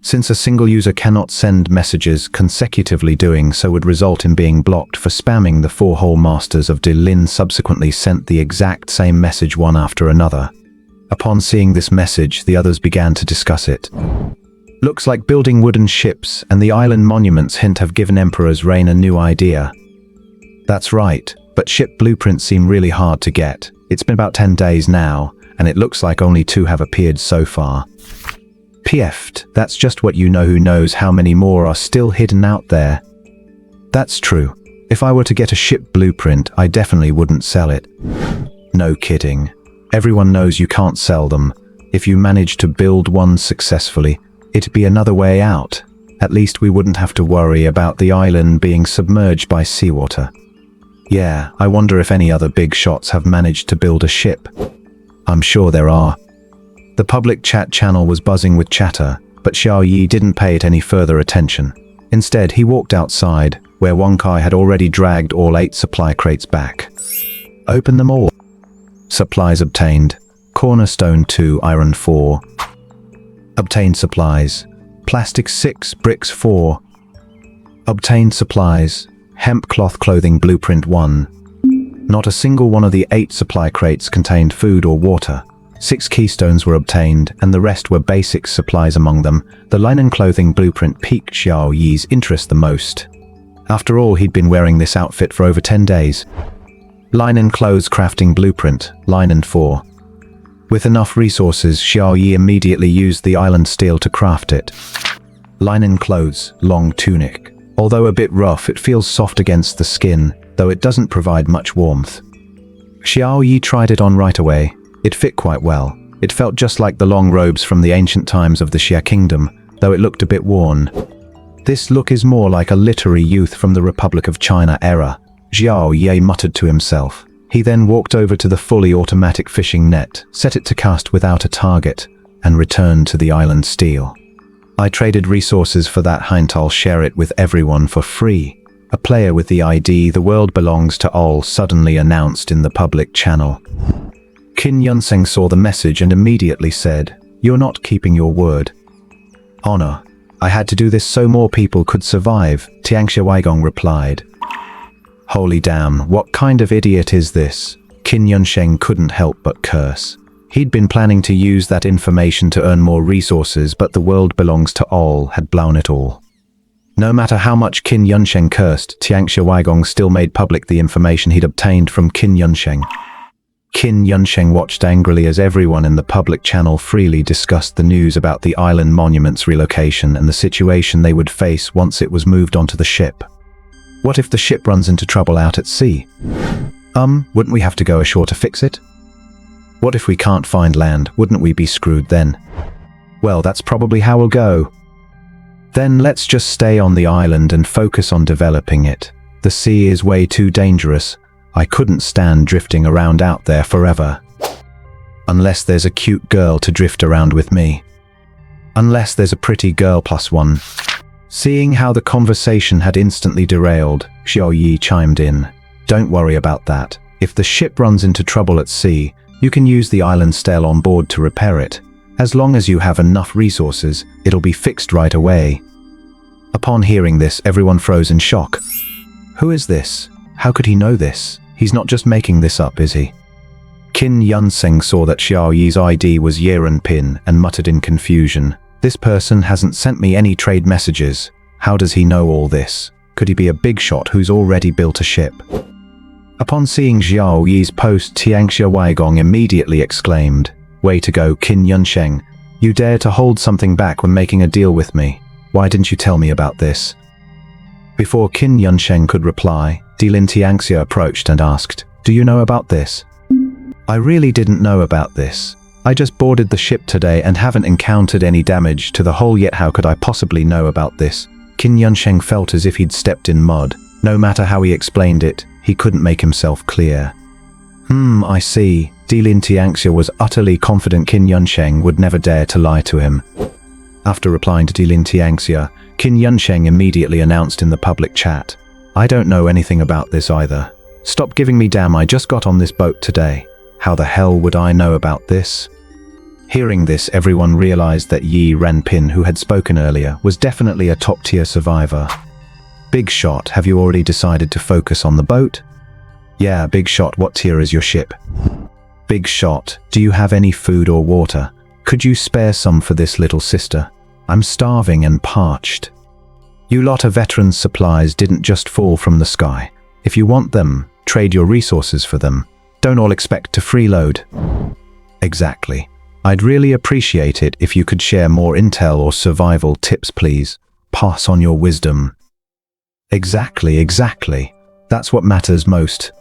B: Since a single user cannot send messages consecutively, doing so would result in being blocked for spamming, the four whole masters of Delin subsequently sent the exact same message one after another. Upon seeing this message, the others began to discuss it. Looks like building wooden ships and the island monuments hint have given Emperor's Reign a new idea. That's right, but ship blueprints seem really hard to get. It's been about 10 days now, and it looks like only 2 have appeared so far. PF'd, that's just what you know. Who knows how many more are still hidden out there. That's true. If I were to get a ship blueprint, I definitely wouldn't sell it. No kidding. Everyone knows you can't sell them. If you manage to build one successfully, it'd be another way out. At least we wouldn't have to worry about the island being submerged by seawater. Yeah, I wonder if any other big shots have managed to build a ship. I'm sure there are. The public chat channel was buzzing with chatter, but Xiao Yi didn't pay it any further attention. Instead, he walked outside, where Wang Kai had already dragged all 8 supply crates back. Open them all. Supplies obtained. Cornerstone 2, iron 4. Obtained supplies. Plastic 6, bricks 4. Obtained supplies. Hemp cloth clothing blueprint 1. Not a single one of the 8 supply crates contained food or water. 6 keystones were obtained, and the rest were basic supplies. Among them, the linen clothing blueprint piqued Xiao Yi's interest the most. After all, he'd been wearing this outfit for over 10 days. Linen clothes crafting blueprint, linen 4. With enough resources, Xiao Yi immediately used the island steel to craft it. Linen clothes, long tunic. Although a bit rough, it feels soft against the skin, though it doesn't provide much warmth. Xiao Yi tried it on right away. It fit quite well. It felt just like the long robes from the ancient times of the Xia Kingdom, though it looked a bit worn. This look is more like a literary youth from the Republic of China era, Xiao Yi muttered to himself. He then walked over to the fully automatic fishing net, set it to cast without a target, and returned to the island steel. I traded resources for that Hint. I'll share it with everyone for free. A player with the ID "The World Belongs to All" suddenly announced in the public channel. Qin Yunseng saw the message and immediately said, "You're not keeping your word." "Honor. I had to do this so more people could survive," Tianxia Weigong replied. Holy damn, what kind of idiot is this? Qin Yunseng couldn't help but curse. He'd been planning to use that information to earn more resources, but "The World Belongs to All" had blown it all. No matter how much Qin Yunseng cursed, Tianxia Weigong still made public the information he'd obtained from Qin Yunseng. Qin Yunseng watched angrily as everyone in the public channel freely discussed the news about the island monument's relocation and the situation they would face once it was moved onto the ship. What if the ship runs into trouble out at sea? Wouldn't we have to go ashore to fix it? What if we can't find land? Wouldn't we be screwed then? Well, that's probably how we'll go. Then let's just stay on the island and focus on developing it. The sea is way too dangerous. I couldn't stand drifting around out there forever. Unless there's a cute girl to drift around with me. Unless there's a pretty girl +1. Seeing how the conversation had instantly derailed, Xiao Yi chimed in. Don't worry about that. If the ship runs into trouble at sea, you can use the island stele on board to repair it. As long as you have enough resources, it'll be fixed right away. Upon hearing this, everyone froze in shock. Who is this? How could he know this? He's not just making this up, is he? Qin Yunseng saw that Xiao Yi's ID was Yeran Pin and muttered in confusion. This person hasn't sent me any trade messages. How does he know all this? Could he be a big shot who's already built a ship? Upon seeing Xiao Yi's post, Tianxia Weigong immediately exclaimed, "Way to go, Qin Yunsheng. You dare to hold something back when making a deal with me. Why didn't you tell me about this?" Before Qin Yunsheng could reply, Dilin Tianxia approached and asked, "Do you know about this?" "I really didn't know about this. I just boarded the ship today and haven't encountered any damage to the hull yet. How could I possibly know about this?" Qin Yunsheng felt as if he'd stepped in mud. No matter how he explained it, he couldn't make himself clear. I see." Dilin Tianxia was utterly confident Qin Yunsheng would never dare to lie to him. After replying to Dilin Tianxia, Qin Yunsheng immediately announced in the public chat, "I don't know anything about this either. Stop giving me damn, I just got on this boat today. How the hell would I know about this?" Hearing this, everyone realized that Yi Renpin, who had spoken earlier, was definitely a top-tier survivor. "Big shot, have you already decided to focus on the boat?" "Yeah, big shot, what tier is your ship?" "Big shot, do you have any food or water? Could you spare some for this little sister? I'm starving and parched." "You lot of veterans' supplies didn't just fall from the sky. If you want them, trade your resources for them. Don't all expect to freeload." "Exactly. I'd really appreciate it if you could share more intel or survival tips, please. Pass on your wisdom." Exactly. That's what matters most."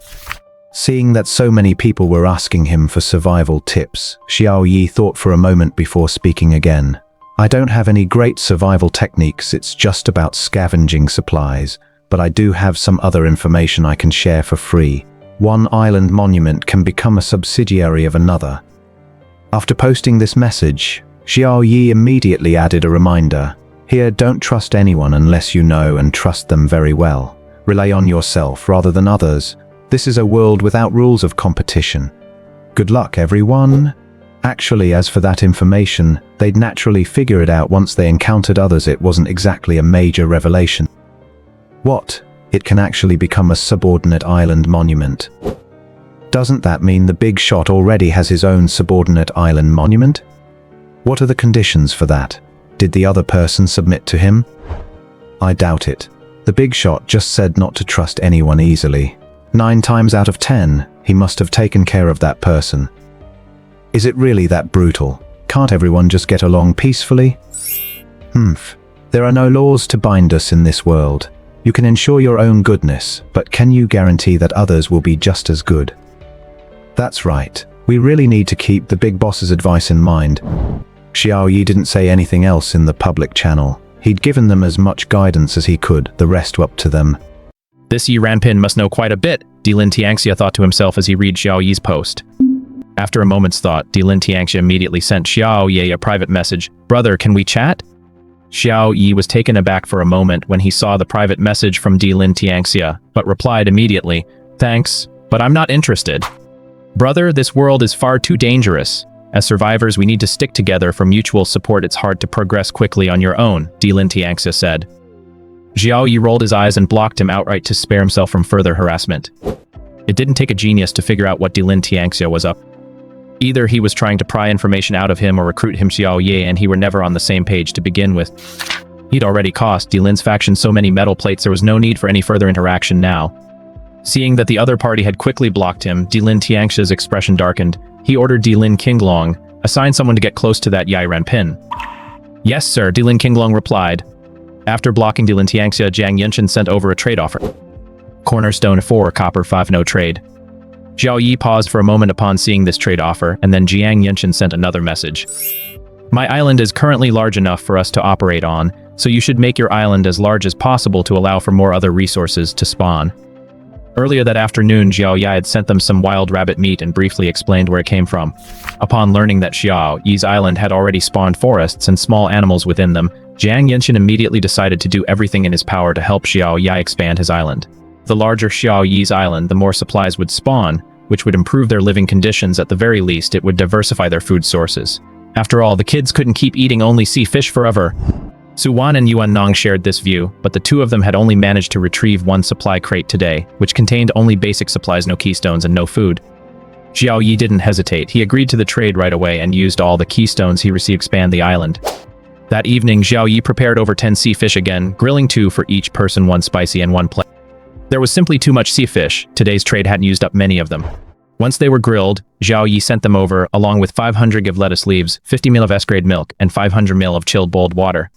B: Seeing that so many people were asking him for survival tips, Xiao Yi thought for a moment before speaking again. "I don't have any great survival techniques, it's just about scavenging supplies, but I do have some other information I can share for free. One island monument can become a subsidiary of another." After posting this message, Xiao Yi immediately added a reminder. "Here, don't trust anyone unless you know and trust them very well. Rely on yourself rather than others. This is a world without rules of competition. Good luck, everyone." Actually, as for that information, they'd naturally figure it out once they encountered others. It wasn't exactly a major revelation. What? It can actually become a subordinate island monument. Doesn't that mean the big shot already has his own subordinate island monument? What are the conditions for that? Did the other person submit to him? I doubt it. The big shot just said not to trust anyone easily. 9 times out of 10, he must have taken care of that person. Is it really that brutal? Can't everyone just get along peacefully? There are no laws to bind us in this world. You can ensure your own goodness, but can you guarantee that others will be just as good? That's right. We really need to keep the big boss's advice in mind. Xiao Yi didn't say anything else in the public channel. He'd given them as much guidance as he could, the rest up to them.
A: This Yi Ranpin must know quite a bit, Dilin Tianxia thought to himself as he read Xiao Yi's post. After a moment's thought, Dilin Tianxia immediately sent Xiao Yi a private message. "Brother, can we chat?" Xiao Yi was taken aback for a moment when he saw the private message from Dilin Tianxia, but replied immediately, "Thanks, but I'm not interested. Brother, this world is far too dangerous. As survivors, we need to stick together for mutual support. It's hard to progress quickly on your own," Dilin Tianxia said. Xiao Yi rolled his eyes and blocked him outright to spare himself from further harassment. It didn't take a genius to figure out what Dilin Tianxia was up. Either he was trying to pry information out of him or recruit him Xiao Yi, and he were never on the same page to begin with. He'd already cost Dilin's faction so many metal plates there was no need for any further interaction now. Seeing that the other party had quickly blocked him, Dilin Tianxia's expression darkened. He ordered Dilin Qinglong, assign someone to get close to that Yi Ranpin. "Yes, sir," Dilin Qinglong replied. After blocking Dilin Tianxia, Jiang Yunshin sent over a trade offer. Cornerstone 4, copper 5, no trade. Xiao Yi paused for a moment upon seeing this trade offer, and then Jiang Yunshin sent another message. "My island is currently large enough for us to operate on, so you should make your island as large as possible to allow for more other resources to spawn." Earlier that afternoon, Xiao Yi had sent them some wild rabbit meat and briefly explained where it came from. Upon learning that Xiao Yi's island had already spawned forests and small animals within them, Jiang Yunshin immediately decided to do everything in his power to help Xiao Yi expand his island. The larger Xiao Yi's island, the more supplies would spawn, which would improve their living conditions. At the very least, it would diversify their food sources. After all, the kids couldn't keep eating only sea fish forever. Su Wan and Yuan Nong shared this view, but the two of them had only managed to retrieve one supply crate today, which contained only basic supplies, no keystones and no food. Xiao Yi didn't hesitate. He agreed to the trade right away and used all the keystones he received to expand the island. That evening, Xiao Yi prepared over 10 sea fish again, grilling 2 for each person, 1 spicy and 1 plain. There was simply too much sea fish. Today's trade hadn't used up many of them. Once they were grilled, Xiao Yi sent them over, along with 500 of lettuce leaves, 50 ml of S-grade milk, and 500 ml of chilled boiled water.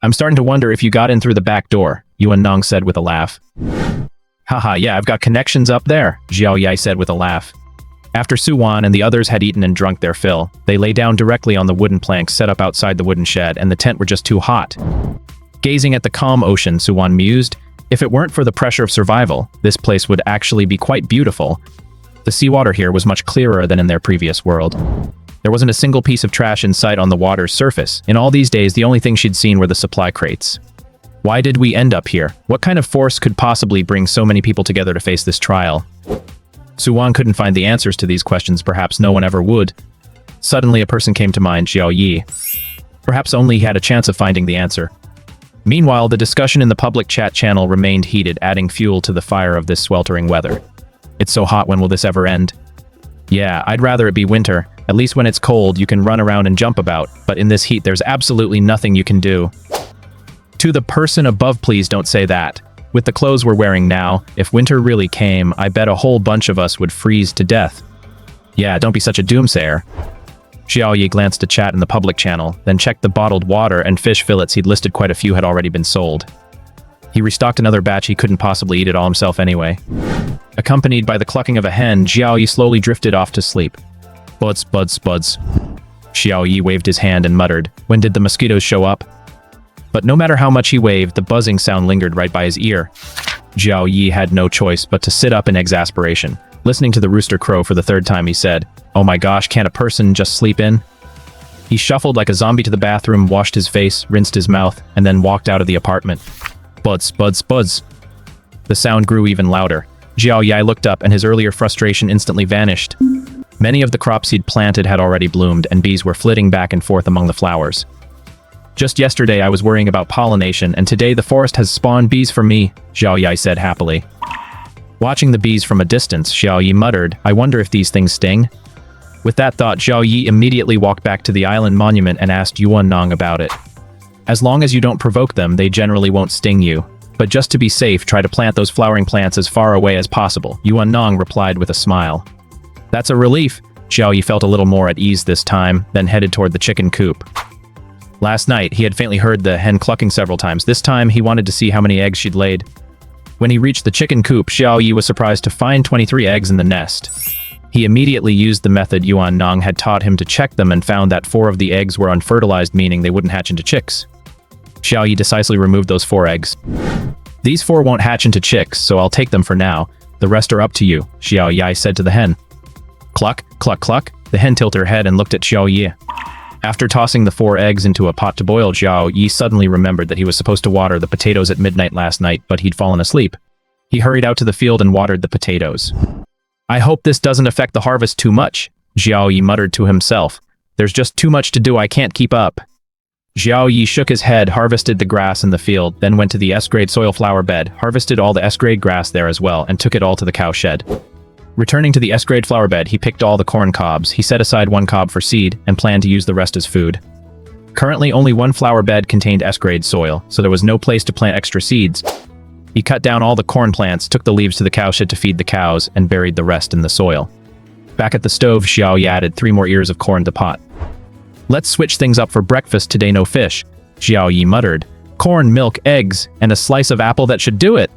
A: I'm starting to wonder if you got in through the back door, Yuan Nong said with a laugh. Haha, yeah, I've got connections up there, Xiao Yi said with a laugh. After Su Wan and the others had eaten and drunk their fill, they lay down directly on the wooden planks set up outside the wooden shed, and the tent were just too hot. Gazing at the calm ocean, Su Wan mused, if it weren't for the pressure of survival, this place would actually be quite beautiful. The seawater here was much clearer than in their previous world. There wasn't a single piece of trash in sight on the water's surface. In all these days, the only thing she'd seen were the supply crates. Why did we end up here? What kind of force could possibly bring so many people together to face this trial? Su Wan couldn't find the answers to these questions, perhaps no one ever would. Suddenly, a person came to mind, Xiao Yi. Perhaps only he had a chance of finding the answer. Meanwhile, the discussion in the public chat channel remained heated, adding fuel to the fire of this sweltering weather. It's so hot, when will this ever end? Yeah, I'd rather it be winter. At least when it's cold, you can run around and jump about, but in this heat, there's absolutely nothing you can do. To the person above, please don't say that. With the clothes we're wearing now, if winter really came, I bet a whole bunch of us would freeze to death. Yeah, don't be such a doomsayer. Xiao Yi glanced at chat in the public channel, then checked the bottled water and fish fillets he'd listed. Quite a few had already been sold. He restocked another batch. He couldn't possibly eat it all himself anyway. Accompanied by the clucking of a hen, Xiao Yi slowly drifted off to sleep. Buds, buds, buds. Xiao Yi waved his hand and muttered, when did the mosquitoes show up? But no matter how much he waved, the buzzing sound lingered right by his ear. Xiao Yi had no choice but to sit up in exasperation. Listening to the rooster crow for the 3rd time, he said, oh my gosh, can't a person just sleep in? He shuffled like a zombie to the bathroom, washed his face, rinsed his mouth, and then walked out of the apartment. Buds, buds, buds. The sound grew even louder. Xiao Yi looked up, and his earlier frustration instantly vanished. Many of the crops he'd planted had already bloomed, and bees were flitting back and forth among the flowers. Just yesterday I was worrying about pollination, and today the forest has spawned bees for me, Xiao Yi said happily. Watching the bees from a distance, Xiao Yi muttered, I wonder if these things sting? With that thought, Xiao Yi immediately walked back to the island monument and asked Yuan Nong about it. As long as you don't provoke them, they generally won't sting you. But just to be safe, try to plant those flowering plants as far away as possible, Yuan Nong replied with a smile. That's a relief. Xiao Yi felt a little more at ease this time, then headed toward the chicken coop. Last night, he had faintly heard the hen clucking several times. This time, he wanted to see how many eggs she'd laid. When he reached the chicken coop, Xiao Yi was surprised to find 23 eggs in the nest. He immediately used the method Yuan Nong had taught him to check them and found that 4 of the eggs were unfertilized, meaning they wouldn't hatch into chicks. Xiao Yi decisively removed those 4 eggs. These 4 won't hatch into chicks, so I'll take them for now. The rest are up to you, Xiao Yi said to the hen. Cluck, cluck, cluck. The hen tilted her head and looked at Xiao Yi. After tossing the 4 eggs into a pot to boil, Xiao Yi suddenly remembered that he was supposed to water the potatoes at midnight last night, but he'd fallen asleep. He hurried out to the field and watered the potatoes. I hope this doesn't affect the harvest too much, Xiao Yi muttered to himself. There's just too much to do, I can't keep up. Xiao Yi shook his head, harvested the grass in the field, then went to the S-grade soil flower bed, harvested all the S-grade grass there as well, and took it all to the cow shed. Returning to the S-grade flower bed, he picked all the corn cobs. He set aside 1 cob for seed and planned to use the rest as food. Currently, only 1 flower bed contained S-grade soil, so there was no place to plant extra seeds. He cut down all the corn plants, took the leaves to the cowshed to feed the cows, and buried the rest in the soil. Back at the stove, Xiao Yi added 3 more ears of corn to the pot. Let's switch things up for breakfast today, no fish, Xiao Yi muttered. Corn, milk, eggs, and a slice of apple, that should do it.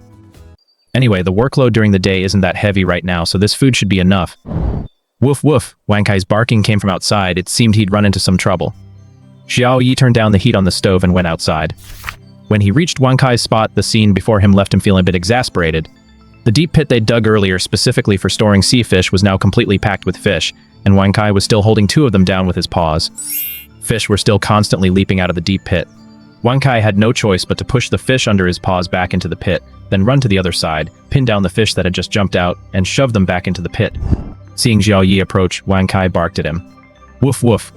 A: Anyway, the workload during the day isn't that heavy right now, so this food should be enough. Woof woof, Wang Kai's barking came from outside. It seemed he'd run into some trouble. Xiao Yi turned down the heat on the stove and went outside. When he reached Wang Kai's spot, the scene before him left him feeling a bit exasperated. The deep pit they'd dug earlier specifically for storing sea fish was now completely packed with fish, and Wang Kai was still holding 2 of them down with his paws. Fish were still constantly leaping out of the deep pit. Wang Kai had no choice but to push the fish under his paws back into the pit, then run to the other side, pin down the fish that had just jumped out, and shove them back into the pit. Seeing Xiao Yi approach, Wang Kai barked at him. Woof woof.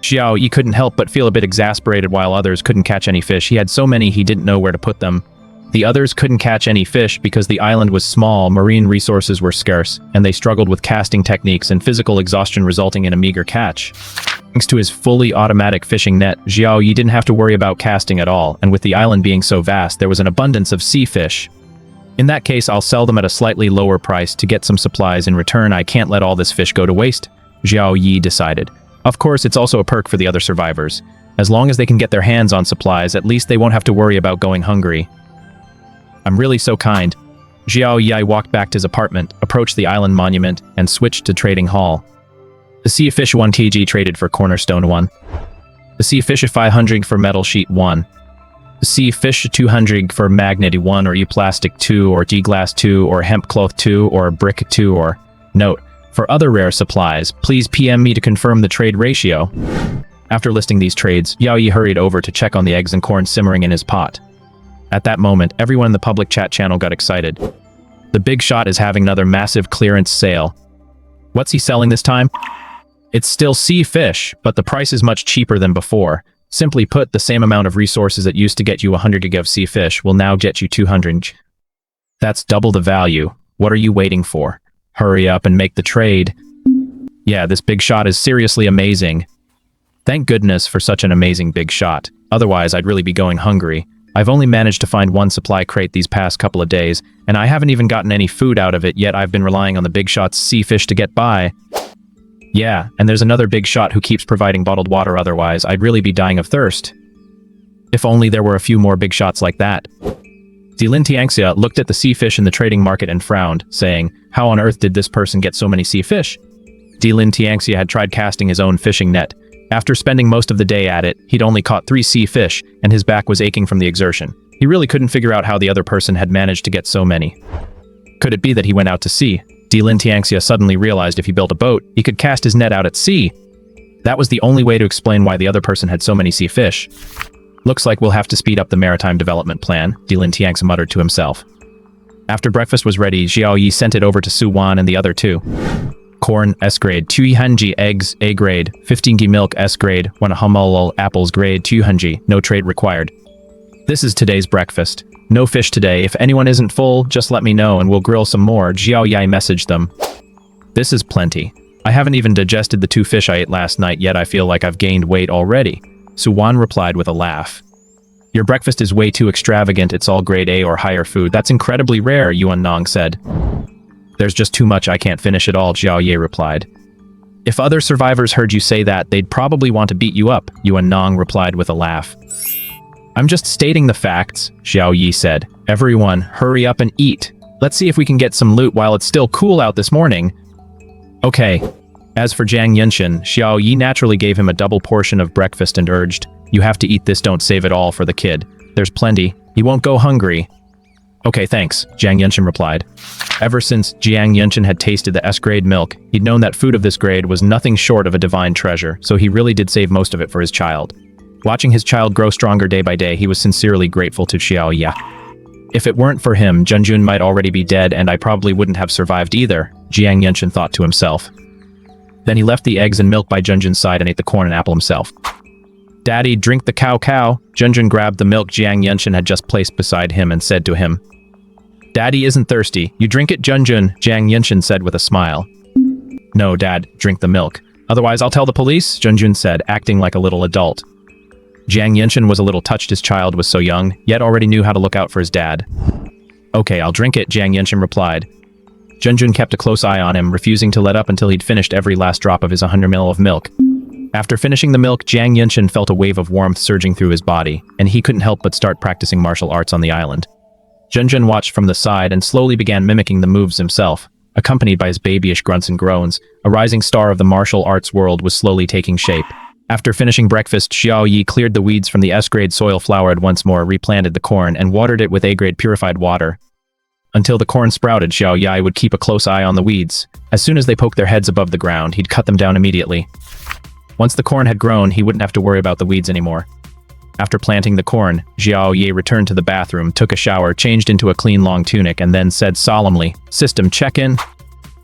A: Xiao Yi couldn't help but feel a bit exasperated while others couldn't catch any fish. He had so many he didn't know where to put them. The others couldn't catch any fish because the island was small, marine resources were scarce, and they struggled with casting techniques and physical exhaustion, resulting in a meager catch. Thanks to his fully automatic fishing net, Xiao Yi didn't have to worry about casting at all, and with the island being so vast, there was an abundance of sea fish. In that case, I'll sell them at a slightly lower price to get some supplies. In return, I can't let all this fish go to waste, Xiao Yi decided. Of course, it's also a perk for the other survivors. As long as they can get their hands on supplies, at least they won't have to worry about going hungry. I'm really so kind. Xiao Yi walked back to his apartment, approached the island monument, and switched to trading hall. The sea fish 1 kg traded for cornerstone 1. The sea fish 500 for metal sheet 1. The sea fish 200 for magnet 1 or plastic 2 or glass 2 or hemp cloth 2 or brick 2 or... Note, for other rare supplies, please PM me to confirm the trade ratio. After listing these trades, Xiao Yi hurried over to check on the eggs and corn simmering in his pot. At that moment, everyone in the public chat channel got excited. The big shot is having another massive clearance sale. What's he selling this time? It's still sea fish, but the price is much cheaper than before. Simply put, the same amount of resources that used to get you 100 gig of sea fish will now get you 200. That's double the value. What are you waiting for? Hurry up and make the trade. Yeah, this big shot is seriously amazing. Thank goodness for such an amazing big shot. Otherwise, I'd really be going hungry. I've only managed to find one supply crate these past couple of days, and I haven't even gotten any food out of it yet. I've been relying on the big shot's sea fish to get by. Yeah, and there's another big shot who keeps providing bottled water, otherwise I'd really be dying of thirst. If only there were a few more big shots like that. Dilin Tianxia looked at the sea fish in the trading market and frowned, saying, how on earth did this person get so many sea fish? Dilin Tianxia had tried casting his own fishing net. After spending most of the day at it, he'd only caught 3 sea fish, and his back was aching from the exertion. He really couldn't figure out how the other person had managed to get so many. Could it be that he went out to sea? Dilin Tianxia suddenly realized if he built a boat, he could cast his net out at sea. That was the only way to explain why the other person had so many sea fish. Looks like we'll have to speed up the maritime development plan, Dilin Tianxia muttered to himself. After breakfast was ready, Xiao Yi sent it over to Su Wan and the other two. Corn, S grade, 2 hanji, eggs, A grade, 15 gi milk, S grade, 1 humulul, apples grade, 2 hanji, no trade required. This is today's breakfast. No fish today. If anyone isn't full, just let me know and we'll grill some more, Xiao Yi messaged them. This is plenty. I haven't even digested the 2 fish I ate last night yet. I feel like I've gained weight already. Su Wan replied with a laugh. Your breakfast is way too extravagant. It's all grade A or higher food. That's incredibly rare, Yuan Nong said. There's just too much, I can't finish it all, Xiao Yi replied. If other survivors heard you say that, they'd probably want to beat you up, Yuan Nong replied with a laugh. I'm just stating the facts, Xiao Yi said. Everyone, hurry up and eat. Let's see if we can get some loot while it's still cool out this morning. Okay. As for Jiang Yunshin, Xiao Yi naturally gave him a double portion of breakfast and urged, you have to eat this, don't save it all for the kid. There's plenty. He won't go hungry. Okay, thanks, Jiang Yunshin replied. Ever since Jiang Yunshin had tasted the S-grade milk, he'd known that food of this grade was nothing short of a divine treasure, so he really did save most of it for his child. Watching his child grow stronger day by day, he was sincerely grateful to Xiao Yi. If it weren't for him, Junjun might already be dead and I probably wouldn't have survived either, Jiang Yunshin thought to himself. Then he left the eggs and milk by Junjun's side and ate the corn and apple himself. Daddy, drink the cow. Junjun grabbed the milk Jiang Yunshin had just placed beside him and said to him. Daddy isn't thirsty. You drink it, Junjun, Jiang Yunshin said with a smile. No, Dad, drink the milk. Otherwise I'll tell the police, Junjun said, acting like a little adult. Jiang Yunshin was a little touched his child was so young, yet already knew how to look out for his dad. Okay, I'll drink it, Jiang Yunshin replied. Junjun kept a close eye on him, refusing to let up until he'd finished every last drop of his 100 ml of milk. After finishing the milk, Jiang Yunshin felt a wave of warmth surging through his body, and he couldn't help but start practicing martial arts on the island. Junjun watched from the side and slowly began mimicking the moves himself. Accompanied by his babyish grunts and groans, a rising star of the martial arts world was slowly taking shape. After finishing breakfast, Xiao Yi cleared the weeds from the S-grade soil, flowered once more, replanted the corn, and watered it with A-grade purified water. Until the corn sprouted, Xiao Yi would keep a close eye on the weeds. As soon as they poked their heads above the ground, he'd cut them down immediately. Once the corn had grown, he wouldn't have to worry about the weeds anymore. After planting the corn, Xiao Yi returned to the bathroom, took a shower, changed into a clean long tunic, and then said solemnly, System check-in.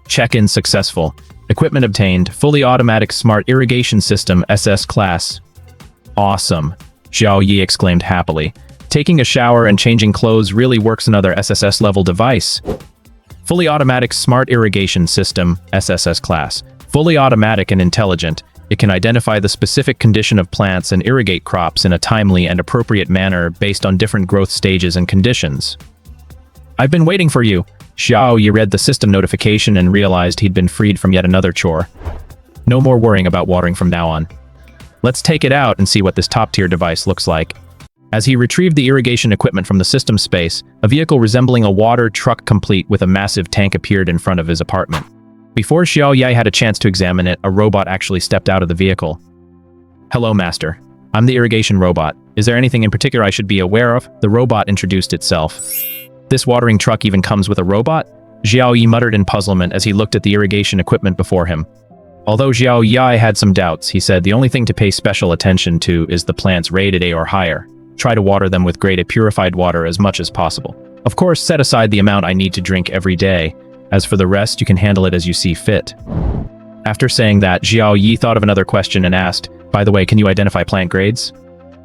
A: Check-in successful. Equipment obtained. Fully automatic smart irrigation system SS class. Awesome, Xiao Yi exclaimed happily. Taking a shower and changing clothes really works another SSS-level device. Fully Automatic Smart Irrigation System, SSS class. Fully automatic and intelligent, it can identify the specific condition of plants and irrigate crops in a timely and appropriate manner based on different growth stages and conditions. I've been waiting for you. Xiao Yi read the system notification and realized he'd been freed from yet another chore. No more worrying about watering from now on. Let's take it out and see what this top-tier device looks like. As he retrieved the irrigation equipment from the system space, a vehicle resembling a water truck complete with a massive tank appeared in front of his apartment. Before Xiao Yi had a chance to examine it, a robot actually stepped out of the vehicle. Hello, Master. I'm the irrigation robot. Is there anything in particular I should be aware of? The robot introduced itself. This watering truck even comes with a robot? Xiao Yi muttered in puzzlement as he looked at the irrigation equipment before him. Although Xiao Yi had some doubts, he said the only thing to pay special attention to is the plants rated A or higher. Try to water them with grade A purified water as much as possible. Of course, set aside the amount I need to drink every day. As for the rest, you can handle it as you see fit. After saying that, Xiao Yi thought of another question and asked, by the way, can you identify plant grades?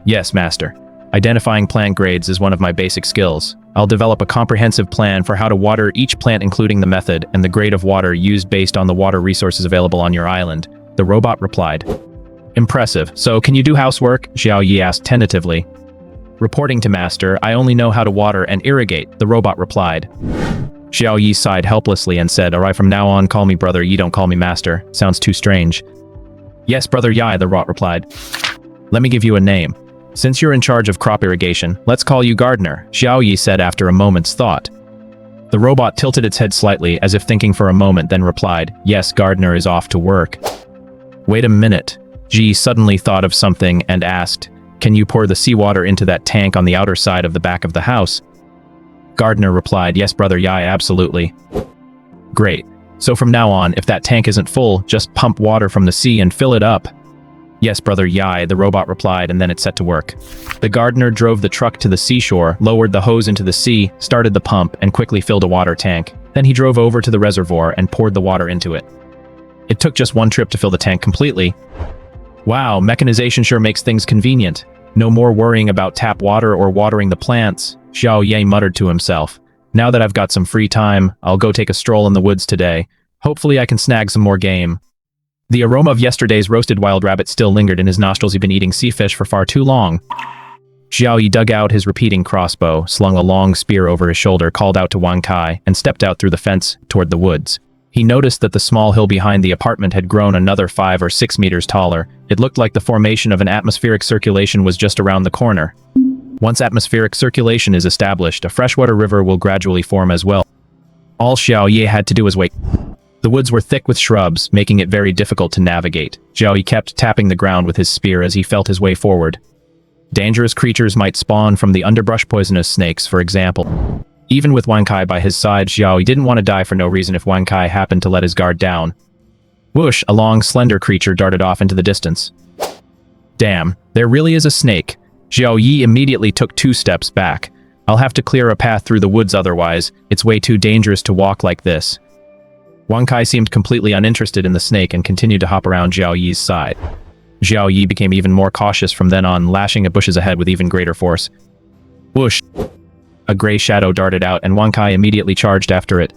A: Yes, Master. Identifying plant grades is one of my basic skills. I'll develop a comprehensive plan for how to water each plant, including the method and the grade of water used based on the water resources available on your island. The robot replied. Impressive. So, can you do housework? Xiao Yi asked tentatively. Reporting to Master, I only know how to water and irrigate, the robot replied. Xiao Yi sighed helplessly and said, alright, from now on, call me Brother Yi, don't call me Master. Sounds too strange. Yes, Brother Yi, the robot replied. Let me give you a name. Since you're in charge of crop irrigation, let's call you Gardener, Xiao Yi said after a moment's thought. The robot tilted its head slightly, as if thinking for a moment, then replied, yes, Gardener is off to work. Wait a minute. Ji suddenly thought of something and asked, can you pour the seawater into that tank on the outer side of the back of the house? Gardener replied, yes, Brother Yi, absolutely. Great. So from now on, if that tank isn't full, just pump water from the sea and fill it up. Yes, Brother Yi, the robot replied, and then it set to work. The gardener drove the truck to the seashore, lowered the hose into the sea, started the pump, and quickly filled a water tank. Then he drove over to the reservoir and poured the water into it. It took just one trip to fill the tank completely. Wow, mechanization sure makes things convenient. No more worrying about tap water or watering the plants, Xiao Yi muttered to himself. Now that I've got some free time, I'll go take a stroll in the woods today. Hopefully I can snag some more game. The aroma of yesterday's roasted wild rabbit still lingered in his nostrils. He'd been eating sea fish for far too long. Xiao Yi dug out his repeating crossbow, slung a long spear over his shoulder, called out to Wang Kai, and stepped out through the fence toward the woods. He noticed that the small hill behind the apartment had grown another 5 or 6 meters taller. It looked like the formation of an atmospheric circulation was just around the corner. Once atmospheric circulation is established, a freshwater river will gradually form as well. All Xiao Yi had to do was wait. The woods were thick with shrubs, making it very difficult to navigate. Xiao Yi kept tapping the ground with his spear as he felt his way forward. Dangerous creatures might spawn from the underbrush, poisonous snakes, for example. Even with Wang Kai by his side, Xiao Yi didn't want to die for no reason if Wang Kai happened to let his guard down. Whoosh, a long, slender creature darted off into the distance. Damn, there really is a snake. Xiao Yi immediately took 2 steps back. I'll have to clear a path through the woods otherwise. It's way too dangerous to walk like this. Wang Kai seemed completely uninterested in the snake and continued to hop around Xiao Yi's side. Xiao Yi became even more cautious from then on, lashing at bushes ahead with even greater force. Whoosh! A gray shadow darted out, and Wang Kai immediately charged after it.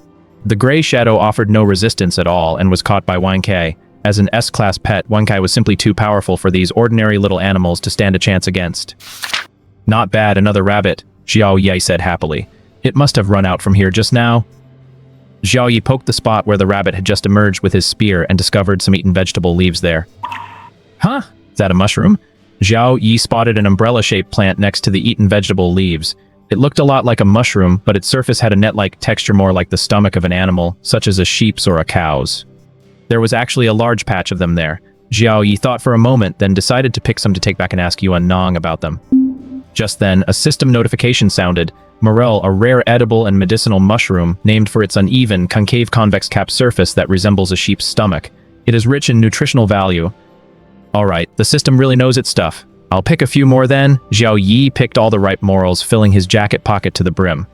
A: The gray shadow offered no resistance at all and was caught by Wang Kai. As an S-class pet, Wang Kai was simply too powerful for these ordinary little animals to stand a chance against. Not bad, another rabbit, Xiao Yi said happily. It must have run out from here just now. Xiao Yi poked the spot where the rabbit had just emerged with his spear and discovered some eaten vegetable leaves there. Huh? Is that a mushroom? Xiao Yi spotted an umbrella-shaped plant next to the eaten vegetable leaves. It looked a lot like a mushroom, but its surface had a net-like texture, more like the stomach of an animal, such as a sheep's or a cow's. There was actually a large patch of them there. Xiao Yi thought for a moment, then decided to pick some to take back and ask Yuan Nong about them. Just then, a system notification sounded. Morel, a rare edible and medicinal mushroom, named for its uneven, concave convex cap surface that resembles a sheep's stomach. It is rich in nutritional value. Alright, the system really knows its stuff. I'll pick a few more then. Xiao Yi picked all the ripe morels, filling his jacket pocket to the brim.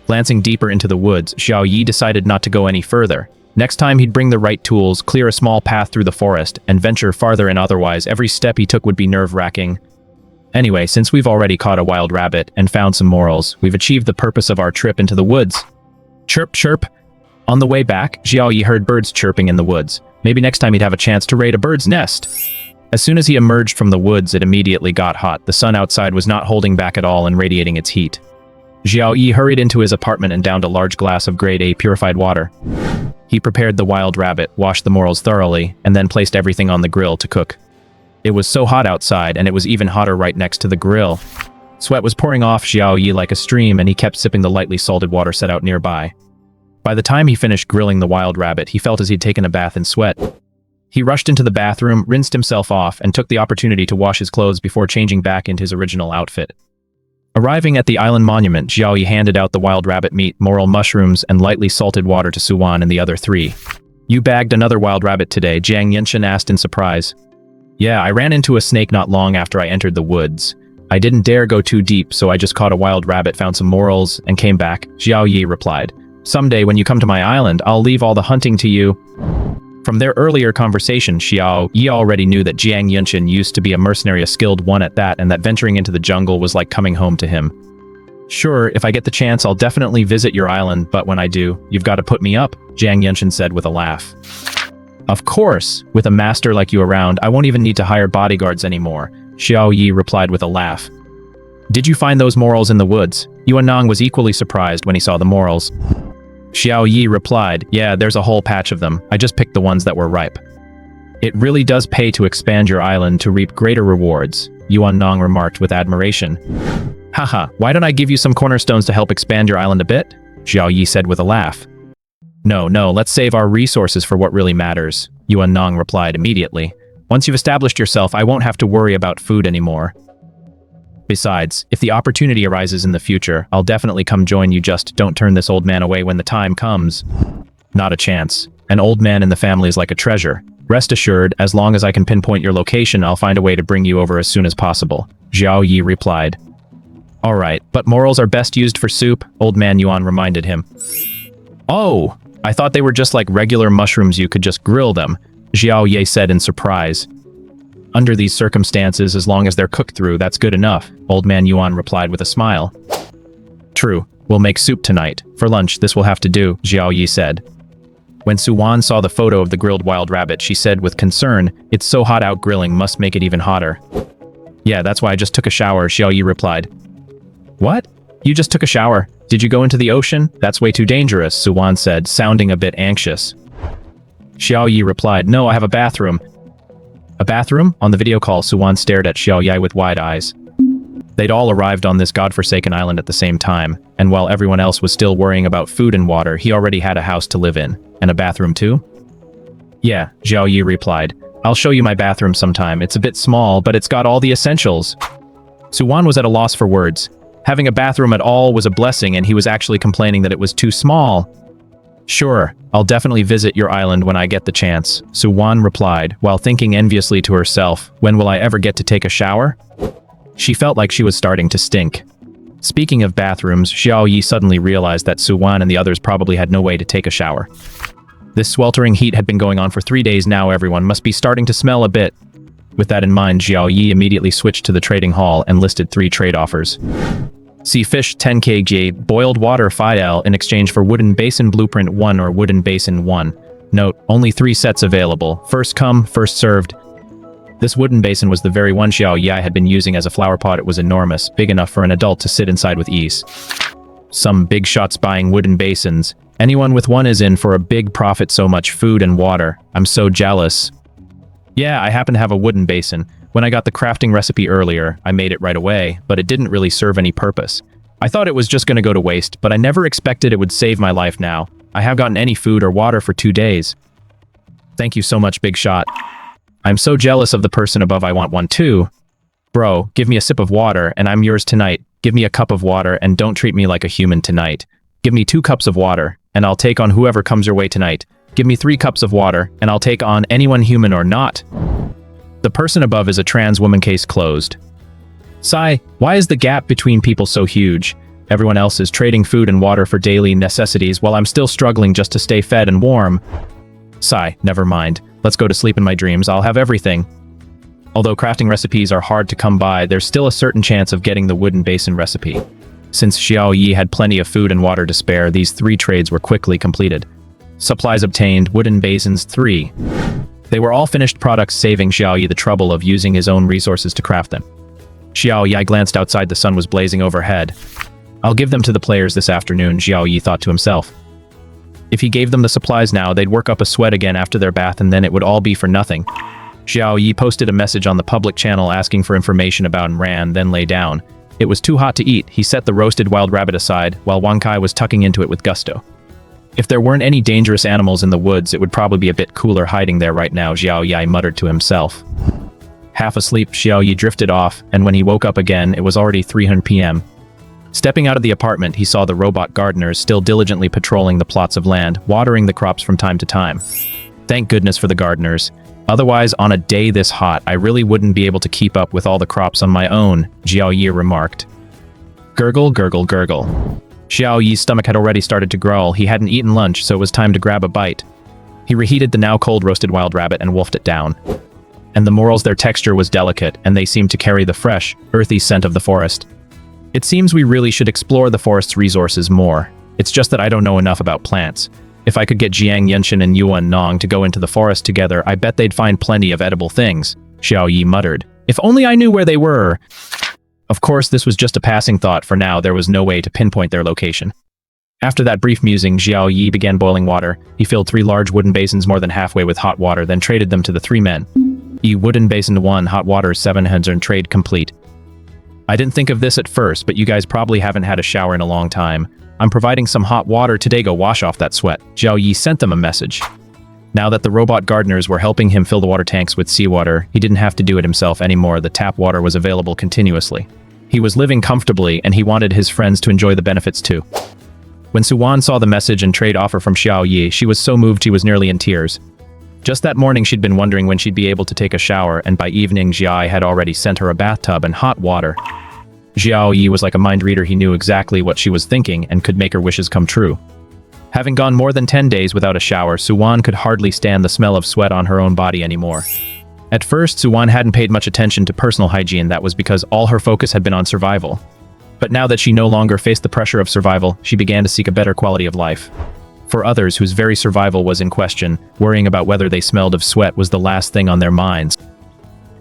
A: Glancing deeper into the woods, Xiao Yi decided not to go any further. Next time he'd bring the right tools, clear a small path through the forest, and venture farther in, otherwise every step he took would be nerve-wracking. Anyway, since we've already caught a wild rabbit and found some morels, we've achieved the purpose of our trip into the woods. Chirp, chirp. On the way back, Xiao Yi heard birds chirping in the woods. Maybe next time he'd have a chance to raid a bird's nest. As soon as he emerged from the woods, it immediately got hot. The sun outside was not holding back at all and radiating its heat. Xiao Yi hurried into his apartment and downed a large glass of grade A purified water. He prepared the wild rabbit, washed the morels thoroughly, and then placed everything on the grill to cook. It was so hot outside, and it was even hotter right next to the grill. Sweat was pouring off Xiao Yi like a stream, and he kept sipping the lightly salted water set out nearby. By the time he finished grilling the wild rabbit, he felt as he'd taken a bath in sweat. He rushed into the bathroom, rinsed himself off, and took the opportunity to wash his clothes before changing back into his original outfit. Arriving at the island monument, Xiao Yi handed out the wild rabbit meat, morel mushrooms, and lightly salted water to Suwan and the other three. "You bagged another wild rabbit today?" Jiang Yinshan asked in surprise. "Yeah, I ran into a snake not long after I entered the woods. I didn't dare go too deep, so I just caught a wild rabbit, found some morels, and came back," Xiao Yi replied. "Someday when you come to my island, I'll leave all the hunting to you." From their earlier conversation, Xiao Yi already knew that Jiang Yinshan used to be a mercenary, a skilled one at that, and that venturing into the jungle was like coming home to him. "Sure, if I get the chance, I'll definitely visit your island, but when I do, you've got to put me up," Jiang Yinshan said with a laugh. "Of course, with a master like you around, I won't even need to hire bodyguards anymore," Xiao Yi replied with a laugh. "Did you find those morels in the woods?" Yuan Nong was equally surprised when he saw the morels. Xiao Yi replied, "Yeah, there's a whole patch of them. I just picked the ones that were ripe." "It really does pay to expand your island to reap greater rewards," Yuan Nong remarked with admiration. "Haha, why don't I give you some cornerstones to help expand your island a bit?" Xiao Yi said with a laugh. No, let's save our resources for what really matters," Yuan Nong replied immediately. "Once you've established yourself, I won't have to worry about food anymore. Besides, if the opportunity arises in the future, I'll definitely come join you. Just don't turn this old man away when the time comes." "Not a chance. An old man in the family is like a treasure. Rest assured, as long as I can pinpoint your location, I'll find a way to bring you over as soon as possible," Xiao Yi replied. "All right, but morels are best used for soup," Old Man Yuan reminded him. "Oh, I thought they were just like regular mushrooms, you could just grill them," Xiao Yi said in surprise. "Under these circumstances, as long as they're cooked through, that's good enough," Old Man Yuan replied with a smile. "True, we'll make soup tonight. For lunch, this will have to do," Xiao Yi said. When Suwan saw the photo of the grilled wild rabbit, she said with concern, "It's so hot out, grilling must make it even hotter." "Yeah, that's why I just took a shower," Xiao Yi replied. "What? You just took a shower? Did you go into the ocean? That's way too dangerous," Suwan said, sounding a bit anxious. Xiao Yi replied, "No, I have a bathroom." "A bathroom?" On the video call, Suwan stared at Xiao Yi with wide eyes. They'd all arrived on this godforsaken island at the same time, and while everyone else was still worrying about food and water, he already had a house to live in. And a bathroom too? "Yeah," Xiao Yi replied. "I'll show you my bathroom sometime. It's a bit small, but it's got all the essentials." Suwan was at a loss for words. Having a bathroom at all was a blessing, and he was actually complaining that it was too small. "Sure, I'll definitely visit your island when I get the chance," Suwan replied, while thinking enviously to herself, "When will I ever get to take a shower?" She felt like she was starting to stink. Speaking of bathrooms, Xiao Yi suddenly realized that Suwan and the others probably had no way to take a shower. This sweltering heat had been going on for 3 days now. Everyone must be starting to smell a bit. With that in mind, Xiao Yi immediately switched to the trading hall and listed 3 trade offers. Sea fish 10 kg, boiled water 5L in exchange for wooden basin blueprint 1 or wooden basin 1. Note, only 3 sets available. First come, first served. This wooden basin was the very one Xiao Yi had been using as a flower pot. It was enormous, big enough for an adult to sit inside with ease. Some big shots buying wooden basins. Anyone with one is in for a big profit. So much food and water. I'm so jealous. Yeah, I happen to have a wooden basin. When I got the crafting recipe earlier, I made it right away, but it didn't really serve any purpose. I thought it was just going to go to waste, but I never expected it would save my life now. I haven't gotten any food or water for 2 days. Thank you so much, Big Shot. I'm so jealous of the person above. I want one too. Bro, give me a sip of water and I'm yours tonight. Give me a cup of water and don't treat me like a human tonight. Give me 2 cups of water and I'll take on whoever comes your way tonight. Give me 3 cups of water and I'll take on anyone, human or not. The person above is a trans woman. Case closed. Sigh, why is the gap between people so huge? Everyone else is trading food and water for daily necessities while I'm still struggling just to stay fed and warm. Sigh, never mind. Let's go to sleep in my dreams. I'll have everything. Although crafting recipes are hard to come by, there's still a certain chance of getting the wooden basin recipe. Since Xiao Yi had plenty of food and water to spare, these 3 trades were quickly completed. Supplies obtained, wooden basins 3. They were all finished products, saving Xiao Yi the trouble of using his own resources to craft them. Xiao Yi glanced outside. The sun was blazing overhead. I'll give them to the players this afternoon, Xiao Yi thought to himself. If he gave them the supplies now, they'd work up a sweat again after their bath, and then it would all be for nothing. Xiao Yi posted a message on the public channel asking for information about Imran, then lay down. It was too hot to eat. He set the roasted wild rabbit aside, while Wang Kai was tucking into it with gusto. If there weren't any dangerous animals in the woods, it would probably be a bit cooler hiding there right now, Xiao Yi muttered to himself. Half asleep, Xiao Yi drifted off, and when he woke up again, it was already 300 p.m. Stepping out of the apartment, he saw the robot gardeners still diligently patrolling the plots of land, watering the crops from time to time. Thank goodness for the gardeners. Otherwise, on a day this hot, I really wouldn't be able to keep up with all the crops on my own, Xiao Yi remarked. Gurgle, gurgle, gurgle. Xiao Yi's stomach had already started to growl. He hadn't eaten lunch, so it was time to grab a bite. He reheated the now cold roasted wild rabbit and wolfed it down. And the morels, their texture was delicate, and they seemed to carry the fresh, earthy scent of the forest. It seems we really should explore the forest's resources more. It's just that I don't know enough about plants. If I could get Jiang Yenshin and Yuan Nong to go into the forest together, I bet they'd find plenty of edible things, Xiao Yi muttered. If only I knew where they were. Of course, this was just a passing thought. For now, there was no way to pinpoint their location. After that brief musing, Xiao Yi began boiling water. He filled 3 large wooden basins more than halfway with hot water, then traded them to the 3 men. Wooden basin 1, hot water 700, trade complete. I didn't think of this at first, but you guys probably haven't had a shower in a long time. I'm providing some hot water today, go wash off that sweat. Xiao Yi sent them a message. Now that the robot gardeners were helping him fill the water tanks with seawater, he didn't have to do it himself anymore. The tap water was available continuously. He was living comfortably, and he wanted his friends to enjoy the benefits too. When Suwan saw the message and trade offer from Xiao Yi, she was so moved she was nearly in tears. Just that morning she'd been wondering when she'd be able to take a shower, and by evening Xiao Yi had already sent her a bathtub and hot water. Xiao Yi was like a mind reader. He knew exactly what she was thinking and could make her wishes come true. Having gone more than 10 days without a shower, Suwan could hardly stand the smell of sweat on her own body anymore. At first, Suwan hadn't paid much attention to personal hygiene. That was because all her focus had been on survival. But now that she no longer faced the pressure of survival, she began to seek a better quality of life. For others whose very survival was in question, worrying about whether they smelled of sweat was the last thing on their minds.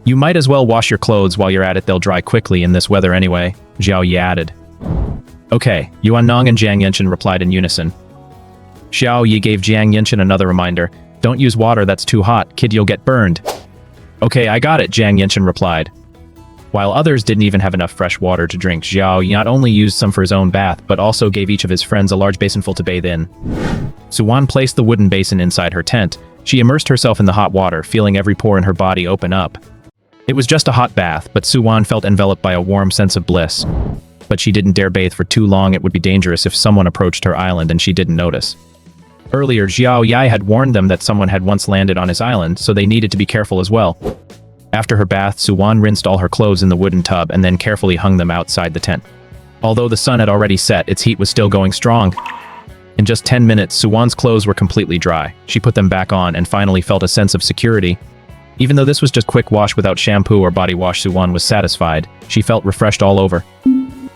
A: You might as well wash your clothes while you're at it, they'll dry quickly in this weather anyway, Xiao Yi added. Okay, Yuan Nong and Jiang Yenshin replied in unison. Xiao Yi gave Jiang Yenshin another reminder. Don't use water that's too hot, kid, you'll get burned. Okay, I got it, Jiang Yenshin replied. While others didn't even have enough fresh water to drink, Xiao Yi not only used some for his own bath, but also gave each of his friends a large basinful to bathe in. Suwan placed the wooden basin inside her tent. She immersed herself in the hot water, feeling every pore in her body open up. It was just a hot bath, but Suwan felt enveloped by a warm sense of bliss. But she didn't dare bathe for too long. It would be dangerous if someone approached her island and she didn't notice. Earlier, Xiao Yi had warned them that someone had once landed on his island, so they needed to be careful as well. After her bath, Suwan rinsed all her clothes in the wooden tub and then carefully hung them outside the tent. Although the sun had already set, its heat was still going strong. In just 10 minutes, Suwan's clothes were completely dry. She put them back on and finally felt a sense of security. Even though this was just quick wash without shampoo or body wash, Suwan was satisfied. She felt refreshed all over.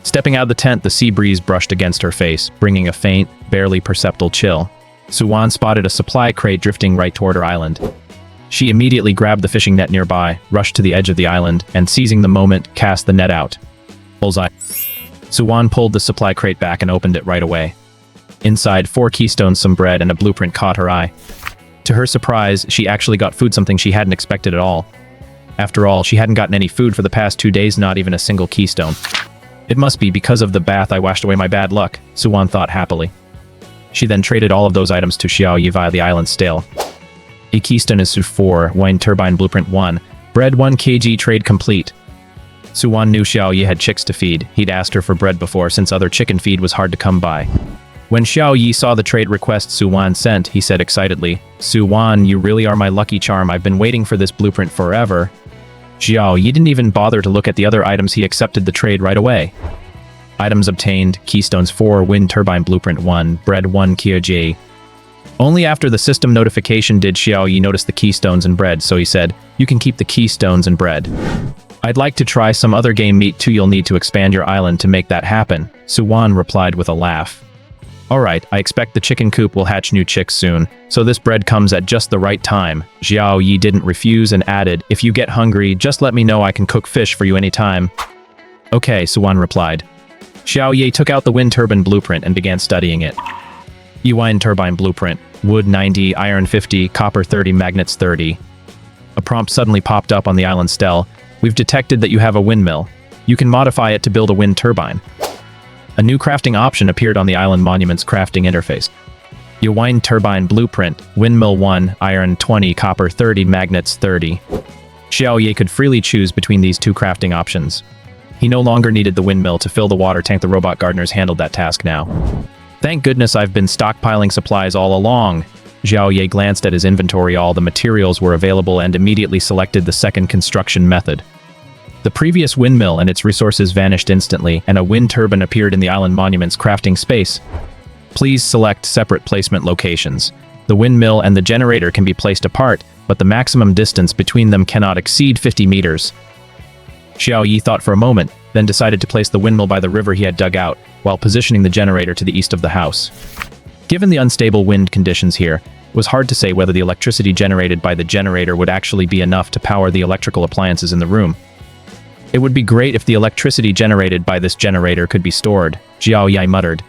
A: Stepping out of the tent, the sea breeze brushed against her face, bringing a faint, barely perceptible chill. Suwan spotted a supply crate drifting right toward her island. She immediately grabbed the fishing net nearby, rushed to the edge of the island, and seizing the moment, cast the net out. Bullseye. Suwan pulled the supply crate back and opened it right away. Inside, 4 keystones, some bread, and a blueprint caught her eye. To her surprise, she actually got food, something she hadn't expected at all. After all, she hadn't gotten any food for the past 2 days, not even a single keystone. It must be because of the bath I washed away my bad luck, Suwan thought happily. She then traded all of those items to Xiao Yi via the island's stale. A keystone is 4, wine turbine blueprint 1, bread 1 kg, trade complete. Suwan knew Xiao Yi had chicks to feed. He'd asked her for bread before, since other chicken feed was hard to come by. When Xiao Yi saw the trade request Suwan sent, he said excitedly, Suwan, you really are my lucky charm. I've been waiting for this blueprint forever. Xiao Yi didn't even bother to look at the other items. He accepted the trade right away. Items obtained, keystones 4, wind turbine blueprint 1, bread 1 kg. Only after the system notification did Xiao Yi notice the keystones and bread, so he said, "You can keep the keystones and bread. I'd like to try some other game meat too. You'll need to expand your island to make that happen," Suwan replied with a laugh. "Alright, I expect the chicken coop will hatch new chicks soon, so this bread comes at just the right time." Xiao Yi didn't refuse and added, "If you get hungry, just let me know. I can cook fish for you anytime." "Okay," Suwan replied. Xiao Yi took out the wind turbine blueprint and began studying it. Wind turbine blueprint. Wood 90, iron 50, copper 30, magnets 30. A prompt suddenly popped up on the island stele. "We've detected that you have a windmill. You can modify it to build a wind turbine." A new crafting option appeared on the island monument's crafting interface. Wind turbine blueprint. Windmill 1, iron 20, copper 30, magnets 30. Xiao Yi could freely choose between these two crafting options. He no longer needed the windmill to fill the water tank. The robot gardeners handled that task now. "Thank goodness I've been stockpiling supplies all along." Xiao Yi glanced at his inventory. All the materials were available and immediately selected the second construction method. The previous windmill and its resources vanished instantly, and a wind turbine appeared in the island monument's crafting space. Please select separate placement locations. The windmill and the generator can be placed apart, but the maximum distance between them cannot exceed 50 meters. Xiao Yi thought for a moment, then decided to place the windmill by the river he had dug out, while positioning the generator to the east of the house. Given the unstable wind conditions here, it was hard to say whether the electricity generated by the generator would actually be enough to power the electrical appliances in the room. It would be great if the electricity generated by this generator could be stored, Xiao Yi muttered.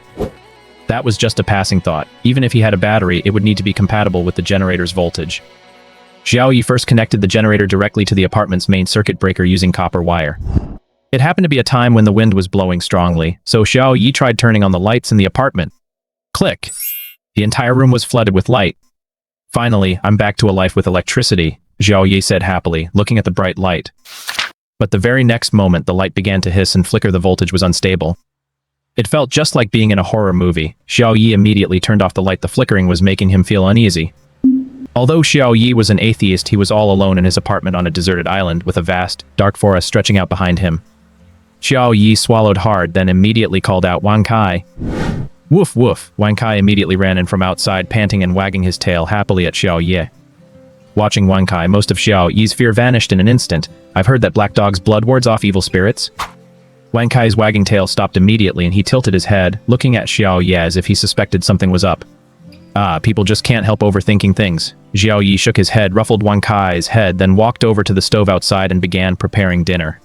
A: That was just a passing thought. Even if he had a battery, it would need to be compatible with the generator's voltage. Xiao Yi first connected the generator directly to the apartment's main circuit breaker using copper wire. It happened to be a time when the wind was blowing strongly, so Xiao Yi tried turning on the lights in the apartment. Click! The entire room was flooded with light. "Finally, I'm back to a life with electricity," Xiao Yi said happily, looking at the bright light. But the very next moment, the light began to hiss and flicker. The voltage was unstable. It felt just like being in a horror movie. Xiao Yi immediately turned off the light. The flickering was making him feel uneasy. Although Xiao Yi was an atheist, he was all alone in his apartment on a deserted island with a vast, dark forest stretching out behind him. Xiao Yi swallowed hard, then immediately called out, "Wang Kai." "Woof woof." Wang Kai immediately ran in from outside, panting and wagging his tail happily at Xiao Yi. Watching Wang Kai, most of Xiao Yi's fear vanished in an instant. "I've heard that black dog's blood wards off evil spirits." Wang Kai's wagging tail stopped immediately and he tilted his head, looking at Xiao Yi as if he suspected something was up. People just can't help overthinking things. Xiao Yi shook his head, ruffled Wang Kai's head, then walked over to the stove outside and began preparing dinner.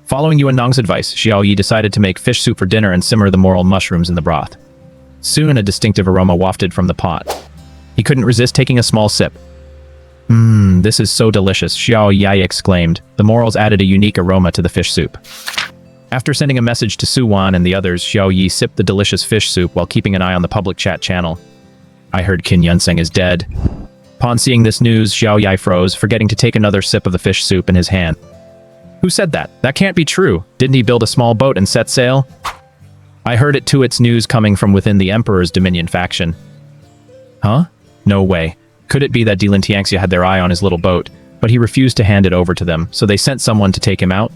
A: Following Yuan Nong's advice, Xiao Yi decided to make fish soup for dinner and simmer the morel mushrooms in the broth. Soon a distinctive aroma wafted from the pot. He couldn't resist taking a small sip. This is so delicious," Xiao Yi exclaimed. The morels added a unique aroma to the fish soup. After sending a message to Suwan and the others, Xiao Yi sipped the delicious fish soup while keeping an eye on the public chat channel. "I heard Qin Yunseng is dead." Upon seeing this news, Xiao Yi froze, forgetting to take another sip of the fish soup in his hand. "Who said that? That can't be true. Didn't he build a small boat and set sail?" "I heard it too. It's news coming from within the Emperor's Dominion faction." "Huh? No way. Could it be that Dilin Tianxia had their eye on his little boat, but he refused to hand it over to them, so they sent someone to take him out?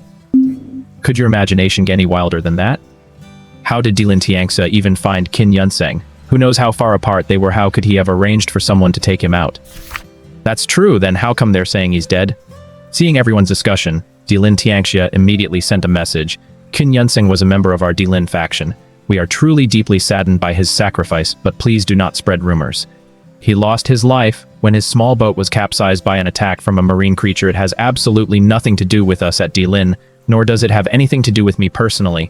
A: Could your imagination get any wilder than that? How did Dilin Tianxia even find Qin Yunseng? Who knows how far apart they were? How could he have arranged for someone to take him out? That's true, then how come they're saying he's dead?" Seeing everyone's discussion, Dilin Tianxia immediately sent a message. "Qin Yunseng was a member of our Dilin faction. We are truly deeply saddened by his sacrifice, but please do not spread rumors. He lost his life when his small boat was capsized by an attack from a marine creature. It has absolutely nothing to do with us at Dilin, nor does it have anything to do with me personally."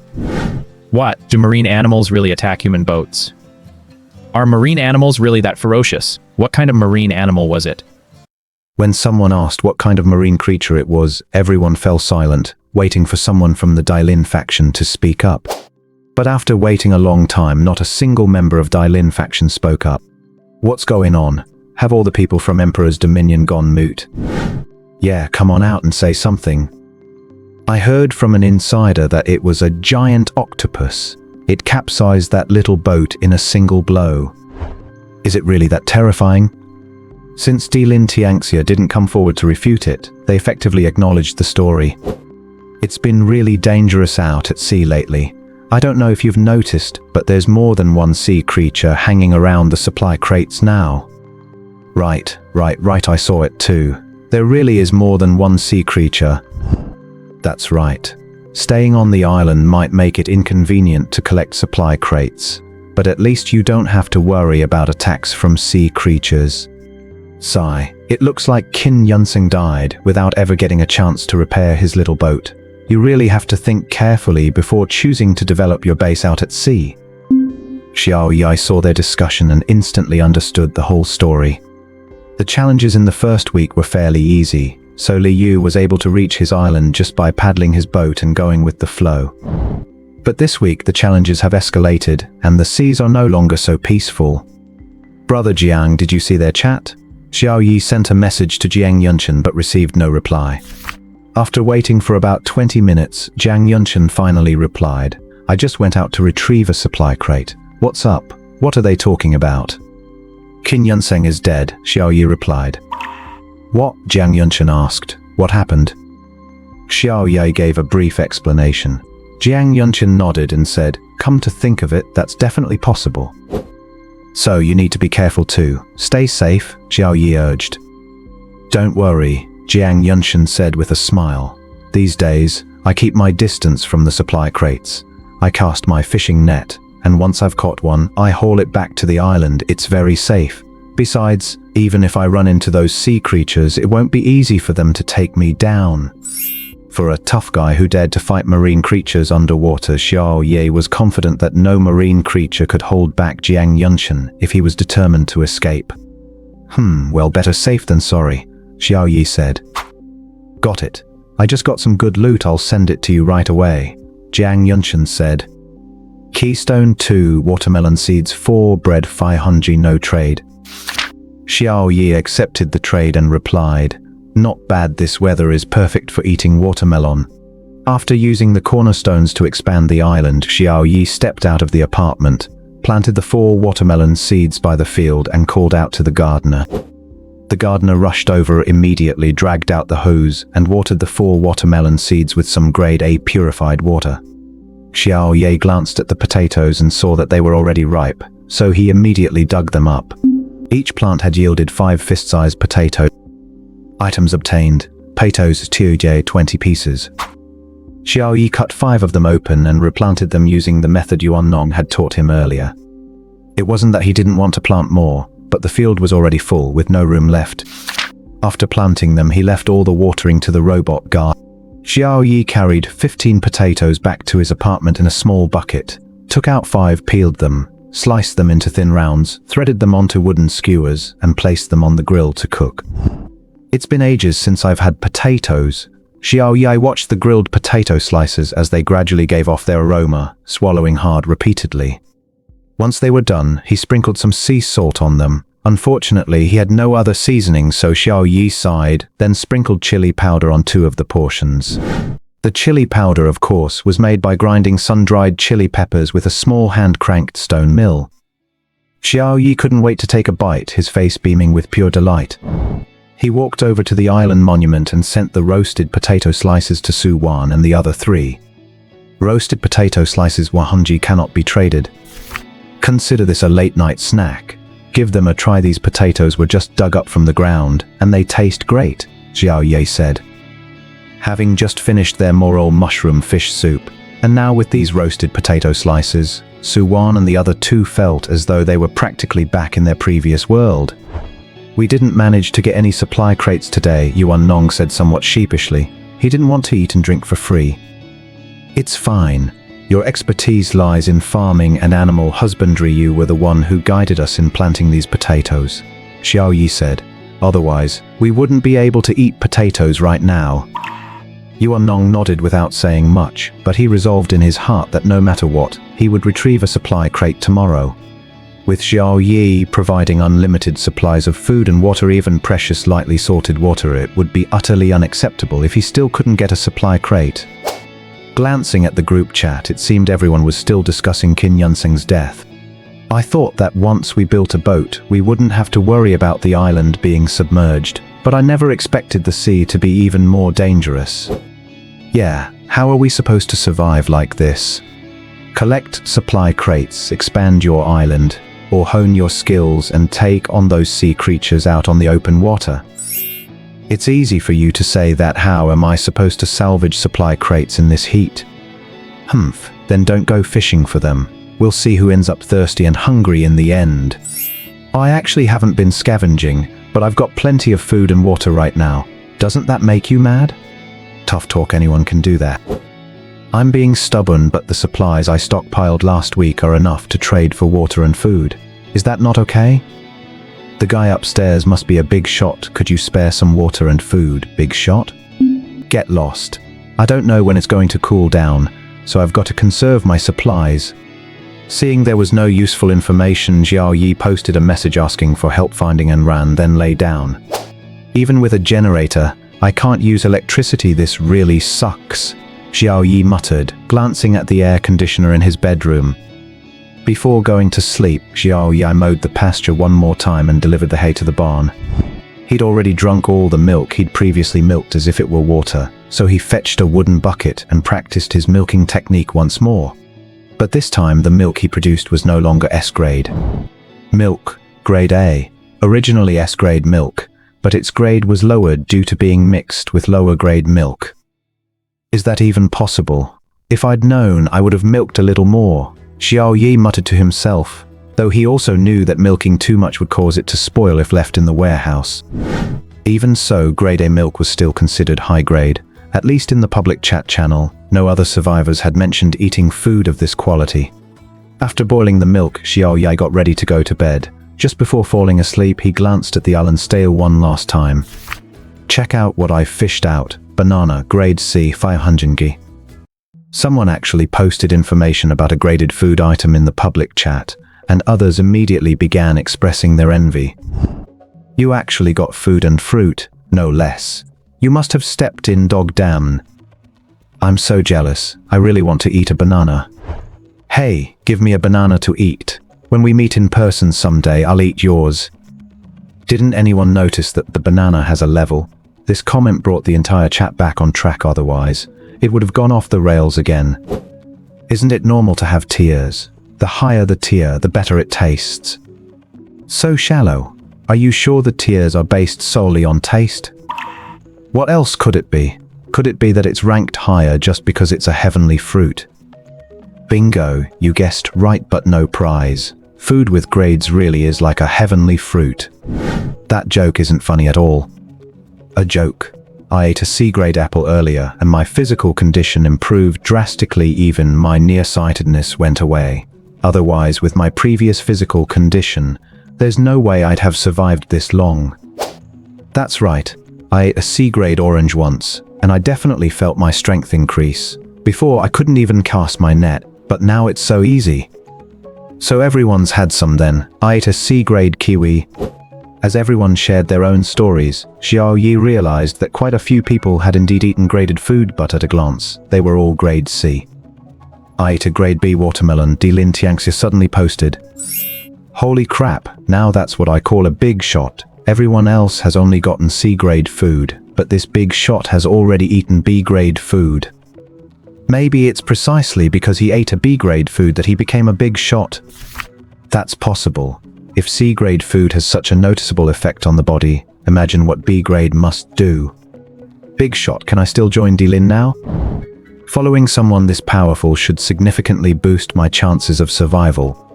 A: "What? Do marine animals really attack human boats? Are marine animals really that ferocious? What kind of marine animal was it?"
B: When someone asked what kind of marine creature it was, everyone fell silent, waiting for someone from the Dailin faction to speak up. But after waiting a long time, not a single member of Dailin faction spoke up. "What's going on? Have all the people from Emperor's Dominion gone moot? Yeah, come on out and say something." "I heard from an insider that it was a giant octopus. It capsized that little boat in a single blow. Is it really that terrifying?" Since Dilin Tianxia didn't come forward to refute it, they effectively acknowledged the story. "It's been really dangerous out at sea lately. I don't know if you've noticed, but there's more than one sea creature hanging around the supply crates now. Right, I saw it too. There really is more than one sea creature. That's right. Staying on the island might make it inconvenient to collect supply crates, but at least you don't have to worry about attacks from sea creatures. Sigh. It looks like Qin Yunseng died without ever getting a chance to repair his little boat. You really have to think carefully before choosing to develop your base out at sea. Xiao Yi saw their discussion and instantly understood the whole story. The challenges in the first week were fairly easy, so Li Yu was able to reach his island just by paddling his boat and going with the flow. But this week the challenges have escalated, and the seas are no longer so peaceful. Brother Jiang, did you see their chat? Xiao Yi sent a message to Jiang Yunchen but received no reply. After waiting for about 20 minutes, Jiang Yunchen finally replied, I just went out to retrieve a supply crate. What's up? What are they talking about? Qin Yunseng is dead, Xiao Yi replied. What? Jiang Yunchen asked. What happened? Xiao Yi gave a brief explanation. Jiang Yunchen nodded and said, come to think of it, that's definitely possible. So you need to be careful too. Stay safe, Xiao Yi urged. Don't worry, Jiang Yunchen said with a smile. These days, I keep my distance from the supply crates. I cast my fishing net, and once I've caught one, I haul it back to the island. It's very safe. Besides, even if I run into those sea creatures, it won't be easy for them to take me down. For a tough guy who dared to fight marine creatures underwater, Xiao Yi was confident that no marine creature could hold back Jiang Yunchen if he was determined to escape. Well, better safe than sorry, Xiao Yi said. Got it. I just got some good loot, I'll send it to you right away, Jiang Yunchen said. Keystone 2, watermelon seeds 4, bread 500, no trade. Xiao Yi accepted the trade and replied, not bad, this weather is perfect for eating watermelon. After using the cornerstones to expand the island, Xiao Yi stepped out of the apartment, planted the 4 watermelon seeds by the field and called out to the gardener. The gardener rushed over immediately, dragged out the hose and watered the 4 watermelon seeds with some grade A purified water. Xiao Yi glanced at the potatoes and saw that they were already ripe, so he immediately dug them up. Each plant had yielded 5 fist-sized potatoes. Items obtained: potatoes 20 pieces. Xiao Yi cut 5 of them open and replanted them using the method Yuan Nong had taught him earlier. It wasn't that he didn't want to plant more, but the field was already full with no room left. After planting them, he left all the watering to the robot gardener. Xiao Yi carried 15 potatoes back to his apartment in a small bucket, took out 5, peeled them, sliced them into thin rounds, threaded them onto wooden skewers, and placed them on the grill to cook. It's been ages since I've had potatoes. Xiao Yi watched the grilled potato slices as they gradually gave off their aroma, swallowing hard repeatedly. Once they were done, he sprinkled some sea salt on them. Unfortunately, he had no other seasoning, so Xiao Yi sighed, then sprinkled chili powder on 2 of the portions. The chili powder, of course, was made by grinding sun-dried chili peppers with a small hand-cranked stone mill. Xiao Yi couldn't wait to take a bite, his face beaming with pure delight. He walked over to the island monument and sent the roasted potato slices to Su Wan and the other 3. Roasted potato slices 100 cannot be traded. Consider this a late-night snack. Give them a try. These potatoes were just dug up from the ground, and they taste great, Xiao Yi said. Having just finished their morel mushroom fish soup, and now with these roasted potato slices, Su Wan and the other 2 felt as though they were practically back in their previous world. We didn't manage to get any supply crates today, Yuan Nong said somewhat sheepishly. He didn't want to eat and drink for free. It's fine. Your expertise lies in farming and animal husbandry. You were the one who guided us in planting these potatoes, Xiao Yi said. Otherwise, we wouldn't be able to eat potatoes right now. Yuan Nong nodded without saying much, but he resolved in his heart that no matter what, he would retrieve a supply crate tomorrow. With Xiao Yi providing unlimited supplies of food and water, even precious lightly salted water, it would be utterly unacceptable if he still couldn't get a supply crate. Glancing at the group chat, it seemed everyone was still discussing Qin Yunseng's death. I thought that once we built a boat, we wouldn't have to worry about the island being submerged, but I never expected the sea to be even more dangerous. Yeah, how are we supposed to survive like this? Collect supply crates, expand your island, or hone your skills and take on those sea creatures out on the open water. It's easy for you to say that. How am I supposed to salvage supply crates in this heat? Then don't go fishing for them. We'll see who ends up thirsty and hungry in the end. I actually haven't been scavenging, but I've got plenty of food and water right now. Doesn't that make you mad? Tough talk, anyone can do that. I'm being stubborn, but the supplies I stockpiled last week are enough to trade for water and food. Is that not okay? The guy upstairs must be a big shot. Could you spare some water and food, big shot? Get lost. I don't know when it's going to cool down, so I've got to conserve my supplies. Seeing there was no useful information, Xiao Yi posted a message asking for help finding and ran, then lay down. Even with a generator, I can't use electricity. This really sucks, Xiao Yi muttered, glancing at the air conditioner in his bedroom. Before going to sleep, Xiao Yi mowed the pasture one more time and delivered the hay to the barn. He'd already drunk all the milk he'd previously milked as if it were water, so he fetched a wooden bucket and practiced his milking technique once more. But this time the milk he produced was no longer S-grade. Milk, grade A, originally S-grade milk, but its grade was lowered due to being mixed with lower-grade milk. Is that even possible? If I'd known, I would have milked a little more, Xiao Yi muttered to himself, though he also knew that milking too much would cause it to spoil if left in the warehouse. Even so, grade A milk was still considered high grade. At least in the public chat channel, no other survivors had mentioned eating food of this quality. After boiling the milk, Xiao Yi got ready to go to bed. Just before falling asleep, he glanced at the island scale one last time. Check out what I fished out. Banana, grade C, 500 Gi. Someone actually posted information about a graded food item in the public chat, and others immediately began expressing their envy. You actually got food and fruit, no less. You must have stepped in, dog damn. I'm so jealous. I really want to eat a banana. Hey, give me a banana to eat. When we meet in person someday, I'll eat yours. Didn't anyone notice that the banana has a level? This comment brought the entire chat back on track, otherwise it would have gone off the rails again. Isn't it normal to have tiers? The higher the tier, the better it tastes. So shallow. Are you sure the tiers are based solely on taste? What else could it be? Could it be that it's ranked higher just because it's a heavenly fruit? Bingo, you guessed right, but no prize. Food with grades really is like a heavenly fruit. That joke isn't funny at all. A joke. I ate a C-grade apple earlier and my physical condition improved drastically. Even my nearsightedness went away. Otherwise, with my previous physical condition, there's no way I'd have survived this long. That's right. I ate a C-grade orange once, and I definitely felt my strength increase. Before, I couldn't even cast my net, but now it's so easy. So everyone's had some then. I ate a C-grade kiwi. As everyone shared their own stories, Xiao Yi realized that quite a few people had indeed eaten graded food, but at a glance, they were all grade C. I ate a grade B watermelon, Dilin Tiangxia suddenly posted. Holy crap, now that's what I call a big shot. Everyone else has only gotten C-grade food, but this big shot has already eaten B-grade food. Maybe it's precisely because he ate a B-grade food that he became a big shot. That's possible. If C-grade food has such a noticeable effect on the body, imagine what B-grade must do. Big shot, can I still join Dilin now? Following someone this powerful should significantly boost my chances of survival.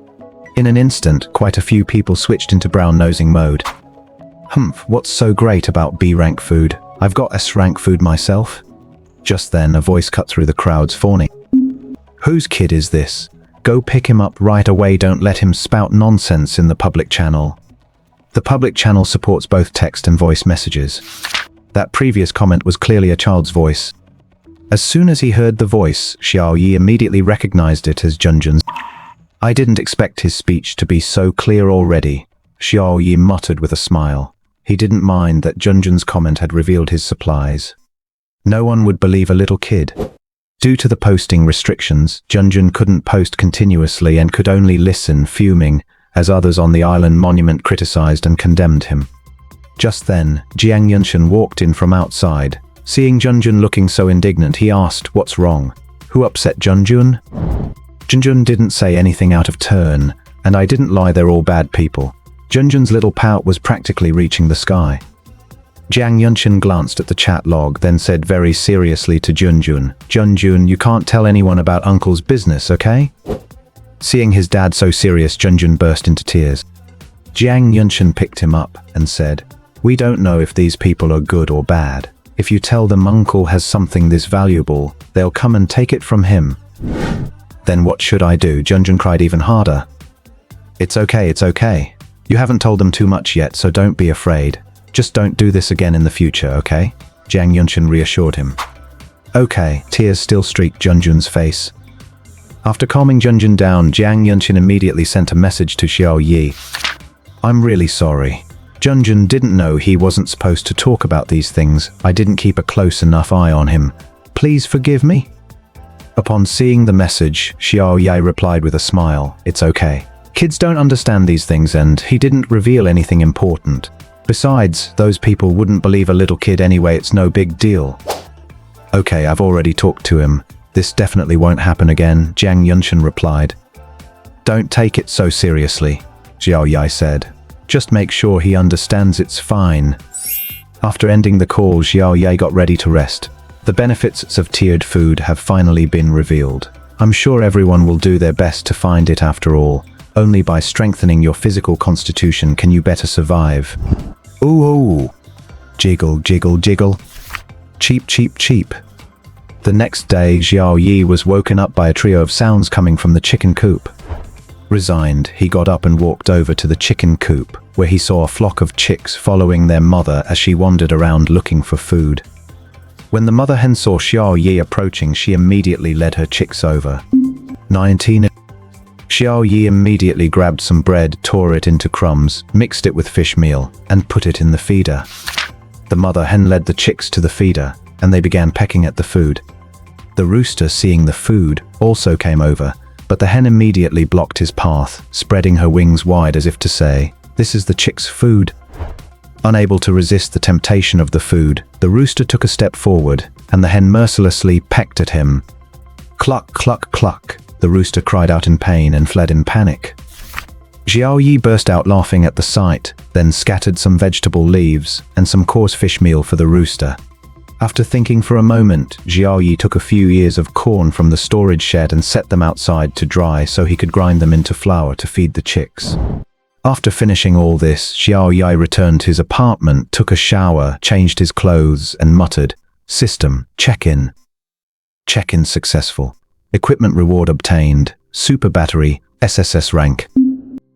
B: In an instant, quite a few people switched into brown-nosing mode. What's so great about B-rank food? I've got S-rank food myself. Just then, a voice cut through the crowd's fawning. Whose kid is this? Go pick him up right away, don't let him spout nonsense in the public channel. The public channel supports both text and voice messages. That previous comment was clearly a child's voice. As soon as he heard the voice, Xiao Yi immediately recognized it as Junjun's. I didn't expect his speech to be so clear already, Xiao Yi muttered with a smile. He didn't mind that Junjun's comment had revealed his supplies. No one would believe a little kid. Due to the posting restrictions, Junjun couldn't post continuously and could only listen, fuming, as others on the island monument criticized and condemned him. Just then, Jiang Yunshan walked in from outside. Seeing Junjun looking so indignant, he asked, "What's wrong? Who upset Junjun?" Junjun didn't say anything out of turn, and I didn't lie, they're all bad people. Junjun's little pout was practically reaching the sky. Jiang Yunshin glanced at the chat log, then said very seriously to Junjun, "Junjun, you can't tell anyone about Uncle's business, okay?" Seeing his dad so serious, Junjun burst into tears. Jiang Yunshin picked him up and said, "We don't know if these people are good or bad. If you tell them Uncle has something this valuable, they'll come and take it from him." "Then what should I do?" Junjun cried even harder. It's okay. You haven't told them too much yet, so don't be afraid. Just don't do this again in the future, okay? Jiang Yunshin reassured him. Okay, tears still streaked Junjun's face. After calming Junjun down, Jiang Yunshin immediately sent a message to Xiao Yi. "I'm really sorry. Junjun didn't know he wasn't supposed to talk about these things. I didn't keep a close enough eye on him. Please forgive me?" Upon seeing the message, Xiao Yi replied with a smile, "It's okay. Kids don't understand these things, and he didn't reveal anything important. Besides, those people wouldn't believe a little kid anyway, it's no big deal." "Okay, I've already talked to him. This definitely won't happen again," Jiang Yunshin replied. "Don't take it so seriously," Xiao Yi said. "Just make sure he understands it's fine." After ending the call, Xiao Yi got ready to rest. The benefits of tiered food have finally been revealed. I'm sure everyone will do their best to find it after all. Only by strengthening your physical constitution can you better survive. Ooh. Jiggle, jiggle, jiggle. Cheep, cheep, cheep. The next day, Xiao Yi was woken up by a trio of sounds coming from the chicken coop. Resigned, he got up and walked over to the chicken coop, where he saw a flock of chicks following their mother as she wandered around looking for food. When the mother hen saw Xiao Yi approaching, she immediately led her chicks over. 19. Xiao Yi immediately grabbed some bread, tore it into crumbs, mixed it with fish meal, and put it in the feeder. The mother hen led the chicks to the feeder, and they began pecking at the food. The rooster, seeing the food, also came over, but the hen immediately blocked his path, spreading her wings wide as if to say, "This is the chick's food." Unable to resist the temptation of the food, the rooster took a step forward, and the hen mercilessly pecked at him. Cluck, cluck, cluck. The rooster cried out in pain and fled in panic. Xiao Yi burst out laughing at the sight, then scattered some vegetable leaves and some coarse fish meal for the rooster. After thinking for a moment, Xiao Yi took a few ears of corn from the storage shed and set them outside to dry so he could grind them into flour to feed the chicks. After finishing all this, Xiao Yi returned to his apartment, took a shower, changed his clothes, and muttered, "System, check-in." Check-in successful. Equipment reward obtained. Super battery, SSS rank.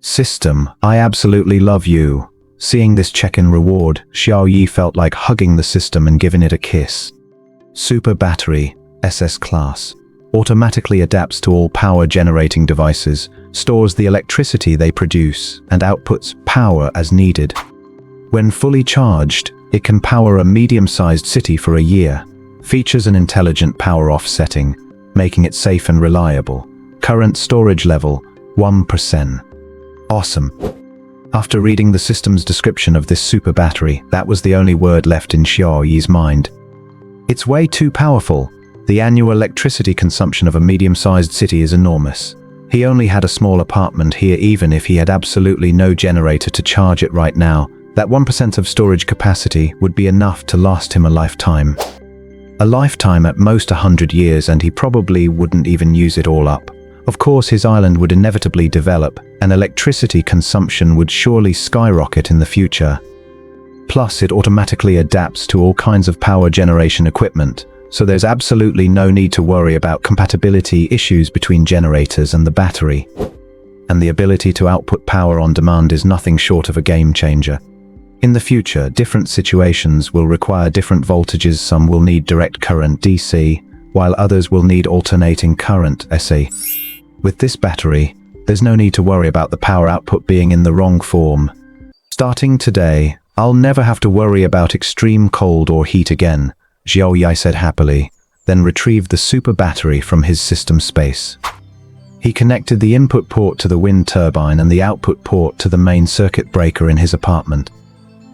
B: System, I absolutely love you. Seeing this check-in reward, Xiao Yi felt like hugging the system and giving it a kiss. Super battery, SS class. Automatically adapts to all power-generating devices, stores the electricity they produce, and outputs power as needed. When fully charged, it can power a medium-sized city for a year. Features an intelligent power-off setting, making it safe and reliable. Current storage level, 1%. Awesome. After reading the system's description of this super battery, that was the only word left in Xiao Yi's mind. It's way too powerful. The annual electricity consumption of a medium-sized city is enormous. He only had a small apartment here. Even if he had absolutely no generator to charge it right now, that 1% of storage capacity would be enough to last him a lifetime. A lifetime at most 100 years, and he probably wouldn't even use it all up. Of course, his island would inevitably develop, and electricity consumption would surely skyrocket in the future. Plus, it automatically adapts to all kinds of power generation equipment, so there's absolutely no need to worry about compatibility issues between generators and the battery. And the ability to output power on demand is nothing short of a game changer. In the future, different situations will require different voltages. Some will need direct current DC, while others will need alternating current AC. With this battery, there's no need to worry about the power output being in the wrong form. Starting today, I'll never have to worry about extreme cold or heat again, Xiao Yi said happily, then retrieved the super battery from his system space. He connected the input port to the wind turbine and the output port to the main circuit breaker in his apartment.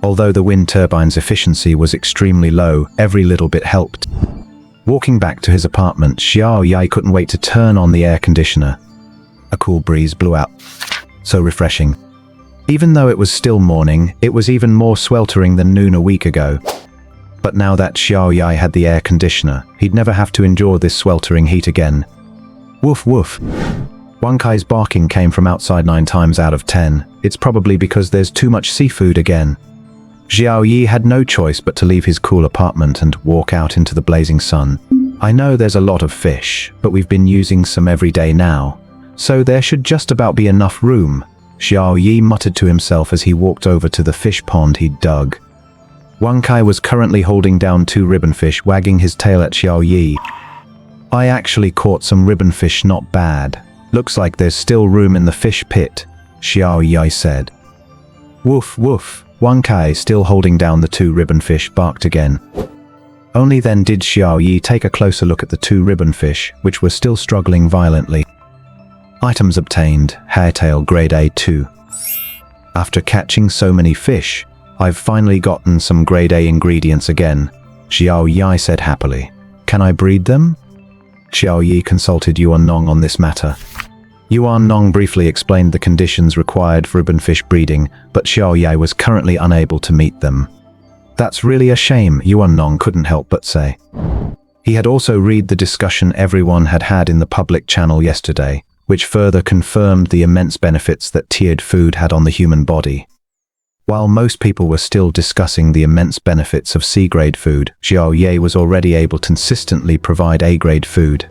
B: Although the wind turbine's efficiency was extremely low, every little bit helped. Walking back to his apartment, Xiao Yi couldn't wait to turn on the air conditioner. A cool breeze blew out. So refreshing. Even though it was still morning, it was even more sweltering than noon a week ago. But now that Xiao Yi had the air conditioner, he'd never have to endure this sweltering heat again. Woof woof. Wang Kai's barking came from outside 9 times out of 10. It's probably because there's too much seafood again. Xiao Yi had no choice but to leave his cool apartment and walk out into the blazing sun. I know there's a lot of fish, but we've been using some every day now, so there should just about be enough room, Xiao Yi muttered to himself as he walked over to the fish pond he'd dug. Wang Kai was currently holding down 2 ribbonfish, wagging his tail at Xiao Yi. I actually caught some ribbonfish, not bad. Looks like there's still room in the fish pit, Xiao Yi said. Woof woof, Wang Kai, still holding down the 2 ribbonfish, barked again. Only then did Xiao Yi take a closer look at the 2 ribbonfish, which were still struggling violently. Items obtained, hairtail grade A2. After catching so many fish, I've finally gotten some grade A ingredients again, Xiao Yi said happily. Can I breed them? Xiao Yi consulted Yuan Nong on this matter. Yuan Nong briefly explained the conditions required for ribbonfish breeding, but Xiao Yi was currently unable to meet them. That's really a shame, Yuan Nong couldn't help but say. He had also read the discussion everyone had had in the public channel yesterday, which further confirmed the immense benefits that tiered food had on the human body. While most people were still discussing the immense benefits of C-grade food, Xiao Yi was already able to consistently provide A-grade food.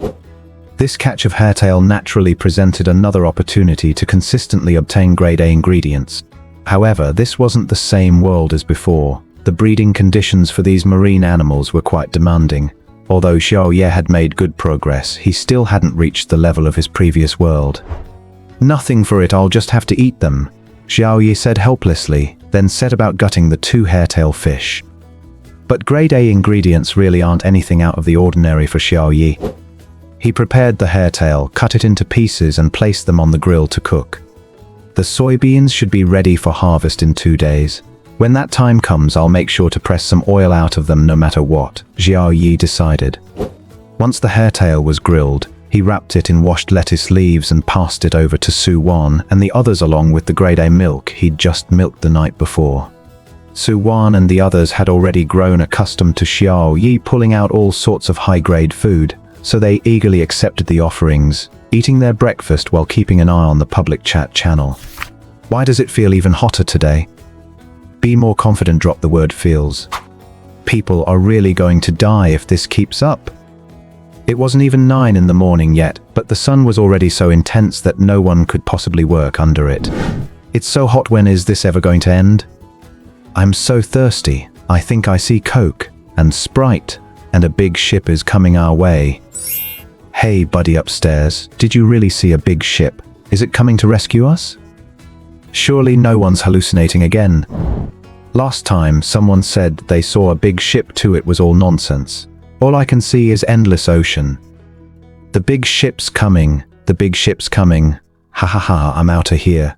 B: This catch of hairtail naturally presented another opportunity to consistently obtain grade A ingredients. However, this wasn't the same world as before. The breeding conditions for these marine animals were quite demanding. Although Xiao Yi had made good progress, he still hadn't reached the level of his previous world. Nothing for it, I'll just have to eat them, Xiao Yi said helplessly, then set about gutting the 2 hairtail fish. But grade A ingredients really aren't anything out of the ordinary for Xiao Yi. He prepared the hairtail, cut it into pieces and placed them on the grill to cook. The soybeans should be ready for harvest in 2 days. When that time comes, I'll make sure to press some oil out of them no matter what, Xiao Yi decided. Once the hairtail was grilled, he wrapped it in washed lettuce leaves and passed it over to Su Wan and the others along with the grade A milk he'd just milked the night before. Su Wan and the others had already grown accustomed to Xiao Yi pulling out all sorts of high-grade food, so they eagerly accepted the offerings, eating their breakfast while keeping an eye on the public chat channel. Why does it feel even hotter today? Be more confident, drop the word feels. People are really going to die if this keeps up. It wasn't even 9 in the morning yet, but the sun was already so intense that no one could possibly work under it. It's so hot, when is this ever going to end? I'm so thirsty. I think I see Coke and Sprite, and a big ship is coming our way. Hey buddy upstairs, did you really see a big ship? Is it coming to rescue us? Surely no one's hallucinating again. Last time someone said they saw a big ship too, it was all nonsense. All I can see is endless ocean. The big ship's coming, the big ship's coming. Ha ha ha, I'm outta here.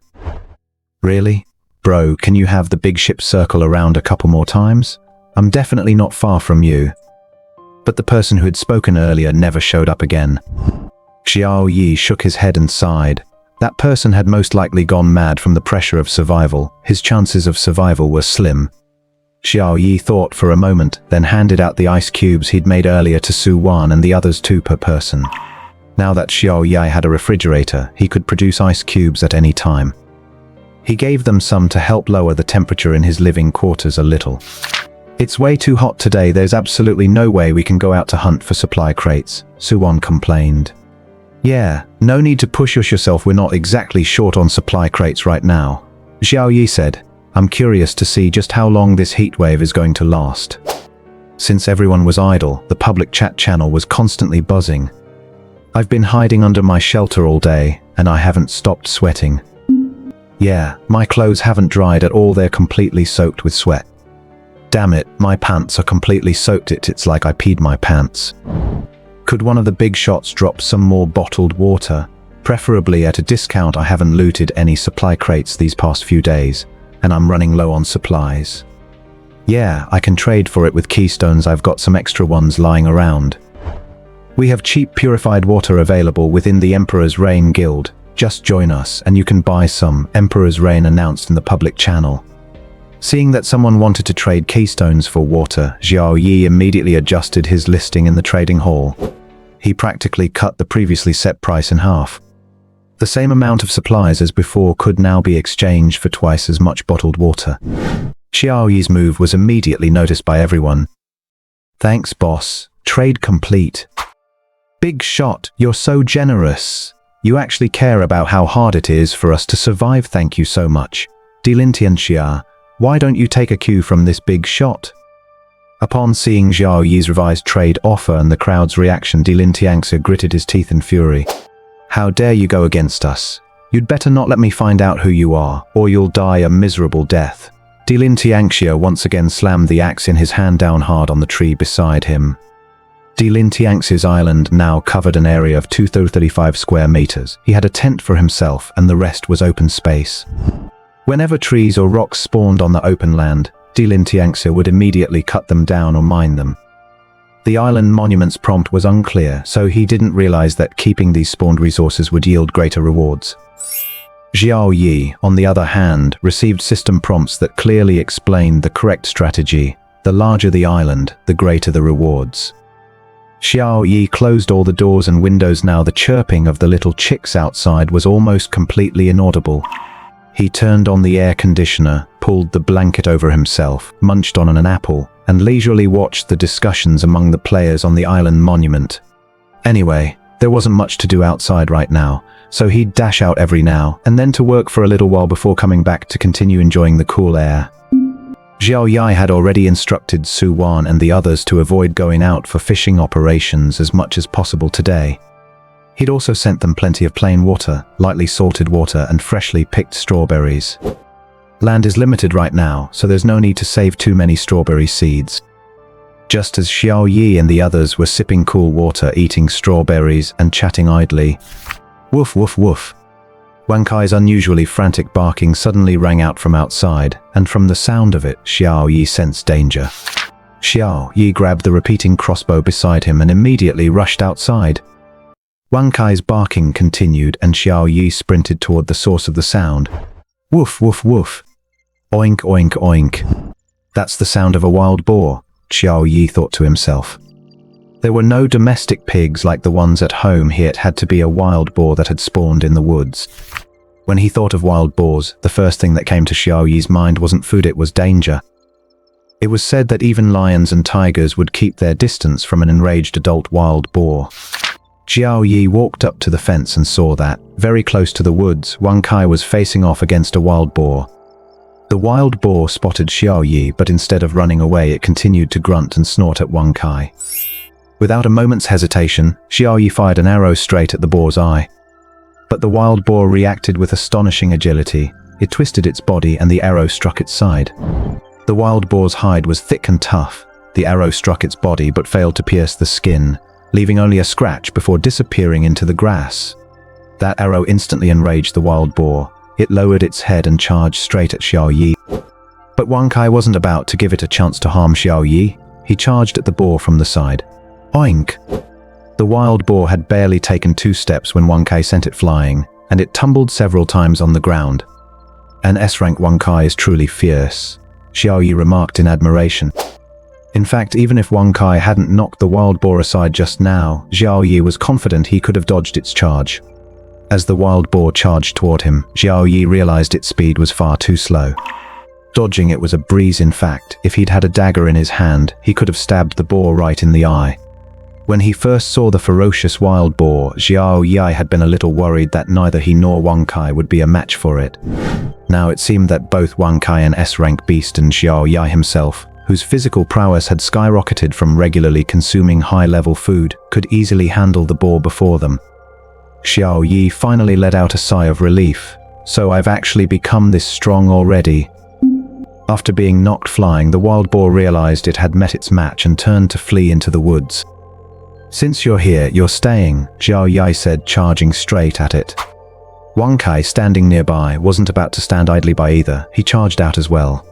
B: Really? Bro, can you have the big ship circle around a couple more times? I'm definitely not far from you. But the person who had spoken earlier never showed up again. Xiao Yi shook his head and sighed. That person had most likely gone mad from the pressure of survival. His chances of survival were slim. Xiao Yi thought for a moment, then handed out the ice cubes he'd made earlier to Su Wan and the others 2 per person. Now that Xiao Yi had a refrigerator, he could produce ice cubes at any time. He gave them some to help lower the temperature in his living quarters a little. It's way too hot today, there's absolutely no way we can go out to hunt for supply crates, Su Wan complained. Yeah, no need to push yourself, we're not exactly short on supply crates right now, Xiao Yi said. I'm curious to see just how long this heatwave is going to last. Since everyone was idle, the public chat channel was constantly buzzing. I've been hiding under my shelter all day, and I haven't stopped sweating. Yeah, my clothes haven't dried at all, they're completely soaked with sweat. Damn it, my pants are completely soaked, it's like I peed my pants. Could one of the big shots drop some more bottled water? Preferably at a discount. I haven't looted any supply crates these past few days, and I'm running low on supplies. Yeah, I can trade for it with keystones, I've got some extra ones lying around. We have cheap purified water available within the Emperor's Rain Guild, Just join us and you can buy some, Emperor's Reign announced in the public channel. Seeing that someone wanted to trade keystones for water, Xiao Yi immediately adjusted his listing in the trading hall. He practically cut the previously set price in half. The same amount of supplies as before could now be exchanged for twice as much bottled water. Xiao Yi's move was immediately noticed by everyone. Thanks, boss. Trade complete. Big shot, you're so generous. You actually care about how hard it is for us to survive, thank you so much. Dilintianxia, why don't you take a cue from this big shot? Upon seeing Xiao Yi's revised trade offer and the crowd's reaction, Dilintianxia gritted his teeth in fury. How dare you go against us? You'd better not let me find out who you are, or you'll die a miserable death. Dilintianxia once again slammed the axe in his hand down hard on the tree beside him. Dilintianxia's island now covered an area of 235 square meters. He had a tent for himself and the rest was open space. Whenever trees or rocks spawned on the open land, Dilintianxia would immediately cut them down or mine them. The island monument's prompt was unclear, so he didn't realize that keeping these spawned resources would yield greater rewards. Xiao Yi, on the other hand, received system prompts that clearly explained the correct strategy. The larger the island, the greater the rewards. Xiao Yi closed all the doors and windows. Now the chirping of the little chicks outside was almost completely inaudible. He turned on the air conditioner, pulled the blanket over himself, munched on an apple, and leisurely watched the discussions among the players on the island monument. Anyway, there wasn't much to do outside right now, so he'd dash out every now and then to work for a little while before coming back to continue enjoying the cool air. Xiao Yi had already instructed Su Wan and the others to avoid going out for fishing operations as much as possible today. He'd also sent them plenty of plain water, lightly salted water, and freshly picked strawberries. Land is limited right now, so there's no need to save too many strawberry seeds. Just as Xiao Yi and the others were sipping cool water, eating strawberries, and chatting idly, woof woof woof. Wang Kai's unusually frantic barking suddenly rang out from outside, and from the sound of it, Xiao Yi sensed danger. Xiao Yi grabbed the repeating crossbow beside him and immediately rushed outside. Wang Kai's barking continued and Xiao Yi sprinted toward the source of the sound. Woof woof woof. Oink oink oink. That's the sound of a wild boar, Xiao Yi thought to himself. There were no domestic pigs like the ones at home here. It had to be a wild boar that had spawned in the woods. When he thought of wild boars, the first thing that came to Xiao Yi's mind wasn't food, it was danger. It was said that even lions and tigers would keep their distance from an enraged adult wild boar. Xiao Yi walked up to the fence and saw that, very close to the woods, Wang Kai was facing off against a wild boar. The wild boar spotted Xiao Yi, but instead of running away, it continued to grunt and snort at Wang Kai. Without a moment's hesitation, Xiao Yi fired an arrow straight at the boar's eye. But the wild boar reacted with astonishing agility. It twisted its body and the arrow struck its side. The wild boar's hide was thick and tough. The arrow struck its body but failed to pierce the skin, leaving only a scratch before disappearing into the grass. That arrow instantly enraged the wild boar. It lowered its head and charged straight at Xiao Yi. But Wang Kai wasn't about to give it a chance to harm Xiao Yi. He charged at the boar from the side. Oink! The wild boar had barely taken 2 steps when Wang Kai sent it flying, and it tumbled several times on the ground. An S-rank Wang Kai is truly fierce, Xiao Yi remarked in admiration. In fact, even if Wang Kai hadn't knocked the wild boar aside just now, Xiao Yi was confident he could have dodged its charge. As the wild boar charged toward him, Xiao Yi realized its speed was far too slow. Dodging it was a breeze. In fact, if he'd had a dagger in his hand, he could have stabbed the boar right in the eye. When he first saw the ferocious wild boar, Xiao Yi had been a little worried that neither he nor Wang Kai would be a match for it. Now it seemed that both Wang Kai, an S-rank beast, and Xiao Yi himself, whose physical prowess had skyrocketed from regularly consuming high-level food, could easily handle the boar before them. Xiao Yi finally let out a sigh of relief. So I've actually become this strong already. After being knocked flying, the wild boar realized it had met its match and turned to flee into the woods. Since you're here, you're staying, Xiao Yi said, charging straight at it. Wang Kai, standing nearby, wasn't about to stand idly by either. He charged out as well.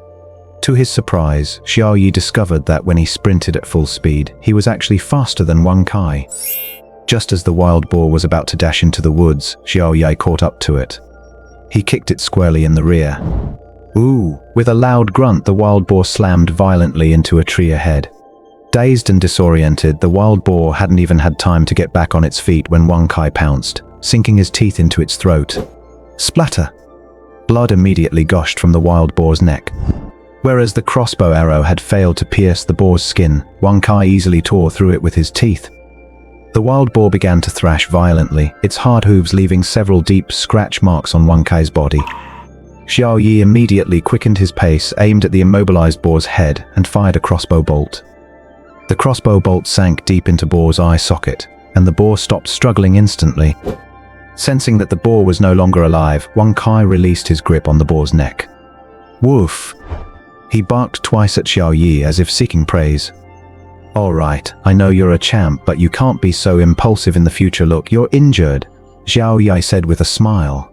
B: To his surprise, Xiao Yi discovered that when he sprinted at full speed, he was actually faster than Wang Kai. Just as the wild boar was about to dash into the woods, Xiao Yi caught up to it. He kicked it squarely in the rear. Ooh! With a loud grunt, the wild boar slammed violently into a tree ahead. Dazed and disoriented, the wild boar hadn't even had time to get back on its feet when Wang Kai pounced, sinking his teeth into its throat. Splatter! Blood immediately gushed from the wild boar's neck. Whereas the crossbow arrow had failed to pierce the boar's skin, Wang Kai easily tore through it with his teeth. The wild boar began to thrash violently, its hard hooves leaving several deep scratch marks on Wang Kai's body. Xiao Yi immediately quickened his pace, aimed at the immobilized boar's head, and fired a crossbow bolt. The crossbow bolt sank deep into boar's eye socket, and the boar stopped struggling instantly. Sensing that the boar was no longer alive, Wang Kai released his grip on the boar's neck. Woof! He barked twice at Xiao Yi as if seeking praise. All right, I know you're a champ, but you can't be so impulsive in the future. Look, you're injured, Xiao Yi said with a smile.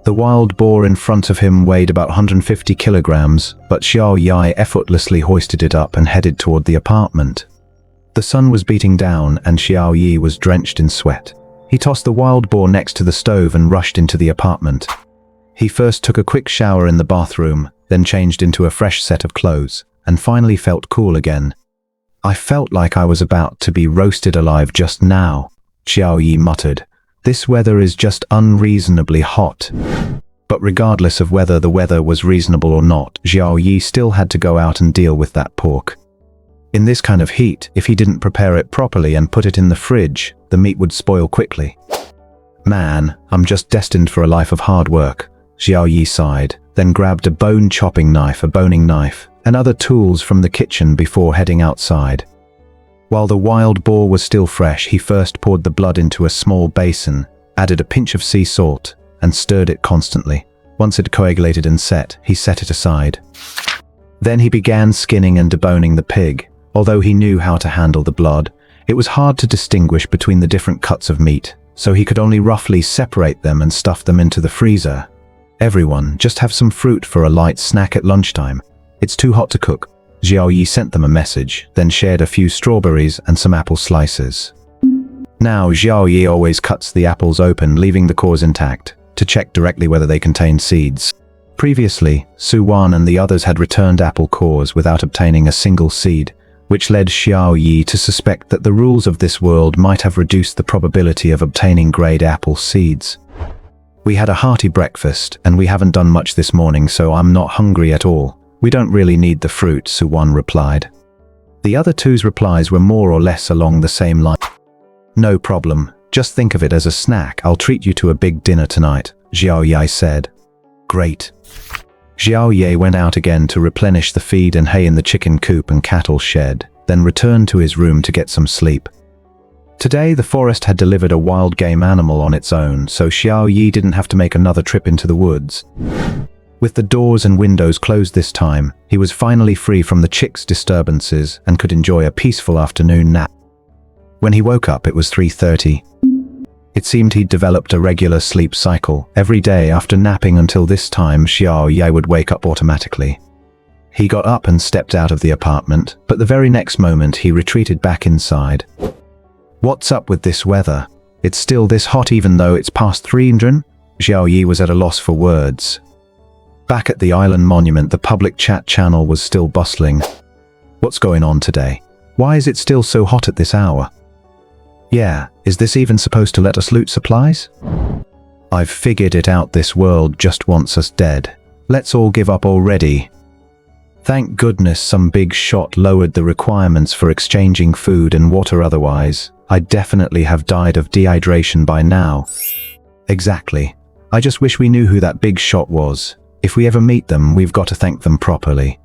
B: The wild boar in front of him weighed about 150 kilograms, but Xiao Yi effortlessly hoisted it up and headed toward the apartment. The sun was beating down and Xiao Yi was drenched in sweat. He tossed the wild boar next to the stove and rushed into the apartment. He first took a quick shower in the bathroom, then changed into a fresh set of clothes, and finally felt cool again. I felt like I was about to be roasted alive just now, Xiao Yi muttered. This weather is just unreasonably hot. But regardless of whether the weather was reasonable or not, Xiao Yi still had to go out and deal with that pork. In this kind of heat, if he didn't prepare it properly and put it in the fridge, the meat would spoil quickly. Man, I'm just destined for a life of hard work, Xiao Yi sighed, then grabbed a bone-chopping knife, a boning knife, and other tools from the kitchen before heading outside. While the wild boar was still fresh, he first poured the blood into a small basin, added a pinch of sea salt, and stirred it constantly. Once it coagulated and set, he set it aside. Then he began skinning and deboning the pig. Although he knew how to handle the blood, it was hard to distinguish between the different cuts of meat, so he could only roughly separate them and stuff them into the freezer. Everyone, just have some fruit for a light snack at lunchtime. It's too hot to cook. Xiao Yi sent them a message, then shared a few strawberries and some apple slices. Now, Xiao Yi always cuts the apples open, leaving the cores intact, to check directly whether they contained seeds. Previously, Su Wan and the others had returned apple cores without obtaining a single seed, which led Xiao Yi to suspect that the rules of this world might have reduced the probability of obtaining grade apple seeds. We had a hearty breakfast, and we haven't done much this morning, so I'm not hungry at all. We don't really need the fruit, Su Wan replied. The other two's replies were more or less along the same line. No problem, just think of it as a snack. I'll treat you to a big dinner tonight, Xiao Yi said. Great. Xiao Yi went out again to replenish the feed and hay in the chicken coop and cattle shed, then returned to his room to get some sleep. Today, the forest had delivered a wild game animal on its own, so Xiao Yi didn't have to make another trip into the woods. With the doors and windows closed this time, he was finally free from the chicks' disturbances and could enjoy a peaceful afternoon nap. When he woke up, it was 3:30. It seemed he'd developed a regular sleep cycle. Every day after napping until this time, Xiao Yi would wake up automatically. He got up and stepped out of the apartment, but the very next moment he retreated back inside. What's up with this weather? It's still this hot even though it's past 300? Xiao Yi was at a loss for words. Back at the island monument, the public chat channel was still bustling. What's going on today? Why is it still so hot at this hour? Yeah, is this even supposed to let us loot supplies? I've figured it out, this world just wants us dead. Let's all give up already. Thank goodness some big shot lowered the requirements for exchanging food and water, otherwise I'd definitely have died of dehydration by now. Exactly. I just wish we knew who that big shot was. If we ever meet them, we've got to thank them properly.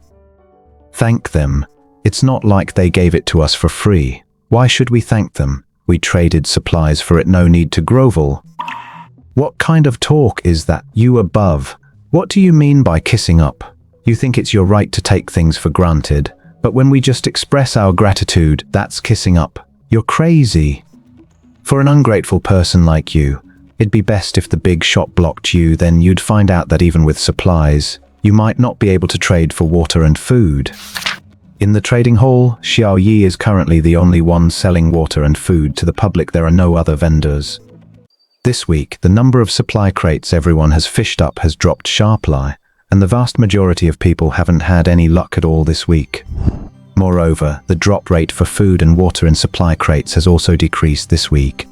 B: Thank them? It's not like they gave it to us for free. Why should we thank them? We traded supplies for it, no need to grovel. What kind of talk is that? You above? What do you mean by kissing up? You think it's your right to take things for granted, but when we just express our gratitude, that's kissing up. You're crazy. For an ungrateful person like you, it'd be best if the big shot blocked you, then you'd find out that even with supplies, you might not be able to trade for water and food. In the trading hall, Xiao Yi is currently the only one selling water and food. To the public, there are no other vendors. This week, the number of supply crates everyone has fished up has dropped sharply, and the vast majority of people haven't had any luck at all this week. Moreover, the drop rate for food and water in supply crates has also decreased this week.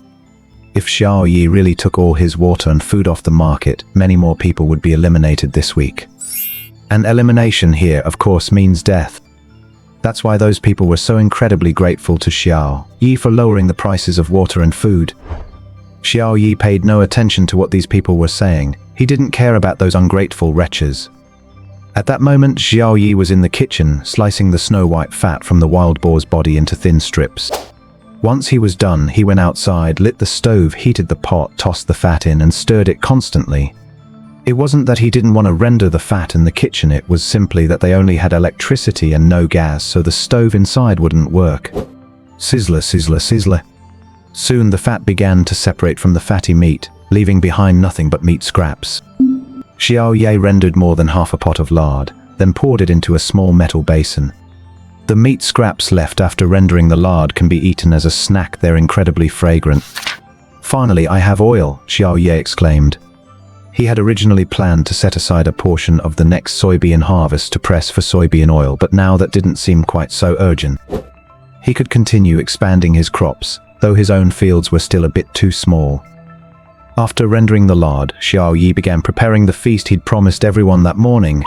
B: If Xiao Yi really took all his water and food off the market, many more people would be eliminated this week. And elimination here, of course, means death. That's why those people were so incredibly grateful to Xiao Yi for lowering the prices of water and food. Xiao Yi paid no attention to what these people were saying. He didn't care about those ungrateful wretches. At that moment, Xiao Yi was in the kitchen, slicing the snow-white fat from the wild boar's body into thin strips. Once he was done, he went outside, lit the stove, heated the pot, tossed the fat in, and stirred it constantly. It wasn't that he didn't want to render the fat in the kitchen, it was simply that they only had electricity and no gas, so the stove inside wouldn't work. Sizzler, sizzler, sizzler. Soon the fat began to separate from the fatty meat, leaving behind nothing but meat scraps. Xiao Yi rendered more than half a pot of lard, then poured it into a small metal basin. The meat scraps left after rendering the lard can be eaten as a snack. They're incredibly fragrant. Finally, I have oil, Xiao Yi exclaimed. He had originally planned to set aside a portion of the next soybean harvest to press for soybean oil, but now that didn't seem quite so urgent. He could continue expanding his crops, though his own fields were still a bit too small. After rendering the lard, Xiao Yi began preparing the feast he'd promised everyone that morning.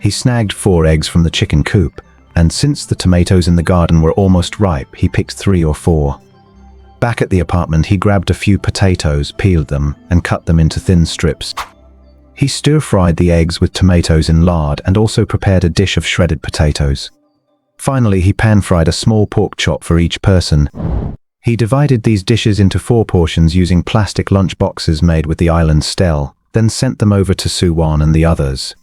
B: He snagged 4 eggs from the chicken coop, and since the tomatoes in the garden were almost ripe, he picked 3 or 4. Back at the apartment, he grabbed a few potatoes, peeled them, and cut them into thin strips. He stir-fried the eggs with tomatoes in lard and also prepared a dish of shredded potatoes. Finally, he pan-fried a small pork chop for each person. He divided these dishes into 4 portions using plastic lunch boxes made with the island stele, then sent them over to Suwon and the others.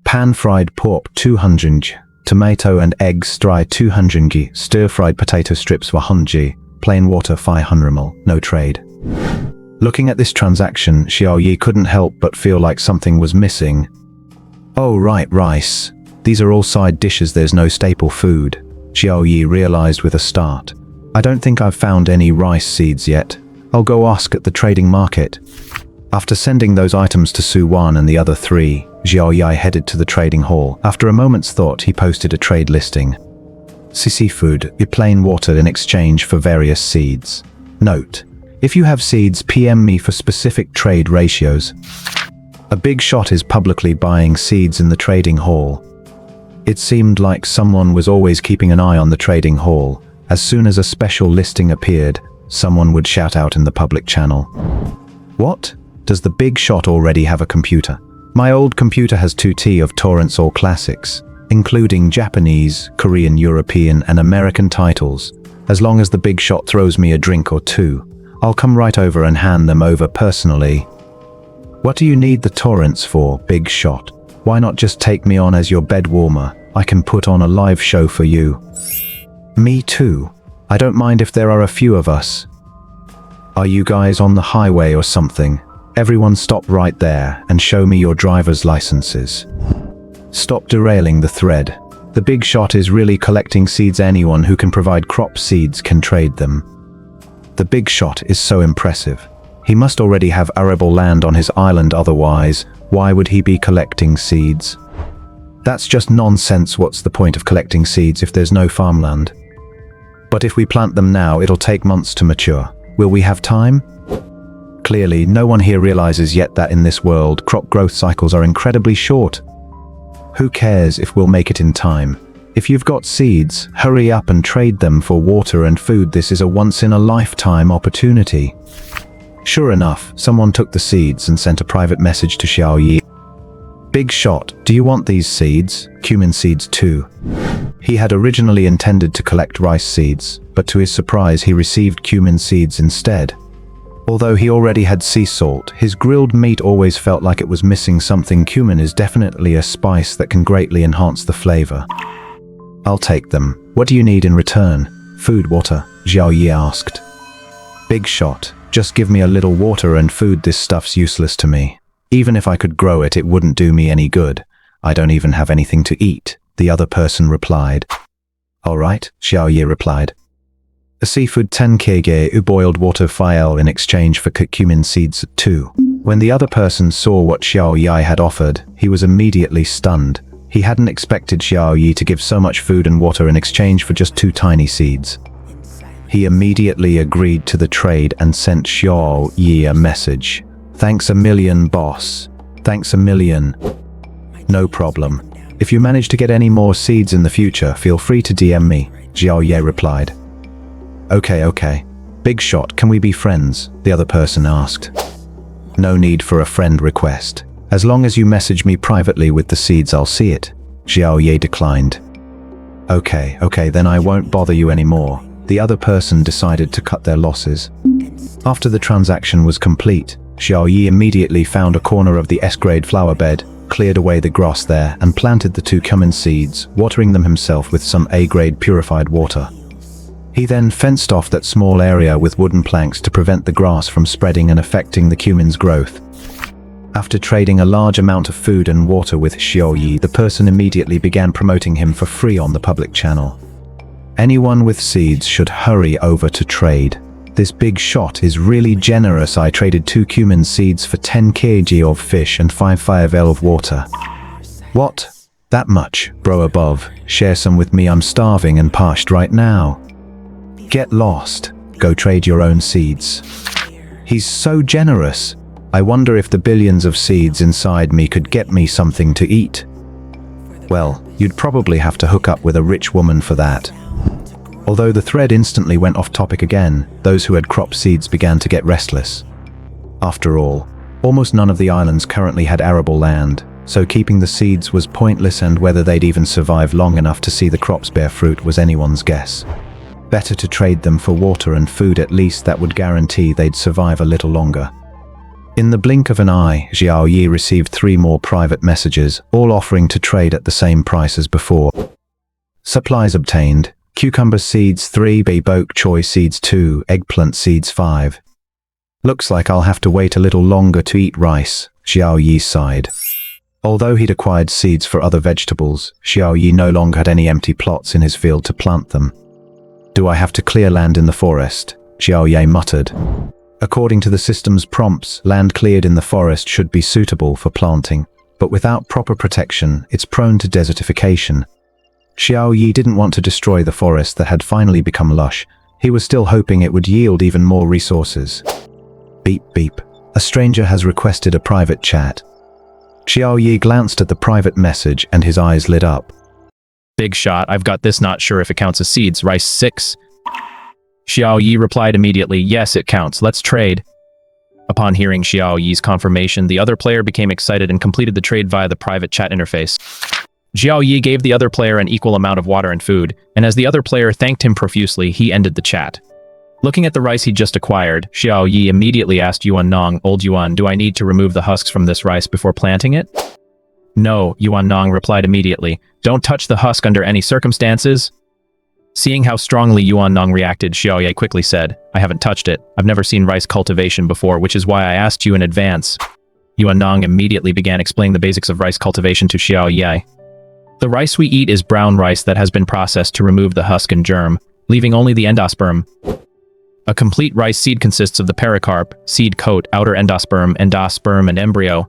B: Pan-fried pork 200 g, tomato and eggs dry 200 g, stir-fried potato strips 100 g, plain water 500 ml, no trade. Looking at this transaction, Xiao Yi couldn't help but feel like something was missing. Oh right, rice. These are all side dishes, there's no staple food, Xiao Yi realized with a start. I don't think I've found any rice seeds yet. I'll go ask at the trading market. After sending those items to Suwon and the other 3, Xiao Yi headed to the trading hall. After a moment's thought, he posted a trade listing. Seafood, plain water in exchange for various seeds. Note: if you have seeds, PM me for specific trade ratios. A big shot is publicly buying seeds in the trading hall. It seemed like someone was always keeping an eye on the trading hall. As soon as a special listing appeared, someone would shout out in the public channel. What? Does the big shot already have a computer? My old computer has 2T of torrents or classics, including Japanese, Korean, European, and American titles. As long as the big shot throws me a drink or 2, I'll come right over and hand them over personally. What do you need the torrents for, big shot? Why not just take me on as your bed warmer? I can put on a live show for you. Me too. I don't mind if there are a few of us. Are you guys on the highway or something? Everyone stop right there and show me your driver's licenses. Stop derailing the thread. The big shot is really collecting seeds. Anyone who can provide crop seeds can trade them. The big shot is so impressive. He must already have arable land on his island, otherwise, why would he be collecting seeds? That's just nonsense. What's the point of collecting seeds if there's no farmland? But if we plant them now, it'll take months to mature. Will we have time? Clearly, no one here realizes yet that in this world, crop growth cycles are incredibly short. Who cares if we'll make it in time? If you've got seeds, hurry up and trade them for water and food. This is a once-in-a-lifetime opportunity. Sure enough, someone took the seeds and sent a private message to Xiao Yi. Big shot, do you want these seeds? Cumin seeds too. He had originally intended to collect rice seeds, but to his surprise he received cumin seeds instead. Although he already had sea salt, his grilled meat always felt like it was missing something. Cumin is definitely a spice that can greatly enhance the flavor. I'll take them. What do you need in return? Food, water, Xiao Yi asked. Big shot, just give me a little water and food. This stuff's useless to me. Even if I could grow it, it wouldn't do me any good. I don't even have anything to eat, the other person replied. All right, Xiao Yi replied. A seafood 10 kg boiled water file in exchange for curcumin seeds 2. When the other person saw what Xiao Yi had offered, he was immediately stunned. He hadn't expected Xiao Yi to give so much food and water in exchange for just 2 tiny seeds. He immediately agreed to the trade and sent Xiao Yi a message. Thanks a million, boss. Thanks a million. No problem. If you manage to get any more seeds in the future, feel free to DM me, Xiao Yi replied. Okay. Big shot, can we be friends? The other person asked. No need for a friend request. As long as you message me privately with the seeds, I'll see it. Xiao Yi declined. Okay, then I won't bother you anymore. The other person decided to cut their losses. After the transaction was complete, Xiao Yi immediately found a corner of the S-grade flower bed, cleared away the grass there, and planted the 2 cumin seeds, watering them himself with some A-grade purified water. He then fenced off that small area with wooden planks to prevent the grass from spreading and affecting the cumin's growth. After trading a large amount of food and water with Xiao Yi, the person immediately began promoting him for free on the public channel. Anyone with seeds should hurry over to trade. This big shot is really generous. I traded 2 cumin seeds for 10 kg of fish and 5 5L of water. What? That much? Bro above. Share some with me, I'm starving and parched right now. Get lost. Go trade your own seeds. He's so generous. I wonder if the billions of seeds inside me could get me something to eat. Well, you'd probably have to hook up with a rich woman for that. Although the thread instantly went off topic again, those who had cropped seeds began to get restless. After all, almost none of the islands currently had arable land, so keeping the seeds was pointless, and whether they'd even survive long enough to see the crops bear fruit was anyone's guess. Better to trade them for water and food, at least that would guarantee they'd survive a little longer. In the blink of an eye, Xiao Yi received 3 more private messages, all offering to trade at the same price as before. Supplies obtained: cucumber seeds 3, bok choy seeds 2, eggplant seeds 5. Looks like I'll have to wait a little longer to eat rice, Xiao Yi sighed. Although he'd acquired seeds for other vegetables, Xiao Yi no longer had any empty plots in his field to plant them. Do I have to clear land in the forest? Xiao Yi muttered. According to the system's prompts, land cleared in the forest should be suitable for planting, but without proper protection, it's prone to desertification. Xiao Yi didn't want to destroy the forest that had finally become lush. He was still hoping it would yield even more resources. Beep beep. A stranger has requested a private chat. Xiao Yi glanced at the private message and his eyes lit up.
A: Big shot, I've got this, not sure if it counts as seeds, rice 6. Xiao Yi replied immediately, yes, it counts, let's trade. Upon hearing Xiao Yi's confirmation, the other player became excited and completed the trade via the private chat interface. Xiao Yi gave the other player an equal amount of water and food, and as the other player thanked him profusely, he ended the chat. Looking at the rice he'd just acquired, Xiao Yi immediately asked Yuan Nong, Old Yuan, do I need to remove the husks from this rice before planting it? No, Yuan Nong replied immediately. Don't touch the husk under any circumstances. Seeing how strongly Yuan Nong reacted, Xiao Yi quickly said, I haven't touched it. I've never seen rice cultivation before, which is why I asked you in advance. Yuan Nong immediately began explaining the basics of rice cultivation to Xiao Yi. The rice we eat is brown rice that has been processed to remove the husk and germ, leaving only the endosperm. A complete rice seed consists of the pericarp, seed coat, outer endosperm, and embryo.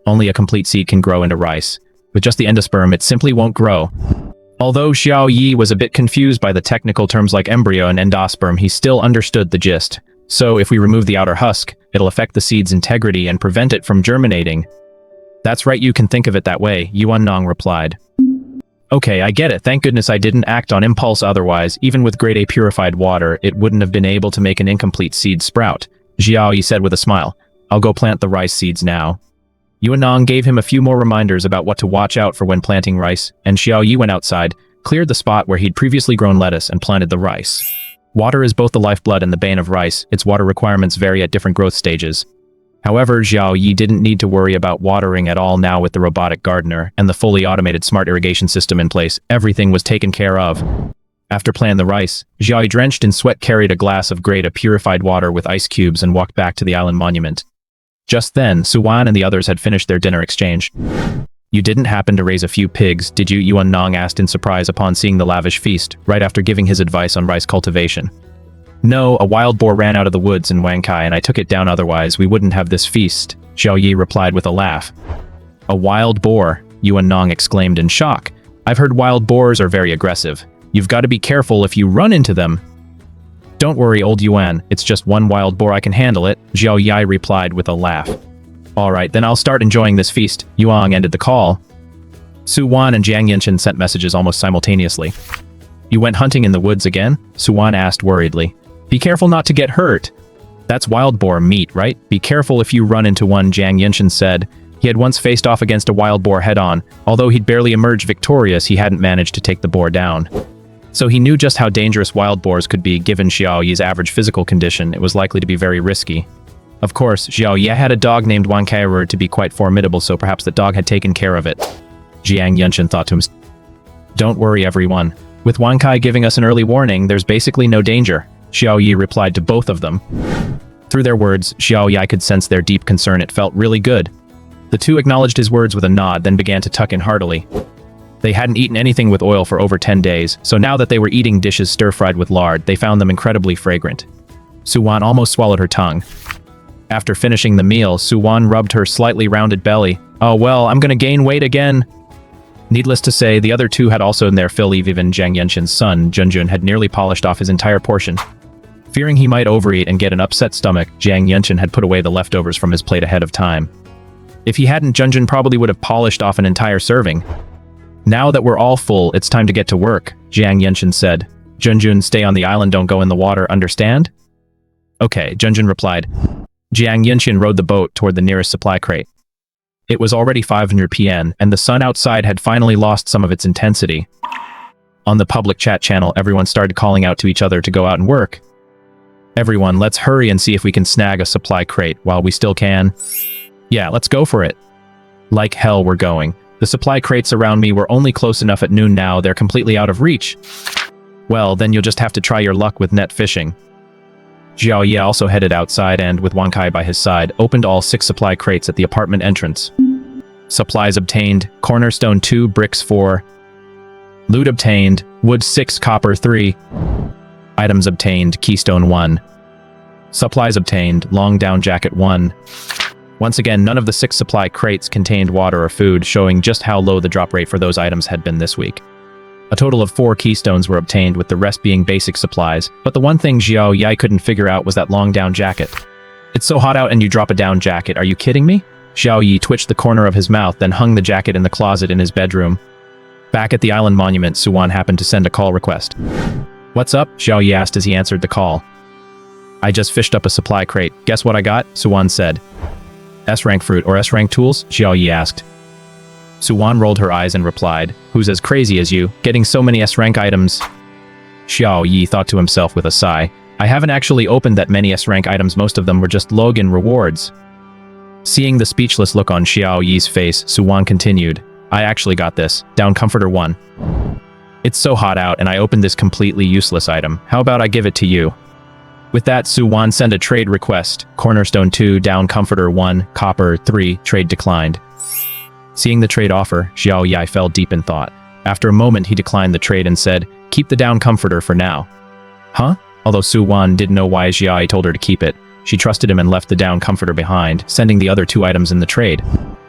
A: Only a complete seed can grow into rice. With just the endosperm, it simply won't grow. Although Xiao Yi was a bit confused by the technical terms like embryo and endosperm, he still understood the gist. So if we remove the outer husk, it'll affect the seed's integrity and prevent it from germinating. That's right, you can think of it that way, Yuan Nong replied. Okay, I get it. Thank goodness I didn't act on impulse, otherwise, even with grade A purified water, it wouldn't have been able to make an incomplete seed sprout, Xiao Yi said with a smile. I'll go plant the rice seeds now. Yuan Nong gave him a few more reminders about what to watch out for when planting rice, and Xiao Yi went outside, cleared the spot where he'd previously grown lettuce, and planted the rice. Water is both the lifeblood and the bane of rice. Its water requirements vary at different growth stages. However, Xiao Yi didn't need to worry about watering at all now with the robotic gardener and the fully automated smart irrigation system in place. Everything was taken care of. After planting the rice, Xiao Yi, drenched in sweat, carried a glass of grade A purified water with ice cubes and walked back to the island monument. Just then, Suwan and the others had finished their dinner exchange. You didn't happen to raise a few pigs, did you? Yuan Nong asked in surprise upon seeing the lavish feast, right after giving his advice on rice cultivation. No, a wild boar ran out of the woods in Wangkai and I took it down, otherwise we wouldn't have this feast, Xiao Yi replied with a laugh. A wild boar? Yuan Nong exclaimed in shock. I've heard wild boars are very aggressive. You've got to be careful if you run into them. Don't worry, old Yuan, it's just one wild boar, I can handle it, Xiao Yi replied with a laugh. Alright, then I'll start enjoying this feast. Yuang ended the call. Su Wan and Jiang Yinshan sent messages almost simultaneously. You went hunting in the woods again? Su Wan asked worriedly. Be careful not to get hurt. That's wild boar meat, right? Be careful if you run into one, Jiang Yinshan said. He had once faced off against a wild boar head-on. Although he'd barely emerged victorious, he hadn't managed to take the boar down. So he knew just how dangerous wild boars could be. Given Xiao Yi's average physical condition, it was likely to be very risky. Of course, Xiao Yi had a dog named Wang Kairer to be quite formidable, so perhaps the dog had taken care of it. Jiang Yunshan thought to himself. Don't worry, everyone. With Wang Kai giving us an early warning, there's basically no danger, Xiao Yi replied to both of them. Through their words, Xiao Yi could sense their deep concern. It felt really good. The two acknowledged his words with a nod, then began to tuck in heartily. They hadn't eaten anything with oil for over 10 days, so now that they were eating dishes stir-fried with lard, they found them incredibly fragrant. Su Wan almost swallowed her tongue. After finishing the meal, Su Wan rubbed her slightly rounded belly. Oh well, I'm gonna gain weight again. Needless to say, the other two had also in their fill. Even Jiang Yenshin's son, Junjun, had nearly polished off his entire portion. Fearing he might overeat and get an upset stomach, Jiang Yenshin had put away the leftovers from his plate ahead of time. If he hadn't, Junjun probably would have polished off an entire serving. Now that we're all full, it's time to get to work, Jiang Yenshin said. Junjun, stay on the island, don't go in the water, understand? Okay, Junjun replied. Jiang Yinshin rowed the boat toward the nearest supply crate. It was already 500 p.m., and the sun outside had finally lost some of its intensity. On the public chat channel, everyone started calling out to each other to go out and work. Everyone, let's hurry and see if we can snag a supply crate while we still can. Yeah, let's go for it. Like hell we're going. The supply crates around me were only close enough at noon now, they're completely out of reach. Well, then you'll just have to try your luck with net fishing. Xiao Yi also headed outside and, with Wang Kai by his side, opened all 6 supply crates at the apartment entrance. Supplies obtained, cornerstone 2, bricks 4. Loot obtained, wood 6, copper 3. Items obtained, keystone 1. Supplies obtained, long down jacket 1. Once again, none of the 6 supply crates contained water or food, showing just how low the drop rate for those items had been this week. A total of 4 keystones were obtained, with the rest being basic supplies, but the one thing Xiao Yi couldn't figure out was that long down jacket. It's so hot out and you drop a down jacket, are you kidding me? Xiao Yi twitched the corner of his mouth, then hung the jacket in the closet in his bedroom. Back at the island monument, Su Wan happened to send a call request. What's up? Xiao Yi asked as he answered the call. I just fished up a supply crate. Guess what I got? Su Wan said. S-rank fruit or S-rank tools? Xiao Yi asked. Su Wan rolled her eyes and replied, who's as crazy as you, getting so many S-rank items? Xiao Yi thought to himself with a sigh. I haven't actually opened that many S-rank items, most of them were just login rewards. Seeing the speechless look on Xiao Yi's face, Su Wan continued, I actually got this, down comforter 1. It's so hot out and I opened this completely useless item, how about I give it to you? With that, Su Wan sent a trade request, cornerstone 2, down comforter 1, copper 3, trade declined. Seeing the trade offer, Xiao Yi fell deep in thought. After a moment, he declined the trade and said, keep the down comforter for now. Huh? Although Su Wan didn't know why Xiao Yi told her to keep it, she trusted him and left the down comforter behind, sending the other 2 items in the trade.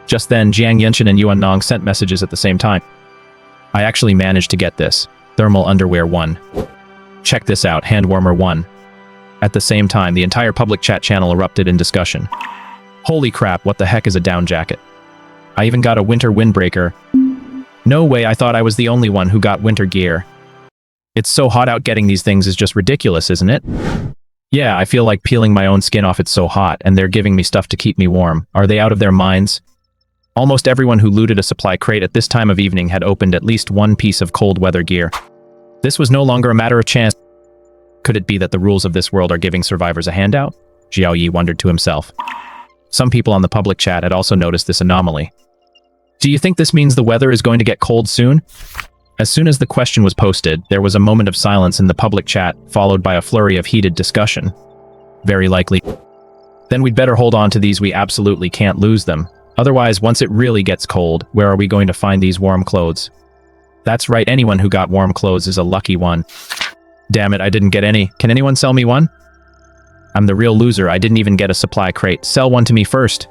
A: Just then, Jiang Yinshan and Yuan Nong sent messages at the same time. I actually managed to get this. Thermal underwear 1. Check this out, hand warmer 1. At the same time, the entire public chat channel erupted in discussion. Holy crap, what the heck is a down jacket? I even got a winter windbreaker. No way, I thought I was the only one who got winter gear. It's so hot out, getting these things is just ridiculous, isn't it? Yeah, I feel like peeling my own skin off, it's so hot, and they're giving me stuff to keep me warm. Are they out of their minds? Almost everyone who looted a supply crate at this time of evening had opened at least one piece of cold weather gear. This was no longer a matter of chance. Could it be that the rules of this world are giving survivors a handout? Xiao Yi wondered to himself. Some people on the public chat had also noticed this anomaly. Do you think this means the weather is going to get cold soon? As soon as the question was posted, there was a moment of silence in the public chat, followed by a flurry of heated discussion. Very likely. Then we'd better hold on to these, we absolutely can't lose them. Otherwise, once it really gets cold, where are we going to find these warm clothes? That's right, anyone who got warm clothes is a lucky one. Damn it, I didn't get any. Can anyone sell me one? I'm the real loser, I didn't even get a supply crate. Sell one to me first.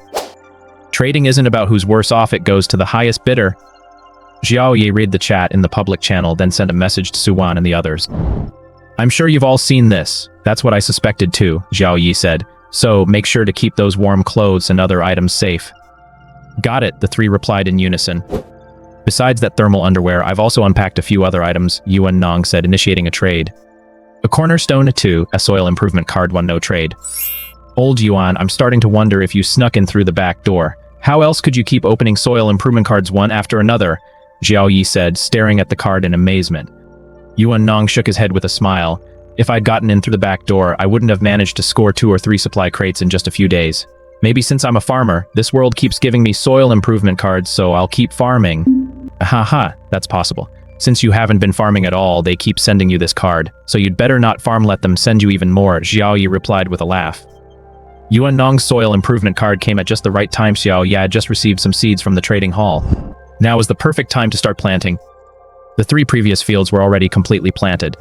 A: Trading isn't about who's worse off, it goes to the highest bidder. Xiao Yi read the chat in the public channel, then sent a message to Suwan and the others. I'm sure you've all seen this. That's what I suspected too, Xiao Yi said. So, make sure to keep those warm clothes and other items safe. Got it, the three replied in unison. Besides that thermal underwear, I've also unpacked a few other items, Yuan Nong said, initiating a trade. A cornerstone 2, a soil improvement card 1, no trade. Old Yuan, I'm starting to wonder if you snuck in through the back door. How else could you keep opening soil improvement cards one after another? Xiao Yi said, staring at the card in amazement. Yuan Nong shook his head with a smile. If I'd gotten in through the back door, I wouldn't have managed to score 2 or 3 supply crates in just a few days. Maybe since I'm a farmer, this world keeps giving me soil improvement cards, so I'll keep farming. Haha, that's possible. Since you haven't been farming at all, they keep sending you this card, so you'd better not farm, let them send you even more, Xiao Yi replied with a laugh. Yuan Nong's soil improvement card came at just the right time. Xiao Yi had just received some seeds from the trading hall. Now is the perfect time to start planting. The 3 previous fields were already completely planted.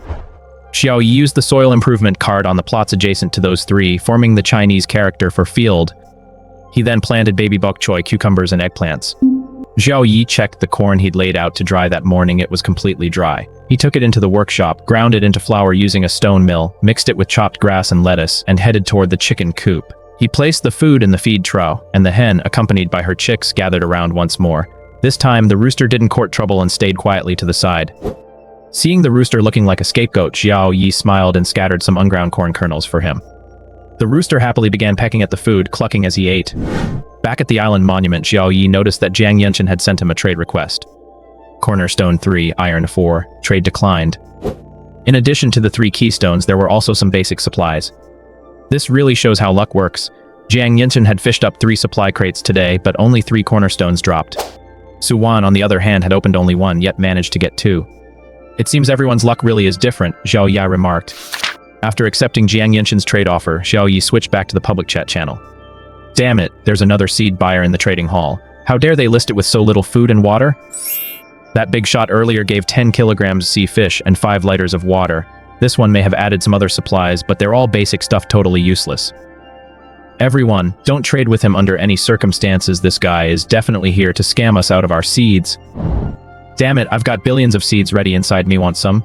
A: Xiao Yi used the soil improvement card on the plots adjacent to those 3, forming the Chinese character for field. He then planted baby bok choy, cucumbers, and eggplants. Xiao Yi checked the corn he'd laid out to dry that morning. It was completely dry. He took it into the workshop, ground it into flour using a stone mill, mixed it with chopped grass and lettuce, and headed toward the chicken coop. He placed the food in the feed trough, and the hen, accompanied by her chicks, gathered around once more. This time, the rooster didn't court trouble and stayed quietly to the side. Seeing the rooster looking like a scapegoat, Xiao Yi smiled and scattered some unground corn kernels for him. The rooster happily began pecking at the food, clucking as he ate. Back at the island monument, Xiao Yi noticed that Jiang Yanchen had sent him a trade request. Cornerstone 3, iron 4, trade declined. In addition to the 3 keystones, there were also some basic supplies. This really shows how luck works. Jiang Yanchen had fished up 3 supply crates today, but only 3 cornerstones dropped. Suwan, on the other hand, had opened only 1, yet managed to get 2. It seems everyone's luck really is different, Xiao Yi remarked. After accepting Jiang Yanchen's trade offer, Xiao Yi switched back to the public chat channel. Damn it, there's another seed buyer in the trading hall. How dare they list it with so little food and water? That big shot earlier gave 10 kilograms sea fish and 5 liters of water. This one may have added some other supplies, but they're all basic stuff, totally useless. Everyone, don't trade with him under any circumstances. This guy is definitely here to scam us out of our seeds. Damn it, I've got billions of seeds ready inside me, want some?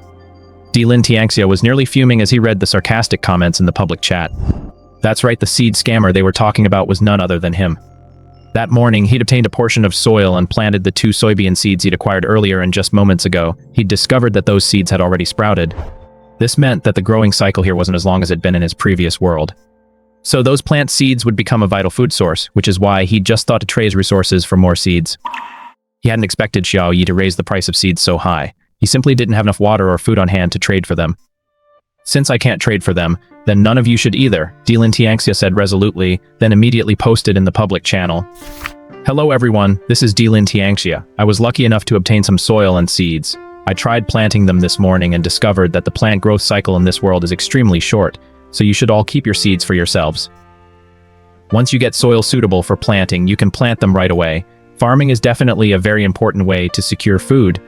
A: Lin Tianxia was nearly fuming as he read the sarcastic comments in the public chat. That's right, the seed scammer they were talking about was none other than him. That morning, he'd obtained a portion of soil and planted the 2 soybean seeds he'd acquired earlier, and just moments ago, he'd discovered that those seeds had already sprouted. This meant that the growing cycle here wasn't as long as it'd been in his previous world. So those plant seeds would become a vital food source, which is why he just thought to trade his resources for more seeds. He hadn't expected Xiao Yi to raise the price of seeds so high. He simply didn't have enough water or food on hand to trade for them. Since I can't trade for them, then none of you should either, Lin Tianxia said resolutely, then immediately posted in the public channel. Hello everyone, this is Lin Tianxia. I was lucky enough to obtain some soil and seeds. I tried planting them this morning and discovered that the plant growth cycle in this world is extremely short, so you should all keep your seeds for yourselves. Once you get soil suitable for planting, you can plant them right away. Farming is definitely a very important way to secure food.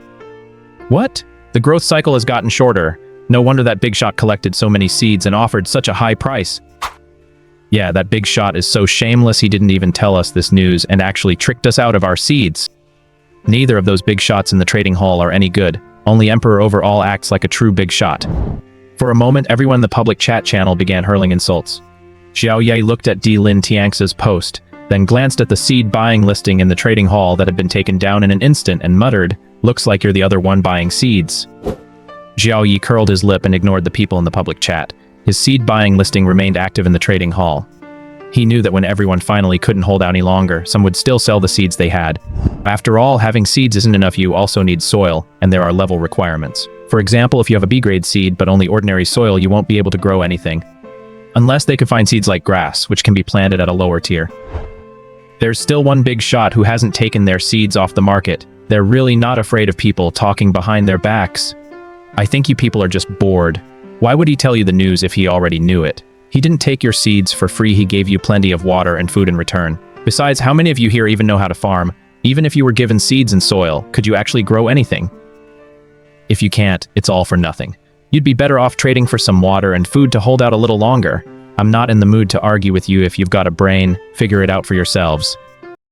A: What? The growth cycle has gotten shorter. No wonder that big shot collected so many seeds and offered such a high price. Yeah, that big shot is so shameless he didn't even tell us this news and actually tricked us out of our seeds. Neither of those big shots in the trading hall are any good. Only Emperor overall acts like a true big shot. For a moment, everyone in the public chat channel began hurling insults. Xiao Yi looked at Lin Tianxia's post, then glanced at the seed buying listing in the trading hall that had been taken down in an instant and muttered, "Looks like you're the other one buying seeds." Xiao Yi curled his lip and ignored the people in the public chat. His seed buying listing remained active in the trading hall. He knew that when everyone finally couldn't hold out any longer, some would still sell the seeds they had. After all, having seeds isn't enough, you also need soil, and there are level requirements. For example, if you have a B-grade seed but only ordinary soil, you won't be able to grow anything. Unless they could find seeds like grass, which can be planted at a lower tier. There's still one big shot who hasn't taken their seeds off the market. They're really not afraid of people talking behind their backs. I think you people are just bored. Why would he tell you the news if he already knew it? He didn't take your seeds for free, he gave you plenty of water and food in return. Besides, how many of you here even know how to farm? Even if you were given seeds and soil, could you actually grow anything? If you can't, it's all for nothing. You'd be better off trading for some water and food to hold out a little longer. I'm not in the mood to argue with you. If you've got a brain, figure it out for yourselves.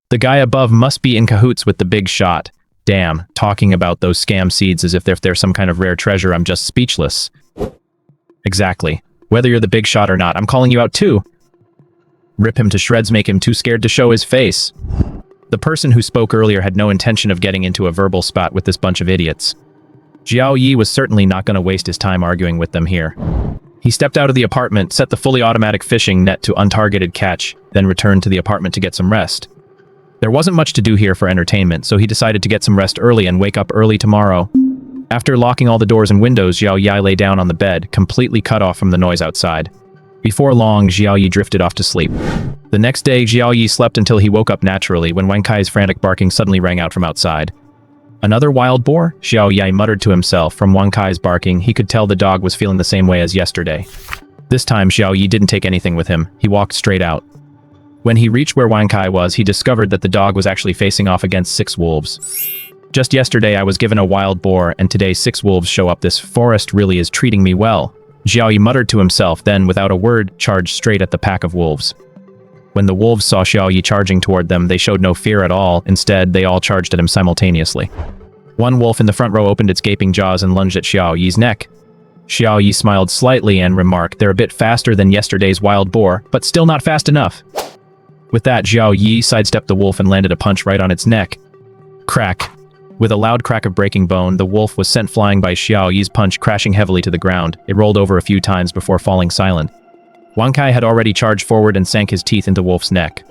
A: The guy above must be in cahoots with the big shot. Damn, talking about those scam seeds as if they're some kind of rare treasure, I'm just speechless. Exactly. Whether you're the big shot or not, I'm calling you out too. Rip him to shreds, make him too scared to show his face. The person who spoke earlier had no intention of getting into a verbal spat with this bunch of idiots. Xiao Yi was certainly not going to waste his time arguing with them here. He stepped out of the apartment, set the fully automatic fishing net to untargeted catch, then returned to the apartment to get some rest. There wasn't much to do here for entertainment, so he decided to get some rest early and wake up early tomorrow. After locking all the doors and windows, Xiao Yi lay down on the bed, completely cut off from the noise outside. Before long, Xiao Yi drifted off to sleep. The next day, Xiao Yi slept until he woke up naturally when Wang Kai's frantic barking suddenly rang out from outside. Another wild boar? Xiao Yi muttered to himself. From Wang Kai's barking, he could tell the dog was feeling the same way as yesterday. This time, Xiao Yi didn't take anything with him. He walked straight out. When he reached where Wang Kai was, he discovered that the dog was actually facing off against 6 wolves. Just yesterday, I was given a wild boar, and today 6 wolves show up. This forest really is treating me well. Xiao Yi muttered to himself, then, without a word, charged straight at the pack of wolves. When the wolves saw Xiao Yi charging toward them, they showed no fear at all. Instead, they all charged at him simultaneously. One wolf in the front row opened its gaping jaws and lunged at Xiao Yi's neck. Xiao Yi smiled slightly and remarked, "They're a bit faster than yesterday's wild boar, but still not fast enough." With that, Xiao Yi sidestepped the wolf and landed a punch right on its neck. Crack. With a loud crack of breaking bone, the wolf was sent flying by Xiao Yi's punch, crashing heavily to the ground. It rolled over a few times before falling silent. Wang Kai had already charged forward and sank his teeth into Wolf's neck.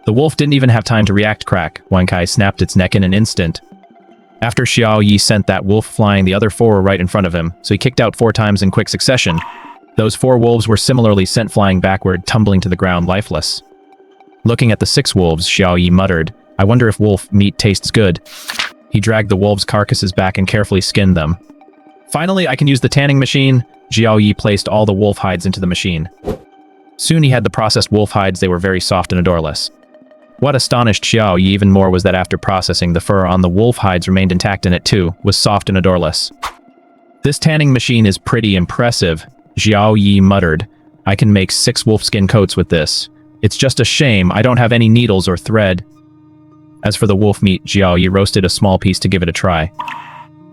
A: The wolf didn't even have time to react. Crack. Wang Kai snapped its neck in an instant. After Xiao Yi sent that wolf flying, the other 4 were right in front of him, so he kicked out 4 times in quick succession. Those 4 wolves were similarly sent flying backward, tumbling to the ground lifeless. Looking at the 6 wolves, Xiao Yi muttered, "I wonder if wolf meat tastes good." He dragged the wolves' carcasses back and carefully skinned them. Finally, I can use the tanning machine. Xiao Yi placed all the wolf hides into the machine. Soon he had the processed wolf hides. They were very soft and odorless. What astonished Xiao Yi even more was that after processing, the fur on the wolf hides remained intact, and it too was soft and odorless. "This tanning machine is pretty impressive," Xiao Yi muttered. "I can make 6 wolfskin coats with this. It's just a shame I don't have any needles or thread." As for the wolf meat, Xiao Yi roasted a small piece to give it a try.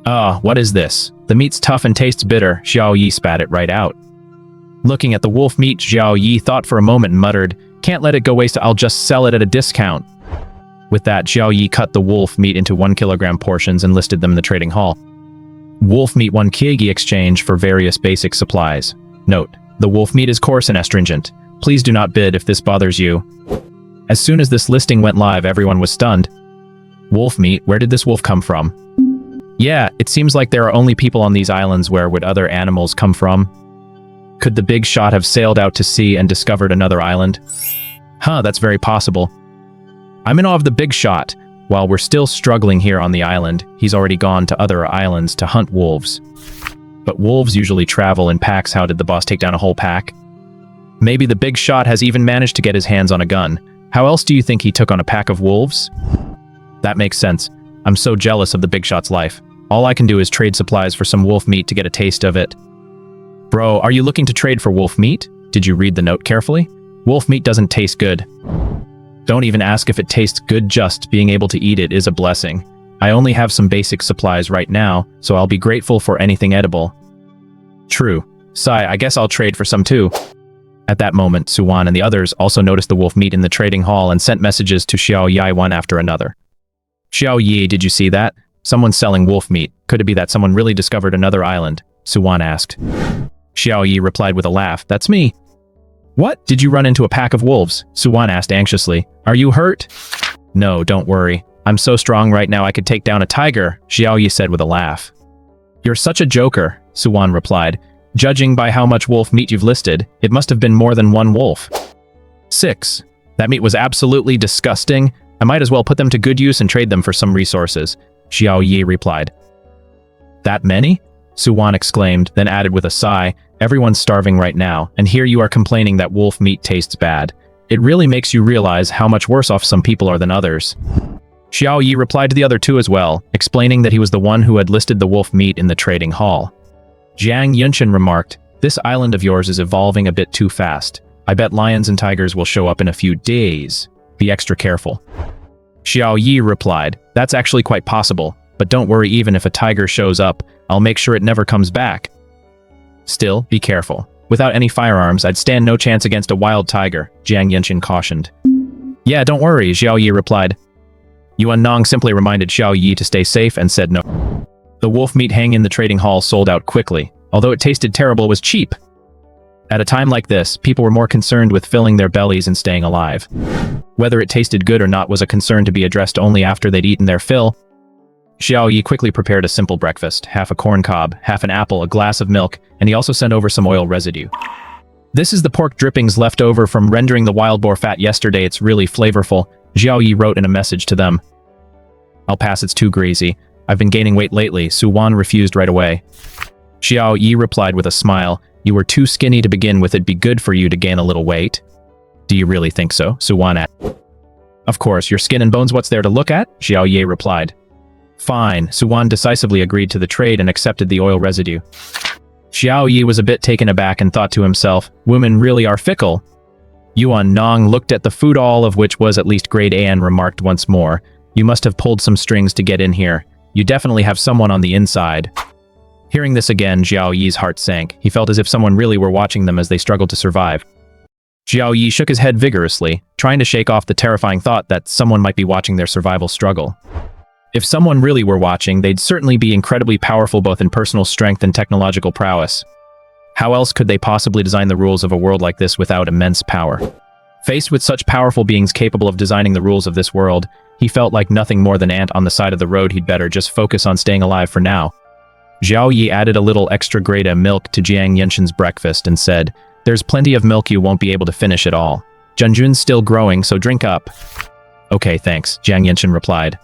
A: "Ah, what is this? The meat's tough and tastes bitter." Xiao Yi spat it right out. Looking at the wolf meat, Xiao Yi thought for a moment and muttered, "Can't let it go waste, I'll just sell it at a discount." With that, Xiao Yi cut the wolf meat into 1 kilogram portions and listed them in the trading hall. Wolf meat 1 kg exchange for various basic supplies. Note: the wolf meat is coarse and astringent. Please do not bid if this bothers you. As soon as this listing went live, everyone was stunned. Wolf meat? Where did this wolf come from? Yeah, it seems like there are only people on these islands. Where would other animals come from? Could the big shot have sailed out to sea and discovered another island? Huh, that's very possible. I'm in awe of the big shot. While we're still struggling here on the island, he's already gone to other islands to hunt wolves. But wolves usually travel in packs. How did the boss take down a whole pack? Maybe the big shot has even managed to get his hands on a gun. How else do you think he took on a pack of wolves? That makes sense. I'm so jealous of the big shot's life. All I can do is trade supplies for some wolf meat to get a taste of it. Bro, are you looking to trade for wolf meat? Did you read the note carefully? Wolf meat doesn't taste good. Don't even ask if it tastes good. Just being able to eat it is a blessing. I only have some basic supplies right now, so I'll be grateful for anything edible. True. Sigh, I guess I'll trade for some too. At that moment, Suwan and the others also noticed the wolf meat in the trading hall and sent messages to Xiao Yi one after another. "Xiao Yi, did you see that? Someone's selling wolf meat. Could it be that someone really discovered another island?" Suwan asked. Xiao Yi replied with a laugh, "That's me." "What? Did you run into a pack of wolves?" Suwan asked anxiously. "Are you hurt?" "No, don't worry. I'm so strong right now I could take down a tiger," Xiao Yi said with a laugh. "You're such a joker," Suwan replied. "Judging by how much wolf meat you've listed, it must have been more than 1 wolf." 6. That meat was absolutely disgusting. I might as well put them to good use and trade them for some resources, Xiao Yi replied. "That many?" Suwan exclaimed, then added with a sigh, "Everyone's starving right now, and here you are complaining that wolf meat tastes bad. It really makes you realize how much worse off some people are than others. Xiao Yi replied to the other two as well, explaining that he was the one who had listed the wolf meat in the trading hall. Jiang Yunshin remarked, "This island of yours is evolving a bit too fast. I bet lions and tigers will show up in a few days. Be extra careful." Xiao Yi replied, "That's actually quite possible, but don't worry, even if a tiger shows up, I'll make sure it never comes back. Still, be careful. Without any firearms, I'd stand no chance against a wild tiger," Jiang Yunshin cautioned. "Yeah, don't worry," Xiao Yi replied. Yuan Nong simply reminded Xiao Yi to stay safe and said no. The wolf meat hanging in the trading hall sold out quickly. Although it tasted terrible, it was cheap. At a time like this, people were more concerned with filling their bellies and staying alive. Whether it tasted good or not was a concern to be addressed only after they'd eaten their fill. Xiao Yi quickly prepared a simple breakfast, half a corn cob, half an apple, a glass of milk, and he also sent over some oil residue. "This is the pork drippings left over from rendering the wild boar fat yesterday. It's really flavorful," Xiao Yi wrote in a message to them. "I'll pass, it's too greasy. I've been gaining weight lately," Su Wan refused right away. Xiao Yi replied with a smile, "You were too skinny to begin with, it'd be good for you to gain a little weight." "Do you really think so?" Su Wan asked. "Of course, your skin and bones, what's there to look at?" Xiao Yi replied. "Fine," Su Wan decisively agreed to the trade and accepted the oil residue. Xiao Yi was a bit taken aback and thought to himself, "Women really are fickle." Yuan Nong looked at the food, all of which was at least grade A, and remarked once more, "You must have pulled some strings to get in here. You definitely have someone on the inside." Hearing this again, Xiao Yi's heart sank. He felt as if someone really were watching them as they struggled to survive. Xiao Yi shook his head vigorously, trying to shake off the terrifying thought that someone might be watching their survival struggle. If someone really were watching, they'd certainly be incredibly powerful both in personal strength and technological prowess. How else could they possibly design the rules of a world like this without immense power? Faced with such powerful beings capable of designing the rules of this world, he felt like nothing more than an ant on the side of the road. He'd better just focus on staying alive for now. Xiao Yi added a little extra grade A milk to Jiang Yunshin's breakfast and said, "There's plenty of milk, you won't be able to finish it all. Junjun's still growing, so drink up." "Okay, thanks," Jiang Yunshin replied.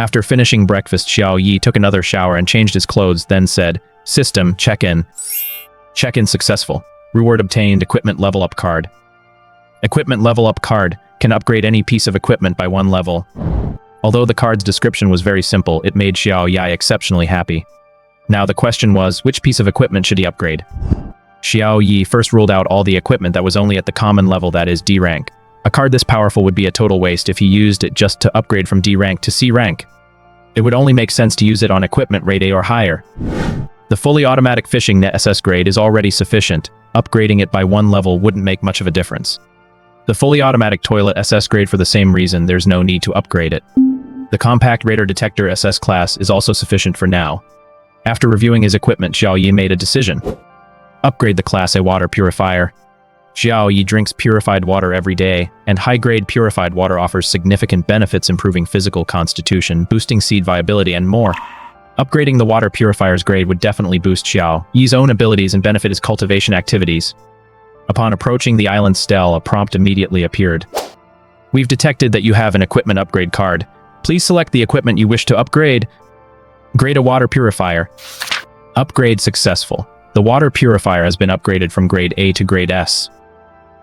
A: After finishing breakfast, Xiao Yi took another shower and changed his clothes, then said, "System, check-in." "Check-in successful. Reward obtained, equipment level up card." Equipment level up card can upgrade any piece of equipment by 1 level. Although the card's description was very simple, it made Xiao Yi exceptionally happy. Now the question was, which piece of equipment should he upgrade? Xiao Yi first ruled out all the equipment that was only at the common level, that is D rank. A card this powerful would be a total waste if he used it just to upgrade from D rank to C rank. It would only make sense to use it on equipment rate A or higher. The fully automatic fishing net SS grade is already sufficient. Upgrading it by 1 level wouldn't make much of a difference. The fully automatic toilet SS grade, for the same reason, there's no need to upgrade it. The compact radar detector SS class is also sufficient for now. After reviewing his equipment, Xiao Yi made a decision. Upgrade the Class A water purifier. Xiao Yi drinks purified water every day, and high-grade purified water offers significant benefits, improving physical constitution, boosting seed viability, and more. Upgrading the water purifier's grade would definitely boost Xiao Yi's own abilities and benefit his cultivation activities. Upon approaching the island stele, a prompt immediately appeared. "We've detected that you have an equipment upgrade card. Please select the equipment you wish to upgrade." Grade A water purifier. Upgrade successful. The water purifier has been upgraded from grade A to grade S.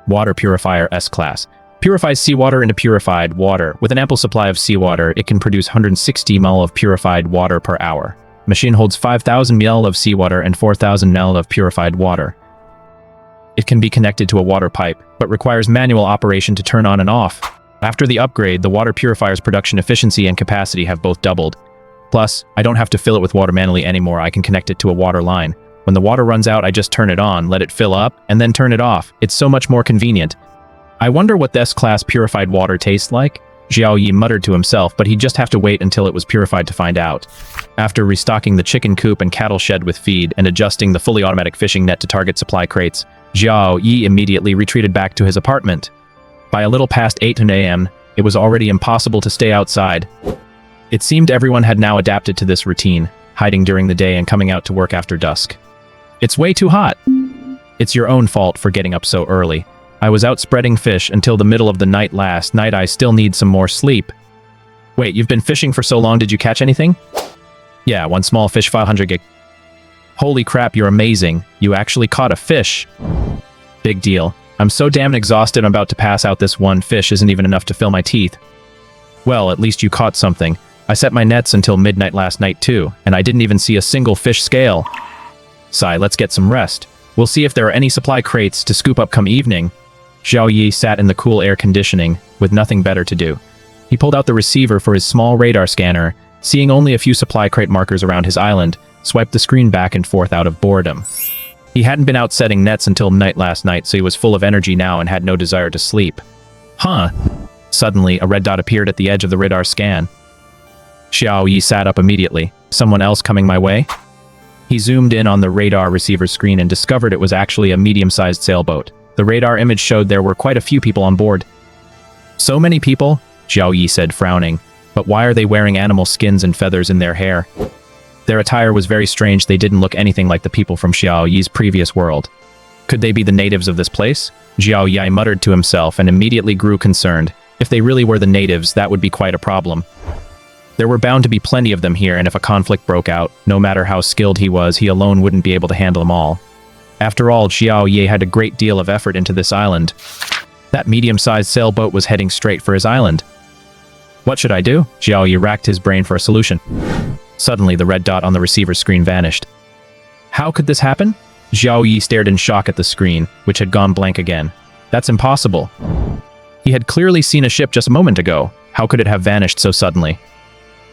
A: Water purifier S class. Purifies seawater into purified water. With an ample supply of seawater, it can produce 160 ml of purified water per hour. Machine holds 5,000 ml of seawater and 4,000 ml of purified water. It can be connected to a water pipe, but requires manual operation to turn on and off. After the upgrade, the water purifier's production efficiency and capacity have both doubled. Plus, I don't have to fill it with water manually anymore. I can connect it to a water line. When the water runs out, I just turn it on, let it fill up, and then turn it off. It's so much more convenient. I wonder what this class purified water tastes like? Xiao Yi muttered to himself, but he'd just have to wait until it was purified to find out. After restocking the chicken coop and cattle shed with feed and adjusting the fully automatic fishing net to target supply crates, Xiao Yi immediately retreated back to his apartment. By a little past 8 a.m., it was already impossible to stay outside. It seemed everyone had now adapted to this routine, hiding during the day and coming out to work after dusk. "It's way too hot." "It's your own fault for getting up so early. I was out spreading fish until the middle of the night last night. I still need some more sleep." "Wait, you've been fishing for so long, did you catch anything?" "Yeah, 1 small fish, 500 gig. "Holy crap, you're amazing. You actually caught a fish." "Big deal. I'm so damn exhausted I'm about to pass out. This one fish isn't even enough to fill my teeth. Well, at least you caught something. I set my nets until midnight last night too, and I didn't even see a single fish scale. Sigh, let's get some rest. We'll see if there are any supply crates to scoop up come evening. Xiao Yi sat in the cool air conditioning, with nothing better to do. He pulled out the receiver for his small radar scanner, seeing only a few supply crate markers around his island, swiped the screen back and forth out of boredom. He hadn't been out setting nets until night last night, so he was full of energy now and had no desire to sleep. Huh. Suddenly, a red dot appeared at the edge of the radar scan. Xiao Yi sat up immediately. Someone else coming my way? He zoomed in on the radar receiver screen and discovered it was actually a medium-sized sailboat. The radar image showed there were quite a few people on board. So many people? Xiao Yi said, frowning. But why are they wearing animal skins and feathers in their hair? Their attire was very strange. They didn't look anything like the people from Xiao Yi's previous world. Could they be the natives of this place? Xiao Yi muttered to himself and immediately grew concerned. If they really were the natives, that would be quite a problem. There were bound to be plenty of them here, and if a conflict broke out, no matter how skilled he was, he alone wouldn't be able to handle them all. After all, Xiao Yi had a great deal of effort into this island. That medium-sized sailboat was heading straight for his island. What should I do? Xiao Yi racked his brain for a solution. Suddenly, the red dot on the receiver screen vanished. How could this happen? Xiao Yi stared in shock at the screen, which had gone blank again. That's impossible. He had clearly seen a ship just a moment ago. How could it have vanished so suddenly?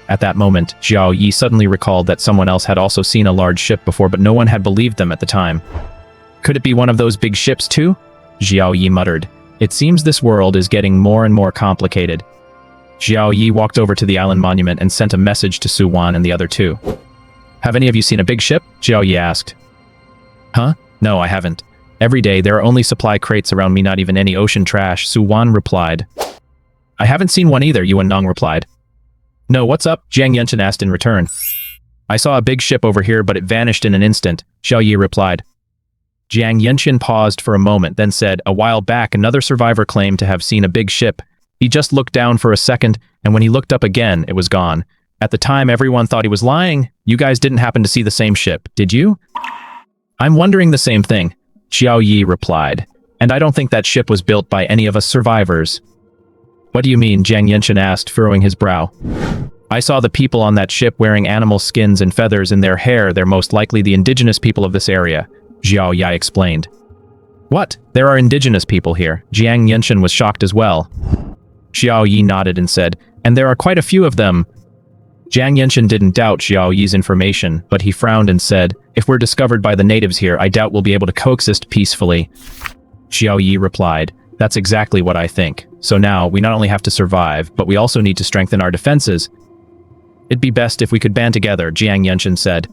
A: At that moment, Xiao Yi suddenly recalled that someone else had also seen a large ship before, but no one had believed them at the time. Could it be one of those big ships too? Xiao Yi muttered. It seems this world is getting more and more complicated. Xiao Yi walked over to the island monument and sent a message to Su Wan and the other two. Have any of you seen a big ship? Xiao Yi asked. Huh? No, I haven't. Every day there are only supply crates around me, not even any ocean trash, Su Wan replied. I haven't seen one either, Yuan Nong replied. No, what's up? Jiang Yunshan asked in return. I saw a big ship over here, but it vanished in an instant, Xiao Yi replied. Jiang Yunshan paused for a moment, then said, a while back another survivor claimed to have seen a big ship. He just looked down for a second, and when he looked up again, it was gone. At the time, everyone thought he was lying. You guys didn't happen to see the same ship, did you? I'm wondering the same thing, Xiao Yi replied. And I don't think that ship was built by any of us survivors. What do you mean? Jiang Yunshan asked, furrowing his brow. I saw the people on that ship wearing animal skins and feathers in their hair. They're most likely the indigenous people of this area, Xiao Yi explained. What? There are indigenous people here? Jiang Yunshan was shocked as well. Xiao Yi nodded and said, and there are quite a few of them. Jiang Yunshan didn't doubt Xiao Yi's information, but he frowned and said, if we're discovered by the natives here, I doubt we'll be able to coexist peacefully. Xiao Yi replied, that's exactly what I think. So now, we not only have to survive, but we also need to strengthen our defenses. It'd be best if we could band together, Jiang Yunshan said.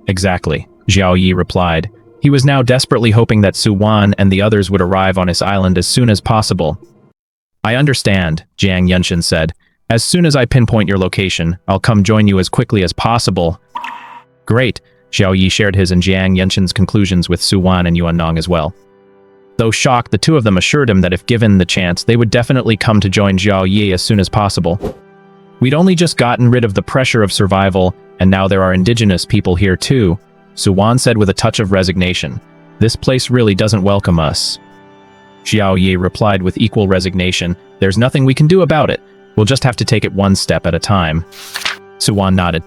A: Exactly, Xiao Yi replied. He was now desperately hoping that Su Wan and the others would arrive on his island as soon as possible. I understand, Jiang Yunshan said. As soon as I pinpoint your location, I'll come join you as quickly as possible. Great, Xiao Yi shared his and Jiang Yunshan's conclusions with Su Wan and Yuan Nong as well. Though shocked, the two of them assured him that if given the chance, they would definitely come to join Xiao Yi as soon as possible. We'd only just gotten rid of the pressure of survival, and now there are indigenous people here too, Su Wan said with a touch of resignation. This place really doesn't welcome us. Xiao Yi replied with equal resignation, there's nothing we can do about it. We'll just have to take it one step at a time. Su Wan nodded.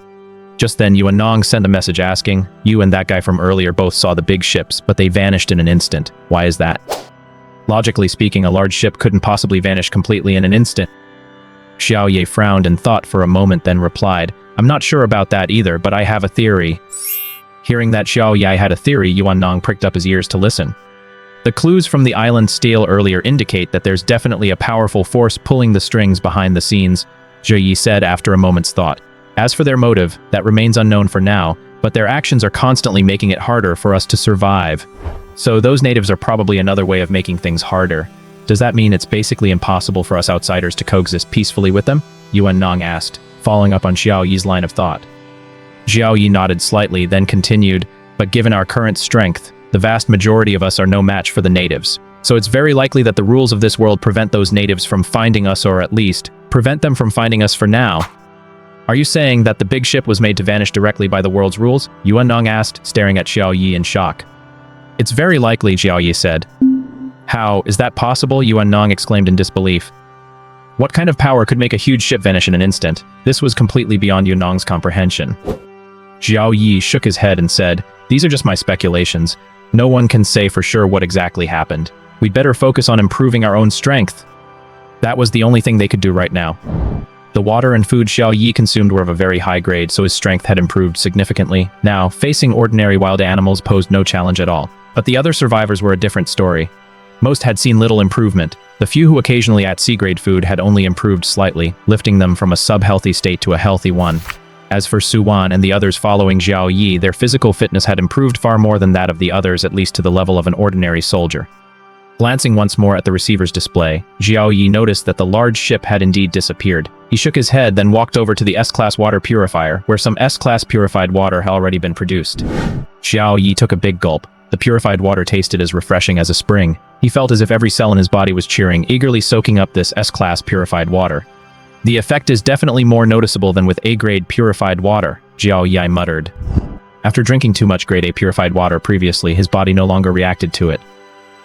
A: Just then, Yuan Nong sent a message asking, you and that guy from earlier both saw the big ships, but they vanished in an instant. Why is that? Logically speaking, a large ship couldn't possibly vanish completely in an instant. Xiao Yi frowned and thought for a moment, then replied, I'm not sure about that either, but I have a theory. Hearing that Xiao Yi had a theory, Yuan Nong pricked up his ears to listen. The clues from the island stele earlier indicate that there's definitely a powerful force pulling the strings behind the scenes, Zhe Yi said after a moment's thought. As for their motive, that remains unknown for now, but their actions are constantly making it harder for us to survive. So those natives are probably another way of making things harder. Does that mean it's basically impossible for us outsiders to coexist peacefully with them? Yuan Nong asked, following up on Xiao Yi's line of thought. Xiao Yi nodded slightly, then continued, but given our current strength, the vast majority of us are no match for the natives. So it's very likely that the rules of this world prevent those natives from finding us, or at least, prevent them from finding us for now. Are you saying that the big ship was made to vanish directly by the world's rules? Yuan Nong asked, staring at Xiao Yi in shock. It's very likely, Xiao Yi said. How is that possible? Yuan Nong exclaimed in disbelief. What kind of power could make a huge ship vanish in an instant? This was completely beyond Yuan Nong's comprehension. Xiao Yi shook his head and said, "These are just my speculations. No one can say for sure what exactly happened. We'd better focus on improving our own strength." That was the only thing they could do right now. The water and food Xiao Yi consumed were of a very high grade, so his strength had improved significantly. Now, facing ordinary wild animals posed no challenge at all. But the other survivors were a different story. Most had seen little improvement. The few who occasionally ate C-grade food had only improved slightly, lifting them from a sub-healthy state to a healthy one. As for Su Wan and the others following Xiao Yi, their physical fitness had improved far more than that of the others, at least to the level of an ordinary soldier. Glancing once more at the receiver's display, Xiao Yi noticed that the large ship had indeed disappeared. He shook his head, then walked over to the S-class water purifier, where some S-class purified water had already been produced. Xiao Yi took a big gulp. The purified water tasted as refreshing as a spring. He felt as if every cell in his body was cheering, eagerly soaking up this S-class purified water. "The effect is definitely more noticeable than with A-grade purified water," Xiao Yi muttered. After drinking too much grade A purified water previously, his body no longer reacted to it.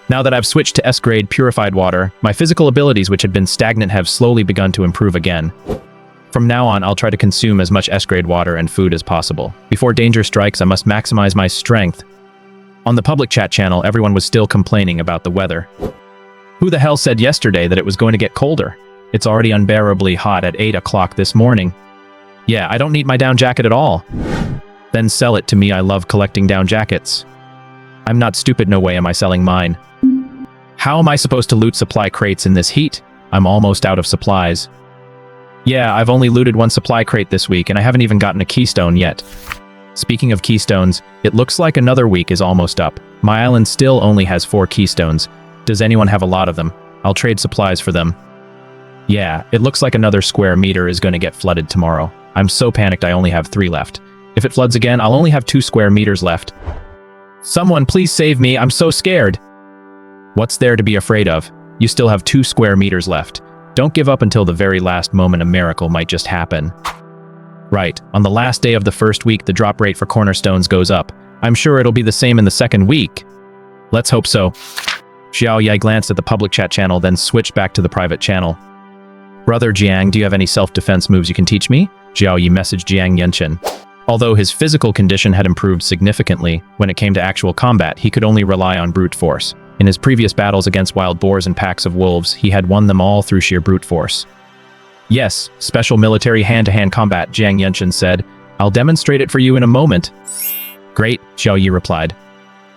A: "Now that I've switched to S-grade purified water, my physical abilities which had been stagnant have slowly begun to improve again. From now on, I'll try to consume as much S-grade water and food as possible. Before danger strikes, I must maximize my strength." On the public chat channel, everyone was still complaining about the weather. Who the hell said yesterday that it was going to get colder? It's already unbearably hot at 8 o'clock this morning. Yeah, I don't need my down jacket at all. Then sell it to me. I love collecting down jackets. I'm not stupid, no way am I selling mine. How am I supposed to loot supply crates in this heat? I'm almost out of supplies. Yeah, I've only looted one supply crate this week and I haven't even gotten a keystone yet. Speaking of keystones, it looks like another week is almost up. My island still only has 4 keystones. Does anyone have a lot of them? I'll trade supplies for them. Yeah, it looks like another square meter is going to get flooded tomorrow. I'm so panicked I only have 3 left. If it floods again, I'll only have 2 square meters left. Someone please save me, I'm so scared. What's there to be afraid of? You still have 2 square meters left. Don't give up until the very last moment. A miracle might just happen. Right, on the last day of the first week, the drop rate for cornerstones goes up. I'm sure it'll be the same in the second week. Let's hope so. Xiao Yi glanced at the public chat channel, then switched back to the private channel. Brother Jiang, do you have any self-defense moves you can teach me? Xiao Yi messaged Jiang Yanchen. Although his physical condition had improved significantly, when it came to actual combat, he could only rely on brute force. In his previous battles against wild boars and packs of wolves, he had won them all through sheer brute force. Yes, special military hand-to-hand combat, Jiang Yanchen said. I'll demonstrate it for you in a moment. Great, Xiao Yi replied.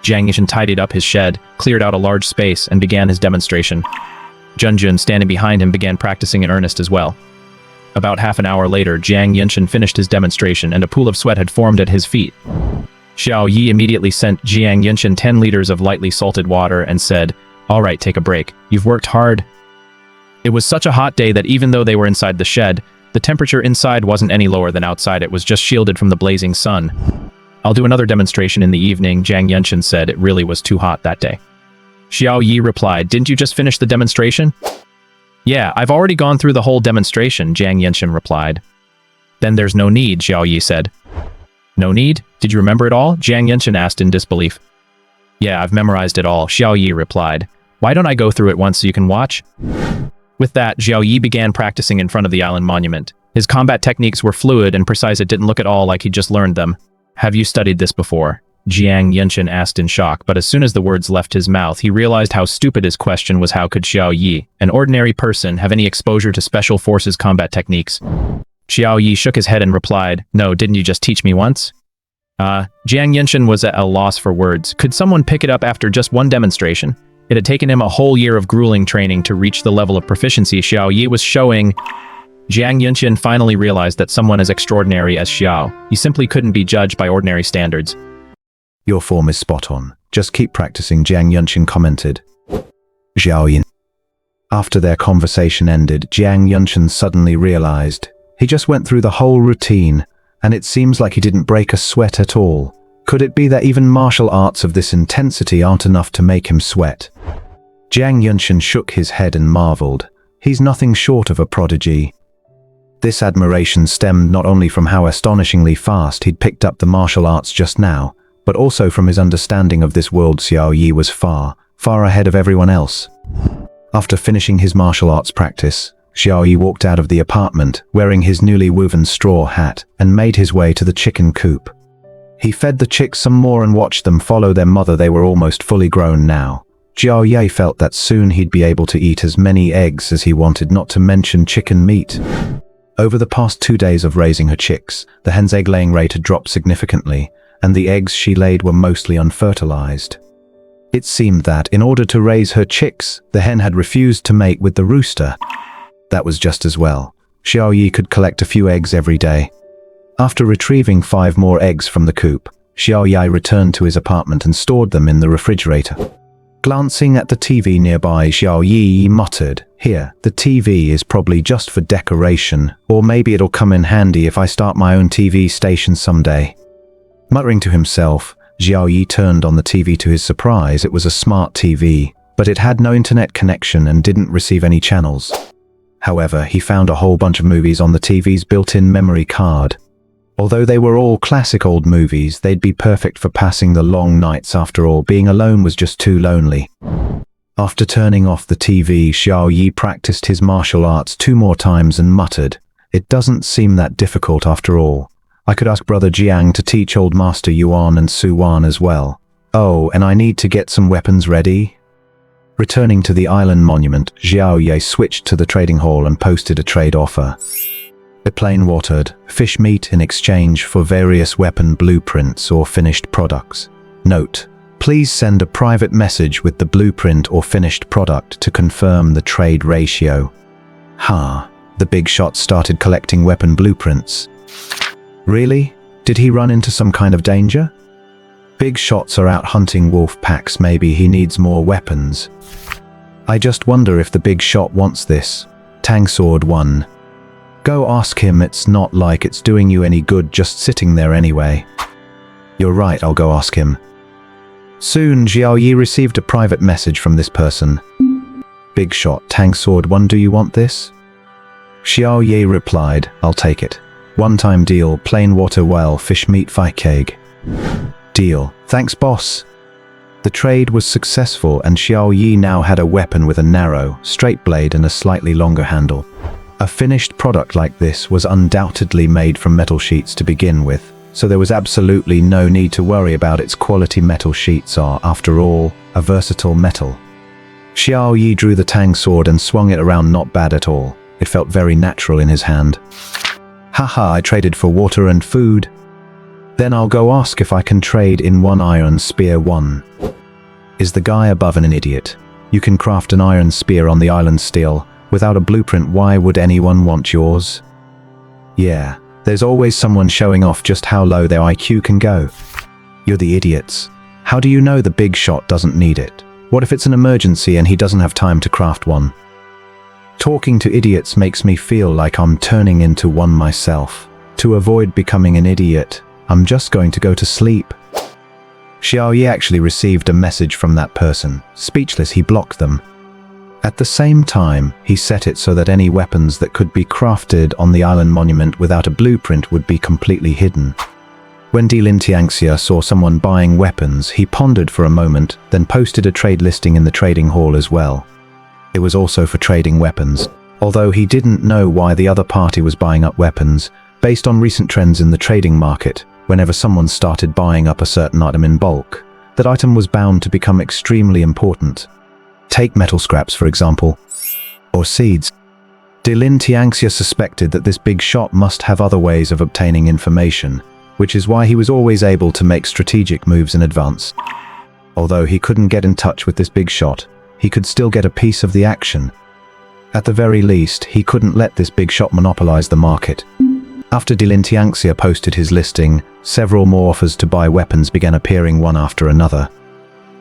A: Jiang Yanchen tidied up his shed, cleared out a large space, and began his demonstration. Junjun, standing behind him, began practicing in earnest as well. About half an hour later, Jiang Yanchen finished his demonstration and a pool of sweat had formed at his feet. Xiao Yi immediately sent Jiang Yanchen 10 liters of lightly salted water and said, "All right, take a break. You've worked hard." It was such a hot day that even though they were inside the shed, the temperature inside wasn't any lower than outside. It was just shielded from the blazing sun. "I'll do another demonstration in the evening," Jiang Yanchen said. It really was too hot that day. Xiao Yi replied, "Didn't you just finish the demonstration?" "Yeah, I've already gone through the whole demonstration," Jiang Yanchen replied. "Then there's no need," Xiao Yi said. "No need? Did you remember it all?" Jiang Yanchen asked in disbelief. "Yeah, I've memorized it all," Xiao Yi replied. "Why don't I go through it once so you can watch?" With that, Xiao Yi began practicing in front of the island monument. His combat techniques were fluid and precise. It didn't look at all like he just learned them. "Have you studied this before?" Jiang Yanchen asked in shock, but as soon as the words left his mouth, he realized how stupid his question was. How could Xiao Yi, an ordinary person, have any exposure to special forces combat techniques? Xiao Yi shook his head and replied, "No, didn't you just teach me once?" Jiang Yanchen was at a loss for words. Could someone pick it up after just one demonstration? It had taken him a whole year of grueling training to reach the level of proficiency Xiao Yi was showing. Jiang Yanchen finally realized that someone as extraordinary as Xiao Yi simply couldn't be judged by ordinary standards.
B: Your form is spot on. Just keep practicing, Jiang Yanchen commented. Xiao Yi. After their conversation ended, Jiang Yanchen suddenly realized he just went through the whole routine, and it seems like he didn't break a sweat at all. Could it be that even martial arts of this intensity aren't enough to make him sweat? Jiang Yanchen shook his head and marveled. He's nothing short of a prodigy. This admiration stemmed not only from how astonishingly fast he'd picked up the martial arts just now, but also from his understanding of this world. Xiao Yi was far, far ahead of everyone else. After finishing his martial arts practice, Xiao Yi walked out of the apartment wearing his newly woven straw hat and made his way to the chicken coop. He fed the chicks some more and watched them follow their mother. They were almost fully grown now. Xiao Yi felt that soon he'd be able to eat as many eggs as he wanted, not to mention chicken meat. Over the past 2 days of raising her chicks, the hen's egg-laying rate had dropped significantly, and the eggs she laid were mostly unfertilized. It seemed that, in order to raise her chicks, the hen had refused to mate with the rooster. That was just as well. Xiao Yi could collect a few eggs every day. After retrieving 5 more eggs from the coop, Xiao Yi returned to his apartment and stored them in the refrigerator. Glancing at the TV nearby, Xiao Yi muttered, "Here, the TV is probably just for decoration, or maybe it'll come in handy if I start my own TV station someday." Muttering to himself, Xiao Yi turned on the TV. To his surprise, it was a smart TV, but it had no internet connection and didn't receive any channels. However, he found a whole bunch of movies on the TV's built-in memory card. Although they were all classic old movies, they'd be perfect for passing the long nights. After all, being alone was just too lonely. After turning off the TV, Xiao Yi practiced his martial arts 2 more times and muttered, "It doesn't seem that difficult after all. I could ask Brother Jiang to teach Old Master Yuan and Su Wan as well. Oh, and I need to get some weapons ready." Returning to the island monument, Xiao Yi switched to the trading hall and posted a trade offer. A plain watered fish meat in exchange for various weapon blueprints or finished products. Note: please send a private message with the blueprint or finished product to confirm the trade ratio. The big shot started collecting weapon blueprints. Really? Did he run into some kind of danger? Big shots are out hunting wolf packs. Maybe he needs more weapons. I just wonder if the big shot wants this. Tang Sword 1. Go ask him. It's not like it's doing you any good just sitting there anyway. You're right, I'll go ask him. Soon, Xiao Yi received a private message from this person. Big shot, Tang Sword 1, do you want this? Xiao Yi replied, I'll take it. One-time deal, plain water whale, fish meat, fight keg. Deal. Thanks, boss. The trade was successful and Xiao Yi now had a weapon with a narrow, straight blade and a slightly longer handle. A finished product like this was undoubtedly made from metal sheets to begin with, so there was absolutely no need to worry about its quality. Metal sheets are, after all, a versatile metal. Xiao Yi drew the Tang sword and swung it around. Not bad at all. It felt very natural in his hand. Haha, I traded for water and food. Then I'll go ask if I can trade in 1 iron spear 1. Is the guy above an idiot? You can craft an iron spear on the island still. Without a blueprint, why would anyone want yours? Yeah, there's always someone showing off just how low their IQ can go. You're the idiots. How do you know the big shot doesn't need it? What if it's an emergency and he doesn't have time to craft one? Talking to idiots makes me feel like I'm turning into one myself. To avoid becoming an idiot, I'm just going to go to sleep. Xiao Yi actually received a message from that person. Speechless, he blocked them. At the same time, he set it so that any weapons that could be crafted on the island monument without a blueprint would be completely hidden. When Dilin Tianxia saw someone buying weapons, he pondered for a moment, then posted a trade listing in the trading hall as well. It was also for trading weapons, although he didn't know why the other party was buying up weapons. Based on recent trends in the trading market, whenever someone started buying up a certain item in bulk, that item was bound to become extremely important. Take metal scraps, for example, or seeds. Dilin Tianxia suspected that this big shot must have other ways of obtaining information, which is why he was always able to make strategic moves in advance. Although he couldn't get in touch with this big shot, he could still get a piece of the action. At the very least, he couldn't let this big shot monopolize the market. After Dilin Tianxia posted his listing, several more offers to buy weapons began appearing one after another.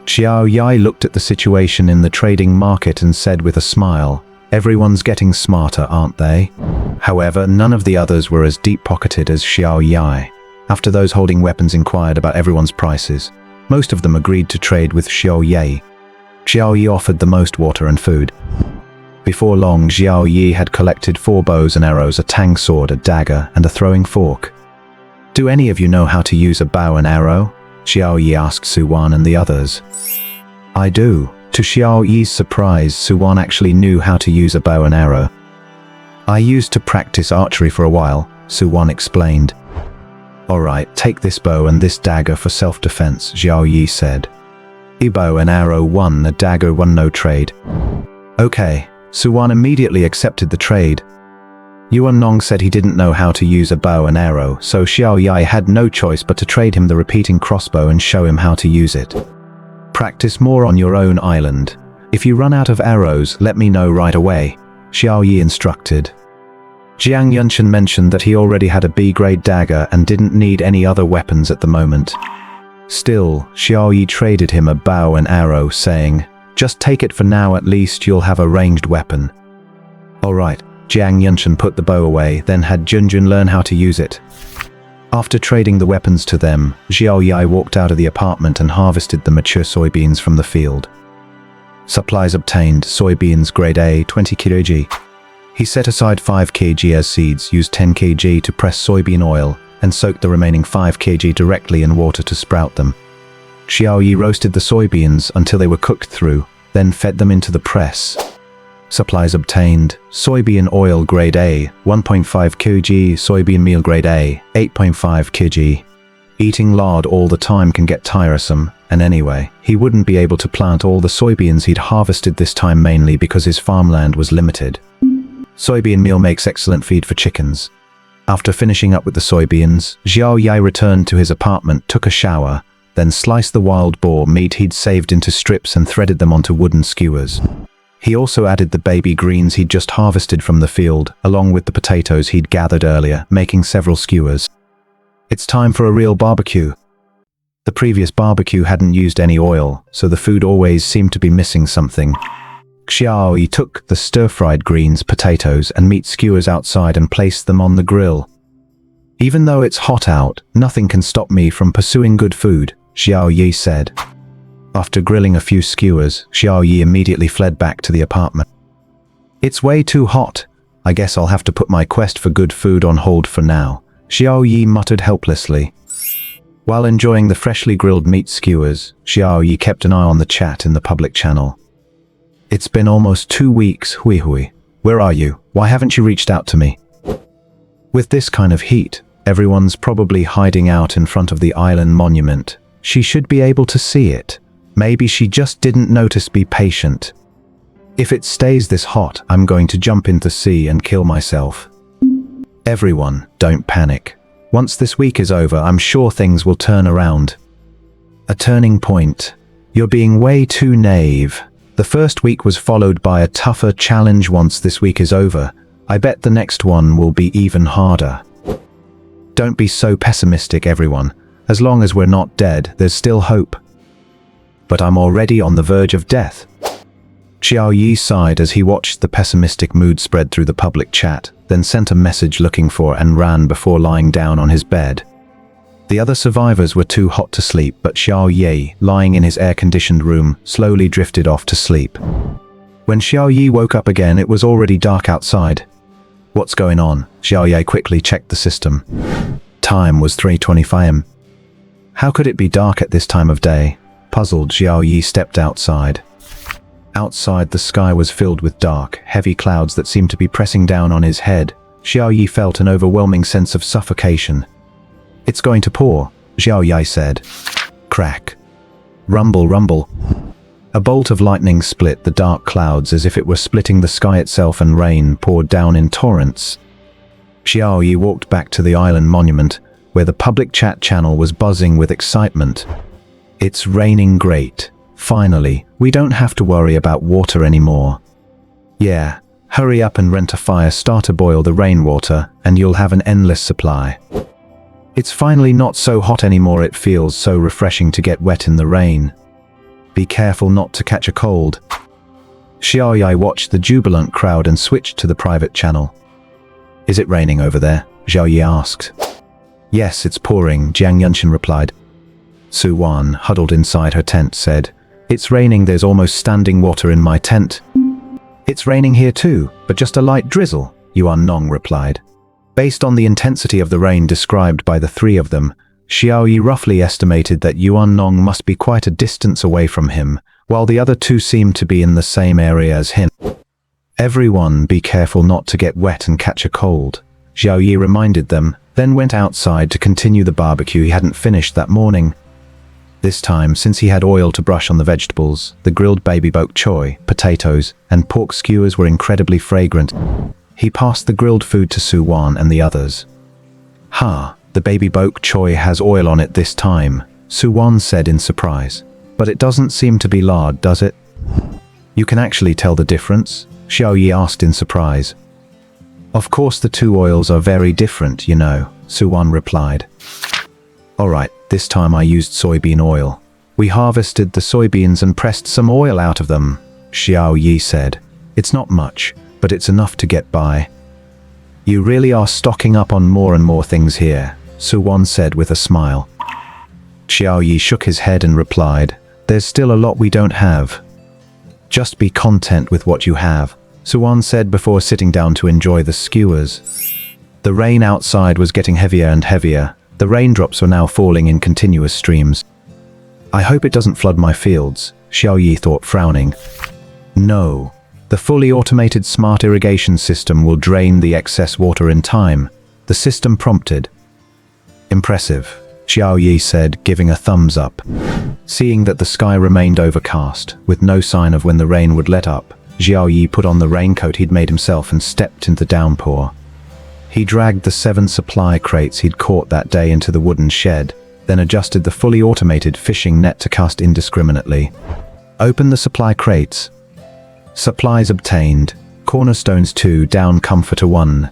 B: Xiao Yi looked at the situation in the trading market and said with a smile, "Everyone's getting smarter, aren't they?" However, none of the others were as deep-pocketed as Xiao Yi. After those holding weapons inquired about everyone's prices, most of them agreed to trade with Xiao Yi. Xiao Yi offered the most water and food. Before long, Xiao Yi had collected 4 bows and arrows, a tang sword, a dagger, and a throwing fork. Do any of you know how to use a bow and arrow? Xiao Yi asked Su Wan and the others. I do. To Xiao Yi's surprise, Suwan actually knew how to use a bow and arrow. I used to practice archery for a while, Suwan explained. Alright, take this bow and this dagger for self-defense, Xiao Yi said. A bow and arrow 1, a dagger 1, no trade. Okay, Suwan immediately accepted the trade. Yuan Nong said he didn't know how to use a bow and arrow, so Xiao Yi had no choice but to trade him the repeating crossbow and show him how to use it. Practice more on your own island. If you run out of arrows, let me know right away, Xiao Yi instructed. Jiang Yunshan mentioned that he already had a B-grade dagger and didn't need any other weapons at the moment. Still, Xiao Yi traded him a bow and arrow, saying, "Just take it for now, at least you'll have a ranged weapon." Alright, Jiang Yunshan put the bow away, then had Junjun learn how to use it. After trading the weapons to them, Xiao Yi walked out of the apartment and harvested the mature soybeans from the field. Supplies obtained: soybeans grade A, 20 kg. He set aside 5 kg as seeds, used 10 kg to press soybean oil, and soaked the remaining 5 kg directly in water to sprout them. Xiao Yi roasted the soybeans until they were cooked through, then fed them into the press. Supplies obtained: soybean oil grade A, 1.5 kg, soybean meal grade A, 8.5 kg. Eating lard all the time can get tiresome, and anyway, he wouldn't be able to plant all the soybeans he'd harvested this time, mainly because his farmland was limited. Soybean meal makes excellent feed for chickens. After finishing up with the soybeans, Xiao Yi returned to his apartment, took a shower, then sliced the wild boar meat he'd saved into strips and threaded them onto wooden skewers. He also added the baby greens he'd just harvested from the field, along with the potatoes he'd gathered earlier, making several skewers. It's time for a real barbecue. The previous barbecue hadn't used any oil, so the food always seemed to be missing something. Xiao Yi took the stir-fried greens, potatoes, and meat skewers outside and placed them on the grill. Even though it's hot out, nothing can stop me from pursuing good food, Xiao Yi said. After grilling a few skewers, Xiao Yi immediately fled back to the apartment. It's way too hot. I guess I'll have to put my quest for good food on hold for now, Xiao Yi muttered helplessly. While enjoying the freshly grilled meat skewers, Xiao Yi kept an eye on the chat in the public channel. It's been almost 2 weeks, Hui. Where are you? Why haven't you reached out to me? With this kind of heat, everyone's probably hiding out in front of the island monument. She should be able to see it. Maybe she just didn't notice. Be patient. If it stays this hot, I'm going to jump into the sea and kill myself. Everyone, don't panic. Once this week is over, I'm sure things will turn around. A turning point. You're being way too naive. The first week was followed by a tougher challenge. Once this week is over, I bet the next one will be even harder. Don't be so pessimistic, everyone. As long as we're not dead, there's still hope. But I'm already on the verge of death. Xiao Yi sighed as he watched the pessimistic mood spread through the public chat, then sent a message looking for and ran before lying down on his bed. The other survivors were too hot to sleep, but Xiao Yi, lying in his air-conditioned room, slowly drifted off to sleep. When Xiao Yi woke up again, it was already dark outside. What's going on? Xiao Yi quickly checked the system. Time was 3:25 am. How could it be dark at this time of day? Puzzled, Xiao Yi stepped outside. Outside, the sky was filled with dark, heavy clouds that seemed to be pressing down on his head. Xiao Yi felt an overwhelming sense of suffocation. It's going to pour, Xiao Yi said. Crack. Rumble, rumble. A bolt of lightning split the dark clouds as if it were splitting the sky itself, and rain poured down in torrents. Xiao Yi walked back to the island monument, where the public chat channel was buzzing with excitement. It's raining great. Finally, we don't have to worry about water anymore. Yeah, hurry up and rent a fire, start to boil the rainwater, and you'll have an endless supply. It's finally not so hot anymore. It feels so refreshing to get wet in the rain. Be careful not to catch a cold. Xiao Yi watched the jubilant crowd and switched to the private channel. Is it raining over there? Xiao Yi asked. Yes, it's pouring, Jiang Yunshan replied. Su Wan, huddled inside her tent, said, It's raining, there's almost standing water in my tent. It's raining here too, but just a light drizzle, Yuan Nong replied. Based on the intensity of the rain described by the three of them, Xiao Yi roughly estimated that Yuan Nong must be quite a distance away from him, while the other two seemed to be in the same area as him. Everyone be careful not to get wet and catch a cold, Xiao Yi reminded them, then went outside to continue the barbecue he hadn't finished that morning. This time, since he had oil to brush on the vegetables, the grilled baby bok choy, potatoes, and pork skewers were incredibly fragrant. He passed the grilled food to Su-wan and the others. "Ha, the baby bok choy has oil on it this time," Su-wan said in surprise. "But it doesn't seem to be lard, does it?" "You can actually tell the difference?" Xiao Yi asked in surprise. "Of course the two oils are very different, you know," Su-wan replied. "Alright, this time I used soybean oil. We harvested the soybeans and pressed some oil out of them," Xiao Yi said. "It's not much, but it's enough to get by." "You really are stocking up on more and more things here," Su-wan said with a smile. Xiao Yi shook his head and replied, "There's still a lot we don't have." "Just be content with what you have," Su-wan said before sitting down to enjoy the skewers. The rain outside was getting heavier and heavier. The raindrops were now falling in continuous streams. "I hope it doesn't flood my fields," Xiao Yi thought, frowning. "No. The fully automated smart irrigation system will drain the excess water in time," the system prompted. "Impressive," Xiao Yi said, giving a thumbs up. Seeing that the sky remained overcast, with no sign of when the rain would let up, Xiao Yi put on the raincoat he'd made himself and stepped into the downpour. He dragged the 7 supply crates he'd caught that day into the wooden shed, then adjusted the fully automated fishing net to cast indiscriminately. "Open the supply crates." Supplies obtained. Cornerstones 2, down comforter 1.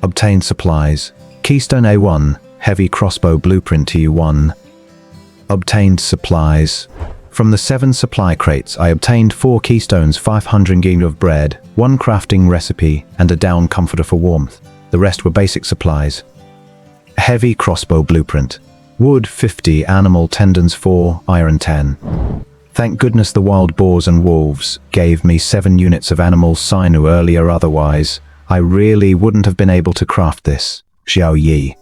B: Obtained supplies. Keystone A1, heavy crossbow blueprint T1. Obtained supplies. From the 7 supply crates, I obtained 4 keystones, 500 ging of bread, 1 crafting recipe, and a down comforter for warmth. The rest were basic supplies. Heavy crossbow blueprint. Wood 50, animal tendons 4, iron 10. Thank goodness the wild boars and wolves gave me 7 units of animal sinew earlier, otherwise I really wouldn't have been able to craft this, Xiao Yi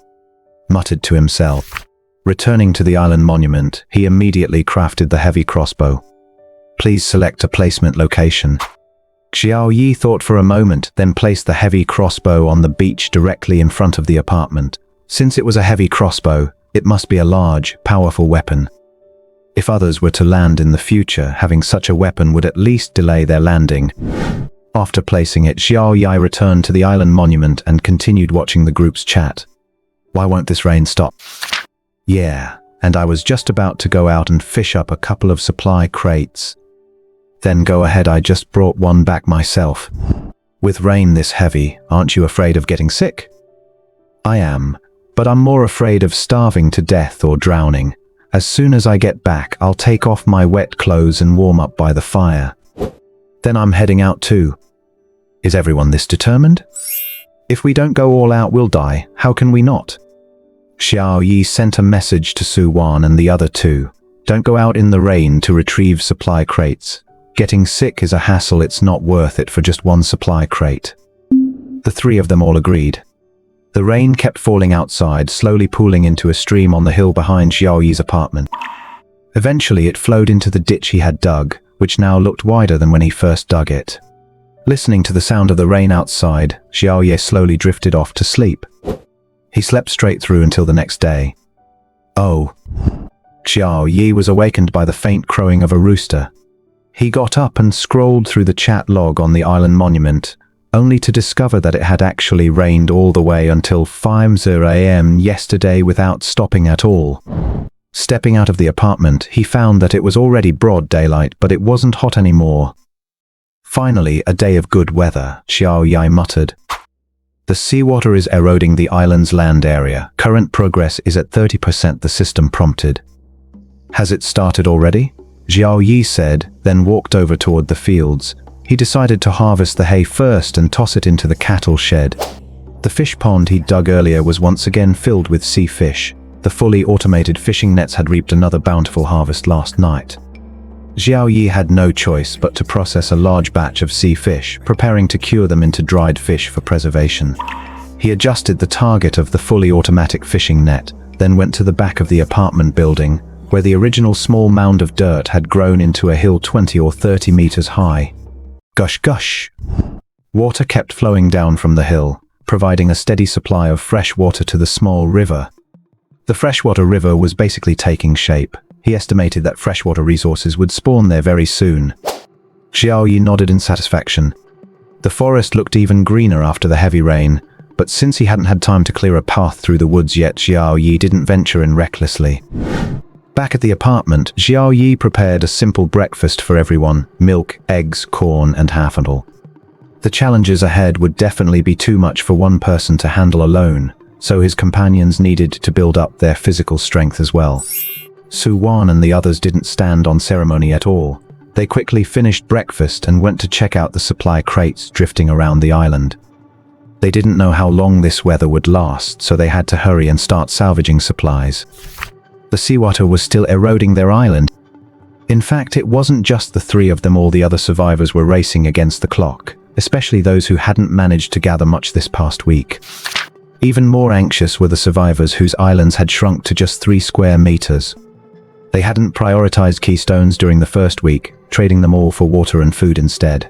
B: muttered to himself. Returning to the island monument, he immediately crafted the heavy crossbow. "Please select a placement location." Xiao Yi thought for a moment, then placed the heavy crossbow on the beach directly in front of the apartment. Since it was a heavy crossbow, it must be a large, powerful weapon. If others were to land in the future, having such a weapon would at least delay their landing. After placing it, Xiao Yi returned to the island monument and continued watching the group's chat. "Why won't this rain stop?" "Yeah, and I was just about to go out and fish up a couple of supply crates." "Then go ahead, I just brought one back myself." "With rain this heavy, aren't you afraid of getting sick?" "I am, but I'm more afraid of starving to death or drowning. As soon as I get back, I'll take off my wet clothes and warm up by the fire. Then I'm heading out too." "Is everyone this determined?" "If we don't go all out, we'll die. How can we not?" Xiao Yi sent a message to Su-wan and the other two. "Don't go out in the rain to retrieve supply crates. Getting sick is a hassle, it's not worth it for just 1 supply crate." The 3 of them all agreed. The rain kept falling outside, slowly pooling into a stream on the hill behind Xiao Yi's apartment. Eventually it flowed into the ditch he had dug, which now looked wider than when he first dug it. Listening to the sound of the rain outside, Xiao Yi slowly drifted off to sleep. He slept straight through until the next day. Oh. Xiao Yi was awakened by the faint crowing of a rooster. He got up and scrolled through the chat log on the island monument, only to discover that it had actually rained all the way until 5:00 a.m. yesterday without stopping at all. Stepping out of the apartment, he found that it was already broad daylight, but it wasn't hot anymore. "Finally, a day of good weather," Xiao Yi muttered. "The seawater is eroding the island's land area. Current progress is at 30%, the system prompted." "Has it started already?" Xiao Yi said, then walked over toward the fields. He decided to harvest the hay first and toss it into the cattle shed. The fish pond he'd dug earlier was once again filled with sea fish. The fully automated fishing nets had reaped another bountiful harvest last night. Xiao Yi had no choice but to process a large batch of sea fish, preparing to cure them into dried fish for preservation. He adjusted the target of the fully automatic fishing net, then went to the back of the apartment building, where the original small mound of dirt had grown into a hill 20 or 30 meters high. Gush gush! Water kept flowing down from the hill, providing a steady supply of fresh water to the small river. The freshwater river was basically taking shape. He estimated that freshwater resources would spawn there very soon. Xiao Yi nodded in satisfaction. The forest looked even greener after the heavy rain, but since he hadn't had time to clear a path through the woods yet, Xiao Yi didn't venture in recklessly. Back at the apartment, Xiao Yi prepared a simple breakfast for everyone: milk, eggs, corn, and half-and-all. The challenges ahead would definitely be too much for one person to handle alone, so his companions needed to build up their physical strength as well. Su Wan and the others didn't stand on ceremony at all. They quickly finished breakfast and went to check out the supply crates drifting around the island. They didn't know how long this weather would last, so they had to hurry and start salvaging supplies. The seawater was still eroding their island. In fact, it wasn't just the three of them, all the other survivors were racing against the clock, especially those who hadn't managed to gather much this past week. Even more anxious were the survivors whose islands had shrunk to just 3 square meters. They hadn't prioritized keystones during the first week, trading them all for water and food instead.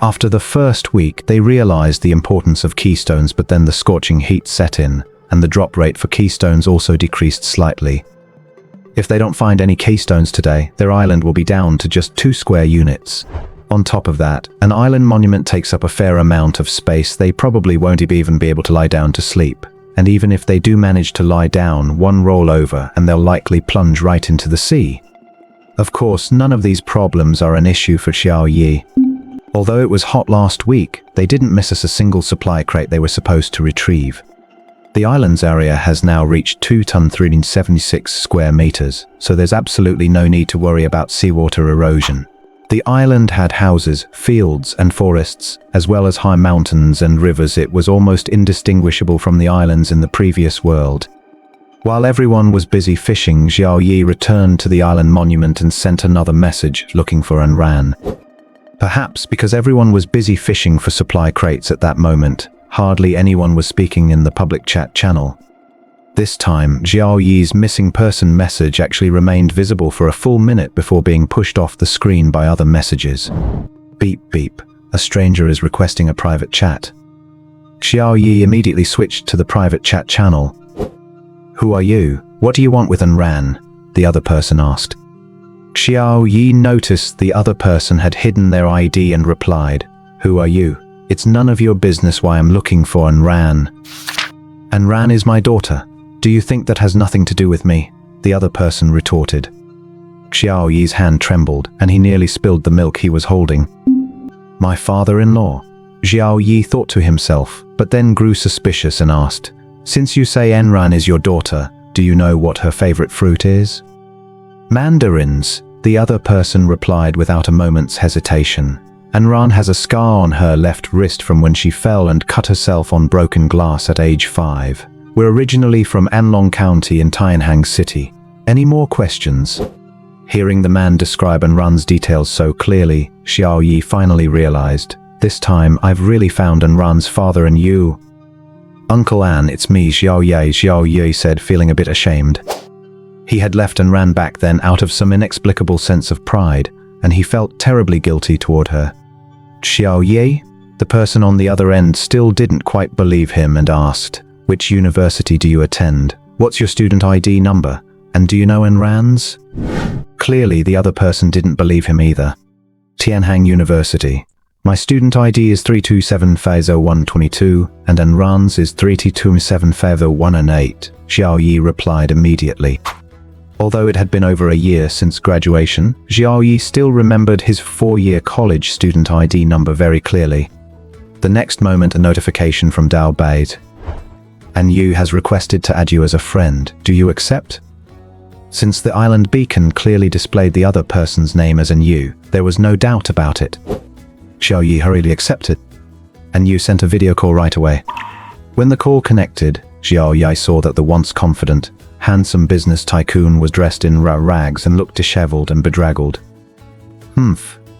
B: After the first week, they realized the importance of keystones, but then the scorching heat set in, and the drop rate for keystones also decreased slightly. If they don't find any keystones today, their island will be down to just 2 square units. On top of that, an island monument takes up a fair amount of space. They probably won't even be able to lie down to sleep. And even if they do manage to lie down, one roll over and they'll likely plunge right into the sea. Of course, none of these problems are an issue for Xiao Yi. Although it was hot last week, they didn't miss a single supply crate they were supposed to retrieve. The island's area has now reached 2,376 square meters, so there's absolutely no need to worry about seawater erosion. The island had houses, fields, and forests, as well as high mountains and rivers. It was almost indistinguishable from the islands in the previous world. While everyone was busy fishing, Xiao Yi returned to the island monument and sent another message looking for Anran. Perhaps because everyone was busy fishing for supply crates at that moment, hardly anyone was speaking in the public chat channel. This time, Xiao Yi's missing person message actually remained visible for a full minute before being pushed off the screen by other messages. Beep beep, a stranger is requesting a private chat. Xiao Yi immediately switched to the private chat channel. Who are you? What do you want with Anran? The other person asked. Xiao Yi noticed the other person had hidden their ID and replied, Who are you? It's none of your business why I'm looking for Anran. Anran is my daughter. Do you think that has nothing to do with me? The other person retorted. Xiao Yi's hand trembled, and he nearly spilled the milk he was holding. My father-in-law. Xiao Yi thought to himself, but then grew suspicious and asked, Since you say Anran is your daughter, do you know what her favorite fruit is? Mandarins, the other person replied without a moment's hesitation. Anran has a scar on her left wrist from when she fell and cut herself on broken glass at age 5. We're originally from Anlong County in Tianhang City. Any more questions? Hearing the man describe Anran's details so clearly, Xiao Yi finally realized, this time I've really found Anran's father in you. Uncle An, it's me, Xiao Yi said, feeling a bit ashamed. He had left and ran back then out of some inexplicable sense of pride, and he felt terribly guilty toward her. Xiao Yi? The person on the other end still didn't quite believe him and asked, Which university do you attend? What's your student ID number? And do you know Anran's? Clearly, the other person didn't believe him either. Tianhang University. My student ID is 327500122, and Anran's is 3275018, Xiao Yi replied immediately. Although it had been over a year since graduation, Xiao Yi still remembered his 4-year college student ID number very clearly. The next moment, a notification from Dao Bait. And Yu has requested to add you as a friend. Do you accept? Since the island beacon clearly displayed the other person's name as an Yu, there was no doubt about it. Xiao Yi hurriedly accepted, and Yu sent a video call right away. When the call connected, Xiao Yi saw that the once confident, handsome business tycoon was dressed in rags and looked disheveled and bedraggled.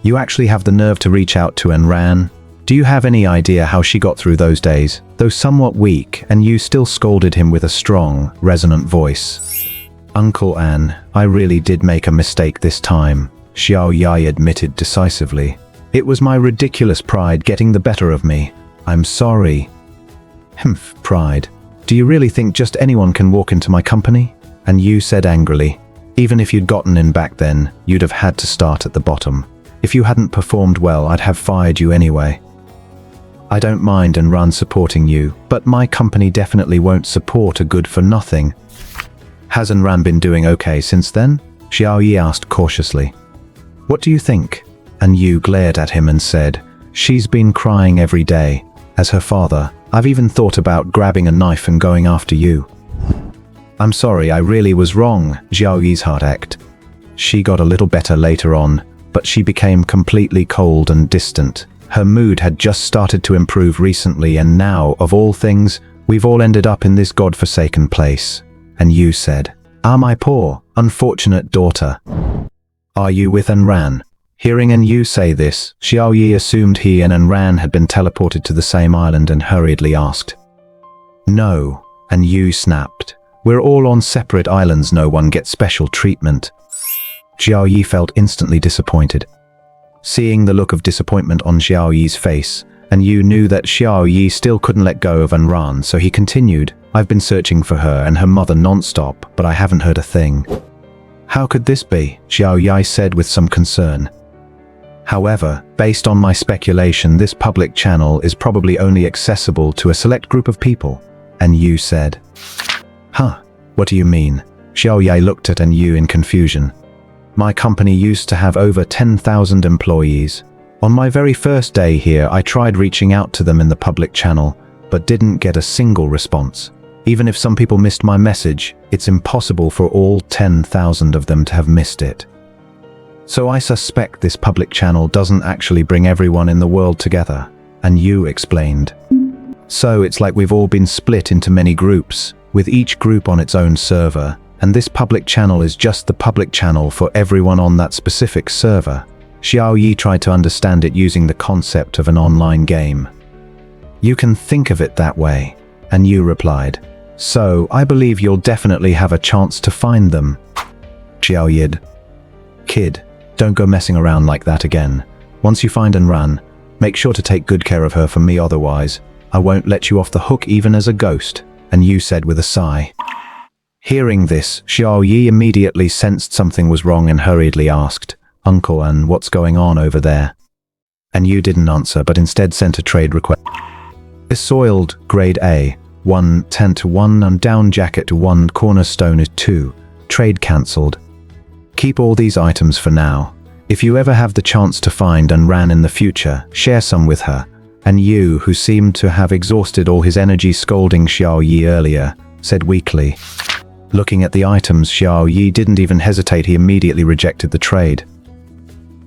B: You actually have the nerve to reach out to Anran? Do you have any idea how she got through those days? Though somewhat weak, and Yu still scolded him with a strong, resonant voice. Uncle An, I really did make a mistake this time, Xiao Yi admitted decisively. It was my ridiculous pride getting the better of me. I'm sorry. Humph, pride. Do you really think just anyone can walk into my company? And you said angrily, even if you'd gotten in back then, you'd have had to start at the bottom. If you hadn't performed well, I'd have fired you anyway. I don't mind Enran supporting you, but my company definitely won't support a good-for-nothing. Has Enran been doing okay since then? Xiao Yi asked cautiously. What do you think? And Yu glared at him and said, she's been crying every day. As her father, I've even thought about grabbing a knife and going after you. I'm sorry, I really was wrong, Xiao Yi's heart ached. She got a little better later on, but she became completely cold and distant. Her mood had just started to improve recently, and now, of all things, we've all ended up in this godforsaken place. And Yu said, ah, my poor, unfortunate daughter. Are you with Enran? Hearing Yu say this, Xiao Yi assumed he and Enran had been teleported to the same island and hurriedly asked. No, and Yu snapped. We're all on separate islands, no one gets special treatment. Xiao Yi felt instantly disappointed. Seeing the look of disappointment on Xiao Yi's face, and Yu knew that Xiao Yi still couldn't let go of Enran, so he continued, I've been searching for her and her mother non-stop, but I haven't heard a thing. How could this be? Xiao Yi said with some concern. However, based on my speculation, this public channel is probably only accessible to a select group of people. And Yu said, huh, what do you mean? Xiao Yi looked at Yu in confusion. My company used to have over 10,000 employees. On my very first day here, I tried reaching out to them in the public channel, but didn't get a single response. Even if some people missed my message, it's impossible for all 10,000 of them to have missed it. So I suspect this public channel doesn't actually bring everyone in the world together, and Yu explained. So it's like we've all been split into many groups, with each group on its own server, and this public channel is just the public channel for everyone on that specific server. Xiao Yi tried to understand it using the concept of an online game. You can think of it that way, and Yu replied. So, I believe you'll definitely have a chance to find them. Xiao Yi. Kid, don't go messing around like that again. Once you find Enran, make sure to take good care of her for me, otherwise I won't let you off the hook even as a ghost, and Yu said with a sigh. Hearing this, Xiao Yi immediately sensed something was wrong and hurriedly asked, Uncle An, what's going on over there? And Yu didn't answer, but instead sent a trade request. A soiled, grade A, 1 tent to 1 and down jacket to 1 cornerstone is 2. Trade cancelled. Keep all these items for now. If you ever have the chance to find Enran in the future, share some with her. And Yu, who seemed to have exhausted all his energy scolding Xiao Yi earlier, said weakly. Looking at the items, Xiao Yi didn't even hesitate, he immediately rejected the trade.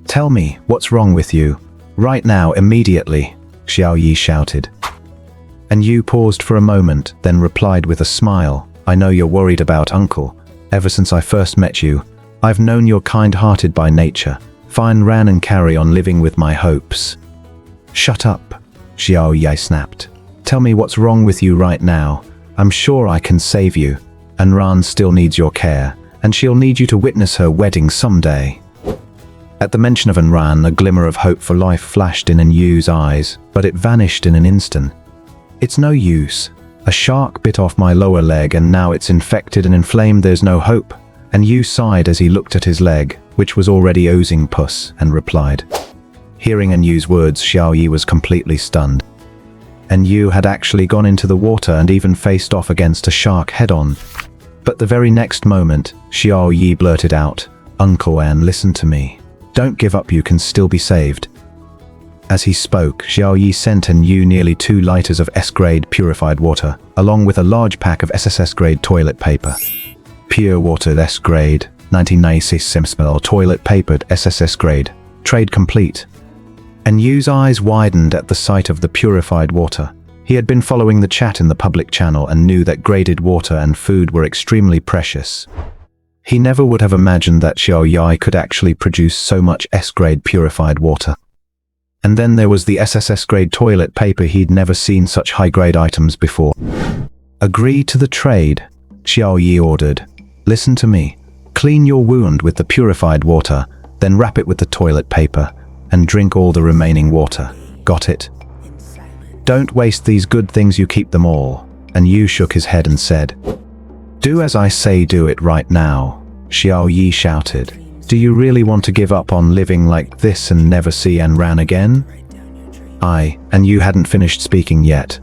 B: Tell me, what's wrong with you? Right now, immediately, Xiao Yi shouted. And Yu paused for a moment, then replied with a smile, I know you're worried about Uncle. Ever since I first met you, I've known you're kind-hearted by nature. Find Ran and carry on living with my hopes. Shut up, Xiao Yi snapped. Tell me what's wrong with you right now. I'm sure I can save you. And Ran still needs your care, and she'll need you to witness her wedding someday. At the mention of Enran, a glimmer of hope for life flashed in Yu's eyes, but it vanished in an instant. It's no use. A shark bit off my lower leg and now it's infected and inflamed, there's no hope. And Yu sighed as he looked at his leg, which was already oozing pus, and replied. Hearing Yu's words, Xiao Yi was completely stunned. Yu had actually gone into the water and even faced off against a shark head-on. But the very next moment, Xiao Yi blurted out, Uncle An, listen to me. Don't give up, you can still be saved. As he spoke, Xiao Yi sent Yu nearly 2 liters of S-grade purified water, along with a large pack of SSS-grade toilet paper. Pure water S-grade, 1996 smell toilet papered SSS-grade. Trade complete. Yu's eyes widened at the sight of the purified water. He had been following the chat in the public channel and knew that graded water and food were extremely precious. He never would have imagined that Xiao Yi could actually produce so much S-grade purified water. And then there was the SSS-grade toilet paper. He'd never seen such high-grade items before. Agree to the trade, Xiao Yi ordered. Listen to me. Clean your wound with the purified water, then wrap it with the toilet paper, and drink all the remaining water. Got it? Don't waste these good things, you keep them all. And Yu shook his head and said, Do as I say, do it right now. Xiao Yi shouted. Do you really want to give up on living like this and never see Anran again? And Yu hadn't finished speaking yet.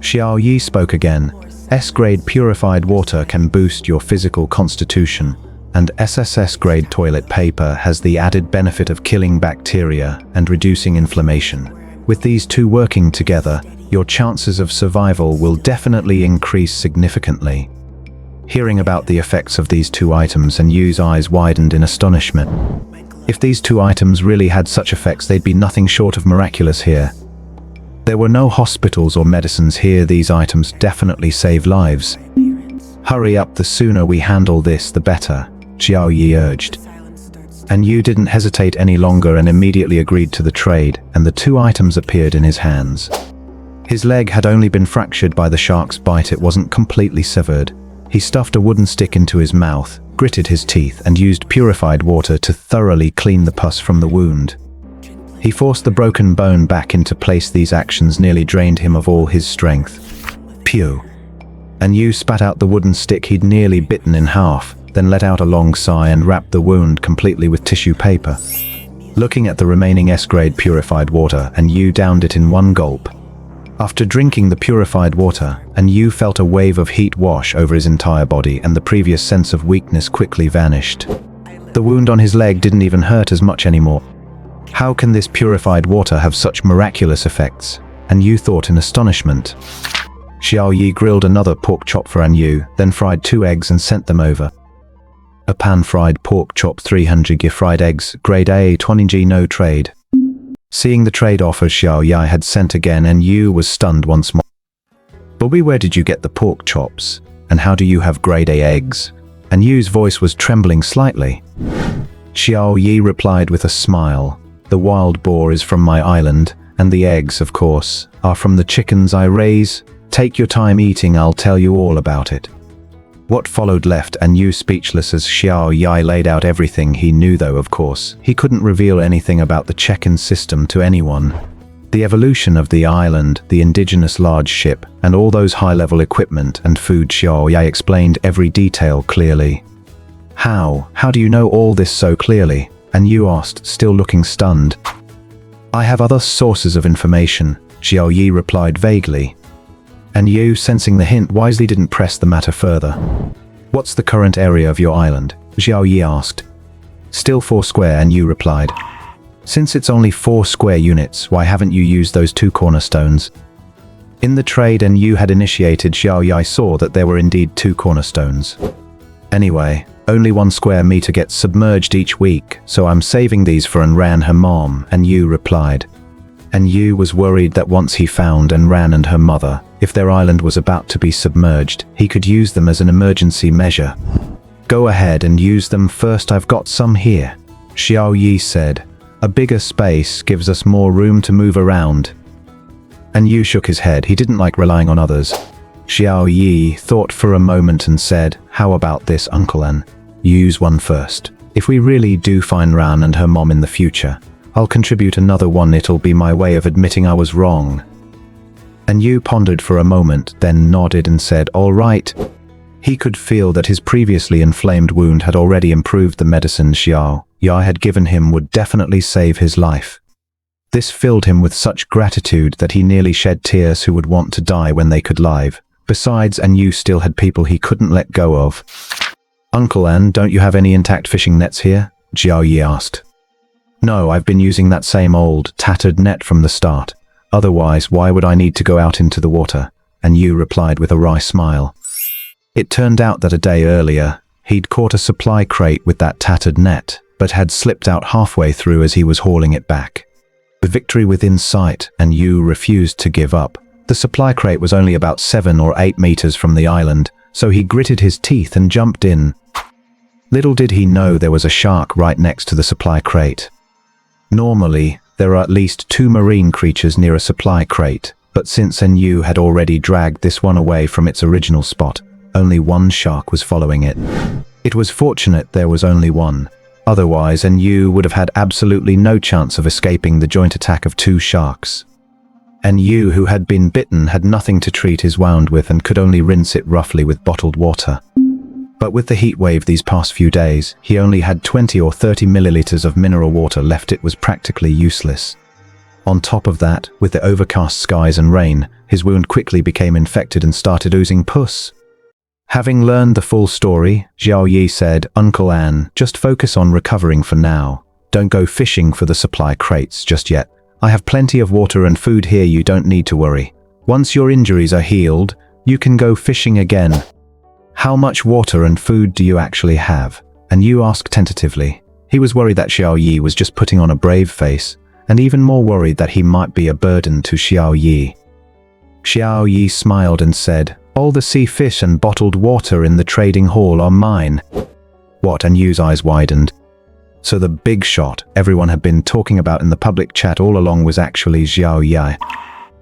B: Xiao Yi spoke again. S-grade purified water can boost your physical constitution, and SSS-grade toilet paper has the added benefit of killing bacteria and reducing inflammation. With these two working together, your chances of survival will definitely increase significantly. Hearing about the effects of these two items, and Yu's eyes widened in astonishment. If these two items really had such effects, they'd be nothing short of miraculous here. There were no hospitals or medicines here. These items definitely save lives. Hurry up, the sooner we handle this, the better, Xiao Yi urged. And Yu didn't hesitate any longer and immediately agreed to the trade, and the two items appeared in his hands. His leg had only been fractured by the shark's bite, it wasn't completely severed. He stuffed a wooden stick into his mouth, gritted his teeth, and used purified water to thoroughly clean the pus from the wound. He forced the broken bone back into place. These actions nearly drained him of all his strength. Pew! And Yu spat out the wooden stick he'd nearly bitten in half, then let out a long sigh and wrapped the wound completely with tissue paper. Looking at the remaining S-grade purified water, and Yu downed it in one gulp. After drinking the purified water, and Yu felt a wave of heat wash over his entire body, and the previous sense of weakness quickly vanished. The wound on his leg didn't even hurt as much anymore. How can this purified water have such miraculous effects? And Yu thought in astonishment. Xiao Yi grilled another pork chop for An Yu, then fried 2 eggs and sent them over. A pan-fried pork chop, 300 g fried eggs, grade A, 20g, no trade. Seeing the trade offer Xiao Yi had sent again, and Yu was stunned once more. Bobby, where did you get the pork chops? And how do you have grade A eggs? And Yu's voice was trembling slightly. Xiao Yi replied with a smile. The wild boar is from my island, and the eggs, of course, are from the chickens I raise. Take your time eating, I'll tell you all about it. What followed left An Yu speechless as Xiao Yi laid out everything he knew, though of course he couldn't reveal anything about the check-in system to anyone. The evolution of the island, the indigenous large ship, and all those high-level equipment and food, Xiao Yi explained every detail clearly. How do you know all this so clearly? An Yu asked, still looking stunned. I have other sources of information, Xiao Yi replied vaguely. And Yu, sensing the hint, wisely didn't press the matter further. What's the current area of your island? Xiao Yi asked. Still 4 square, and Yu replied. Since it's only 4 square units, why haven't you used those 2 cornerstones? In the trade An Yu had initiated, Xiao Yi saw that there were indeed 2 cornerstones. Anyway, only 1 square meter gets submerged each week, so I'm saving these for Anran, her mom, An Yu replied. And Yu was worried that once he found Anran and her mother, if their island was about to be submerged, he could use them as an emergency measure. Go ahead and use them first, I've got some here, Xiao Yi said. A bigger space gives us more room to move around. And Yu shook his head. He didn't like relying on others. Xiao Yi thought for a moment and said, how about this, Uncle An? Use one first. If we really do find Ran and her mom in the future, I'll contribute another one. It'll be my way of admitting I was wrong. And Yu pondered for a moment, then nodded and said, all right. He could feel that his previously inflamed wound had already improved. The medicine Xiao Yi had given him would definitely save his life. This filled him with such gratitude that he nearly shed tears. Who would want to die when they could live? Besides, An Yu still had people he couldn't let go of. Uncle An, don't you have any intact fishing nets here? Xiao Yi asked. No, I've been using that same old, tattered net from the start. Otherwise, why would I need to go out into the water? And Yu replied with a wry smile. It turned out that a day earlier, he'd caught a supply crate with that tattered net, but had slipped out halfway through as he was hauling it back. The victory within sight, and Yu refused to give up. The supply crate was only about 7 or 8 meters from the island, so he gritted his teeth and jumped in. Little did he know there was a shark right next to the supply crate. Normally, there are at least 2 marine creatures near a supply crate, but since An Yu had already dragged this one away from its original spot, Only one shark was following it. It was fortunate there was only one. Otherwise, Yu would have had absolutely no chance of escaping the joint attack of two sharks. Yu, who had been bitten, had nothing to treat his wound with and could only rinse it roughly with bottled water. But with the heat wave these past few days, he only had 20 or 30 milliliters of mineral water left. It was practically useless. On top of that, with the overcast skies and rain, his wound quickly became infected and started oozing pus. Having learned the full story, Xiao Yi said, "Uncle An, just focus on recovering for now. Don't go fishing for the supply crates just yet. I have plenty of water and food here, you don't need to worry. Once your injuries are healed, you can go fishing again." "How much water and food do you actually have?" Yu asked tentatively. He was worried that Xiao Yi was just putting on a brave face, and even more worried that he might be a burden to Xiao Yi. Xiao Yi smiled and said, "All the sea fish and bottled water in the trading hall are mine." What? Yu's eyes widened. So the big shot everyone had been talking about in the public chat all along was actually Xiao Yi.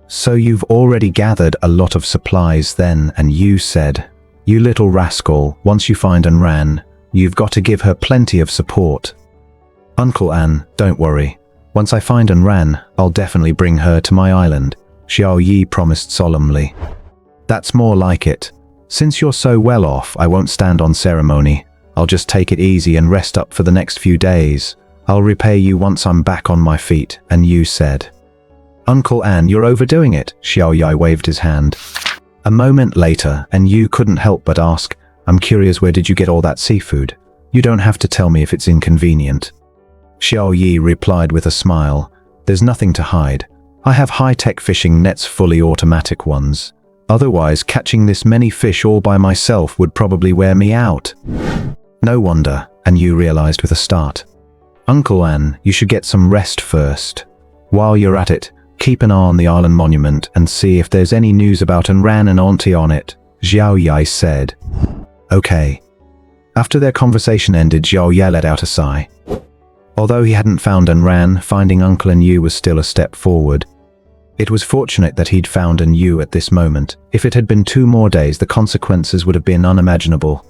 B: "So you've already gathered a lot of supplies then?" Yu said, "You little rascal, once you find Ran, you've got to give her plenty of support." "Uncle An, don't worry. Once I find Ran, I'll definitely bring her to my island," Xiao Yi promised solemnly. "That's more like it. Since you're so well off, I won't stand on ceremony. I'll just take it easy and rest up for the next few days. I'll repay you once I'm back on my feet," Yu said. "Uncle An, you're overdoing it," Xiao Yi waved his hand. A moment later, Yu couldn't help but ask, "I'm curious, where did you get all that seafood? You don't have to tell me if it's inconvenient." Xiao Yi replied with a smile, "There's nothing to hide. I have high-tech fishing nets, fully automatic ones. Otherwise, catching this many fish all by myself would probably wear me out." "No wonder," Yu realized with a start. "Uncle An, you should get some rest first. While you're at it, keep an eye on the island monument and see if there's any news about Ran and Auntie on it," Xiao Yi said. "Okay." After their conversation ended, Xiao Yi let out a sigh. Although he hadn't found Ran, finding Uncle Yu was still a step forward. It was fortunate that he'd found Yu at this moment. If it had been 2 more days, the consequences would have been unimaginable.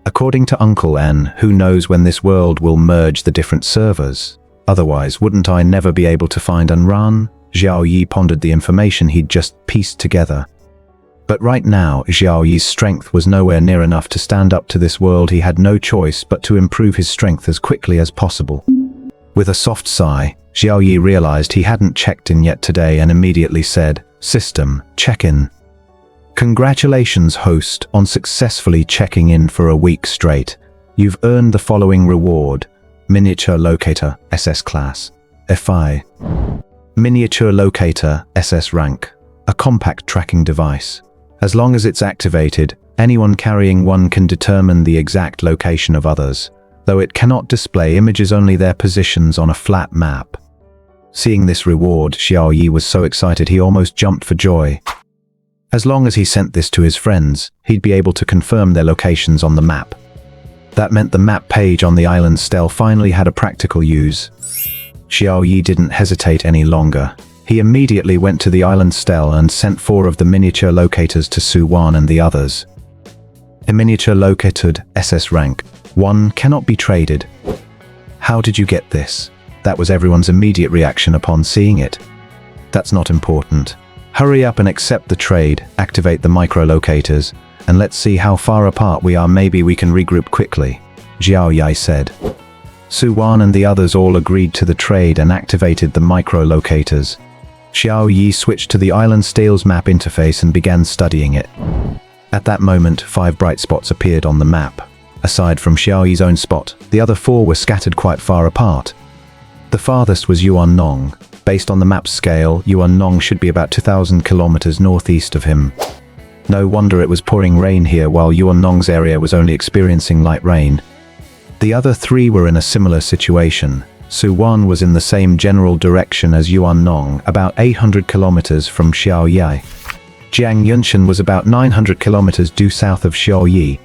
B: According to Uncle An, who knows when this world will merge the different servers? Otherwise, wouldn't I never be able to find Ran? Xiao Yi pondered the information he'd just pieced together. But right now, Xiao Yi's strength was nowhere near enough to stand up to this world. He had no choice but to improve his strength as quickly as possible. With a soft sigh, Xiao Yi realized he hadn't checked in yet today and immediately said, "System, check in." "Congratulations, host, on successfully checking in for a week straight. You've earned the following reward: Miniature Locator, SS Class, FI. Miniature Locator, SS Rank, a compact tracking device. As long as it's activated, anyone carrying one can determine the exact location of others, though it cannot display images, only their positions on a flat map." Seeing this reward, Xiao Yi was so excited he almost jumped for joy. As long as he sent this to his friends, he'd be able to confirm their locations on the map. That meant the map page on the island stele finally had a practical use. Xiao Yi didn't hesitate any longer. He immediately went to the island stele and sent 4 of the miniature locators to Suwan and the others. "A miniature located, SS rank. 1 cannot be traded." "How did you get this?" That was everyone's immediate reaction upon seeing it. "That's not important. Hurry up and accept the trade, activate the micro-locators, and let's see how far apart we are. Maybe we can regroup quickly," Xiao Yi said. Suwan and the others all agreed to the trade and activated the micro-locators. Xiao Yi switched to the island stele's map interface and began studying it. At that moment, 5 bright spots appeared on the map. Aside from Xiao Yi's own spot, the other 4 were scattered quite far apart. The farthest was Yuannong. Based on the map's scale, Yuannong should be about 2,000 kilometers northeast of him. No wonder it was pouring rain here while Yuannong's area was only experiencing light rain. The other 3 were in a similar situation. Suwan was in the same general direction as Yuannong, about 800 kilometers from Xiao Yi. Jiang Yunshan was about 900 kilometers due south of Xiao Yi,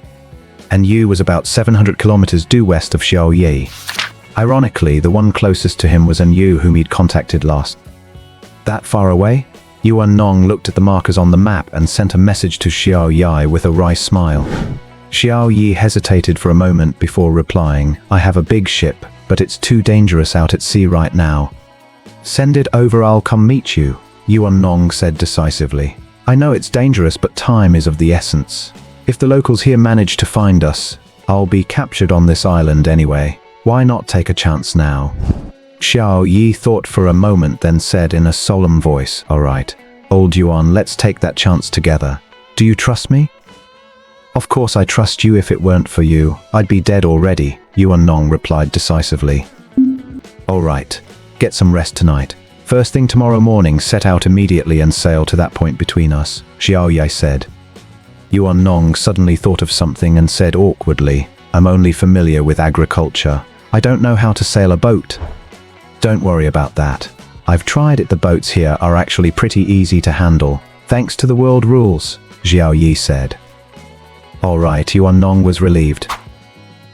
B: and Yu was about 700 kilometers due west of Xiao Yi. Ironically, the one closest to him was Yu, whom he'd contacted last. That far away? Yuan Nong looked at the markers on the map and sent a message to Xiao Yi with a wry smile. Xiao Yi hesitated for a moment before replying, I have a big ship, but it's too dangerous out at sea right now. Send it over, I'll come meet you, Yuan Nong said decisively. I know it's dangerous, but time is of the essence. If the locals here manage to find us, I'll be captured on this island anyway. Why not take a chance now? Xiao Yi thought for a moment, then said in a solemn voice, all right, old Yuan, let's take that chance together. Do you trust me? Of course I trust you. If it weren't for you, I'd be dead already, Yuan Nong replied decisively. All right, get some rest tonight. First thing tomorrow morning, set out immediately and sail to that point between us, Xiao Yi said. Yuan Nong suddenly thought of something and said awkwardly, I'm only familiar with agriculture. I don't know how to sail a boat. Don't worry about that. I've tried it. The boats here are actually pretty easy to handle, thanks to the world rules, Xiao Yi said. All right, Yuan Nong was relieved.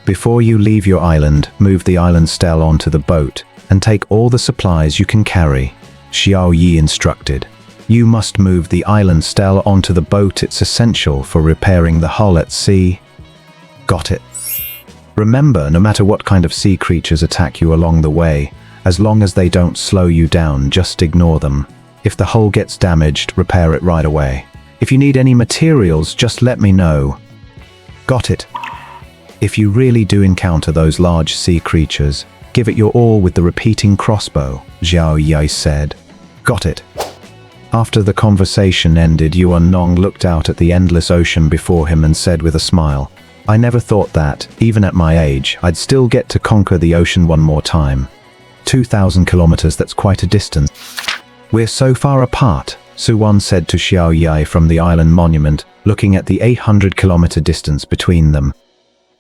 B: Before you leave your island, move the island stele onto the boat and take all the supplies you can carry, Xiao Yi instructed. You must move the island stele onto the boat. It's essential for repairing the hull at sea. Got it. Remember, no matter what kind of sea creatures attack you along the way, as long as they don't slow you down, just ignore them. If the hull gets damaged, repair it right away. If you need any materials, just let me know. Got it. If you really do encounter those large sea creatures, give it your all with the repeating crossbow, Xiao Yi said. Got it. After the conversation ended, Yuan Nong looked out at the endless ocean before him and said with a smile, I never thought that, even at my age, I'd still get to conquer the ocean one more time. 2,000 kilometers, that's quite a distance. We're so far apart, Suwan said to Xiao Yi from the island monument, looking at the 800-kilometer distance between them.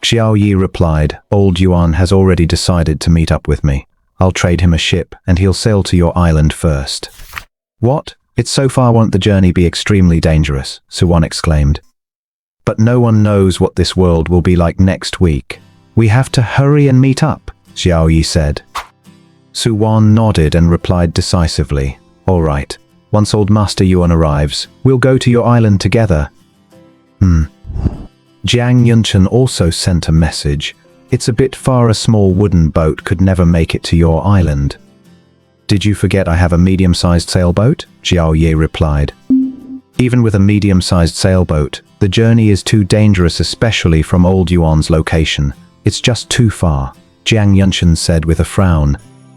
B: Xiao Yi replied, Old Yuan has already decided to meet up with me. I'll trade him a ship, and he'll sail to your island first. What? It's so far, won't the journey be extremely dangerous? Suwan exclaimed. But no one knows what this world will be like next week. We have to hurry and meet up, Xiao Yi said. Suwan nodded and replied decisively, All right, once Old Master Yuan arrives, we'll go to your island together. Jiang Yunchen also sent a message. It's a bit far, a small wooden boat could never make it to your island. Did you forget I have a medium-sized sailboat? Xiao Yi replied. Even with a medium-sized sailboat, the journey is too dangerous, especially from Old Yuan's location. It's just too far, Jiang Yunchen said with a frown.